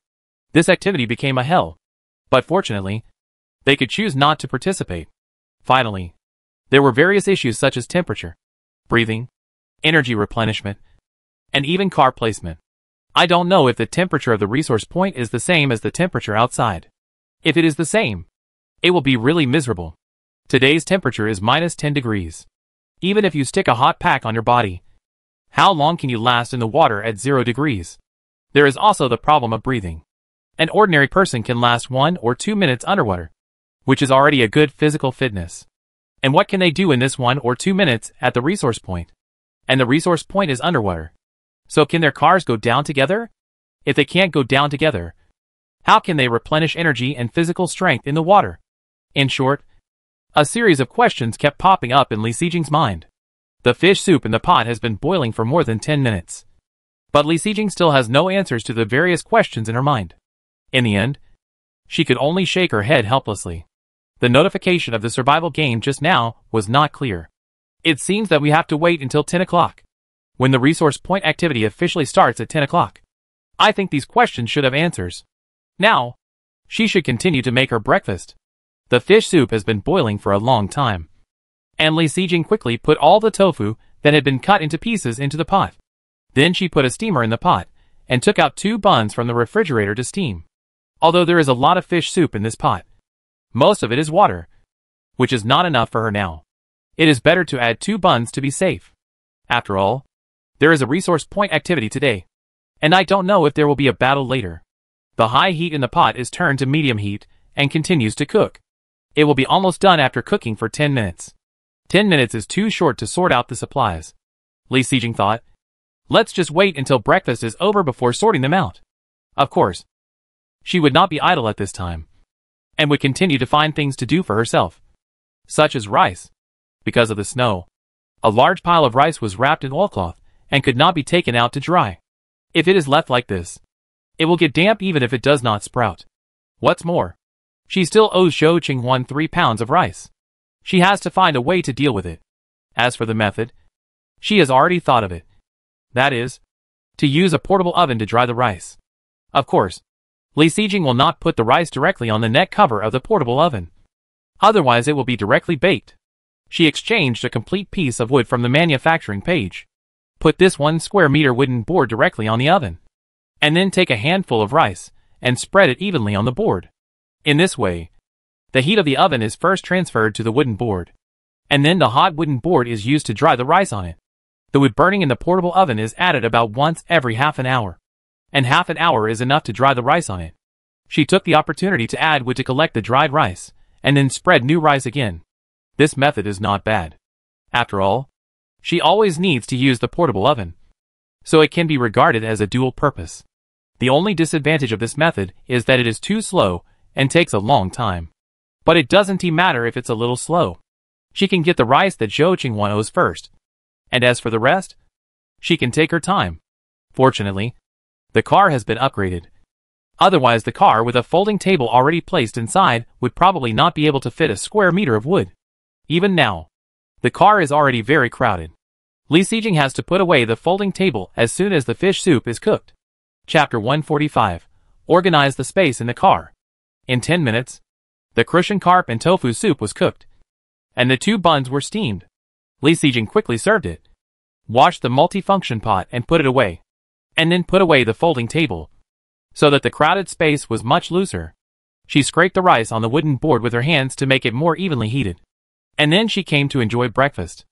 this activity became a hell. But fortunately, they could choose not to participate. Finally, there were various issues such as temperature, breathing, energy replenishment, and even car placement. I don't know if the temperature of the resource point is the same as the temperature outside. If it is the same, it will be really miserable. Today's temperature is -10 degrees. Even if you stick a hot pack on your body, how long can you last in the water at 0 degrees? There is also the problem of breathing. An ordinary person can last 1 or 2 minutes underwater, which is already a good physical fitness. And what can they do in this 1 or 2 minutes at the resource point? And the resource point is underwater. So can their cars go down together? If they can't go down together, how can they replenish energy and physical strength in the water? In short, a series of questions kept popping up in Li Sijing's mind. The fish soup in the pot has been boiling for more than 10 minutes. But Li Sijing still has no answers to the various questions in her mind. In the end, she could only shake her head helplessly. The notification of the survival game just now was not clear. It seems that we have to wait until 10 o'clock, when the resource point activity officially starts at 10 o'clock. I think these questions should have answers. Now, she should continue to make her breakfast. The fish soup has been boiling for a long time. And Li Sijing quickly put all the tofu that had been cut into pieces into the pot. Then she put a steamer in the pot, and took out 2 buns from the refrigerator to steam. Although there is a lot of fish soup in this pot, most of it is water, which is not enough for her now. It is better to add 2 buns to be safe. After all, there is a resource point activity today, and I don't know if there will be a battle later. The high heat in the pot is turned to medium heat, and continues to cook. It will be almost done after cooking for 10 minutes. 10 minutes is too short to sort out the supplies. Li Sijing thought, let's just wait until breakfast is over before sorting them out. Of course, she would not be idle at this time, and would continue to find things to do for herself, such as rice. Because of the snow, a large pile of rice was wrapped in oilcloth, and could not be taken out to dry. If it is left like this, it will get damp even if it does not sprout. What's more, she still owes Zhou Qinghuan 3 pounds of rice. She has to find a way to deal with it. As for the method, she has already thought of it. That is, to use a portable oven to dry the rice. Of course, Li Sijing will not put the rice directly on the neck cover of the portable oven. Otherwise it will be directly baked. She exchanged a complete piece of wood from the manufacturing page. Put this 1 square meter wooden board directly on the oven. And then take a handful of rice, and spread it evenly on the board. In this way, the heat of the oven is first transferred to the wooden board, and then the hot wooden board is used to dry the rice on it. The wood burning in the portable oven is added about once every half an hour, and half an hour is enough to dry the rice on it. She took the opportunity to add wood to collect the dried rice, and then spread new rice again. This method is not bad. After all, she always needs to use the portable oven, so it can be regarded as a dual purpose. The only disadvantage of this method is that it is too slow and takes a long time. But it doesn't matter if it's a little slow. She can get the rice that Zhou Qingwan owes first. And as for the rest, she can take her time. Fortunately, the car has been upgraded. Otherwise, the car with a folding table already placed inside would probably not be able to fit a square meter of wood. Even now, the car is already very crowded. Li Xijing has to put away the folding table as soon as the fish soup is cooked. Chapter 145. Organize the space in the car. In 10 minutes, the crucian carp and tofu soup was cooked, and the 2 buns were steamed. Li Xijing quickly served it, washed the multifunction pot and put it away, and then put away the folding table, so that the crowded space was much looser. She scraped the rice on the wooden board with her hands to make it more evenly heated, and then she came to enjoy breakfast.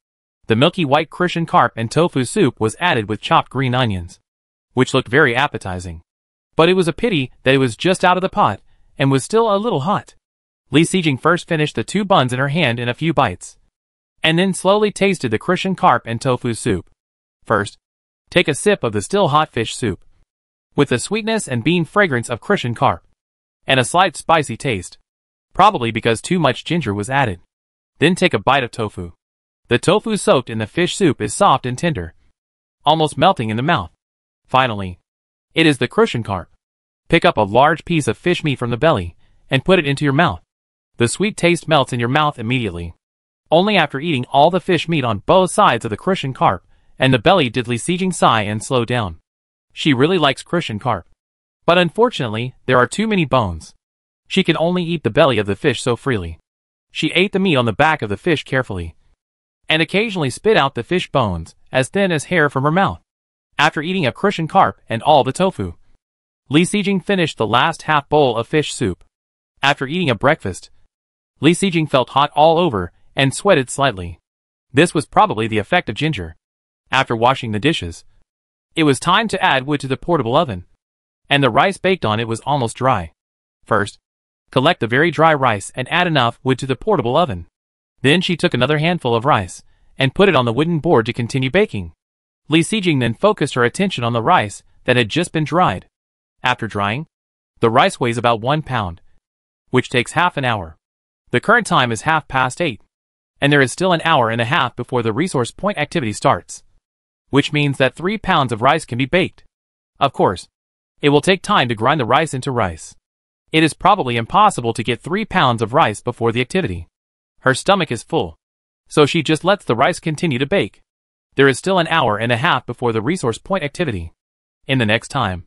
The milky white crucian carp and tofu soup was added with chopped green onions, which looked very appetizing. But it was a pity that it was just out of the pot and was still a little hot. Li Xijing first finished the 2 buns in her hand in a few bites, and then slowly tasted the crucian carp and tofu soup. First, take a sip of the still hot fish soup, with the sweetness and bean fragrance of crucian carp, and a slight spicy taste, probably because too much ginger was added. Then take a bite of tofu. The tofu soaked in the fish soup is soft and tender, almost melting in the mouth. Finally, it is the crucian carp. Pick up a large piece of fish meat from the belly and put it into your mouth. The sweet taste melts in your mouth immediately. Only after eating all the fish meat on both sides of the crucian carp and the belly did Li Xijing sigh and slow down. She really likes crucian carp, but unfortunately there are too many bones. She can only eat the belly of the fish so freely. She ate the meat on the back of the fish carefully, and occasionally spit out the fish bones, as thin as hair, from her mouth. After eating a crucian carp and all the tofu, Li Xijing finished the last half bowl of fish soup. After eating a breakfast, Li Xijing felt hot all over and sweated slightly. This was probably the effect of ginger. After washing the dishes, it was time to add wood to the portable oven, and the rice baked on it was almost dry. First, collect the very dry rice and add enough wood to the portable oven. Then she took another handful of rice and put it on the wooden board to continue baking. Li Xijing then focused her attention on the rice that had just been dried. After drying, the rice weighs about 1 pound, which takes half an hour. The current time is 8:30, and there is still an hour and a half before the resource point activity starts, which means that 3 pounds of rice can be baked. Of course, it will take time to grind the rice into rice. It is probably impossible to get 3 pounds of rice before the activity. Her stomach is full, so she just lets the rice continue to bake. There is still an hour and a half before the resource point activity. In the next time,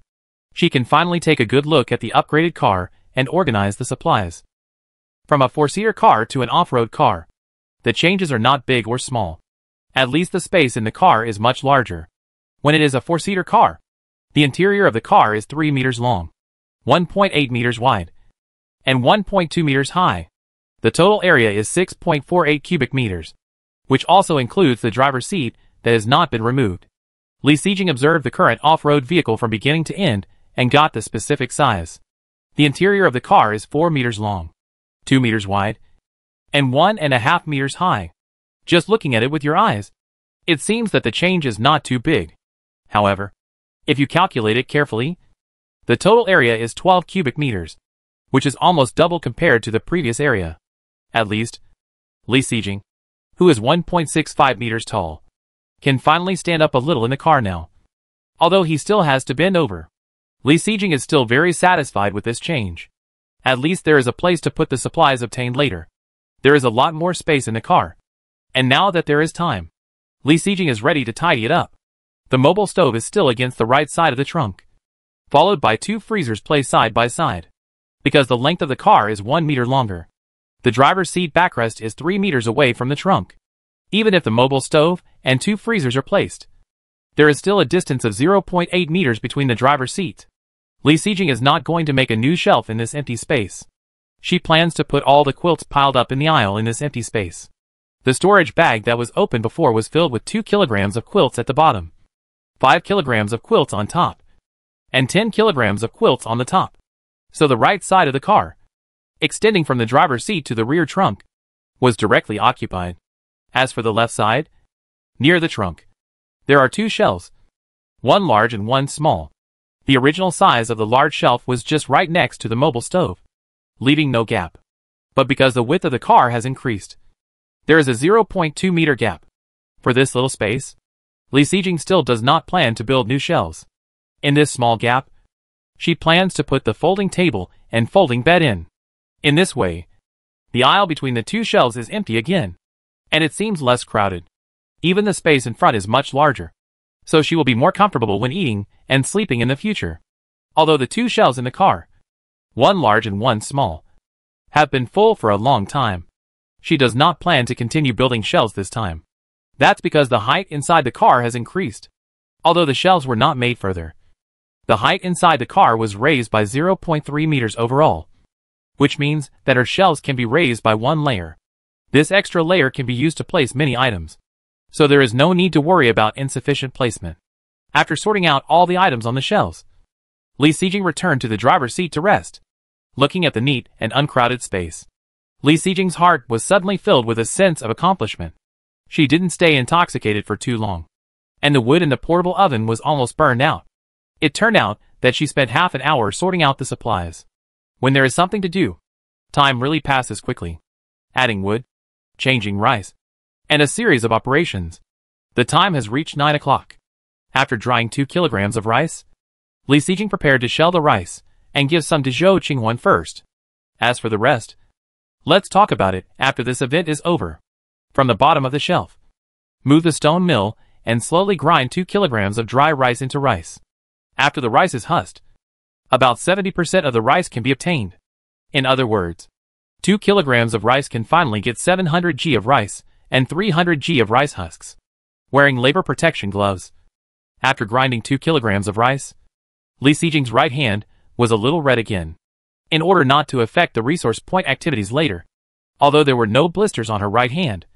she can finally take a good look at the upgraded car and organize the supplies. From a 4-seater car to an off-road car, the changes are not big or small. At least the space in the car is much larger. When it is a 4-seater car, the interior of the car is 3 meters long, 1.8 meters wide, and 1.2 meters high. The total area is 6.48 cubic meters, which also includes the driver's seat that has not been removed. Li Xijing observed the current off-road vehicle from beginning to end and got the specific size. The interior of the car is 4 meters long, 2 meters wide, and 1.5 meters high. Just looking at it with your eyes, it seems that the change is not too big. However, if you calculate it carefully, the total area is 12 cubic meters, which is almost double compared to the previous area. At least, Li Xijing, who is 1.65 meters tall, can finally stand up a little in the car now. Although he still has to bend over, Li Xijing is still very satisfied with this change. At least there is a place to put the supplies obtained later. There is a lot more space in the car. And now that there is time, Li Xijing is ready to tidy it up. The mobile stove is still against the right side of the trunk, followed by 2 freezers placed side by side, because the length of the car is 1 meter longer. The driver's seat backrest is 3 meters away from the trunk. Even if the mobile stove and 2 freezers are placed, there is still a distance of 0.8 meters between the driver's seat. Li Xijing is not going to make a new shelf in this empty space. She plans to put all the quilts piled up in the aisle in this empty space. The storage bag that was open before was filled with 2 kilograms of quilts at the bottom, 5 kilograms of quilts on top, and 10 kilograms of quilts on the top. So the right side of the car, extending from the driver's seat to the rear trunk, was directly occupied. As for the left side, near the trunk, there are 2 shelves, one large and one small. The original size of the large shelf was just right next to the mobile stove, leaving no gap. But because the width of the car has increased, there is a 0.2 meter gap. For this little space, Li Xijing still does not plan to build new shelves. In this small gap, she plans to put the folding table and folding bed in. In this way, the aisle between the two shelves is empty again, and it seems less crowded. Even the space in front is much larger, so she will be more comfortable when eating and sleeping in the future. Although the two shelves in the car, one large and one small, have been full for a long time, she does not plan to continue building shelves this time. That's because the height inside the car has increased. Although the shelves were not made further, the height inside the car was raised by 0.3 meters overall, which means that her shelves can be raised by one layer. This extra layer can be used to place many items, so there is no need to worry about insufficient placement. After sorting out all the items on the shelves, Li Xijing returned to the driver's seat to rest. Looking at the neat and uncrowded space, Li Xijing's heart was suddenly filled with a sense of accomplishment. She didn't stay intoxicated for too long, and the wood in the portable oven was almost burned out. It turned out that she spent half an hour sorting out the supplies. When there is something to do, time really passes quickly. Adding wood, changing rice, and a series of operations. The time has reached 9 o'clock. After drying 2 kilograms of rice, Li Xijing prepared to shell the rice and give some to Zhou Qingwan first. As for the rest, let's talk about it after this event is over. From the bottom of the shelf, move the stone mill and slowly grind 2 kilograms of dry rice into rice. After the rice is husked, about 70% of the rice can be obtained. In other words, 2 kilograms of rice can finally get 700 g of rice and 300 g of rice husks. Wearing labor protection gloves. After grinding 2 kilograms of rice, Li Xijing's right hand was a little red again. In order not to affect the resource point activities later, although there were no blisters on her right hand,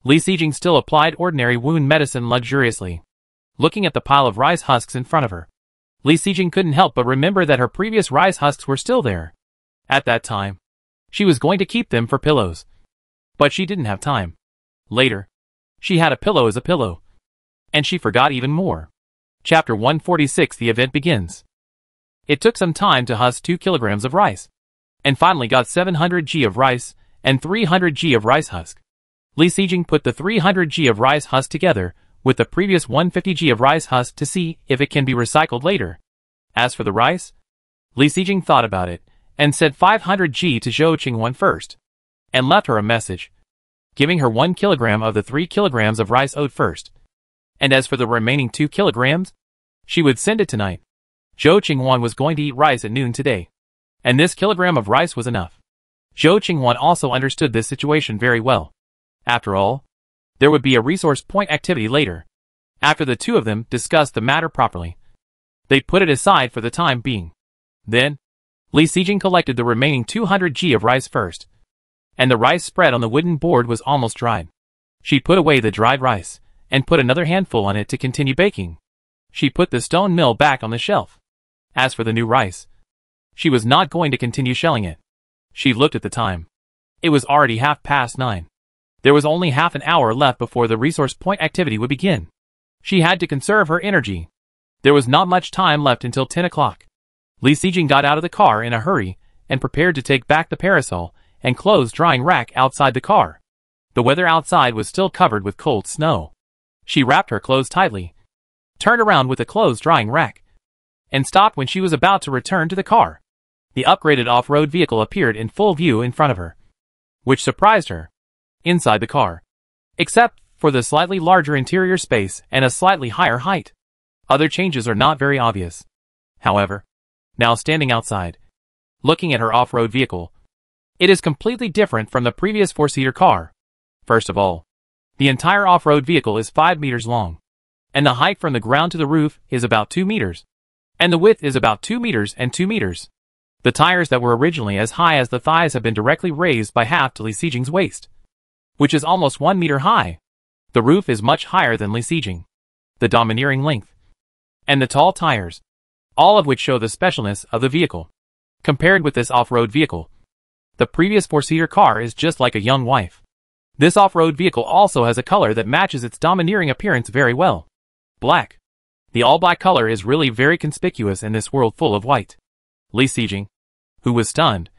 Li Xijing still applied ordinary wound medicine luxuriously. Looking at the pile of rice husks in front of her, Li Xijing couldn't help but remember that her previous rice husks were still there. At that time, she was going to keep them for pillows. But she didn't have time. Later, she had a pillow as a pillow. And she forgot even more. Chapter 146. The event begins. It took some time to husk 2 kilograms of rice, and finally got 700 g of rice and 300 g of rice husk. Li Xijing put the 300 g of rice husk together with the previous 150 g of rice husk to see if it can be recycled later. As for the rice, Li Xijing thought about it and said 500 g to Zhou Qingwan first, and left her a message, giving her 1 kilogram of the 3 kilograms of rice owed first. And as for the remaining 2 kilograms, she would send it tonight. Zhou Qingwan was going to eat rice at noon today, and this kilogram of rice was enough. Zhou Qingwan also understood this situation very well. After all, there would be a resource point activity later. After the two of them discussed the matter properly, they put it aside for the time being. Then, Li Xijing collected the remaining 200 g of rice first, and the rice spread on the wooden board was almost dried. She put away the dried rice, and put another handful on it to continue baking. She put the stone mill back on the shelf. As for the new rice, she was not going to continue shelling it. She looked at the time. It was already 9:30. There was only half an hour left before the resource point activity would begin. She had to conserve her energy. There was not much time left until 10 o'clock. Li Xijing got out of the car in a hurry and prepared to take back the parasol and clothes drying rack outside the car. The weather outside was still covered with cold snow. She wrapped her clothes tightly, turned around with the clothes drying rack, and stopped when she was about to return to the car. The upgraded off-road vehicle appeared in full view in front of her, which surprised her. Inside the car, except for the slightly larger interior space and a slightly higher height, other changes are not very obvious. However, now standing outside, looking at her off-road vehicle, it is completely different from the previous four-seater car. First of all, the entire off-road vehicle is 5 meters long, and the height from the ground to the roof is about 2 meters, and the width is about 2 meters and 2 meters. The tires that were originally as high as the thighs have been directly raised by half to Li Xijing's waist, which is almost 1 meter high. The roof is much higher than Li Xijing, the domineering length, and the tall tires, all of which show the specialness of the vehicle. Compared with this off-road vehicle, the previous four-seater car is just like a young wife. This off-road vehicle also has a color that matches its domineering appearance very well. Black. The all-black color is really very conspicuous in this world full of white. Li Sijing, who was stunned,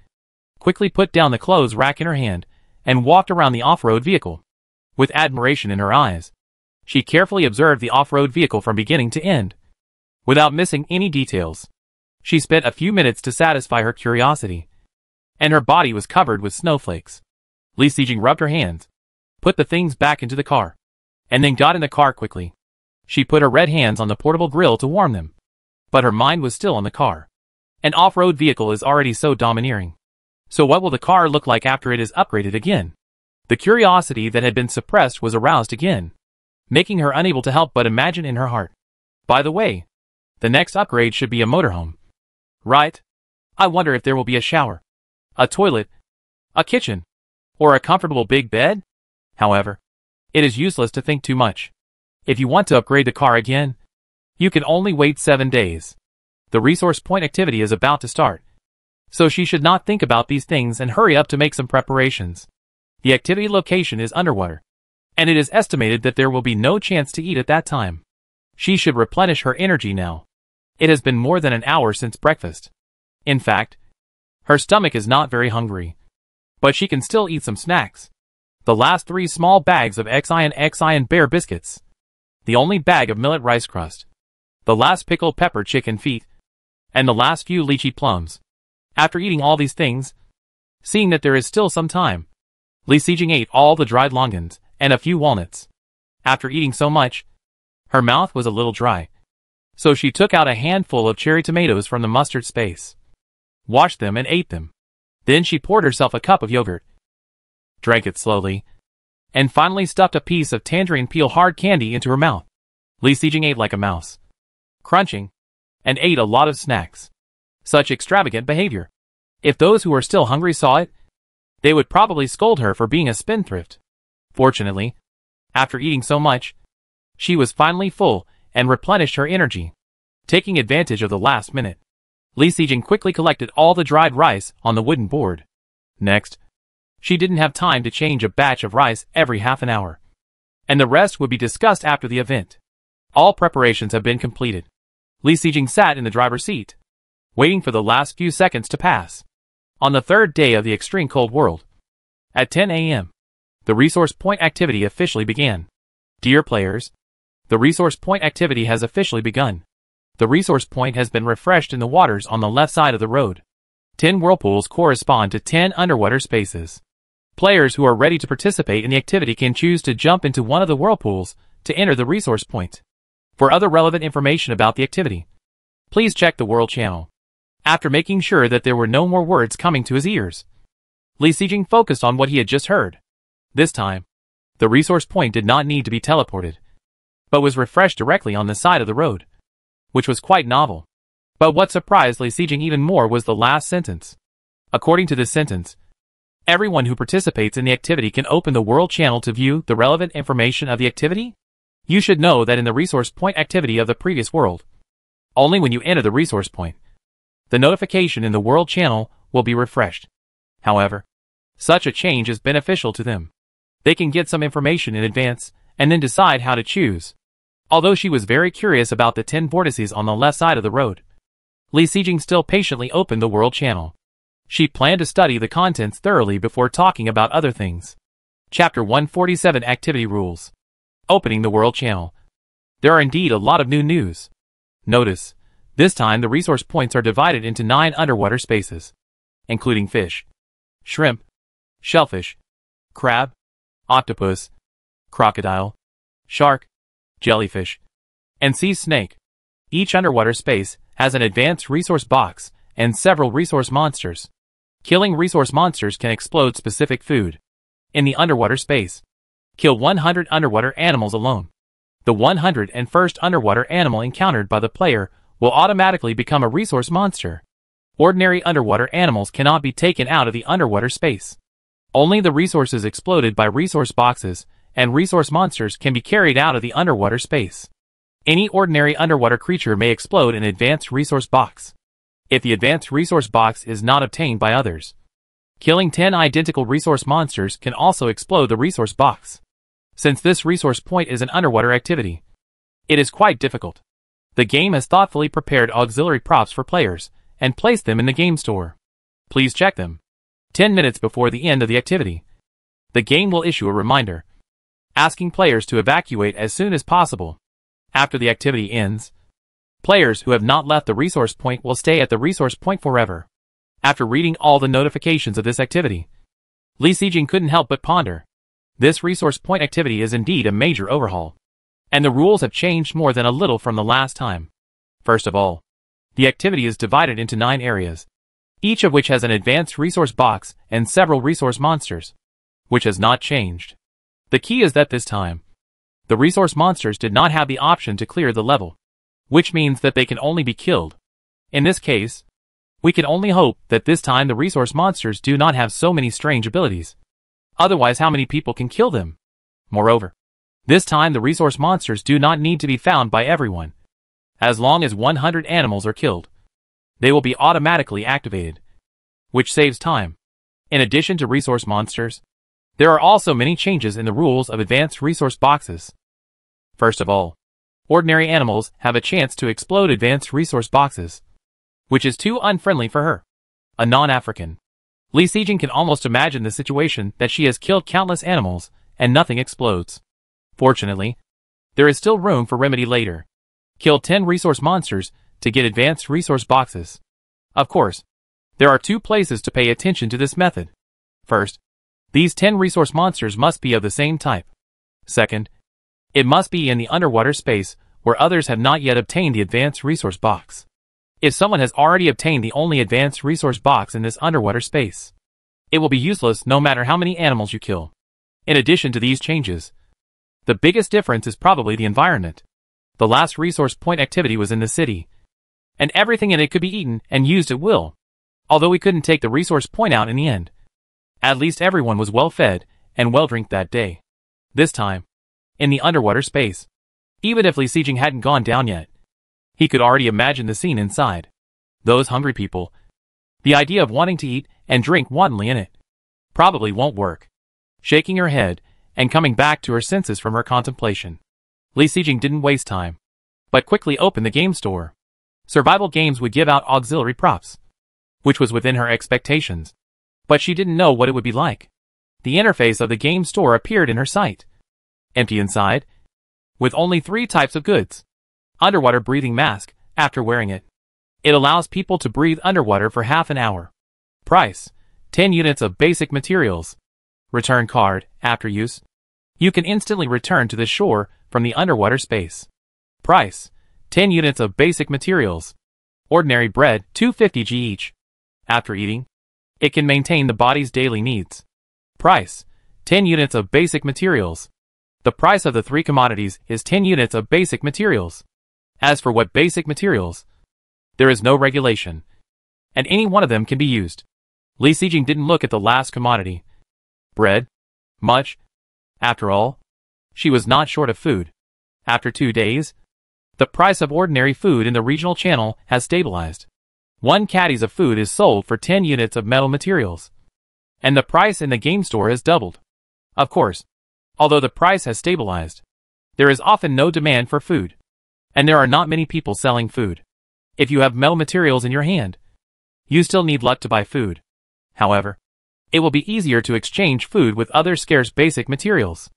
quickly put down the clothes rack in her hand and walked around the off-road vehicle. With admiration in her eyes, she carefully observed the off-road vehicle from beginning to end. Without missing any details, she spent a few minutes to satisfy her curiosity, and her body was covered with snowflakes. Li Sijing rubbed her hands, put the things back into the car, and then got in the car quickly. She put her red hands on the portable grill to warm them, but her mind was still on the car. An off-road vehicle is already so domineering. So what will the car look like after it is upgraded again? The curiosity that had been suppressed was aroused again, making her unable to help but imagine in her heart. By the way, the next upgrade should be a motorhome. Right? I wonder if there will be a shower, a toilet, a kitchen, or a comfortable big bed? However, it is useless to think too much. If you want to upgrade the car again, you can only wait 7 days. The resource point activity is about to start, so she should not think about these things and hurry up to make some preparations. The activity location is underwater, and it is estimated that there will be no chance to eat at that time. She should replenish her energy now. It has been more than an hour since breakfast. In fact, her stomach is not very hungry, but she can still eat some snacks. The last 3 small bags of Xian bear biscuits, the only bag of millet rice crust, the last pickled pepper chicken feet, and the last few lychee plums. After eating all these things, seeing that there is still some time, Li Sijing ate all the dried longans and a few walnuts. After eating so much, her mouth was a little dry, so she took out a handful of cherry tomatoes from the mustard space, washed them and ate them. Then she poured herself a cup of yogurt, drank it slowly, and finally stuffed a piece of tangerine peel hard candy into her mouth. Li Sijing ate like a mouse, crunching, and ate a lot of snacks. Such extravagant behavior. If those who were still hungry saw it, they would probably scold her for being a spendthrift. Fortunately, after eating so much, she was finally full and replenished her energy. Taking advantage of the last minute, Li Sijing quickly collected all the dried rice on the wooden board. Next, she didn't have time to change a batch of rice every half an hour, and the rest would be discussed after the event. All preparations have been completed. Li Sijing sat in the driver's seat, waiting for the last few seconds to pass. On the 3rd day of the extreme cold world, at 10 a.m., the resource point activity officially began. Dear players, the resource point activity has officially begun. The resource point has been refreshed in the waters on the left side of the road. 10 whirlpools correspond to 10 underwater spaces. Players who are ready to participate in the activity can choose to jump into one of the whirlpools to enter the resource point. For other relevant information about the activity, please check the World Channel. After making sure that there were no more words coming to his ears, Li Sijing focused on what he had just heard. This time, the resource point did not need to be teleported, but was refreshed directly on the side of the road, which was quite novel. But what surprised Li Sijing even more was the last sentence. According to this sentence, everyone who participates in the activity can open the World Channel to view the relevant information of the activity. You should know that in the resource point activity of the previous world, only when you enter the resource point, the notification in the World Channel will be refreshed. However, such a change is beneficial to them. They can get some information in advance and then decide how to choose. Although she was very curious about the 10 vortices on the left side of the road, Li Sijing still patiently opened the World Channel. She planned to study the contents thoroughly before talking about other things. Chapter 147 Activity Rules. Opening the World Channel. There are indeed a lot of new news. Notice, this time the resource points are divided into 9 underwater spaces, including fish, shrimp, shellfish, crab, octopus, crocodile, shark, jellyfish, and sea snake. Each underwater space has an advanced resource box and several resource monsters. Killing resource monsters can explode specific food. In the underwater space, kill 100 underwater animals alone. The 101st underwater animal encountered by the player will automatically become a resource monster. Ordinary underwater animals cannot be taken out of the underwater space. Only the resources exploded by resource boxes and resource monsters can be carried out of the underwater space. Any ordinary underwater creature may explode an advanced resource box, if the advanced resource box is not obtained by others. Killing 10 identical resource monsters can also explode the resource box. Since this resource point is an underwater activity, it is quite difficult. The game has thoughtfully prepared auxiliary props for players and placed them in the game store. Please check them. 10 minutes before the end of the activity, the game will issue a reminder, asking players to evacuate as soon as possible. After the activity ends, players who have not left the resource point will stay at the resource point forever. After reading all the notifications of this activity, Li Sijing couldn't help but ponder. This resource point activity is indeed a major overhaul, and the rules have changed more than a little from the last time. First of all, the activity is divided into 9 areas, each of which has an advanced resource box and several resource monsters, which has not changed. The key is that this time, the resource monsters did not have the option to clear the level, which means that they can only be killed. In this case, we can only hope that this time the resource monsters do not have so many strange abilities. Otherwise, how many people can kill them? Moreover, this time the resource monsters do not need to be found by everyone. As long as 100 animals are killed, they will be automatically activated, which saves time. In addition to resource monsters, there are also many changes in the rules of advanced resource boxes. First of all, ordinary animals have a chance to explode advanced resource boxes, which is too unfriendly for her. A non-African, Li Sijing can almost imagine the situation that she has killed countless animals and nothing explodes. Fortunately, there is still room for remedy later. Kill 10 resource monsters to get advanced resource boxes. Of course, there are 2 places to pay attention to this method. First, these 10 resource monsters must be of the same type. Second, it must be in the underwater space where others have not yet obtained the advanced resource box. If someone has already obtained the only advanced resource box in this underwater space, it will be useless no matter how many animals you kill. In addition to these changes, the biggest difference is probably the environment. The last resource point activity was in the city, and everything in it could be eaten and used at will. Although we couldn't take the resource point out in the end, at least everyone was well fed and well drinked that day. This time, in the underwater space, even if Li Sijing hadn't gone down yet, he could already imagine the scene inside. Those hungry people, the idea of wanting to eat and drink wantonly in it, probably won't work. Shaking her head and coming back to her senses from her contemplation, Li Sijing didn't waste time, but quickly opened the game store. Survival games would give out auxiliary props, which was within her expectations, but she didn't know what it would be like. The interface of the game store appeared in her sight. Empty inside, with only 3 types of goods. Underwater breathing mask, after wearing it, it allows people to breathe underwater for half an hour. Price, 10 units of basic materials. Return card, after use, you can instantly return to the shore from the underwater space. Price, 10 units of basic materials. Ordinary bread, 250 g each. After eating, it can maintain the body's daily needs. Price, 10 units of basic materials. The price of the 3 commodities is 10 units of basic materials. As for what basic materials, there is no regulation, and any one of them can be used. Li Sijing didn't look at the last commodity, bread, much. After all, she was not short of food. After 2 days, the price of ordinary food in the regional channel has stabilized. 1 caddies of food is sold for 10 units of metal materials, and the price in the game store has doubled. Of course, although the price has stabilized, there is often no demand for food, and there are not many people selling food. If you have metal materials in your hand, you still need luck to buy food. However, it will be easier to exchange food with other scarce basic materials.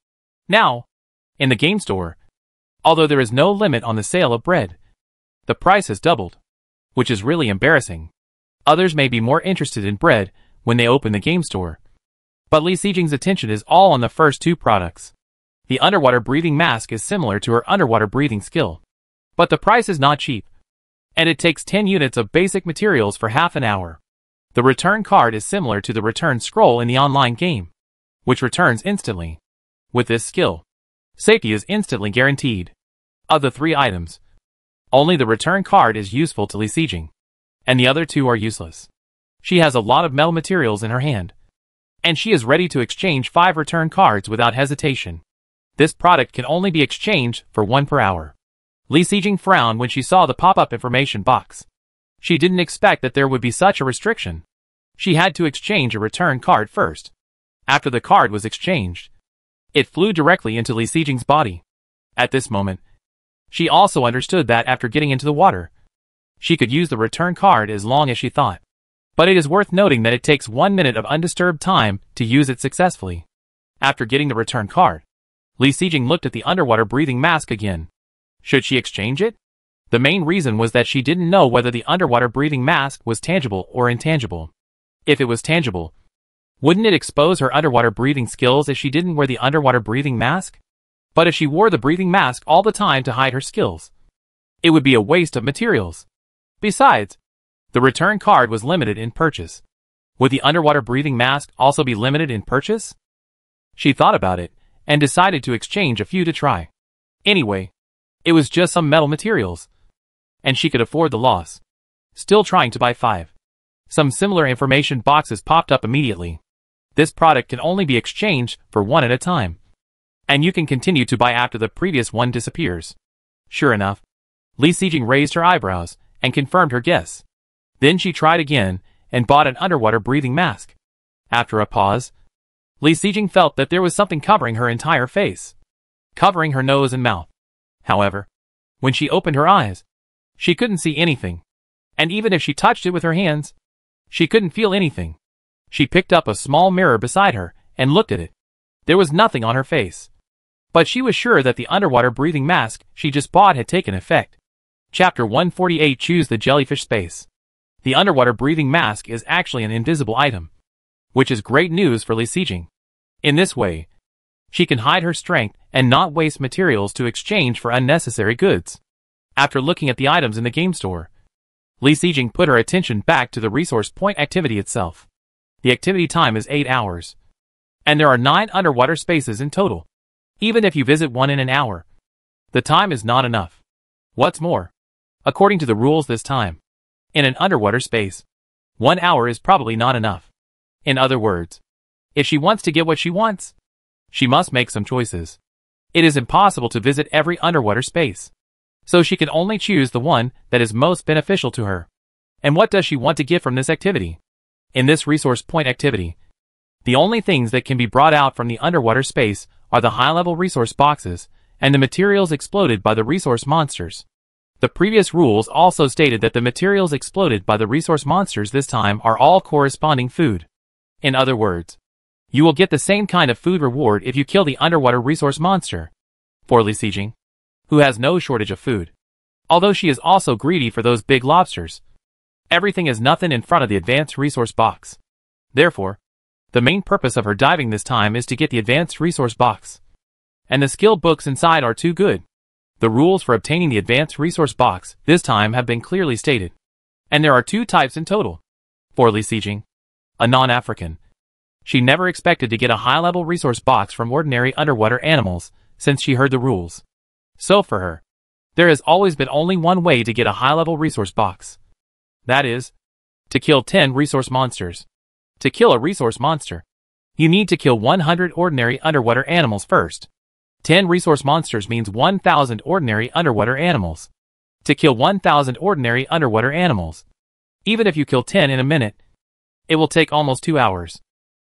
Now, in the game store, although there is no limit on the sale of bread, the price has doubled, which is really embarrassing. Others may be more interested in bread when they open the game store, but Li Sijing's attention is all on the first 2 products. The underwater breathing mask is similar to her underwater breathing skill, but the price is not cheap, and it takes 10 units of basic materials for half an hour. The return card is similar to the return scroll in the online game, which returns instantly. With this skill, safety is instantly guaranteed. Of the 3 items, only the return card is useful to Li Sijing, and the other 2 are useless. She has a lot of metal materials in her hand, and she is ready to exchange 5 return cards without hesitation. This product can only be exchanged for 1 per hour. Li Sijing frowned when she saw the pop-up information box. She didn't expect that there would be such a restriction. She had to exchange a return card first. After the card was exchanged, it flew directly into Li Sijing's body. At this moment, She also understood that after getting into the water, she could use the return card as long as she thought. But it is worth noting that it takes 1 minute of undisturbed time to use it successfully. After getting the return card, Li Sijing looked at the underwater breathing mask again. Should she exchange it? The main reason was that she didn't know whether the underwater breathing mask was tangible or intangible. If it was tangible, wouldn't it expose her underwater breathing skills if she didn't wear the underwater breathing mask? But if she wore the breathing mask all the time to hide her skills, it would be a waste of materials. Besides, the return card was limited in purchase. Would the underwater breathing mask also be limited in purchase? She thought about it, and decided to exchange a few to try. Anyway, it was just some metal materials, and she could afford the loss. Still trying to buy 5. Some similar information boxes popped up immediately. This product can only be exchanged for 1 at a time, and you can continue to buy after the previous one disappears. Sure enough, Li Sijing raised her eyebrows and confirmed her guess. Then she tried again and bought an underwater breathing mask. After a pause, Li Sijing felt that there was something covering her entire face, covering her nose and mouth. However, when she opened her eyes, she couldn't see anything, and even if she touched it with her hands, she couldn't feel anything. She picked up a small mirror beside her and looked at it. There was nothing on her face, but she was sure that the underwater breathing mask she just bought had taken effect. Chapter 148. Choose the jellyfish space. The underwater breathing mask is actually an invisible item, which is great news for Li Sijing. In this way, she can hide her strength and not waste materials to exchange for unnecessary goods. After looking at the items in the game store, Li Sijing put her attention back to the resource point activity itself. The activity time is 8 hours, and there are 9 underwater spaces in total. Even if you visit one in an hour, the time is not enough. What's more, according to the rules this time, in an underwater space, 1 hour is probably not enough. In other words, if she wants to get what she wants, she must make some choices. It is impossible to visit every underwater space, so she can only choose the one that is most beneficial to her. And what does she want to get from this activity? In this resource point activity, the only things that can be brought out from the underwater space are the high-level resource boxes and the materials exploded by the resource monsters. The previous rules also stated that the materials exploded by the resource monsters this time are all corresponding food. In other words, you will get the same kind of food reward if you kill the underwater resource monster. For Li Sijing, who has no shortage of food, although she is also greedy for those big lobsters, everything is nothing in front of the advanced resource box. Therefore, the main purpose of her diving this time is to get the advanced resource box. And the skill books inside are too good. The rules for obtaining the advanced resource box this time have been clearly stated. And there are 2 types in total. For Li Sijing, a non-African, she never expected to get a high-level resource box from ordinary underwater animals since she heard the rules. So for her, there has always been only one way to get a high-level resource box. That is, to kill 10 resource monsters. To kill a resource monster, you need to kill 100 ordinary underwater animals first. 10 resource monsters means 1,000 ordinary underwater animals. To kill 1,000 ordinary underwater animals, even if you kill 10 in a minute, it will take almost 2 hours.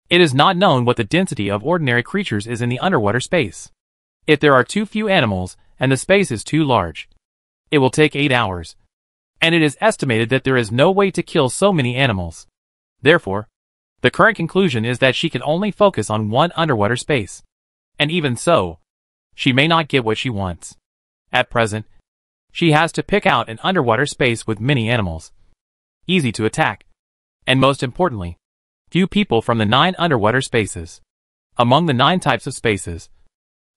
It is not known what the density of ordinary creatures is in the underwater space. If there are too few animals and the space is too large, it will take 8 hours. And it is estimated that there is no way to kill so many animals. Therefore, the current conclusion is that she can only focus on one underwater space. And even so, she may not get what she wants. At present, she has to pick out an underwater space with many animals, easy to attack, and most importantly, few people from the 9 underwater spaces. Among the 9 types of spaces,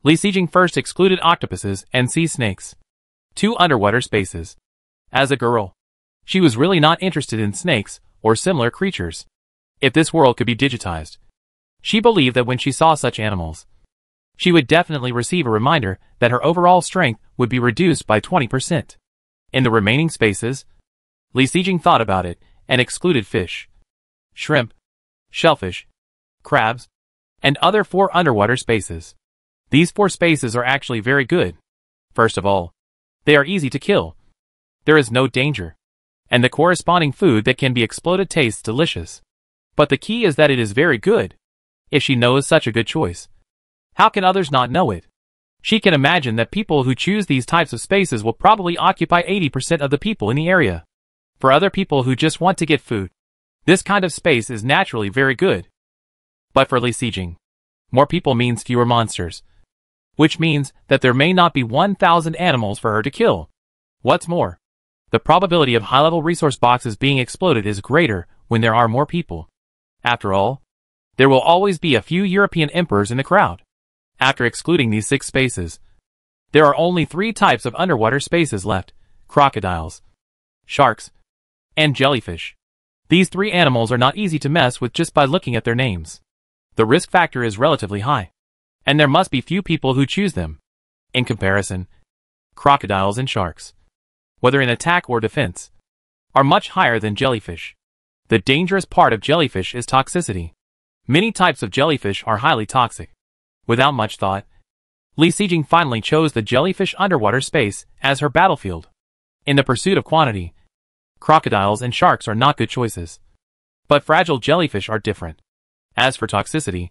Li Sijing first excluded octopuses and sea snakes. 2 underwater spaces. As a girl, she was really not interested in snakes or similar creatures. If this world could be digitized, she believed that when she saw such animals, she would definitely receive a reminder that her overall strength would be reduced by 20%. In the remaining spaces, Li Sijing thought about it and excluded fish, shrimp, shellfish, crabs, and other 4 underwater spaces. These 4 spaces are actually very good. First of all, they are easy to kill. There is no danger, and the corresponding food that can be exploded tastes delicious. But the key is that it is very good. If she knows such a good choice, how can others not know it? She can imagine that people who choose these types of spaces will probably occupy 80% of the people in the area. For other people who just want to get food, this kind of space is naturally very good. But for Li Xijing, more people means fewer monsters, which means that there may not be 1,000 animals for her to kill. What's more, the probability of high-level resource boxes being exploded is greater when there are more people. After all, there will always be a few European emperors in the crowd. After excluding these 6 spaces, there are only 3 types of underwater spaces left: crocodiles, sharks, and jellyfish. These 3 animals are not easy to mess with just by looking at their names. The risk factor is relatively high, and there must be few people who choose them. In comparison, crocodiles and sharks, whether in attack or defense, are much higher than jellyfish. The dangerous part of jellyfish is toxicity. Many types of jellyfish are highly toxic. Without much thought, Li Xijing finally chose the jellyfish underwater space as her battlefield. In the pursuit of quantity, crocodiles and sharks are not good choices. But fragile jellyfish are different. As for toxicity,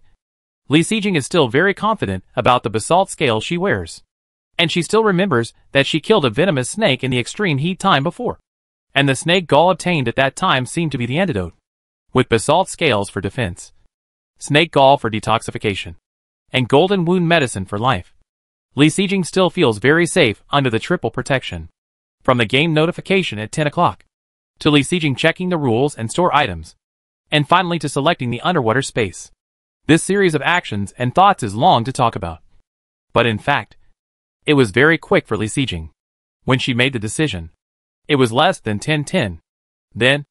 Li Xijing is still very confident about the basalt scale she wears. And she still remembers that she killed a venomous snake in the extreme heat time before. And the snake gall obtained at that time seemed to be the antidote. With basalt scales for defense, snake gall for detoxification, and golden wound medicine for life, Li Xijing still feels very safe under the triple protection. From the game notification at 10 o'clock, to Li Xijing checking the rules and store items, and finally to selecting the underwater space. This series of actions and thoughts is long to talk about. But in fact, it was very quick for Li Xijing. When she made the decision, it was less than 10:10. Then,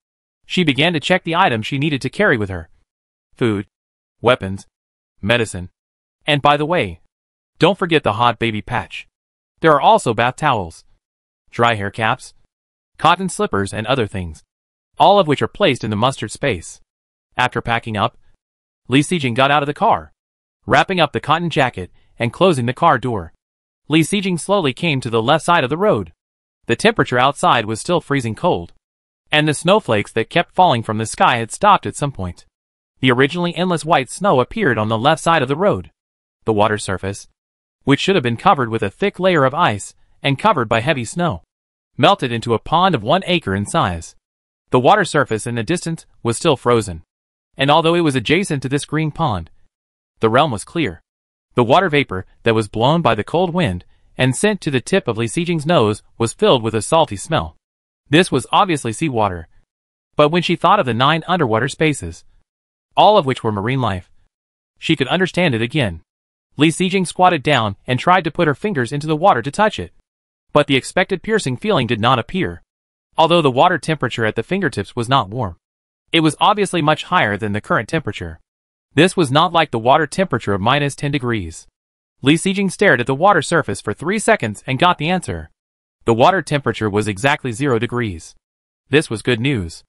she began to check the items she needed to carry with her. Food, weapons, medicine, and by the way, don't forget the hot baby patch. There are also bath towels, dry hair caps, cotton slippers and other things, all of which are placed in the mustard space. After packing up, Li Xijing got out of the car, wrapping up the cotton jacket and closing the car door. Li Xijing slowly came to the left side of the road. The temperature outside was still freezing cold, and the snowflakes that kept falling from the sky had stopped at some point. The originally endless white snow appeared on the left side of the road. The water surface, which should have been covered with a thick layer of ice and covered by heavy snow, melted into a pond of 1 acre in size. The water surface in the distance was still frozen, and although it was adjacent to this green pond, the realm was clear. The water vapor that was blown by the cold wind and sent to the tip of Li Xijing's nose was filled with a salty smell. This was obviously seawater. But when she thought of the 9 underwater spaces, all of which were marine life, she could understand it again. Li Xijing squatted down and tried to put her fingers into the water to touch it. But the expected piercing feeling did not appear. Although the water temperature at the fingertips was not warm, it was obviously much higher than the current temperature. This was not like the water temperature of -10 degrees. Li Xijing stared at the water surface for 3 seconds and got the answer. The water temperature was exactly 0 degrees. This was good news.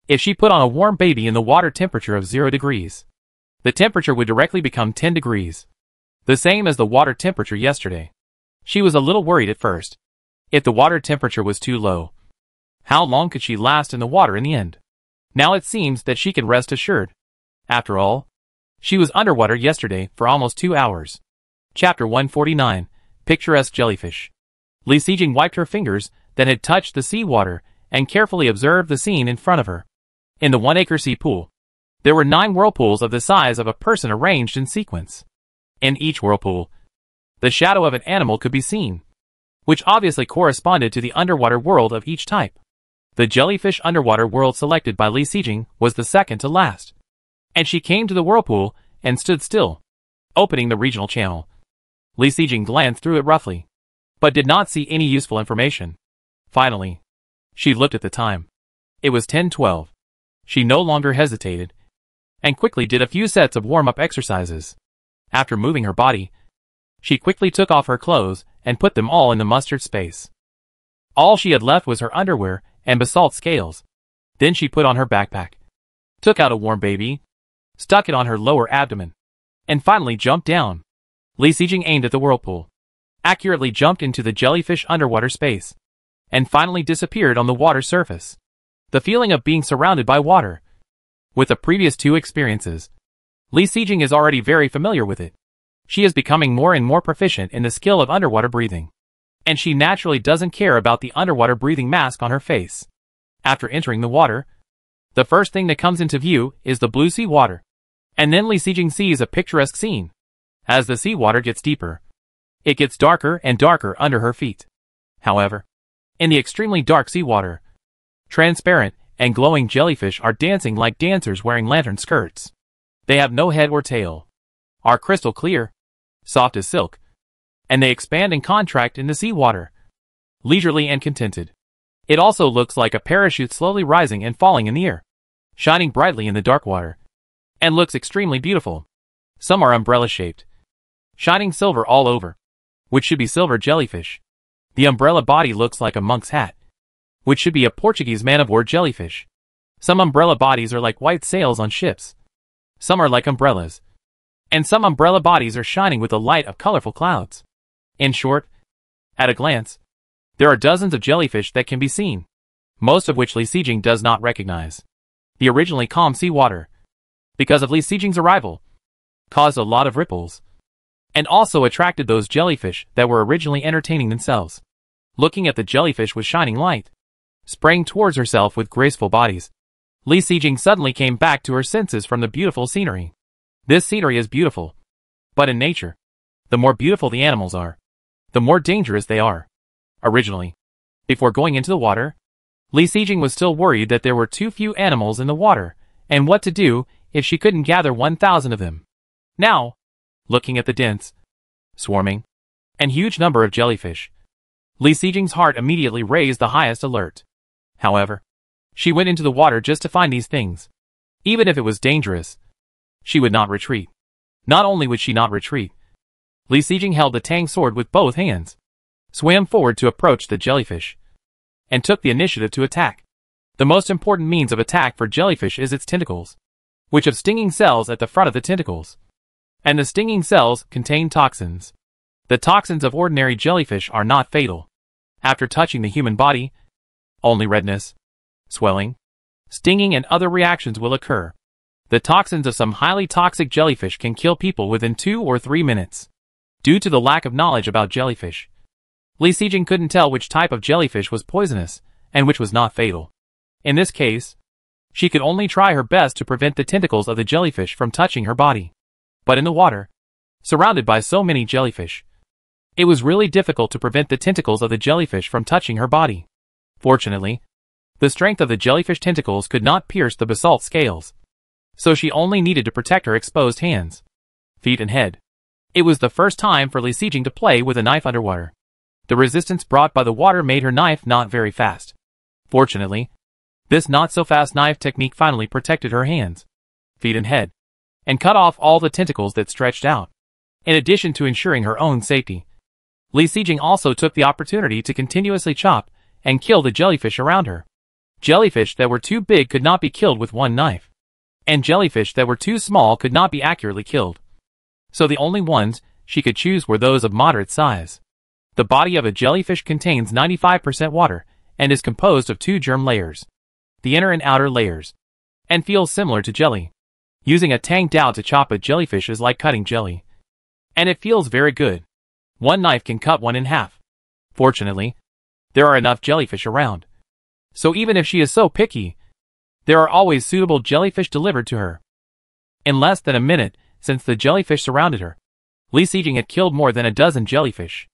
If she put on a warm baby in the water temperature of 0 degrees, the temperature would directly become 10 degrees. The same as the water temperature yesterday. She was a little worried at first. If the water temperature was too low, how long could she last in the water in the end? Now it seems that she can rest assured. After all, she was underwater yesterday for almost 2 hours. Chapter 149, Picturesque Jellyfish. Li Xijing wiped her fingers that had touched the seawater and carefully observed the scene in front of her. In the 1 acre sea pool, there were 9 whirlpools of the size of a person arranged in sequence. In each whirlpool, the shadow of an animal could be seen, which obviously corresponded to the underwater world of each type. The jellyfish underwater world selected by Li Xijing was the second to last. And she came to the whirlpool and stood still, opening the regional channel. Li Xijing glanced through it roughly, but did not see any useful information. Finally, she looked at the time. It was 10:12. She no longer hesitated, and quickly did a few sets of warm-up exercises. After moving her body, she quickly took off her clothes and put them all in the mustard space. All she had left was her underwear and basalt scales. Then she put on her backpack, took out a warm baby, stuck it on her lower abdomen, and finally jumped down. Li Xijing aimed at the whirlpool, accurately jumped into the jellyfish underwater space, and finally disappeared on the water surface. The feeling of being surrounded by water. With the previous 2 experiences, Li Xijing is already very familiar with it. She is becoming more and more proficient in the skill of underwater breathing. And she naturally doesn't care about the underwater breathing mask on her face. After entering the water, the first thing that comes into view is the blue sea water. And then Li Sijing sees a picturesque scene. As the seawater gets deeper, it gets darker and darker under her feet. However, in the extremely dark seawater, transparent and glowing jellyfish are dancing like dancers wearing lantern skirts. They have no head or tail, are crystal clear, soft as silk, and they expand and contract in the seawater, leisurely and contented. It also looks like a parachute slowly rising and falling in the air, shining brightly in the dark water, and looks extremely beautiful. Some are umbrella-shaped, shining silver all over, which should be silver jellyfish. The umbrella body looks like a monk's hat, which should be a Portuguese man-of-war jellyfish. Some umbrella bodies are like white sails on ships. Some are like umbrellas. And some umbrella bodies are shining with the light of colorful clouds. In short, at a glance, there are dozens of jellyfish that can be seen, most of which Li Sijing does not recognize. The originally calm seawater, because of Li Sijing's arrival, caused a lot of ripples, and also attracted those jellyfish that were originally entertaining themselves. Looking at the jellyfish with shining light, spraying towards herself with graceful bodies, Li Sijing suddenly came back to her senses from the beautiful scenery. This scenery is beautiful, but in nature, the more beautiful the animals are, the more dangerous they are. Originally, before going into the water, Li Sijing was still worried that there were too few animals in the water, and what to do if she couldn't gather 1,000 of them. Now, looking at the dense, swarming, and huge number of jellyfish, Li Sijing's heart immediately raised the highest alert. However, she went into the water just to find these things. Even if it was dangerous, she would not retreat. Not only would she not retreat, Li Sijing held the tang sword with both hands, swam forward to approach the jellyfish, and took the initiative to attack. The most important means of attack for jellyfish is its tentacles, which have stinging cells at the front of the tentacles. And the stinging cells contain toxins. The toxins of ordinary jellyfish are not fatal. After touching the human body, only redness, swelling, stinging and other reactions will occur. The toxins of some highly toxic jellyfish can kill people within 2 or 3 minutes. Due to the lack of knowledge about jellyfish, Li Sijing couldn't tell which type of jellyfish was poisonous and which was not fatal. In this case, she could only try her best to prevent the tentacles of the jellyfish from touching her body. But in the water, surrounded by so many jellyfish, it was really difficult to prevent the tentacles of the jellyfish from touching her body. Fortunately, the strength of the jellyfish tentacles could not pierce the basalt scales, so she only needed to protect her exposed hands, feet and head. It was the first time for Li Sijing to play with a knife underwater. The resistance brought by the water made her knife not very fast. Fortunately, this not-so-fast knife technique finally protected her hands, feet and head, and cut off all the tentacles that stretched out. In addition to ensuring her own safety, Li Sijing also took the opportunity to continuously chop and kill the jellyfish around her. Jellyfish that were too big could not be killed with one knife, and jellyfish that were too small could not be accurately killed. So the only ones she could choose were those of moderate size. The body of a jellyfish contains 95% water and is composed of 2 germ layers, the inner and outer layers, and feels similar to jelly. Using a tang dao to chop a jellyfish is like cutting jelly, and it feels very good. One knife can cut one in half. Fortunately, there are enough jellyfish around, so even if she is so picky, there are always suitable jellyfish delivered to her. In less than a minute since the jellyfish surrounded her, Li Sijing had killed more than a dozen jellyfish.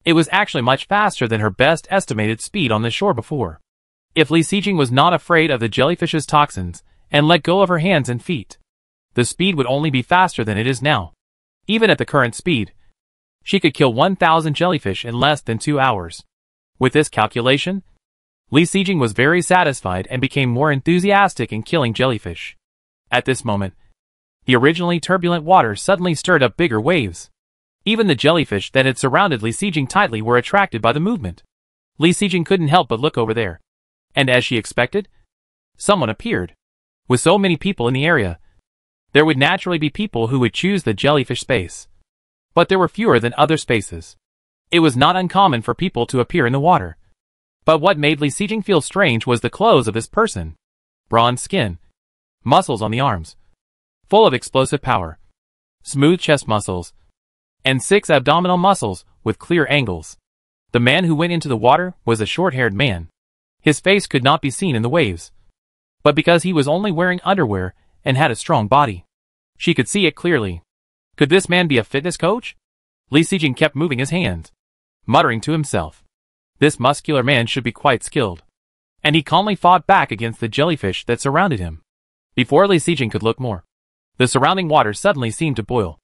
It was actually much faster than her best estimated speed on the shore before. If Li Sijing was not afraid of the jellyfish's toxins and let go of her hands and feet, the speed would only be faster than it is now. Even at the current speed, she could kill 1,000 jellyfish in less than 2 hours. With this calculation, Li Sijing was very satisfied and became more enthusiastic in killing jellyfish. At this moment, the originally turbulent water suddenly stirred up bigger waves. Even the jellyfish that had surrounded Li Sijing tightly were attracted by the movement. Li Sijing couldn't help but look over there. And as she expected, someone appeared. With so many people in the area, there would naturally be people who would choose the jellyfish space. But there were fewer than other spaces. It was not uncommon for people to appear in the water. But what made Li Sijing feel strange was the clothes of this person. Bronze skin, muscles on the arms, full of explosive power, smooth chest muscles, and 6 abdominal muscles with clear angles. The man who went into the water was a short-haired man. His face could not be seen in the waves, but because he was only wearing underwear and had a strong body, she could see it clearly. Could this man be a fitness coach? Li Sijing kept moving his hands, muttering to himself. This muscular man should be quite skilled. And he calmly fought back against the jellyfish that surrounded him. Before Li Sijing could look more, the surrounding water suddenly seemed to boil,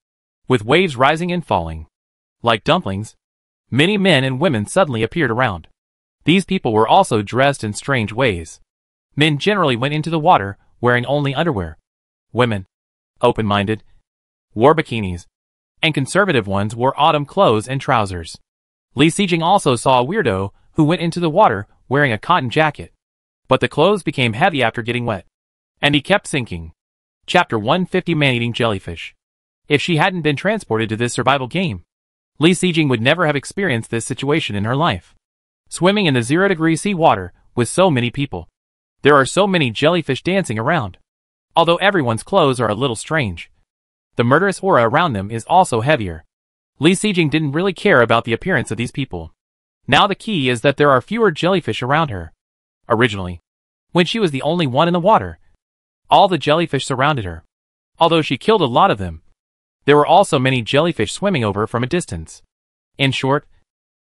with waves rising and falling. Like dumplings, many men and women suddenly appeared around. These people were also dressed in strange ways. Men generally went into the water wearing only underwear. Women, open-minded, wore bikinis, and conservative ones wore autumn clothes and trousers. Li Sijing also saw a weirdo who went into the water wearing a cotton jacket. But the clothes became heavy after getting wet, and he kept sinking. Chapter 150 Man-Eating Jellyfish. If she hadn't been transported to this survival game, Li Sijing would never have experienced this situation in her life. Swimming in the 0-degree sea water with so many people. There are so many jellyfish dancing around. Although everyone's clothes are a little strange, the murderous aura around them is also heavier. Li Sijing didn't really care about the appearance of these people. Now the key is that there are fewer jellyfish around her. Originally, when she was the only one in the water, all the jellyfish surrounded her. Although she killed a lot of them, there were also many jellyfish swimming over from a distance. In short,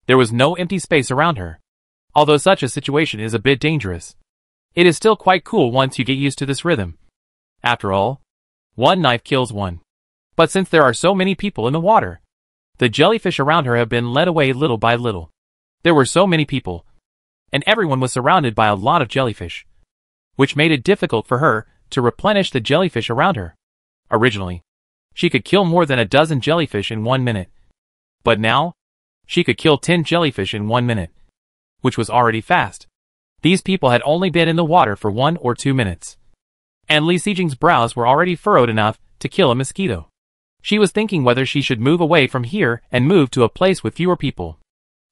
there was no empty space around her. Although such a situation is a bit dangerous, it is still quite cool once you get used to this rhythm. After all, one knife kills one. But since there are so many people in the water, the jellyfish around her have been led away little by little. There were so many people, and everyone was surrounded by a lot of jellyfish, which made it difficult for her to replenish the jellyfish around her. Originally, she could kill more than a dozen jellyfish in 1 minute. But now, she could kill 10 jellyfish in 1 minute, which was already fast. These people had only been in the water for 1 or 2 minutes. And Li Sijing's brows were already furrowed enough to kill a mosquito. She was thinking whether she should move away from here and move to a place with fewer people.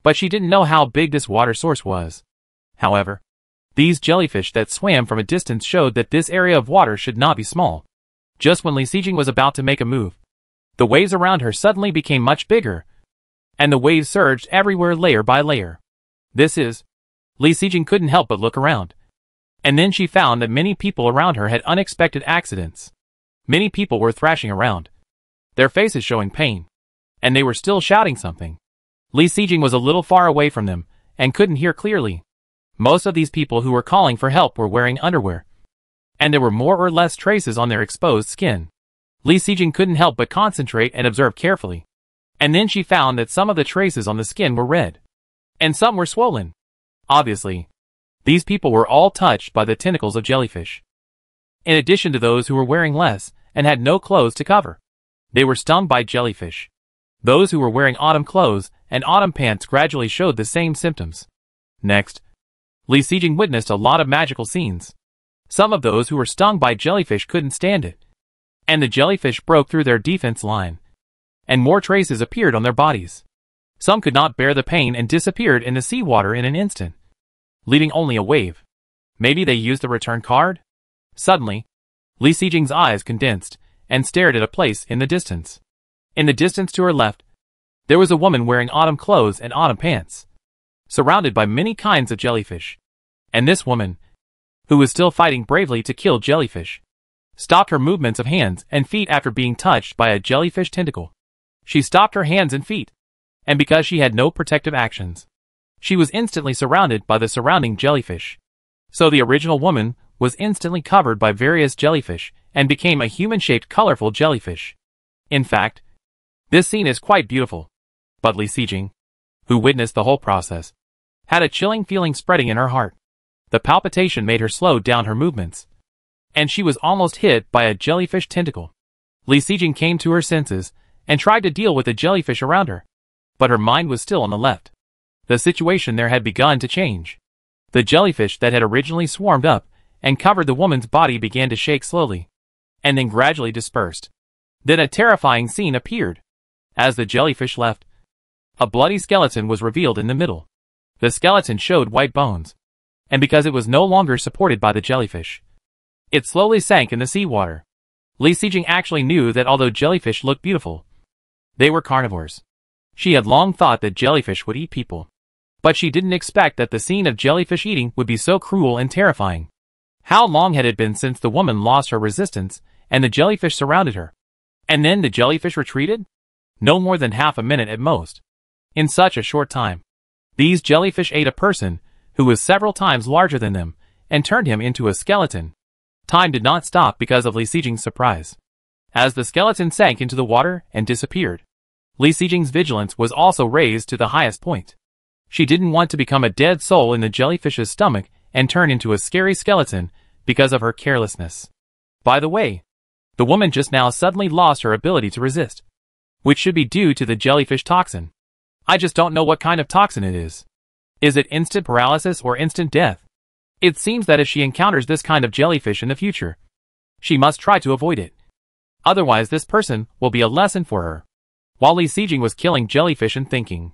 But she didn't know how big this water source was. However, these jellyfish that swam from a distance showed that this area of water should not be small. Just when Li Sijing was about to make a move, the waves around her suddenly became much bigger, and the waves surged everywhere layer by layer. Li Sijing couldn't help but look around. And then she found that many people around her had unexpected accidents. Many people were thrashing around, their faces showing pain, and they were still shouting something. Li Sijing was a little far away from them, and couldn't hear clearly. Most of these people who were calling for help were wearing underwear, and there were more or less traces on their exposed skin. Li Sijing couldn't help but concentrate and observe carefully. And then she found that some of the traces on the skin were red, and some were swollen. Obviously, these people were all touched by the tentacles of jellyfish. In addition to those who were wearing less and had no clothes to cover, they were stung by jellyfish. Those who were wearing autumn clothes and autumn pants gradually showed the same symptoms. Next, Li Sijing witnessed a lot of magical scenes. Some of those who were stung by jellyfish couldn't stand it, and the jellyfish broke through their defense line, and more traces appeared on their bodies. Some could not bear the pain and disappeared in the seawater in an instant, leaving only a wave. Maybe they used the return card? Suddenly, Li Sijing's eyes condensed and stared at a place in the distance. In the distance to her left, there was a woman wearing autumn clothes and autumn pants, surrounded by many kinds of jellyfish. And this woman, who was still fighting bravely to kill jellyfish, stopped her movements of hands and feet after being touched by a jellyfish tentacle. She stopped her hands and feet, and because she had no protective actions, she was instantly surrounded by the surrounding jellyfish. So the original woman was instantly covered by various jellyfish and became a human-shaped colorful jellyfish. In fact, this scene is quite beautiful. But Li Sijing, who witnessed the whole process, had a chilling feeling spreading in her heart. The palpitation made her slow down her movements, and she was almost hit by a jellyfish tentacle. Li Sijing came to her senses and tried to deal with the jellyfish around her, but her mind was still on the left. The situation there had begun to change. The jellyfish that had originally swarmed up and covered the woman's body began to shake slowly, and then gradually dispersed. Then a terrifying scene appeared. As the jellyfish left, a bloody skeleton was revealed in the middle. The skeleton showed white bones, and because it was no longer supported by the jellyfish, it slowly sank in the seawater. Li Sijing actually knew that although jellyfish looked beautiful, They were carnivores. She had long thought that jellyfish would eat people. But she didn't expect that the scene of jellyfish eating would be so cruel and terrifying. How long had it been since the woman lost her resistance, and the jellyfish surrounded her? And then the jellyfish retreated? No more than half a minute at most. In such a short time, these jellyfish ate a person, who was several times larger than them, and turned him into a skeleton. Time did not stop because of Li Sijing's surprise. As the skeleton sank into the water and disappeared, Li Sijing's vigilance was also raised to the highest point. She didn't want to become a dead soul in the jellyfish's stomach and turn into a scary skeleton because of her carelessness. By the way, the woman just now suddenly lost her ability to resist, which should be due to the jellyfish toxin. I just don't know what kind of toxin it is. Is it instant paralysis or instant death? It seems that if she encounters this kind of jellyfish in the future, she must try to avoid it. Otherwise this person will be a lesson for her. While Li Sijing was killing jellyfish and thinking,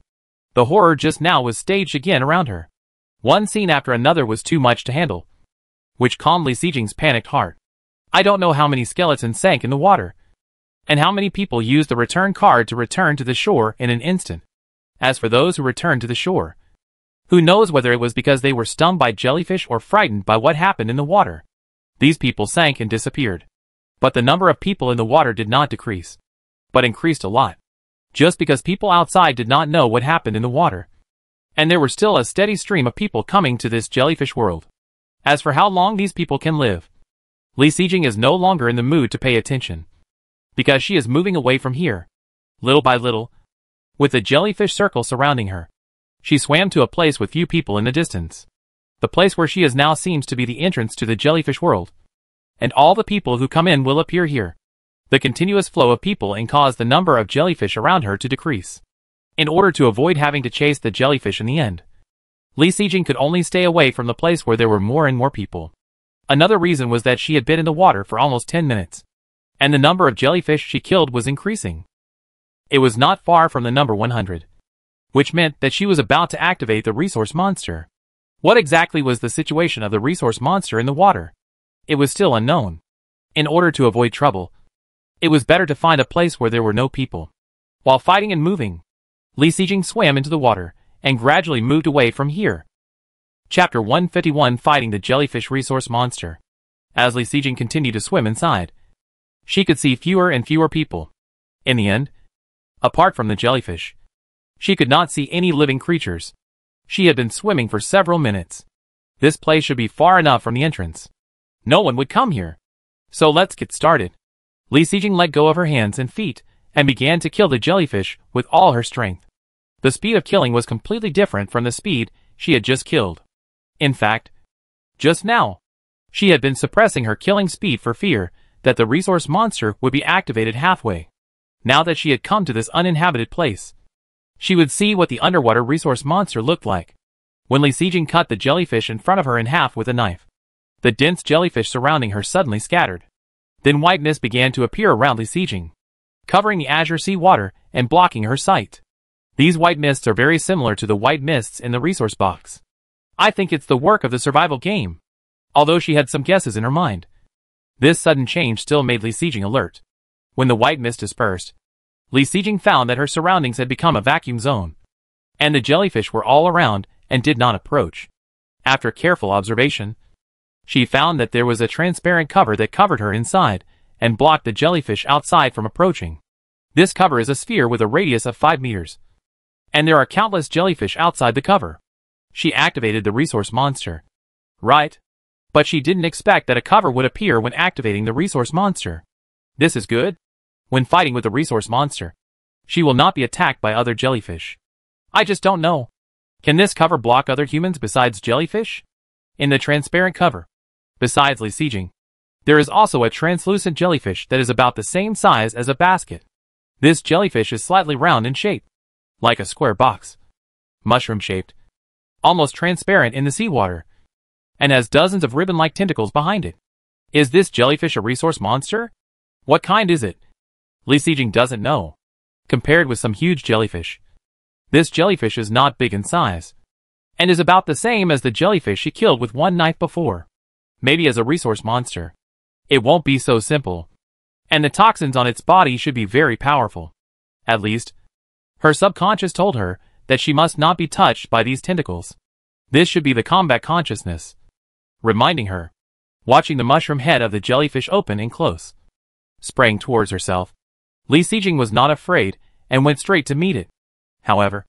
the horror just now was staged again around her. One scene after another was too much to handle, which calmed Li Sijing's panicked heart. I don't know how many skeletons sank in the water, and how many people used the return card to return to the shore in an instant. As for those who returned to the shore, who knows whether it was because they were stung by jellyfish or frightened by what happened in the water. These people sank and disappeared. But the number of people in the water did not decrease, but increased a lot. Just because people outside did not know what happened in the water. And there were still a steady stream of people coming to this jellyfish world. As for how long these people can live, Li Sijing is no longer in the mood to pay attention, because she is moving away from here, little by little, with the jellyfish circle surrounding her. She swam to a place with few people in the distance. The place where she is now seems to be the entrance to the jellyfish world. And all the people who come in will appear here. The continuous flow of people and cause the number of jellyfish around her to decrease. In order to avoid having to chase the jellyfish in the end, Li Sijing could only stay away from the place where there were more and more people. Another reason was that she had been in the water for almost 10 minutes, and the number of jellyfish she killed was increasing. It was not far from the number 100, which meant that she was about to activate the resource monster. What exactly was the situation of the resource monster in the water? It was still unknown. In order to avoid trouble, it was better to find a place where there were no people. While fighting and moving, Li Sijing swam into the water and gradually moved away from here. Chapter 151, Fighting the Jellyfish Resource Monster. As Li Sijing continued to swim inside, she could see fewer and fewer people. In the end, apart from the jellyfish, she could not see any living creatures. She had been swimming for several minutes. This place should be far enough from the entrance. No one would come here. So let's get started. Li Sijing let go of her hands and feet and began to kill the jellyfish with all her strength. The speed of killing was completely different from the speed she had just killed. In fact, just now, she had been suppressing her killing speed for fear that the resource monster would be activated halfway. Now that she had come to this uninhabited place, she would see what the underwater resource monster looked like. When Li Sijing cut the jellyfish in front of her in half with a knife, the dense jellyfish surrounding her suddenly scattered. Then white mist began to appear around Li Sijing, covering the azure sea water and blocking her sight. These white mists are very similar to the white mists in the resource box. I think it's the work of the survival game. Although she had some guesses in her mind, this sudden change still made Li Sijing alert. When the white mist dispersed, Li Sijing found that her surroundings had become a vacuum zone, and the jellyfish were all around and did not approach. After careful observation, she found that there was a transparent cover that covered her inside and blocked the jellyfish outside from approaching. This cover is a sphere with a radius of 5 meters, and there are countless jellyfish outside the cover. She activated the resource monster. Right? But she didn't expect that a cover would appear when activating the resource monster. This is good. When fighting with the resource monster, she will not be attacked by other jellyfish. I just don't know. Can this cover block other humans besides jellyfish? In the transparent cover, besides Li Sijing, there is also a translucent jellyfish that is about the same size as a basket. This jellyfish is slightly round in shape, like a square box, mushroom-shaped, almost transparent in the seawater, and has dozens of ribbon-like tentacles behind it. Is this jellyfish a resource monster? What kind is it? Li Sijing doesn't know. Compared with some huge jellyfish, this jellyfish is not big in size, and is about the same as the jellyfish she killed with one knife before. Maybe as a resource monster, it won't be so simple, and the toxins on its body should be very powerful. At least, her subconscious told her that she must not be touched by these tentacles. This should be the combat consciousness, reminding her, watching the mushroom head of the jellyfish open and close. Spraying towards herself, Li Sijing was not afraid and went straight to meet it. However,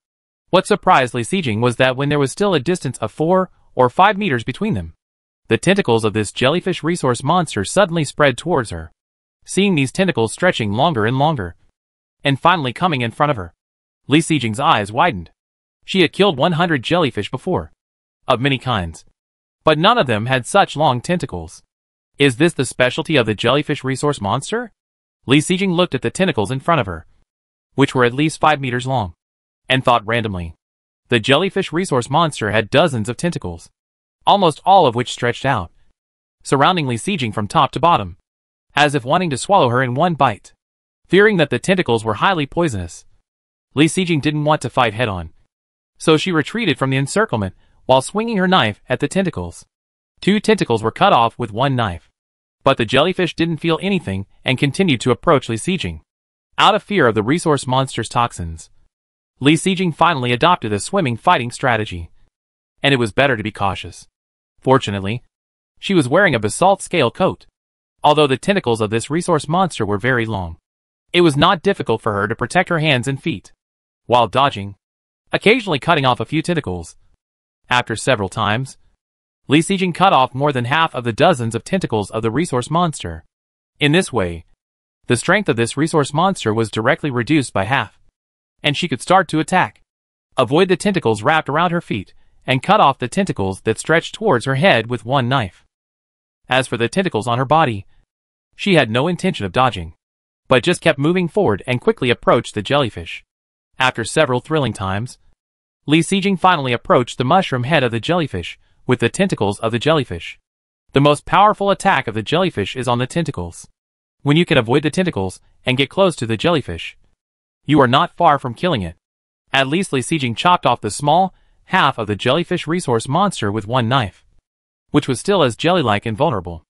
what surprised Li Sijing was that when there was still a distance of 4 or 5 meters between them, the tentacles of this jellyfish resource monster suddenly spread towards her. Seeing these tentacles stretching longer and longer, and finally coming in front of her, Li Sijing's eyes widened. She had killed 100 jellyfish before, of many kinds, but none of them had such long tentacles. Is this the specialty of the jellyfish resource monster? Li Sijing looked at the tentacles in front of her, which were at least 5 meters long, and thought randomly. The jellyfish resource monster had dozens of tentacles, almost all of which stretched out, surrounding Li Sijing from top to bottom, as if wanting to swallow her in one bite. Fearing that the tentacles were highly poisonous, Li Sijing didn't want to fight head-on, so she retreated from the encirclement while swinging her knife at the tentacles. 2 tentacles were cut off with one knife, but the jellyfish didn't feel anything and continued to approach Li Sijing. Out of fear of the resource monster's toxins, Li Sijing finally adopted a swimming fighting strategy, and it was better to be cautious. Fortunately, she was wearing a basalt scale coat. Although the tentacles of this resource monster were very long, it was not difficult for her to protect her hands and feet, while dodging, occasionally cutting off a few tentacles. After several times, Li Sijing cut off more than half of the dozens of tentacles of the resource monster. In this way, the strength of this resource monster was directly reduced by half, and she could start to attack, avoid the tentacles wrapped around her feet, and cut off the tentacles that stretched towards her head with one knife. As for the tentacles on her body, she had no intention of dodging, but just kept moving forward and quickly approached the jellyfish. After several thrilling times, Li Sijing finally approached the mushroom head of the jellyfish with the tentacles of the jellyfish. The most powerful attack of the jellyfish is on the tentacles. When you can avoid the tentacles and get close to the jellyfish, you are not far from killing it. At least Li Sijing chopped off the small half of the jellyfish resource monster with one knife, which was still as jelly-like and vulnerable.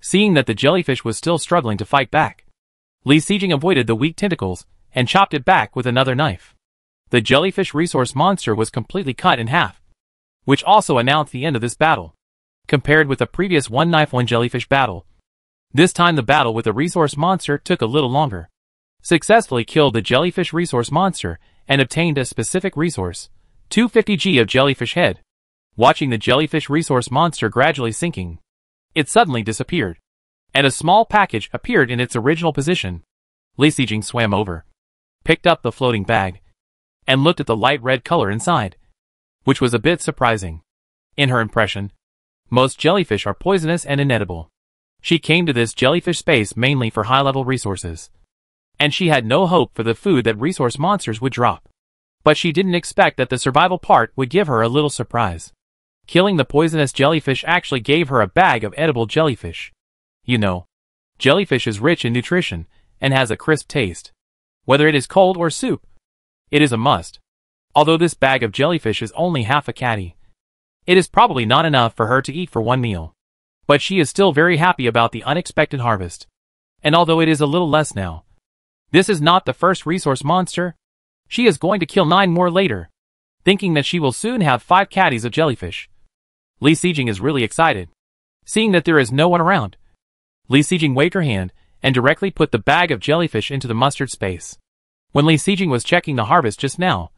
Seeing that the jellyfish was still struggling to fight back, Li Sijing avoided the weak tentacles and chopped it back with another knife. The jellyfish resource monster was completely cut in half, which also announced the end of this battle. Compared with the previous one knife one jellyfish battle, this time the battle with the resource monster took a little longer. Successfully killed the jellyfish resource monster and obtained a specific resource, 250g of jellyfish head. Watching the jellyfish resource monster gradually sinking, it suddenly disappeared, and a small package appeared in its original position. Li Sijing swam over, picked up the floating bag, and looked at the light red color inside, which was a bit surprising. In her impression, most jellyfish are poisonous and inedible. She came to this jellyfish space mainly for high-level resources, and she had no hope for the food that resource monsters would drop. But she didn't expect that the survival part would give her a little surprise. Killing the poisonous jellyfish actually gave her a bag of edible jellyfish. You know, jellyfish is rich in nutrition and has a crisp taste. Whether it is cold or soup, it is a must. Although this bag of jellyfish is only half a caddy, it is probably not enough for her to eat for one meal. But she is still very happy about the unexpected harvest. And although it is a little less now, this is not the first resource monster. She is going to kill 9 more later, thinking that she will soon have 5 caddies of jellyfish. Li Sijing is really excited. Seeing that there is no one around, Li Sijing waved her hand and directly put the bag of jellyfish into the mustard space. When Li Sijing was checking the harvest just now,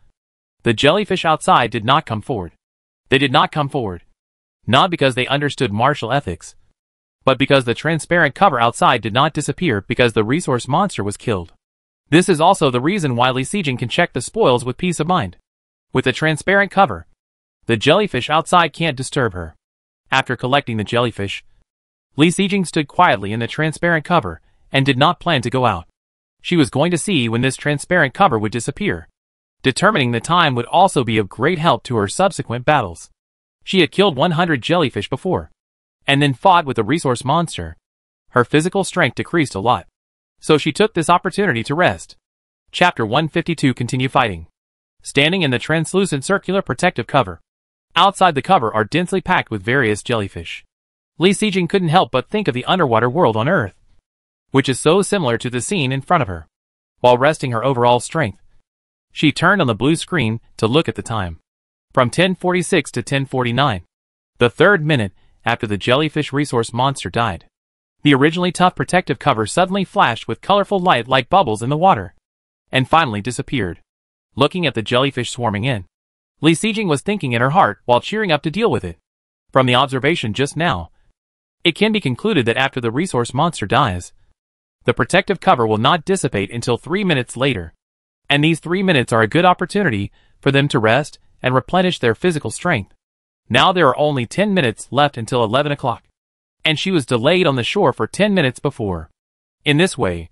the jellyfish outside did not come forward. They did not come forward, not because they understood martial ethics, but because the transparent cover outside did not disappear because the resource monster was killed. This is also the reason why Li Sijing can check the spoils with peace of mind. With the transparent cover, the jellyfish outside can't disturb her. After collecting the jellyfish, Li Sijing stood quietly in the transparent cover and did not plan to go out. She was going to see when this transparent cover would disappear. Determining the time would also be of great help to her subsequent battles. She had killed 100 jellyfish before, and then fought with the resource monster. Her physical strength decreased a lot, so she took this opportunity to rest. Chapter 152 Continue Fighting. Standing in the translucent circular protective cover. Outside the cover are densely packed with various jellyfish. Li Sijing couldn't help but think of the underwater world on Earth, which is so similar to the scene in front of her. while resting her overall strength. She turned on the blue screen to look at the time. From 10:46 to 10:49. The third minute after the jellyfish resource monster died. The originally tough protective cover suddenly flashed with colorful light like bubbles in the water, and finally disappeared. Looking at the jellyfish swarming in, Li Sijing was thinking in her heart while cheering up to deal with it. From the observation just now, it can be concluded that after the resource monster dies, the protective cover will not dissipate until 3 minutes later. And these 3 minutes are a good opportunity for them to rest and replenish their physical strength. Now there are only 10 minutes left until 11 o'clock. And she was delayed on the shore for 10 minutes before. In this way,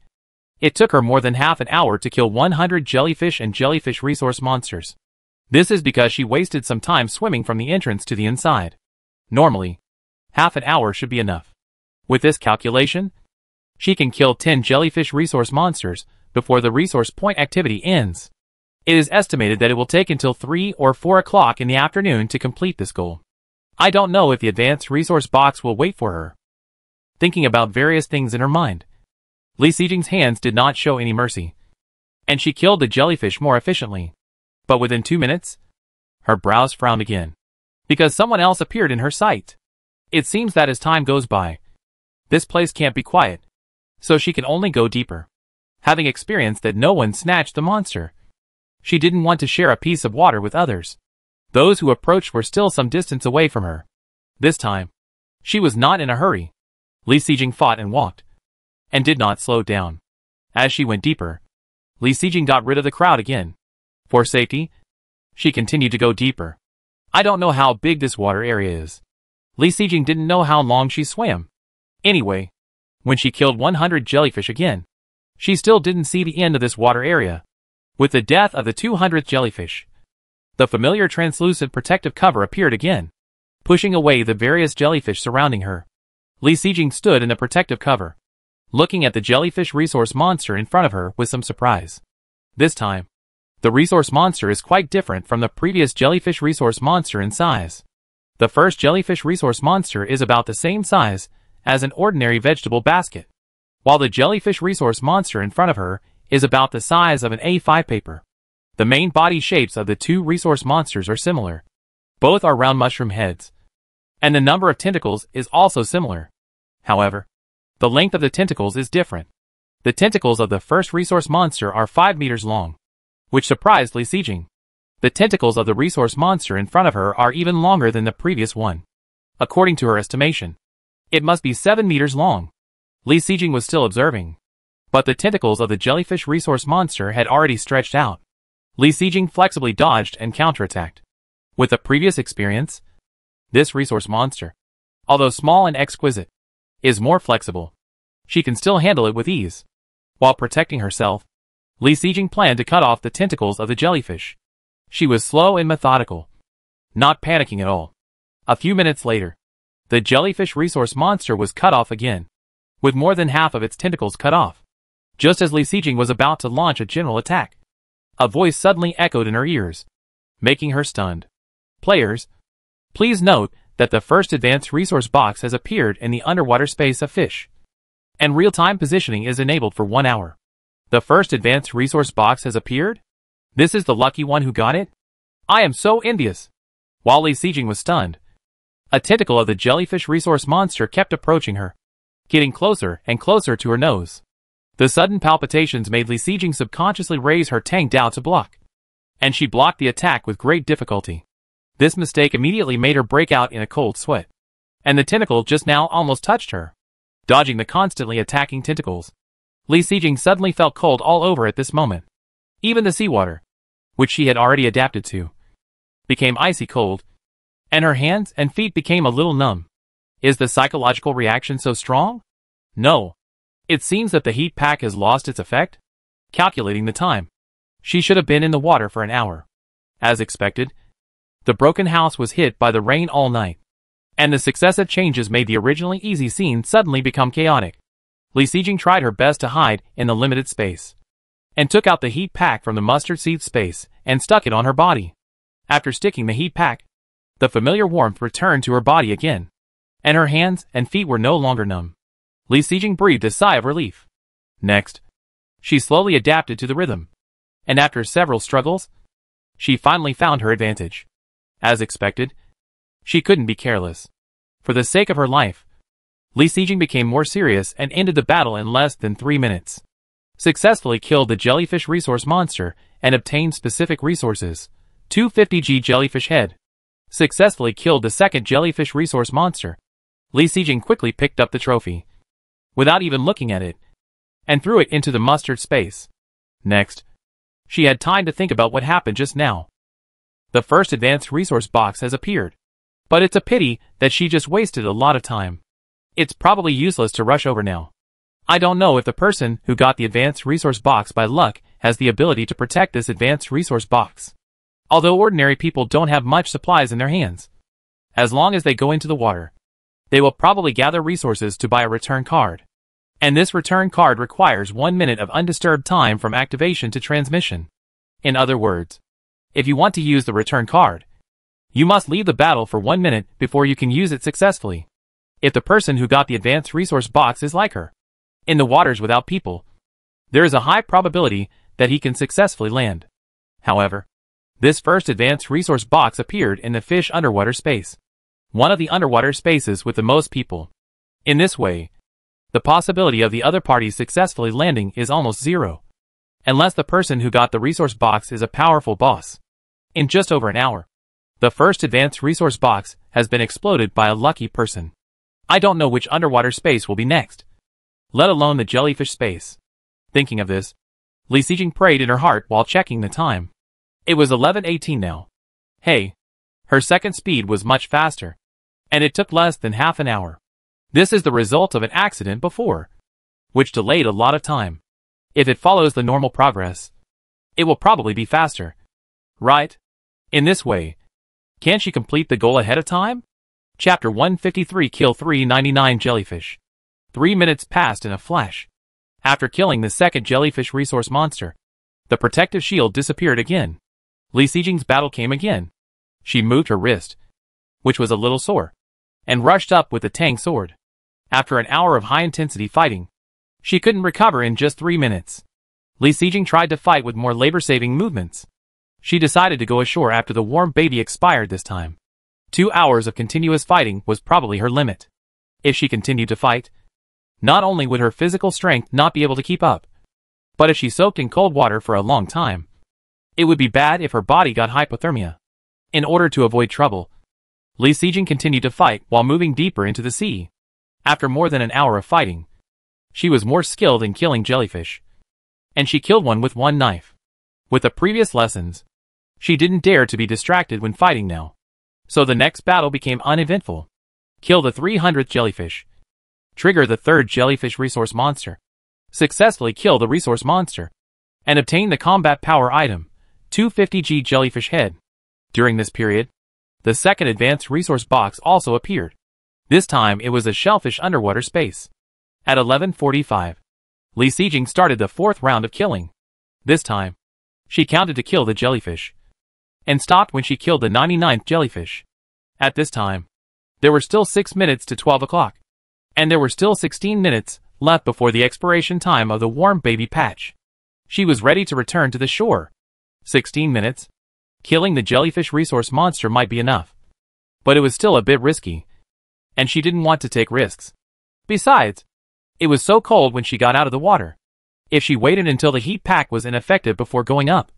it took her more than half an hour to kill 100 jellyfish and jellyfish resource monsters. This is because she wasted some time swimming from the entrance to the inside. Normally, half an hour should be enough. With this calculation, she can kill 10 jellyfish resource monsters before the resource point activity ends. It is estimated that it will take until 3 or 4 o'clock in the afternoon to complete this goal. I don't know if the advanced resource box will wait for her. Thinking about various things in her mind, Li Sijing's hands did not show any mercy, and she killed the jellyfish more efficiently. But within 2 minutes, her brows frowned again, because someone else appeared in her sight. It seems that as time goes by, this place can't be quiet, so she can only go deeper. Having experienced that no one snatched the monster, she didn't want to share a piece of water with others. Those who approached were still some distance away from her. This time, she was not in a hurry. Li Sijing fought and walked, and did not slow down. As she went deeper, Li Sijing got rid of the crowd again. For safety, she continued to go deeper. I don't know how big this water area is. Li Sijing didn't know how long she swam. Anyway, when she killed 100 jellyfish again, she still didn't see the end of this water area. With the death of the 200th jellyfish, the familiar translucent protective cover appeared again, pushing away the various jellyfish surrounding her. Li Sijing stood in the protective cover, looking at the jellyfish resource monster in front of her with some surprise. This time, the resource monster is quite different from the previous jellyfish resource monster in size. The first jellyfish resource monster is about the same size as an ordinary vegetable basket, while the jellyfish resource monster in front of her is about the size of an A5 paper. The main body shapes of the two resource monsters are similar. Both are round mushroom heads, and the number of tentacles is also similar. However, the length of the tentacles is different. The tentacles of the first resource monster are 5 meters long, which surprised Li Sijing. The tentacles of the resource monster in front of her are even longer than the previous one. According to her estimation, it must be 7 meters long. Li Sijing was still observing, but the tentacles of the jellyfish resource monster had already stretched out. Li Sijing flexibly dodged and counterattacked. With the previous experience, this resource monster, although small and exquisite, is more flexible. She can still handle it with ease. While protecting herself, Li Sijing planned to cut off the tentacles of the jellyfish. She was slow and methodical, not panicking at all. A few minutes later, the jellyfish resource monster was cut off again, with more than half of its tentacles cut off. Just as Li Sijing was about to launch a general attack, a voice suddenly echoed in her ears, making her stunned. Players, please note that the first advanced resource box has appeared in the underwater space of fish, and real-time positioning is enabled for 1 hour. The first advanced resource box has appeared? This is the lucky one who got it? I am so envious. While Li Sijing was stunned, a tentacle of the jellyfish resource monster kept approaching her, getting closer and closer to her nose. The sudden palpitations made Li Sijing subconsciously raise her Tang Dao to block, and she blocked the attack with great difficulty. This mistake immediately made her break out in a cold sweat, and the tentacle just now almost touched her. Dodging the constantly attacking tentacles, Li Sijing suddenly felt cold all over at this moment. Even the seawater, which she had already adapted to, became icy cold, and her hands and feet became a little numb. Is the psychological reaction so strong? No. It seems that the heat pack has lost its effect. Calculating the time, she should have been in the water for an hour. As expected, the broken house was hit by the rain all night, and the successive changes made the originally easy scene suddenly become chaotic. Li Sijing tried her best to hide in the limited space, and took out the heat pack from the mustard seed space and stuck it on her body. After sticking the heat pack, the familiar warmth returned to her body again, and her hands and feet were no longer numb. Li Sijing breathed a sigh of relief. Next, She slowly adapted to the rhythm, and after several struggles, she finally found her advantage. As expected, she couldn't be careless. For the sake of her life, Li Sijing became more serious and ended the battle in less than 3 minutes. Successfully killed the jellyfish resource monster and obtained specific resources. 250G jellyfish head. Successfully killed the second jellyfish resource monster. Li Sijing quickly picked up the trophy, without even looking at it, and threw it into the mustard space. Next, she had time to think about what happened just now. The first advanced resource box has appeared, but it's a pity that she just wasted a lot of time. It's probably useless to rush over now. I don't know if the person who got the advanced resource box by luck has the ability to protect this advanced resource box. Although ordinary people don't have much supplies in their hands, as long as they go into the water, they will probably gather resources to buy a return card. And this return card requires 1 minute of undisturbed time from activation to transmission. In other words, if you want to use the return card, you must leave the battle for 1 minute before you can use it successfully. If the person who got the advanced resource box is like her, in the waters without people, there is a high probability that he can successfully land. However, this first advanced resource box appeared in the fish underwater space, one of the underwater spaces with the most people. In this way, the possibility of the other party successfully landing is almost zero, unless the person who got the resource box is a powerful boss. In just over an hour, the first advanced resource box has been exploded by a lucky person. I don't know which underwater space will be next, let alone the jellyfish space. Thinking of this, Li Sijing prayed in her heart while checking the time. It was 11:18 now. Hey, her second speed was much faster, and it took less than half an hour. This is the result of an accident before, which delayed a lot of time. If it follows the normal progress, it will probably be faster, right? In this way, can she complete the goal ahead of time? Chapter 153 Kill 399 Jellyfish. 3 minutes passed in a flash. After killing the second jellyfish resource monster, the protective shield disappeared again. Li Sijing's battle came again. She moved her wrist, which was a little sore, and rushed up with the Tang sword. After an hour of high-intensity fighting, she couldn't recover in just 3 minutes. Li Sijing tried to fight with more labor-saving movements. She decided to go ashore after the warm baby expired this time. 2 hours of continuous fighting was probably her limit. If she continued to fight, not only would her physical strength not be able to keep up, but if she soaked in cold water for a long time, it would be bad if her body got hypothermia. In order to avoid trouble, Li Sijing continued to fight while moving deeper into the sea. After more than an hour of fighting, she was more skilled in killing jellyfish, and she killed one with one knife. With the previous lessons, she didn't dare to be distracted when fighting now. So the next battle became uneventful. Kill the 300th jellyfish. Trigger the third jellyfish resource monster. Successfully kill the resource monster, and obtain the combat power item, 250G jellyfish head. During this period, the second advanced resource box also appeared. This time it was a shellfish underwater space. At 11:45, Li Sijing started the fourth round of killing. This time, she counted to kill the jellyfish, and stopped when she killed the 99th jellyfish. At this time, there were still 6 minutes to 12 o'clock, and there were still 16 minutes left before the expiration time of the warm baby patch. She was ready to return to the shore. 16 minutes? Killing the jellyfish resource monster might be enough, but it was still a bit risky, and she didn't want to take risks. Besides, it was so cold when she got out of the water. If she waited until the heat pack was ineffective before going up,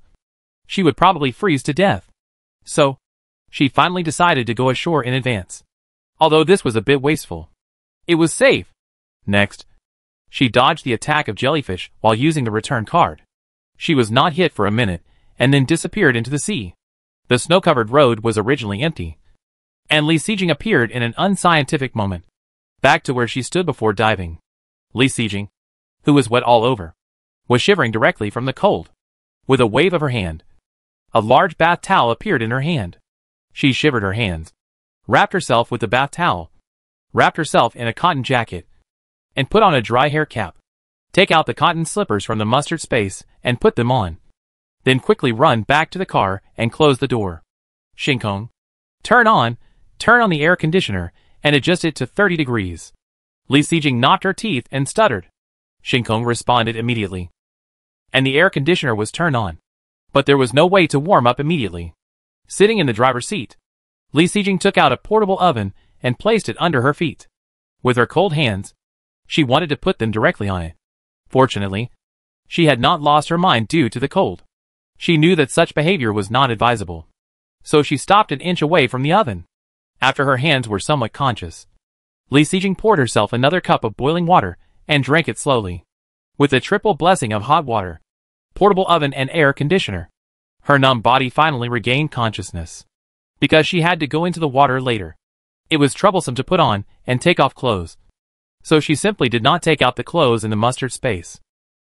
she would probably freeze to death. So, she finally decided to go ashore in advance. Although this was a bit wasteful, it was safe. Next, she dodged the attack of jellyfish while using the return card. She was not hit for a minute, and then disappeared into the sea. The snow-covered road was originally empty, and Li Sijing appeared in an unscientific moment, back to where she stood before diving. Li Sijing, who was wet all over, was shivering directly from the cold. With a wave of her hand, a large bath towel appeared in her hand. She shivered her hands, wrapped herself with the bath towel, wrapped herself in a cotton jacket, and put on a dry hair cap. Take out the cotton slippers from the mustard space and put them on. Then quickly run back to the car and close the door. Shinkong, turn on the air conditioner and adjust it to 30 degrees. Li Sijing knocked her teeth and stuttered. Shinkong responded immediately. and the air conditioner was turned on. But there was no way to warm up immediately. Sitting in the driver's seat, Li Sijing took out a portable oven and placed it under her feet. With her cold hands, she wanted to put them directly on it. Fortunately, she had not lost her mind due to the cold. She knew that such behavior was not advisable. So she stopped an inch away from the oven. After her hands were somewhat conscious, Li Sijing poured herself another cup of boiling water and drank it slowly. With the triple blessing of hot water, portable oven and air conditioner, her numb body finally regained consciousness. Because she had to go into the water later, it was troublesome to put on and take off clothes. So she simply did not take out the clothes in the mustard space.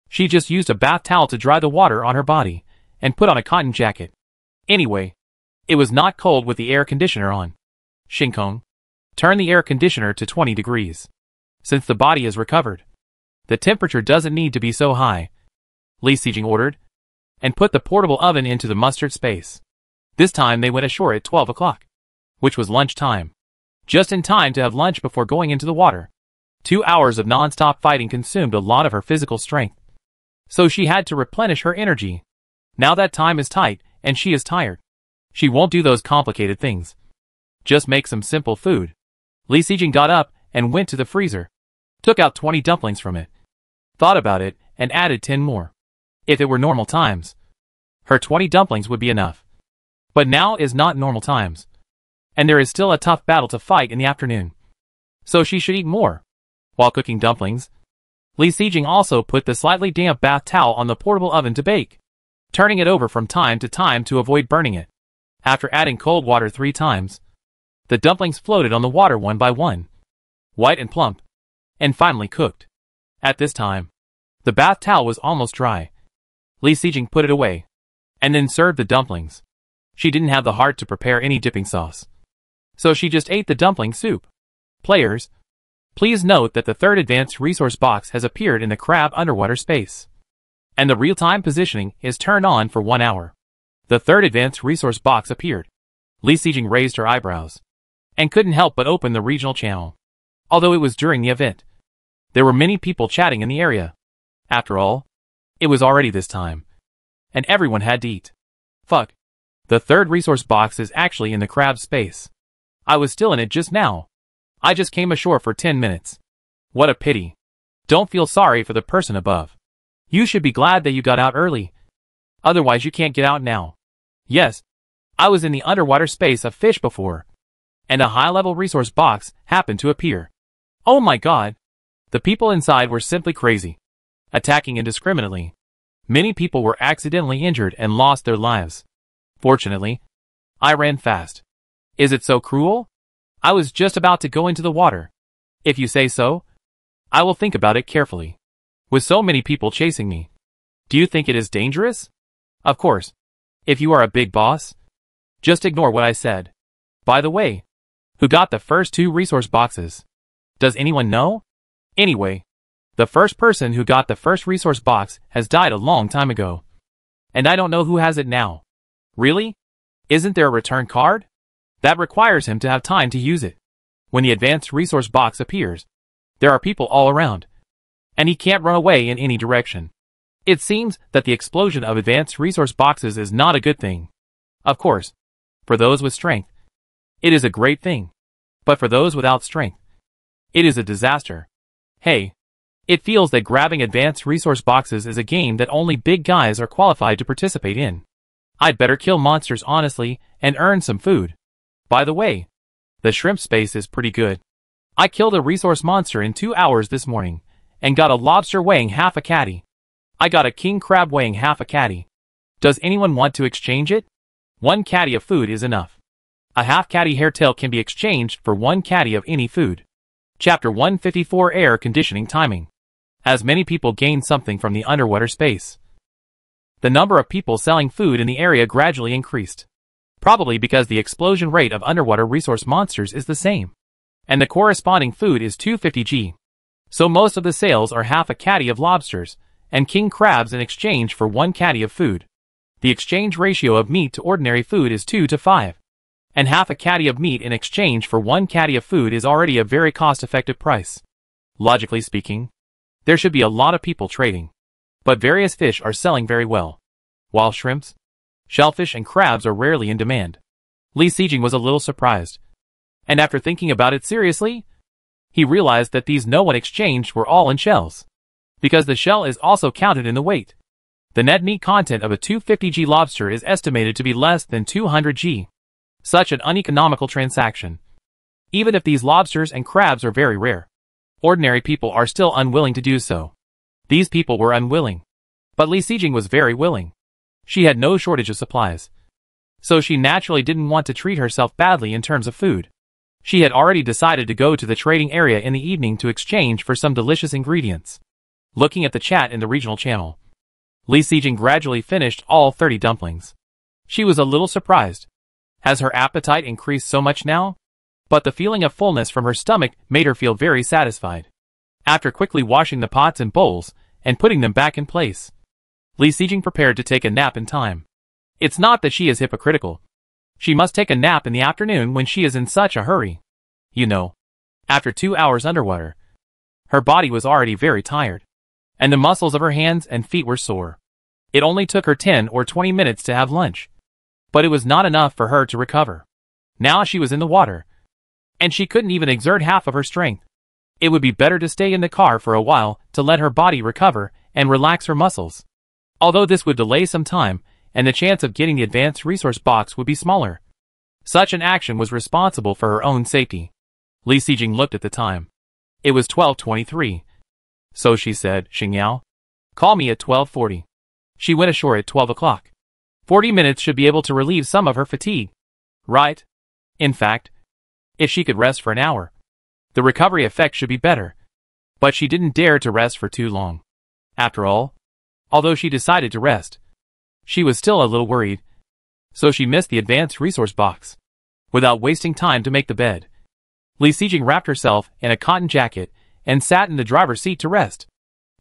She just used a bath towel to dry the water on her body and put on a cotton jacket. Anyway, it was not cold with the air conditioner on. Shinkong, turn the air conditioner to 20 degrees. Since the body is recovered, the temperature doesn't need to be so high, Li Sijing ordered, and put the portable oven into the mustard space. This time they went ashore at 12 o'clock, which was lunch time. Just in time to have lunch before going into the water. 2 hours of non-stop fighting consumed a lot of her physical strength. So she had to replenish her energy. Now that time is tight, and she is tired. She won't do those complicated things. Just make some simple food. Li Sijing got up and went to the freezer. Took out 20 dumplings from it. Thought about it, and added 10 more. If it were normal times, her 20 dumplings would be enough. But now is not normal times. And there is still a tough battle to fight in the afternoon. So she should eat more. While cooking dumplings, Li Sijing also put the slightly damp bath towel on the portable oven to bake, turning it over from time to time to avoid burning it. After adding cold water 3 times, the dumplings floated on the water one by one, white and plump, and finally cooked. At this time, the bath towel was almost dry. Li Sijing put it away, and then served the dumplings. She didn't have the heart to prepare any dipping sauce, so she just ate the dumpling soup. Players, please note that the third advanced resource box has appeared in the crab underwater space, and the real-time positioning is turned on for 1 hour. The third advanced resource box appeared. Li Sijing raised her eyebrows, and couldn't help but open the regional channel. Although it was during the event, there were many people chatting in the area. After all, it was already this time, and everyone had to eat. Fuck. The third resource box is actually in the crab space. I was still in it just now. I just came ashore for 10 minutes. What a pity. Don't feel sorry for the person above. You should be glad that you got out early. Otherwise you can't get out now. Yes, I was in the underwater space of fish before, and a high-level resource box happened to appear. Oh my god. The people inside were simply crazy, attacking indiscriminately. Many people were accidentally injured and lost their lives. Fortunately, I ran fast. Is it so cruel? I was just about to go into the water. If you say so, I will think about it carefully. With so many people chasing me, do you think it is dangerous? Of course. If you are a big boss, just ignore what I said. By the way, who got the first 2 resource boxes? Does anyone know? Anyway, the first person who got the first resource box has died a long time ago. And I don't know who has it now. Really? Isn't there a return card? That requires him to have time to use it. When the advanced resource box appears, there are people all around, and he can't run away in any direction. It seems that the explosion of advanced resource boxes is not a good thing. Of course, for those with strength, it is a great thing. But for those without strength, it is a disaster. Hey, it feels that grabbing advanced resource boxes is a game that only big guys are qualified to participate in. I'd better kill monsters honestly and earn some food. By the way, the shrimp space is pretty good. I killed a resource monster in 2 hours this morning, and got a lobster weighing half a catty. I got a king crab weighing half a catty. Does anyone want to exchange it? 1 catty of food is enough. A half catty hairtail can be exchanged for 1 catty of any food. Chapter 154 Air Conditioning Timing. As many people gained something from the underwater space, the number of people selling food in the area gradually increased. Probably because the explosion rate of underwater resource monsters is the same, and the corresponding food is 250g. So most of the sales are half a catty of lobsters and king crabs in exchange for 1 catty of food. The exchange ratio of meat to ordinary food is 2 to 5. And half a catty of meat in exchange for 1 catty of food is already a very cost-effective price. Logically speaking, there should be a lot of people trading. but various fish are selling very well, while shrimps, shellfish and crabs are rarely in demand. Li Sijing was a little surprised, and after thinking about it seriously, he realized that these no one exchanged were all in shells, because the shell is also counted in the weight. The net meat content of a 250g lobster is estimated to be less than 200g. Such an uneconomical transaction. Even if these lobsters and crabs are very rare, ordinary people are still unwilling to do so. These people were unwilling, but Li Sijing was very willing. She had no shortage of supplies, so she naturally didn't want to treat herself badly in terms of food. She had already decided to go to the trading area in the evening to exchange for some delicious ingredients. Looking at the chat in the regional channel, Li Sijing gradually finished all 30 dumplings. She was a little surprised. Has her appetite increased so much now? But the feeling of fullness from her stomach made her feel very satisfied. After quickly washing the pots and bowls and putting them back in place, Li Sijing prepared to take a nap in time. It's not that she is hypocritical. She must take a nap in the afternoon when she is in such a hurry. You know, after 2 hours underwater, her body was already very tired, and the muscles of her hands and feet were sore. It only took her 10 or 20 minutes to have lunch, but it was not enough for her to recover. Now she was in the water, and she couldn't even exert half of her strength. It would be better to stay in the car for a while to let her body recover and relax her muscles. Although this would delay some time, and the chance of getting the advanced resource box would be smaller. Such an action was responsible for her own safety. Li Sijing looked at the time. It was 12:23. So she said, "Xingyao, call me at 12:40. She went ashore at 12 o'clock. 40 minutes should be able to relieve some of her fatigue. Right? In fact, if she could rest for an hour, the recovery effect should be better. But she didn't dare to rest for too long. After all, although she decided to rest, she was still a little worried, so she missed the advanced resource box. Without wasting time to make the bed, Li Sijing wrapped herself in a cotton jacket and sat in the driver's seat to rest.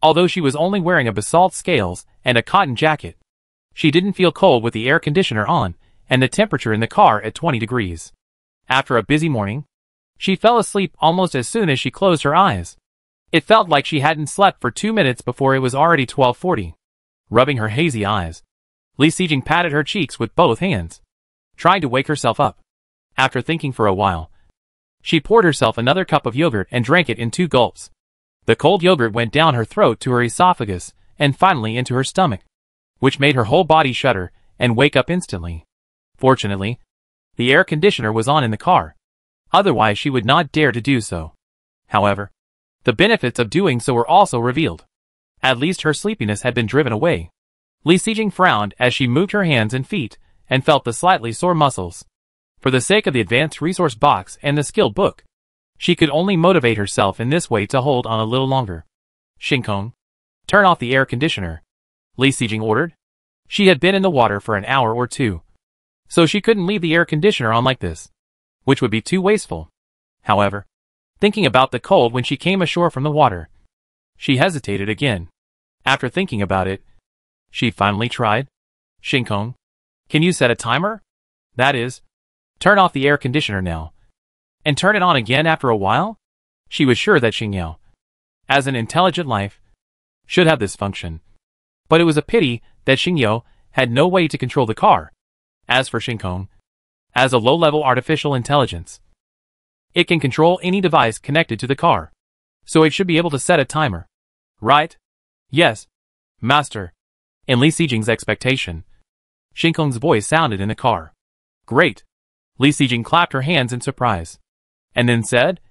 Although she was only wearing a basalt scales and a cotton jacket, she didn't feel cold with the air conditioner on and the temperature in the car at 20 degrees. After a busy morning, she fell asleep almost as soon as she closed her eyes. It felt like she hadn't slept for 2 minutes before it was already 12:40. Rubbing her hazy eyes, Li Sijing patted her cheeks with both hands, trying to wake herself up. After thinking for a while, she poured herself another cup of yogurt and drank it in 2 gulps. The cold yogurt went down her throat to her esophagus and finally into her stomach, which made her whole body shudder and wake up instantly. Fortunately, the air conditioner was on in the car. Otherwise she would not dare to do so. However, the benefits of doing so were also revealed. At least her sleepiness had been driven away. Li Sijing frowned as she moved her hands and feet and felt the slightly sore muscles. For the sake of the advanced resource box and the skill book, she could only motivate herself in this way to hold on a little longer. "Shinkong, turn off the air conditioner," Li Sijing ordered. She had been in the water for an hour or two, so she couldn't leave the air conditioner on like this, which would be too wasteful. However, thinking about the cold when she came ashore from the water, she hesitated again. After thinking about it, she finally tried. "Shinkong, can you set a timer? That is, turn off the air conditioner now, and turn it on again after a while?" She was sure that Xingyao, as an intelligent life, should have this function. But it was a pity that Xingyao had no way to control the car. As for Shinkong, as a low-level artificial intelligence, it can control any device connected to the car, so it should be able to set a timer. Right? Yes, Master. In Li Sijing's expectation, Shinkong's voice sounded in the car. Great. Li Sijing clapped her hands in surprise, and then said,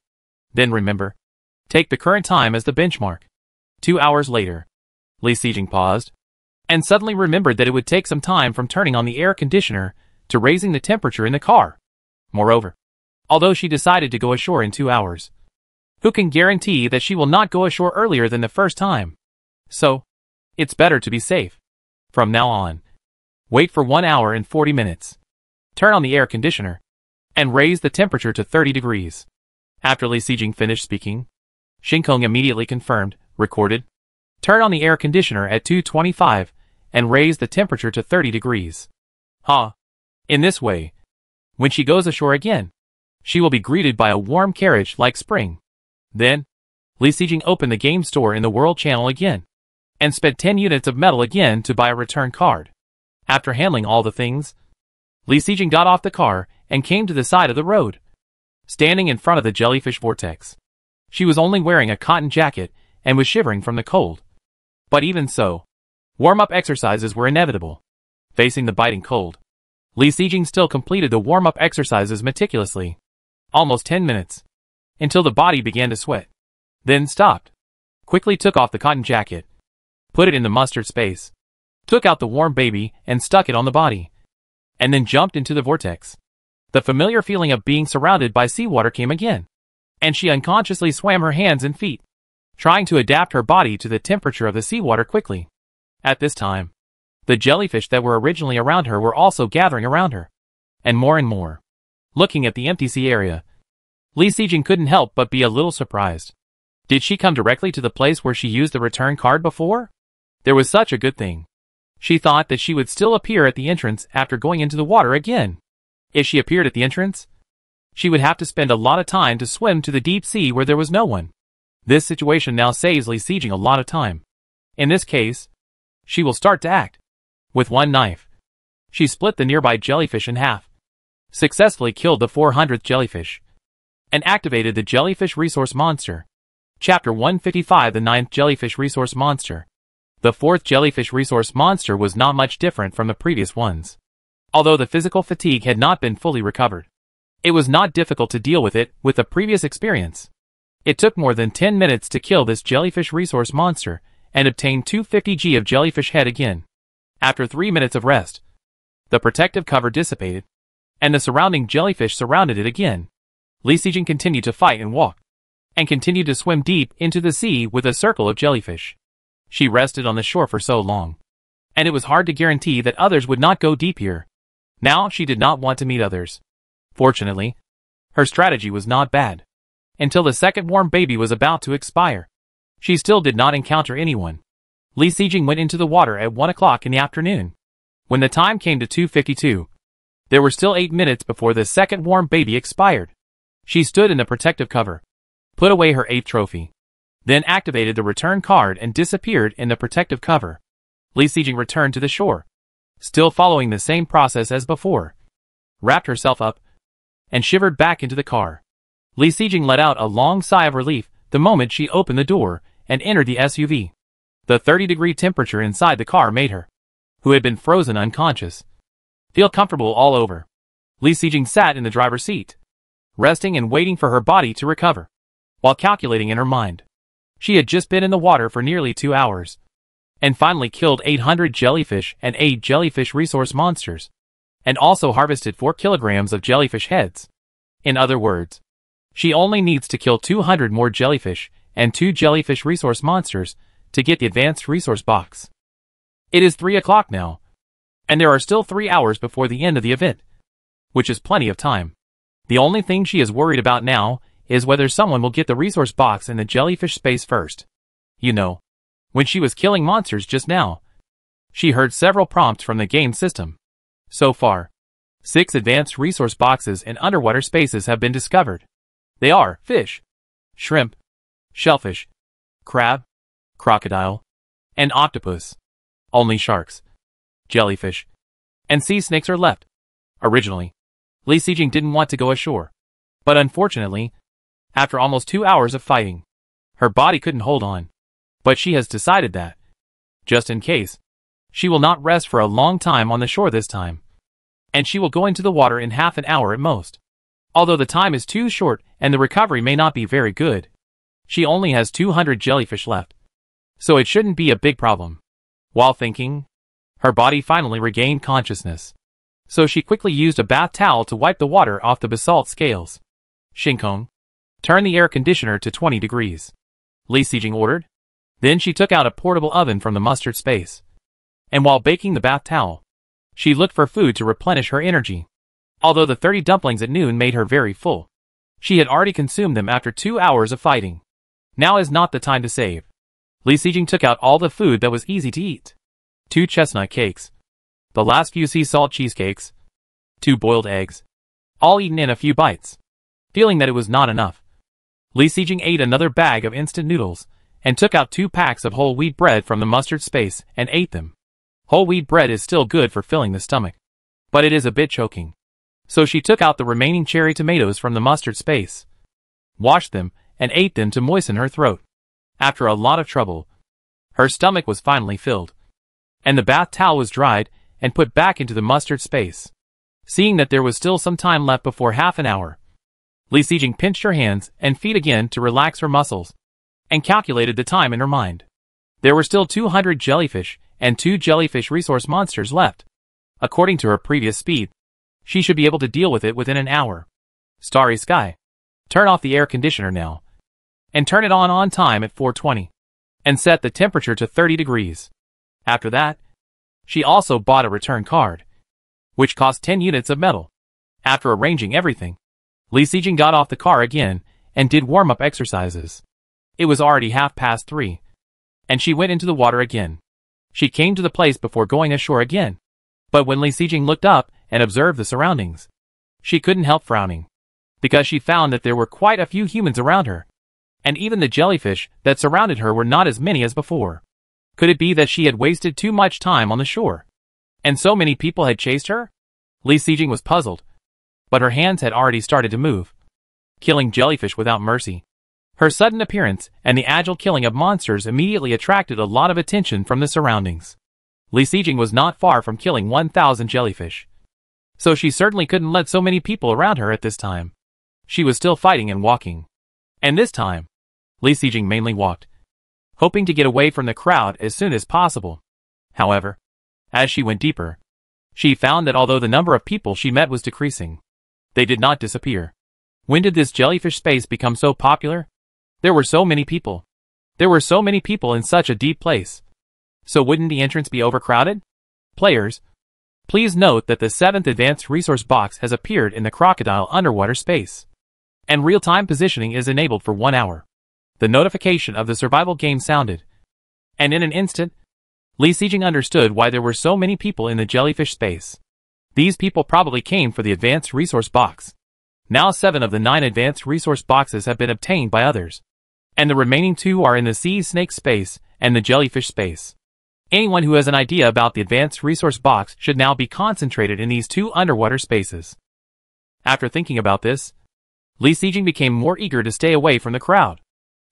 "Then remember, take the current time as the benchmark." 2 hours later, Li Sijing paused, and suddenly remembered that it would take some time from turning on the air conditioner to raising the temperature in the car. Moreover, although she decided to go ashore in 2 hours, who can guarantee that she will not go ashore earlier than the first time? So, it's better to be safe. From now on, wait for 1 hour and 40 minutes. Turn on the air conditioner, and raise the temperature to 30 degrees. After Li Sijing finished speaking, Shinkong immediately confirmed, recorded, turn on the air conditioner at 225, and raise the temperature to 30 degrees. In this way, when she goes ashore again, she will be greeted by a warm carriage like spring. Then, Li Sijing opened the game store in the World Channel again. and spent 10 units of metal again to buy a return card. After handling all the things, Li Sijing got off the car and came to the side of the road, standing in front of the jellyfish vortex. She was only wearing a cotton jacket and was shivering from the cold. But even so, warm-up exercises were inevitable. Facing the biting cold, Li Sijing still completed the warm-up exercises meticulously. Almost 10 minutes, until the body began to sweat. Then stopped. Quickly took off the cotton jacket, put it in the mustard space, took out the warm baby and stuck it on the body, and then jumped into the vortex. The familiar feeling of being surrounded by seawater came again, and she unconsciously swam her hands and feet, trying to adapt her body to the temperature of the seawater quickly. At this time, the jellyfish that were originally around her were also gathering around her, and more. Looking at the empty sea area, Li Sijing couldn't help but be a little surprised. Did she come directly to the place where she used the return card before? There was such a good thing. She thought that she would still appear at the entrance after going into the water again. If she appeared at the entrance, she would have to spend a lot of time to swim to the deep sea where there was no one. This situation now saves Li Sijing a lot of time. In this case, she will start to act. With one knife, she split the nearby jellyfish in half, successfully killed the 400th jellyfish, and activated the jellyfish resource monster. Chapter 155, the 9th jellyfish resource monster. The 4th jellyfish resource monster was not much different from the previous ones. Although the physical fatigue had not been fully recovered, it was not difficult to deal with it with the previous experience. It took more than 10 minutes to kill this jellyfish resource monster and obtain 250g of jellyfish head again. After 3 minutes of rest, the protective cover dissipated, and the surrounding jellyfish surrounded it again. Li Sijing continued to fight and walk, and continued to swim deep into the sea with a circle of jellyfish. She rested on the shore for so long, and it was hard to guarantee that others would not go deep here. Now she did not want to meet others. Fortunately, her strategy was not bad. Until the second warm baby was about to expire, she still did not encounter anyone. Li Sijing went into the water at 1 o'clock in the afternoon. When the time came to 2:52, there were still 8 minutes before the second warm baby expired. She stood in the protective cover, put away her 8th trophy, then activated the return card and disappeared in the protective cover. Li Sijing returned to the shore, still following the same process as before, wrapped herself up, and shivered back into the car. Li Sijing let out a long sigh of relief the moment she opened the door and entered the SUV. The 30-degree temperature inside the car made her, who had been frozen unconscious, feel comfortable all over. Li Sijing sat in the driver's seat, resting and waiting for her body to recover, while calculating in her mind. She had just been in the water for nearly 2 hours, and finally killed 800 jellyfish and 8 jellyfish resource monsters, and also harvested 4 kilograms of jellyfish heads. In other words, she only needs to kill 200 more jellyfish and 2 jellyfish resource monsters to get the advanced resource box. It is 3 o'clock now, and there are still 3 hours before the end of the event, which is plenty of time. The only thing she is worried about now is whether someone will get the resource box in the jellyfish space first. You know, when she was killing monsters just now, she heard several prompts from the game system. So far, 6 advanced resource boxes in underwater spaces have been discovered. They are fish, shrimp, shellfish, crab, crocodile, and octopus. Only sharks, jellyfish, and sea snakes are left. Originally, Li Sijing didn't want to go ashore, but unfortunately, after almost 2 hours of fighting, her body couldn't hold on. But she has decided that, just in case, she will not rest for a long time on the shore this time, and she will go into the water in half an hour at most. Although the time is too short and the recovery may not be very good, she only has 200 jellyfish left, so it shouldn't be a big problem. While thinking, her body finally regained consciousness, so she quickly used a bath towel to wipe the water off the basalt scales. Shinkong, turn the air conditioner to 20 degrees. Li Sijing ordered. Then she took out a portable oven from the mustard space, and while baking the bath towel, she looked for food to replenish her energy. Although the 30 dumplings at noon made her very full, she had already consumed them after 2 hours of fighting. Now is not the time to save. Li Sijing took out all the food that was easy to eat. 2 chestnut cakes, the last few sea salt cheesecakes, 2 boiled eggs, all eaten in a few bites. Feeling that it was not enough, Li Sijing ate another bag of instant noodles and took out 2 packs of whole wheat bread from the mustard space and ate them. Whole wheat bread is still good for filling the stomach, but it is a bit choking. So she took out the remaining cherry tomatoes from the mustard space, washed them, and ate them to moisten her throat. After a lot of trouble, her stomach was finally filled, and the bath towel was dried and put back into the mustard space. Seeing that there was still some time left before half an hour, Li Sijing pinched her hands and feet again to relax her muscles, and calculated the time in her mind. There were still 200 jellyfish and 2 jellyfish resource monsters left. According to her previous speed, she should be able to deal with it within an hour. Starry sky. Turn off the air conditioner now, and turn it on time at 4:20, and set the temperature to 30 degrees. After that, she also bought a return card, which cost 10 units of metal. After arranging everything, Li Sijing got off the car again and did warm-up exercises. It was already 3:30, and she went into the water again. She came to the place before going ashore again. But when Li Sijing looked up and observed the surroundings, she couldn't help frowning, because she found that there were quite a few humans around her, and even the jellyfish that surrounded her were not as many as before. Could it be that she had wasted too much time on the shore, and so many people had chased her? Li Sijing was puzzled, but her hands had already started to move, killing jellyfish without mercy. Her sudden appearance and the agile killing of monsters immediately attracted a lot of attention from the surroundings. Li Sijing was not far from killing 1,000 jellyfish, so she certainly couldn't let so many people around her at this time. She was still fighting and walking, and this time, Li Sijing mainly walked, hoping to get away from the crowd as soon as possible. However, as she went deeper, she found that although the number of people she met was decreasing, they did not disappear. When did this jellyfish space become so popular? There were so many people. There were so many people in such a deep place. So wouldn't the entrance be overcrowded? Players, please note that the 7th advanced resource box has appeared in the crocodile underwater space, and real-time positioning is enabled for 1 hour. The notification of the survival game sounded, and in an instant, Li Sijing understood why there were so many people in the jellyfish space. These people probably came for the advanced resource box. Now 7 of the 9 advanced resource boxes have been obtained by others, and the remaining 2 are in the sea snake space and the jellyfish space. Anyone who has an idea about the advanced resource box should now be concentrated in these 2 underwater spaces. After thinking about this, Li Sijing became more eager to stay away from the crowd.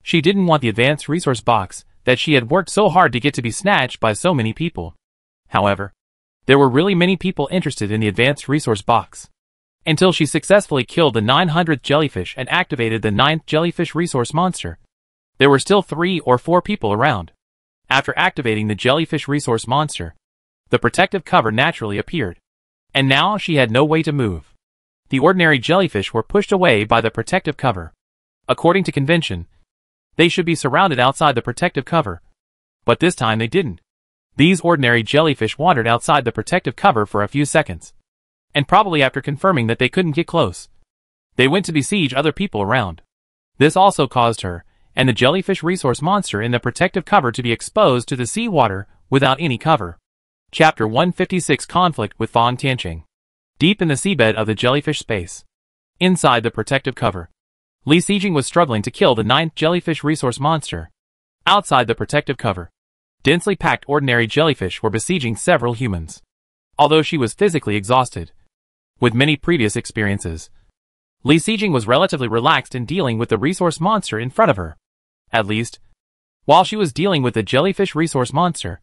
She didn't want the advanced resource box that she had worked so hard to get to be snatched by so many people. However, there were really many people interested in the advanced resource box. Until she successfully killed the 900th jellyfish and activated the 9th jellyfish resource monster, there were still 3 or 4 people around. After activating the jellyfish resource monster, the protective cover naturally appeared, and now she had no way to move. The ordinary jellyfish were pushed away by the protective cover. According to convention, they should be surrounded outside the protective cover, but this time they didn't. These ordinary jellyfish wandered outside the protective cover for a few seconds, and probably after confirming that they couldn't get close, they went to besiege other people around. This also caused her and the jellyfish resource monster in the protective cover to be exposed to the seawater without any cover. Chapter 156 Conflict with Fang Tianqing. Deep in the seabed of the jellyfish space, inside the protective cover, Li Sijing was struggling to kill the 9th jellyfish resource monster. Outside the protective cover, densely packed ordinary jellyfish were besieging several humans. Although she was physically exhausted, with many previous experiences, Li Sijing was relatively relaxed in dealing with the resource monster in front of her. At least, while she was dealing with the jellyfish resource monster,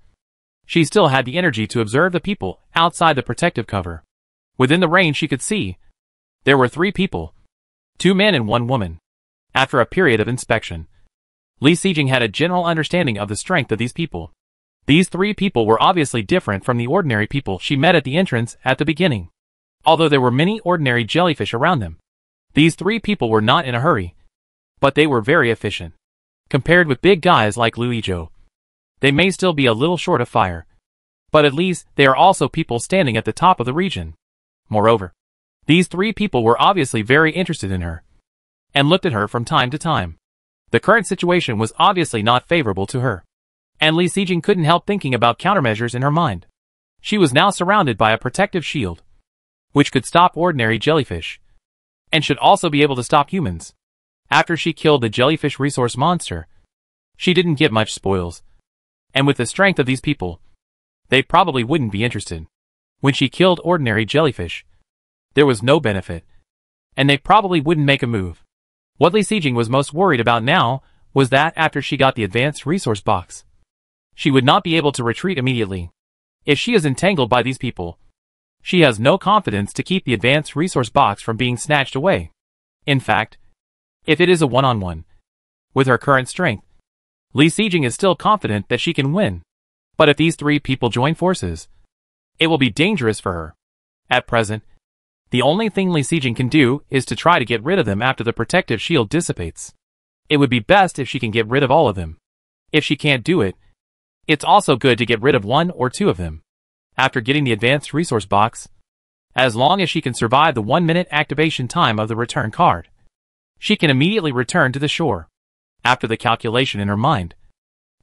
she still had the energy to observe the people outside the protective cover. Within the range she could see, there were 3 people, 2 men and 1 woman. After a period of inspection, Li Sijing had a general understanding of the strength of these people. These 3 people were obviously different from the ordinary people she met at the entrance at the beginning. Although there were many ordinary jellyfish around them, these 3 people were not in a hurry, but they were very efficient. Compared with big guys like Luizhou, they may still be a little short of fire, but at least they are also people standing at the top of the region. Moreover, these 3 people were obviously very interested in her, and looked at her from time to time. The current situation was obviously not favorable to her, and Li Sijing couldn't help thinking about countermeasures in her mind. She was now surrounded by a protective shield, which could stop ordinary jellyfish, and should also be able to stop humans. After she killed the jellyfish resource monster, She didn't get much spoils. And with the strength of these people, they probably wouldn't be interested. When she killed ordinary jellyfish, there was no benefit. And they probably wouldn't make a move. What Li Sijing was most worried about now was that after she got the advanced resource box, she would not be able to retreat immediately. If she is entangled by these people, she has no confidence to keep the advanced resource box from being snatched away. In fact, if it is a one-on-one, with her current strength, Li Sijing is still confident that she can win. But if these three people join forces, it will be dangerous for her. At present, the only thing Li Sijing can do is to try to get rid of them after the protective shield dissipates. It would be best if she can get rid of all of them. If she can't do it, it's also good to get rid of one or two of them. After getting the advanced resource box, as long as she can survive the 1-minute activation time of the return card, she can immediately return to the shore. After the calculation in her mind,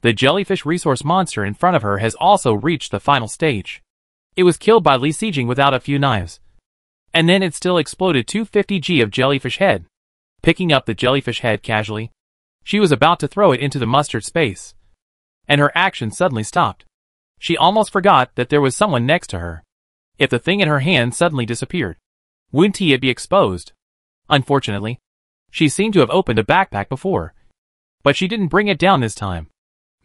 the jellyfish resource monster in front of her has also reached the final stage. It was killed by Li Sijing without a few knives. And then it still exploded 250g of jellyfish head. Picking up the jellyfish head casually, she was about to throw it into the mustard space. And her action suddenly stopped. She almost forgot that there was someone next to her. If the thing in her hand suddenly disappeared, wouldn't it be exposed? Unfortunately, she seemed to have opened a backpack before. But she didn't bring it down this time.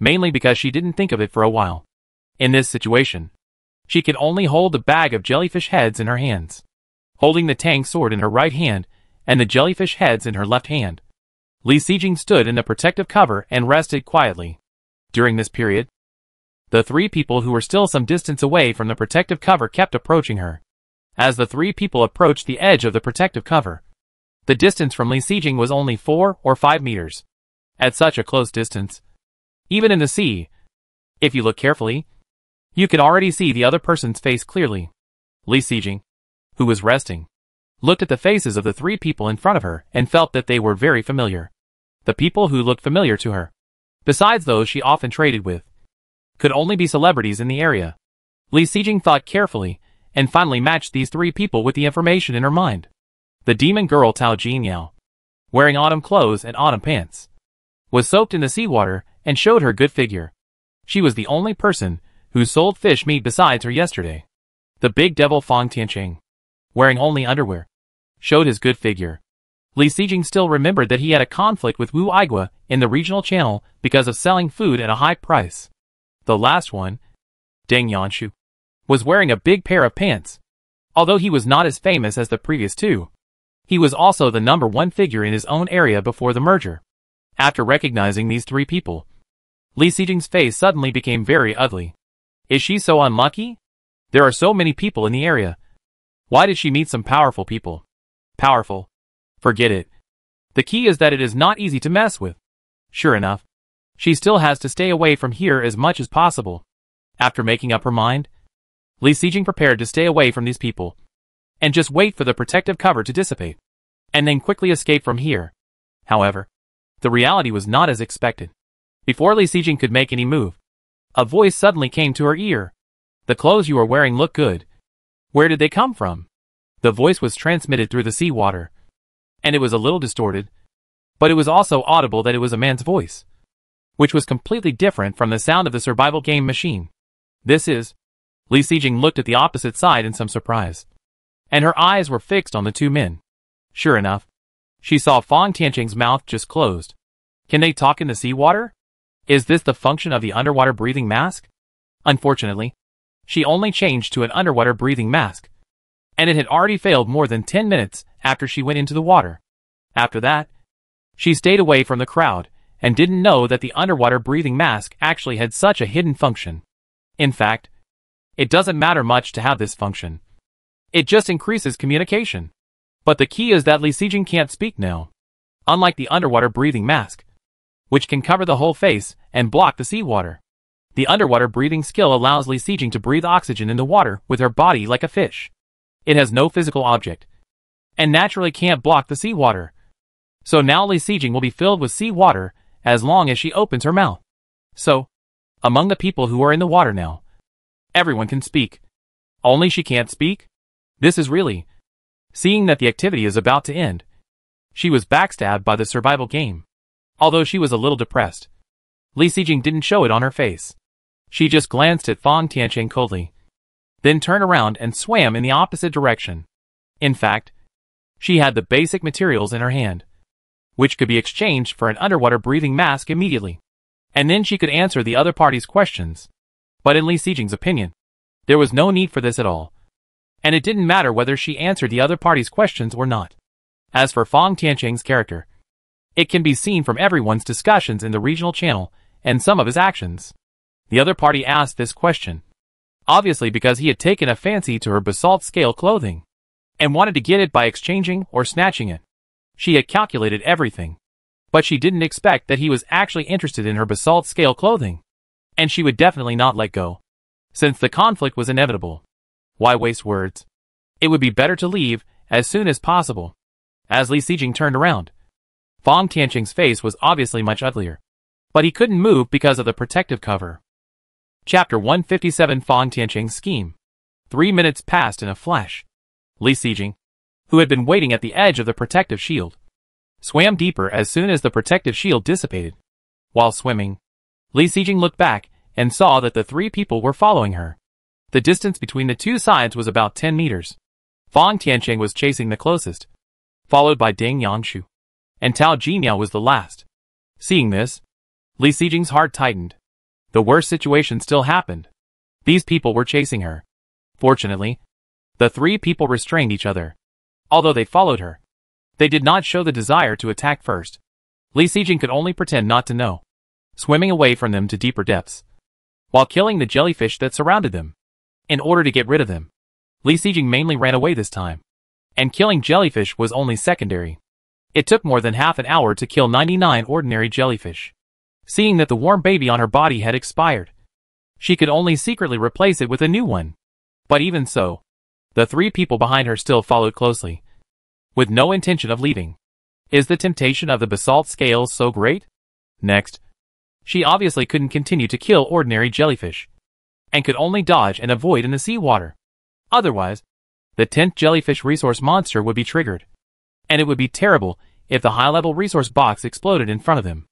Mainly because she didn't think of it for a while. In this situation, she could only hold the bag of jellyfish heads in her hands. Holding the Tang sword in her right hand and the jellyfish heads in her left hand, Li Sijing stood in the protective cover and rested quietly. During this period, the three people who were still some distance away from the protective cover kept approaching her. As the three people approached the edge of the protective cover, the distance from Li Sijing was only 4 or 5 meters. At such a close distance, even in the sea, if you look carefully, you could already see the other person's face clearly. Li Sijing, who was resting, looked at the faces of the three people in front of her and felt that they were very familiar. The people who looked familiar to her, besides those she often traded with, could only be celebrities in the area. Li Sijing thought carefully and finally matched these three people with the information in her mind. The demon girl Tao Jinyao, wearing autumn clothes and autumn pants, was soaked in the seawater and showed her good figure. She was the only person who sold fish meat besides her yesterday. The big devil Fang Tiancheng, wearing only underwear, showed his good figure. Li Sijing still remembered that he had a conflict with Wu Aigua in the regional channel because of selling food at a high price. The last one, Deng Yanshu, was wearing a big pair of pants. Although he was not as famous as the previous two, he was also the #1 figure in his own area before the merger. After recognizing these three people, Li Sijing's face suddenly became very ugly. Is she so unlucky? There are so many people in the area. Why did she meet some powerful people? Powerful? Forget it. The key is that it is not easy to mess with. Sure enough, she still has to stay away from here as much as possible. After making up her mind, Li Sijing prepared to stay away from these people and just wait for the protective cover to dissipate, and then quickly escape from here. However, the reality was not as expected. Before Li Sijing could make any move, a voice suddenly came to her ear. The clothes you are wearing look good. Where did they come from? The voice was transmitted through the seawater, and it was a little distorted, but it was also audible that it was a man's voice, which was completely different from the sound of the survival game machine. This is... Li Sijing looked at the opposite side in some surprise, and her eyes were fixed on the two men. Sure enough, she saw Fang Tiancheng's mouth just closed. Can they talk in the seawater? Is this the function of the underwater breathing mask? Unfortunately, she only changed to an underwater breathing mask, and it had already failed more than 10 minutes after she went into the water. After that, she stayed away from the crowd and didn't know that the underwater breathing mask actually had such a hidden function. In fact, it doesn't matter much to have this function. It just increases communication. But the key is that Li Sijing can't speak now. Unlike the underwater breathing mask, which can cover the whole face and block the seawater, the underwater breathing skill allows Li Sijing to breathe oxygen in the water with her body like a fish. It has no physical object, and naturally can't block the seawater. So now Li Sijing will be filled with seawater as long as she opens her mouth. So, among the people who are in the water now, everyone can speak. Only she can't speak? This is really... Seeing that the activity is about to end, she was backstabbed by the survival game. Although she was a little depressed, Li Sijing didn't show it on her face. She just glanced at Fang Tianqing coldly, then turned around and swam in the opposite direction. In fact, she had the basic materials in her hand, which could be exchanged for an underwater breathing mask immediately. And then she could answer the other party's questions. But in Li Sijing's opinion, there was no need for this at all. And it didn't matter whether she answered the other party's questions or not. As for Fang Tianqing's character, it can be seen from everyone's discussions in the regional channel and some of his actions. The other party asked this question, obviously because he had taken a fancy to her basalt scale clothing, and wanted to get it by exchanging or snatching it. She had calculated everything, but she didn't expect that he was actually interested in her basalt scale clothing, and she would definitely not let go. Since the conflict was inevitable, why waste words? It would be better to leave as soon as possible. As Li Sijing turned around, Fang Tianqing's face was obviously much uglier, but he couldn't move because of the protective cover. Chapter 157 Fang Tianqing's scheme. 3 minutes passed in a flash. Li Sijing, who had been waiting at the edge of the protective shield, swam deeper as soon as the protective shield dissipated. While swimming, Li Sijing looked back and saw that the 3 people were following her. The distance between the 2 sides was about 10 meters. Fang Tianqing was chasing the closest, followed by Ding Yanshu, and Tao Jiniao was the last. Seeing this, Li Sijing's heart tightened. The worst situation still happened. These people were chasing her. Fortunately, the 3 people restrained each other. Although they followed her, they did not show the desire to attack first. Li Sijing could only pretend not to know, swimming away from them to deeper depths, while killing the jellyfish that surrounded them. In order to get rid of them, Li Sijing mainly ran away this time, and killing jellyfish was only secondary. It took more than half an hour to kill 99 ordinary jellyfish. Seeing that the warm baby on her body had expired, she could only secretly replace it with a new one. But even so, the 3 people behind her still followed closely, with no intention of leaving. Is the temptation of the basalt scales so great? Next, she obviously couldn't continue to kill ordinary jellyfish, and could only dodge and avoid in the seawater. Otherwise, the 10th jellyfish resource monster would be triggered, and it would be terrible if the high-level resource box exploded in front of them.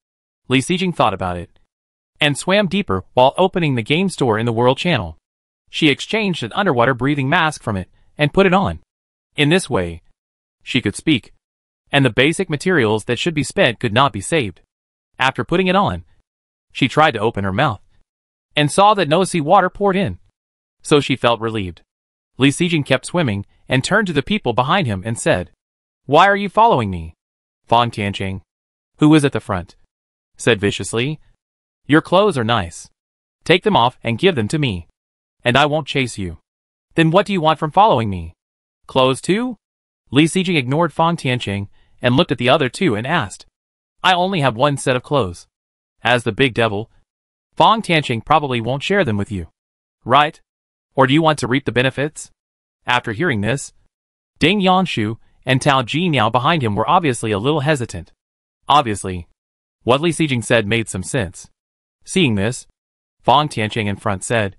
Li Sijing thought about it, and swam deeper while opening the game store in the World Channel. She exchanged an underwater breathing mask from it and put it on. In this way, she could speak, and the basic materials that should be spent could not be saved. After putting it on, she tried to open her mouth, and saw that no seawater poured in. So she felt relieved. Li Sijing kept swimming and turned to the people behind him and said, "Why are you following me?" Fang Tianqing, who was at the front, said viciously, "Your clothes are nice. Take them off and give them to me, and I won't chase you." "Then what do you want from following me? Clothes too?" Li Sijing ignored Fang Tianqing and looked at the other 2 and asked, "I only have 1 set of clothes." As the big devil, Fang Tianqing probably won't share them with you, right? Or do you want to reap the benefits? After hearing this, Ding Yanshu and Tao Jiniao behind him were obviously a little hesitant. Obviously, what Li Sijing said made some sense. Seeing this, Fang Tianqing in front said,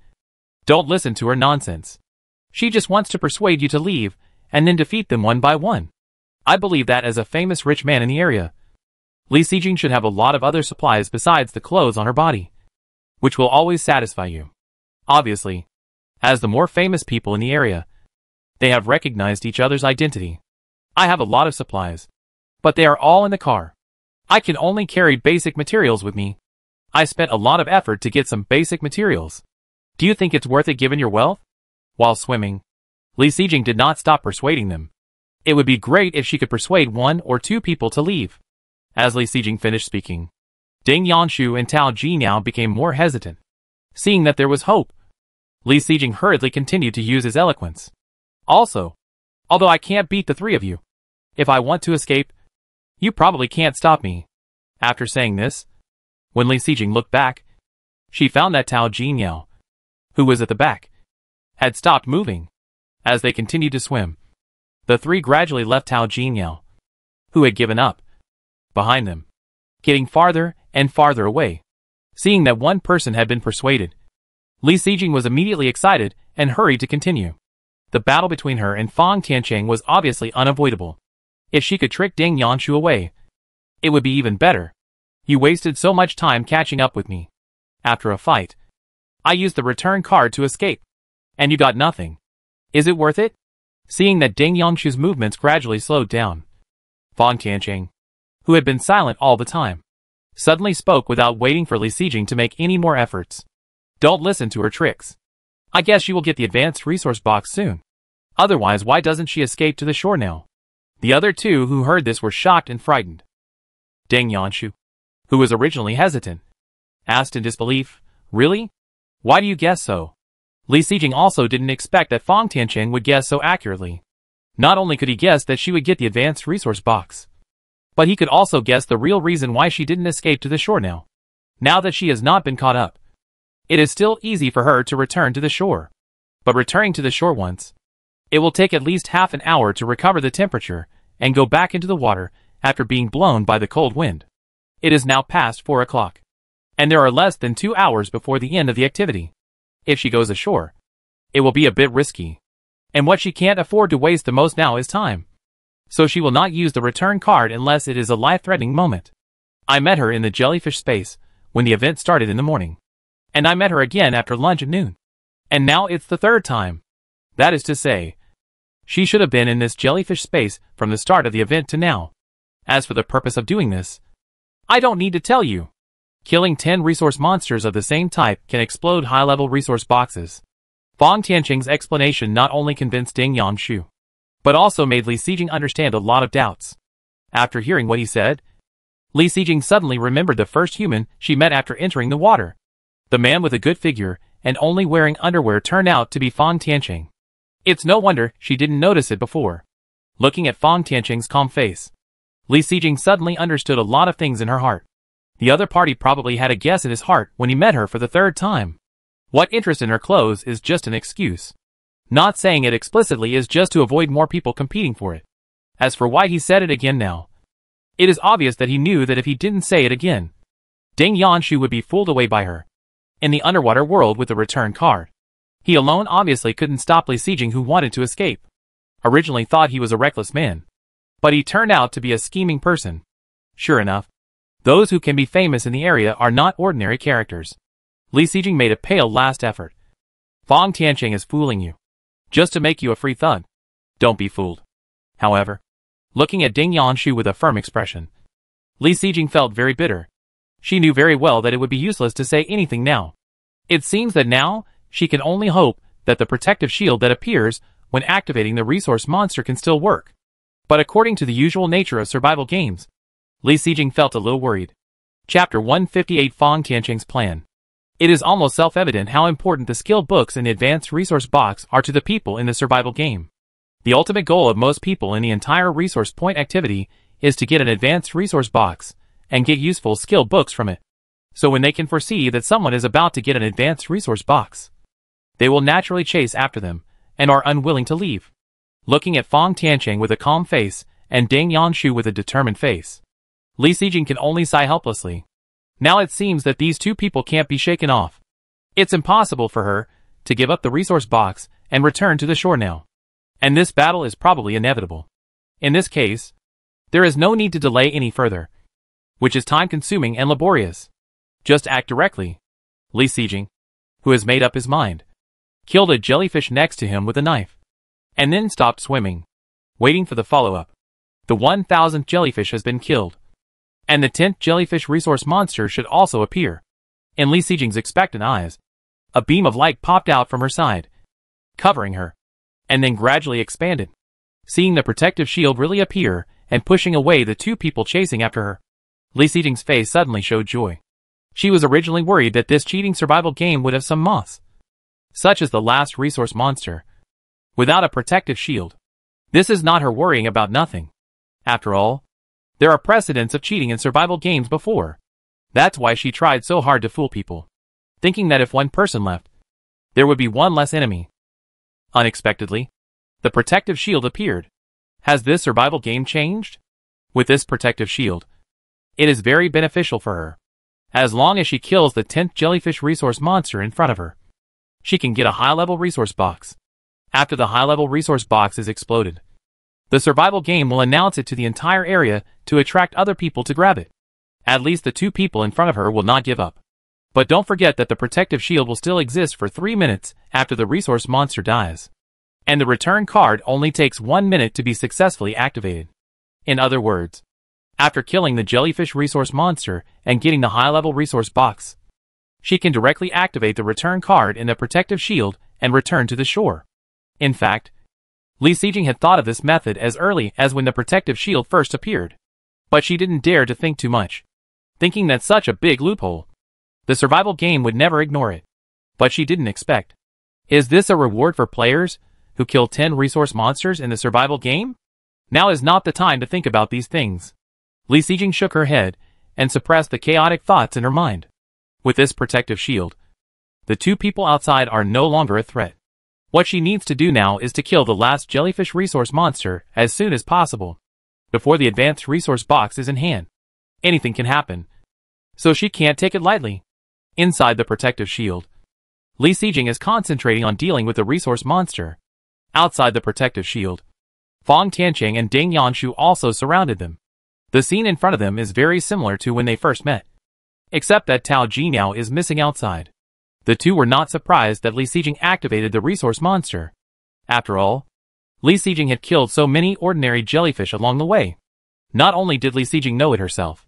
"Don't listen to her nonsense. She just wants to persuade you to leave and then defeat them one by one. I believe that as a famous rich man in the area, Li Sijing should have a lot of other supplies besides the clothes on her body, which will always satisfy you." Obviously, as the more famous people in the area, they have recognized each other's identity. "I have a lot of supplies, but they are all in the car. I can only carry basic materials with me. I spent a lot of effort to get some basic materials. Do you think it's worth it given your wealth?" While swimming, Li Sijing did not stop persuading them. It would be great if she could persuade 1 or 2 people to leave. As Li Sijing finished speaking, Ding Yanshu and Tao Jiniao became more hesitant. Seeing that there was hope, Li Sijing hurriedly continued to use his eloquence. "Also, although I can't beat the 3 of you, if I want to escape, you probably can't stop me." After saying this, when Li Sijing looked back, she found that Tao Jiniao, who was at the back, had stopped moving. As they continued to swim, the 3 gradually left Tao Jiniao, who had given up, behind them, getting farther and farther away. Seeing that one person had been persuaded, Li Sijing was immediately excited and hurried to continue. The battle between her and Fang Tianqing was obviously unavoidable. If she could trick Ding Yanshu away, it would be even better. You wasted so much time catching up with me. After a fight, I used the return card to escape. And you got nothing. Is it worth it? Seeing that Ding Yangshu's movements gradually slowed down, Fang Tianqing, who had been silent all the time, suddenly spoke without waiting for Li Sijing to make any more efforts. Don't listen to her tricks. I guess she will get the advanced resource box soon. Otherwise, why doesn't she escape to the shore now? The other two who heard this were shocked and frightened. Ding Yangshu, who was originally hesitant, asked in disbelief, Really? Why do you guess so? Li Sijing also didn't expect that Fang Tianqing would guess so accurately. Not only could he guess that she would get the advanced resource box, but he could also guess the real reason why she didn't escape to the shore now. Now that she has not been caught up, it is still easy for her to return to the shore. But returning to the shore once, it will take at least half an hour to recover the temperature and go back into the water after being blown by the cold wind. It is now past 4 o'clock, and there are less than 2 hours before the end of the activity. If she goes ashore, it will be a bit risky. And what she can't afford to waste the most now is time. So she will not use the return card unless it is a life-threatening moment. I met her in the jellyfish space when the event started in the morning. And I met her again after lunch at noon. And now it's the third time. That is to say, she should have been in this jellyfish space from the start of the event to now. As for the purpose of doing this, I don't need to tell you. Killing 10 resource monsters of the same type can explode high-level resource boxes. Fang Tianqing's explanation not only convinced Ding Yangshu, but also made Li Sijing understand a lot of doubts. After hearing what he said, Li Sijing suddenly remembered the first human she met after entering the water. The man with a good figure and only wearing underwear turned out to be Fang Tianqing. It's no wonder she didn't notice it before. Looking at Fang Tianqing's calm face, Li Sijing suddenly understood a lot of things in her heart. The other party probably had a guess in his heart when he met her for the third time. What interest in her clothes is just an excuse. Not saying it explicitly is just to avoid more people competing for it. As for why he said it again now, it is obvious that he knew that if he didn't say it again, Ding Yangshu would be fooled away by her. In the underwater world with the return card, he alone obviously couldn't stop Li Sijing, who wanted to escape. Originally thought he was a reckless man, but he turned out to be a scheming person. Sure enough, those who can be famous in the area are not ordinary characters. Li Sijing made a pale last effort. Fang Tianqing is fooling you, just to make you a free thug. Don't be fooled. However, looking at Ding Yangshu with a firm expression, Li Sijing felt very bitter. She knew very well that it would be useless to say anything now. It seems that now, she can only hope that the protective shield that appears when activating the resource monster can still work. But according to the usual nature of survival games, Li Sijing felt a little worried. Chapter 158 Fang Tianqing's Plan. It is almost self-evident how important the skill books in the advanced resource box are to the people in the survival game. The ultimate goal of most people in the entire resource point activity is to get an advanced resource box and get useful skill books from it. So when they can foresee that someone is about to get an advanced resource box, they will naturally chase after them and are unwilling to leave. Looking at Fang Tianqing with a calm face and Ding Yangshu with a determined face, Li Sijing can only sigh helplessly. Now it seems that these two people can't be shaken off. It's impossible for her to give up the resource box and return to the shore now. And this battle is probably inevitable. In this case, there is no need to delay any further, which is time-consuming and laborious. Just act directly. Li Sijing, who has made up his mind, killed a jellyfish next to him with a knife, and then stopped swimming, waiting for the follow-up. The 1000th jellyfish has been killed, and the 10th jellyfish resource monster should also appear. In Li Sijing's expectant eyes, a beam of light popped out from her side, covering her, and then gradually expanded, seeing the protective shield really appear and pushing away the two people chasing after her. Li Sijing's face suddenly showed joy. She was originally worried that this cheating survival game would have some moss, such as the last resource monster, without a protective shield. This is not her worrying about nothing. After all, there are precedents of cheating in survival games before. That's why she tried so hard to fool people, thinking that if one person left, there would be one less enemy. Unexpectedly, the protective shield appeared. Has this survival game changed? With this protective shield, it is very beneficial for her. As long as she kills the 10th jellyfish resource monster in front of her, she can get a high-level resource box. After the high-level resource box is exploded, the survival game will announce it to the entire area to attract other people to grab it. At least the two people in front of her will not give up. But don't forget that the protective shield will still exist for 3 minutes after the resource monster dies. And the return card only takes 1 minute to be successfully activated. In other words, after killing the jellyfish resource monster and getting the high-level resource box, she can directly activate the return card in the protective shield and return to the shore. In fact, Li Sijing had thought of this method as early as when the protective shield first appeared. But she didn't dare to think too much, thinking that such a big loophole, the survival game would never ignore it. But she didn't expect. Is this a reward for players who kill 10 resource monsters in the survival game? Now is not the time to think about these things. Li Sijing shook her head and suppressed the chaotic thoughts in her mind. With this protective shield, the two people outside are no longer a threat. What she needs to do now is to kill the last jellyfish resource monster as soon as possible, before the advanced resource box is in hand. Anything can happen, so she can't take it lightly. Inside the protective shield, Li Sijing is concentrating on dealing with the resource monster. Outside the protective shield, Fang Tianqing and Ding Yanshu also surrounded them. The scene in front of them is very similar to when they first met, except that Tao Jiniao is missing outside. The two were not surprised that Li Sijing activated the resource monster. After all, Li Sijing had killed so many ordinary jellyfish along the way. Not only did Li Sijing know it herself,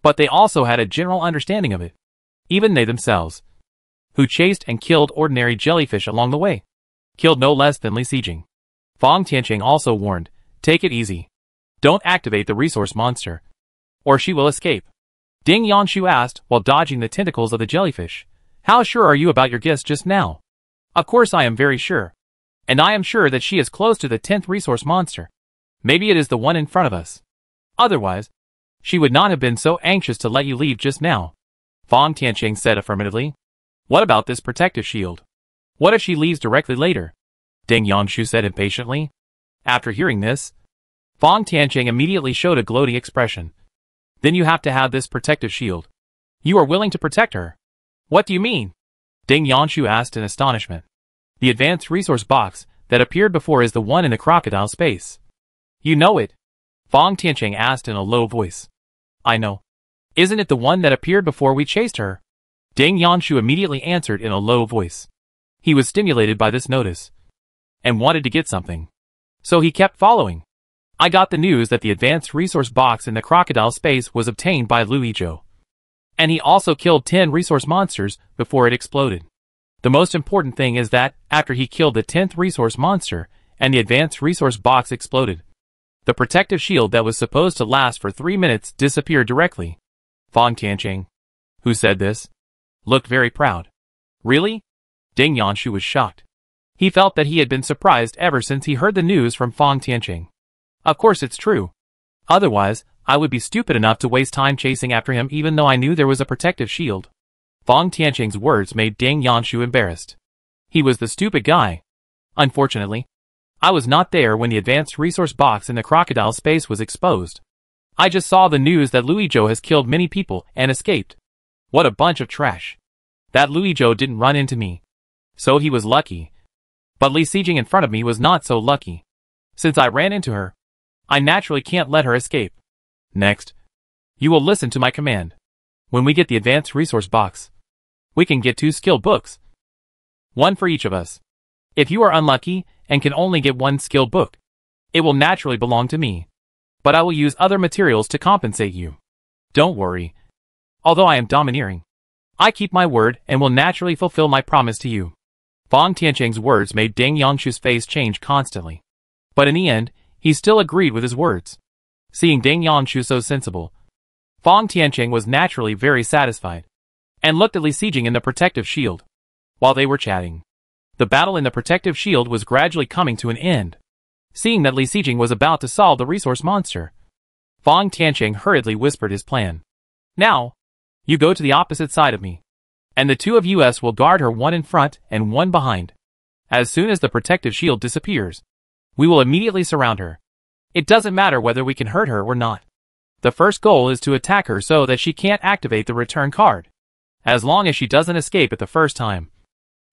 but they also had a general understanding of it. Even they themselves, who chased and killed ordinary jellyfish along the way, killed no less than Li Sijing. Fang Tianqing also warned, take it easy. Don't activate the resource monster, or she will escape. Ding Yanshu asked while dodging the tentacles of the jellyfish, how sure are you about your guess just now? Of course I am very sure. And I am sure that she is close to the 10th resource monster. Maybe it is the one in front of us. Otherwise, she would not have been so anxious to let you leave just now. Fang Tianqing said affirmatively. What about this protective shield? What if she leaves directly later? Ding Yanshu said impatiently. After hearing this, Fang Tianqing immediately showed a gloating expression. Then you have to have this protective shield. You are willing to protect her. What do you mean? Ding Yanshu asked in astonishment. The advanced resource box that appeared before is the one in the crocodile space. You know it? Fang Tianqing asked in a low voice. I know. Isn't it the one that appeared before we chased her? Ding Yanshu immediately answered in a low voice. He was stimulated by this notice and wanted to get something. So he kept following. I got the news that the advanced resource box in the crocodile space was obtained by Lu Yizhou. And he also killed 10 resource monsters before it exploded. The most important thing is that, after he killed the 10th resource monster, and the advanced resource box exploded, the protective shield that was supposed to last for 3 minutes disappeared directly. Fang Tianqing, who said this, looked very proud. Really? Ding Yanshu was shocked. He felt that he had been surprised ever since he heard the news from Fang Tianqing. Of course it's true. Otherwise, I would be stupid enough to waste time chasing after him even though I knew there was a protective shield. Fang Tianqing's words made Ding Yanshu embarrassed. He was the stupid guy. Unfortunately, I was not there when the advanced resource box in the crocodile space was exposed. I just saw the news that Lu Yizhou has killed many people and escaped. What a bunch of trash. That Lu Yizhou didn't run into me. So he was lucky. But Li Sijing in front of me was not so lucky. Since I ran into her, I naturally can't let her escape. Next, you will listen to my command. When we get the advanced resource box, we can get 2 skill books. 1 for each of us. If you are unlucky and can only get 1 skill book, it will naturally belong to me. But I will use other materials to compensate you. Don't worry. Although I am domineering, I keep my word and will naturally fulfill my promise to you. Fang Tianqing's words made Ding Yanshu's face change constantly. But in the end, he still agreed with his words. Seeing Ding Yanshu so sensible, Fang Tianqing was naturally very satisfied, and looked at Li Sijing in the protective shield. While they were chatting, the battle in the protective shield was gradually coming to an end. Seeing that Li Sijing was about to solve the resource monster, Fang Tianqing hurriedly whispered his plan. Now, you go to the opposite side of me, and the 2 of us will guard her, 1 in front and 1 behind. As soon as the protective shield disappears, we will immediately surround her. It doesn't matter whether we can hurt her or not. The first goal is to attack her so that she can't activate the return card. As long as she doesn't escape at the first time,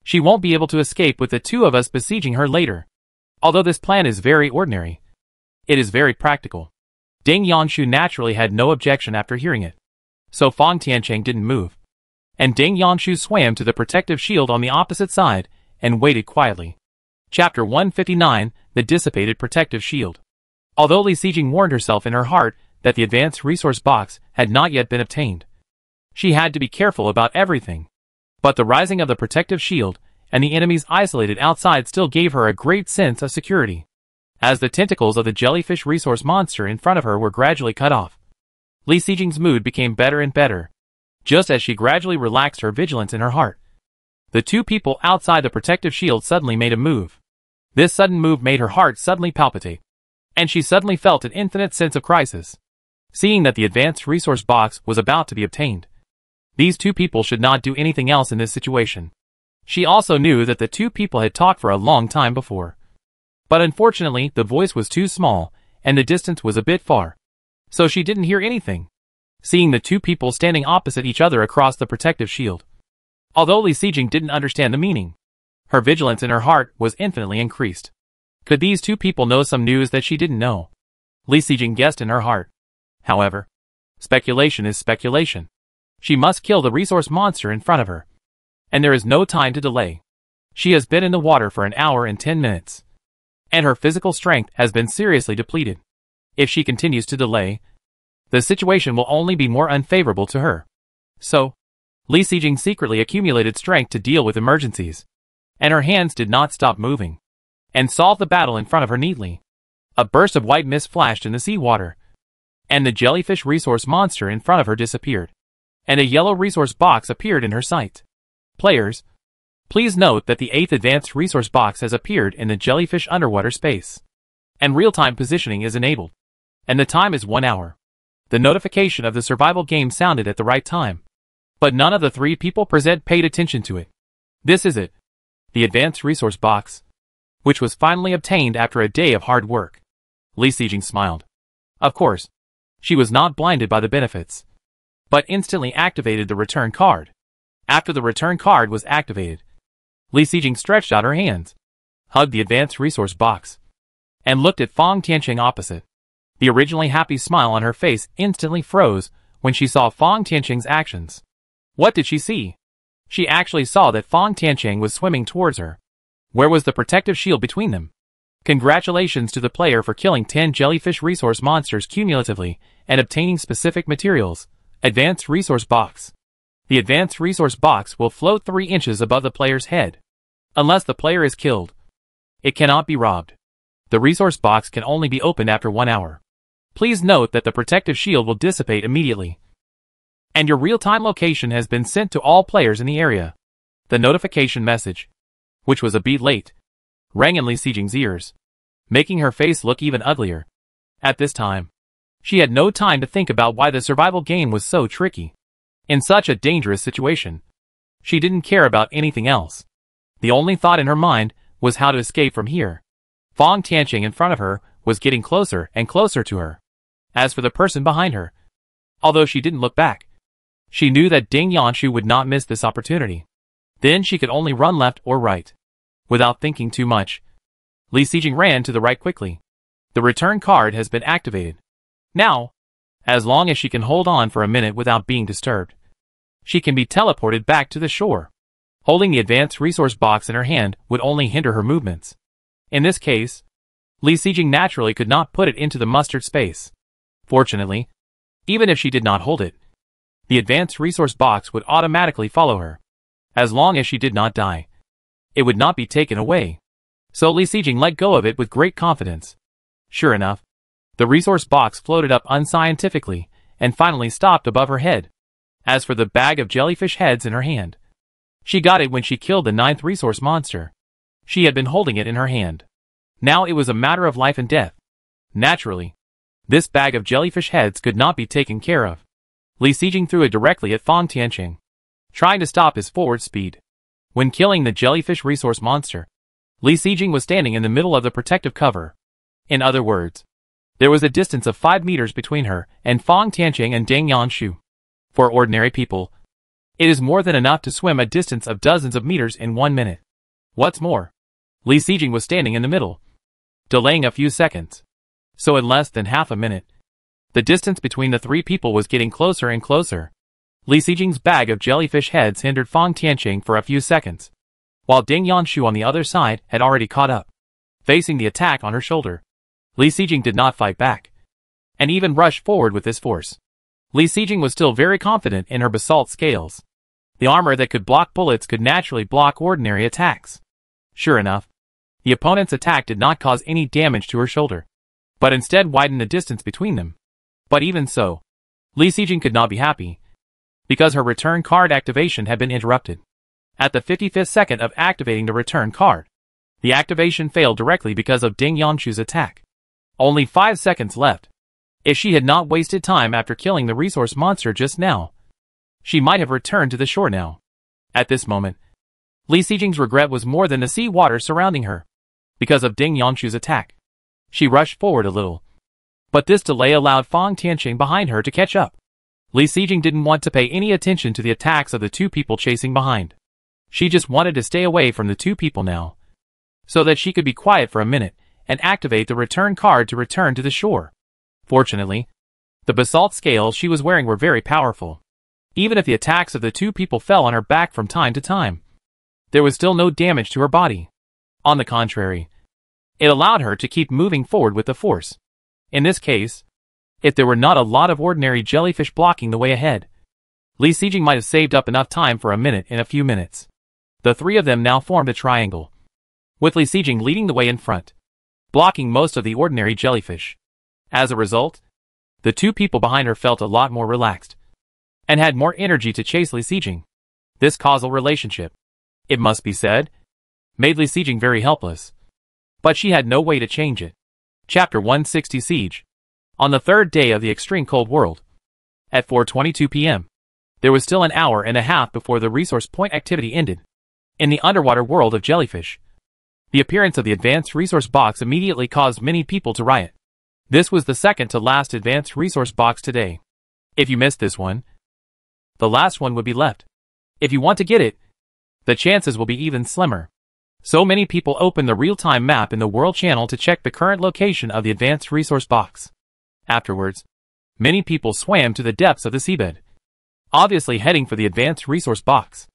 she won't be able to escape with the 2 of us besieging her later. Although this plan is very ordinary, it is very practical. Ding Yanshu naturally had no objection after hearing it. So Fang Tiancheng didn't move. And Ding Yanshu swam to the protective shield on the opposite side and waited quietly. Chapter 159, The Dissipated Protective Shield. Although Li Sijing warned herself in her heart that the advanced resource box had not yet been obtained, she had to be careful about everything. But the rising of the protective shield and the enemies isolated outside still gave her a great sense of security. As the tentacles of the jellyfish resource monster in front of her were gradually cut off, Li Sijing's mood became better and better, just as she gradually relaxed her vigilance in her heart. The two people outside the protective shield suddenly made a move. This sudden move made her heart suddenly palpitate, and she suddenly felt an infinite sense of crisis. Seeing that the advanced resource box was about to be obtained, these two people should not do anything else in this situation. She also knew that the two people had talked for a long time before. But unfortunately, the voice was too small, and the distance was a bit far, so she didn't hear anything. Seeing the two people standing opposite each other across the protective shield, although Li Sijing didn't understand the meaning, her vigilance in her heart was infinitely increased. Could these two people know some news that she didn't know? Li Sijing guessed in her heart. However, speculation is speculation. She must kill the resource monster in front of her. And there is no time to delay. She has been in the water for an hour and 10 minutes. And her physical strength has been seriously depleted. If she continues to delay, the situation will only be more unfavorable to her. So, Li Sijing secretly accumulated strength to deal with emergencies. And her hands did not stop moving. And solved the battle in front of her neatly. A burst of white mist flashed in the seawater. And the jellyfish resource monster in front of her disappeared. And a yellow resource box appeared in her sight. Players, please note that the 8th advanced resource box has appeared in the jellyfish underwater space. And real-time positioning is enabled. And the time is 1 hour. The notification of the survival game sounded at the right time. But none of the three people present paid attention to it. This is it. The advanced resource box, which was finally obtained after a day of hard work. Li Sijing smiled. Of course, she was not blinded by the benefits, but instantly activated the return card. After the return card was activated, Li Sijing stretched out her hands, hugged the advanced resource box, and looked at Fang Tiancheng opposite. The originally happy smile on her face instantly froze when she saw Fang Tiancheng's actions. What did she see? She actually saw that Fang Tiancheng was swimming towards her. Where was the protective shield between them? Congratulations to the player for killing 10 jellyfish resource monsters cumulatively and obtaining specific materials. Advanced resource box. The advanced resource box will float 3 inches above the player's head. Unless the player is killed, it cannot be robbed. The resource box can only be opened after 1 hour. Please note that the protective shield will dissipate immediately. And your real-time location has been sent to all players in the area. The notification message, which was a beat late, rang in Li Sijing's ears, making her face look even uglier. At this time, she had no time to think about why the survival game was so tricky. In such a dangerous situation, she didn't care about anything else. The only thought in her mind was how to escape from here. Fang Tiancheng in front of her was getting closer and closer to her. As for the person behind her, although she didn't look back, she knew that Ding Yanshu would not miss this opportunity. Then she could only run left or right. Without thinking too much, Li Sijing ran to the right quickly. The return card has been activated. Now, as long as she can hold on for a minute without being disturbed, she can be teleported back to the shore. Holding the advanced resource box in her hand would only hinder her movements. In this case, Li Sijing naturally could not put it into the mustard space. Fortunately, even if she did not hold it, the advanced resource box would automatically follow her. As long as she did not die, it would not be taken away. So Li Sijing let go of it with great confidence. Sure enough, the resource box floated up unscientifically and finally stopped above her head. As for the bag of jellyfish heads in her hand, she got it when she killed the 9th resource monster. She had been holding it in her hand. Now it was a matter of life and death. Naturally, this bag of jellyfish heads could not be taken care of. Li Sijing threw it directly at Fang Tiancheng, trying to stop his forward speed. When killing the jellyfish resource monster, Li Sijing was standing in the middle of the protective cover. In other words, there was a distance of 5 meters between her and Fang Tiancheng and Ding Yanshu. For ordinary people, it is more than enough to swim a distance of dozens of meters in 1 minute. What's more, Li Sijing was standing in the middle, delaying a few seconds. So in less than half a minute, the distance between the 3 people was getting closer and closer. Li Xijing's bag of jellyfish heads hindered Fang Tianqing for a few seconds, while Ding Yanshu on the other side had already caught up. Facing the attack on her shoulder, Li Xijing did not fight back, and even rush forward with this force. Li Xijing was still very confident in her basalt scales. The armor that could block bullets could naturally block ordinary attacks. Sure enough, the opponent's attack did not cause any damage to her shoulder, but instead widened the distance between them. But even so, Li Xijing could not be happy, because her return card activation had been interrupted. At the 55th second of activating the return card, the activation failed directly because of Ding Yanshu's attack. Only 5 seconds left. If she had not wasted time after killing the resource monster just now, she might have returned to the shore now. At this moment, Li Xijing's regret was more than the sea water surrounding her, because of Ding Yanshu's attack. She rushed forward a little, but this delay allowed Fang Tianqing behind her to catch up. Li Xijing didn't want to pay any attention to the attacks of the two people chasing behind. She just wanted to stay away from the two people now, so that she could be quiet for a minute and activate the return card to return to the shore. Fortunately, the basalt scales she was wearing were very powerful. Even if the attacks of the two people fell on her back from time to time, there was still no damage to her body. On the contrary, it allowed her to keep moving forward with the force. In this case, if there were not a lot of ordinary jellyfish blocking the way ahead, Li Xijing might have saved up enough time for a minute in a few minutes. The three of them now formed a triangle, with Li Xijing leading the way in front, blocking most of the ordinary jellyfish. As a result, the two people behind her felt a lot more relaxed, and had more energy to chase Li Xijing. This causal relationship, it must be said, made Li Xijing very helpless, but she had no way to change it. Chapter 160 Siege. On the third day of the extreme cold world, at 4:22 p.m., there was still an hour and a half before the resource point activity ended. In the underwater world of jellyfish, the appearance of the advanced resource box immediately caused many people to riot. This was the second to last advanced resource box today. If you missed this one, the last one would be left. If you want to get it, the chances will be even slimmer. So many people opened the real-time map in the World Channel to check the current location of the advanced resource box. Afterwards, many people swam to the depths of the seabed, obviously heading for the advanced resource box.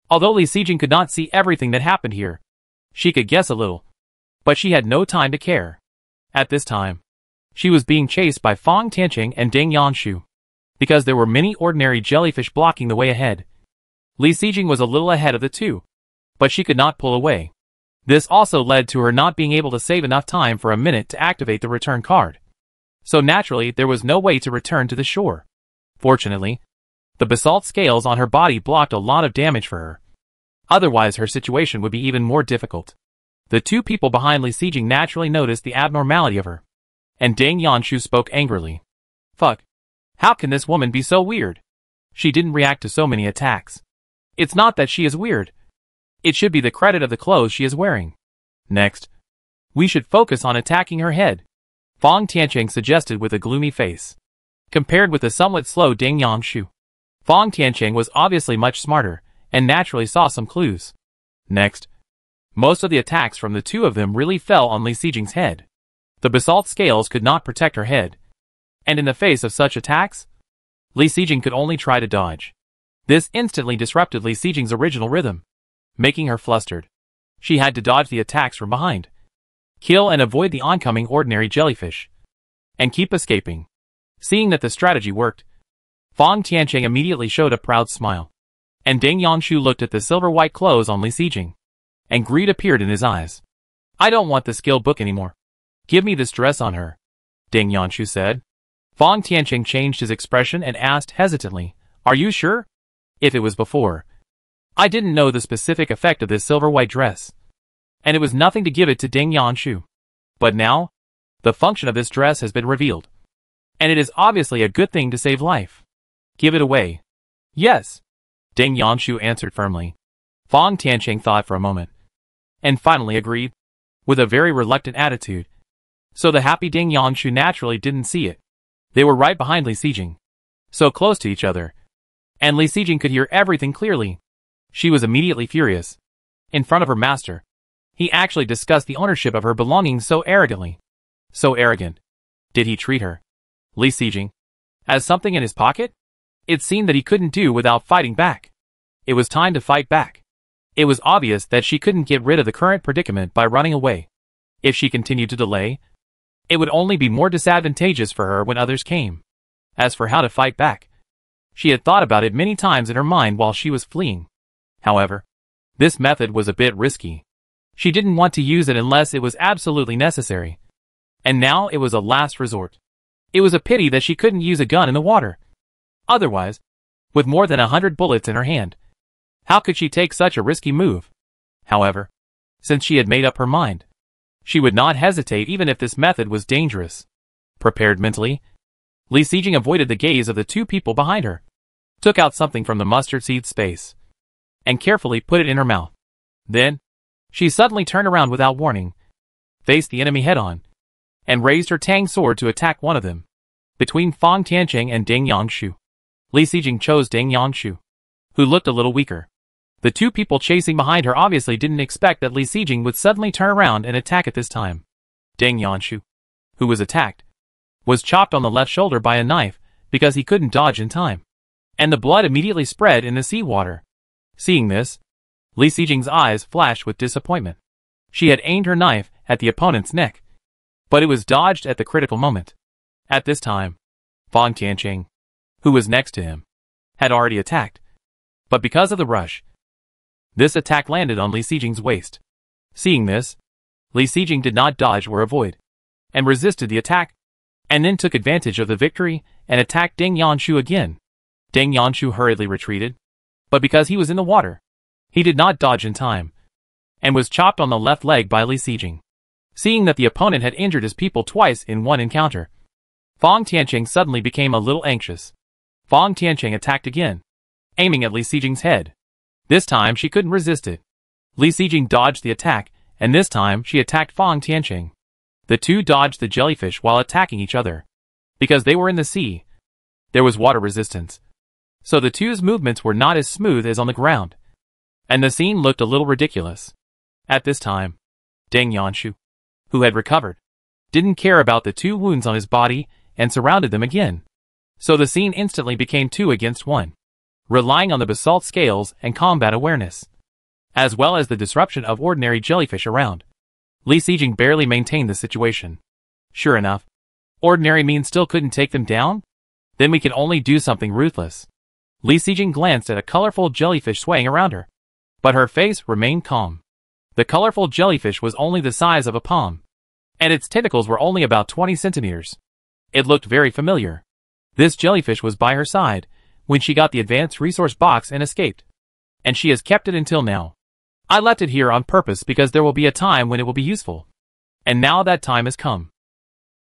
Although Li Xijing could not see everything that happened here, she could guess a little, but she had no time to care. At this time, she was being chased by Fang Tianqing and Ding Yanshu, because there were many ordinary jellyfish blocking the way ahead. Li Xijing was a little ahead of the two, but she could not pull away. This also led to her not being able to save enough time for a minute to activate the return card. So naturally, there was no way to return to the shore. Fortunately, the basalt scales on her body blocked a lot of damage for her. Otherwise, her situation would be even more difficult. The two people behind Li Xijing naturally noticed the abnormality of her, and Ding Yanshu spoke angrily. Fuck. How can this woman be so weird? She didn't react to so many attacks. It's not that she is weird. It should be the credit of the clothes she is wearing. Next, we should focus on attacking her head, Fang Tianqing suggested with a gloomy face. Compared with the somewhat slow Ding Yanshu, Fang Tianqing was obviously much smarter, and naturally saw some clues. Next, most of the attacks from the two of them really fell on Li Xijing's head. The basalt scales could not protect her head, and in the face of such attacks, Li Xijing could only try to dodge. This instantly disrupted Li Xijing's original rhythm, making her flustered. She had to dodge the attacks from behind, kill and avoid the oncoming ordinary jellyfish, and keep escaping. Seeing that the strategy worked, Fang Tianqing immediately showed a proud smile, and Ding Yanshu looked at the silver-white clothes on Li Xijing, and greed appeared in his eyes. I don't want the skill book anymore. Give me this dress on her, Ding Yanshu said. Fang Tianqing changed his expression and asked hesitantly, Are you sure? If it was before, I didn't know the specific effect of this silver-white dress, and it was nothing to give it to Ding Yanshu. But now, the function of this dress has been revealed, and it is obviously a good thing to save life. Give it away. Yes, Ding Yanshu answered firmly. Fang Tianqing thought for a moment, and finally agreed, with a very reluctant attitude. So the happy Ding Yanshu naturally didn't see it. They were right behind Li Xijing, so close to each other, and Li Xijing could hear everything clearly. She was immediately furious. In front of her master, he actually discussed the ownership of her belongings so arrogantly. So arrogant. Did he treat her, Li Xijing, as something in his pocket? It seemed that he couldn't do without fighting back. It was time to fight back. It was obvious that she couldn't get rid of the current predicament by running away. If she continued to delay, it would only be more disadvantageous for her when others came. As for how to fight back, she had thought about it many times in her mind while she was fleeing. However, this method was a bit risky. She didn't want to use it unless it was absolutely necessary. And now it was a last resort. It was a pity that she couldn't use a gun in the water. Otherwise, with more than 100 bullets in her hand, how could she take such a risky move? However, since she had made up her mind, she would not hesitate even if this method was dangerous. Prepared mentally, Li Sijing avoided the gaze of the two people behind her, took out something from the mustard seed space, and carefully put it in her mouth. Then, she suddenly turned around without warning, faced the enemy head-on, and raised her tang sword to attack one of them. Between Fang Tianqing and Deng Yangshu, Li Sijing chose Deng Yangshu, who looked a little weaker. The two people chasing behind her obviously didn't expect that Li Sijing would suddenly turn around and attack at this time. Deng Yangshu, who was attacked, was chopped on the left shoulder by a knife because he couldn't dodge in time, and the blood immediately spread in the seawater. Seeing this, Li Sijing's eyes flashed with disappointment. She had aimed her knife at the opponent's neck, but it was dodged at the critical moment. At this time, Fang Tianqing, who was next to him, had already attacked, but because of the rush, this attack landed on Li Sijing's waist. Seeing this, Li Sijing did not dodge or avoid, and resisted the attack, and then took advantage of the victory and attacked Deng Yangshu again. Deng Yangshu hurriedly retreated, but because he was in the water, he did not dodge in time, and was chopped on the left leg by Li Sijing. Seeing that the opponent had injured his people twice in one encounter, Fang Tianqing suddenly became a little anxious. Fang Tianqing attacked again, aiming at Li Sijing's head. This time she couldn't resist it. Li Sijing dodged the attack, and this time she attacked Fang Tianqing. The two dodged the jellyfish while attacking each other. Because they were in the sea, there was water resistance, so the two's movements were not as smooth as on the ground, and the scene looked a little ridiculous. At this time, Deng Yangshu, who had recovered, didn't care about the two wounds on his body and surrounded them again. So the scene instantly became 2 against 1, relying on the basalt scales and combat awareness, as well as the disruption of ordinary jellyfish around. Li Sijing barely maintained the situation. Sure enough, ordinary means still couldn't take them down? Then we can only do something ruthless. Li Sijing glanced at a colorful jellyfish swaying around her, but her face remained calm. The colorful jellyfish was only the size of a palm, and its tentacles were only about 20 centimeters. It looked very familiar. This jellyfish was by her side when she got the advanced resource box and escaped, and she has kept it until now. I left it here on purpose because there will be a time when it will be useful, and now that time has come.